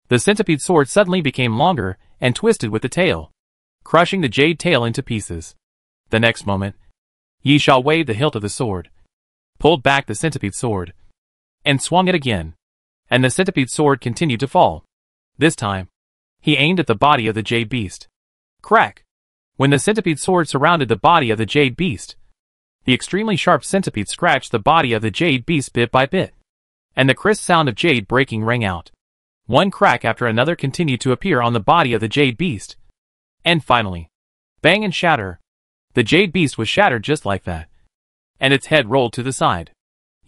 The centipede sword suddenly became longer and twisted with the tail, crushing the jade tail into pieces. The next moment, Yisha waved the hilt of the sword, pulled back the centipede sword, and swung it again, and the centipede sword continued to fall. This time, he aimed at the body of the jade beast. Crack! When the centipede sword surrounded the body of the jade beast, the extremely sharp centipede scratched the body of the jade beast bit by bit, and the crisp sound of jade breaking rang out. One crack after another continued to appear on the body of the jade beast, and finally, bang and shatter. The jade beast was shattered just like that, and its head rolled to the side.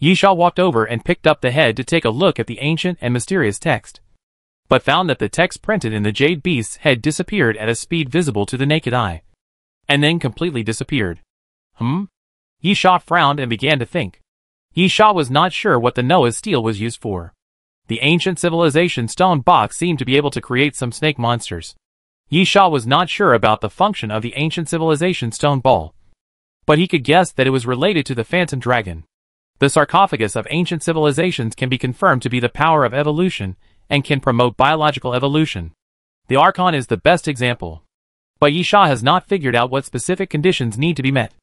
Yisha walked over and picked up the head to take a look at the ancient and mysterious text, but found that the text printed in the jade beast's head disappeared at a speed visible to the naked eye, and then completely disappeared. Yisha frowned and began to think. Yisha was not sure what the Noah's steel was used for. The ancient civilization stone box seemed to be able to create some snake monsters. Yisha was not sure about the function of the ancient civilization stone ball, but he could guess that it was related to the phantom dragon. The sarcophagus of ancient civilizations can be confirmed to be the power of evolution and can promote biological evolution. The Archon is the best example, but Yisha has not figured out what specific conditions need to be met.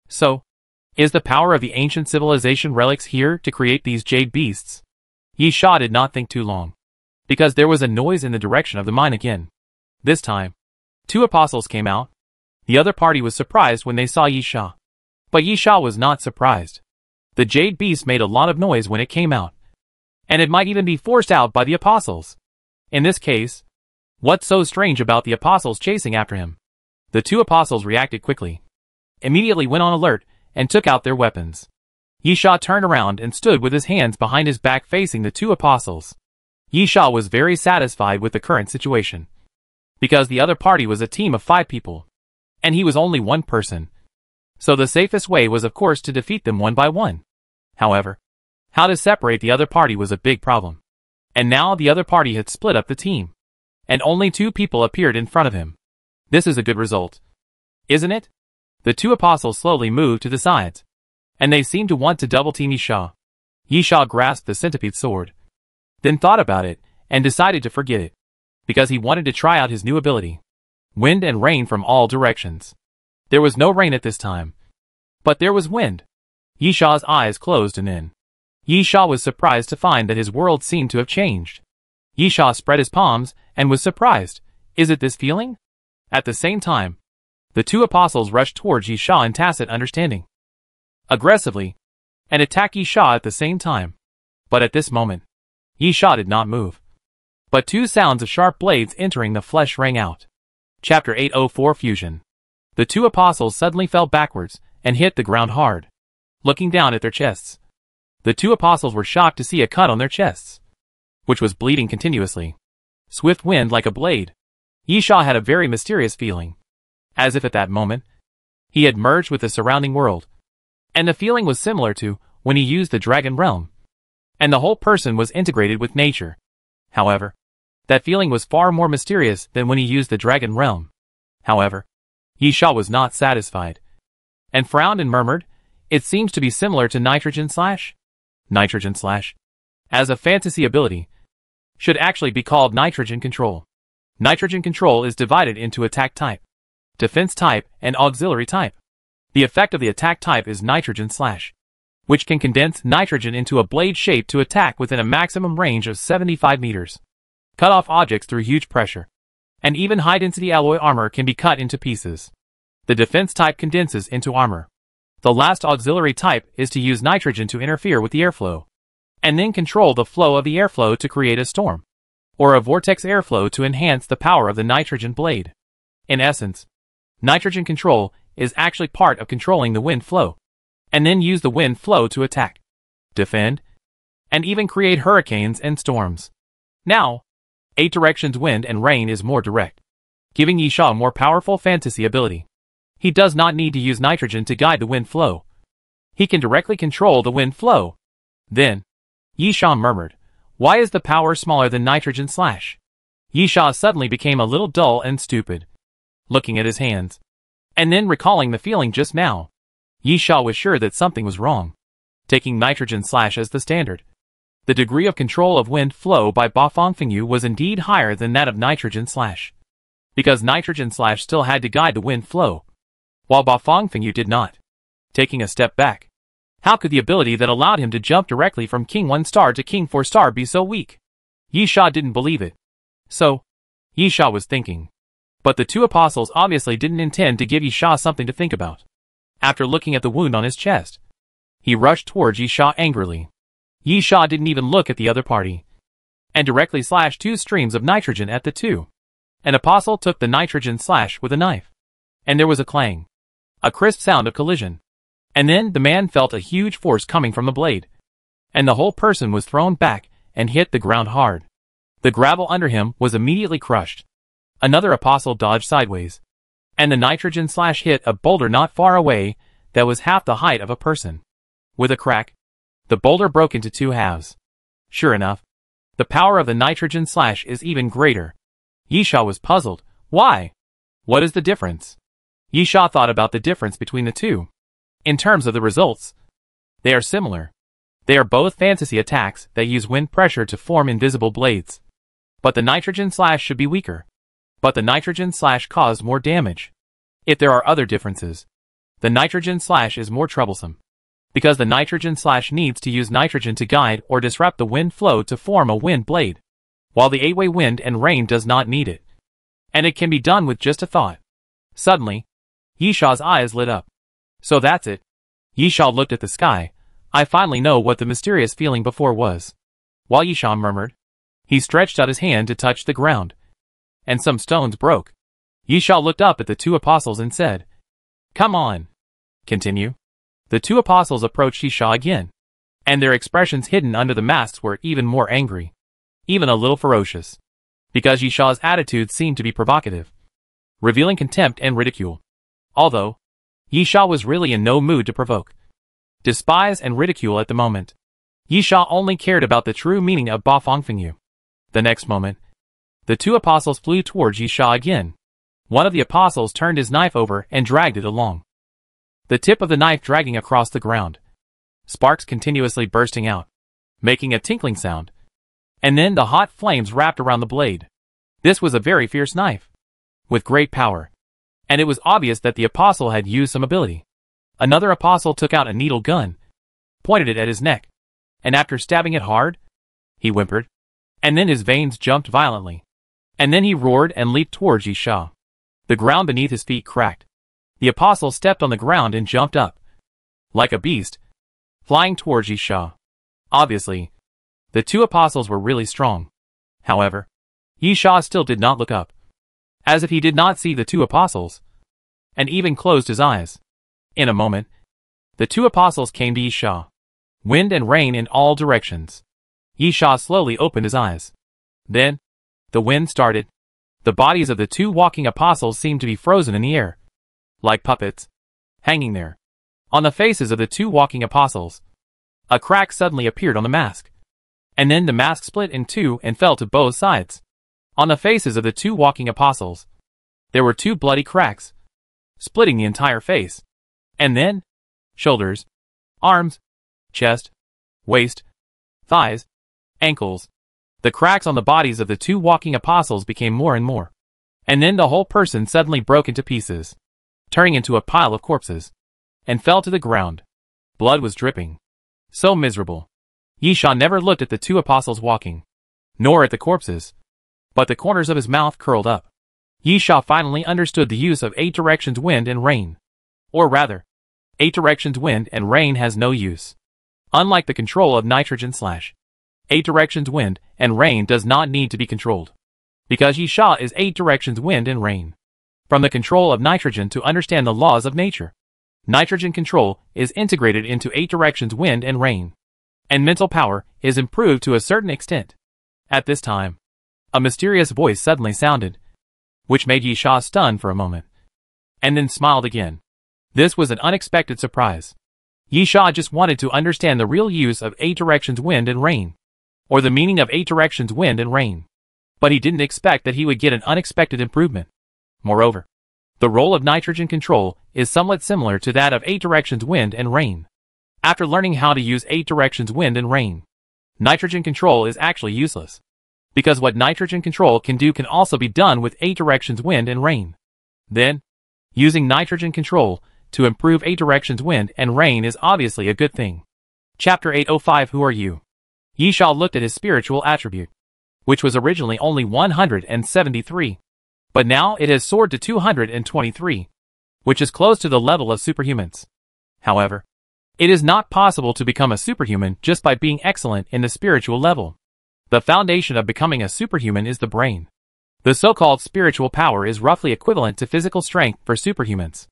So, is the power of the ancient civilization relics here to create these jade beasts? Yisha did not think too long, because there was a noise in the direction of the mine again. This time, 2 apostles came out. The other party was surprised when they saw Yisha, but Yisha was not surprised. The jade beast made a lot of noise when it came out, and it might even be forced out by the apostles. In this case, what's so strange about the apostles chasing after him? The 2 apostles reacted quickly, immediately went on alert, and took out their weapons. Yisha turned around and stood with his hands behind his back facing the 2 apostles. Yisha was very satisfied with the current situation, because the other party was a team of 5 people, and he was only 1 person. So the safest way was of course to defeat them one by one. However, how to separate the other party was a big problem. And now the other party had split up the team, and only 2 people appeared in front of him. This is a good result, isn't it? The 2 apostles slowly moved to the sides, and they seemed to want to double-team Yisha. Yisha grasped the centipede sword, then thought about it, and decided to forget it, because he wanted to try out his new ability. Wind and rain from all directions. There was no rain at this time, but there was wind. Yisha's eyes closed and then Yisha was surprised to find that his world seemed to have changed. Yisha spread his palms and was surprised. Is it this feeling? At the same time, the 2 apostles rushed towards Yisha in tacit understanding, aggressively, and attacked Yisha at the same time. But at this moment, Yisha did not move, but 2 sounds of sharp blades entering the flesh rang out. Chapter 804 Fusion. The 2 apostles suddenly fell backwards and hit the ground hard, looking down at their chests. The 2 apostles were shocked to see a cut on their chests, which was bleeding continuously. Swift wind like a blade. Yisha had a very mysterious feeling, as if at that moment, he had merged with the surrounding world. And the feeling was similar to when he used the dragon realm, and the whole person was integrated with nature. However, that feeling was far more mysterious than when he used the dragon realm. However, Yisha was not satisfied, and frowned and murmured, "It seems to be similar to nitrogen slash. Nitrogen slash, as a fantasy ability, should actually be called nitrogen control. Nitrogen control is divided into attack type, defense type, and auxiliary type. The effect of the attack type is nitrogen slash, which can condense nitrogen into a blade shape to attack within a maximum range of 75 meters. Cut off objects through huge pressure. And even high-density alloy armor can be cut into pieces. The defense type condenses into armor. The last auxiliary type is to use nitrogen to interfere with the airflow, and then control the flow of the airflow to create a storm, or a vortex airflow to enhance the power of the nitrogen blade. In essence, nitrogen control is actually part of controlling the wind flow, and then use the wind flow to attack, defend, and even create hurricanes and storms. Now, 8 Directions Wind and Rain is more direct, giving Yisha a more powerful fantasy ability. He does not need to use nitrogen to guide the wind flow. He can directly control the wind flow. Then, Yisha murmured, "Why is the power smaller than nitrogen slash?" Yisha suddenly became a little dull and stupid, looking at his hands, and then recalling the feeling just now. Yisha was sure that something was wrong. Taking nitrogen slash as the standard, the degree of control of wind flow by Bafongfengyu was indeed higher than that of nitrogen slash, because nitrogen slash still had to guide the wind flow, while Bafongfengyu did not. Taking a step back, how could the ability that allowed him to jump directly from King 1 star to King 4 star be so weak? Yisha didn't believe it. So, Yisha was thinking. But the 2 apostles obviously didn't intend to give Yisha something to think about. After looking at the wound on his chest, he rushed towards Yisha angrily. Yisha didn't even look at the other party, and directly slashed 2 streams of nitrogen at the 2. An apostle took the nitrogen slash with a knife, and there was a clang, a crisp sound of collision. And then the man felt a huge force coming from the blade, and the whole person was thrown back and hit the ground hard. The gravel under him was immediately crushed. Another apostle dodged sideways, and the nitrogen slash hit a boulder not far away that was half the height of a person. With a crack, the boulder broke into 2 halves. Sure enough, the power of the nitrogen slash is even greater. Yisha was puzzled. Why? What is the difference? Yisha thought about the difference between the 2. In terms of the results, they are similar. They are both fantasy attacks that use wind pressure to form invisible blades. But the nitrogen slash should be weaker. But the nitrogen slash caused more damage. If there are other differences, the nitrogen slash is more troublesome, because the nitrogen slash needs to use nitrogen to guide or disrupt the wind flow to form a wind blade, while the 8-way wind and rain does not need it. And it can be done with just a thought. Suddenly, Yisha's eyes lit up. So that's it. Yisha looked at the sky. I finally know what the mysterious feeling before was. While Yisha murmured, he stretched out his hand to touch the ground, and some stones broke. Yisha looked up at the 2 apostles and said, "Come on. Continue." The 2 apostles approached Yisha again, and their expressions hidden under the masks were even more angry, even a little ferocious, because Yisha's attitude seemed to be provocative, revealing contempt and ridicule. Although, Yisha was really in no mood to provoke, despise, and ridicule at the moment. Yisha only cared about the true meaning of Bafongfengyu. The next moment, the 2 apostles flew towards Yisha again. One of the apostles turned his knife over and dragged it along, the tip of the knife dragging across the ground, sparks continuously bursting out, making a tinkling sound, and then the hot flames wrapped around the blade. This was a very fierce knife, with great power, and it was obvious that the apostle had used some ability. Another apostle took out a needle gun, pointed it at his neck, and after stabbing it hard, he whimpered, and then his veins jumped violently, and then he roared and leaped towards Yisha. The ground beneath his feet cracked. The apostle stepped on the ground and jumped up, like a beast, flying towards Yisha. Obviously, the 2 apostles were really strong. However, Yisha still did not look up, as if he did not see the 2 apostles, and even closed his eyes. In a moment, the 2 apostles came to Yisha, wind and rain in all directions. Yisha slowly opened his eyes. Then, the wind started. The bodies of the 2 walking apostles seemed to be frozen in the air, like puppets, hanging there. On the faces of the 2 walking apostles, a crack suddenly appeared on the mask, and then the mask split in 2 and fell to both sides. On the faces of the 2 walking apostles, there were 2 bloody cracks, splitting the entire face, and then shoulders, arms, chest, waist, thighs, ankles, The cracks on the bodies of the two walking apostles became more and more. And then the whole person suddenly broke into pieces, turning into a pile of corpses, and fell to the ground. Blood was dripping. So miserable. Yisha never looked at the two apostles walking, nor at the corpses, but the corners of his mouth curled up. Yisha finally understood the use of 8 directions wind and rain. Or rather, 8 directions wind and rain has no use. Unlike the control of nitrogen / 8 directions wind and rain does not need to be controlled, because Yisha is 8 directions wind and rain. From the control of nitrogen to understand the laws of nature, nitrogen control is integrated into 8 directions wind and rain, and mental power is improved to a certain extent. At this time, a mysterious voice suddenly sounded, which made Yisha stun for a moment, and then smiled again. This was an unexpected surprise. Yisha just wanted to understand the real use of 8 directions wind and rain, or the meaning of 8 directions wind and rain. But he didn't expect that he would get an unexpected improvement. Moreover, the role of nitrogen control is somewhat similar to that of 8 directions wind and rain. After learning how to use 8 directions wind and rain, nitrogen control is actually useless, because what nitrogen control can do can also be done with 8 directions wind and rain. Then, using nitrogen control to improve 8 directions wind and rain is obviously a good thing. Chapter 805 Who are you? Yisha looked at his spiritual attribute, which was originally only 173, but now it has soared to 223, which is close to the level of superhumans. However, it is not possible to become a superhuman just by being excellent in the spiritual level. The foundation of becoming a superhuman is the brain. The so-called spiritual power is roughly equivalent to physical strength for superhumans.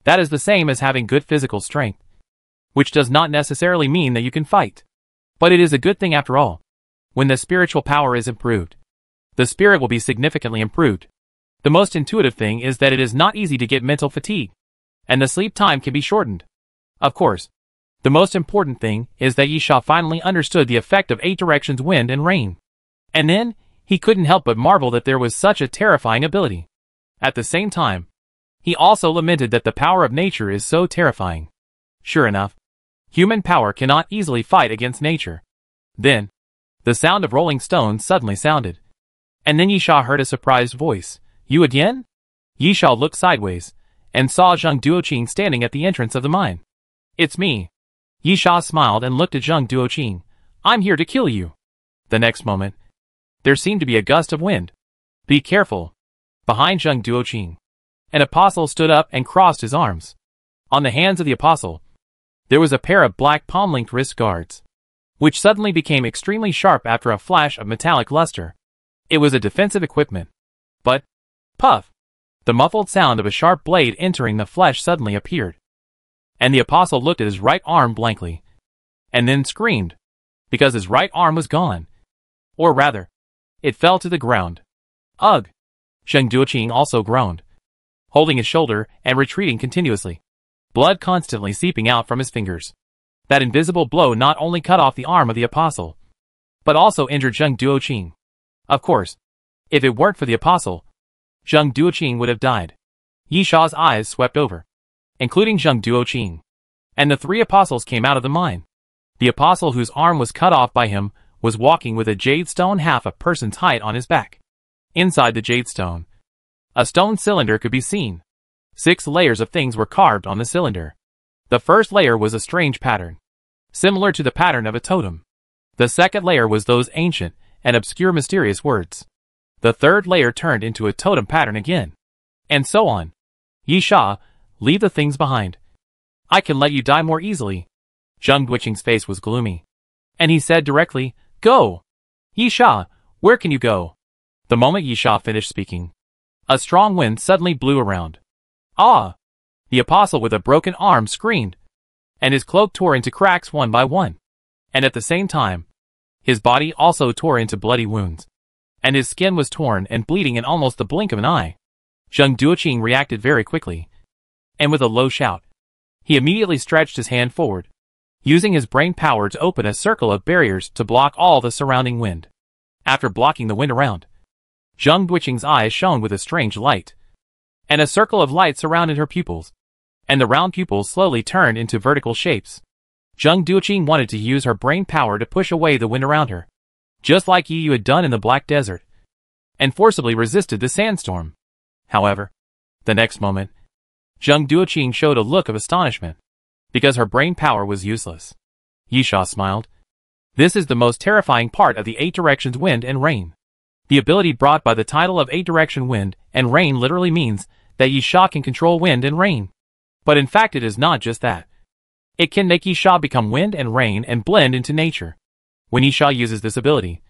That is the same as having good physical strength, which does not necessarily mean that you can fight. But it is a good thing after all. When the spiritual power is improved, the spirit will be significantly improved. The most intuitive thing is that it is not easy to get mental fatigue, and the sleep time can be shortened. Of course, the most important thing is that Yisha finally understood the effect of 8 directions wind and rain. And then, he couldn't help but marvel that there was such a terrifying ability. At the same time, he also lamented that the power of nature is so terrifying. Sure enough, human power cannot easily fight against nature. Then, the sound of rolling stones suddenly sounded. And then Yisha heard a surprised voice. You again? Yisha looked sideways, and saw Zheng Duoqing standing at the entrance of the mine. It's me. Yisha smiled and looked at Zheng Duoqing. I'm here to kill you. The next moment, there seemed to be a gust of wind. Be careful. Behind Zheng Duoqing, an apostle stood up and crossed his arms. On the hands of the apostle, there was a pair of black palm-linked wrist guards, which suddenly became extremely sharp after a flash of metallic luster. It was a defensive equipment. But, puff! The muffled sound of a sharp blade entering the flesh suddenly appeared. And the apostle looked at his right arm blankly, and then screamed, because his right arm was gone. Or rather, it fell to the ground. Ugh! Zheng Duoqing also groaned, holding his shoulder and retreating continuously, blood constantly seeping out from his fingers. That invisible blow not only cut off the arm of the apostle, but also injured Zheng Duoqing. Of course, if it weren't for the apostle, Zheng Duoqing would have died. Yisha's eyes swept over, including Zheng Duoqing, and the 3 apostles came out of the mine. The apostle whose arm was cut off by him was walking with a jade stone half a person's height on his back. Inside the jade stone, a stone cylinder could be seen. 6 layers of things were carved on the cylinder. The first layer was a strange pattern, similar to the pattern of a totem. The second layer was those ancient and obscure mysterious words. The third layer turned into a totem pattern again. And so on. Yisha, leave the things behind. I can let you die more easily. Zheng Duoqing's face was gloomy, and he said directly, Go! Yisha, where can you go? The moment Yisha finished speaking, a strong wind suddenly blew around. Ah! The apostle with a broken arm screamed, and his cloak tore into cracks one by one. And at the same time, his body also tore into bloody wounds, and his skin was torn and bleeding in almost the blink of an eye. Zheng Duoqing reacted very quickly, and with a low shout, he immediately stretched his hand forward, using his brain power to open a circle of barriers to block all the surrounding wind. After blocking the wind around, Zheng Duoqing's eyes shone with a strange light, and a circle of light surrounded her pupils, and the round pupils slowly turned into vertical shapes. Zheng Duoqing wanted to use her brain power to push away the wind around her, just like you had done in the Black Desert, and forcibly resisted the sandstorm. However, the next moment, Zheng Duoqing showed a look of astonishment, because her brain power was useless. Yisha smiled. This is the most terrifying part of the 8 Directions Wind and Rain. The ability brought by the title of 8 Direction Wind and Rain literally means that Yisha can control wind and rain. But in fact it is not just that. It can make Yisha become wind and rain and blend into nature. When Yisha uses this ability,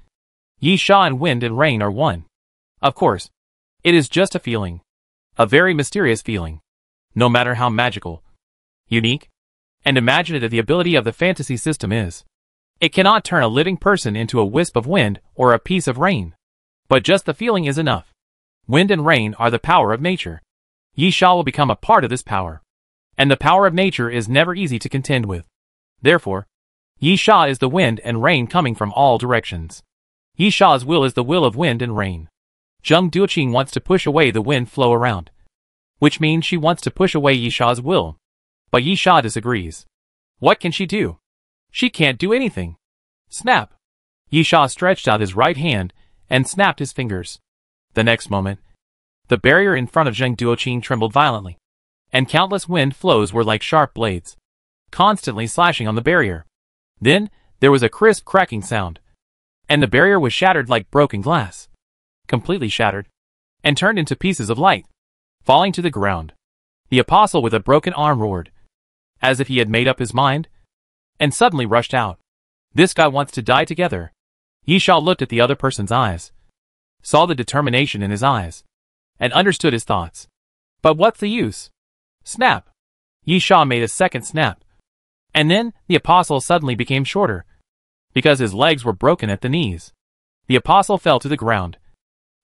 Yisha and wind and rain are one. Of course, it is just a feeling. A very mysterious feeling. No matter how magical, unique, and imaginative the ability of the fantasy system is, it cannot turn a living person into a wisp of wind or a piece of rain. But just the feeling is enough. Wind and rain are the power of nature. Yisha will become a part of this power. And the power of nature is never easy to contend with. Therefore, Yisha is the wind and rain coming from all directions. Yisha's will is the will of wind and rain. Zheng Duoqing wants to push away the wind flow around, which means she wants to push away Yisha's will. But Yisha disagrees. What can she do? She can't do anything. Snap! Yisha stretched out his right hand and snapped his fingers. The next moment, the barrier in front of Zheng Duoqing trembled violently, and countless wind flows were like sharp blades, constantly slashing on the barrier. Then, there was a crisp cracking sound, and the barrier was shattered like broken glass. Completely shattered, and turned into pieces of light, falling to the ground. The apostle with a broken arm roared, as if he had made up his mind, and suddenly rushed out. This guy wants to die together. Yisha looked at the other person's eyes, saw the determination in his eyes, and understood his thoughts. But what's the use? Snap! Yisha made a second snap. And then, the apostle suddenly became shorter, because his legs were broken at the knees. The apostle fell to the ground,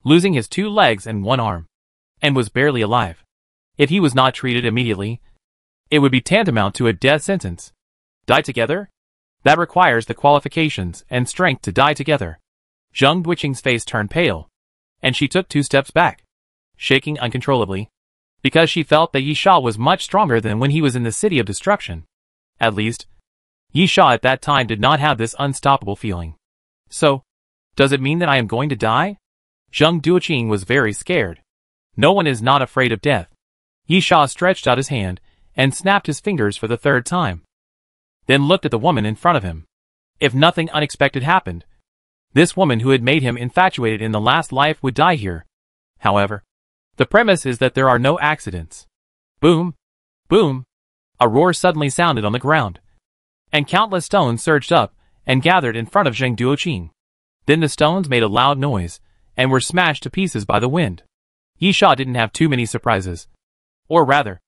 losing his 2 legs and 1 arm, and was barely alive. If he was not treated immediately, it would be tantamount to a death sentence. Die together? That requires the qualifications and strength to die together. Zheng Duoqing's face turned pale, and she took 2 steps back, shaking uncontrollably, because she felt that Yisha was much stronger than when he was in the City of Destruction. At least, Yisha at that time did not have this unstoppable feeling. So, does it mean that I am going to die? Zheng Duoqing was very scared. No one is not afraid of death. Yisha stretched out his hand and snapped his fingers for the 3rd time. Then looked at the woman in front of him. If nothing unexpected happened, this woman who had made him infatuated in the last life would die here. However, the premise is that there are no accidents. Boom! Boom! A roar suddenly sounded on the ground, and countless stones surged up and gathered in front of Zheng Duoqing. Then the stones made a loud noise and were smashed to pieces by the wind. Yisha didn't have too many surprises. Or rather,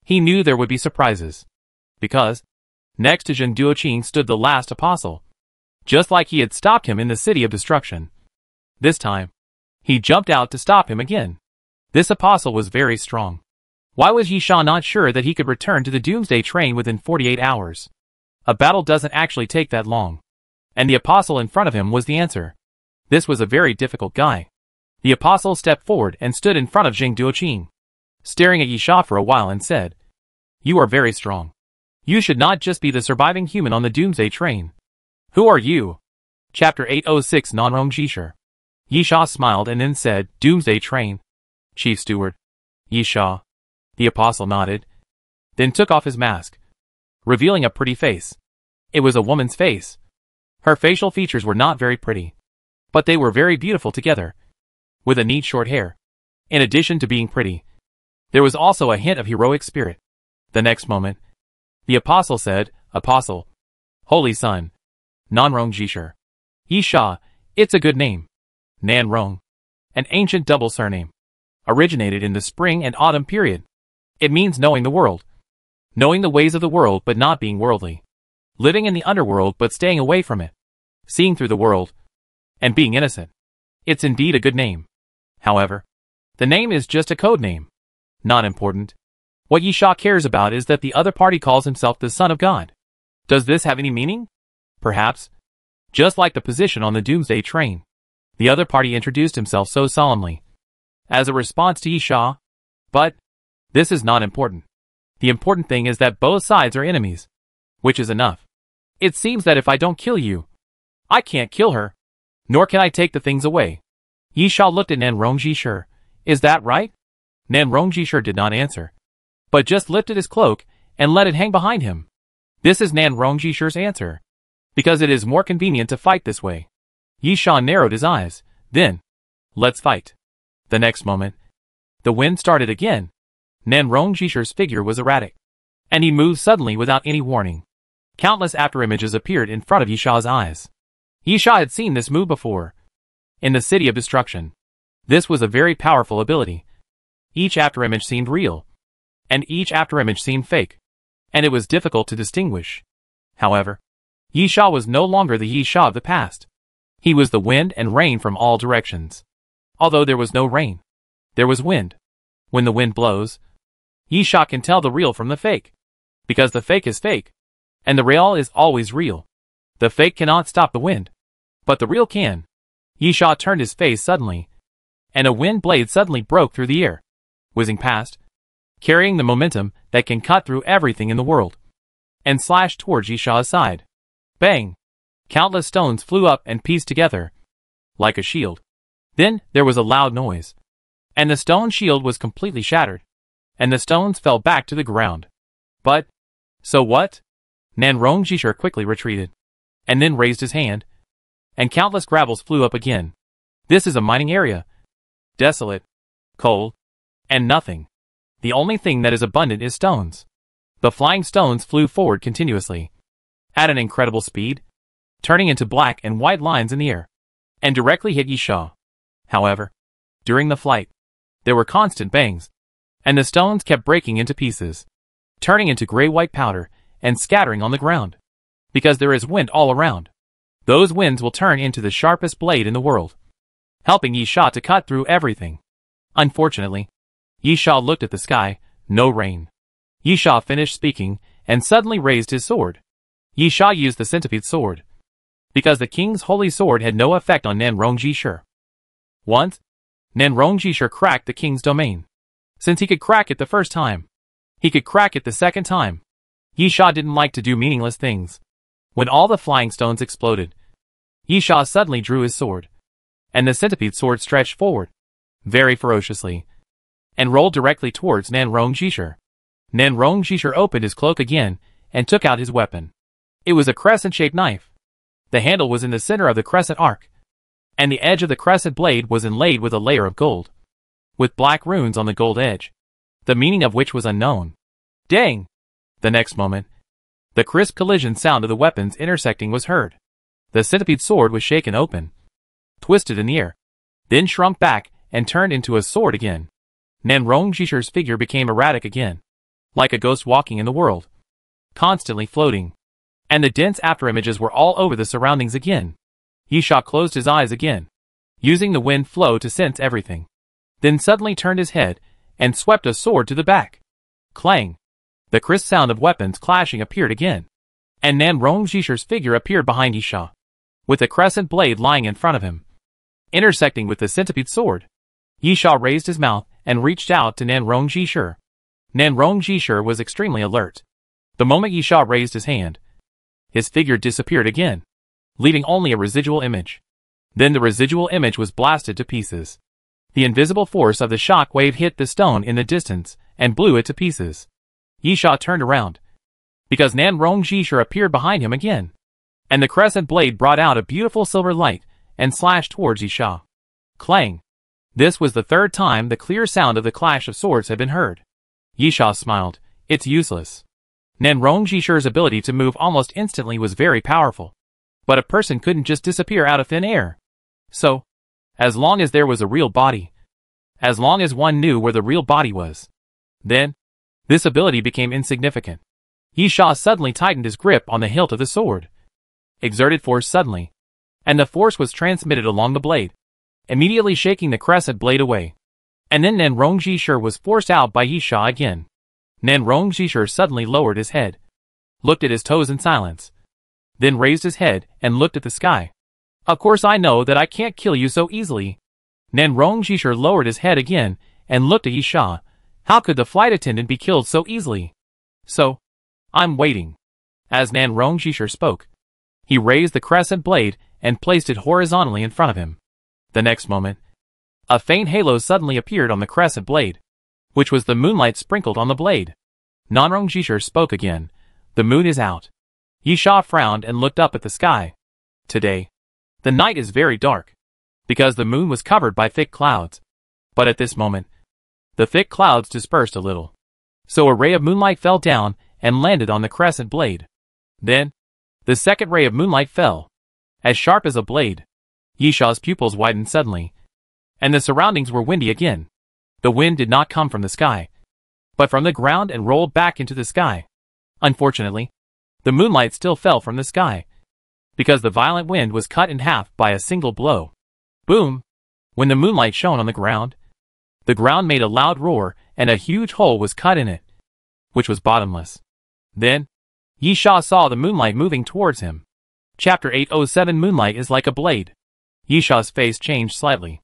he knew there would be surprises. Because, next to Zheng Duoqing stood the last apostle, just like he had stopped him in the City of Destruction. This time, he jumped out to stop him again. This apostle was very strong. Why was Yisha not sure that he could return to the Doomsday train within 48 hours? A battle doesn't actually take that long. And the apostle in front of him was the answer. This was a very difficult guy. The apostle stepped forward and stood in front of Zheng Duoqing, staring at Yisha for a while and said, "You are very strong. You should not just be the surviving human on the Doomsday train. Who are you?" Chapter 806 Nanrong Jishir. Yisha smiled and then said, "Doomsday train. Chief Steward." Yisha. The apostle nodded, then took off his mask, revealing a pretty face. It was a woman's face. Her facial features were not very pretty, but they were very beautiful together, with a neat short hair. In addition to being pretty, there was also a hint of heroic spirit. The next moment, the apostle said, "Apostle, Holy Son, Nanrong Jishir." Yisha, it's a good name. Nanrong, an ancient double surname, originated in the spring and autumn period. It means knowing the world. Knowing the ways of the world but not being worldly. Living in the underworld but staying away from it. Seeing through the world. And being innocent. It's indeed a good name. However, the name is just a code name. Not important. What Yisha cares about is that the other party calls himself the Son of God. Does this have any meaning? Perhaps. Just like the position on the Doomsday train. The other party introduced himself so solemnly, as a response to Yisha. But this is not important. The important thing is that both sides are enemies. Which is enough. It seems that if I don't kill you, I can't kill her. nor can I take the things away. Yi Sha looked at Nan Rongjishir. Is that right? Nan Rongjishir did not answer, but just lifted his cloak and let it hang behind him. This is Nan Rongjishir's answer, because it is more convenient to fight this way. Yi Sha narrowed his eyes. Then, let's fight. The next moment, the wind started again. Nan Rongjishir's figure was erratic, and he moved suddenly without any warning. Countless afterimages appeared in front of Yi Sha's eyes. Yi Sha had seen this move before, in the City of Destruction. This was a very powerful ability. Each afterimage seemed real, and each afterimage seemed fake, and it was difficult to distinguish. However, Yi Sha was no longer the Yi Sha of the past. He was the wind and rain from all directions. Although there was no rain, there was wind. When the wind blows, Yi Sha can tell the real from the fake, because the fake is fake, and the real is always real. The fake cannot stop the wind, but the real can. Yi Sha turned his face suddenly, and a wind blade suddenly broke through the air, whizzing past, carrying the momentum that can cut through everything in the world, and slashed towards Yi Sha's side. Bang! Countless stones flew up and pieced together, like a shield. Then there was a loud noise, and the stone shield was completely shattered, and the stones fell back to the ground. But, so what? Nan Rongjishir quickly retreated, and then raised his hand, and countless gravels flew up again. This is a mining area. Desolate, cold, and nothing. The only thing that is abundant is stones. The flying stones flew forward continuously, at an incredible speed, turning into black and white lines in the air, and directly hit Yi Sha. However, during the flight, there were constant bangs, and the stones kept breaking into pieces, turning into gray-white powder, and scattering on the ground. Because there is wind all around, those winds will turn into the sharpest blade in the world, helping Yi Sha to cut through everything. Unfortunately, Yi Sha looked at the sky. No rain. Yi Sha finished speaking, and suddenly raised his sword. Yi Sha used the centipede sword, because the king's holy sword had no effect on Nan Rongjishir. Once, Nan Rongjishir cracked the king's domain. Since he could crack it the first time, he could crack it the second time. Yi Sha didn't like to do meaningless things. When all the flying stones exploded, Yi Sha suddenly drew his sword, and the centipede sword stretched forward, very ferociously, and rolled directly towards Nan Rongjishir. Nan Rongjishir opened his cloak again, and took out his weapon. It was a crescent-shaped knife. The handle was in the center of the crescent arc, and the edge of the crescent blade was inlaid with a layer of gold, with black runes on the gold edge, the meaning of which was unknown. Dang! The next moment, the crisp collision sound of the weapons intersecting was heard. The centipede sword was shaken open, twisted in the air, then shrunk back and turned into a sword again. Nan Rongjishir's figure became erratic again, like a ghost walking in the world, constantly floating, and the dense afterimages were all over the surroundings again. Yi Sha closed his eyes again, using the wind flow to sense everything, then suddenly turned his head and swept a sword to the back. Clang! The crisp sound of weapons clashing appeared again, and Nan Rongjishir's figure appeared behind Yi Sha, with the crescent blade lying in front of him, intersecting with the centipede sword. Yi Sha raised his mouth and reached out to Nan Rongjishir. Nan Rongjishir was extremely alert. The moment Yi Sha raised his hand, his figure disappeared again, leaving only a residual image. Then the residual image was blasted to pieces. The invisible force of the shock wave hit the stone in the distance and blew it to pieces. Yi Sha turned around, because Nan Rongjishir appeared behind him again, and the crescent blade brought out a beautiful silver light and slashed towards Yi Sha. Clang! This was the third time the clear sound of the clash of swords had been heard. Yi Sha smiled. It's useless. Nan Rongjishir's ability to move almost instantly was very powerful, but a person couldn't just disappear out of thin air. So, as long as there was a real body, as long as one knew where the real body was, then, this ability became insignificant. Yi Sha suddenly tightened his grip on the hilt of the sword, exerted force suddenly, and the force was transmitted along the blade, immediately shaking the crescent blade away. And then Nan Rongjishir was forced out by Yi Sha again. Nan Rongjishir suddenly lowered his head, looked at his toes in silence, then raised his head and looked at the sky. Of course I know that I can't kill you so easily. Nan Rongjishir lowered his head again and looked at Yi Sha. How could the flight attendant be killed so easily? So, I'm waiting. As Nan Rongjishir spoke, he raised the crescent blade and placed it horizontally in front of him. The next moment, a faint halo suddenly appeared on the crescent blade, which was the moonlight sprinkled on the blade. Nanrong Jishur spoke again. The moon is out. Yi Sha frowned and looked up at the sky. Today, the night is very dark, because the moon was covered by thick clouds. But at this moment, the thick clouds dispersed a little. So a ray of moonlight fell down and landed on the crescent blade. Then, the second ray of moonlight fell, as sharp as a blade. Yi Sha's pupils widened suddenly, and the surroundings were windy again. The wind did not come from the sky, but from the ground and rolled back into the sky. Unfortunately, the moonlight still fell from the sky, because the violent wind was cut in half by a single blow. Boom! When the moonlight shone on the ground made a loud roar and a huge hole was cut in it, which was bottomless. Then, Yi Sha saw the moonlight moving towards him. Chapter 807 Moonlight is like a blade. Yi Sha's face changed slightly.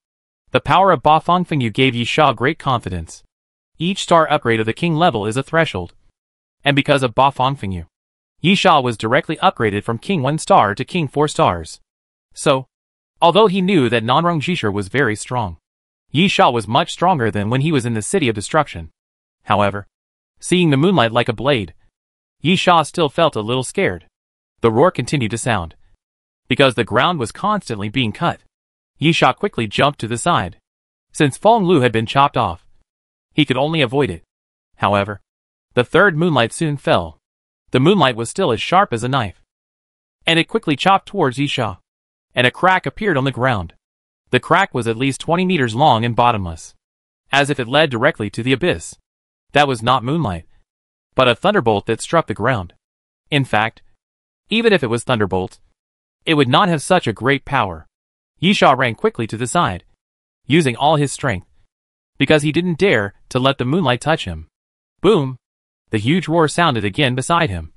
The power of Ba Fengyu gave Yi Sha great confidence. Each star upgrade of the king level is a threshold. And because of Ba Fengyu, Yi Sha was directly upgraded from king 1 star to king 4 stars. So, although he knew that Nanrong Jishur was very strong, Yi Sha was much stronger than when he was in the City of Destruction. However, seeing the moonlight like a blade, Yi Sha still felt a little scared. The roar continued to sound. Because the ground was constantly being cut, Yi Sha quickly jumped to the side. Since Feng Lu had been chopped off, he could only avoid it. However, the third moonlight soon fell. The moonlight was still as sharp as a knife, and it quickly chopped towards Yi Sha, and a crack appeared on the ground. The crack was at least 20 meters long and bottomless, as if it led directly to the abyss. That was not moonlight, but a thunderbolt that struck the ground. In fact, even if it was thunderbolt, it would not have such a great power. Yi Sha ran quickly to the side, using all his strength, because he didn't dare to let the moonlight touch him. Boom! The huge roar sounded again beside him,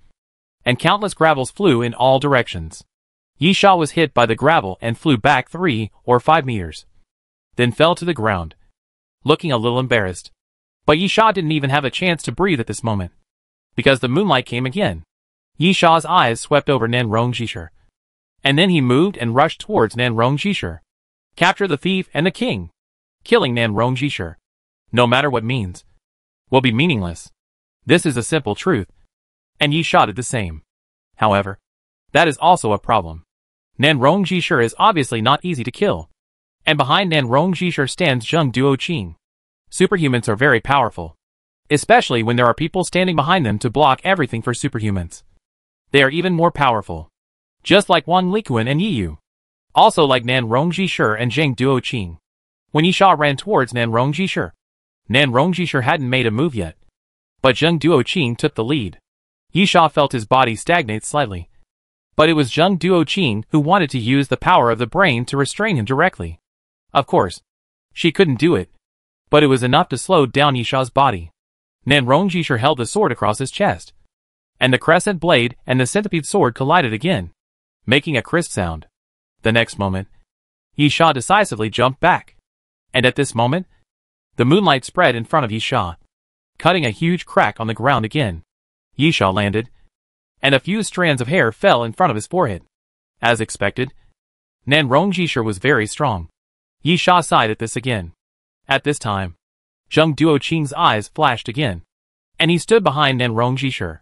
and countless gravels flew in all directions. Yi Sha was hit by the gravel and flew back 3 or 5 meters, then fell to the ground, looking a little embarrassed. But Yi Sha didn't even have a chance to breathe at this moment, because the moonlight came again. Yi Sha's eyes swept over Nanrong Jishur, and then he moved and rushed towards Nanrong Jishur. Capture the thief and the king. Killing Nanrong Jishur, no matter what means, will be meaningless. This is a simple truth, and Yi Sha did the same. However, that is also a problem. Nanrong Jishur is obviously not easy to kill, and behind Nanrong Jishur stands Zheng Duoqing. Superhumans are very powerful, especially when there are people standing behind them to block everything for superhumans. They are even more powerful, just like Wang Likuan and Yi Yu, also like Nanrong Jishur and Zheng Duoqing. When Yi Sha ran towards Nanrong Jishur hadn't made a move yet, but Zheng Duoqing took the lead. Yi Sha felt his body stagnate slightly, but it was Zheng Duoqing who wanted to use the power of the brain to restrain him directly. Of course, she couldn't do it, but it was enough to slow down Yi Sha's body. Nanrong Jishur held the sword across his chest, and the crescent blade and the centipede sword collided again, making a crisp sound. The next moment, Yi Sha decisively jumped back, and at this moment, the moonlight spread in front of Yi Sha, cutting a huge crack on the ground again. Yi Sha landed, and a few strands of hair fell in front of his forehead. As expected, Nanrong Jishur was very strong. Yi Sha sighed at this again. At this time, Zheng Duoqing's eyes flashed again, and he stood behind Nanrong Jishur,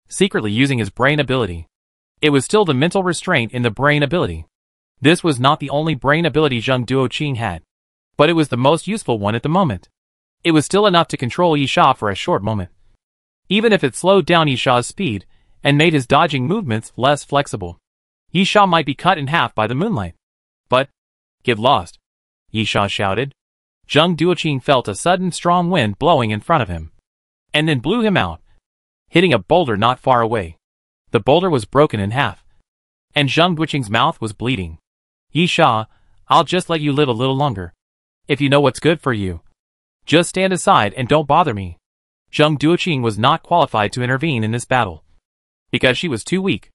secretly using his brain ability. It was still the mental restraint in the brain ability. This was not the only brain ability Zheng Duoqing had, but it was the most useful one at the moment. It was still enough to control Yi Sha for a short moment, even if it slowed down Yi Sha's speed and made his dodging movements less flexible. Yi Sha might be cut in half by the moonlight. But, get lost, Yi Sha shouted. Zheng Duoqing felt a sudden strong wind blowing in front of him, and then blew him out, hitting a boulder not far away. The boulder was broken in half, and Zheng Duoqing's mouth was bleeding. Yi Sha, I'll just let you live a little longer. If you know what's good for you, just stand aside and don't bother me. Zheng Duoqing was not qualified to intervene in this battle, because she was too weak.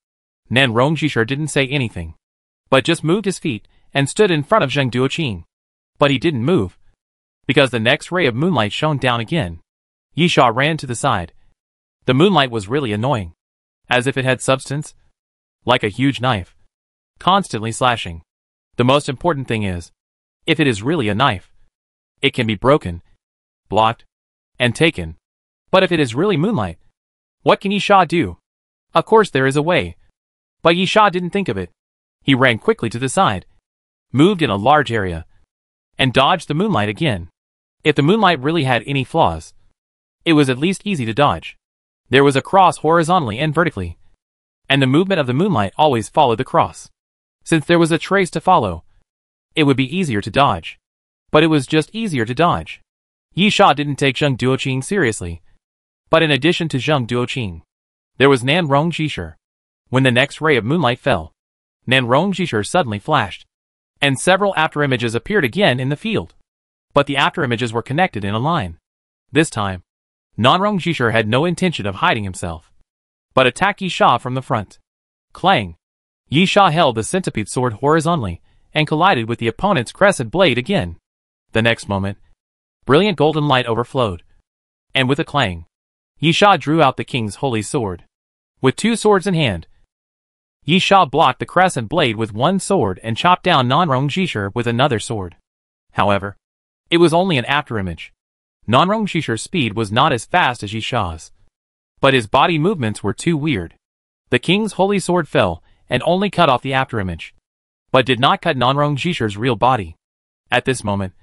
Nanrong Jishur didn't say anything, but just moved his feet and stood in front of Zheng Duoqing. But he didn't move, because the next ray of moonlight shone down again. Yi Sha ran to the side. The moonlight was really annoying, as if it had substance, like a huge knife. constantly slashing. The most important thing is, if it is really a knife, it can be broken, blocked, and taken. But if it is really moonlight, what can Yi Sha do? Of course there is a way. But Yi Sha didn't think of it. He ran quickly to the side, moved in a large area, and dodged the moonlight again. If the moonlight really had any flaws, it was at least easy to dodge. There was a cross horizontally and vertically, and the movement of the moonlight always followed the cross. Since there was a trace to follow, it would be easier to dodge. But it was just easier to dodge. Yi Sha didn't take Zheng Duoqing seriously. But in addition to Zheng Duoqing, there was Nan Rong Jisher. When the next ray of moonlight fell, Nan Rong Jisher suddenly flashed, and several afterimages appeared again in the field. But the afterimages were connected in a line. This time, Nan Rong Jisher had no intention of hiding himself, but attacked Yi Sha from the front. Clang! Yi Sha held the centipede sword horizontally and collided with the opponent's crescent blade again. The next moment, brilliant golden light overflowed, and with a clang, Yi Sha drew out the king's holy sword. With two swords in hand, Yi Sha blocked the crescent blade with one sword and chopped down Nan Rong Jisher with another sword. However, it was only an afterimage. Nan Rong Jisher's speed was not as fast as Yi Sha's, but his body movements were too weird. The king's holy sword fell and only cut off the afterimage, but did not cut Nan Rong Jisher's real body. At this moment,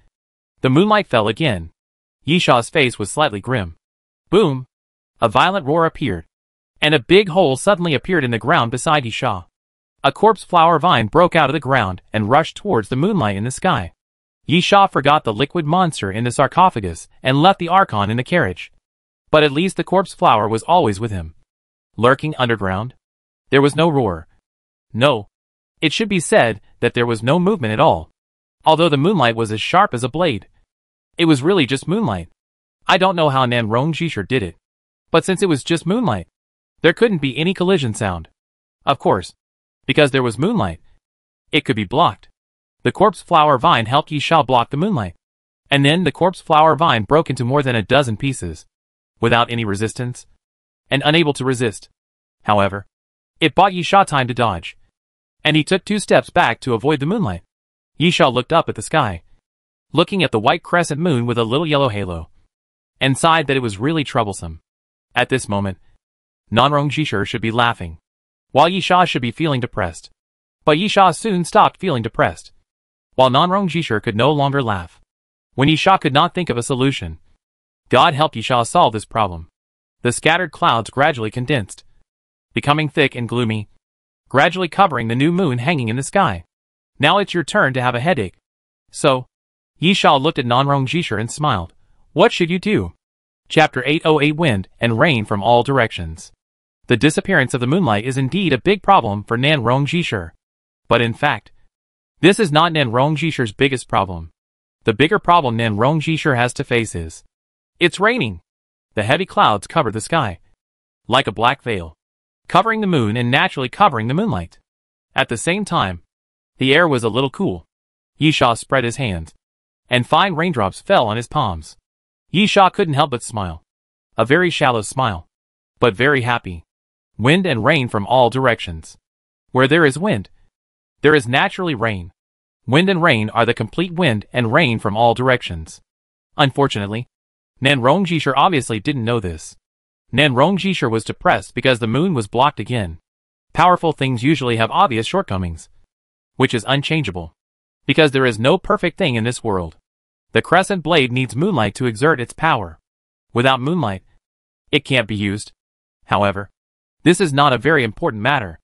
the moonlight fell again. Yi Sha's face was slightly grim. Boom! A violent roar appeared, and a big hole suddenly appeared in the ground beside Yi Sha. A corpse flower vine broke out of the ground and rushed towards the moonlight in the sky. Yi Sha forgot the liquid monster in the sarcophagus and left the Archon in the carriage. But at least the corpse flower was always with him. Lurking underground, there was no roar. No. It should be said that there was no movement at all. Although the moonlight was as sharp as a blade, it was really just moonlight. I don't know how Nan Rong Jisher did it, but since it was just moonlight, there couldn't be any collision sound. Of course, because there was moonlight, it could be blocked. The corpse flower vine helped Yi Sha block the moonlight, and then the corpse flower vine broke into more than a dozen pieces, without any resistance, and unable to resist. However, it bought Yi Sha time to dodge, and he took 2 steps back to avoid the moonlight. Yi Sha looked up at the sky, looking at the white crescent moon with a little yellow halo, and sighed that it was really troublesome. At this moment, Nan Rong Jisher should be laughing, while Yi Sha should be feeling depressed. But Yi Sha soon stopped feeling depressed, while Nan Rong Jisher could no longer laugh. When Yi Sha could not think of a solution, God helped Yi Sha solve this problem. The scattered clouds gradually condensed, becoming thick and gloomy, gradually covering the new moon hanging in the sky. Now it's your turn to have a headache. So, Yi Sha looked at Nan Rong Jisher and smiled. What should you do? Chapter 808 Wind and Rain from All Directions. The disappearance of the moonlight is indeed a big problem for Nan Rong Jisher. But in fact, this is not Nan Rong Jisher's biggest problem. The bigger problem Nan Rong Jisher has to face is, it's raining. The heavy clouds cover the sky, like a black veil, covering the moon and naturally covering the moonlight. At the same time, the air was a little cool. Yi Sha spread his hands, and fine raindrops fell on his palms. Yi Sha couldn't help but smile. A very shallow smile, but very happy. Wind and rain from all directions. Where there is wind, there is naturally rain. Wind and rain are the complete wind and rain from all directions. Unfortunately, Nan Rong Jisher obviously didn't know this. Nan Rong Jisher was depressed because the moon was blocked again. Powerful things usually have obvious shortcomings, which is unchangeable, because there is no perfect thing in this world. The crescent blade needs moonlight to exert its power. Without moonlight, it can't be used. However, this is not a very important matter.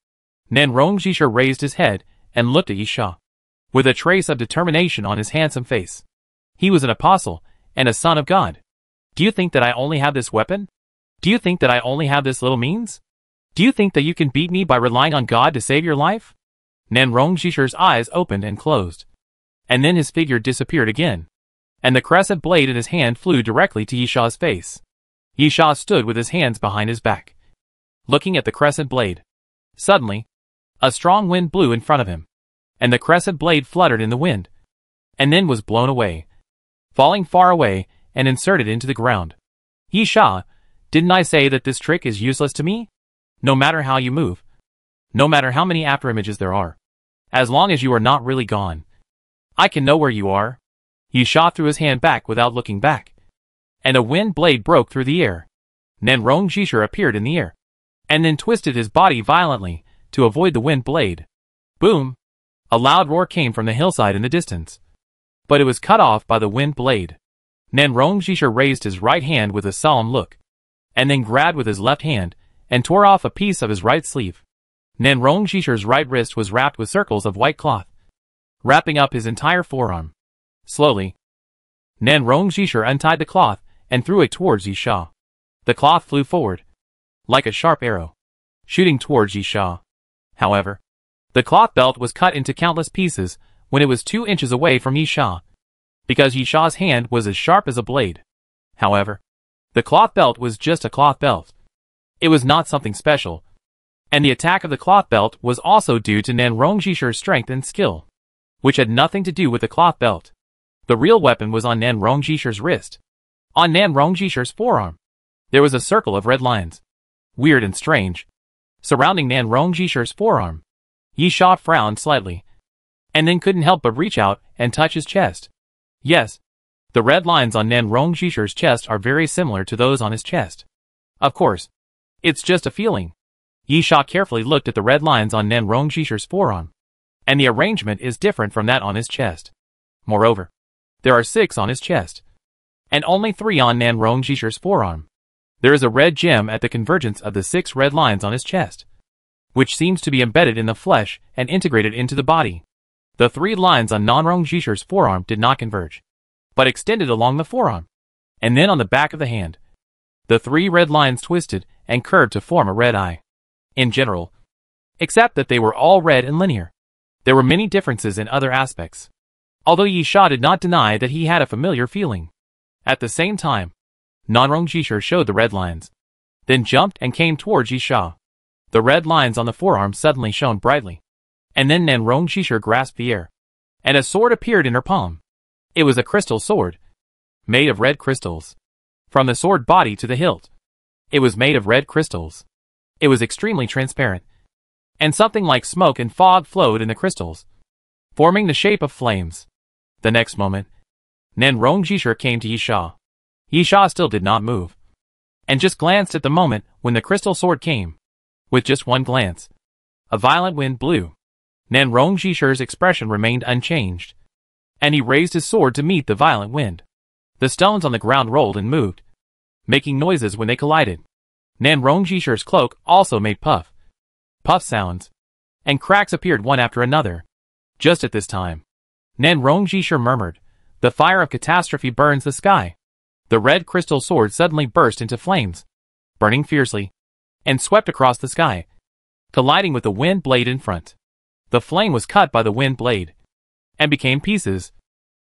Nan Rong Jisher raised his head and looked at Yi Sha, with a trace of determination on his handsome face. He was an apostle and a son of God. Do you think that I only have this weapon? Do you think that I only have this little means? Do you think that you can beat me by relying on God to save your life? Nan Rong Jisher's eyes opened and closed, and then his figure disappeared again, and the crescent blade in his hand flew directly to Yi Sha's face. Yi Sha stood with his hands behind his back, looking at the crescent blade. Suddenly, a strong wind blew in front of him, and the crescent blade fluttered in the wind, and then was blown away, falling far away and inserted into the ground. Yi Sha, didn't I say that this trick is useless to me? No matter how you move, no matter how many afterimages there are, As long as you are not really gone, I can know where you are. Yisha threw his hand back without looking back, and a wind blade broke through the air. Nanrong Jishur appeared in the air, and then twisted his body violently to avoid the wind blade. Boom! A loud roar came from the hillside in the distance, but it was cut off by the wind blade. Nanrong Jishur raised his right hand with a solemn look, and then grabbed with his left hand and tore off a piece of his right sleeve. Nanrong Jishur's right wrist was wrapped with circles of white cloth, wrapping up his entire forearm. Slowly, Nanrong Jishur untied the cloth and threw it towards Yisha. The cloth flew forward, like a sharp arrow, shooting towards Yisha. However, the cloth belt was cut into countless pieces when it was 2 inches away from Yisha, because Yisha's hand was as sharp as a blade. However, the cloth belt was just a cloth belt. It was not something special, and the attack of the cloth belt was also due to Nanrong Jishur's strength and skill, which had nothing to do with the cloth belt. The real weapon was on Nanrong Jishur's wrist. On Nanrong Jishur's forearm, there was a circle of red lines, weird and strange, surrounding Nanrong Jishur's forearm. Yisha frowned slightly, and then couldn't help but reach out and touch his chest. Yes, the red lines on Nanrong Jishur's chest are very similar to those on his chest. Of course, it's just a feeling. Yisha carefully looked at the red lines on Nanrong Jishur's forearm, and the arrangement is different from that on his chest. Moreover, there are 6 on his chest, and only 3 on Nanrong Jishur's forearm. There is a red gem at the convergence of the 6 red lines on his chest, which seems to be embedded in the flesh and integrated into the body. The 3 lines on Nanrong Jishur's forearm did not converge, but extended along the forearm, and then on the back of the hand. The 3 red lines twisted and curved to form a red eye. In general, except that they were all red and linear, there were many differences in other aspects, although Yisha did not deny that he had a familiar feeling. At the same time, Nanrong Jishur showed the red lines, then jumped and came towards Yisha. The red lines on the forearm suddenly shone brightly, and then Nanrong Jishur grasped the air, and a sword appeared in her palm. It was a crystal sword, made of red crystals. From the sword body to the hilt, it was made of red crystals. It was extremely transparent, and something like smoke and fog flowed in the crystals, forming the shape of flames. The next moment, Nanrong Jishur came to Yisha. Yisha still did not move, and just glanced at the moment when the crystal sword came. With just one glance, a violent wind blew. Nanrong Jishur's expression remained unchanged, and he raised his sword to meet the violent wind. The stones on the ground rolled and moved, making noises when they collided. Nanrong Jishur's cloak also made puff sounds, and cracks appeared one after another. Just at this time, Nanrong Jishur murmured, "The fire of catastrophe burns the sky." The red crystal sword suddenly burst into flames, burning fiercely, and swept across the sky, colliding with the wind blade in front. The flame was cut by the wind blade, and became pieces,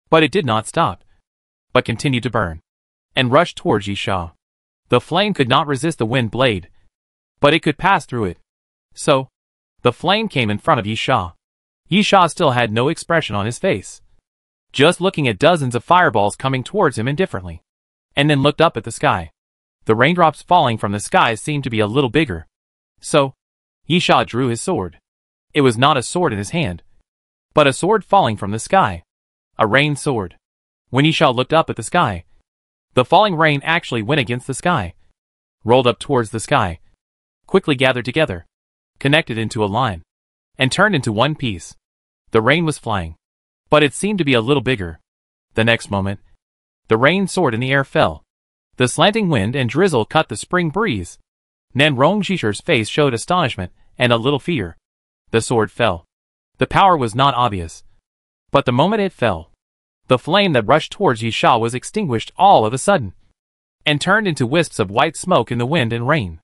but it did not stop, but continued to burn, and rushed towards Yisha. The flame could not resist the wind blade, but it could pass through it. So, the flame came in front of Yisha. Yisha still had no expression on his face, just looking at dozens of fireballs coming towards him indifferently, and then looked up at the sky. The raindrops falling from the sky seemed to be a little bigger. So, Yisha drew his sword. It was not a sword in his hand, but a sword falling from the sky. A rain sword. When Yisha looked up at the sky, the falling rain actually went against the sky, rolled up towards the sky, quickly gathered together, connected into a line, and turned into one piece. The rain was flying, but it seemed to be a little bigger. The next moment, the rain sword in the air fell. The slanting wind and drizzle cut the spring breeze. Nanrong Jishur's face showed astonishment and a little fear. The sword fell. The power was not obvious, but the moment it fell, the flame that rushed towards Yisha was extinguished all of a sudden, and turned into wisps of white smoke in the wind and rain.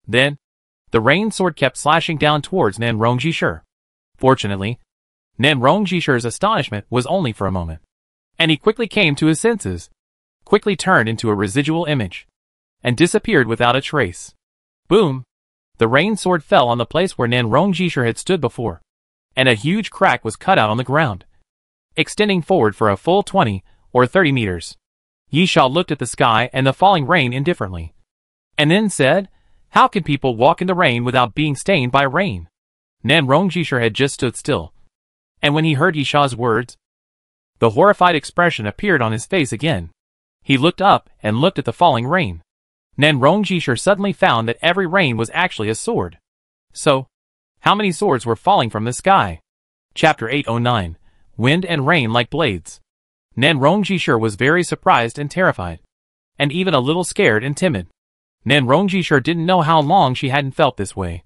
Then, the rain sword kept slashing down towards Nanrong Jishur. Fortunately, Nanrong Jishur's astonishment was only for a moment, and he quickly came to his senses, quickly turned into a residual image, and disappeared without a trace. Boom! The rain sword fell on the place where Nanrong Jishur had stood before, and a huge crack was cut out on the ground, extending forward for a full 20 or 30 meters. Yisha looked at the sky and the falling rain indifferently, and then said, "How can people walk in the rain without being stained by rain?" Nanrong Jishur had just stood still, And when he heard Yisha's words, the horrified expression appeared on his face again. He looked up and looked at the falling rain. Nanrongjishur suddenly found that every rain was actually a sword. So, how many swords were falling from the sky? Chapter 809. Wind and Rain Like Blades. Nanrongjishur was very surprised and terrified, and even a little scared and timid. Nanrongjishur didn't know how long she hadn't felt this way.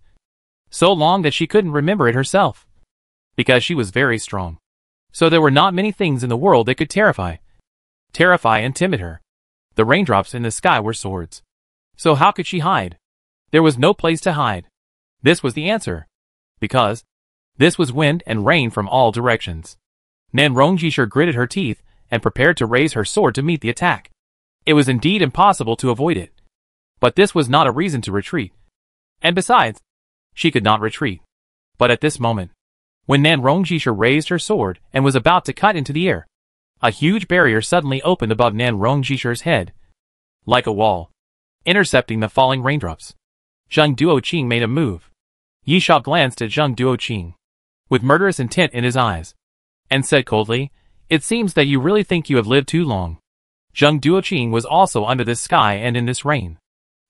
So long that she couldn't remember it herself. Because she was very strong. So there were not many things in the world that could terrify and timid her. The raindrops in the sky were swords. So how could she hide? There was no place to hide. This was the answer. Because this was wind and rain from all directions. Nanrongjishur gritted her teeth and prepared to raise her sword to meet the attack. It was indeed impossible to avoid it. But this was not a reason to retreat. And besides, she could not retreat. But at this moment, when Nanrongjishur raised her sword and was about to cut into the air, a huge barrier suddenly opened above Nanrongjishur's head, like a wall, intercepting the falling raindrops. Zheng Duoqing made a move. Yisha glanced at Zheng Duoqing, with murderous intent in his eyes, and said coldly, "It seems that you really think you have lived too long." Zheng Duoqing was also under this sky and in this rain.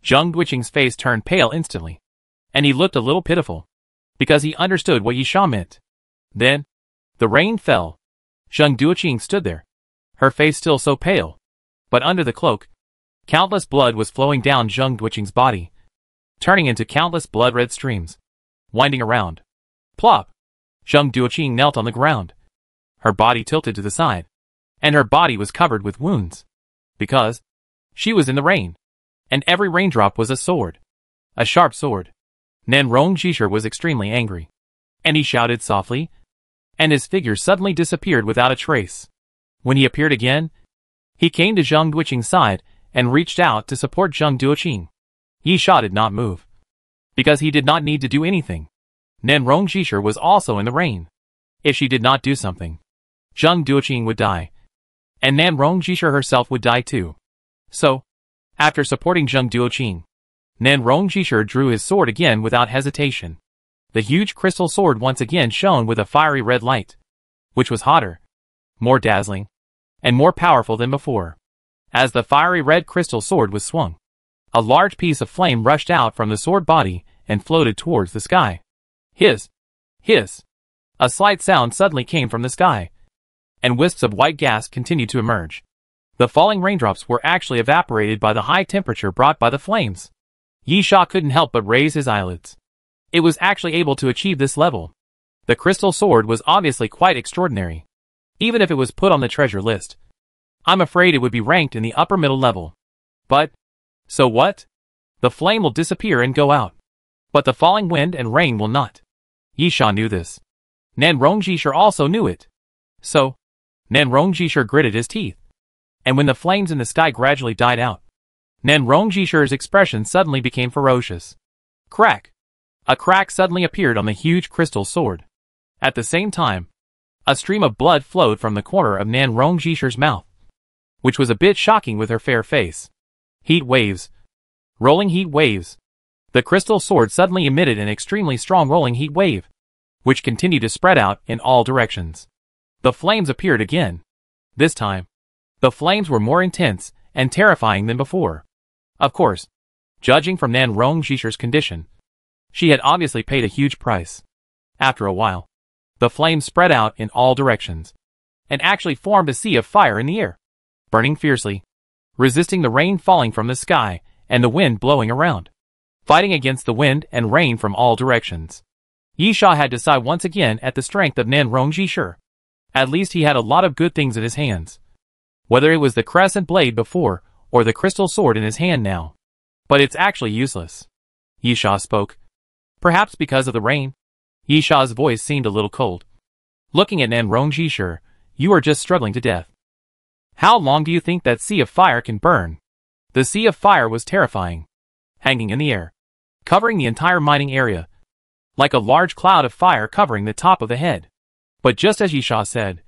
Zheng Duoqing's face turned pale instantly, and he looked a little pitiful, because he understood what Yisha meant. Then, the rain fell. Zheng Duoqing stood there, her face still so pale, but under the cloak, countless blood was flowing down Zheng Duoqing's body, turning into countless blood-red streams, winding around. Plop! Zheng Duoqing knelt on the ground. Her body tilted to the side, and her body was covered with wounds, because she was in the rain, and every raindrop was a sword, a sharp sword. Nanrongjishur was extremely angry, and he shouted softly, and his figure suddenly disappeared without a trace. When he appeared again, he came to Zheng Duoqing's side and reached out to support Zheng Duoqing. Yisha did not move, because he did not need to do anything. Nanrongjishur was also in the rain. If she did not do something, Zheng Duoqing would die, and Nanrongjishur herself would die too. So, after supporting Zheng Duoqing, Nanrongjishur drew his sword again without hesitation. The huge crystal sword once again shone with a fiery red light, which was hotter, more dazzling, and more powerful than before. As the fiery red crystal sword was swung, a large piece of flame rushed out from the sword body and floated towards the sky. Hiss! Hiss! A slight sound suddenly came from the sky, and wisps of white gas continued to emerge. The falling raindrops were actually evaporated by the high temperature brought by the flames. Yisha couldn't help but raise his eyelids. It was actually able to achieve this level. The crystal sword was obviously quite extraordinary. Even if it was put on the treasure list, I'm afraid it would be ranked in the upper middle level. But, so what? The flame will disappear and go out. But the falling wind and rain will not. Yisha knew this. Nanrongjishur also knew it. So, Nanrongjishur gritted his teeth. And when the flames in the sky gradually died out, Nanrongjishur's expression suddenly became ferocious. Crack! A crack suddenly appeared on the huge crystal sword. At the same time, a stream of blood flowed from the corner of Nanrongjishur's mouth, which was a bit shocking with her fair face. Heat waves. Rolling heat waves. The crystal sword suddenly emitted an extremely strong rolling heat wave, which continued to spread out in all directions. The flames appeared again. This time, the flames were more intense and terrifying than before. Of course, judging from Nanrongjishur's condition, she had obviously paid a huge price. After a while, the flames spread out in all directions, and actually formed a sea of fire in the air, burning fiercely, resisting the rain falling from the sky and the wind blowing around, fighting against the wind and rain from all directions. Yisha had to sigh once again at the strength of Nanrongjishur. At least he had a lot of good things in his hands. Whether it was the crescent blade before, or the crystal sword in his hand now. But it's actually useless. Yisha spoke. Perhaps because of the rain. Yisha's voice seemed a little cold. Looking at Nanrongjishur, you are just struggling to death. How long do you think that sea of fire can burn? The sea of fire was terrifying, hanging in the air, covering the entire mining area, like a large cloud of fire covering the top of the head. But just as Yisha said,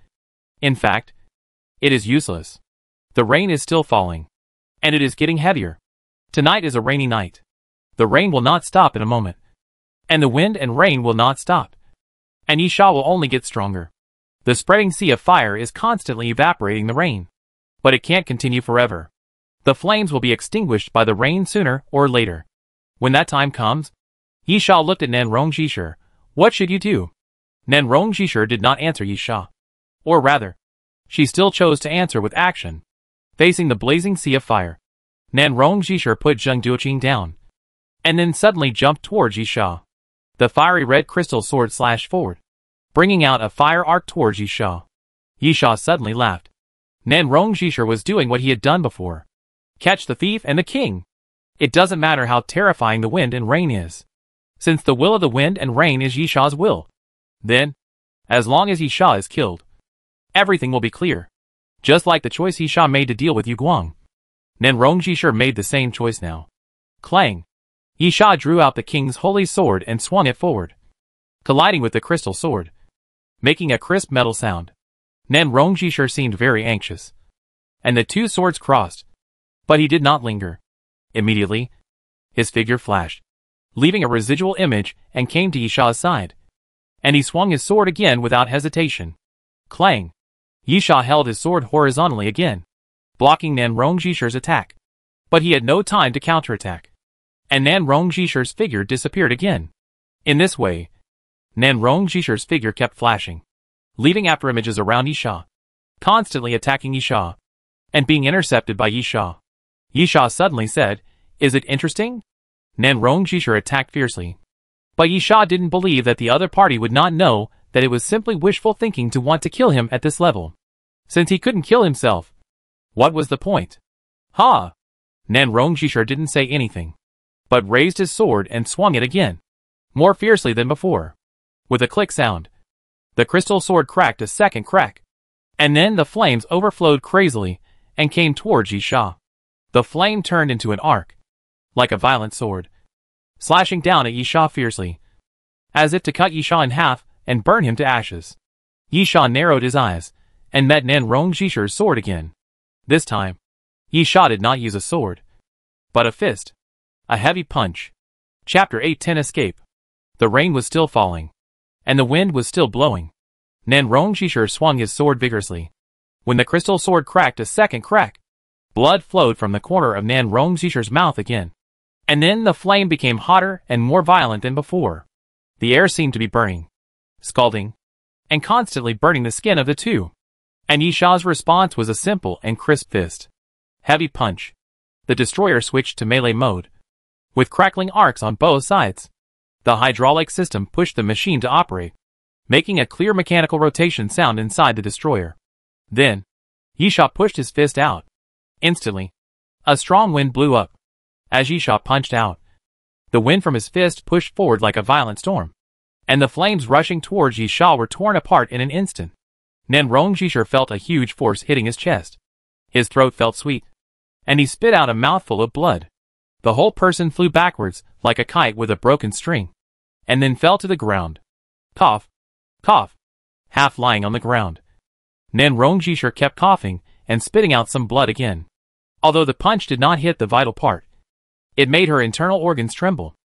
in fact, it is useless. The rain is still falling, and it is getting heavier. Tonight is a rainy night. The rain will not stop in a moment, and the wind and rain will not stop, and Yisha will only get stronger. The spreading sea of fire is constantly evaporating the rain. But it can't continue forever. The flames will be extinguished by the rain sooner or later. When that time comes, Yi Sha looked at Nan Rongjishir. What should you do? Nan Rongjishir did not answer Yi Sha. Or rather, she still chose to answer with action. Facing the blazing sea of fire, Nan Rongjishir put Zheng Duoqing down, and then suddenly jumped towards Yi Sha. The fiery red crystal sword slashed forward, bringing out a fire arc towards Yi Sha. Yi Sha suddenly laughed. Nan Rongjishir was doing what he had done before. Catch the thief and the king. It doesn't matter how terrifying the wind and rain is, since the will of the wind and rain is Yi Sha's will. Then, as long as Yi Sha is killed, everything will be clear. Just like the choice Yi Sha made to deal with Yu Guang. Nan Rongjishir made the same choice now. Clang! Yi Sha drew out the king's holy sword and swung it forward, colliding with the crystal sword, making a crisp metal sound. Nan Rongjishir seemed very anxious, and the two swords crossed, but he did not linger. Immediately, his figure flashed, leaving a residual image, and came to Yi Sha's side. And he swung his sword again without hesitation. Clang! Yi Sha held his sword horizontally again, blocking Nan Rongjishir's attack. But he had no time to counterattack, and Nan Rongjishir's figure disappeared again. In this way, Nan Rongjishir's figure kept flashing, leaving after images around Yi Sha, constantly attacking Yi Sha, and being intercepted by Yi Sha. Yi Sha suddenly said, "Is it interesting?" Nan Rongjishir attacked fiercely, but Yi Sha didn't believe that the other party would not know that it was simply wishful thinking to want to kill him at this level. Since he couldn't kill himself, what was the point? Ha! Nan Rongjishir didn't say anything, but raised his sword and swung it again, more fiercely than before. With a click sound, the crystal sword cracked a second crack, and then the flames overflowed crazily and came towards Yi Sha. The flame turned into an arc, like a violent sword, slashing down at Yi Sha fiercely, as if to cut Yi Sha in half and burn him to ashes. Yi Sha narrowed his eyes and met Nan Rongjishir's sword again. This time, Yi Sha did not use a sword, but a fist. A heavy punch. Chapter 8:10 Escape. The rain was still falling, and the wind was still blowing. Nan Rongjishir swung his sword vigorously. When the crystal sword cracked a second crack, blood flowed from the corner of Nan Rongjishir's mouth again. And then the flame became hotter and more violent than before. The air seemed to be burning, scalding, and constantly burning the skin of the two. And Yi Sha's response was a simple and crisp fist. Heavy punch. The destroyer switched to melee mode, with crackling arcs on both sides. The hydraulic system pushed the machine to operate, making a clear mechanical rotation sound inside the destroyer. Then, Yi Sha pushed his fist out. Instantly, a strong wind blew up. As Yi Sha punched out, the wind from his fist pushed forward like a violent storm, and the flames rushing towards Yi Sha were torn apart in an instant. Nan Rongjishir felt a huge force hitting his chest. His throat felt sweet, and he spit out a mouthful of blood. The whole person flew backwards like a kite with a broken string, and then fell to the ground. Cough, cough, half lying on the ground. Nan Rongjishir kept coughing and spitting out some blood again. Although the punch did not hit the vital part, it made her internal organs tremble.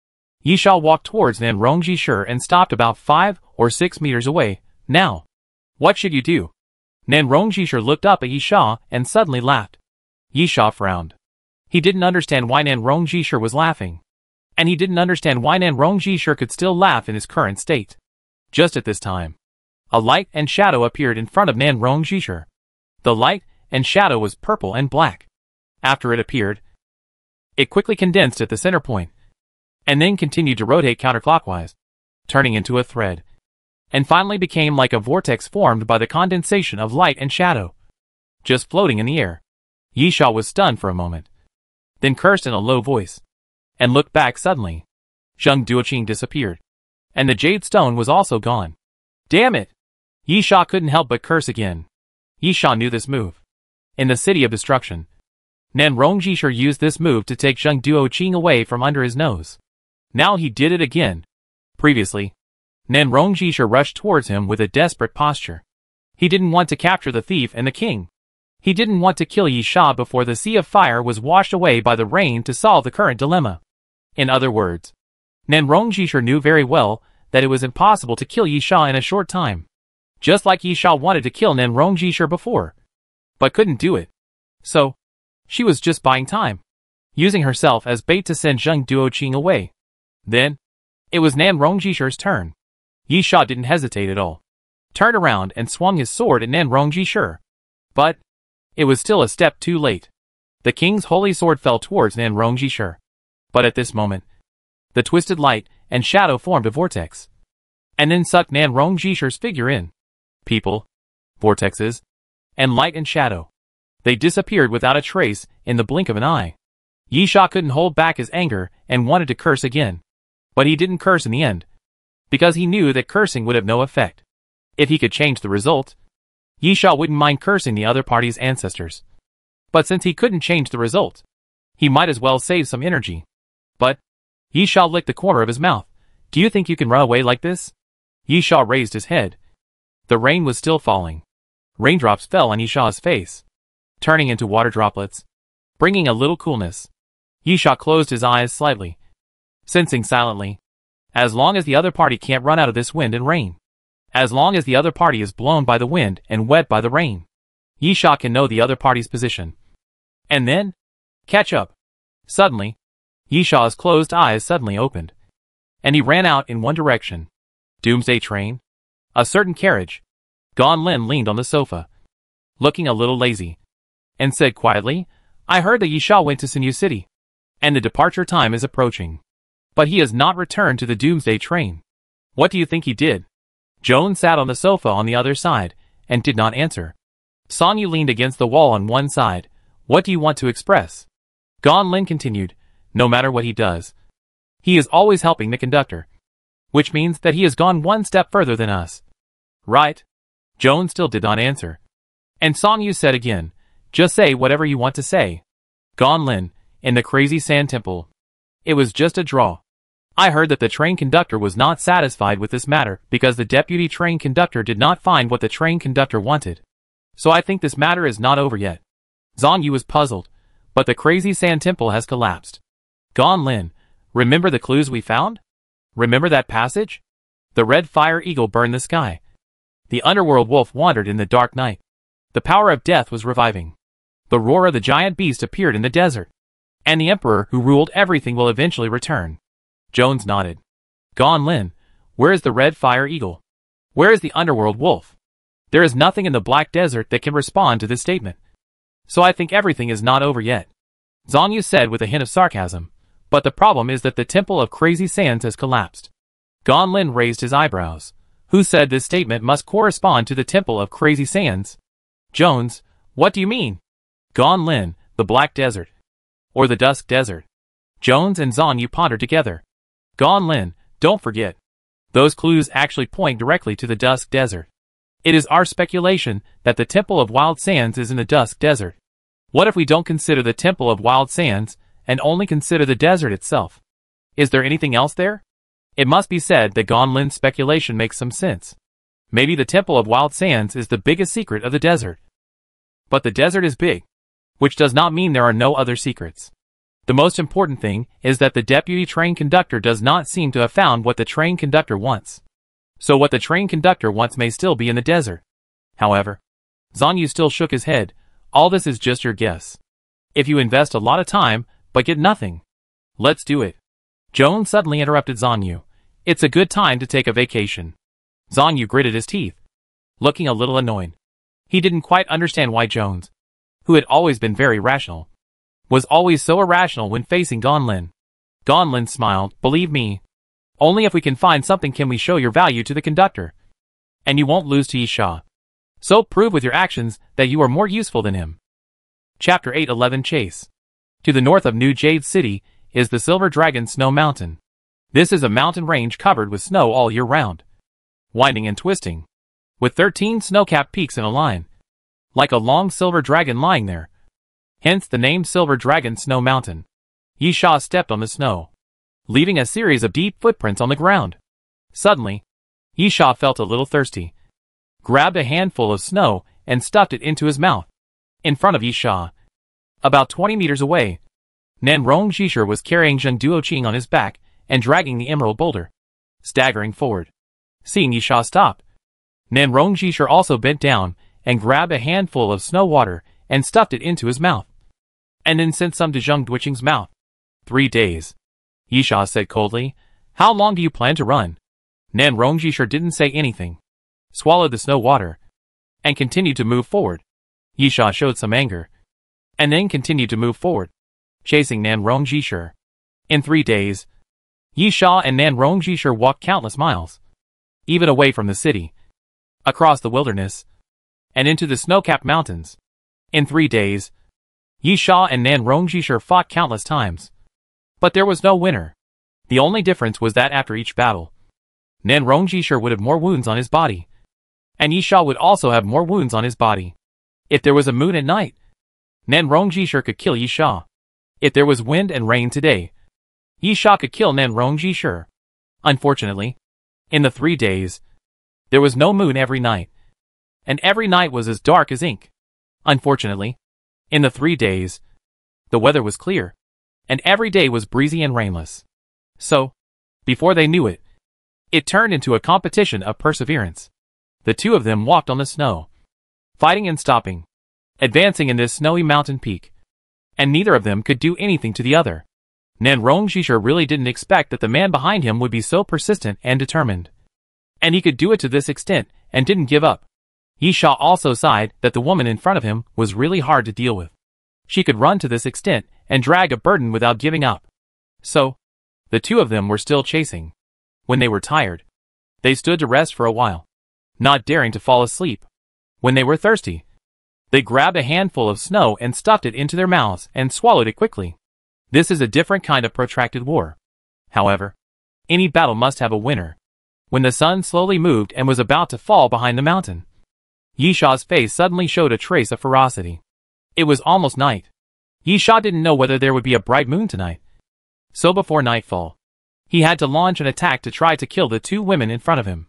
Yi Sha walked towards Nan Rongjishir and stopped about 5 or 6 meters away. Now, what should you do? Nan Rongjishir looked up at Yi Sha and suddenly laughed. Yi Sha frowned. He didn't understand why Nan Rongjishir was laughing, and he didn't understand why Nan Rongjishir could still laugh in his current state. Just at this time, a light and shadow appeared in front of Nan Rongjishir. The light and shadow was purple and black. After it appeared, it quickly condensed at the center point, and then continued to rotate counterclockwise, turning into a thread, and finally became like a vortex formed by the condensation of light and shadow, just floating in the air. Yi Sha was stunned for a moment, then cursed in a low voice, and looked back suddenly. Zheng Duoqing disappeared, and the jade stone was also gone. Damn it! Yi Sha couldn't help but curse again. Yi Sha knew this move. In the City of Destruction, Nan Rongjishir used this move to take Zheng Duoqing away from under his nose. Now he did it again. Previously, Nan Rongjishir rushed towards him with a desperate posture. He didn't want to capture the thief and the king. He didn't want to kill Yi Sha before the sea of fire was washed away by the rain to solve the current dilemma. In other words, Nan Rongjishir knew very well that it was impossible to kill Yi Sha in a short time. Just like Yisha wanted to kill Nen Rongjishir before, but couldn't do it. So, she was just buying time, using herself as bait to send Zheng Duoqing away. Then, it was Nen Rongjishir's turn. Yisha didn't hesitate at all, turned around and swung his sword at Nen Rongjishir. But, it was still a step too late. The king's holy sword fell towards Nen Rongjishir. But at this moment, the twisted light and shadow formed a vortex, and then sucked Nen Rongjishir's figure in. People, vortexes, and light and shadow. They disappeared without a trace in the blink of an eye. Yisha couldn't hold back his anger and wanted to curse again. But he didn't curse in the end, because he knew that cursing would have no effect. If he could change the result, Yisha wouldn't mind cursing the other party's ancestors. But since he couldn't change the result, he might as well save some energy. But, Yisha licked the corner of his mouth. Do you think you can run away like this? Yisha raised his head. The rain was still falling. Raindrops fell on Yisha's face, turning into water droplets, bringing a little coolness. Yisha closed his eyes slightly, sensing silently. As long as the other party can't run out of this wind and rain, as long as the other party is blown by the wind and wet by the rain, Yisha can know the other party's position. And then, catch up. Suddenly, Yisha's closed eyes suddenly opened, and he ran out in one direction. Doomsday train? A certain carriage. Gan Lin leaned on the sofa, looking a little lazy, and said quietly, I heard that Yisha went to Sinew City, and the departure time is approaching. But he has not returned to the Doomsday train. What do you think he did? Joan sat on the sofa on the other side, and did not answer. Sonyu leaned against the wall on one side. What do you want to express? Gan Lin continued, no matter what he does, he is always helping the conductor. Which means that he has gone one step further than us. Right? Joan still did not answer. And Sonyu said again, just say whatever you want to say. Gan Lin, in the Crazy Sand Temple. It was just a draw. I heard that the train conductor was not satisfied with this matter because the deputy train conductor did not find what the train conductor wanted. So I think this matter is not over yet. Zhang Yu was puzzled, but the Crazy Sand Temple has collapsed. Gan Lin, remember the clues we found? Remember that passage? The red fire eagle burned the sky. The underworld wolf wandered in the dark night. The power of death was reviving. The roar of the giant beast appeared in the desert. And the emperor who ruled everything will eventually return. Jones nodded. Gan Lin, where is the red fire eagle? Where is the underworld wolf? There is nothing in the black desert that can respond to this statement. So I think everything is not over yet. Zhang Yu said with a hint of sarcasm. But the problem is that the Temple of Crazy Sands has collapsed. Gan Lin raised his eyebrows. Who said this statement must correspond to the Temple of Crazy Sands? Jones, what do you mean? Gan Lin, the Black Desert. Or the Dusk Desert. Jones and Zhang Yu pondered together. Gan Lin, don't forget. Those clues actually point directly to the Dusk Desert. It is our speculation that the Temple of Wild Sands is in the Dusk Desert. What if we don't consider the Temple of Wild Sands, and only consider the desert itself? Is there anything else there? It must be said that Gan Lin's speculation makes some sense. Maybe the Temple of Wild Sands is the biggest secret of the desert. But the desert is big, which does not mean there are no other secrets. The most important thing is that the deputy train conductor does not seem to have found what the train conductor wants. So what the train conductor wants may still be in the desert. However, Zhang Yu still shook his head. All this is just your guess. If you invest a lot of time, but get nothing. Let's do it. Joan suddenly interrupted Zhang Yu. It's a good time to take a vacation. Zhang Yu gritted his teeth, looking a little annoyed. He didn't quite understand why Jones, who had always been very rational, was always so irrational when facing Gan Lin. Gan Lin smiled. Believe me, only if we can find something can we show your value to the conductor. And you won't lose to Yisha. So prove with your actions that you are more useful than him. Chapter 8:11 Chase. To the north of New Jade City is the Silver Dragon Snow Mountain. This is a mountain range covered with snow all year round, winding and twisting, with 13 snow-capped peaks in a line, like a long silver dragon lying there. Hence the name Silver Dragon Snow Mountain. Yisha stepped on the snow, leaving a series of deep footprints on the ground. Suddenly, Yisha felt a little thirsty, grabbed a handful of snow and stuffed it into his mouth. In front of Yisha, about 20 meters away, Nen Rongjishir was carrying Zheng Duoqing on his back and dragging the emerald boulder, staggering forward. Seeing Yisha stop, Nan Rongjishur also bent down and grabbed a handful of snow water and stuffed it into his mouth, and then sent some to Zheng Duiqing's mouth. 3 days. Yisha said coldly. How long do you plan to run? Nan Rongjishur didn't say anything, swallowed the snow water, and continued to move forward. Yisha showed some anger, and then continued to move forward, chasing Nan Rongjishur. In 3 days, Yisha and Nan Rongjishur walked countless miles, even away from the city, across the wilderness, and into the snow-capped mountains. In 3 days, Yisha and Nan Rongjishur fought countless times, but there was no winner. The only difference was that after each battle, Nan Rongjishur would have more wounds on his body, and Yisha would also have more wounds on his body. If there was a moon at night, Nan Rongjishur could kill Yisha. If there was wind and rain today, Yisha could kill Nan Rongjishur. Unfortunately, in the 3 days, there was no moon every night, and every night was as dark as ink. Unfortunately, in the 3 days, the weather was clear, and every day was breezy and rainless. So, before they knew it, it turned into a competition of perseverance. The two of them walked on the snow, fighting and stopping, advancing in this snowy mountain peak, and neither of them could do anything to the other. Nan Rongjishur really didn't expect that the man behind him would be so persistent and determined, and he could do it to this extent and didn't give up. Yisha also sighed that the woman in front of him was really hard to deal with. She could run to this extent and drag a burden without giving up. So, the two of them were still chasing. When they were tired, they stood to rest for a while, not daring to fall asleep. When they were thirsty, they grabbed a handful of snow and stuffed it into their mouths and swallowed it quickly. This is a different kind of protracted war. However, any battle must have a winner. When the sun slowly moved and was about to fall behind the mountain, Yisha's face suddenly showed a trace of ferocity. It was almost night. Yisha didn't know whether there would be a bright moon tonight. So before nightfall, he had to launch an attack to try to kill the two women in front of him.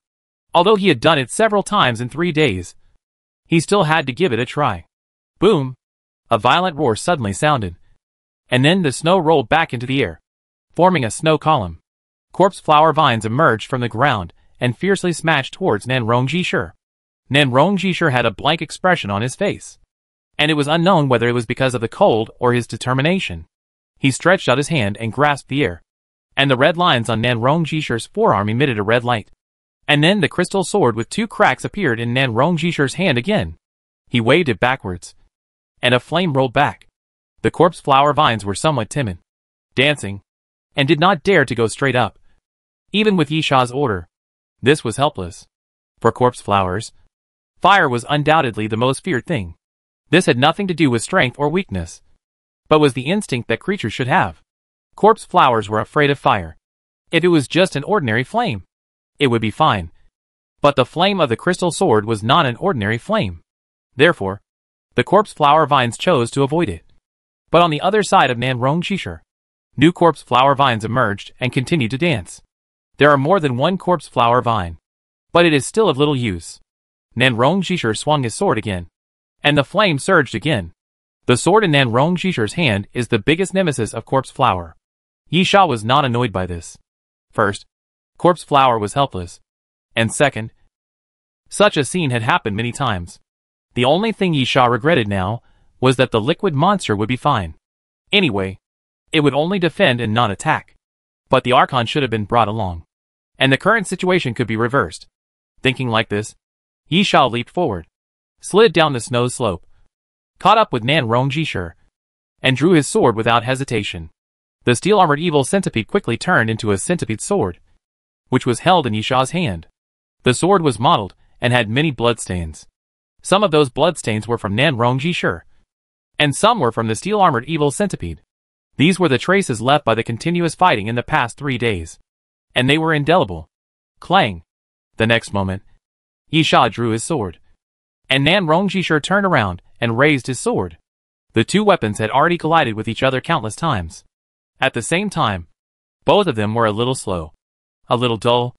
Although he had done it several times in 3 days, he still had to give it a try. Boom! A violent roar suddenly sounded, and then the snow rolled back into the air, forming a snow column. Corpse flower vines emerged from the ground and fiercely smashed towards Nan Rongjishur. Nan Rongjishur had a blank expression on his face, and it was unknown whether it was because of the cold or his determination. He stretched out his hand and grasped the air, and the red lines on Nan Rongjishur's forearm emitted a red light. And then the crystal sword with 2 cracks appeared in Nan Rongjishur's hand again. He waved it backwards, and a flame rolled back. The corpse flower vines were somewhat timid, dancing, and did not dare to go straight up. Even with Yisha's order, this was helpless. For corpse flowers, fire was undoubtedly the most feared thing. This had nothing to do with strength or weakness, but was the instinct that creatures should have. Corpse flowers were afraid of fire. If it was just an ordinary flame, it would be fine. But the flame of the crystal sword was not an ordinary flame. Therefore, the corpse flower vines chose to avoid it. But on the other side of Nan Rongjishur, new corpse flower vines emerged and continued to dance. There are more than one corpse flower vine, but it is still of little use. Nan Rongjishur swung his sword again, and the flame surged again. The sword in Nan Rongjishur's hand is the biggest nemesis of corpse flower. Yisha was not annoyed by this. First, corpse flower was helpless, and second, such a scene had happened many times. The only thing Yisha regretted now was that the liquid monster would be fine. Anyway, it would only defend and not attack. But the Archon should have been brought along, and the current situation could be reversed. Thinking like this, Yisha leaped forward, slid down the snow slope, caught up with Nan Rongjishur, and drew his sword without hesitation. The steel-armored evil centipede quickly turned into a centipede sword, which was held in Yisha's hand. The sword was mottled and had many bloodstains. Some of those bloodstains were from Nan Rongjishur, and some were from the steel-armored evil centipede. These were the traces left by the continuous fighting in the past 3 days, and they were indelible. Clang! The next moment, Yisha drew his sword, and Nan Rongjishur turned around and raised his sword. The two weapons had already collided with each other countless times. At the same time, both of them were a little slow, a little dull,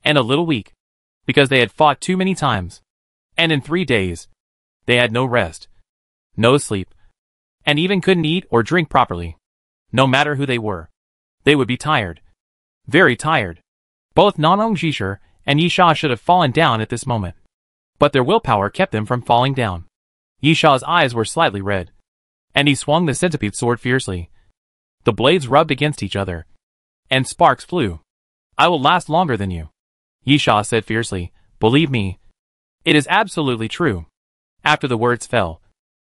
and a little weak, because they had fought too many times. And in 3 days, they had no rest, no sleep, and even couldn't eat or drink properly. No matter who they were, they would be tired. Very tired. Both Nan Rongjishur and Yisha should have fallen down at this moment. but their willpower kept them from falling down. Yisha's eyes were slightly red, and he swung the centipede sword fiercely. The blades rubbed against each other, and sparks flew. "I will last longer than you," Yisha said fiercely. "Believe me, it is absolutely true." After the words fell,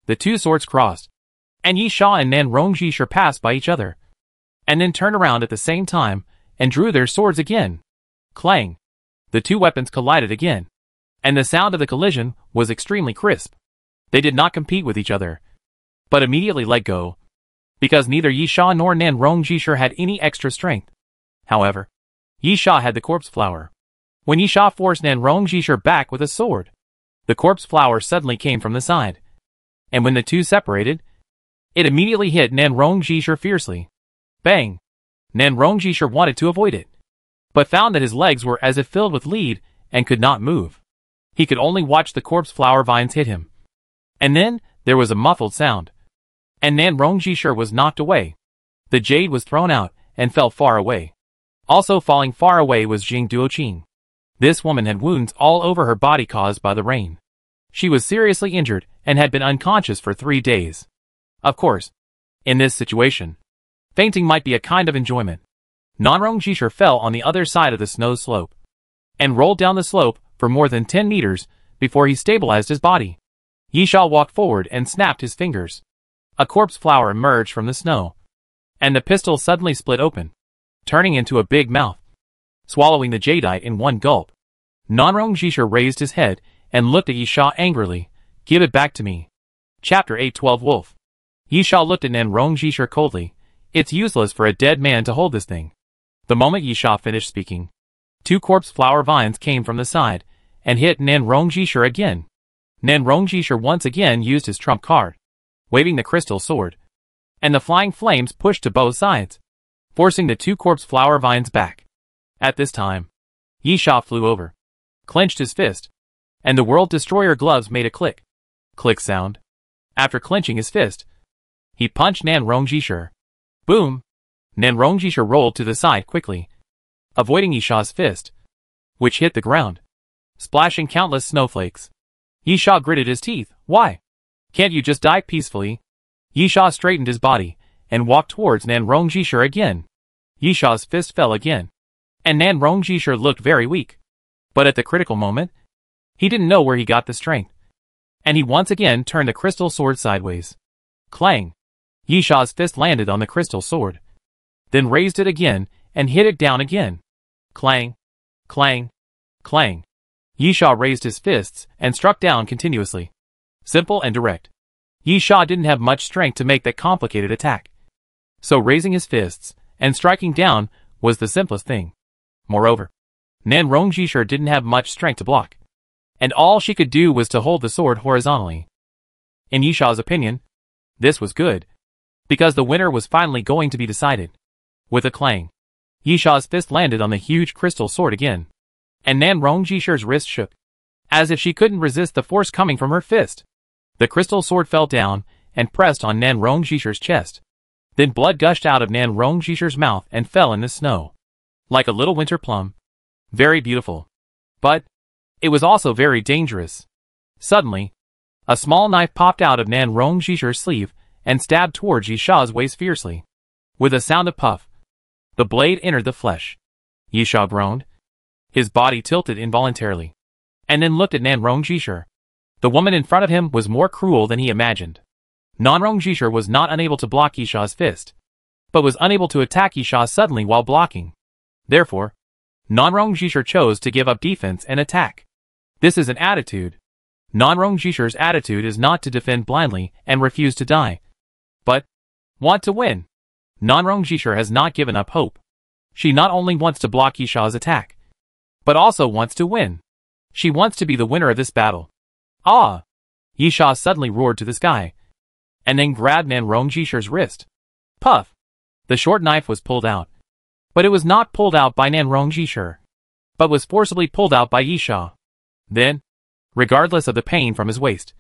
the two swords crossed, and Yisha and Nanrongjishur passed by each other, and then turned around at the same time and drew their swords again. Clang! The two weapons collided again, and the sound of the collision was extremely crisp. They did not compete with each other, but immediately let go, because neither Yisha nor Nanrongjishur had any extra strength. However, Yisha had the corpse flower. When Yisha forced Nanrongjishur back with a sword, the corpse flower suddenly came from the side, and when the two separated, it immediately hit Nanrongjishur fiercely. Bang! Nanrongjishur wanted to avoid it, but found that his legs were as if filled with lead and could not move. He could only watch the corpse flower vines hit him. And then, there was a muffled sound, and Nanrongjishur was knocked away. The jade was thrown out and fell far away. Also falling far away was Jing Duoqing. This woman had wounds all over her body caused by the rain. She was seriously injured and had been unconscious for 3 days. Of course, in this situation, fainting might be a kind of enjoyment. Nanrongjishur fell on the other side of the snow slope, and rolled down the slope for more than 10 meters before he stabilized his body. Yisha walked forward and snapped his fingers. A corpse flower emerged from the snow, and the pistol suddenly split open, turning into a big mouth, swallowing the jadeite in one gulp. Nanrongjishur raised his head and looked at Yisha angrily. "Give it back to me." Chapter 812 Wolf. Yisha looked at Nanrongjishur coldly. "It's useless for a dead man to hold this thing." The moment Yisha finished speaking, 2 corpse flower vines came from the side and hit Nanrongjishur again. Nanrongjishur once again used his trump card, waving the crystal sword, and the flying flames pushed to both sides, forcing the 2 corpse flower vines back. At this time, Yisha flew over, clenched his fist, and the World Destroyer gloves made a click sound. After clenching his fist, he punched Nanrongjishur. Boom! Nanrongjishur rolled to the side quickly, avoiding Yisha's fist, which hit the ground, splashing countless snowflakes. Yisha gritted his teeth. "Why? Can't you just die peacefully?" Yisha straightened his body and walked towards Nanrongjishur again. Yisha's fist fell again, and Nanrongjishur looked very weak. But at the critical moment, he didn't know where he got the strength, and he once again turned the crystal sword sideways. Clang! Yisha's fist landed on the crystal sword, then raised it again and hit it down again. Clang! Clang! Clang! Yisha raised his fists and struck down continuously. Simple and direct. Yisha didn't have much strength to make that complicated attack, so raising his fists and striking down was the simplest thing. Moreover, Nanrongjishur didn't have much strength to block, and all she could do was to hold the sword horizontally. In Yisha's opinion, this was good, because the winner was finally going to be decided. With a clang, Yisha's fist landed on the huge crystal sword again, and Nanrongjishur's wrist shook, as if she couldn't resist the force coming from her fist. The crystal sword fell down and pressed on Nanrongjishur's chest. Then blood gushed out of Nanrongjishur's mouth and fell in the snow, like a little winter plum. Very beautiful. But it was also very dangerous. Suddenly, a small knife popped out of Nanrongjishur's sleeve and stabbed towards Yisha's waist fiercely. With a sound of puff, the blade entered the flesh. Yisha groaned. His body tilted involuntarily, and then looked at Nanrongjishur. The woman in front of him was more cruel than he imagined. Nanrongjishur was not unable to block Yisha's fist, but was unable to attack Yisha suddenly while blocking. Therefore, Nanrongjishur chose to give up defense and attack. This is an attitude. Nanrongjishur's attitude is not to defend blindly and refuse to die, but want to win. Nanrongjishur has not given up hope. She not only wants to block Yisha's attack, but also wants to win. She wants to be the winner of this battle. Ah! Yisha suddenly roared to the sky, and then grabbed Nanrongjishur's wrist. Puff! The short knife was pulled out. But it was not pulled out by Nanrongjishur, but was forcibly pulled out by Yisha. Then, regardless of the pain from his waist,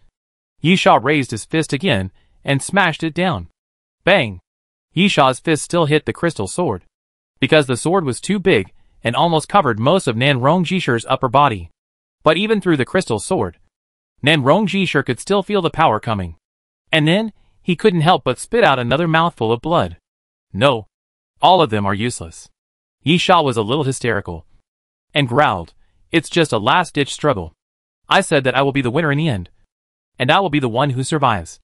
Yisha raised his fist again and smashed it down. Bang! Yisha's fist still hit the crystal sword, because the sword was too big and almost covered most of Nanrongjishur's upper body. But even through the crystal sword, Nan Rongjishir could still feel the power coming. And then, he couldn't help but spit out another mouthful of blood. No. All of them are useless. Yisha was a little hysterical. And growled, "It's just a last-ditch struggle. I said that I will be the winner in the end. And I will be the one who survives."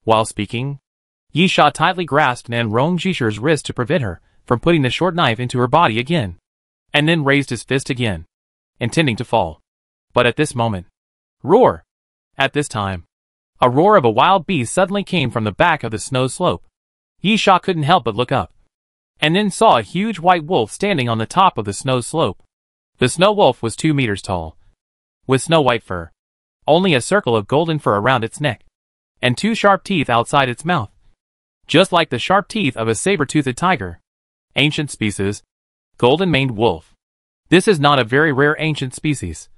While speaking, Yisha tightly grasped Nan Rongjishir's wrist to prevent her from putting the short knife into her body again. And then raised his fist again, intending to fall. But at this moment, roar! At this time, a roar of a wild beast suddenly came from the back of the snow slope. Yisha couldn't help but look up, and then saw a huge white wolf standing on the top of the snow slope. The snow wolf was 2 meters tall, with snow-white fur, only a circle of golden fur around its neck, and 2 sharp teeth outside its mouth, just like the sharp teeth of a saber-toothed tiger. Ancient species, golden-maned wolf. This is not a very rare ancient species.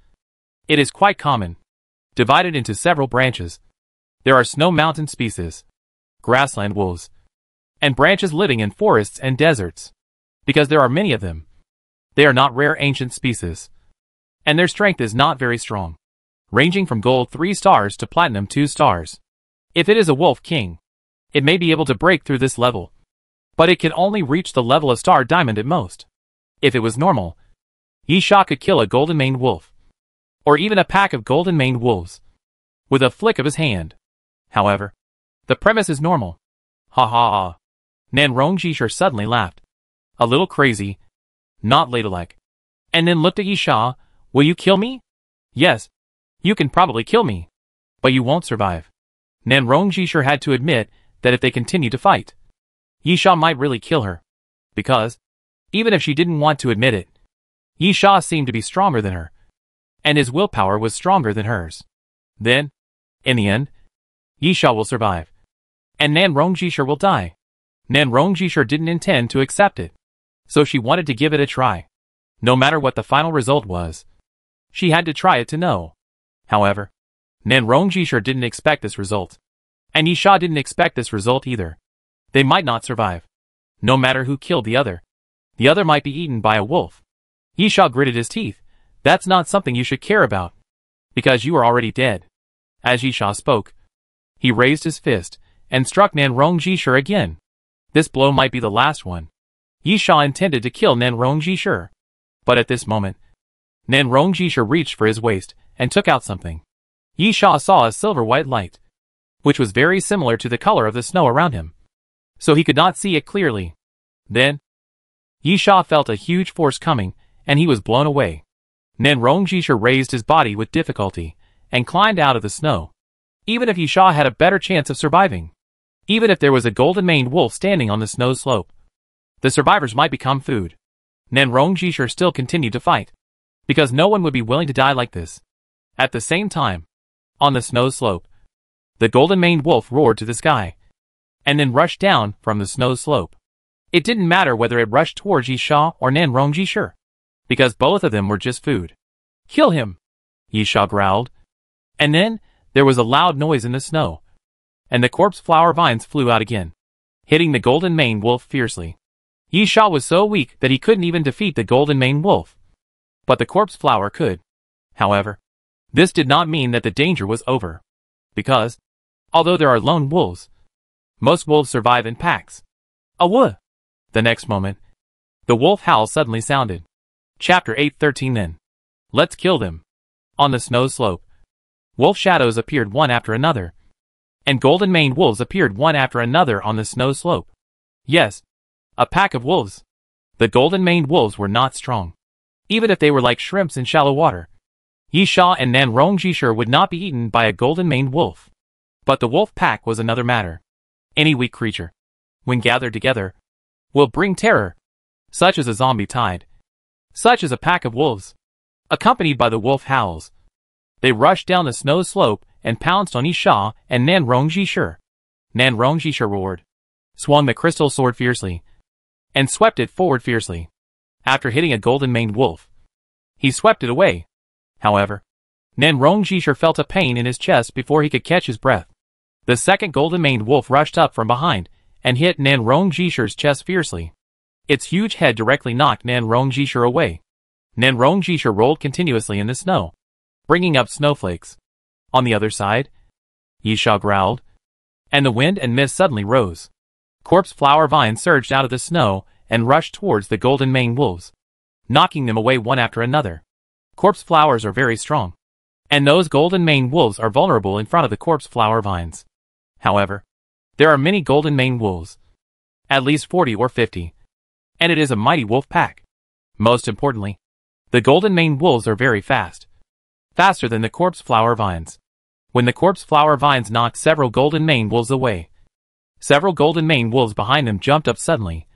It is quite common, divided into several branches. There are snow mountain species, grassland wolves, and branches living in forests and deserts. Because there are many of them, they are not rare ancient species, and their strength is not very strong, ranging from gold 3 stars to platinum 2 stars. If it is a wolf king, it may be able to break through this level, but it can only reach the level of star diamond at most. If it was normal, Yisha could kill a golden-maned wolf, or even a pack of golden-maned wolves, with a flick of his hand. However, the premise is normal. Ha ha ha. Nan Rongjishir suddenly laughed. A little crazy, not ladylike. And then looked at Yisha. "Will you kill me?" "Yes. You can probably kill me. But you won't survive." Nan Rongjishir had to admit that if they continued to fight, Yisha might really kill her. Because, even if she didn't want to admit it, Yisha seemed to be stronger than her, and his willpower was stronger than hers. Then, in the end, Yisha will survive, and Nan Rongjishir will die. Nan Rongjishir didn't intend to accept it, so she wanted to give it a try. No matter what the final result was, she had to try it to know. However, Nan Rongjishir didn't expect this result, and Yisha didn't expect this result either. They might not survive. No matter who killed the other might be eaten by a wolf. Yisha gritted his teeth. "That's not something you should care about, because you are already dead." As Yisha spoke, he raised his fist and struck Nan Rongjishir again. This blow might be the last one. Yisha intended to kill Nan Rongjishir, but at this moment, Nan Rongjishir reached for his waist and took out something. Yisha saw a silver-white light, which was very similar to the color of the snow around him, so he could not see it clearly. Then, Yisha felt a huge force coming, and he was blown away. Nan Rongjishir raised his body with difficulty and climbed out of the snow. Even if Yisha had a better chance of surviving, even if there was a golden-maned wolf standing on the snow slope, the survivors might become food. Nan Rongjishir still continued to fight, because no one would be willing to die like this. At the same time, on the snow slope, the golden-maned wolf roared to the sky, and then rushed down from the snow slope. It didn't matter whether it rushed towards Yisha or Nan Rongjishir, because both of them were just food. "Kill him!" Yisha growled. And then, there was a loud noise in the snow, and the corpse flower vines flew out again, hitting the golden-maned wolf fiercely. Yisha was so weak that he couldn't even defeat the golden-maned wolf, but the corpse flower could. However, this did not mean that the danger was over, because, although there are lone wolves, most wolves survive in packs. Awooh! The next moment, the wolf howl suddenly sounded. Chapter 8:13 Then. Let's kill them. On the snow slope, wolf shadows appeared one after another, and golden-maned wolves appeared one after another on the snow slope. Yes, a pack of wolves. The golden-maned wolves were not strong, even if they were like shrimps in shallow water. Yisha and Nan Rongjishir would not be eaten by a golden-maned wolf. But the wolf pack was another matter. Any weak creature, when gathered together, will bring terror, such as a zombie tide, such as a pack of wolves, accompanied by the wolf howls. They rushed down the snow slope and pounced on Yisha and Nan Rongjishir. Nan Rongjishir roared, swung the crystal sword fiercely, and swept it forward fiercely. After hitting a golden-maned wolf, he swept it away. However, Nan Rongjishir felt a pain in his chest before he could catch his breath. The second golden-maned wolf rushed up from behind and hit Nan Rongjishir's chest fiercely. Its huge head directly knocked Nan Rongjishir away. Nan Rongjishir rolled continuously in the snow, bringing up snowflakes. On the other side, Yisha growled, and the wind and mist suddenly rose. Corpse flower vines surged out of the snow and rushed towards the golden maned wolves, knocking them away one after another. Corpse flowers are very strong, and those golden maned wolves are vulnerable in front of the corpse flower vines. However, there are many golden maned wolves, at least 40 or 50, and it is a mighty wolf pack. Most importantly, the golden maned wolves are very fast, faster than the corpse flower vines. When the corpse flower vines knocked several golden maned wolves away, several golden maned wolves behind them jumped up suddenly.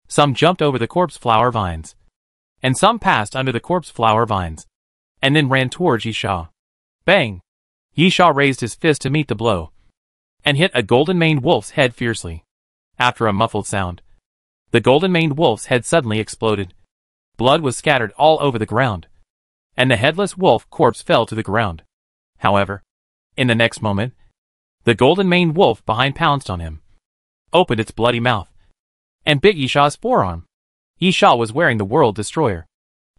Some jumped over the corpse flower vines, and some passed under the corpse flower vines, and then ran towards Yisha. Bang! Yisha raised his fist to meet the blow, and hit a golden maned wolf's head fiercely. After a muffled sound, the golden maned wolf's head suddenly exploded. Blood was scattered all over the ground, and the headless wolf corpse fell to the ground. However, in the next moment, the golden maned wolf behind pounced on him, opened its bloody mouth, and bit Yisha's forearm. Yisha was wearing the World Destroyer,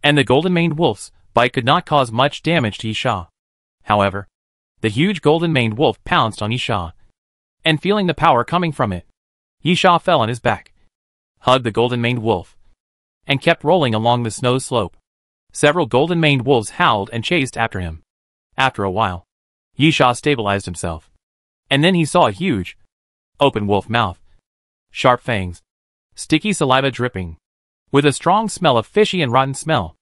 and the golden maned wolf's bite could not cause much damage to Yisha. However, the huge golden maned wolf pounced on Yisha, and feeling the power coming from it, Yisha fell on his back, hugged the golden maned wolf, and kept rolling along the snow slope. Several golden maned wolves howled and chased after him. After a while, Yisha stabilized himself, and then he saw a huge, open wolf mouth, sharp fangs, sticky saliva dripping, with a strong smell of fishy and rotten smell,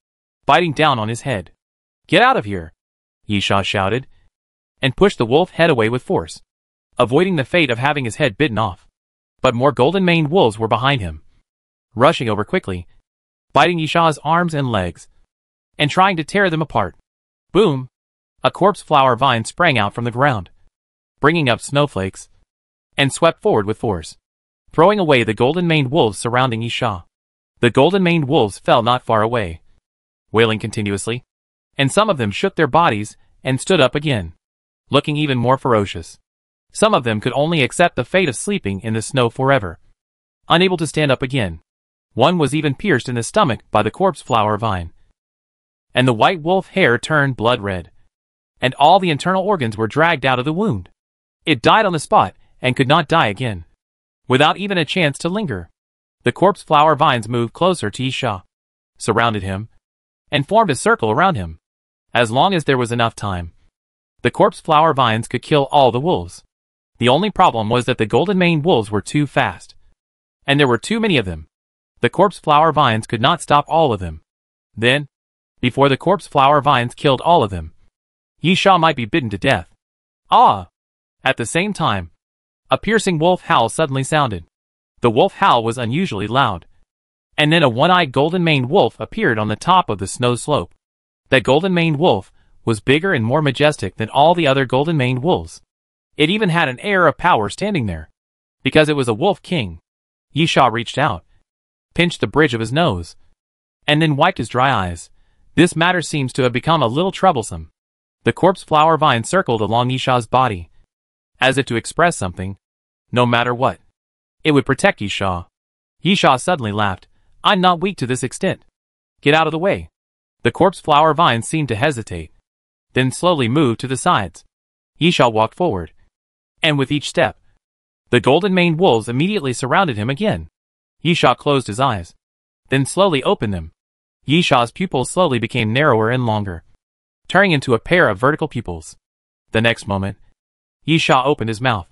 biting down on his head. "Get out of here!" Yisha shouted, and pushed the wolf head away with force, avoiding the fate of having his head bitten off. But more golden maned wolves were behind him, rushing over quickly, biting Yisha's arms and legs, and trying to tear them apart. Boom! A corpse flower vine sprang out from the ground, bringing up snowflakes, and swept forward with force, throwing away the golden maned wolves surrounding Yisha. The golden maned wolves fell not far away, wailing continuously, and some of them shook their bodies and stood up again, looking even more ferocious. Some of them could only accept the fate of sleeping in the snow forever, unable to stand up again. One was even pierced in the stomach by the corpse flower vine, and the white wolf hair turned blood red, and all the internal organs were dragged out of the wound. It died on the spot and could not die again, without even a chance to linger. The corpse flower vines moved closer to Yisha, surrounded him, and formed a circle around him. As long as there was enough time, the corpse flower vines could kill all the wolves. The only problem was that the golden maned wolves were too fast, and there were too many of them. The corpse flower vines could not stop all of them. Then, before the corpse flower vines killed all of them, Yisha might be bitten to death. Ah! At the same time, a piercing wolf howl suddenly sounded. The wolf howl was unusually loud, and then a one-eyed golden maned wolf appeared on the top of the snow slope. That golden maned wolf was bigger and more majestic than all the other golden maned wolves. It even had an air of power standing there, because it was a wolf king. Yisha reached out, pinched the bridge of his nose, and then wiped his dry eyes. This matter seems to have become a little troublesome. The corpse flower vine circled along Yisha's body, as if to express something. No matter what, it would protect Yisha. Yisha suddenly laughed. "I'm not weak to this extent. Get out of the way." The corpse flower vine seemed to hesitate, then slowly moved to the sides. Yisha walked forward, and with each step, the golden maned wolves immediately surrounded him again. Yisha closed his eyes, then slowly opened them. Yisha's pupils slowly became narrower and longer, turning into a pair of vertical pupils. The next moment, Yisha opened his mouth,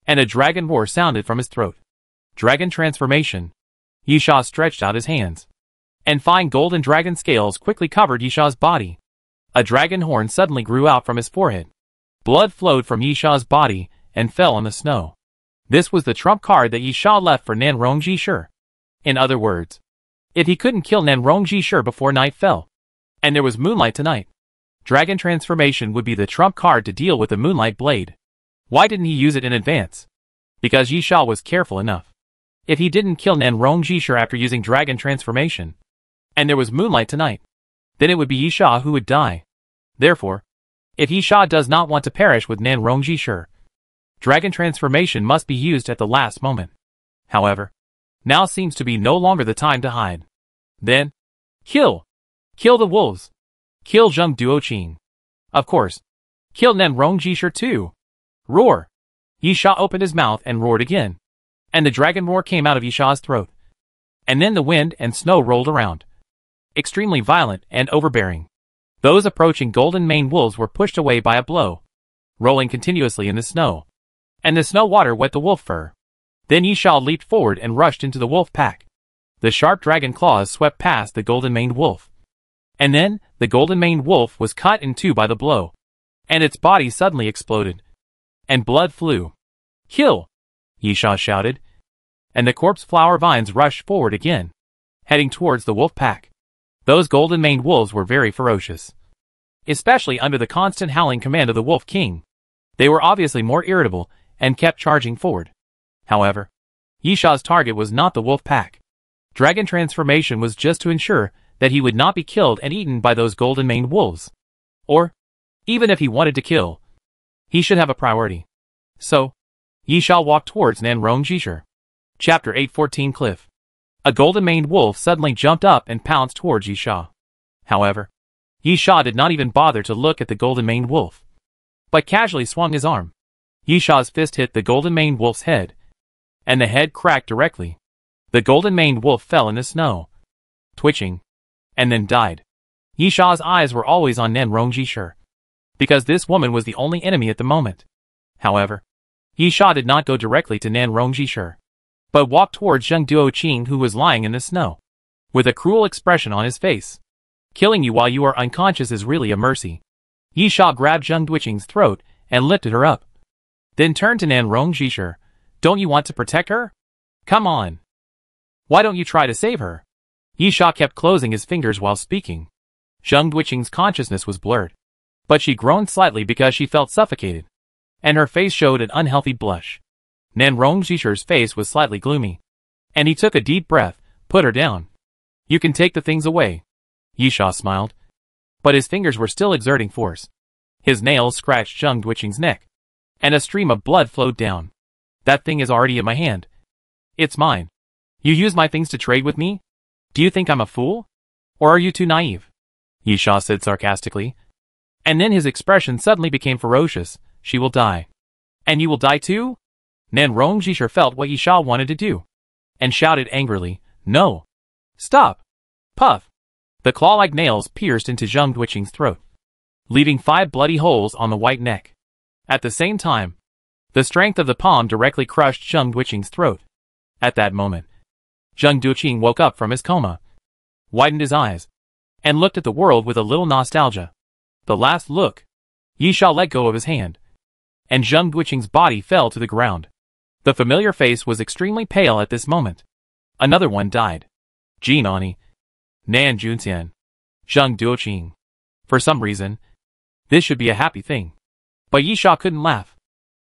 and a dragon roar sounded from his throat. Dragon transformation. Yisha stretched out his hands, and fine golden dragon scales quickly covered Yisha's body. A dragon horn suddenly grew out from his forehead. Blood flowed from Yisha's body and fell on the snow. This was the trump card that Yisha left for Nanrongji Shi. In other words, if he couldn't kill Nanrongji Shi before night fell, and there was moonlight tonight, dragon transformation would be the trump card to deal with the moonlight blade. Why didn't he use it in advance? Because Yisha was careful enough. If he didn't kill Nanrongji Shi after using dragon transformation, and there was moonlight tonight, then it would be Yisha who would die. Therefore, if Yisha does not want to perish with Nanrongji Shi, dragon transformation must be used at the last moment. However, now seems to be no longer the time to hide. Then, kill! Kill the wolves! Kill Zheng Duoqing! Of course. Kill Nen Rongjishir too. Roar. Yisha opened his mouth and roared again. And the dragon roar came out of Yisha's throat. And then the wind and snow rolled around. Extremely violent and overbearing. Those approaching golden maned wolves were pushed away by a blow, rolling continuously in the snow. And the snow water wet the wolf fur. Then Yisha leaped forward and rushed into the wolf pack. The sharp dragon claws swept past the golden maned wolf. And then, the golden maned wolf was cut in two by the blow. And its body suddenly exploded. And blood flew. Kill! Yisha shouted. And the corpse flower vines rushed forward again, heading towards the wolf pack. Those golden maned wolves were very ferocious. Especially under the constant howling command of the Wolf King. They were obviously more irritable, and kept charging forward. However, Yisha's target was not the wolf pack. Dragon transformation was just to ensure that he would not be killed and eaten by those golden maned wolves. Or, even if he wanted to kill, he should have a priority. So, Yisha walked towards Nen Rongjishir. Chapter 814 Cliff. A golden maned wolf suddenly jumped up and pounced towards Yisha. However, Yisha did not even bother to look at the golden maned wolf, but casually swung his arm. Yisha's fist hit the golden maned wolf's head, and the head cracked directly. The golden maned wolf fell in the snow, twitching, and then died. Yisha's eyes were always on Nen Rongjishir, because this woman was the only enemy at the moment. However, Yisha did not go directly to Nen Rongjishir, but walked towards Zheng Duoqing, who was lying in the snow, with a cruel expression on his face. Killing you while you are unconscious is really a mercy. Yisha grabbed Zheng Duoqing's throat and lifted her up. Then turned to Nen Rongjishir. Don't you want to protect her? Come on. Why don't you try to save her? Yisha kept closing his fingers while speaking. Zheng Duoqing's consciousness was blurred, but she groaned slightly because she felt suffocated, and her face showed an unhealthy blush. Nen Rongjishir's face was slightly gloomy, and he took a deep breath, put her down. You can take the things away. Yisha smiled, but his fingers were still exerting force. His nails scratched Zheng Duoqing's neck, and a stream of blood flowed down. That thing is already in my hand. It's mine. You use my things to trade with me? Do you think I'm a fool? Or are you too naive? Yisha said sarcastically. And then his expression suddenly became ferocious. She will die. And you will die too? Nen Rongjishir felt what Yisha wanted to do, and shouted angrily, No! Stop! Puff! The claw-like nails pierced into Zheng Duoqing's throat, leaving 5 bloody holes on the white neck. At the same time, the strength of the palm directly crushed Zheng Duoqing's throat. At that moment, Zheng Duoqing woke up from his coma, widened his eyes, and looked at the world with a little nostalgia. The last look. Yisha let go of his hand, and Zheng Duoqing's body fell to the ground. The familiar face was extremely pale at this moment. Another one died. Jinani. Nan Junxian. Zheng Duoqing. For some reason, this should be a happy thing. But Yisha couldn't laugh.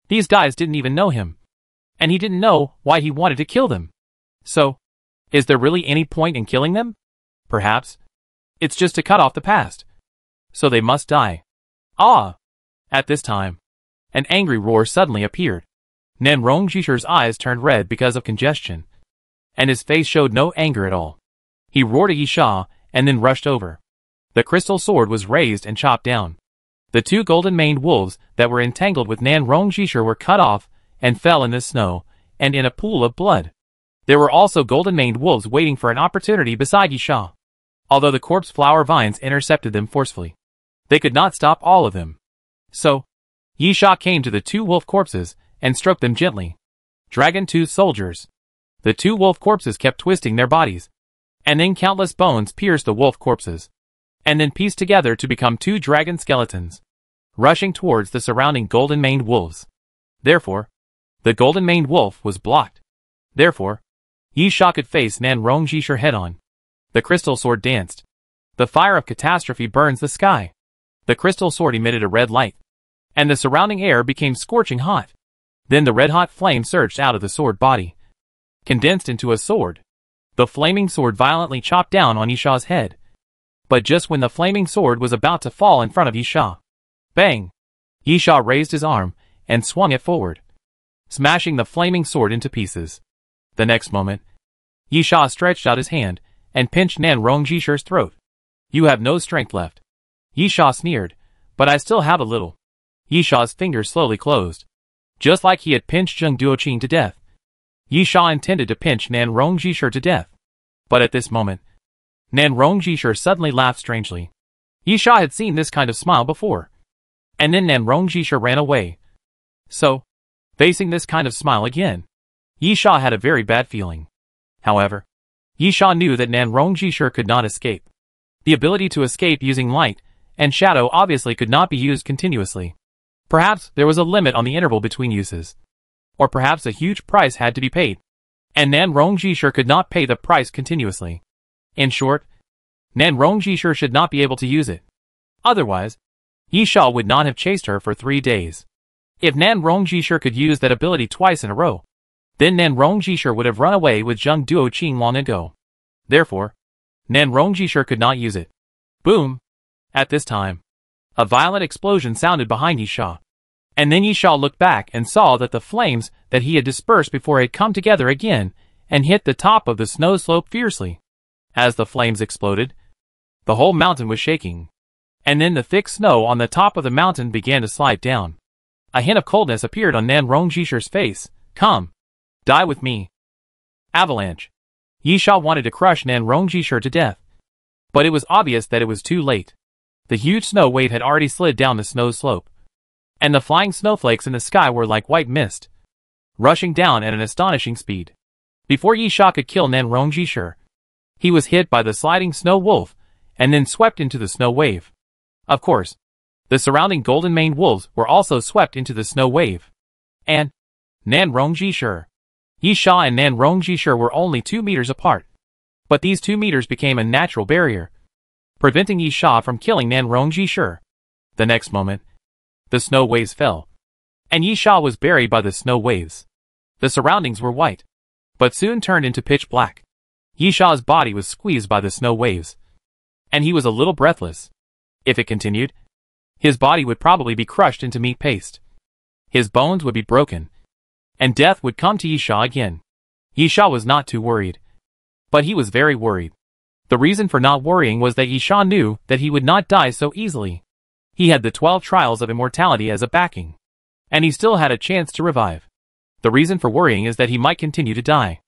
These guys didn't even know him, and he didn't know why he wanted to kill them. So, is there really any point in killing them? Perhaps it's just to cut off the past. So they must die. Ah! At this time, an angry roar suddenly appeared. Nen Rongjishir's eyes turned red because of congestion, and his face showed no anger at all. He roared at Yisha, and then rushed over. The crystal sword was raised and chopped down. The 2 golden-maned wolves that were entangled with Nen Rongjishir were cut off and fell in the snow and in a pool of blood. There were also golden-maned wolves waiting for an opportunity beside Yisha. Although the corpse flower vines intercepted them forcefully, they could not stop all of them. So, Yisha came to the 2 wolf corpses and stroked them gently. Dragon-toothed soldiers. The 2 wolf corpses kept twisting their bodies, and then countless bones pierced the wolf corpses, and then pieced together to become 2 dragon skeletons, rushing towards the surrounding golden-maned wolves. Therefore, the golden-maned wolf was blocked. Therefore, Yisha could face Nen Rongjishir head-on. The crystal sword danced. The fire of catastrophe burns the sky. The crystal sword emitted a red light, and the surrounding air became scorching hot. Then the red-hot flame surged out of the sword body, condensed into a sword. The flaming sword violently chopped down on Yisha's head. But just when the flaming sword was about to fall in front of Yisha, bang! Yisha raised his arm and swung it forward, smashing the flaming sword into pieces. The next moment, Yisha stretched out his hand and pinched Nen Rongjishir's throat. You have no strength left. Yisha sneered, but I still have a little. Yisha's fingers slowly closed. Just like he had pinched Zheng Duoqing to death. Yisha intended to pinch Nan Rongjishir to death. But at this moment, Nan Rongjishir suddenly laughed strangely. Yisha had seen this kind of smile before. And then Nan Rongjishir ran away. So, facing this kind of smile again, Yisha had a very bad feeling. However, Yisha knew that Nan Rongjishir could not escape. The ability to escape using light and shadow obviously could not be used continuously. Perhaps there was a limit on the interval between uses. Or perhaps a huge price had to be paid. And Nan Rongjishir could not pay the price continuously. In short, Nan Rongjishir should not be able to use it. Otherwise, Yisha would not have chased her for 3 days. If Nan Rongjishir could use that ability twice in a row, then Nan Rongjishir would have run away with Zheng Duoqing long ago. Therefore, Nan Rongjishir could not use it. Boom! At this time, a violent explosion sounded behind Yisha. And then Yisha looked back and saw that the flames that he had dispersed before had come together again and hit the top of the snow slope fiercely. As the flames exploded, the whole mountain was shaking. And then the thick snow on the top of the mountain began to slide down. A hint of coldness appeared on Nan Rongjishir's face. Come. Die with me. Avalanche. Yisha wanted to crush Nan Rongjishir to death. But it was obvious that it was too late. The huge snow wave had already slid down the snow slope. And the flying snowflakes in the sky were like white mist, rushing down at an astonishing speed. Before Yisha could kill Nan Rongjishir, he was hit by the sliding snow wolf and then swept into the snow wave. Of course, the surrounding golden-maned wolves were also swept into the snow wave. And Nan Rongjishir. Yisha and Nan Rongjishir were only 2 meters apart. But these 2 meters became a natural barrier, preventing Yisha from killing Nan Rongjishir. The next moment, the snow waves fell, and Yisha was buried by the snow waves. The surroundings were white, but soon turned into pitch black. Yisha's body was squeezed by the snow waves, and he was a little breathless. If it continued, his body would probably be crushed into meat paste. His bones would be broken, and death would come to Yisha again. Yisha was not too worried, but he was very worried. The reason for not worrying was that Yisha knew that he would not die so easily. He had the 12 trials of immortality as a backing, and he still had a chance to revive. The reason for worrying is that he might continue to die,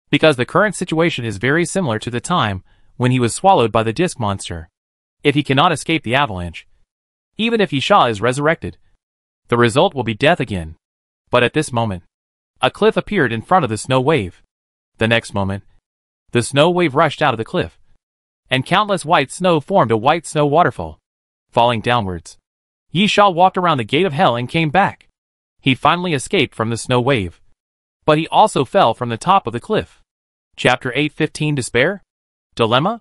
because the current situation is very similar to the time when he was swallowed by the disc monster. If he cannot escape the avalanche, even if Yisha is resurrected, the result will be death again. But at this moment, a cliff appeared in front of the snow wave. The next moment, the snow wave rushed out of the cliff, and countless white snow formed a white snow waterfall, falling downwards. Yisha walked around the gate of hell and came back. He finally escaped from the snow wave, but he also fell from the top of the cliff. Chapter 8:15 Despair? Dilemma?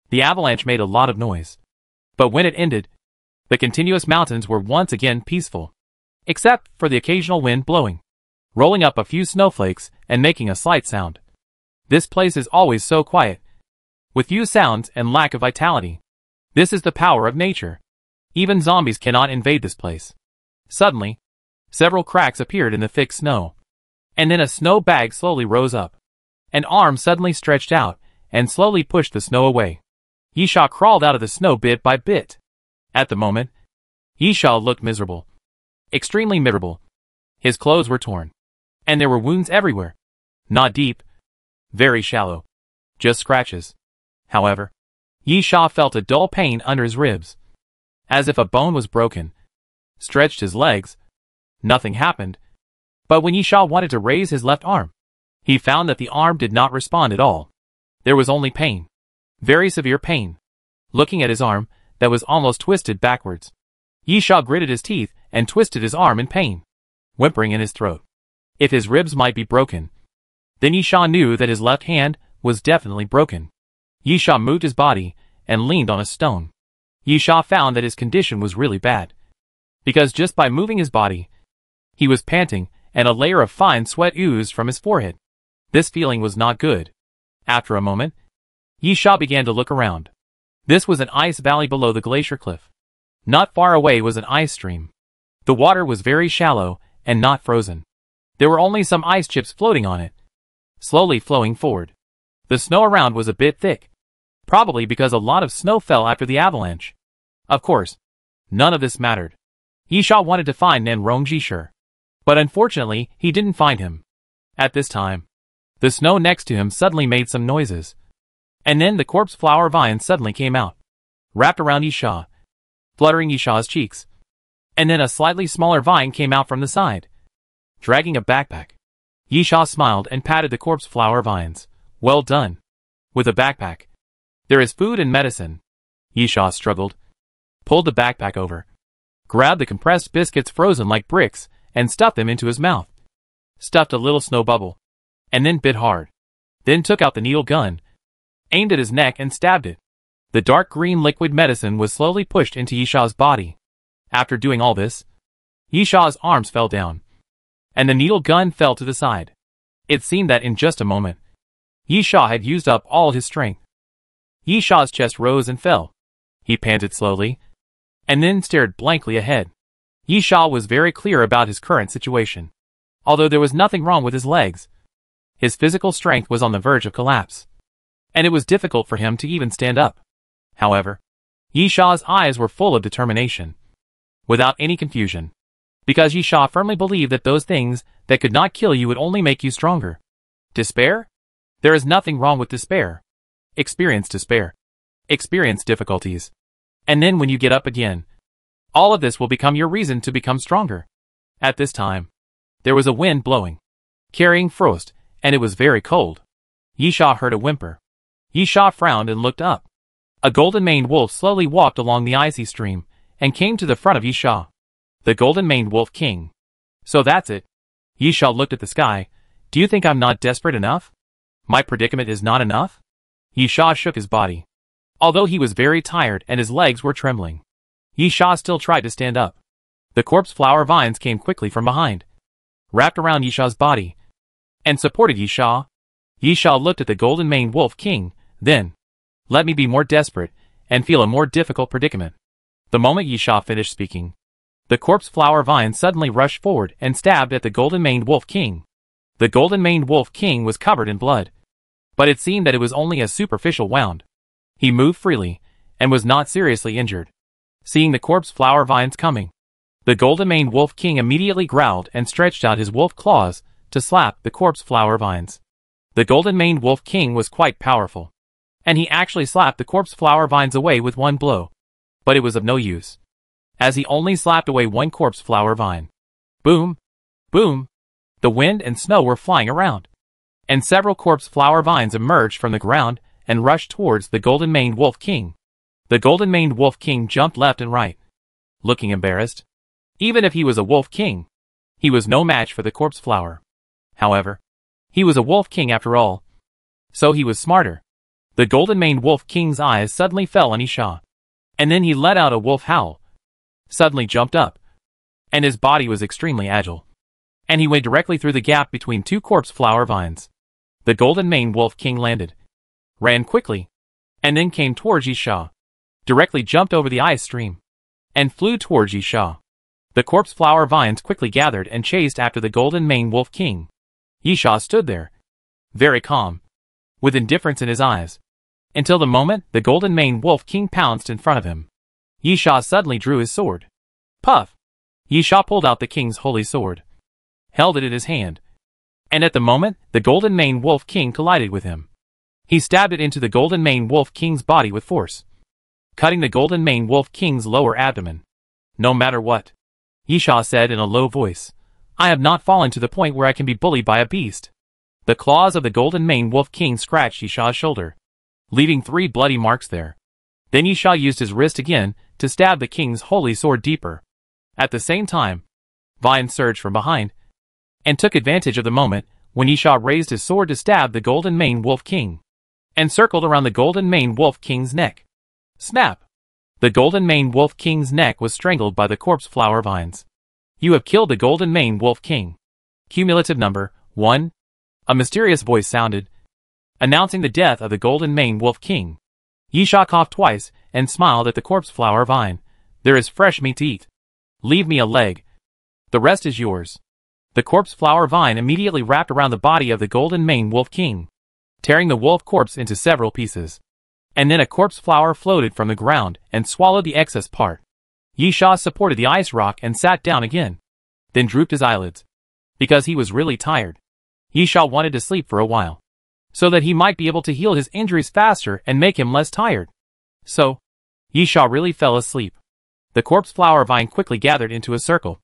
The avalanche made a lot of noise. But when it ended, the continuous mountains were once again peaceful, except for the occasional wind blowing, rolling up a few snowflakes and making a slight sound. This place is always so quiet, with few sounds and lack of vitality. This is the power of nature. Even zombies cannot invade this place. Suddenly, several cracks appeared in the thick snow, and then a snow bag slowly rose up. An arm suddenly stretched out and slowly pushed the snow away. Yisha crawled out of the snow bit by bit. At the moment, Yisha looked miserable. Extremely miserable. His clothes were torn, and there were wounds everywhere. Not deep, very shallow, just scratches. However, Yisha felt a dull pain under his ribs, as if a bone was broken. Stretched his legs. Nothing happened. But when Yisha wanted to raise his left arm, he found that the arm did not respond at all. There was only pain. Very severe pain. Looking at his arm, that was almost twisted backwards, Yisha gritted his teeth and twisted his arm in pain, whimpering in his throat. If his ribs might be broken, then Yisha knew that his left hand was definitely broken. Yisha moved his body and leaned on a stone. Yisha found that his condition was really bad, because just by moving his body, he was panting and a layer of fine sweat oozed from his forehead. This feeling was not good. After a moment, Yisha began to look around. This was an ice valley below the glacier cliff. Not far away was an ice stream. The water was very shallow and not frozen. There were only some ice chips floating on it, slowly flowing forward. The snow around was a bit thick, probably because a lot of snow fell after the avalanche. Of course, None of this mattered. Yisha wanted to find Nanrong Jishur. But unfortunately, he didn't find him. At this time, the snow next to him suddenly made some noises. And then the corpse flower vine suddenly came out, wrapped around Yisha, fluttering Yisha's cheeks. And then a slightly smaller vine came out from the side, dragging a backpack. Yisha smiled and patted the corpse flower vines. Well done. With a backpack, there is food and medicine. Yisha struggled, pulled the backpack over, grabbed the compressed biscuits frozen like bricks, and stuffed them into his mouth. Stuffed a little snow bubble, and then bit hard. Then took out the needle gun, aimed at his neck and stabbed it. The dark green liquid medicine was slowly pushed into Yisha's body. After doing all this, Yisha's arms fell down, and the needle gun fell to the side. It seemed that in just a moment, Yisha had used up all his strength. Yisha's chest rose and fell. He panted slowly, and then stared blankly ahead. Yisha was very clear about his current situation. Although there was nothing wrong with his legs, his physical strength was on the verge of collapse, and it was difficult for him to even stand up. However, Yisha's eyes were full of determination, without any confusion, because Yisha firmly believed that those things that could not kill you would only make you stronger. Despair? There is nothing wrong with despair. Experience despair. Experience difficulties. And then when you get up again, all of this will become your reason to become stronger. At this time, there was a wind blowing, carrying frost, and it was very cold. Yisha heard a whimper. Yisha frowned and looked up. A golden-maned wolf slowly walked along the icy stream and came to the front of Yisha. The golden-maned wolf king. So that's it. Yisha looked at the sky. Do you think I'm not desperate enough? My predicament is not enough? Yisha shook his body. Although he was very tired and his legs were trembling, Yisha still tried to stand up. The corpse flower vines came quickly from behind, wrapped around Yisha's body, and supported Yisha. Yisha looked at the golden-maned wolf king, then, let me be more desperate and feel a more difficult predicament. The moment Yisha finished speaking, the corpse flower vine suddenly rushed forward and stabbed at the golden-maned wolf king. The golden-maned wolf king was covered in blood, but it seemed that it was only a superficial wound. He moved freely, and was not seriously injured. Seeing the corpse flower vines coming, the golden-maned wolf king immediately growled and stretched out his wolf claws to slap the corpse flower vines. The golden-maned wolf king was quite powerful, and he actually slapped the corpse flower vines away with one blow. But it was of no use, as he only slapped away one corpse flower vine. Boom! Boom! The wind and snow were flying around, and several corpse flower vines emerged from the ground and rushed towards the golden-maned wolf king. The golden-maned wolf king jumped left and right, looking embarrassed. Even if he was a wolf king, he was no match for the corpse flower. However, he was a wolf king after all, so he was smarter. The golden-maned wolf king's eyes suddenly fell on Yisha, and then he let out a wolf howl, suddenly jumped up, and his body was extremely agile, and he went directly through the gap between two corpse flower vines. The golden-maned wolf king landed, ran quickly, and then came towards Yisha, directly jumped over the ice stream, and flew towards Yisha. The corpse flower vines quickly gathered and chased after the golden-maned wolf king. Yisha stood there, very calm, with indifference in his eyes, until the moment the golden-maned wolf king pounced in front of him. Yisha suddenly drew his sword. Puff! Yisha pulled out the king's holy sword, held it in his hand, and at the moment the golden-maned wolf king collided with him, he stabbed it into the golden-maned wolf king's body with force, cutting the golden-maned wolf king's lower abdomen. No matter what, Yisha said in a low voice, I have not fallen to the point where I can be bullied by a beast. The claws of the golden-maned wolf king scratched Yisha's shoulder, leaving 3 bloody marks there. Then Yisha used his wrist again to stab the king's holy sword deeper. At the same time, vines surged from behind, and took advantage of the moment when Yisha raised his sword to stab the golden-maned wolf king, and circled around the golden-maned wolf king's neck. Snap! The golden-maned wolf king's neck was strangled by the corpse flower vines. You have killed the golden-maned wolf king. Cumulative number 1. A mysterious voice sounded, announcing the death of the golden-maned wolf king. Yisha coughed twice and smiled at the corpse flower vine. There is fresh meat to eat. Leave me a leg. The rest is yours. The corpse flower vine immediately wrapped around the body of the golden-maned wolf king, tearing the wolf corpse into several pieces. And then a corpse flower floated from the ground and swallowed the excess part. Yisha supported the ice rock and sat down again, then drooped his eyelids. Because he was really tired. Yisha wanted to sleep for a while, so that he might be able to heal his injuries faster and make him less tired. So, Yisha really fell asleep. The corpse flower vine quickly gathered into a circle,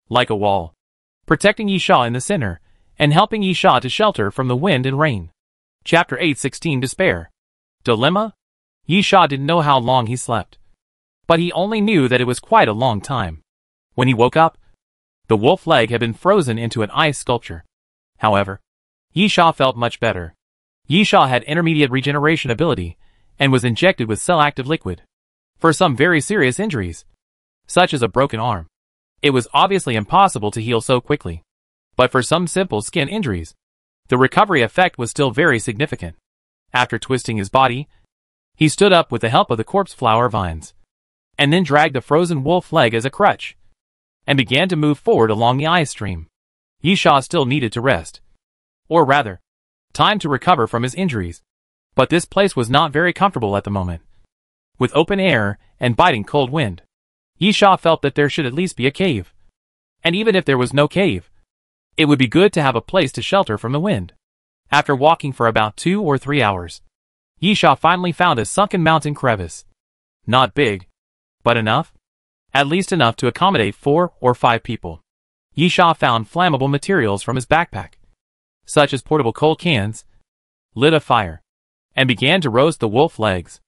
like a wall, protecting Yisha in the center, and helping Yisha to shelter from the wind and rain. Chapter 8:16 Despair. Dilemma? Yisha didn't know how long he slept, but he only knew that it was quite a long time. When he woke up, the wolf leg had been frozen into an ice sculpture. However, Yisha felt much better. Yisha had intermediate regeneration ability, and was injected with cell-active liquid. For some very serious injuries, such as a broken arm, it was obviously impossible to heal so quickly. But for some simple skin injuries, the recovery effect was still very significant. After twisting his body, he stood up with the help of the corpse flower vines, and then dragged the frozen wolf leg as a crutch, and began to move forward along the ice stream. Yisha still needed to rest, or rather, time to recover from his injuries. But this place was not very comfortable at the moment. With open air and biting cold wind, Yisha felt that there should at least be a cave. And even if there was no cave, it would be good to have a place to shelter from the wind. After walking for about 2 or 3 hours, Yisha finally found a sunken mountain crevice. Not big, but enough. At least enough to accommodate 4 or 5 people. Yisha found flammable materials from his backpack, such as portable coal cans, lit a fire, and began to roast the wolf legs.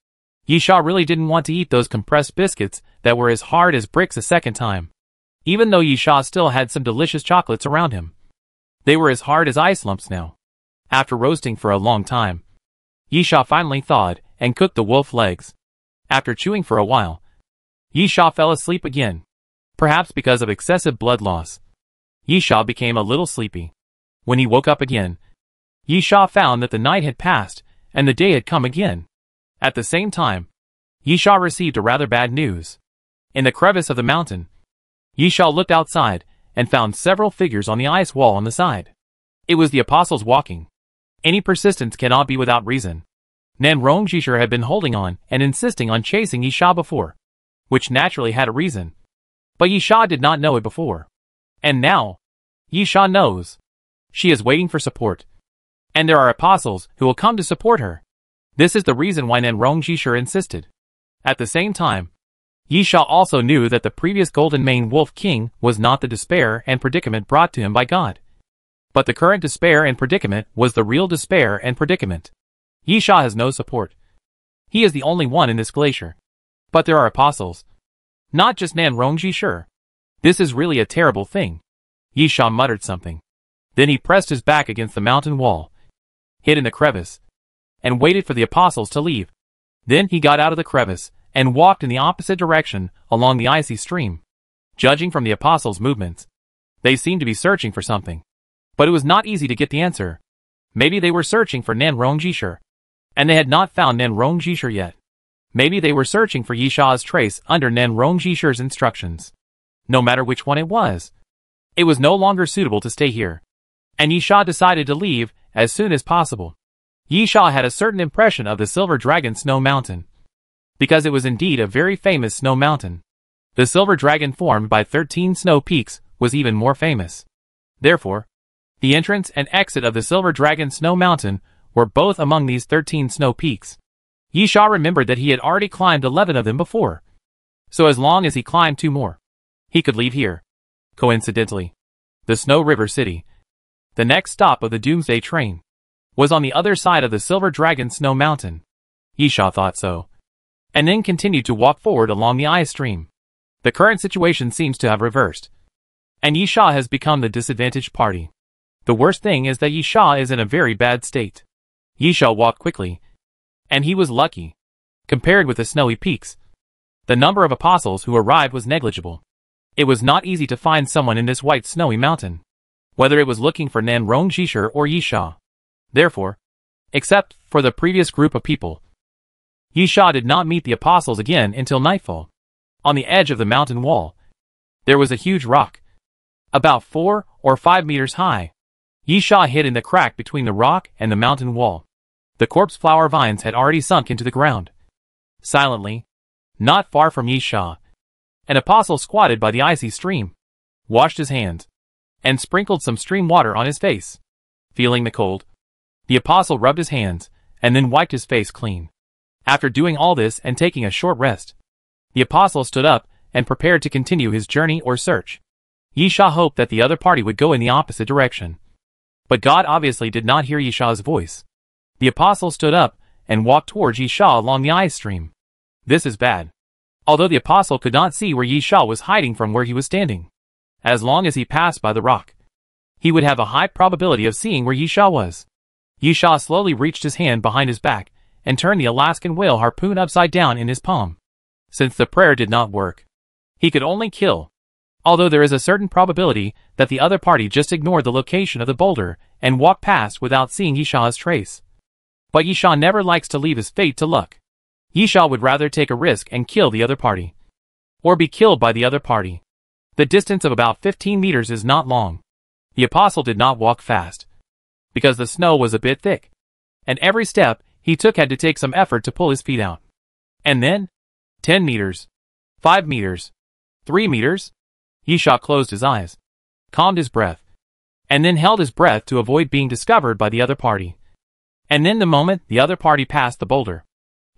Yisha really didn't want to eat those compressed biscuits that were as hard as bricks a second time. Even though Yisha still had some delicious chocolates around him, they were as hard as ice lumps now. After roasting for a long time, Yisha finally thawed and cooked the wolf legs. After chewing for a while, Yisha fell asleep again. Perhaps because of excessive blood loss, Yisha became a little sleepy. When he woke up again, Yisha found that the night had passed and the day had come again. At the same time, Yisha received a rather bad news. In the crevice of the mountain, Yisha looked outside and found several figures on the ice wall on the side. It was the apostles walking. Any persistence cannot be without reason. Nanrong Jishur had been holding on and insisting on chasing Yisha before, which naturally had a reason. But Yisha did not know it before. And now, Yisha knows. She is waiting for support. And there are apostles who will come to support her. This is the reason why Nanrong Jishur insisted. At the same time, Yisha also knew that the previous Golden Mane Wolf King was not the despair and predicament brought to him by God. But the current despair and predicament was the real despair and predicament. Yisha has no support. He is the only one in this glacier. But there are apostles. Not just Nanrong Jishur. This is really a terrible thing. Yisha muttered something. Then he pressed his back against the mountain wall, hid in the crevice, and waited for the apostles to leave. Then he got out of the crevice and walked in the opposite direction along the icy stream. Judging from the apostles' movements, they seemed to be searching for something. But it was not easy to get the answer. Maybe they were searching for Nanrong Jishur, and they had not found Nanrong Jishur yet. Maybe they were searching for Yisha's trace under Nanrong Jishur's instructions. No matter which one it was no longer suitable to stay here. And Yisha decided to leave as soon as possible. Yisha had a certain impression of the Silver Dragon Snow Mountain, because it was indeed a very famous snow mountain. The Silver Dragon formed by 13 snow peaks was even more famous. Therefore, the entrance and exit of the Silver Dragon Snow Mountain were both among these 13 snow peaks. Yisha remembered that he had already climbed 11 of them before. So as long as he climbed 2 more, he could leave here. Coincidentally, the Snow River City, the next stop of the Doomsday train, was on the other side of the Silver Dragon Snow Mountain. Yisha thought so, and then continued to walk forward along the ice stream. The current situation seems to have reversed, and Yisha has become the disadvantaged party. The worst thing is that Yisha is in a very bad state. Yisha walked quickly, and he was lucky. Compared with the snowy peaks, the number of apostles who arrived was negligible. It was not easy to find someone in this white snowy mountain, whether it was looking for Nanrong Jishur or Yisha. Therefore, except for the previous group of people, Yisha did not meet the apostles again until nightfall. On the edge of the mountain wall, there was a huge rock, about 4 or 5 meters high. Yisha hid in the crack between the rock and the mountain wall. The corpse flower vines had already sunk into the ground. Silently, not far from Yisha, An apostle squatted by the icy stream, washed his hands, and sprinkled some stream water on his face. Feeling the cold, the apostle rubbed his hands, and then wiped his face clean. After doing all this and taking a short rest, the apostle stood up and prepared to continue his journey or search. Yisha hoped that the other party would go in the opposite direction. But God obviously did not hear Yisha's voice. The apostle stood up and walked towards Yisha along the ice stream. This is bad. Although the apostle could not see where Yisha was hiding from where he was standing. As long as he passed by the rock, he would have a high probability of seeing where Yisha was. Yisha slowly reached his hand behind his back and turned the Alaskan whale harpoon upside down in his palm. Since the prayer did not work, he could only kill. Although there is a certain probability that the other party just ignored the location of the boulder and walked past without seeing Yisha's trace. But Yisha never likes to leave his fate to luck. Yisha would rather take a risk and kill the other party. Or be killed by the other party. The distance of about 15 meters is not long. The apostle did not walk fast, because the snow was a bit thick, and every step he took had to take some effort to pull his feet out. And then, 10 meters, 5 meters, 3 meters, Yisha closed his eyes, calmed his breath, and then held his breath to avoid being discovered by the other party. And then the moment the other party passed the boulder,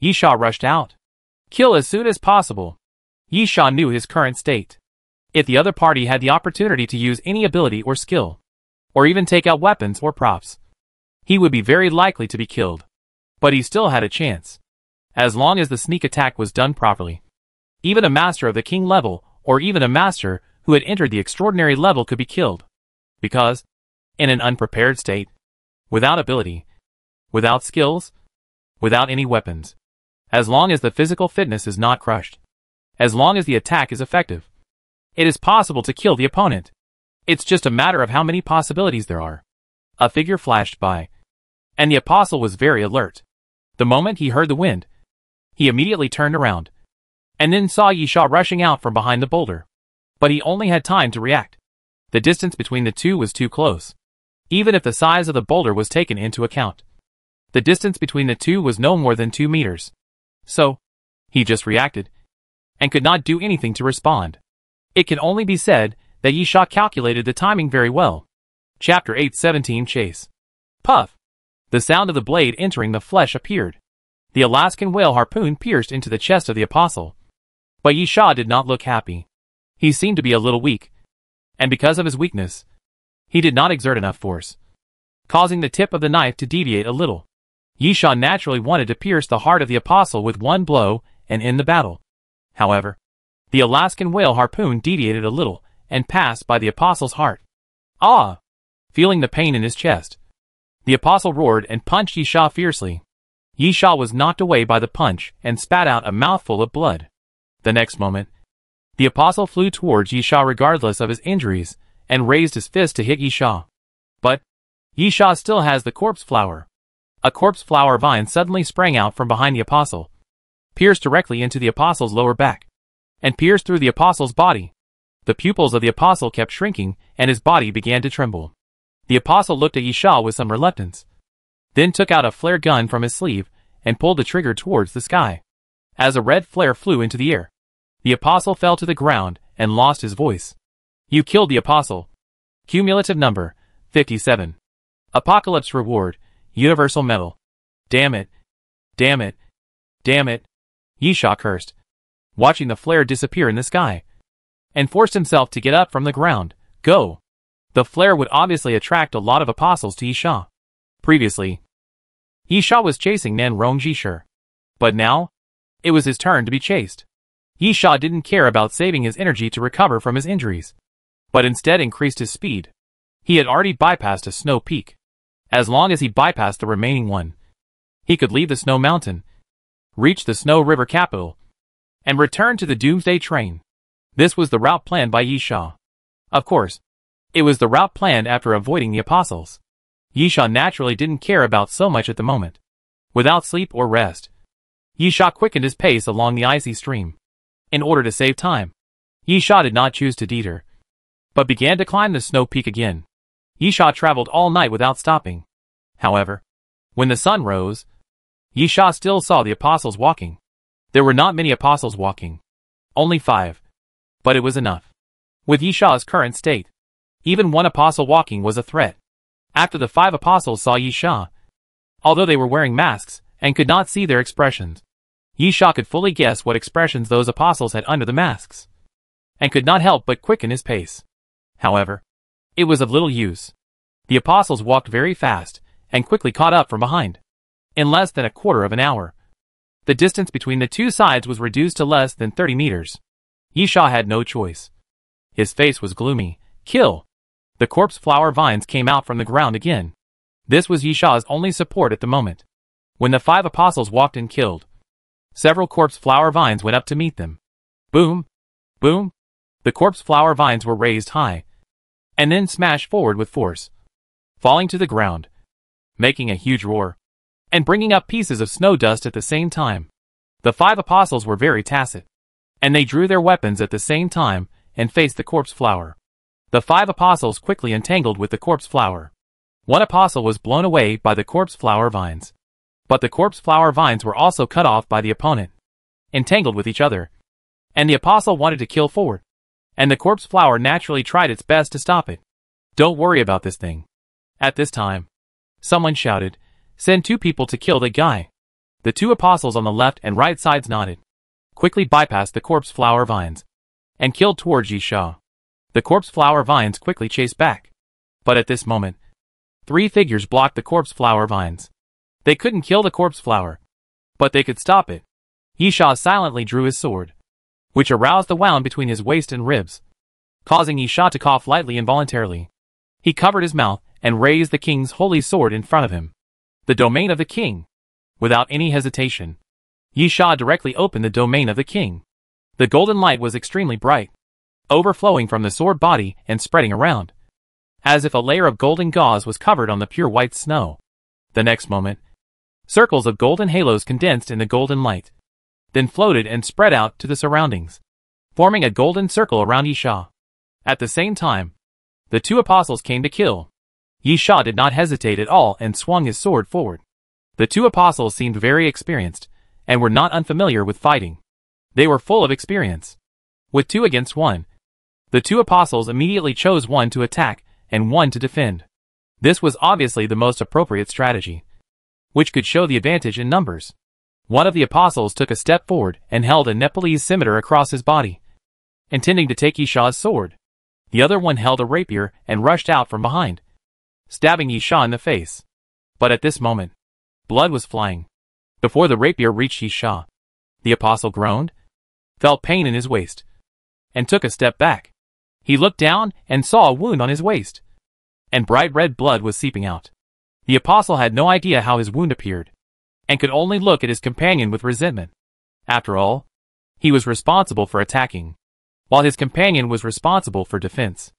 Yisha rushed out. Kill as soon as possible. Yisha knew his current state. If the other party had the opportunity to use any ability or skill, or even take out weapons or props, he would be very likely to be killed. But he still had a chance, as long as the sneak attack was done properly. Even a master of the king level, or even a master who had entered the extraordinary level could be killed. Because, in an unprepared state, without ability, without skills, without any weapons, as long as the physical fitness is not crushed, as long as the attack is effective, it is possible to kill the opponent. It's just a matter of how many possibilities there are. A figure flashed by, and the apostle was very alert. The moment he heard the wind, he immediately turned around, and then saw Yisha rushing out from behind the boulder. But he only had time to react. The distance between the two was too close, even if the size of the boulder was taken into account. The distance between the two was no more than 2 meters. So, he just reacted, and could not do anything to respond. It can only be said that Yisha calculated the timing very well. Chapter 8:17 Chase. Puff! The sound of the blade entering the flesh appeared. The Alaskan whale harpoon pierced into the chest of the apostle. But Yisha did not look happy. He seemed to be a little weak, and because of his weakness, he did not exert enough force, causing the tip of the knife to deviate a little. Yisha naturally wanted to pierce the heart of the apostle with one blow and end the battle. However, the Alaskan whale harpoon deviated a little and passed by the apostle's heart. Ah! Feeling the pain in his chest, the apostle roared and punched Yisha fiercely. Yisha was knocked away by the punch and spat out a mouthful of blood. The next moment, the apostle flew towards Yisha regardless of his injuries and raised his fist to hit Yisha. But Yisha still has the corpse flower. A corpse flower vine suddenly sprang out from behind the apostle, pierced directly into the apostle's lower back, and pierced through the apostle's body. The pupils of the apostle kept shrinking, and his body began to tremble. The apostle looked at Yisha with some reluctance, then took out a flare gun from his sleeve and pulled the trigger towards the sky. As a red flare flew into the air, the apostle fell to the ground and lost his voice. You killed the apostle. Cumulative number, 57. Apocalypse reward, universal medal. Damn it. Damn it. Damn it. Yisha cursed, watching the flare disappear in the sky, and forced himself to get up from the ground. Go. The flare would obviously attract a lot of apostles to Yisha. Previously, Yisha was chasing Nan Rong Jishur. But now, it was his turn to be chased. Yisha didn't care about saving his energy to recover from his injuries, but instead increased his speed. He had already bypassed a snow peak. As long as he bypassed the remaining one, he could leave the snow mountain, reach the snow river capital, and return to the Doomsday train. This was the route planned by Yisha. Of course, it was the route planned after avoiding the apostles. Yisha naturally didn't care about so much at the moment. Without sleep or rest, Yisha quickened his pace along the icy stream. In order to save time, Yisha did not choose to deter, but began to climb the snow peak again. Yisha traveled all night without stopping. However, when the sun rose, Yisha still saw the apostles walking. There were not many apostles walking. Only 5. But it was enough. With Yisha's current state, even one apostle walking was a threat. After the 5 apostles saw Yisha, although they were wearing masks and could not see their expressions, Yisha could fully guess what expressions those apostles had under the masks, and could not help but quicken his pace. However, it was of little use. The apostles walked very fast and quickly caught up from behind. In less than a quarter of an hour, the distance between the two sides was reduced to less than 30 meters. Yisha had no choice. His face was gloomy. Kill! The corpse flower vines came out from the ground again. This was Yisha's only support at the moment. When the 5 apostles walked and killed, several corpse flower vines went up to meet them. Boom! Boom! The corpse flower vines were raised high, and then smashed forward with force, falling to the ground, making a huge roar, and bringing up pieces of snow dust at the same time. The 5 apostles were very tacit, and they drew their weapons at the same time and faced the corpse flower. The 5 apostles quickly entangled with the corpse flower. One apostle was blown away by the corpse flower vines, but the corpse flower vines were also cut off by the opponent, entangled with each other, and the apostle wanted to kill forward, and the corpse flower naturally tried its best to stop it. Don't worry about this thing. At this time, someone shouted, "Send 2 people to kill that guy." The 2 apostles on the left and right sides nodded, quickly bypassed the corpse flower vines, and killed towards Yisha. The corpse flower vines quickly chased back. But at this moment, 3 figures blocked the corpse flower vines. They couldn't kill the corpse flower, but they could stop it. Yisha silently drew his sword, which aroused the wound between his waist and ribs, causing Yisha to cough lightly involuntarily. He covered his mouth and raised the king's holy sword in front of him. The domain of the king. Without any hesitation, Yisha directly opened the domain of the king. The golden light was extremely bright, overflowing from the sword body and spreading around, as if a layer of golden gauze was covered on the pure white snow. The next moment, circles of golden halos condensed in the golden light, then floated and spread out to the surroundings, forming a golden circle around Yisha. At the same time, the 2 apostles came to kill. Yisha did not hesitate at all and swung his sword forward. The 2 apostles seemed very experienced, and were not unfamiliar with fighting. They were full of experience. With 2 against 1, the 2 apostles immediately chose one to attack and one to defend. This was obviously the most appropriate strategy, which could show the advantage in numbers. One of the apostles took a step forward and held a Nepalese scimitar across his body, intending to take Yisha's sword. The other one held a rapier and rushed out from behind, stabbing Yisha in the face. But at this moment, blood was flying. Before the rapier reached Yisha, the apostle groaned, felt pain in his waist, and took a step back. He looked down and saw a wound on his waist, and bright red blood was seeping out. The apostle had no idea how his wound appeared, and could only look at his companion with resentment. After all, he was responsible for attacking, while his companion was responsible for defense.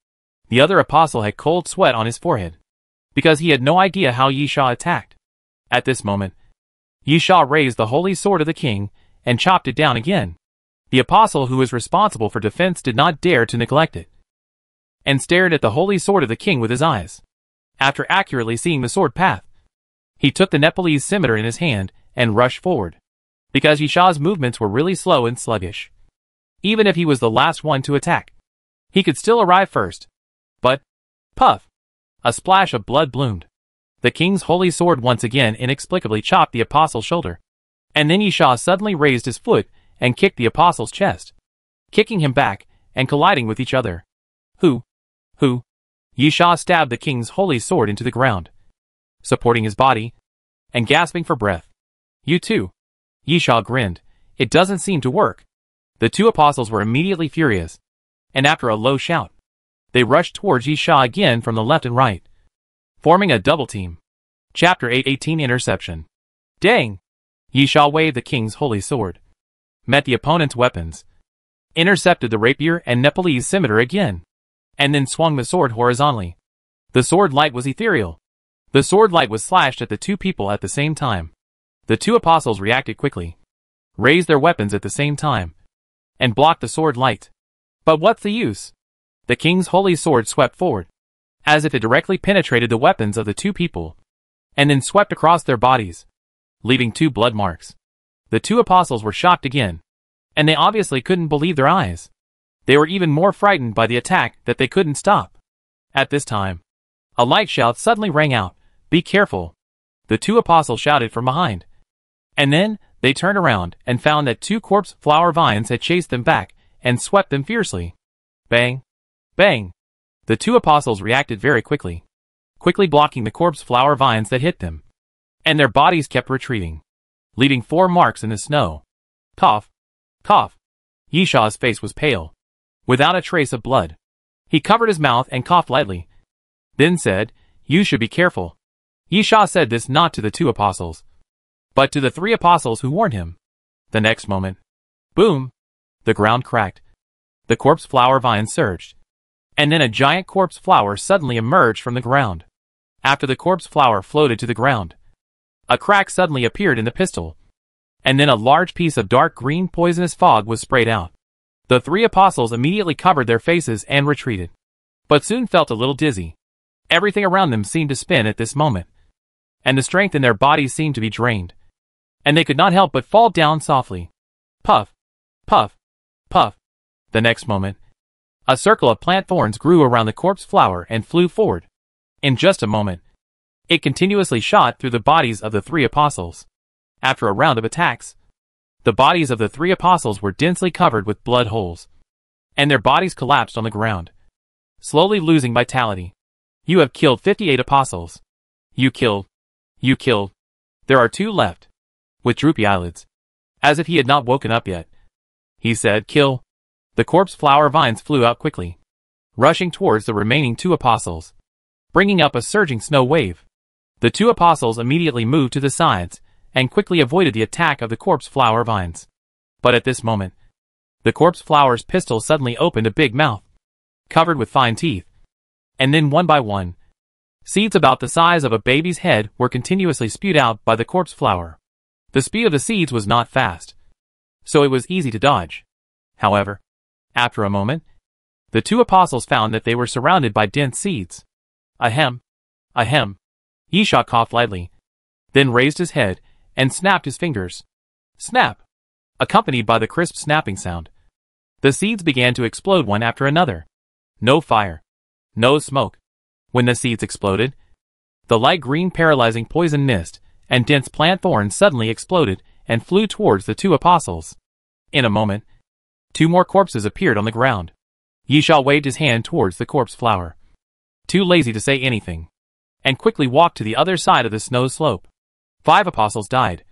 The other apostle had cold sweat on his forehead, because he had no idea how Yisha attacked. At this moment, Yisha raised the holy sword of the king and chopped it down again. The apostle who was responsible for defense did not dare to neglect it, and stared at the holy sword of the king with his eyes. After accurately seeing the sword path, he took the Nepalese scimitar in his hand and rushed forward, because Yisha's movements were really slow and sluggish. Even if he was the last one to attack, he could still arrive first. But, puff! A splash of blood bloomed. The king's holy sword once again inexplicably chopped the apostle's shoulder, and then Yisha suddenly raised his foot and kicked the apostle's chest, kicking him back and colliding with each other. Who? Yisha stabbed the king's holy sword into the ground, supporting his body, and gasping for breath. You too? Yisha grinned. It doesn't seem to work. The 2 apostles were immediately furious, and after a low shout, they rushed towards Yisha again from the left and right, forming a double team. Chapter 8:18 Interception. Dang! Yisha waved the king's holy sword, met the opponent's weapons, intercepted the rapier and Nepalese scimitar again, and then swung the sword horizontally. The sword light was ethereal. The sword light was slashed at the 2 people at the same time. The 2 apostles reacted quickly, raised their weapons at the same time, and blocked the sword light. But what's the use? The king's holy sword swept forward, as if it directly penetrated the weapons of the 2 people, and then swept across their bodies, leaving 2 blood marks. The 2 apostles were shocked again, and they obviously couldn't believe their eyes. They were even more frightened by the attack that they couldn't stop. At this time, a light shout suddenly rang out, "Be careful!" The two apostles shouted from behind. And then, they turned around and found that two corpse flower vines had chased them back and swept them fiercely. Bang! Bang! The two apostles reacted very quickly, blocking the corpse flower vines that hit them. And their bodies kept retreating, leaving 4 marks in the snow. Cough! Cough! Yishaw's face was pale, without a trace of blood. He covered his mouth and coughed lightly, then said, "You should be careful." Yishaw said this not to the 2 apostles, but to the 3 apostles who warned him. The next moment, boom! The ground cracked. The corpse flower vines surged, and then a giant corpse flower suddenly emerged from the ground. After the corpse flower floated to the ground, a crack suddenly appeared in the pistol, and then a large piece of dark green poisonous fog was sprayed out. The 3 apostles immediately covered their faces and retreated, but soon felt a little dizzy. Everything around them seemed to spin at this moment, and the strength in their bodies seemed to be drained, and they could not help but fall down softly. Puff! Puff! Puff! The next moment, a circle of plant thorns grew around the corpse flower and flew forward. In just a moment, it continuously shot through the bodies of the 3 apostles. After a round of attacks, the bodies of the 3 apostles were densely covered with blood holes, and their bodies collapsed on the ground, slowly losing vitality. "You have killed 58 apostles. You killed. There are 2 left." With droopy eyelids, as if he had not woken up yet, he said, "Kill." The corpse flower vines flew out quickly, rushing towards the remaining 2 apostles, bringing up a surging snow wave. The 2 apostles immediately moved to the sides and quickly avoided the attack of the corpse flower vines. But at this moment, the corpse flower's pistol suddenly opened a big mouth, covered with fine teeth, and then one by one, seeds about the size of a baby's head were continuously spewed out by the corpse flower. The speed of the seeds was not fast, so it was easy to dodge. However, after a moment, the 2 apostles found that they were surrounded by dense seeds. Ahem! Ahem! Yishaw coughed lightly, then raised his head and snapped his fingers. Snap! Accompanied by the crisp snapping sound, the seeds began to explode one after another. No fire, no smoke. When the seeds exploded, the light green paralyzing poison mist and dense plant thorns suddenly exploded and flew towards the 2 apostles. In a moment, 2 more corpses appeared on the ground. Yishaw waved his hand towards the corpse flower, too lazy to say anything, and quickly walked to the other side of the snow slope. 5 apostles died,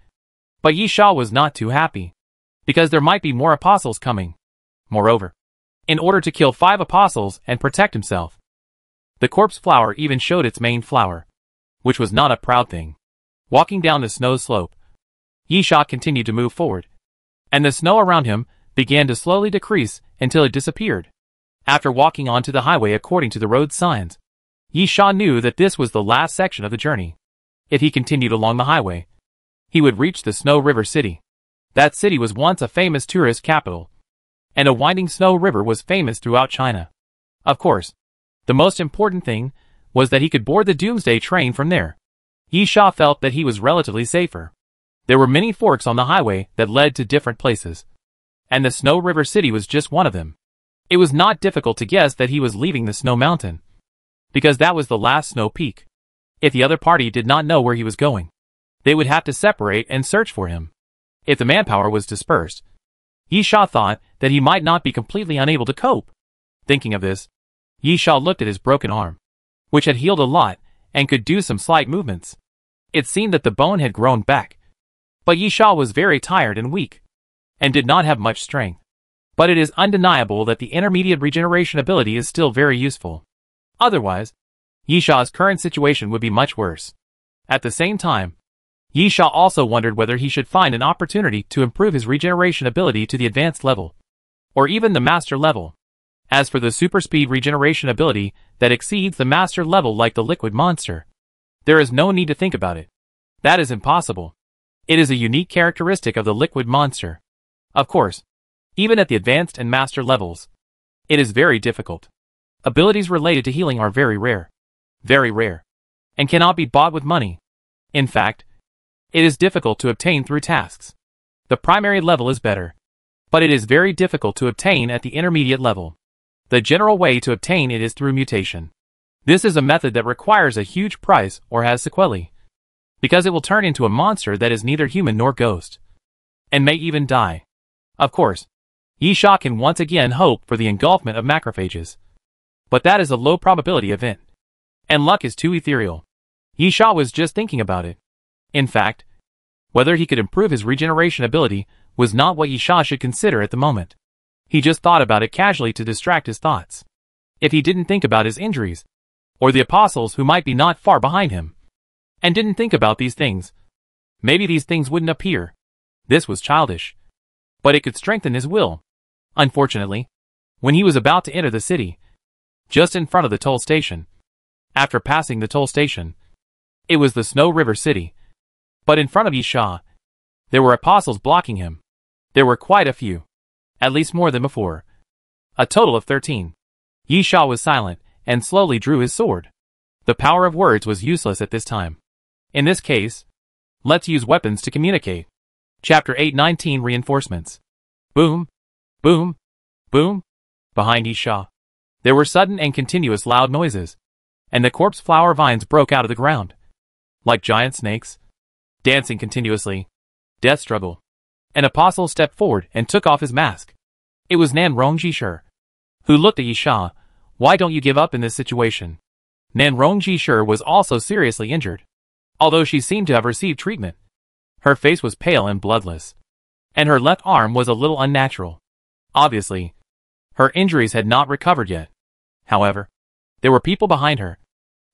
but Yishaw was not too happy, because there might be more apostles coming. Moreover, in order to kill 5 apostles and protect himself, the corpse flower even showed its main flower, which was not a proud thing. Walking down the snow slope, Yishaw continued to move forward, and the snow around him began to slowly decrease until it disappeared. After walking onto the highway according to the road signs, Yishaw knew that this was the last section of the journey. If he continued along the highway, he would reach the Snow River City. That city was once a famous tourist capital, and a winding snow river was famous throughout China. Of course, the most important thing was that he could board the Doomsday train from there. Yishaw felt that he was relatively safer. There were many forks on the highway that led to different places, and the Snow River City was just one of them. It was not difficult to guess that he was leaving the Snow Mountain, because that was the last snow peak. If the other party did not know where he was going, they would have to separate and search for him. If the manpower was dispersed, Yishaw thought that he might not be completely unable to cope. Thinking of this, Yishaw looked at his broken arm, which had healed a lot and could do some slight movements. It seemed that the bone had grown back, but Yishaw was very tired and weak, and did not have much strength. But it is undeniable that the intermediate regeneration ability is still very useful. Otherwise, Yishaw's current situation would be much worse. At the same time, Yishaw also wondered whether he should find an opportunity to improve his regeneration ability to the advanced level, or even the master level. As for the super speed regeneration ability that exceeds the master level like the liquid monster, there is no need to think about it. That is impossible. It is a unique characteristic of the liquid monster. Of course, even at the advanced and master levels, it is very difficult. Abilities related to healing are very rare, and cannot be bought with money. In fact, it is difficult to obtain through tasks. The primary level is better, but it is very difficult to obtain at the intermediate level. The general way to obtain it is through mutation. This is a method that requires a huge price or has sequelae, because it will turn into a monster that is neither human nor ghost, and may even die. Of course, Yisha can once again hope for the engulfment of macrophages, but that is a low probability event, and luck is too ethereal. Yisha was just thinking about it. In fact, whether he could improve his regeneration ability was not what Yisha should consider at the moment. He just thought about it casually to distract his thoughts. If he didn't think about his injuries, or the apostles who might be not far behind him, and didn't think about these things, maybe these things wouldn't appear. This was childish, but it could strengthen his will. Unfortunately, when he was about to enter the city, just in front of the toll station, after passing the toll station, it was the Snow River City, but in front of Yisha, there were apostles blocking him. There were quite a few, at least more than before. A total of 13. Yisha was silent, and slowly drew his sword. The power of words was useless at this time. In this case, let's use weapons to communicate. Chapter 8:19 Reinforcements. Boom, boom, boom. Behind Yisha, there were sudden and continuous loud noises, and the corpse flower vines broke out of the ground, like giant snakes, dancing continuously. Death struggle. An apostle stepped forward and took off his mask. It was Nanrongjishur, who looked at Yisha. Why don't you give up in this situation? Nanrongjishur was also seriously injured, although she seemed to have received treatment. Her face was pale and bloodless, and her left arm was a little unnatural. Obviously, her injuries had not recovered yet. However, there were people behind her.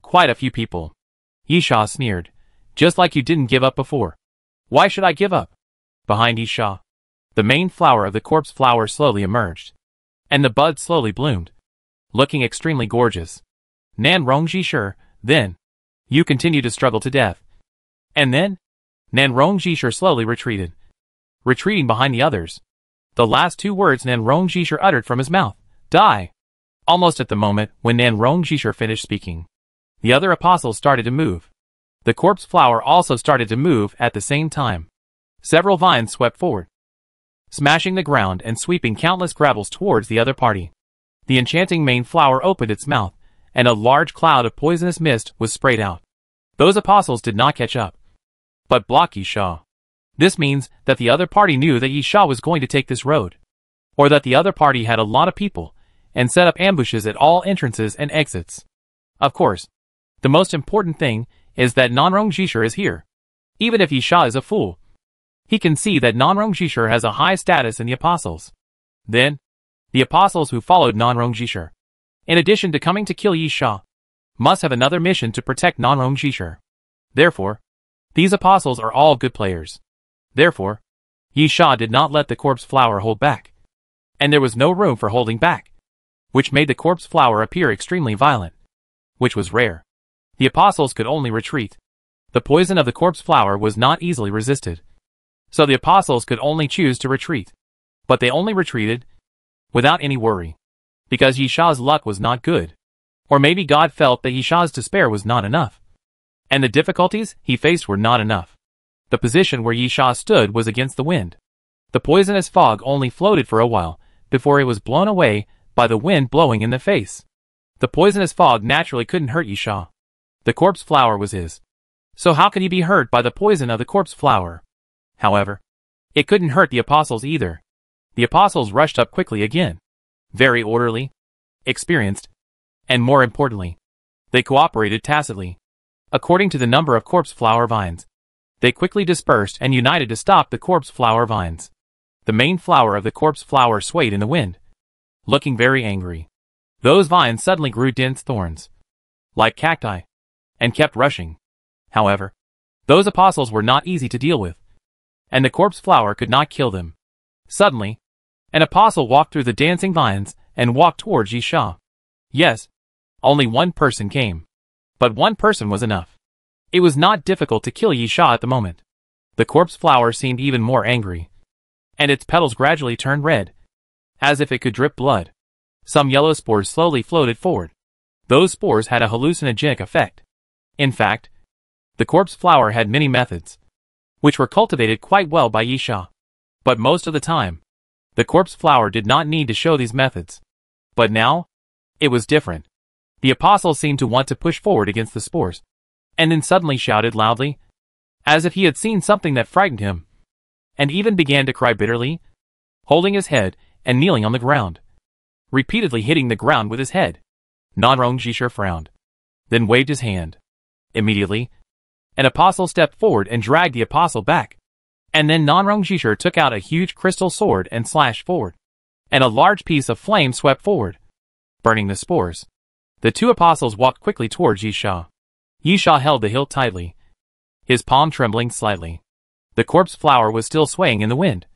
Quite a few people. Yisha sneered. Just like you didn't give up before. Why should I give up? Behind Yisha, the main flower of the corpse flower slowly emerged, and the bud slowly bloomed, looking extremely gorgeous. Nanrongjishur, then, you continue to struggle to death. And then, Nanrongjishur slowly retreated, retreating behind the others. The last two words Nanrongjishur uttered from his mouth, die. Almost at the moment when Nanrongjishur finished speaking, the other apostles started to move. The corpse flower also started to move at the same time. Several vines swept forward, smashing the ground and sweeping countless gravels towards the other party. The enchanting main flower opened its mouth, and a large cloud of poisonous mist was sprayed out. Those apostles did not catch up, but blocked Yisha. This means that the other party knew that Yisha was going to take this road, or that the other party had a lot of people, and set up ambushes at all entrances and exits. Of course, the most important thing is that Nanrongjishur is here. Even if Yisha is a fool, he can see that Nanrongjishur has a high status in the apostles. Then, the apostles who followed Nanrongjishur, in addition to coming to kill Yisha, must have another mission to protect Nanrongjishur. Therefore, these apostles are all good players. Therefore, Yisha did not let the corpse flower hold back, and there was no room for holding back, which made the corpse flower appear extremely violent, which was rare. The apostles could only retreat. The poison of the corpse flower was not easily resisted, so the apostles could only choose to retreat. But they only retreated without any worry, because Yisha's luck was not good. Or maybe God felt that Yisha's despair was not enough, and the difficulties he faced were not enough. The position where Yisha stood was against the wind. The poisonous fog only floated for a while before it was blown away by the wind blowing in the face. The poisonous fog naturally couldn't hurt Yisha. The corpse flower was his, so how could he be hurt by the poison of the corpse flower? However, it couldn't hurt the apostles either. The apostles rushed up quickly again, very orderly, experienced, and more importantly, they cooperated tacitly. According to the number of corpse flower vines, they quickly dispersed and united to stop the corpse flower vines. The main flower of the corpse flower swayed in the wind, looking very angry. Those vines suddenly grew dense thorns, like cacti, and kept rushing. However, those apostles were not easy to deal with, and the corpse flower could not kill them. Suddenly, an apostle walked through the dancing vines and walked towards Yisha. Yes, only one person came, but one person was enough. It was not difficult to kill Yisha at the moment. The corpse flower seemed even more angry, and its petals gradually turned red, as if it could drip blood. Some yellow spores slowly floated forward. Those spores had a hallucinogenic effect. In fact, the corpse flower had many methods, which were cultivated quite well by Yisha. But most of the time, The corpse flower did not need to show these methods. But now, it was different. The apostle seemed to want to push forward against the spores, and then suddenly shouted loudly, as if he had seen something that frightened him, and even began to cry bitterly, holding his head and kneeling on the ground, repeatedly hitting the ground with his head. Nanrong Jisher frowned, then waved his hand. Immediately, an apostle stepped forward and dragged the apostle back, and then Nanrong Jisher took out a huge crystal sword and slashed forward, and a large piece of flame swept forward, burning the spores. The two apostles walked quickly towards Yisha. Yisha held the hilt tightly, his palm trembling slightly. The corpse flower was still swaying in the wind,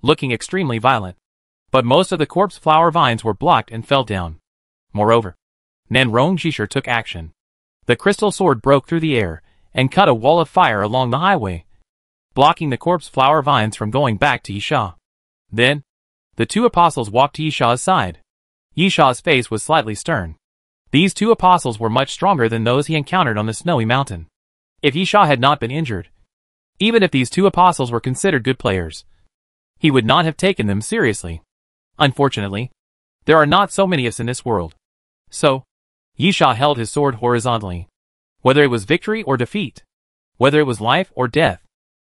looking extremely violent. But most of the corpse flower vines were blocked and fell down. Moreover, Nanrong Jisher took action. The crystal sword broke through the air and cut a wall of fire along the highway, blocking the corpse flower vines from going back to Yisha. Then, the two apostles walked to Yisha's side. Yisha's face was slightly stern. These two apostles were much stronger than those he encountered on the snowy mountain. If Yisha had not been injured, even if these two apostles were considered good players, he would not have taken them seriously. Unfortunately, there are not so many of us in this world. So, Yisha held his sword horizontally. Whether it was victory or defeat, whether it was life or death,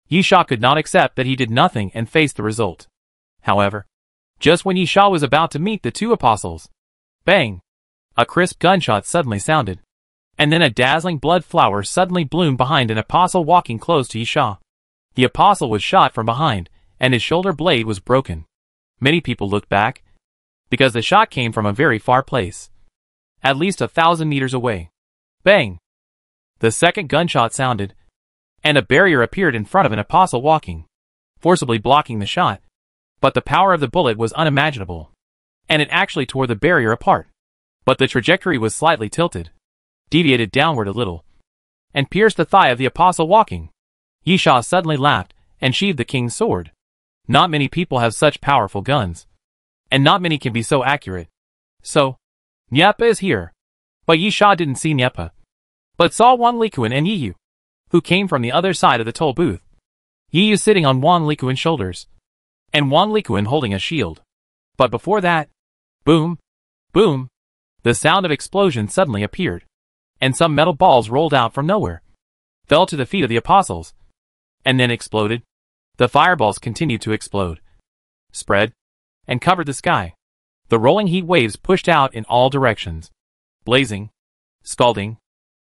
Yisha could not accept that he did nothing and face the result. However, just when Yisha was about to meet the two apostles, bang! A crisp gunshot suddenly sounded, and then a dazzling blood flower suddenly bloomed behind an apostle walking close to Yisha. The apostle was shot from behind, and his shoulder blade was broken. Many people looked back, because the shot came from a very far place, at least 1,000 meters away. Bang! The second gunshot sounded, and a barrier appeared in front of an apostle walking, forcibly blocking the shot. But the power of the bullet was unimaginable, and it actually tore the barrier apart. But the trajectory was slightly tilted, deviated downward a little, and pierced the thigh of the apostle walking. Yisha suddenly laughed and sheathed the king's sword. Not many people have such powerful guns, and not many can be so accurate. So, Nyepa is here. But Yisha didn't see Nyepa, but saw Wan Likuan and Yiyu, who came from the other side of the toll booth. Yiyu sitting on Wan Likuan's shoulders, and Wan Likuan holding a shield. But before that, boom, boom, the sound of explosion suddenly appeared, and some metal balls rolled out from nowhere, fell to the feet of the apostles, and then exploded. The fireballs continued to explode, spread, and covered the sky. The rolling heat waves pushed out in all directions, blazing, scalding,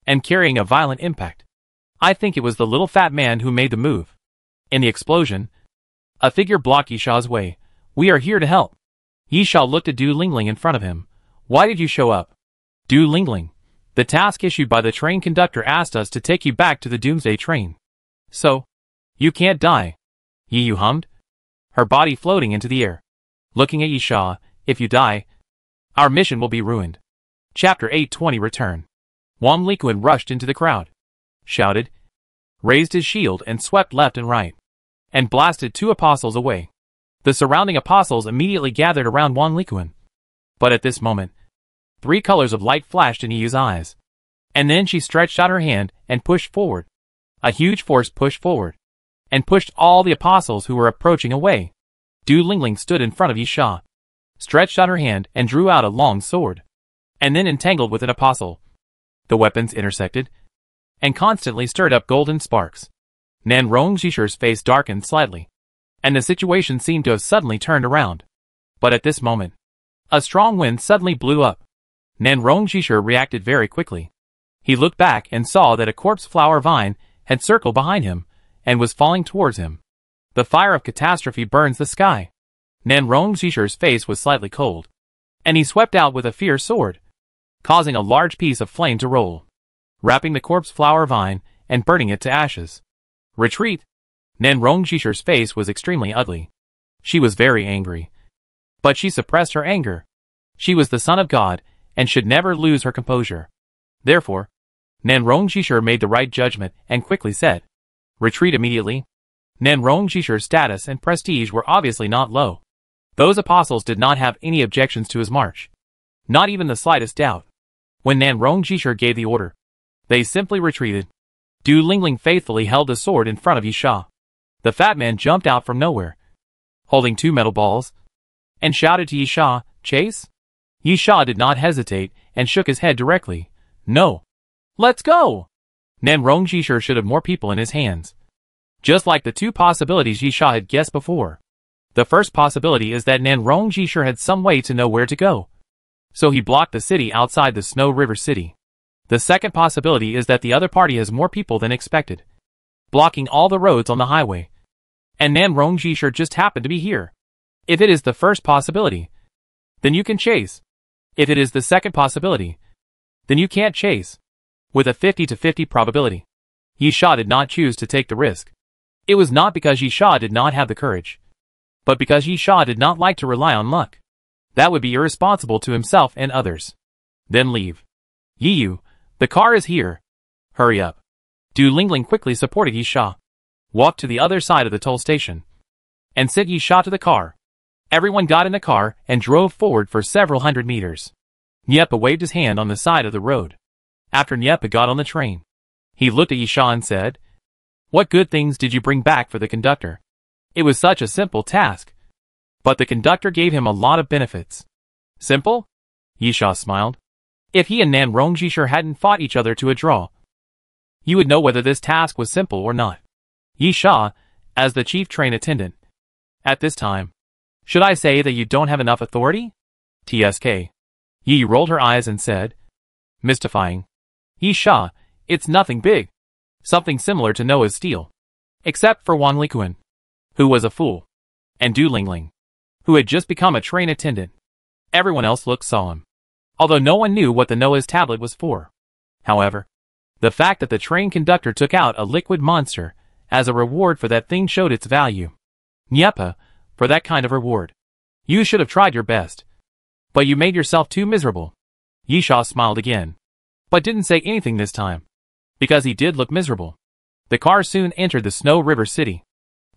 and carrying a violent impact. I think it was the little fat man who made the move. In the explosion, a figure blocked Yisha's way. "We are here to help." Yisha looked at Du Lingling in front of him. "Why did you show up?" "Du Lingling, the task issued by the train conductor asked us to take you back to the Doomsday train. So, you can't die." Yiyu hummed, her body floating into the air. Looking at Yisha, "If you die, our mission will be ruined." Chapter 820 Return. Wan Likuan rushed into the crowd, shouted, raised his shield and swept left and right, and blasted two apostles away. The surrounding apostles immediately gathered around Wan Likuan. But at this moment, 3 colors of light flashed in Yiyu's eyes. And then she stretched out her hand and pushed forward. A huge force pushed forward, and pushed all the apostles who were approaching away. Du Lingling stood in front of Yisha, stretched out her hand and drew out a long sword, and then entangled with an apostle. The weapons intersected, and constantly stirred up golden sparks. Nanrong Jisher's face darkened slightly, and the situation seemed to have suddenly turned around. But at this moment, a strong wind suddenly blew up. Nanrong Jisher reacted very quickly. He looked back and saw that a corpse flower vine had circled behind him, and was falling towards him. The fire of catastrophe burns the sky. Nanrong Jisher's face was slightly cold, and he swept out with a fierce sword, causing a large piece of flame to roll, wrapping the corpse flower vine and burning it to ashes. "Retreat!" Nanrong Jisher's face was extremely ugly. She was very angry, but she suppressed her anger. She was the son of God, and should never lose her composure. Therefore, Nanrong Jisher made the right judgment and quickly said, "Retreat immediately." Nanrong Jisher's status and prestige were obviously not low. Those apostles did not have any objections to his march, not even the slightest doubt. When Nanrong Jisher gave the order, they simply retreated. Du Lingling faithfully held the sword in front of Yisha. The fat man jumped out from nowhere, holding 2 metal balls, and shouted to Yisha, "Chase?" Yisha did not hesitate and shook his head directly. "No. Let's go!" Nan Rongjishir should have more people in his hands. Just like the two possibilities Yisha had guessed before. The first possibility is that Nan Rongjishir had some way to know where to go. So he blocked the city outside the Snow River City. The second possibility is that the other party has more people than expected, blocking all the roads on the highway. And Nan Rongjishir just happened to be here. If it is the first possibility, then you can chase. If it is the second possibility, then you can't chase. With a 50-50 probability, Yisha did not choose to take the risk. It was not because Yisha did not have the courage, but because Yisha did not like to rely on luck. That would be irresponsible to himself and others. Then leave. Yiyu, the car is here. Hurry up. Du Lingling quickly supported Yisha, walked to the other side of the toll station, and sent Yisha to the car. Everyone got in the car and drove forward for several hundred meters. Nyepa waved his hand on the side of the road. After Nyepa got on the train, he looked at Yisha and said, "What good things did you bring back for the conductor?" It was such a simple task, but the conductor gave him a lot of benefits. Simple? Yisha smiled. If he and Nan Rongjishir hadn't fought each other to a draw, you would know whether this task was simple or not. Yisha, as the chief train attendant. At this time, should I say that you don't have enough authority? TSK. Yi rolled her eyes and said, mystifying. Yisha, it's nothing big. Something similar to Noah's steel. Except for Wang Likuan, who was a fool, and Du Lingling, who had just become a train attendant. Everyone else looked solemn, although no one knew what the Noah's tablet was for. However, the fact that the train conductor took out a liquid monster as a reward for that thing showed its value. Nyepa, for that kind of reward, you should have tried your best. But you made yourself too miserable. Yisha smiled again, but didn't say anything this time, because he did look miserable. The car soon entered the Snow River City.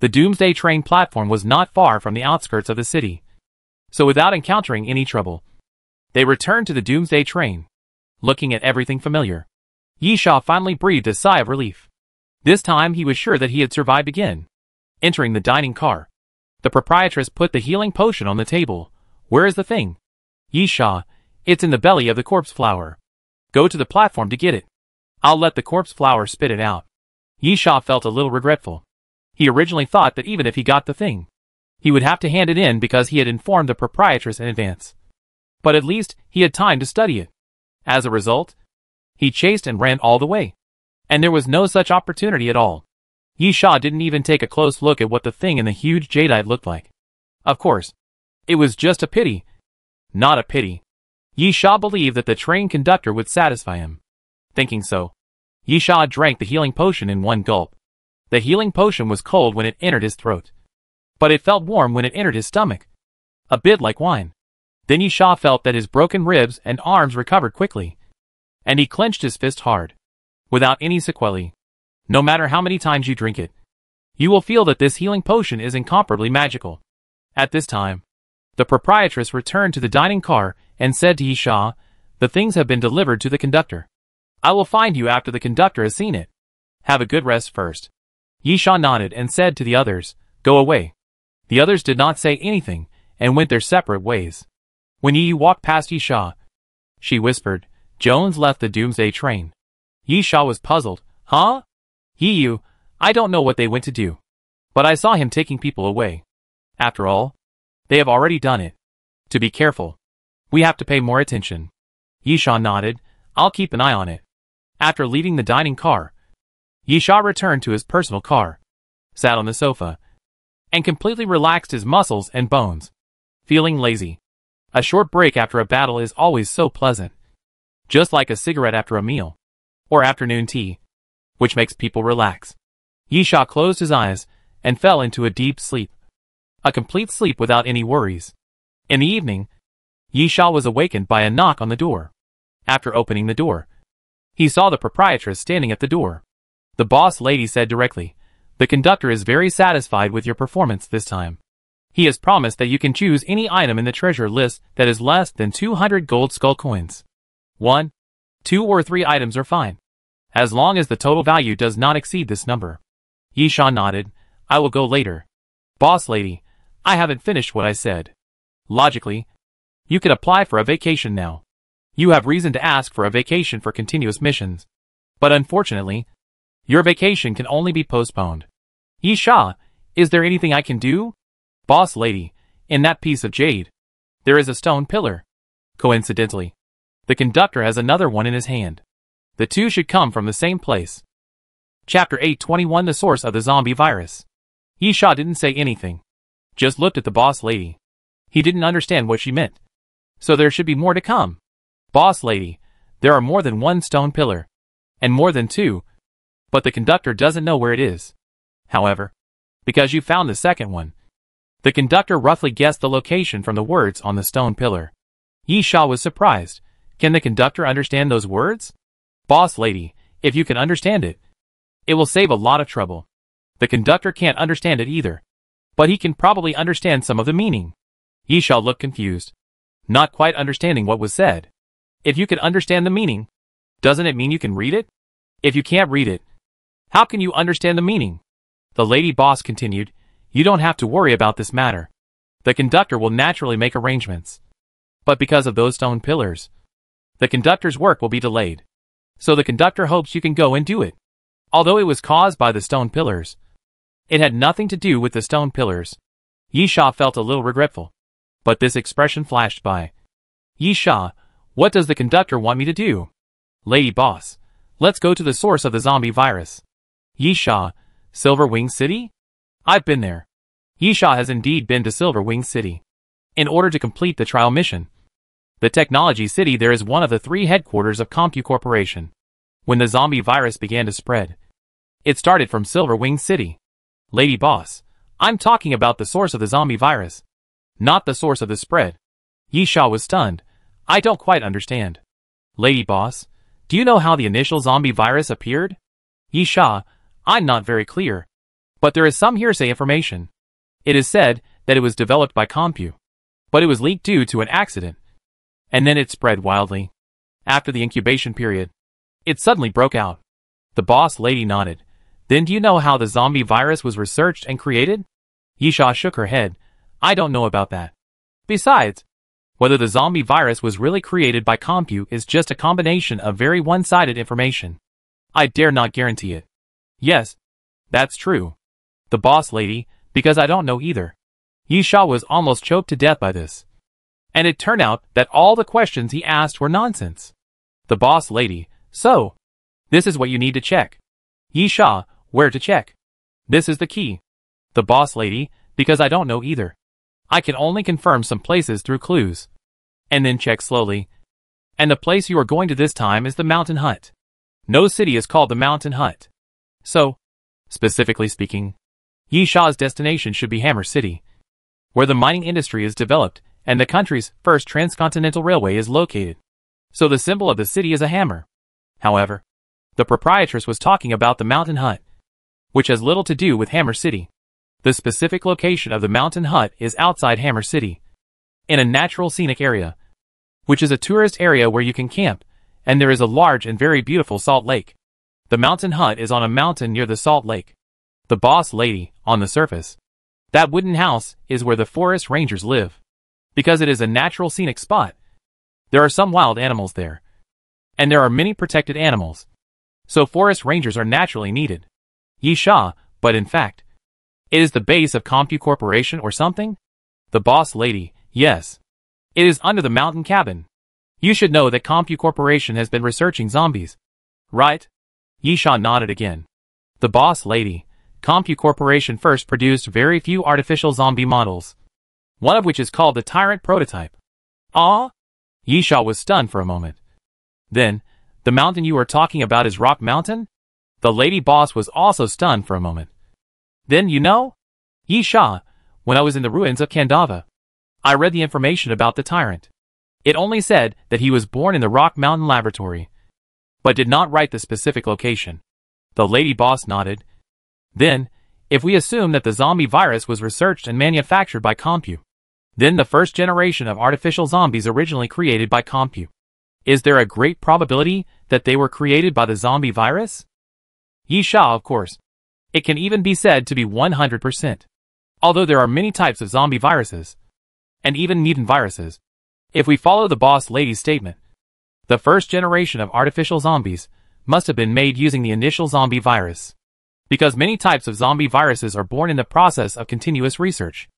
The Doomsday train platform was not far from the outskirts of the city, so without encountering any trouble, they returned to the Doomsday train, looking at everything familiar. Yisha finally breathed a sigh of relief. This time he was sure that he had survived again. Entering the dining car, the proprietress put the healing potion on the table. Where is the thing? Yisha, it's in the belly of the corpse flower. Go to the platform to get it. I'll let the corpse flower spit it out. Yisha felt a little regretful. He originally thought that even if he got the thing, he would have to hand it in because he had informed the proprietress in advance. But at least he had time to study it. As a result, he chased and ran all the way. And there was no such opportunity at all. Yisha didn't even take a close look at what the thing in the huge jadeite looked like. Of course, it was just a pity. Not a pity. Yisha believed that the train conductor would satisfy him. Thinking so, Yisha drank the healing potion in one gulp. The healing potion was cold when it entered his throat, but it felt warm when it entered his stomach. A bit like wine. Then Yisha felt that his broken ribs and arms recovered quickly, and he clenched his fist hard, without any sequelae. No matter how many times you drink it, you will feel that this healing potion is incomparably magical. At this time, the proprietress returned to the dining car and said to Yisha, "The things have been delivered to the conductor. I will find you after the conductor has seen it. Have a good rest first." Yisha nodded and said to the others, "Go away." The others did not say anything and went their separate ways. When Yi walked past Yisha, she whispered, "Jones left the Doomsday train." Yisha was puzzled. "Huh? Yi, I don't know what they went to do, but I saw him taking people away. After all, they have already done it. To be careful. We have to pay more attention." Yisha nodded. "I'll keep an eye on it." After leaving the dining car, Yisha returned to his personal car, sat on the sofa, and completely relaxed his muscles and bones, feeling lazy. A short break after a battle is always so pleasant. Just like a cigarette after a meal, or afternoon tea, which makes people relax. Yisha closed his eyes and fell into a deep sleep. A complete sleep without any worries. In the evening, Yisha was awakened by a knock on the door. After opening the door, he saw the proprietress standing at the door. The boss lady said directly, "The conductor is very satisfied with your performance this time. He has promised that you can choose any item in the treasure list that is less than 200 gold skull coins. 1, 2 or 3 items are fine, as long as the total value does not exceed this number." Yisha nodded. "I will go later." "Boss lady, I haven't finished what I said." Logically, you could apply for a vacation now. You have reason to ask for a vacation for continuous missions. But unfortunately, your vacation can only be postponed. Yi Sha, is there anything I can do? Boss lady, in that piece of jade, there is a stone pillar. Coincidentally, the conductor has another one in his hand. The two should come from the same place. Chapter 821 The Source of the Zombie Virus. Yi Sha didn't say anything. Just looked at the boss lady. He didn't understand what she meant. So there should be more to come. Boss lady, there are more than one stone pillar. And more than two. But the conductor doesn't know where it is. However, because you found the second one, the conductor roughly guessed the location from the words on the stone pillar. Yi Sha was surprised. Can the conductor understand those words? Boss lady, if you can understand it, it will save a lot of trouble. The conductor can't understand it either. But he can probably understand some of the meaning. Yi Sha looked confused, not quite understanding what was said. If you can understand the meaning, doesn't it mean you can read it? If you can't read it, how can you understand the meaning? The lady boss continued, you don't have to worry about this matter. The conductor will naturally make arrangements. But because of those stone pillars, the conductor's work will be delayed. So the conductor hopes you can go and do it. Although it was caused by the stone pillars, it had nothing to do with the stone pillars. Yi Sha felt a little regretful. But this expression flashed by. Yi Sha, what does the conductor want me to do? Lady boss, let's go to the source of the zombie virus. Yi Sha, Silver Wing City? I've been there. Yi Sha has indeed been to Silver Wing City. In order to complete the trial mission. The Technology City there is one of the 3 headquarters of Compu Corporation. When the zombie virus began to spread, it started from Silver Wing City. Lady boss, I'm talking about the source of the zombie virus, not the source of the spread. Yi Sha was stunned. I don't quite understand. Lady boss, do you know how the initial zombie virus appeared? Yi Sha, I'm not very clear. But there is some hearsay information. It is said that it was developed by Compu. But it was leaked due to an accident. And then it spread wildly. After the incubation period, it suddenly broke out. The boss lady nodded. Then do you know how the zombie virus was researched and created? Yi Sha shook her head. I don't know about that. Besides, whether the zombie virus was really created by Compu is just a combination of very one-sided information. I dare not guarantee it. Yes, that's true. The boss lady, because I don't know either. Yi Sha was almost choked to death by this. And it turned out that all the questions he asked were nonsense. The boss lady, so, this is what you need to check. Yi Sha, where to check? This is the key. The boss lady, because I don't know either. I can only confirm some places through clues. And then check slowly. And the place you are going to this time is the Mountain Hut. No city is called the Mountain Hut. So, specifically speaking, Yi Sha's destination should be Hammer City, where the mining industry is developed and the country's first transcontinental railway is located. So the symbol of the city is a hammer. However, the proprietress was talking about the Mountain Hut, which has little to do with Hammer City. The specific location of the Mountain Hut is outside Hammer City, in a natural scenic area, which is a tourist area where you can camp, and there is a large and very beautiful salt lake. The Mountain Hut is on a mountain near the salt lake. The boss lady, on the surface, that wooden house is where the forest rangers live. Because it is a natural scenic spot, there are some wild animals there. And there are many protected animals. So forest rangers are naturally needed. Yi Sha, but in fact, it is the base of Compu Corporation or something? The boss lady, yes. It is under the mountain cabin. You should know that Compu Corporation has been researching zombies. Right? Yi Sha nodded again. The boss lady, Compu Corporation first produced very few artificial zombie models. One of which is called the Tyrant Prototype. Ah? Yi Sha was stunned for a moment. Then, the mountain you are talking about is Rock Mountain? The lady boss was also stunned for a moment. Then you know? Yi Sha, when I was in the ruins of Kandava, I read the information about the tyrant. It only said that he was born in the Rock Mountain Laboratory, but did not write the specific location. The lady boss nodded. Then, if we assume that the zombie virus was researched and manufactured by Compu, then the first generation of artificial zombies originally created by Compu, is there a great probability that they were created by the zombie virus? Yi Sha, of course. It can even be said to be 100%. Although there are many types of zombie viruses, and even mutant viruses. If we follow the boss lady's statement, the first generation of artificial zombies must have been made using the initial zombie virus. Because many types of zombie viruses are born in the process of continuous research.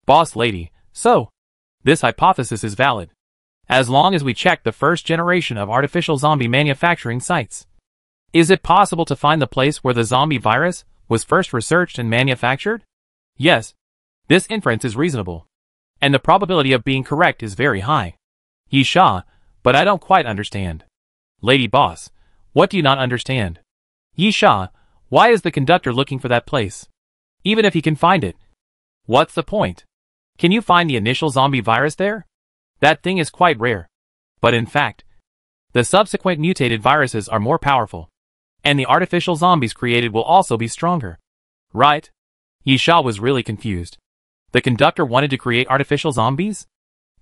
Boss lady, so this hypothesis is valid. As long as we check the first generation of artificial zombie manufacturing sites. Is it possible to find the place where the zombie virus was first researched and manufactured? Yes. This inference is reasonable. And the probability of being correct is very high. Yisha, but I don't quite understand. Lady boss, what do you not understand? Yisha, why is the conductor looking for that place? Even if he can find it. What's the point? Can you find the initial zombie virus there? That thing is quite rare. But in fact, the subsequent mutated viruses are more powerful. And the artificial zombies created will also be stronger. Right? Yisha was really confused. The conductor wanted to create artificial zombies?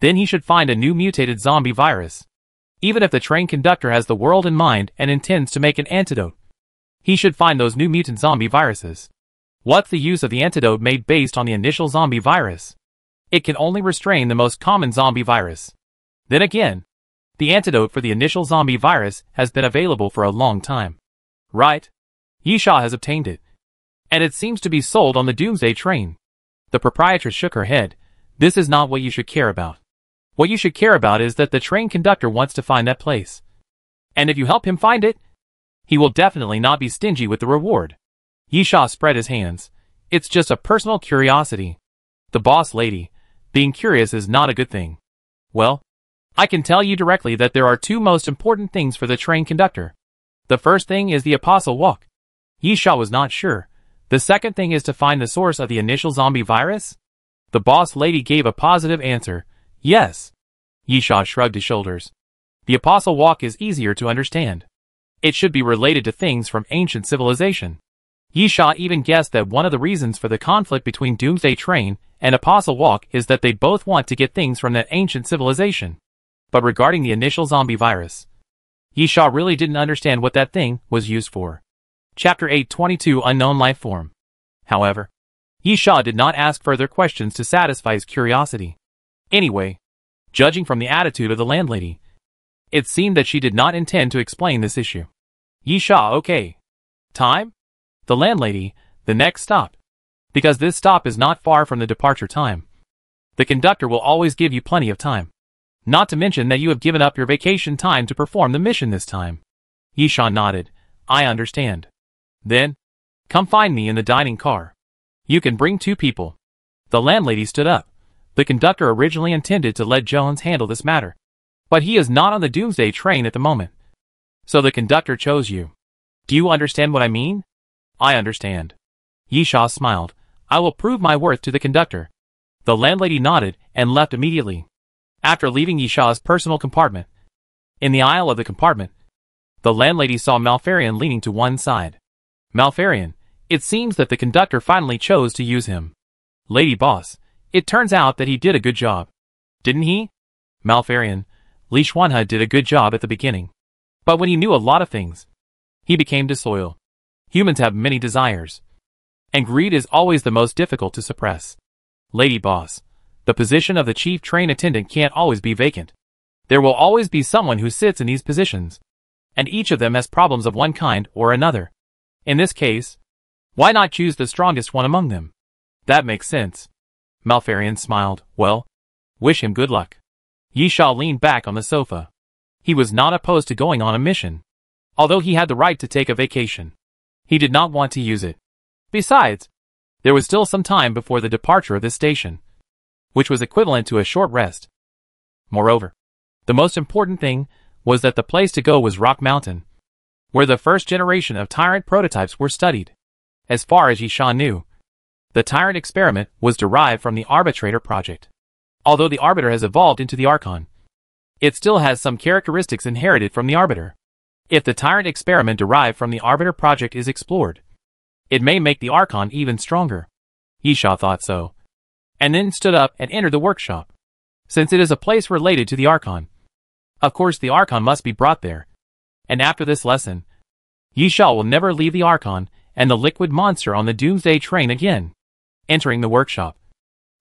Then he should find a new mutated zombie virus. Even if the train conductor has the world in mind and intends to make an antidote, he should find those new mutant zombie viruses. What's the use of the antidote made based on the initial zombie virus? It can only restrain the most common zombie virus. Then again, the antidote for the initial zombie virus has been available for a long time. Right? Yisha has obtained it. And it seems to be sold on the Doomsday train. The proprietress shook her head. This is not what you should care about. What you should care about is that the train conductor wants to find that place. And if you help him find it, he will definitely not be stingy with the reward. Yisha spread his hands. It's just a personal curiosity. The boss lady, being curious is not a good thing. Well, I can tell you directly that there are two most important things for the train conductor. The first thing is the Apostle Walk. Yisha was not sure. The second thing is to find the source of the initial zombie virus? The boss lady gave a positive answer. Yes. Yisha shrugged his shoulders. The Apostle Walk is easier to understand. It should be related to things from ancient civilization. Yisha even guessed that one of the reasons for the conflict between Doomsday Train and Apostle Walk is that they both want to get things from that ancient civilization. But regarding the initial zombie virus, Yisha really didn't understand what that thing was used for. Chapter 822 Unknown Life Form. However, Yisha did not ask further questions to satisfy his curiosity. Anyway, judging from the attitude of the landlady, it seemed that she did not intend to explain this issue. Yisha, okay. Time? The landlady, the next stop. Because this stop is not far from the departure time. The conductor will always give you plenty of time. Not to mention that you have given up your vacation time to perform the mission this time. Yisha nodded. I understand. Then, come find me in the dining car. You can bring 2 people. The landlady stood up. The conductor originally intended to let Jones handle this matter. But he is not on the Doomsday train at the moment. So the conductor chose you. Do you understand what I mean? I understand. Yisha smiled. I will prove my worth to the conductor. The landlady nodded and left immediately. After leaving Yisha's personal compartment, in the aisle of the compartment, the landlady saw Malfarian leaning to one side. Malfarian, it seems that the conductor finally chose to use him. Lady boss, it turns out that he did a good job. Didn't he? Malfarian, Li Xuanhe did a good job at the beginning. But when he knew a lot of things, he became disloyal. Humans have many desires. And greed is always the most difficult to suppress. Lady boss, the position of the chief train attendant can't always be vacant. There will always be someone who sits in these positions. And each of them has problems of one kind or another. In this case, why not choose the strongest one among them? That makes sense. Malfarian smiled. Well, wish him good luck. Yisha leaned back on the sofa. He was not opposed to going on a mission. Although he had the right to take a vacation, he did not want to use it. Besides, there was still some time before the departure of this station, which was equivalent to a short rest. Moreover, the most important thing was that the place to go was Rock Mountain, where the first generation of Tyrant prototypes were studied. As far as Yisha knew, the Tyrant experiment was derived from the Arbitrator project. Although the Arbiter has evolved into the Archon, it still has some characteristics inherited from the Arbiter. If the Tyrant experiment derived from the Arbiter project is explored, it may make the Archon even stronger. Yisha thought so, and then stood up and entered the workshop. Since it is a place related to the Archon, of course the Archon must be brought there. And after this lesson, Yisha will never leave the Archon and the liquid monster on the Doomsday train again. Entering the workshop,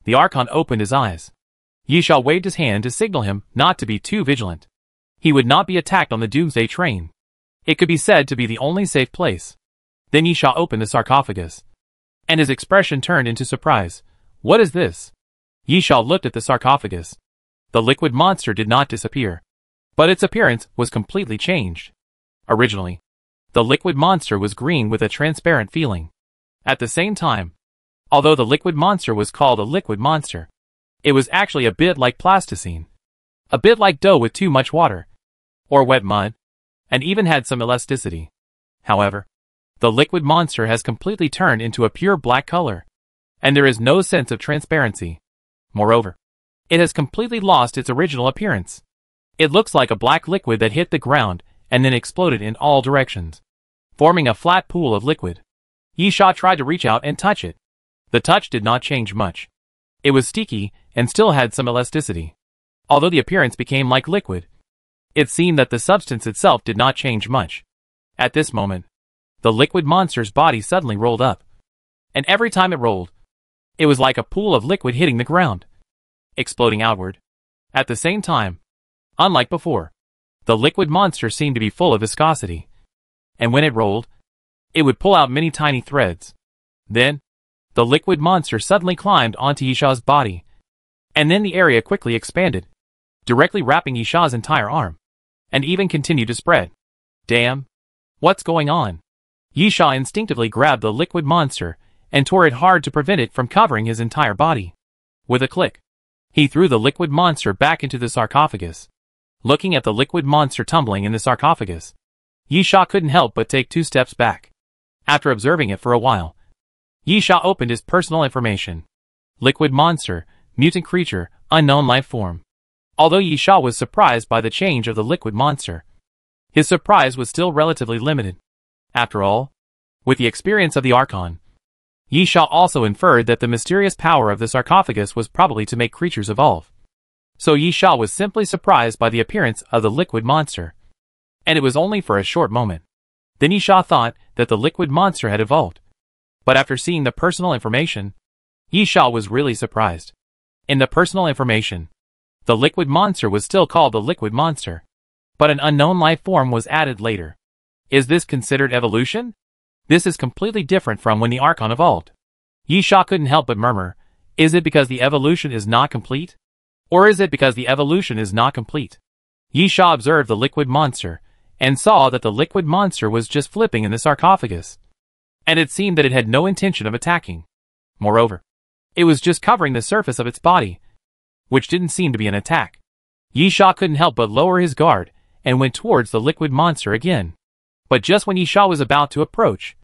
the Archon opened his eyes. Yisha waved his hand to signal him not to be too vigilant. He would not be attacked on the Doomsday train. It could be said to be the only safe place. Then Yisha opened the sarcophagus, and his expression turned into surprise. What is this? Yisha looked at the sarcophagus. The liquid monster did not disappear, but its appearance was completely changed. Originally, the liquid monster was green with a transparent feeling. At the same time, although the liquid monster was called a liquid monster, it was actually a bit like plasticine. A bit like dough with too much water, or wet mud, and even had some elasticity. However, the liquid monster has completely turned into a pure black color, and there is no sense of transparency. Moreover, it has completely lost its original appearance. It looks like a black liquid that hit the ground and then exploded in all directions, forming a flat pool of liquid. Yisha tried to reach out and touch it. The touch did not change much. It was sticky and still had some elasticity. Although the appearance became like liquid, it seemed that the substance itself did not change much. At this moment, the liquid monster's body suddenly rolled up, and every time it rolled, it was like a pool of liquid hitting the ground, exploding outward. At the same time, unlike before, the liquid monster seemed to be full of viscosity, and when it rolled, it would pull out many tiny threads. Then, the liquid monster suddenly climbed onto Yisha's body, and then the area quickly expanded, directly wrapping Yisha's entire arm, and even continued to spread. Damn! What's going on? Yisha instinctively grabbed the liquid monster and tore it hard to prevent it from covering his entire body. With a click, he threw the liquid monster back into the sarcophagus. Looking at the liquid monster tumbling in the sarcophagus, Yisha couldn't help but take 2 steps back. After observing it for a while, Yisha opened his personal information. Liquid monster, mutant creature, unknown life form. Although Yisha was surprised by the change of the liquid monster, his surprise was still relatively limited. After all, with the experience of the Archon, Yisha also inferred that the mysterious power of the sarcophagus was probably to make creatures evolve. So Yisha was simply surprised by the appearance of the liquid monster. And it was only for a short moment. Then Yisha thought that the liquid monster had evolved. But after seeing the personal information, Yisha was really surprised. In the personal information, the liquid monster was still called the liquid monster, but an unknown life form was added later. Is this considered evolution? This is completely different from when the Archon evolved. Yisha couldn't help but murmur, is it because the evolution is not complete? Or is it because the evolution is not complete? Yisha observed the liquid monster, and saw that the liquid monster was just flipping in the sarcophagus. And it seemed that it had no intention of attacking. Moreover, it was just covering the surface of its body, which didn't seem to be an attack. Yisha couldn't help but lower his guard, and went towards the liquid monster again. But just when Yisha was about to approach,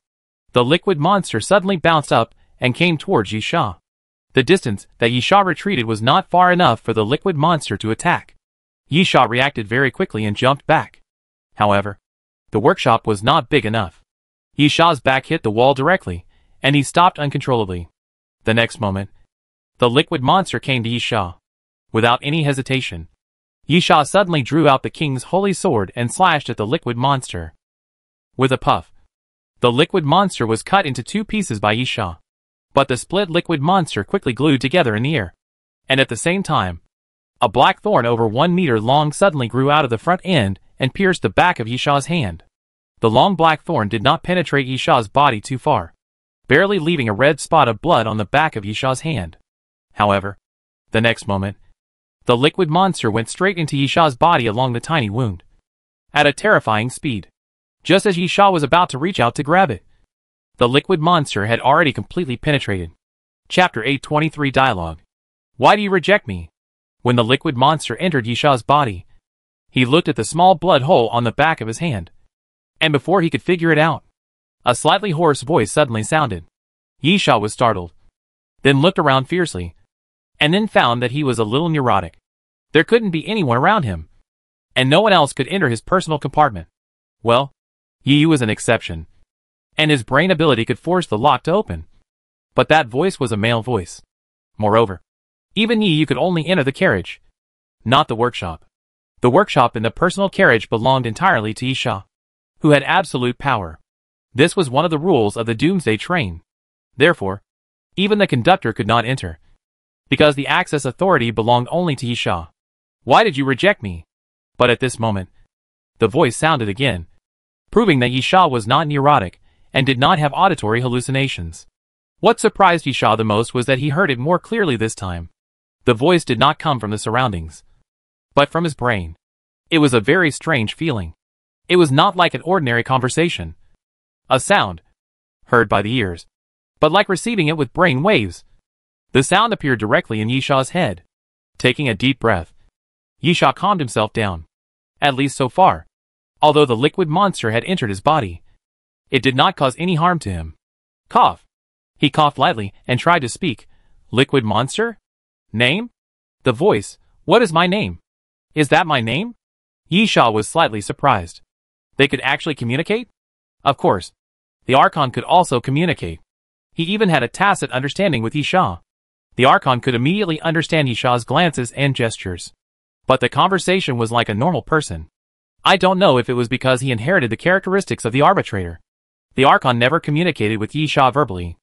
the liquid monster suddenly bounced up and came towards Yisha. The distance that Yisha retreated was not far enough for the liquid monster to attack. Yisha reacted very quickly and jumped back. However, the workshop was not big enough. Yisha's back hit the wall directly, and he stopped uncontrollably. The next moment, the liquid monster came to Yisha. Without any hesitation, Yisha suddenly drew out the king's holy sword and slashed at the liquid monster. With a puff, the liquid monster was cut into 2 pieces by Yisha. But the split liquid monster quickly glued together in the air. And at the same time, a black thorn over 1 meter long suddenly grew out of the front end and pierced the back of Yisha's hand. The long black thorn did not penetrate Yisha's body too far, barely leaving a red spot of blood on the back of Yisha's hand. However, the next moment, the liquid monster went straight into Yisha's body along the tiny wound, at a terrifying speed. Just as Yisha was about to reach out to grab it, the liquid monster had already completely penetrated. Chapter 823 Dialogue. Why do you reject me? When the liquid monster entered Yisha's body, he looked at the small blood hole on the back of his hand. And before he could figure it out, a slightly hoarse voice suddenly sounded. Yisha was startled, then looked around fiercely, and then found that he was a little neurotic. There couldn't be anyone around him, and no one else could enter his personal compartment. Well, Yi was an exception, and his brain ability could force the lock to open. But that voice was a male voice. Moreover, even Yi could only enter the carriage, not the workshop. The workshop and the personal carriage belonged entirely to Yisha, who had absolute power. This was one of the rules of the Doomsday train. Therefore, even the conductor could not enter. because the access authority belonged only to Yisha. Why did you reject me? But at this moment, the voice sounded again, proving that Yisha was not neurotic and did not have auditory hallucinations. What surprised Yisha the most was that he heard it more clearly this time. The voice did not come from the surroundings, but from his brain. It was a very strange feeling. It was not like an ordinary conversation, a sound heard by the ears, but like receiving it with brain waves. The sound appeared directly in Yisha's head. Taking a deep breath, Yisha calmed himself down. At least so far. Although the liquid monster had entered his body, it did not cause any harm to him. Cough. He coughed lightly and tried to speak. Liquid monster? Name? The voice. What is my name? Is that my name? Yisha was slightly surprised. They could actually communicate? Of course. The Archon could also communicate. He even had a tacit understanding with Yisha. The Archon could immediately understand Yisha's glances and gestures. But the conversation was like a normal person. I don't know if it was because he inherited the characteristics of the arbitrator. The Archon never communicated with Yisha verbally.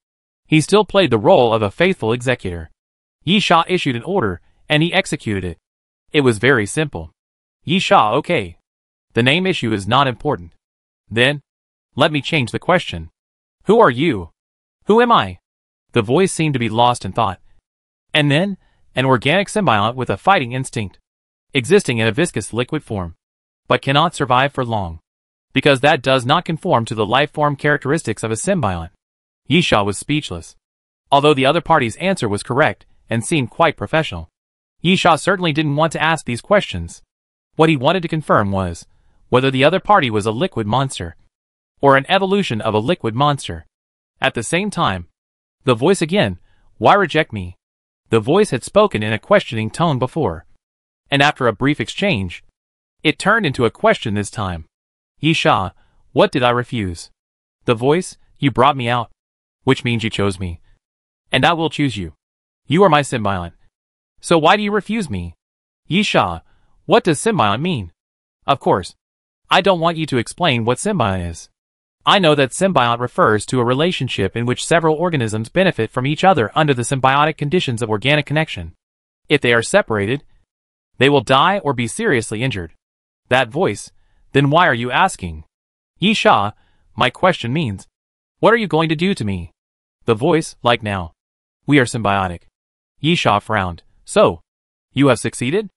He still played the role of a faithful executor. Yisha issued an order, and he executed it. It was very simple. Yisha, okay. The name issue is not important. Then, let me change the question. Who are you? Who am I? The voice seemed to be lost in thought. And then, an organic symbiont with a fighting instinct, existing in a viscous liquid form, but cannot survive for long, because that does not conform to the life form characteristics of a symbiont. Yisha was speechless. Although the other party's answer was correct and seemed quite professional, Yisha certainly didn't want to ask these questions. What he wanted to confirm was whether the other party was a liquid monster, or an evolution of a liquid monster. At the same time, the voice again, why reject me? The voice had spoken in a questioning tone before, and after a brief exchange, it turned into a question this time. Yisha, what did I refuse? The voice, you brought me out, which means you chose me, and I will choose you. You are my symbiont. So why do you refuse me? Yisha, what does symbiont mean? Of course, I don't want you to explain what symbiont is. I know that symbiont refers to a relationship in which several organisms benefit from each other under the symbiotic conditions of organic connection. If they are separated, they will die or be seriously injured. That voice, then why are you asking? Yisha, my question means, what are you going to do to me? The voice, like now. We are symbiotic. Yisha frowned. So, you have succeeded?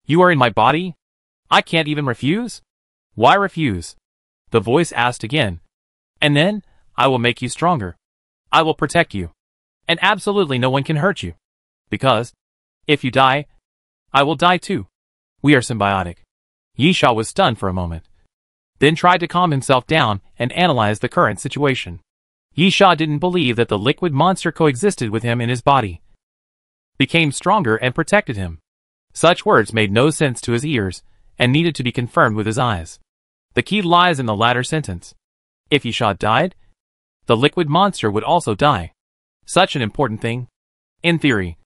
You are in my body? I can't even refuse? Why refuse? The voice asked again. And then, I will make you stronger. I will protect you. And absolutely no one can hurt you. Because, if you die, I will die too. We are symbiotic. Yisha was stunned for a moment, then tried to calm himself down and analyze the current situation. Yisha didn't believe that the liquid monster coexisted with him in his body, became stronger and protected him. Such words made no sense to his ears and needed to be confirmed with his eyes. The key lies in the latter sentence. If Yisha died, the liquid monster would also die. Such an important thing, in theory,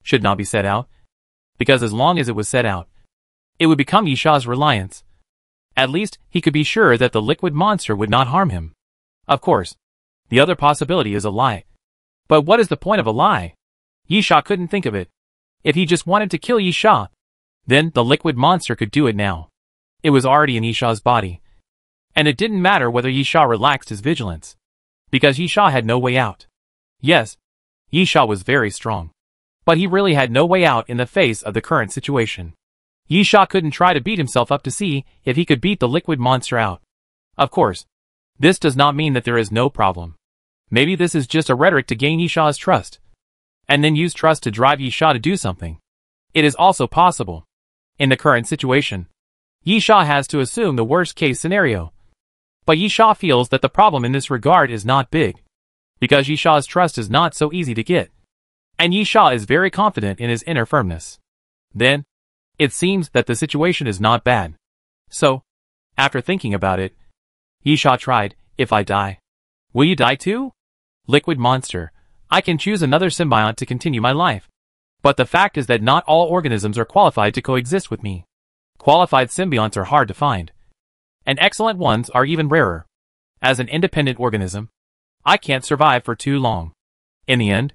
should not be said out, because as long as it was said out, it would become Yisha's reliance. At least, he could be sure that the liquid monster would not harm him. Of course, the other possibility is a lie. But what is the point of a lie? Yisha couldn't think of it. If he just wanted to kill Yisha, then the liquid monster could do it now. It was already in Yisha's body. And it didn't matter whether Yisha relaxed his vigilance, because Yisha had no way out. Yes, Yisha was very strong, but he really had no way out in the face of the current situation. Yisha couldn't try to beat himself up to see if he could beat the liquid monster out. Of course, this does not mean that there is no problem. Maybe this is just a rhetoric to gain Yisha's trust, and then use trust to drive Yisha to do something. It is also possible. In the current situation, Yisha has to assume the worst-case scenario. But Yisha feels that the problem in this regard is not big, because Yisha's trust is not so easy to get, and Yisha is very confident in his inner firmness. Then, it seems that the situation is not bad. So, after thinking about it, Yisha tried, if I die, will you die too? Liquid monster, I can choose another symbiont to continue my life. But the fact is that not all organisms are qualified to coexist with me. Qualified symbionts are hard to find, and excellent ones are even rarer. As an independent organism, I can't survive for too long. In the end,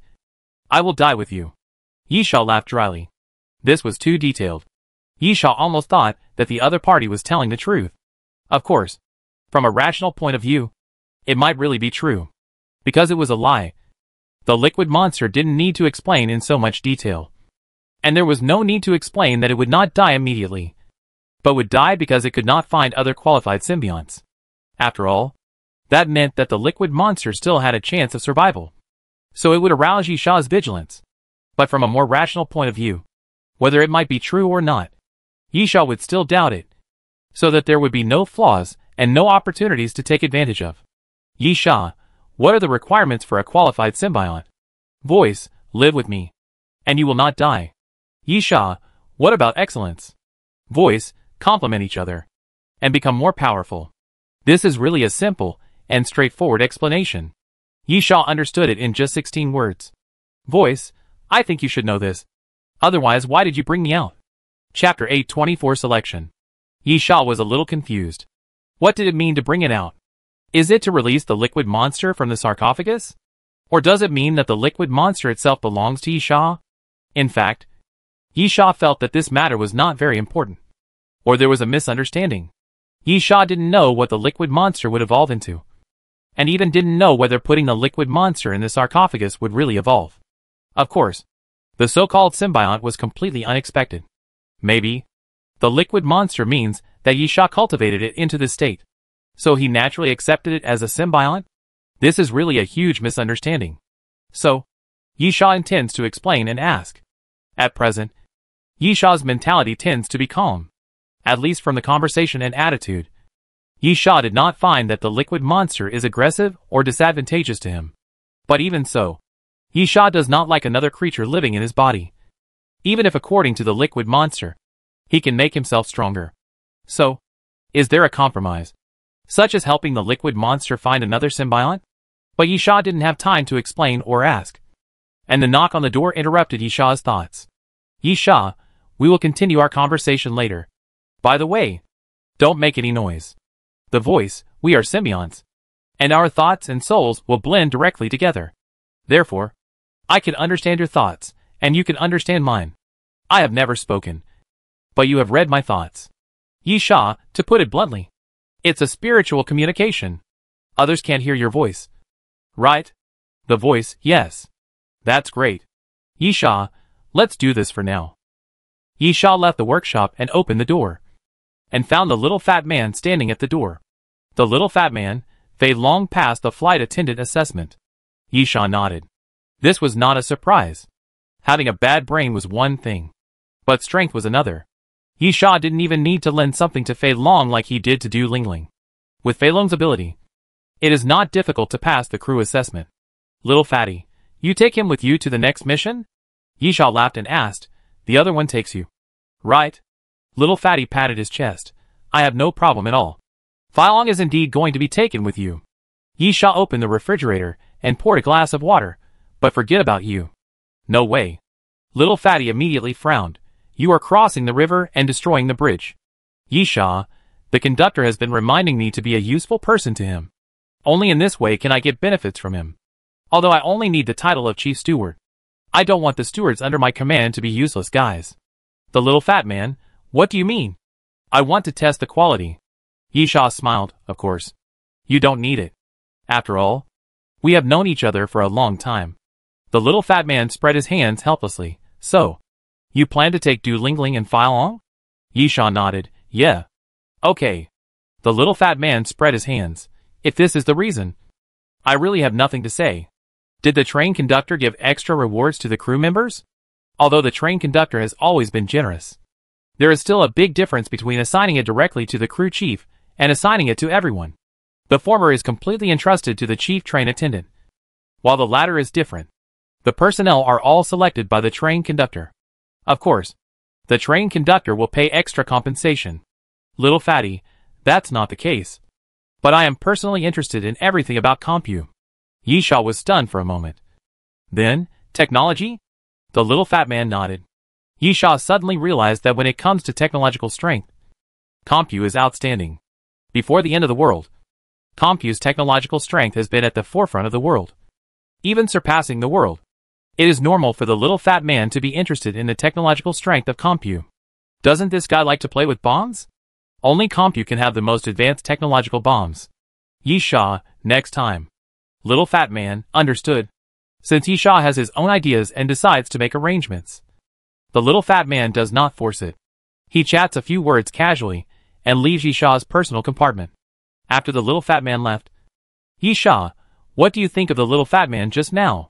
I will die with you. Yisha laughed dryly. This was too detailed. Yisha almost thought that the other party was telling the truth. Of course, from a rational point of view, it might really be true. Because it was a lie. The liquid monster didn't need to explain in so much detail. And there was no need to explain that it would not die immediately, but would die because it could not find other qualified symbionts. After all, that meant that the liquid monster still had a chance of survival. So it would arouse Yisha's vigilance. But from a more rational point of view, whether it might be true or not, Yisha would still doubt it, so that there would be no flaws and no opportunities to take advantage of. Yisha, what are the requirements for a qualified symbiont? Voice, live with me, and you will not die. Yisha, what about excellence? Voice, complement each other, and become more powerful. This is really a simple and straightforward explanation. Yisha understood it in just 16 words. Voice, I think you should know this. Otherwise, why did you bring me out? Chapter 824 Selection. Yisha was a little confused. What did it mean to bring it out? Is it to release the liquid monster from the sarcophagus? Or does it mean that the liquid monster itself belongs to Yisha? In fact, Yisha felt that this matter was not very important. Or there was a misunderstanding. Yisha didn't know what the liquid monster would evolve into. And even didn't know whether putting the liquid monster in the sarcophagus would really evolve. Of course, the so-called symbiont was completely unexpected. Maybe the liquid monster means that Yisha cultivated it into this state, so he naturally accepted it as a symbiont? This is really a huge misunderstanding. So, Yisha intends to explain and ask. At present, Yisha's mentality tends to be calm, at least from the conversation and attitude. Yisha did not find that the liquid monster is aggressive or disadvantageous to him. But even so, Yisha does not like another creature living in his body. Even if according to the liquid monster, he can make himself stronger. So, is there a compromise, such as helping the liquid monster find another symbiont? But Yisha didn't have time to explain or ask. And the knock on the door interrupted Yisha's thoughts. Yisha, we will continue our conversation later. By the way, don't make any noise. The voice, we are symbionts, and our thoughts and souls will blend directly together. Therefore, I can understand your thoughts, and you can understand mine. I have never spoken, but you have read my thoughts. Yisha, to put it bluntly, it's a spiritual communication. Others can't hear your voice. Right? The voice, yes. That's great. Yisha, let's do this for now. Yisha left the workshop and opened the door, and found the little fat man standing at the door. The little fat man, Fei Long passed the flight attendant assessment. Yisha nodded. This was not a surprise. Having a bad brain was one thing, but strength was another. Yisha didn't even need to lend something to Fei Long like he did to Du Lingling. With Fei Long's ability, it is not difficult to pass the crew assessment. Little fatty, you take him with you to the next mission? Yisha laughed and asked, the other one takes you. Right? Little fatty patted his chest. I have no problem at all. Fei Long is indeed going to be taken with you. Yisha opened the refrigerator and poured a glass of water, but forget about you. No way. Little fatty immediately frowned. You are crossing the river and destroying the bridge. Yisha, the conductor has been reminding me to be a useful person to him. Only in this way can I get benefits from him. Although I only need the title of chief steward. I don't want the stewards under my command to be useless guys. The little fat man, what do you mean? I want to test the quality. Yisha smiled, of course. You don't need it. After all, we have known each other for a long time. The little fat man spread his hands helplessly. So, you plan to take Du Lingling and Fei Long? Yisha nodded, yeah. Okay. The little fat man spread his hands. If this is the reason, I really have nothing to say. Did the train conductor give extra rewards to the crew members? Although the train conductor has always been generous, there is still a big difference between assigning it directly to the crew chief and assigning it to everyone. The former is completely entrusted to the chief train attendant, while the latter is different. The personnel are all selected by the train conductor. Of course, the train conductor will pay extra compensation. Little fatty, that's not the case. But I am personally interested in everything about Compu. Yisha was stunned for a moment. Then, technology? The little fat man nodded. Yisha suddenly realized that when it comes to technological strength, Compu is outstanding. Before the end of the world, Compu's technological strength has been at the forefront of the world, even surpassing the world. It is normal for the little fat man to be interested in the technological strength of Compu. Doesn't this guy like to play with bombs? Only Compu can have the most advanced technological bombs. Yisha, next time. Little fat man, understood. Since Yisha has his own ideas and decides to make arrangements. The little fat man does not force it. He chats a few words casually, and leaves Yisha's personal compartment. After the little fat man left, Yisha, what do you think of the little fat man just now?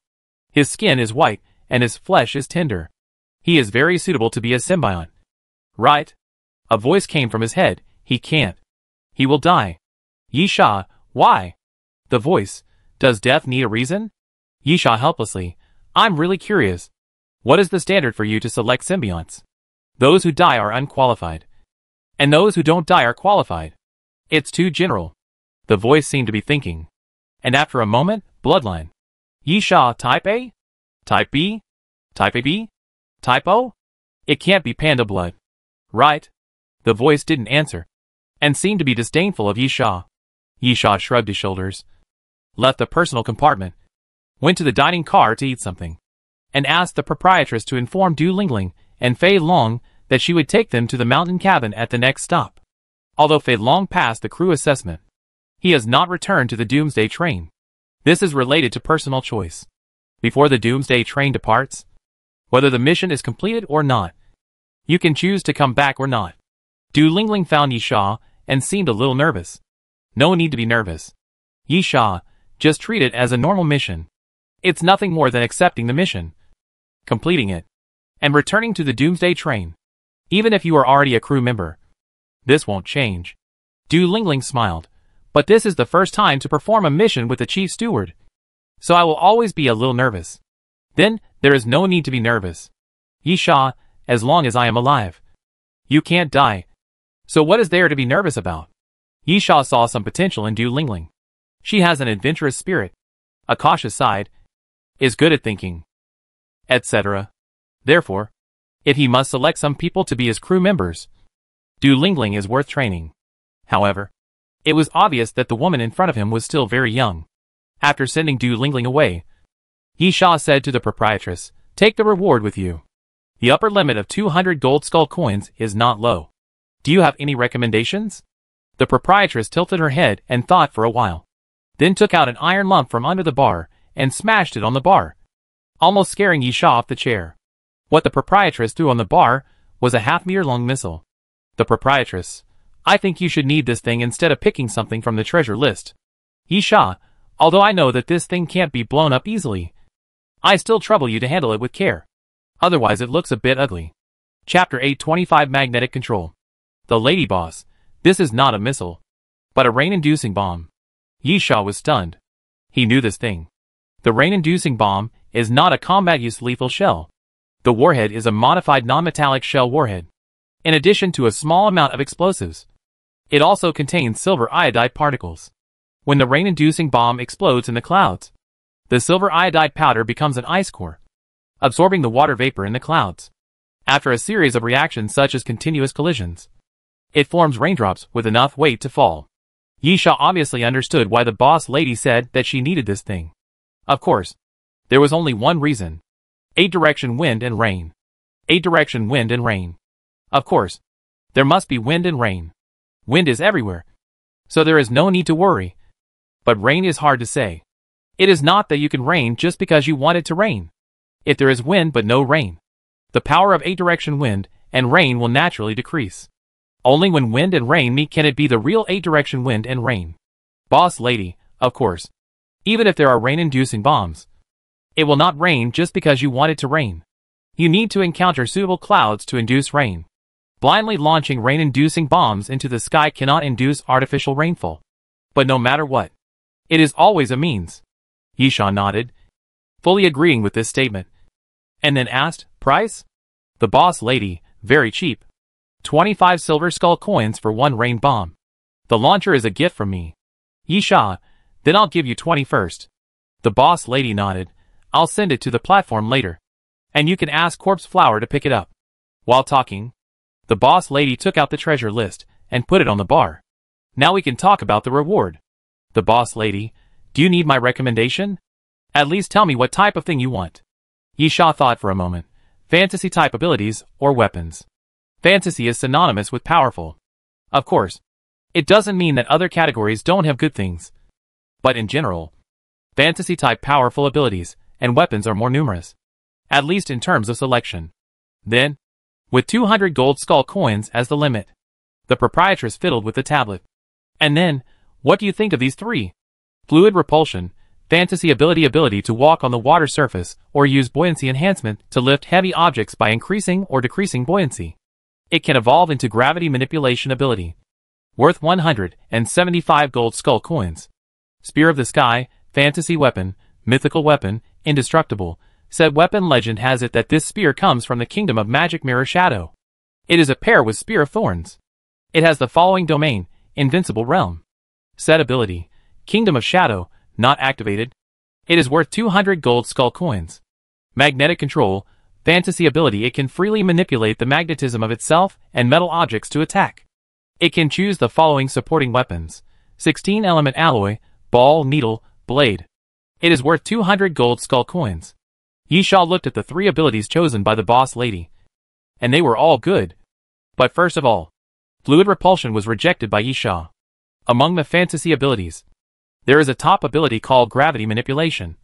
His skin is white, and his flesh is tender. He is very suitable to be a symbiont. Right? A voice came from his head. He can't. He will die. Yisha, why? The voice, does death need a reason? Yisha helplessly, I'm really curious. What is the standard for you to select symbionts? Those who die are unqualified. And those who don't die are qualified. It's too general. The voice seemed to be thinking. And after a moment, bloodline. Yisha, type A? Type B? Type AB? Type O? It can't be panda blood. Right? The voice didn't answer. And seemed to be disdainful of Yisha. Yisha shrugged his shoulders. Left the personal compartment. Went to the dining car to eat something. And asked the proprietress to inform Du Lingling and Fei Long that she would take them to the mountain cabin at the next stop. Although Fei Long passed the crew assessment, he has not returned to the Doomsday train. This is related to personal choice. Before the Doomsday train departs, whether the mission is completed or not, you can choose to come back or not. Du Lingling found Yisha and seemed a little nervous. No need to be nervous. Yisha, just treat it as a normal mission. It's nothing more than accepting the mission, completing it, and returning to the Doomsday train. Even if you are already a crew member, this won't change. Du Lingling smiled. But this is the first time to perform a mission with the chief steward. So I will always be a little nervous. Then, there is no need to be nervous. Yisha, as long as I am alive. You can't die. So what is there to be nervous about? Yisha saw some potential in Du Lingling. She has an adventurous spirit, a cautious side, is good at thinking, etc. Therefore, if he must select some people to be his crew members, Du Lingling is worth training. However, it was obvious that the woman in front of him was still very young. After sending Du Lingling away, Yisha said to the proprietress, take the reward with you. The upper limit of 200 gold skull coins is not low. Do you have any recommendations? The proprietress tilted her head and thought for a while. Then took out an iron lump from under the bar and smashed it on the bar, almost scaring Yisha off the chair. What the proprietress threw on the bar was a half-meter-long missile. The proprietress, I think you should need this thing instead of picking something from the treasure list. Yisha, although I know that this thing can't be blown up easily, I still trouble you to handle it with care. Otherwise it looks a bit ugly. Chapter 825 Magnetic Control. The lady boss, this is not a missile, but a rain-inducing bomb. Yisha was stunned. He knew this thing. The rain-inducing bomb is not a combat-use lethal shell. The warhead is a modified non-metallic shell warhead. In addition to a small amount of explosives, it also contains silver iodide particles. When the rain-inducing bomb explodes in the clouds, the silver iodide powder becomes an ice core, absorbing the water vapor in the clouds. After a series of reactions such as continuous collisions, it forms raindrops with enough weight to fall. Yisha obviously understood why the boss lady said that she needed this thing. Of course, there was only one reason. 8-direction wind and rain. 8-direction wind and rain. Of course, there must be wind and rain. Wind is everywhere, so there is no need to worry. But rain is hard to say. It is not that you can rain just because you want it to rain. If there is wind but no rain, the power of 8-direction wind and rain will naturally decrease. Only when wind and rain meet can it be the real 8-direction wind and rain. Boss lady, of course. Even if there are rain-inducing bombs, it will not rain just because you want it to rain. You need to encounter suitable clouds to induce rain. Blindly launching rain-inducing bombs into the sky cannot induce artificial rainfall. But no matter what, it is always a means. Yisha nodded, fully agreeing with this statement, and then asked, price? The boss lady, very cheap. 25 silver skull coins for 1 rain bomb. The launcher is a gift from me. Yisha, then I'll give you 20 first. The boss lady nodded. I'll send it to the platform later. And you can ask Corpse Flower to pick it up. While talking, the boss lady took out the treasure list and put it on the bar. Now we can talk about the reward. The boss lady, do you need my recommendation? At least tell me what type of thing you want. Yi Sha thought for a moment. Fantasy-type abilities or weapons. Fantasy is synonymous with powerful. Of course, it doesn't mean that other categories don't have good things. But in general, fantasy-type powerful abilities and weapons are more numerous. At least in terms of selection. Then, with 200 gold skull coins as the limit, the proprietress fiddled with the tablet. And then, what do you think of these three? Fluid repulsion, fantasy ability to walk on the water surface or use buoyancy enhancement to lift heavy objects by increasing or decreasing buoyancy. It can evolve into gravity manipulation ability. Worth 175 gold skull coins. Spear of the Sky, fantasy weapon, mythical weapon, indestructible. Said weapon legend has it that this spear comes from the kingdom of magic mirror shadow. It is a pair with Spear of Thorns. It has the following domain, Invincible Realm. Said ability, Kingdom of Shadow, not activated. It is worth 200 gold skull coins. Magnetic control, fantasy ability it can freely manipulate the magnetism of itself and metal objects to attack. It can choose the following supporting weapons. 16 element alloy, ball, needle, blade. It is worth 200 gold skull coins. Yi Sha looked at the three abilities chosen by the boss lady. And they were all good. But first of all, fluid repulsion was rejected by Yi Sha. Among the fantasy abilities, there is a top ability called gravity manipulation,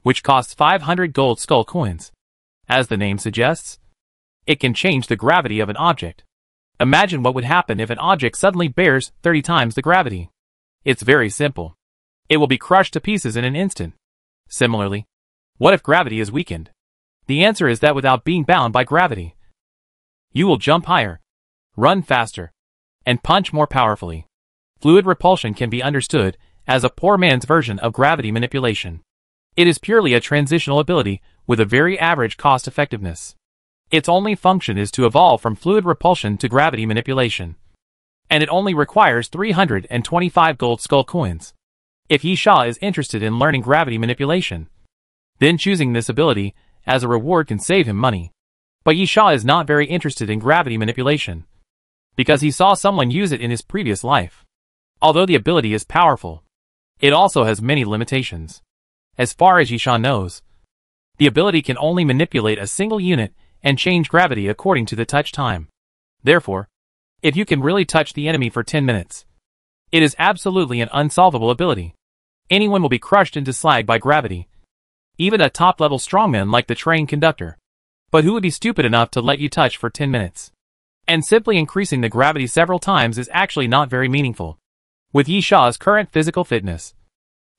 which costs 500 gold skull coins. As the name suggests, it can change the gravity of an object. Imagine what would happen if an object suddenly bears 30 times the gravity. It's very simple. It will be crushed to pieces in an instant. Similarly, what if gravity is weakened? The answer is that without being bound by gravity, you will jump higher, run faster, and punch more powerfully. Fluid repulsion can be understood as a poor man's version of gravity manipulation. It is purely a transitional ability with a very average cost effectiveness. Its only function is to evolve from fluid repulsion to gravity manipulation. And it only requires 325 gold skull coins. If Yi Sha is interested in learning gravity manipulation, then choosing this ability as a reward can save him money. But Yi Sha is not very interested in gravity manipulation, because he saw someone use it in his previous life. Although the ability is powerful, it also has many limitations. As far as Yi Sha knows, the ability can only manipulate a single unit and change gravity according to the touch time. Therefore, if you can really touch the enemy for 10 minutes, it is absolutely an unsolvable ability. Anyone will be crushed into slag by gravity. Even a top-level strongman like the train conductor. But who would be stupid enough to let you touch for 10 minutes? And simply increasing the gravity several times is actually not very meaningful. With Yi Sha's current physical fitness,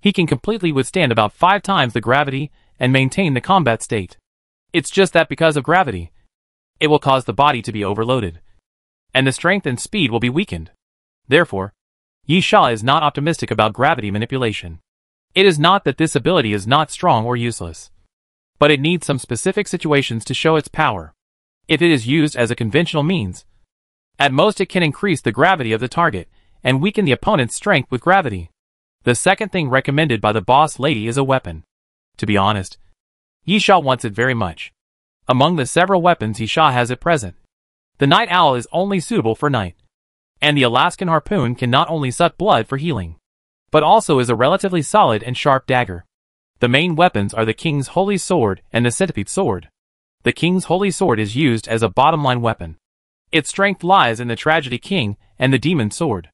he can completely withstand about 5 times the gravity and maintain the combat state. It's just that because of gravity, it will cause the body to be overloaded, and the strength and speed will be weakened. Therefore, Yi Sha is not optimistic about gravity manipulation. It is not that this ability is not strong or useless, but it needs some specific situations to show its power. If it is used as a conventional means, at most it can increase the gravity of the target and weaken the opponent's strength with gravity. The second thing recommended by the boss lady is a weapon. To be honest, Yi Sha wants it very much. Among the several weapons Yi Sha has at present, the Night Owl is only suitable for night, and the Alaskan Harpoon can not only suck blood for healing, but also is a relatively solid and sharp dagger. The main weapons are the King's Holy Sword and the Centipede Sword. The King's Holy Sword is used as a bottom-line weapon. Its strength lies in the Tragedy King and the Demon Sword.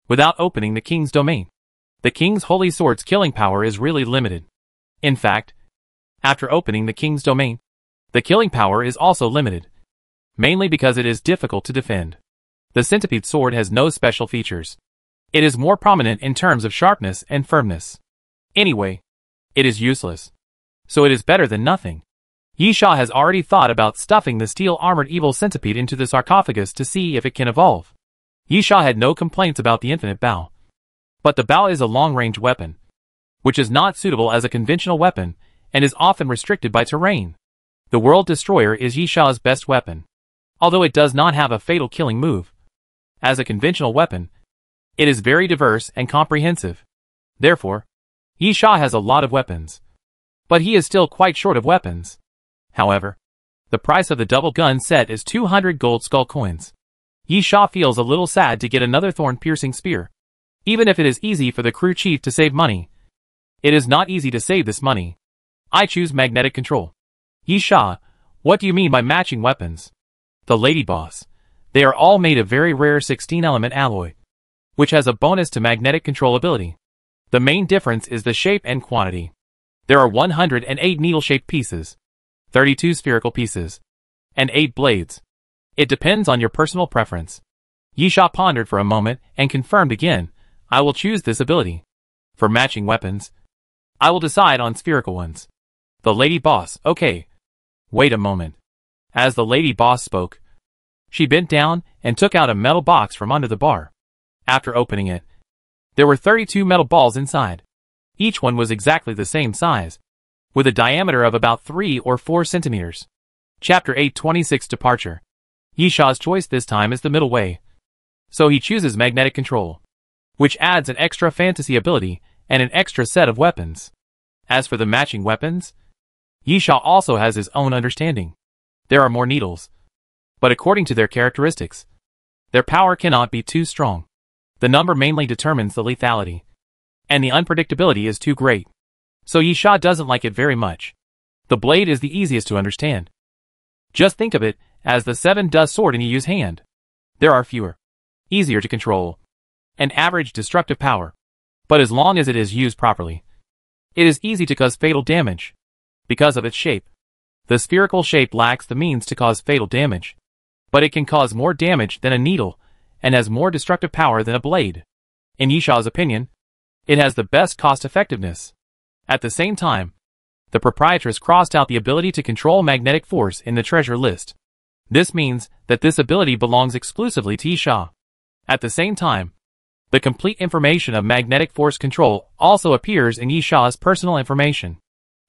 Without opening the King's domain, the King's Holy Sword's killing power is really limited. In fact, after opening the King's domain, the killing power is also limited, mainly because it is difficult to defend. The Centipede Sword has no special features. It is more prominent in terms of sharpness and firmness. Anyway, it is useless. So it is better than nothing. Yi Sha has already thought about stuffing the steel-armored evil centipede into the sarcophagus to see if it can evolve. Yi Sha had no complaints about the infinite bow. But the bow is a long-range weapon, which is not suitable as a conventional weapon and is often restricted by terrain. The World Destroyer is Yi Sha's best weapon, although it does not have a fatal killing move. As a conventional weapon, it is very diverse and comprehensive. Therefore, Yi Sha has a lot of weapons. But he is still quite short of weapons. However, the price of the double gun set is 200 gold skull coins. Yi Sha feels a little sad to get another thorn-piercing spear. Even if it is easy for the crew chief to save money, it is not easy to save this money. I choose magnetic control. Yi Sha, what do you mean by matching weapons? The lady boss. They are all made of very rare 16-element alloy, which has a bonus to magnetic control ability. The main difference is the shape and quantity. There are 108 needle-shaped pieces, 32 spherical pieces, and 8 blades. It depends on your personal preference. Yi Sha pondered for a moment and confirmed again, I will choose this ability. For matching weapons, I will decide on spherical ones. The lady boss, okay. Wait a moment. As the lady boss spoke, she bent down and took out a metal box from under the bar. After opening it, there were 32 metal balls inside. Each one was exactly the same size, with a diameter of about 3 or 4 centimeters. Chapter 826 Departure. Yi Sha's choice this time is the middle way. So he chooses magnetic control, which adds an extra fantasy ability and an extra set of weapons. As for the matching weapons, Yi Sha also has his own understanding. There are more needles, but according to their characteristics, their power cannot be too strong. The number mainly determines the lethality, and the unpredictability is too great. So Yi Sha doesn't like it very much. The blade is the easiest to understand. Just think of it as the 7-dust sword in Yi's hand. There are fewer, easier to control, and average destructive power. But as long as it is used properly, it is easy to cause fatal damage. Because of its shape, the spherical shape lacks the means to cause fatal damage, but it can cause more damage than a needle and has more destructive power than a blade. In Yi Sha's opinion, it has the best cost-effectiveness. At the same time, the proprietress crossed out the ability to control magnetic force in the treasure list. This means that this ability belongs exclusively to Yi Sha. At the same time, the complete information of magnetic force control also appears in Yi Sha's personal information.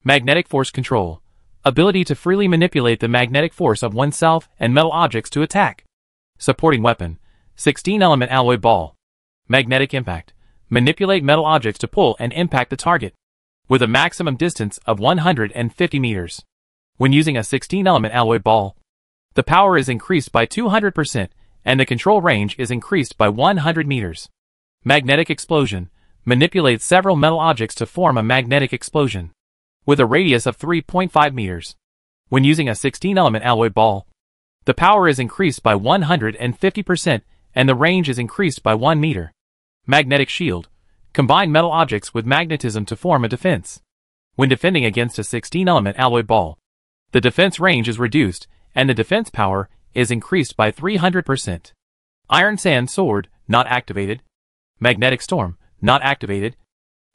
Magnetic force control. Ability to freely manipulate the magnetic force of oneself and metal objects to attack. Supporting weapon. 16-element alloy ball. Magnetic impact. Manipulate metal objects to pull and impact the target, with a maximum distance of 150 meters. When using a 16-element alloy ball, the power is increased by 200% and the control range is increased by 100 meters. Magnetic explosion. Manipulate several metal objects to form a magnetic explosion, with a radius of 3.5 meters. When using a 16-element alloy ball, the power is increased by 150% and the range is increased by 1 meter. Magnetic shield. Combine metal objects with magnetism to form a defense. When defending against a 16-element alloy ball, the defense range is reduced and the defense power is increased by 300%. Iron Sand Sword, not activated. Magnetic Storm, not activated.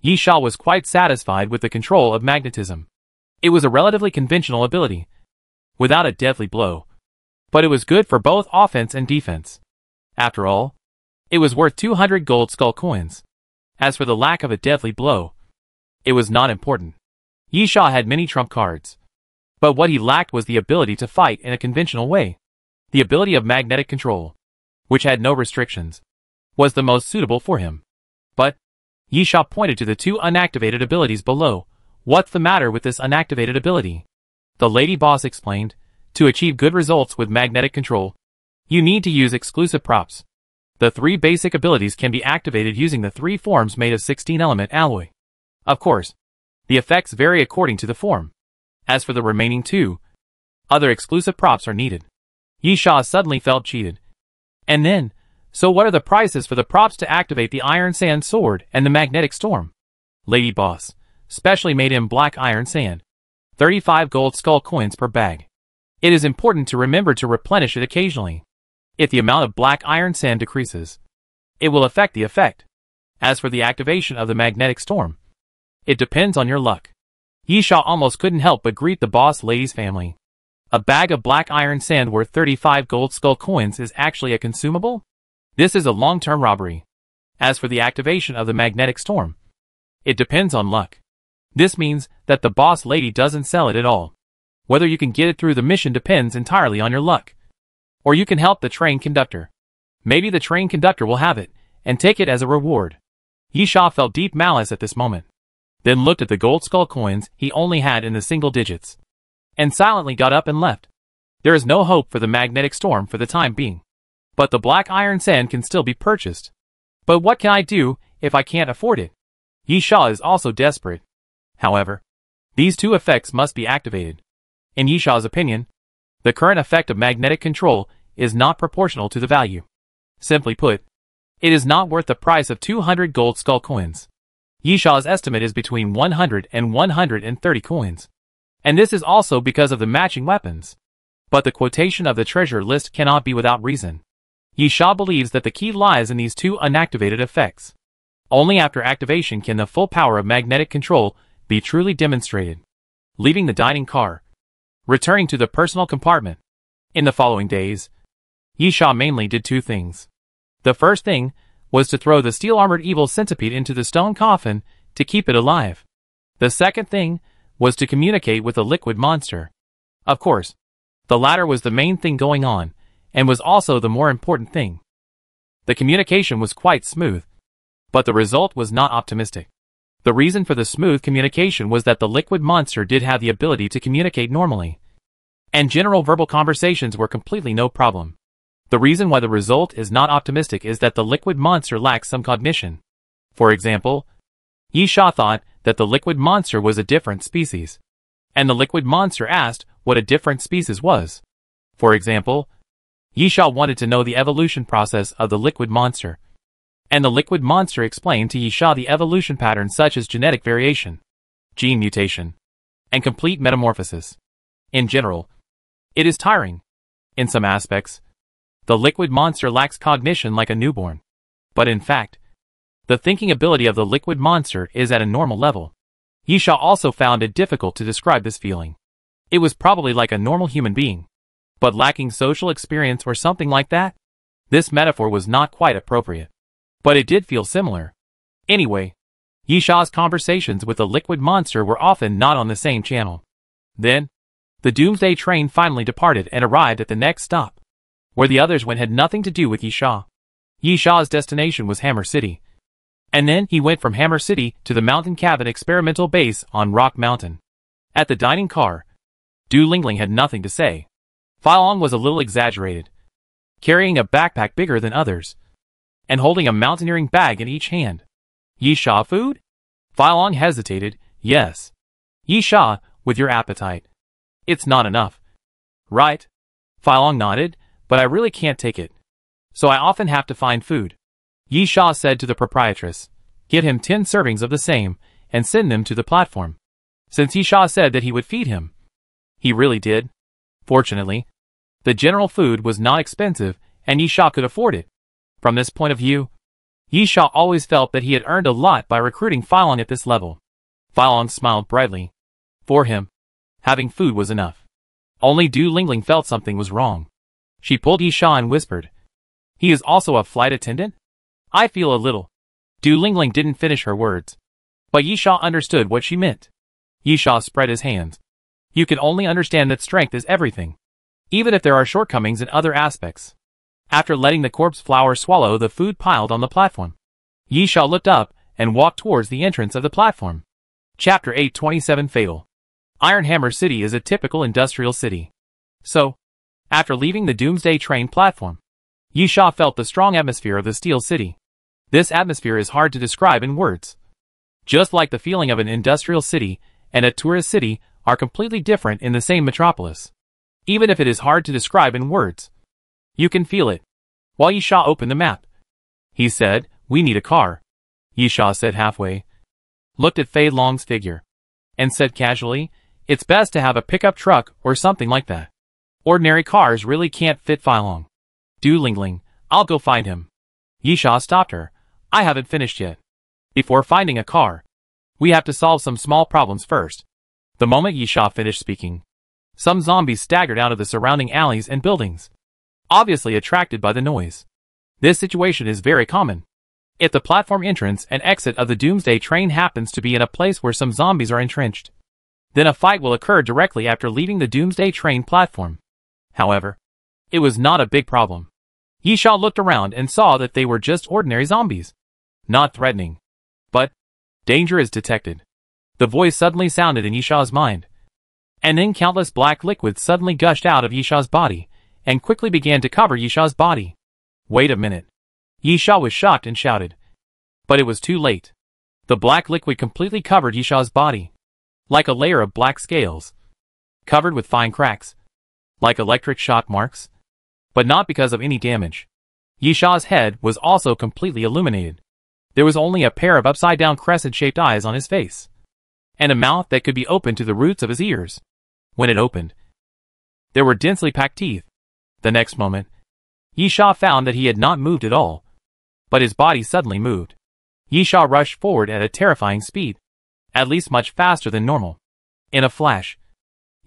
Yi Sha was quite satisfied with the control of magnetism. It was a relatively conventional ability, without a deadly blow, but it was good for both offense and defense. After all, it was worth 200 gold skull coins. As for the lack of a deadly blow, it was not important. Yi Sha had many trump cards, but what he lacked was the ability to fight in a conventional way. The ability of magnetic control, which had no restrictions, was the most suitable for him. But Yi Sha pointed to the 2 unactivated abilities below. What's the matter with this unactivated ability? The lady boss explained, to achieve good results with magnetic control, you need to use exclusive props. The 3 basic abilities can be activated using the 3 forms made of 16-element alloy. Of course, the effects vary according to the form. As for the remaining 2, other exclusive props are needed. Yi Sha suddenly felt cheated. And then, so what are the prices for the props to activate the Iron Sand Sword and the Magnetic Storm? Lady Boss, specially made in black iron sand. 35 gold skull coins per bag. It is important to remember to replenish it occasionally. If the amount of black iron sand decreases, it will affect the effect. As for the activation of the Magnetic Storm, it depends on your luck. Yi Sha almost couldn't help but greet the boss lady's family. A bag of black iron sand worth 35 gold skull coins is actually a consumable? This is a long-term robbery. As for the activation of the Magnetic Storm, it depends on luck. This means that the boss lady doesn't sell it at all. Whether you can get it through the mission depends entirely on your luck. Or you can help the train conductor. Maybe the train conductor will have it, and take it as a reward. Yi Sha felt deep malice at this moment, then looked at the gold skull coins he only had in the single digits, and silently got up and left. There is no hope for the Magnetic Storm for the time being. But the black iron sand can still be purchased. But what can I do if I can't afford it? Yi Sha is also desperate. However, these 2 effects must be activated. In Yisha's opinion, the current effect of magnetic control is not proportional to the value. Simply put, it is not worth the price of 200 gold skull coins. Yisha's estimate is between 100 and 130 coins. And this is also because of the matching weapons. But the quotation of the treasure list cannot be without reason. Yisha believes that the key lies in these two unactivated effects. Only after activation can the full power of magnetic control be truly demonstrated. Leaving the dining car, returning to the personal compartment. In the following days, Yisha mainly did two things. The first thing was to throw the steel-armored evil centipede into the stone coffin to keep it alive. The second thing was to communicate with the liquid monster. Of course, the latter was the main thing going on, and was also the more important thing. The communication was quite smooth, but the result was not optimistic. The reason for the smooth communication was that the liquid monster did have the ability to communicate normally, and general verbal conversations were completely no problem. The reason why the result is not optimistic is that the liquid monster lacks some cognition. For example, Yisha thought that the liquid monster was a different species, and the liquid monster asked what a different species was. For example, Yisha wanted to know the evolution process of the liquid monster, and the liquid monster explained to Yisha the evolution patterns such as genetic variation, gene mutation, and complete metamorphosis. In general, it is tiring. In some aspects, the liquid monster lacks cognition like a newborn. But in fact, the thinking ability of the liquid monster is at a normal level. Yisha also found it difficult to describe this feeling. It was probably like a normal human being, but lacking social experience or something like that. This metaphor was not quite appropriate, but it did feel similar. Anyway, Yisha's conversations with the liquid monster were often not on the same channel. Then, the Doomsday train finally departed and arrived at the next stop. Where the others went had nothing to do with Yisha. Yisha's destination was Hammer City. And then he went from Hammer City to the Mountain Cabin experimental base on Rock Mountain. At the dining car, Du Lingling had nothing to say. Filong was a little exaggerated, carrying a backpack bigger than others, and holding a mountaineering bag in each hand. Yisha, food? Filong hesitated. Yes. Yisha, with your appetite. It's not enough. Right? Filong nodded. But I really can't take it. So I often have to find food. Yisha said to the proprietress, get him 10 servings of the same, and send them to the platform. Since Yisha said that he would feed him, he really did. Fortunately, the general food was not expensive, and Yisha could afford it. From this point of view, Yisha always felt that he had earned a lot by recruiting Filong at this level. Filong smiled brightly. For him, having food was enough. Only Du Lingling felt something was wrong. She pulled Yisha and whispered, he is also a flight attendant? I feel a little. Du Lingling didn't finish her words, but Yisha understood what she meant. Yisha spread his hands. You can only understand that strength is everything, even if there are shortcomings in other aspects. After letting the corpse flower swallow the food piled on the platform, Yisha looked up and walked towards the entrance of the platform. Chapter 827 Fatal. Iron Hammer City is a typical industrial city. So, after leaving the Doomsday train platform, Yisha felt the strong atmosphere of the Steel City. This atmosphere is hard to describe in words. Just like the feeling of an industrial city and a tourist city are completely different in the same metropolis. Even if it is hard to describe in words, you can feel it. While Yisha opened the map, he said, we need a car. Yisha said halfway, looked at Fei Long's figure, and said casually, it's best to have a pickup truck or something like that. Ordinary cars really can't fit Filong. Du Lingling, I'll go find him. Yisha stopped her. I haven't finished yet. Before finding a car, we have to solve some small problems first. The moment Yisha finished speaking, some zombies staggered out of the surrounding alleys and buildings, obviously attracted by the noise. This situation is very common. If the platform entrance and exit of the Doomsday train happens to be in a place where some zombies are entrenched, then a fight will occur directly after leaving the Doomsday train platform. However, it was not a big problem. Yisha looked around and saw that they were just ordinary zombies. Not threatening. But danger is detected. The voice suddenly sounded in Yisha's mind. And then countless black liquids suddenly gushed out of Yisha's body, and quickly began to cover Yisha's body. Wait a minute. Yisha was shocked and shouted. But it was too late. The black liquid completely covered Yisha's body, like a layer of black scales. covered with fine cracks, like electric shock marks, but not because of any damage. Yisha's head was also completely illuminated. There was only a pair of upside-down crescent-shaped eyes on his face, and a mouth that could be opened to the roots of his ears. When it opened, there were densely packed teeth. The next moment, Yisha found that he had not moved at all, but his body suddenly moved. Yisha rushed forward at a terrifying speed, at least much faster than normal. In a flash,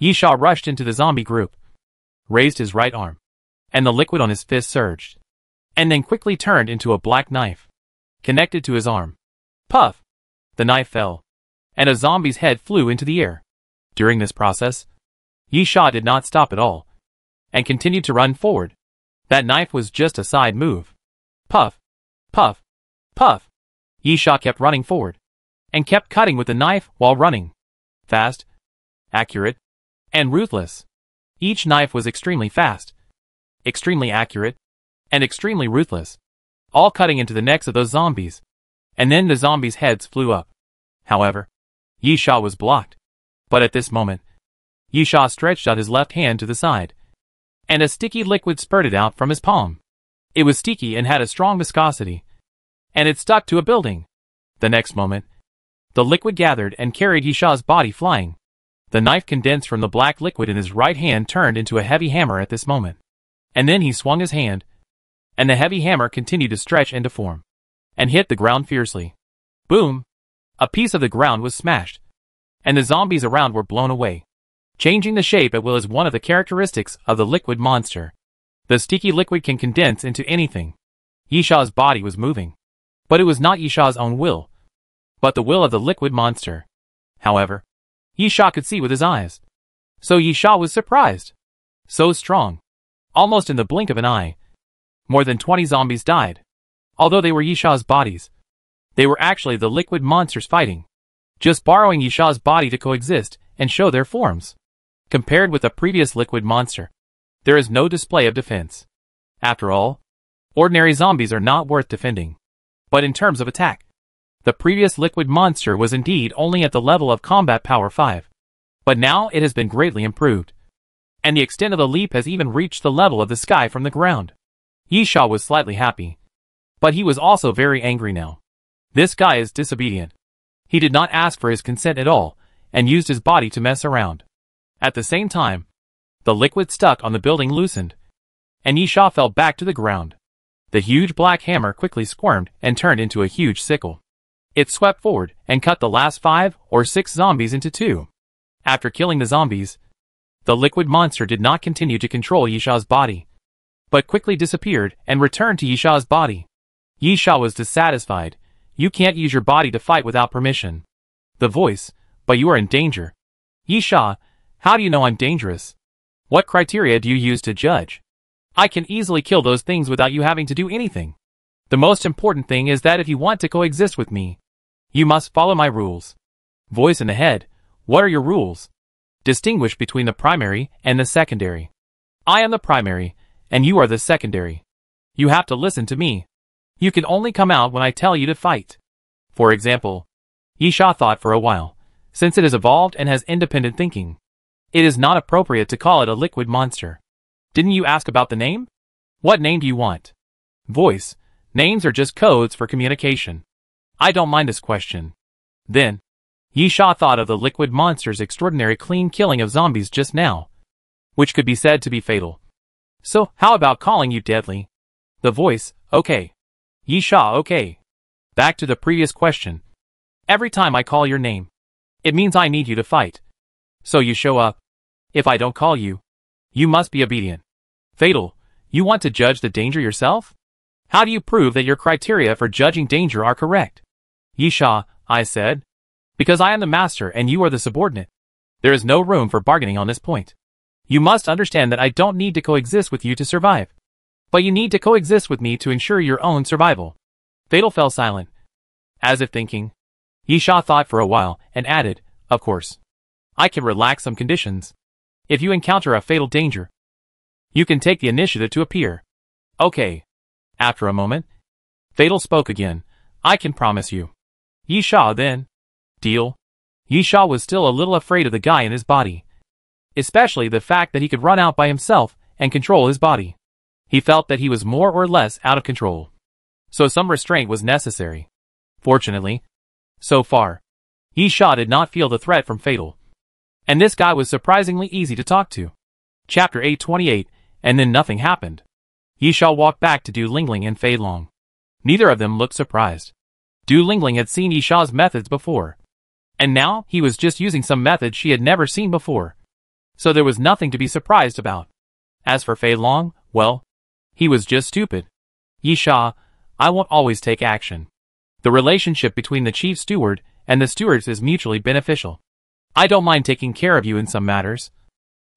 Yisha rushed into the zombie group, raised his right arm, and the liquid on his fist surged, and then quickly turned into a black knife, connected to his arm. Puff! The knife fell, and a zombie's head flew into the air. During this process, Yisha did not stop at all, and continued to run forward. That knife was just a side move. Puff! Puff! Puff! Yisha kept running forward, and kept cutting with the knife while running. Fast, accurate, and ruthless. Each knife was extremely fast, extremely accurate, and extremely ruthless, all cutting into the necks of those zombies. And then the zombies' heads flew up. However, Yisha was blocked. But at this moment, Yisha stretched out his left hand to the side, and a sticky liquid spurted out from his palm. It was sticky and had a strong viscosity, and it stuck to a building. The next moment, the liquid gathered and carried Yisha's body flying. The knife condensed from the black liquid in his right hand turned into a heavy hammer at this moment. And then he swung his hand, and the heavy hammer continued to stretch and deform, and hit the ground fiercely. Boom! A piece of the ground was smashed, and the zombies around were blown away. Changing the shape at will is one of the characteristics of the liquid monster. The sticky liquid can condense into anything. Yisha's body was moving, but it was not Yisha's own will, but the will of the liquid monster. However, Yisha could see with his eyes. So Yisha was surprised. So strong. Almost in the blink of an eye, more than 20 zombies died. Although they were Yisha's bodies, they were actually the liquid monsters fighting, just borrowing Yisha's body to coexist and show their forms. Compared with the previous liquid monster, there is no display of defense. After all, ordinary zombies are not worth defending. But in terms of attack, the previous liquid monster was indeed only at the level of combat power 5. But now it has been greatly improved, and the extent of the leap has even reached the level of the sky from the ground. Yisha was slightly happy, but he was also very angry now. This guy is disobedient. He did not ask for his consent at all, and used his body to mess around. At the same time, the liquid stuck on the building loosened, and Yisha fell back to the ground. The huge black hammer quickly squirmed and turned into a huge sickle. It swept forward and cut the last 5 or 6 zombies into 2. After killing the zombies, the liquid monster did not continue to control Yisha's body, but quickly disappeared and returned to Yisha's body. Yisha was dissatisfied. You can't use your body to fight without permission. The voice, but you are in danger. Yisha, how do you know I'm dangerous? What criteria do you use to judge? I can easily kill those things without you having to do anything. The most important thing is that if you want to coexist with me, you must follow my rules. Voice in the head, what are your rules? Distinguish between the primary and the secondary. I am the primary, and you are the secondary. You have to listen to me. You can only come out when I tell you to fight. For example, Yisha thought for a while. Since it has evolved and has independent thinking, it is not appropriate to call it a liquid monster. Didn't you ask about the name? What name do you want? Voice, names are just codes for communication. I don't mind this question. Then, Yisha thought of the liquid monster's extraordinary clean killing of zombies just now, which could be said to be fatal. So, how about calling you Deadly? The voice, okay. Yisha, okay. Back to the previous question. Every time I call your name, it means I need you to fight. So you show up. If I don't call you, you must be obedient. Fatal, you want to judge the danger yourself? How do you prove that your criteria for judging danger are correct? Yisha, I said. Because I am the master and you are the subordinate. There is no room for bargaining on this point. You must understand that I don't need to coexist with you to survive. But you need to coexist with me to ensure your own survival. Fatal fell silent, as if thinking. Yisha thought for a while and added, of course. I can relax some conditions. If you encounter a fatal danger, you can take the initiative to appear. Okay. After a moment, Fatal spoke again. I can promise you. Yisha then. Deal. Yisha was still a little afraid of the guy in his body. especially the fact that he could run out by himself and control his body. He felt that he was more or less out of control. So some restraint was necessary. Fortunately, so far, Yi Sha did not feel the threat from Fatal. And this guy was surprisingly easy to talk to. Chapter 828, and then nothing happened. Yi Sha walked back to Du Lingling and Fei Long. Neither of them looked surprised. Du Lingling had seen Yi Sha's methods before. And now he was just using some methods she had never seen before. So there was nothing to be surprised about. As for Fei Long, well, he was just stupid. Yi Sha, I won't always take action. The relationship between the chief steward and the stewards is mutually beneficial. I don't mind taking care of you in some matters.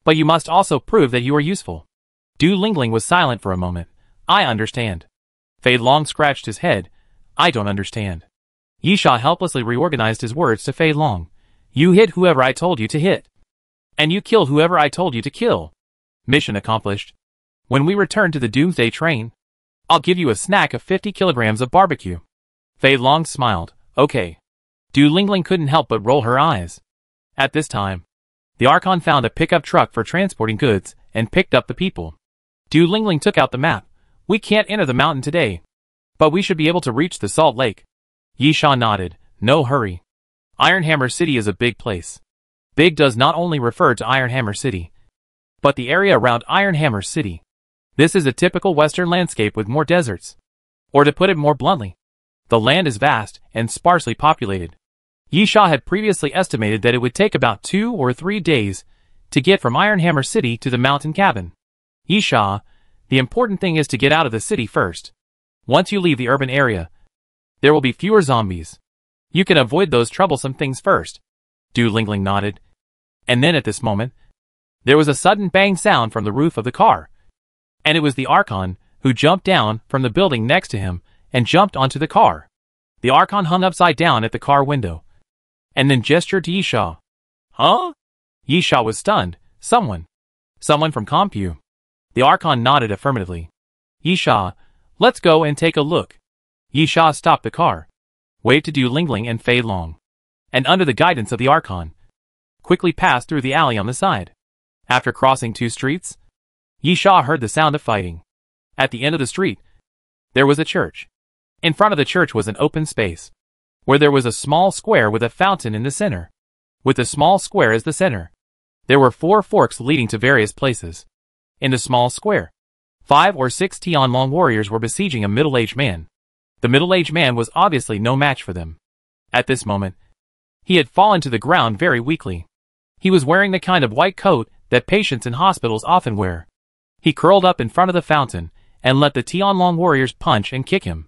But you must also prove that you are useful. Du Lingling was silent for a moment. I understand. Fei Long scratched his head. I don't understand. Yi Sha helplessly reorganized his words to Fei Long. You hit whoever I told you to hit. And you killed whoever I told you to kill. Mission accomplished. When we return to the Doomsday train, I'll give you a snack of 50 kilograms of barbecue. Fei Long smiled. Okay. Du Lingling couldn't help but roll her eyes. At this time, the Archon found a pickup truck for transporting goods and picked up the people. Du Lingling took out the map. We can't enter the mountain today, but we should be able to reach the Salt Lake. Yi Sha nodded. No hurry. Ironhammer City is a big place. Big does not only refer to Ironhammer City, but the area around Ironhammer City. This is a typical western landscape with more deserts. Or to put it more bluntly, the land is vast and sparsely populated. Yi Sha had previously estimated that it would take about 2 or 3 days to get from Ironhammer City to the mountain cabin. Yi Sha, the important thing is to get out of the city first. Once you leave the urban area, there will be fewer zombies. You can avoid those troublesome things first. Du Lingling nodded. And then at this moment, there was a sudden bang sound from the roof of the car. And it was the Archon, who jumped down from the building next to him and jumped onto the car. The Archon hung upside down at the car window, and then gestured to Yi Sha. Huh? Yi Sha was stunned. Someone from Compu. The Archon nodded affirmatively. Yi Sha, let's go and take a look. Yi Sha stopped the car, waved to Du Lingling and Fei Long, and under the guidance of the Archon, quickly passed through the alley on the side. After crossing 2 streets, Yi Sha heard the sound of fighting. At the end of the street, there was a church. In front of the church was an open space, where there was a small square with a fountain in the center. With the small square as the center, there were 4 forks leading to various places. In the small square, 5 or 6 Tianlong warriors were besieging a middle-aged man. The middle-aged man was obviously no match for them. At this moment, he had fallen to the ground very weakly. He was wearing the kind of white coat that patients in hospitals often wear. He curled up in front of the fountain and let the Tianlong warriors punch and kick him.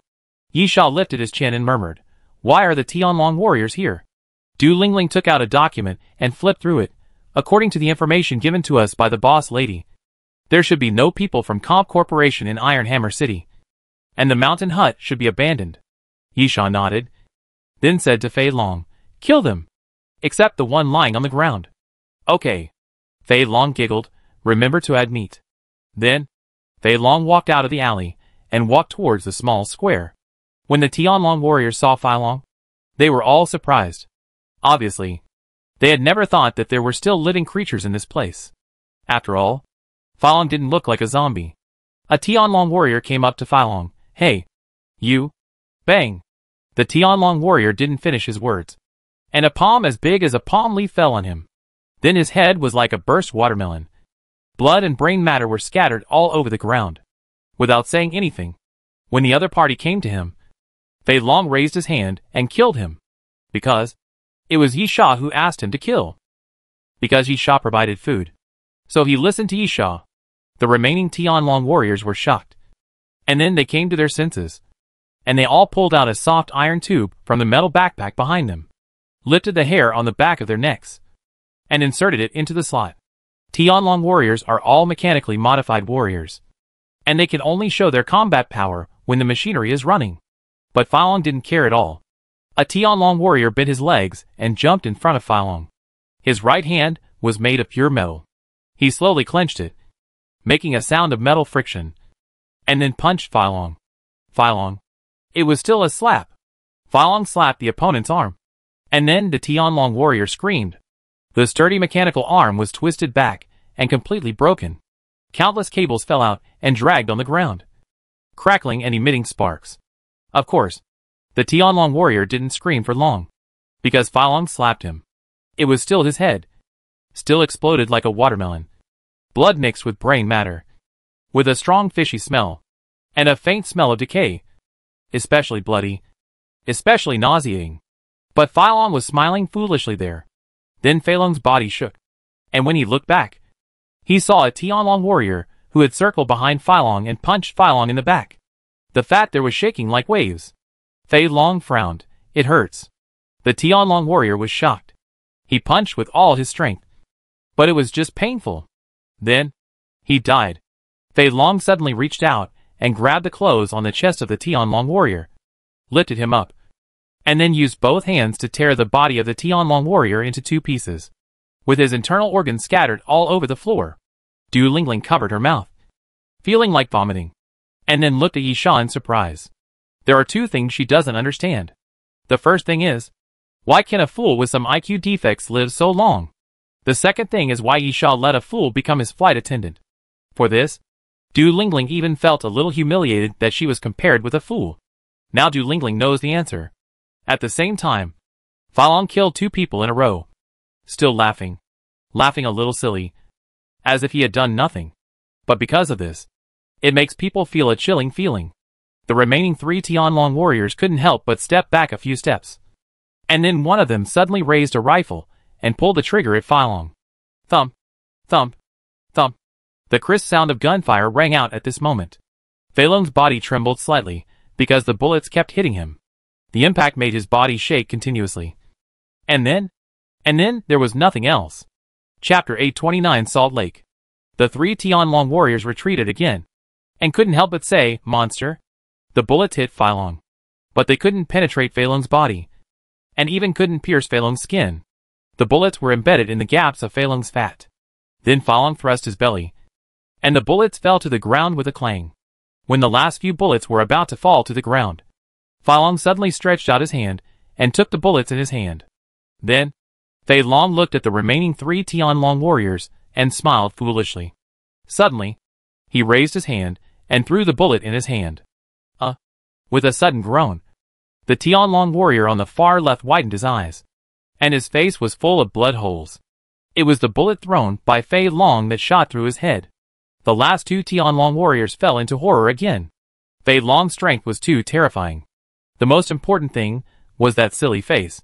Yi Sha lifted his chin and murmured, Why are the Tianlong warriors here? Du Lingling took out a document and flipped through it. According to the information given to us by the boss lady, there should be no people from Comp Corporation in Ironhammer City, and the mountain hut should be abandoned. Yi Sha nodded, then said to Fei Long, Kill them, except the one lying on the ground. Okay. Fei Long giggled, Remember to add meat. Then, Fei Long walked out of the alley and walked towards the small square. When the Tianlong warriors saw Fei Long, they were all surprised. Obviously, they had never thought that there were still living creatures in this place. After all, Fei Long didn't look like a zombie. A Tianlong warrior came up to Fei Long. Hey, you. Bang. The Tianlong warrior didn't finish his words, and a palm as big as a palm leaf fell on him. Then his head was like a burst watermelon. Blood and brain matter were scattered all over the ground. Without saying anything, when the other party came to him, Fei Long raised his hand and killed him. Because it was Yi Sha who asked him to kill. Because Yi Sha provided food. So he listened to Yi Sha. The remaining Tianlong warriors were shocked. And then they came to their senses. And they all pulled out a soft iron tube from the metal backpack behind them, lifted the hair on the back of their necks, and inserted it into the slot. Tianlong warriors are all mechanically modified warriors, and they can only show their combat power when the machinery is running. But Fei Long didn't care at all. A Tianlong warrior bent his legs and jumped in front of Fei Long. His right hand was made of pure metal. He slowly clenched it, making a sound of metal friction, and then punched Fei Long. Fei Long. It was still a slap. Fei Long slapped the opponent's arm. And then the Tianlong warrior screamed. The sturdy mechanical arm was twisted back and completely broken. Countless cables fell out and dragged on the ground, crackling and emitting sparks. Of course, the Tianlong warrior didn't scream for long, because Filong slapped him. It was still his head, still exploded like a watermelon, blood mixed with brain matter, with a strong fishy smell, and a faint smell of decay, especially bloody, especially nauseating. But Filong was smiling foolishly there. Then Feilong's body shook, and when he looked back, he saw a Tianlong warrior who had circled behind Filong and punched Filong in the back. The fat there was shaking like waves. Feilong frowned. It hurts. The Tianlong warrior was shocked. He punched with all his strength, but it was just painful. Then, he died. Feilong suddenly reached out and grabbed the clothes on the chest of the Tianlong warrior, lifted him up, and then used both hands to tear the body of the Tianlong warrior into 2 pieces, with his internal organs scattered all over the floor. Du Lingling covered her mouth, feeling like vomiting, and then looked at Yisha in surprise. There are 2 things she doesn't understand. The first thing is, why can a fool with some IQ defects live so long? The second thing is why Yisha let a fool become his flight attendant. For this, Du Lingling even felt a little humiliated that she was compared with a fool. Now Du Lingling knows the answer. At the same time, Filong killed 2 people in a row. Still laughing a little silly, as if he had done nothing. But because of this, it makes people feel a chilling feeling. The remaining 3 Tianlong warriors couldn't help but step back a few steps. And then one of them suddenly raised a rifle and pulled the trigger at Filong. Thump, thump, thump. The crisp sound of gunfire rang out at this moment. Feilong's body trembled slightly, because the bullets kept hitting him. The impact made his body shake continuously. And then there was nothing else. Chapter 829 Salt Lake. The 3 Tianlong warriors retreated again, and couldn't help but say, "Monster." The bullets hit Filong, but they couldn't penetrate Feilong's body, and even couldn't pierce Feilong's skin. The bullets were embedded in the gaps of Feilong's fat. Then Filong thrust his belly, and the bullets fell to the ground with a clang. When the last few bullets were about to fall to the ground, Filong suddenly stretched out his hand and took the bullets in his hand. Then, Feilong looked at the remaining 3 Tianlong warriors and smiled foolishly. Suddenly, he raised his hand and threw the bullet in his hand. With a sudden groan, the Tianlong warrior on the far left widened his eyes, and his face was full of blood holes. It was the bullet thrown by Feilong that shot through his head. The last 2 Tianlong warriors fell into horror again. Feilong's strength was too terrifying. The most important thing was that silly face,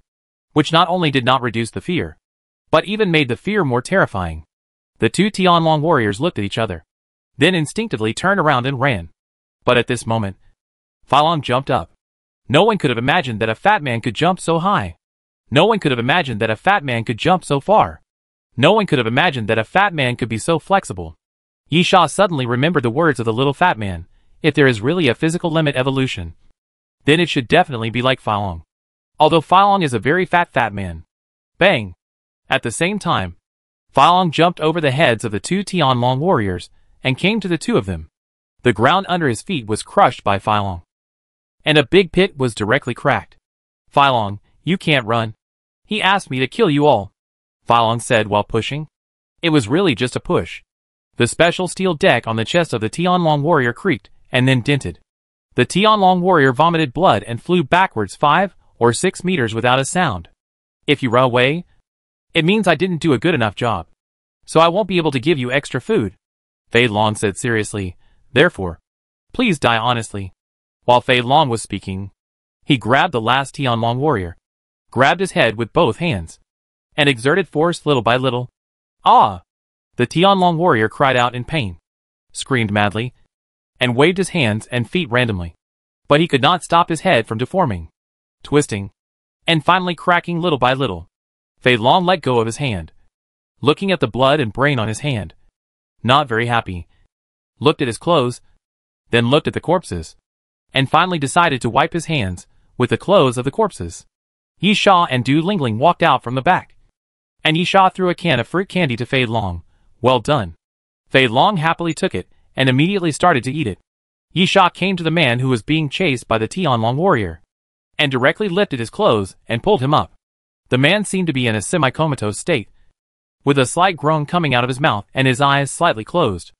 which not only did not reduce the fear, but even made the fear more terrifying. The 2 Tianlong warriors looked at each other, then instinctively turned around and ran. But at this moment, Filong jumped up. No one could have imagined that a fat man could jump so high. No one could have imagined that a fat man could jump so far. No one could have imagined that a fat man could be so flexible. Yisha suddenly remembered the words of the little fat man. If there is really a physical limit evolution, then it should definitely be like Filong. Although Filong is a very fat man. Bang! At the same time, Filong jumped over the heads of the 2 Tianlong warriors and came to the 2 of them. The ground under his feet was crushed by Filong, and a big pit was directly cracked. "Filong, you can't run." "He asked me to kill you all," Filong said while pushing. It was really just a push. The special steel deck on the chest of the Tianlong warrior creaked and then dented. The Tianlong warrior vomited blood and flew backwards 5 or 6 meters without a sound. "If you run away, it means I didn't do a good enough job, so I won't be able to give you extra food," Feilong said seriously. "Therefore, please die honestly." While Feilong was speaking, he grabbed the last Tianlong warrior, grabbed his head with both hands, and exerted force little by little. "Ah!" The Tianlong warrior cried out in pain, screamed madly, and waved his hands and feet randomly. But he could not stop his head from deforming, twisting, and finally cracking little by little. Feilong let go of his hand, looking at the blood and brain on his hand. Not very happy. Looked at his clothes, then looked at the corpses, and finally decided to wipe his hands with the clothes of the corpses. Yisha and Du Lingling walked out from the back, and Yisha threw a can of fruit candy to Feilong. "Well done." Feilong happily took it and immediately started to eat it. Yisha came to the man who was being chased by the Tianlong warrior, and directly lifted his clothes and pulled him up. The man seemed to be in a semi-comatose state, with a slight groan coming out of his mouth and his eyes slightly closed.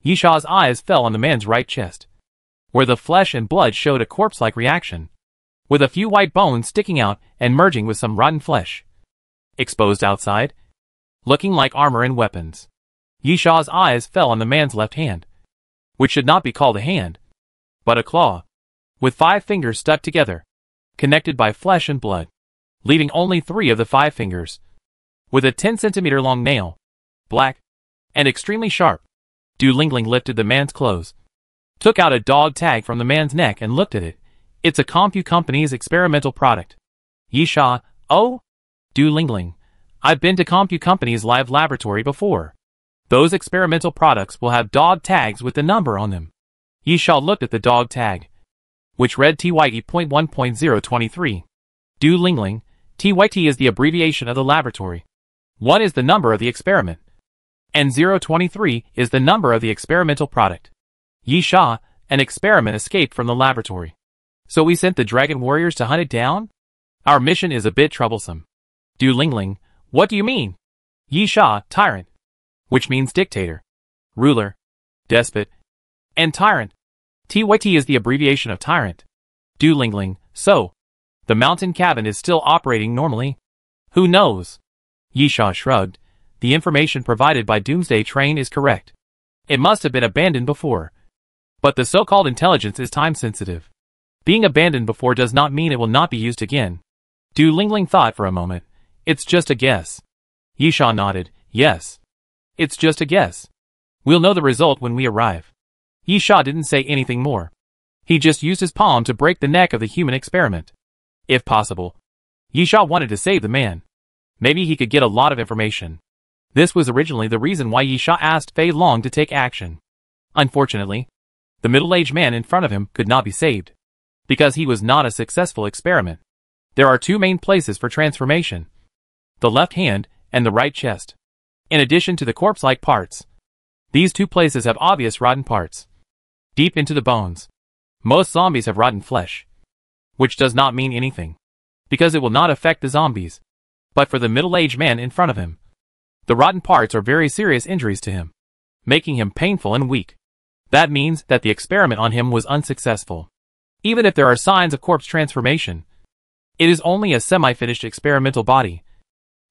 Yisha's eyes fell on the man's right chest, where the flesh and blood showed a corpse-like reaction, with a few white bones sticking out and merging with some rotten flesh, exposed outside, looking like armor and weapons. Yisha's eyes fell on the man's left hand, which should not be called a hand, but a claw, with 5 fingers stuck together, connected by flesh and blood, leaving only 3 of the 5 fingers, with a 10-centimeter long nail, black, and extremely sharp. Du Lingling lifted the man's clothes, took out a dog tag from the man's neck and looked at it. It's a Compu Company's experimental product. Yisha, oh? Du Lingling, I've been to Compu Company's live laboratory before. Those experimental products will have dog tags with the number on them. Yisha looked at the dog tag, which read TYE.1.023. Du Lingling, TYT is the abbreviation of the laboratory. 1 is the number of the experiment, and 023 is the number of the experimental product. Yisha, an experiment escaped from the laboratory. So we sent the dragon warriors to hunt it down? Our mission is a bit troublesome. Du Lingling, what do you mean? Yisha, tyrant, which means dictator, ruler, despot, and tyrant. TYT is the abbreviation of tyrant. Du Lingling, so, the mountain cabin is still operating normally? Who knows? Yisha shrugged. The information provided by Doomsday train is correct. It must have been abandoned before. But the so-called intelligence is time-sensitive. Being abandoned before does not mean it will not be used again. Du Lingling thought for a moment. It's just a guess. Yisha nodded. Yes. It's just a guess. We'll know the result when we arrive. Yisha didn't say anything more. He just used his palm to break the neck of the human experiment. If possible. Yisha wanted to save the man. Maybe he could get a lot of information. This was originally the reason why Yisha asked Fei Long to take action. Unfortunately, the middle-aged man in front of him could not be saved, because he was not a successful experiment. There are 2 main places for transformation: the left hand and the right chest. In addition to the corpse-like parts, these 2 places have obvious rotten parts, deep into the bones. Most zombies have rotten flesh, which does not mean anything, because it will not affect the zombies. But for the middle-aged man in front of him, the rotten parts are very serious injuries to him, making him painful and weak. That means that the experiment on him was unsuccessful. Even if there are signs of corpse transformation, it is only a semi-finished experimental body.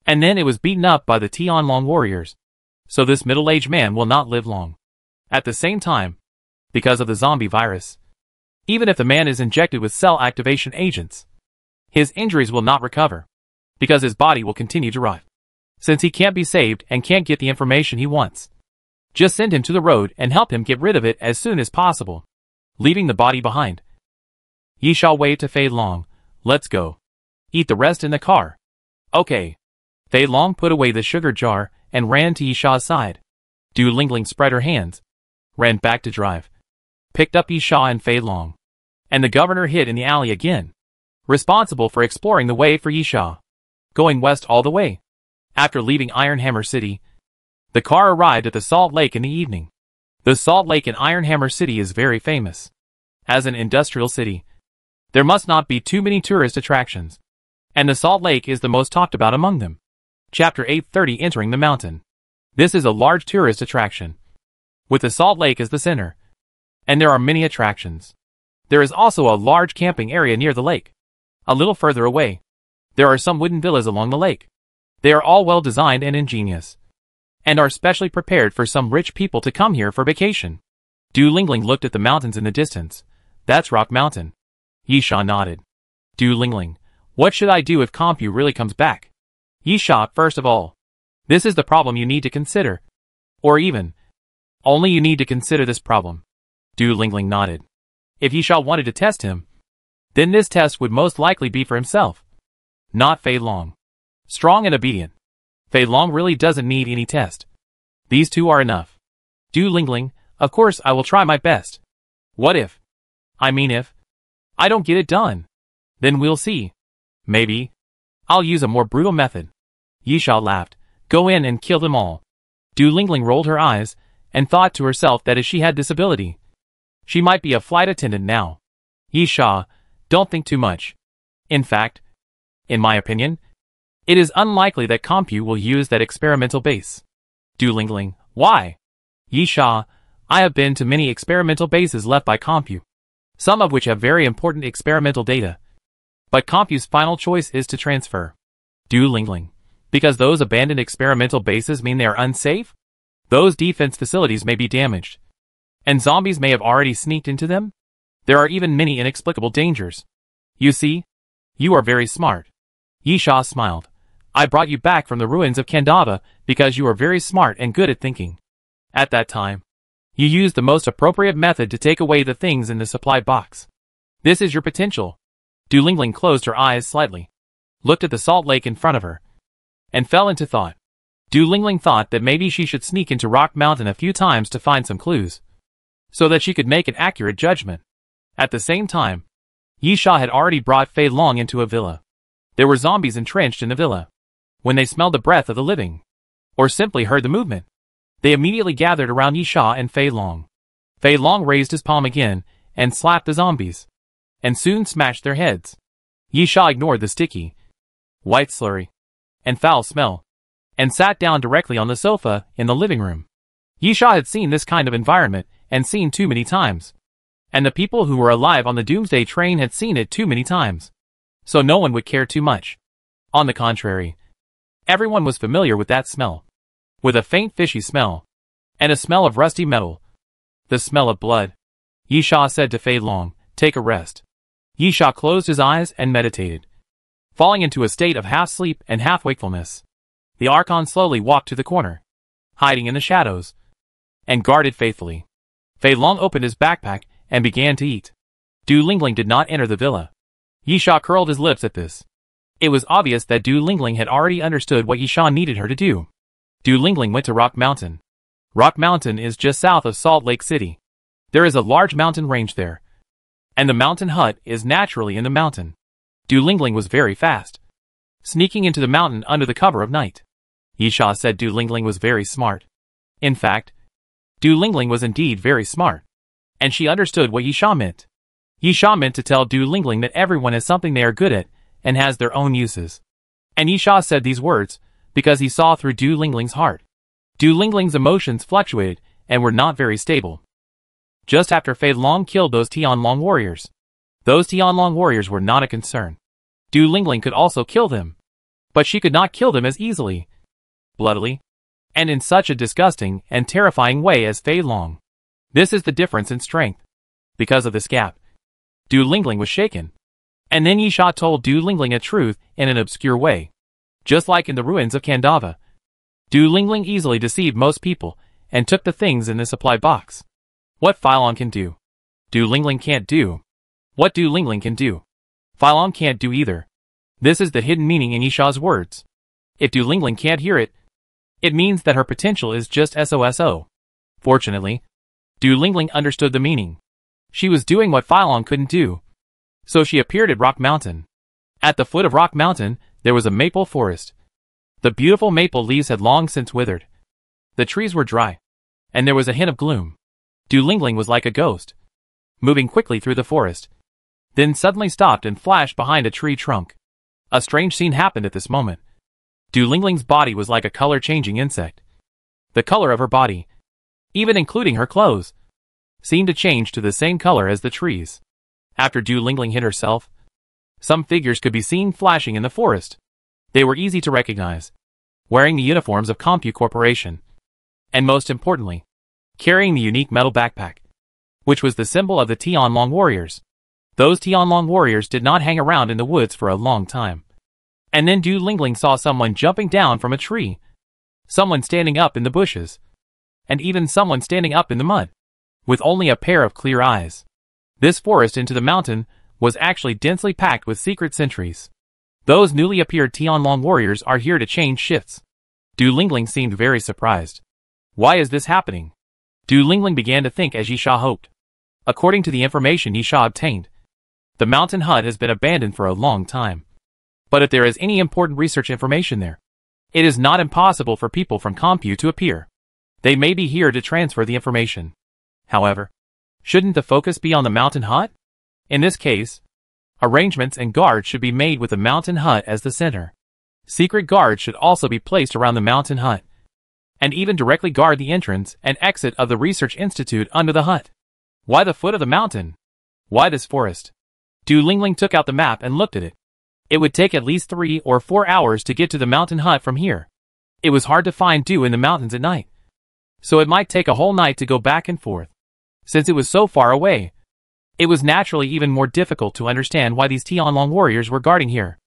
And then it was beaten up by the Tianlong warriors. So this middle-aged man will not live long. At the same time, because of the zombie virus, even if the man is injected with cell activation agents, his injuries will not recover, because his body will continue to rot. Since he can't be saved and can't get the information he wants, just send him to the road and help him get rid of it as soon as possible, leaving the body behind. Yisha waved to Fei Long. Let's go. Eat the rest in the car. Okay. Fei Long put away the sugar jar and ran to Yisha's side. Du Lingling spread her hands, ran back to drive, picked up Yisha and Fei Long, and the governor hid in the alley again, responsible for exploring the way for Yisha, going west all the way. After leaving Iron Hammer City, the car arrived at the Salt Lake in the evening. The Salt Lake in Iron Hammer City is very famous. As an industrial city, there must not be too many tourist attractions, and the Salt Lake is the most talked about among them. Chapter 830 Entering the Mountain. This is a large tourist attraction, with the Salt Lake as the center, and there are many attractions. There is also a large camping area near the lake. A little further away, there are some wooden villas along the lake. They are all well designed and ingenious, and are specially prepared for some rich people to come here for vacation. Du Lingling looked at the mountains in the distance. That's Rock Mountain. Yisha nodded. Du Lingling, what should I do if Compu really comes back? Yisha, first of all, this is the problem you need to consider. Or even, only you need to consider this problem. Du Lingling nodded. If Yisha wanted to test him, then this test would most likely be for himself, not Fei Long. Strong and obedient. Fei Long really doesn't need any test. These 2 are enough. Du Lingling, of course I will try my best. What if? I mean if I don't get it done. Then we'll see. Maybe I'll use a more brutal method. Yisha laughed. Go in and kill them all. Du Lingling rolled her eyes and thought to herself that if she had this ability, she might be a flight attendant now. Yisha, don't think too much. In fact, in my opinion, It is unlikely that Compu will use that experimental base. Du Lingling, why? Yi Sha, I have been to many experimental bases left by Compu, some of which have very important experimental data. But Compu's final choice is to transfer. Du Lingling, because those abandoned experimental bases mean they are unsafe? Those defense facilities may be damaged, and zombies may have already sneaked into them? There are even many inexplicable dangers. You see? You are very smart. Yi Sha smiled. I brought you back from the ruins of Kandava because you are very smart and good at thinking. At that time, you used the most appropriate method to take away the things in the supply box. This is your potential. Du Lingling closed her eyes slightly, looked at the salt lake in front of her, and fell into thought. Du Lingling thought that maybe she should sneak into Rock Mountain a few times to find some clues, so that she could make an accurate judgment. At the same time, Yi Sha had already brought Fei Long into a villa. There were zombies entrenched in the villa. When they smelled the breath of the living, or simply heard the movement, they immediately gathered around Yi Sha and Fei Long. Fei Long raised his palm again and slapped the zombies, and soon smashed their heads. Yi Sha ignored the sticky, white slurry, and foul smell, and sat down directly on the sofa in the living room. Yi Sha had seen this kind of environment and seen too many times, and the people who were alive on the Doomsday train had seen it too many times, so no one would care too much. On the contrary, everyone was familiar with that smell, with a faint fishy smell, and a smell of rusty metal. The smell of blood. Yi Sha said to Fei Long, take a rest. Yi Sha closed his eyes and meditated, falling into a state of half-sleep and half-wakefulness. The Archon slowly walked to the corner, hiding in the shadows, and guarded faithfully. Fei Long opened his backpack and began to eat. Du Lingling did not enter the villa. Yi Sha curled his lips at this. It was obvious that Du Lingling had already understood what Yi Sha needed her to do. Du Lingling went to Rock Mountain. Rock Mountain is just south of Salt Lake City. There is a large mountain range there, and the mountain hut is naturally in the mountain. Du Lingling was very fast, sneaking into the mountain under the cover of night. Yi Sha said Du Lingling was very smart. In fact, Du Lingling was indeed very smart, and she understood what Yi Sha meant. Yi Sha meant to tell Du Lingling that everyone has something they are good at and has their own uses. And Yi Sha said these words because he saw through Du Lingling's heart. Du Lingling's emotions fluctuated and were not very stable. Just after Fei Long killed those Tianlong warriors, those Tianlong warriors were not a concern. Du Lingling could also kill them, but she could not kill them as easily, bloodily, and in such a disgusting and terrifying way as Fei Long. This is the difference in strength. Because of this gap, Du Lingling was shaken. And then Yi Sha told Du Lingling a truth in an obscure way. Just like in the ruins of Kandava, Du Lingling easily deceived most people and took the things in the supply box. What Fei Long can do, Du Lingling can't do. What Du Lingling can do, Fei Long can't do either. This is the hidden meaning in Yi Sha's words. If Du Lingling can't hear it, it means that her potential is just SOSO. Fortunately, Du Lingling understood the meaning. She was doing what Fei Long couldn't do. So she appeared at Rock Mountain. At the foot of Rock Mountain, there was a maple forest. The beautiful maple leaves had long since withered. The trees were dry, and there was a hint of gloom. Du Lingling was like a ghost, moving quickly through the forest, then suddenly stopped and flashed behind a tree trunk. A strange scene happened at this moment. Du Lingling's body was like a color-changing insect. The color of her body, even including her clothes, seemed to change to the same color as the trees. After Du Lingling hid herself, some figures could be seen flashing in the forest. They were easy to recognize, wearing the uniforms of Compu Corporation, and most importantly, carrying the unique metal backpack, which was the symbol of the Tianlong warriors. Those Tianlong warriors did not hang around in the woods for a long time. And then Du Lingling saw someone jumping down from a tree, someone standing up in the bushes, and even someone standing up in the mud, with only a pair of clear eyes. This forest into the mountain was actually densely packed with secret sentries. Those newly appeared Tianlong warriors are here to change shifts. Du Lingling seemed very surprised. Why is this happening? Du Lingling began to think as Yi Sha hoped. According to the information Yi Sha obtained, the mountain hut has been abandoned for a long time. But if there is any important research information there, it is not impossible for people from Compu to appear. They may be here to transfer the information. However, shouldn't the focus be on the mountain hut? In this case, arrangements and guards should be made with the mountain hut as the center. Secret guards should also be placed around the mountain hut, and even directly guard the entrance and exit of the research institute under the hut. Why the foot of the mountain? Why this forest? Du Lingling took out the map and looked at it. It would take at least 3 or 4 hours to get to the mountain hut from here. It was hard to find dew in the mountains at night, so it might take a whole night to go back and forth. Since it was so far away, it was naturally even more difficult to understand why these Tianlong warriors were guarding here.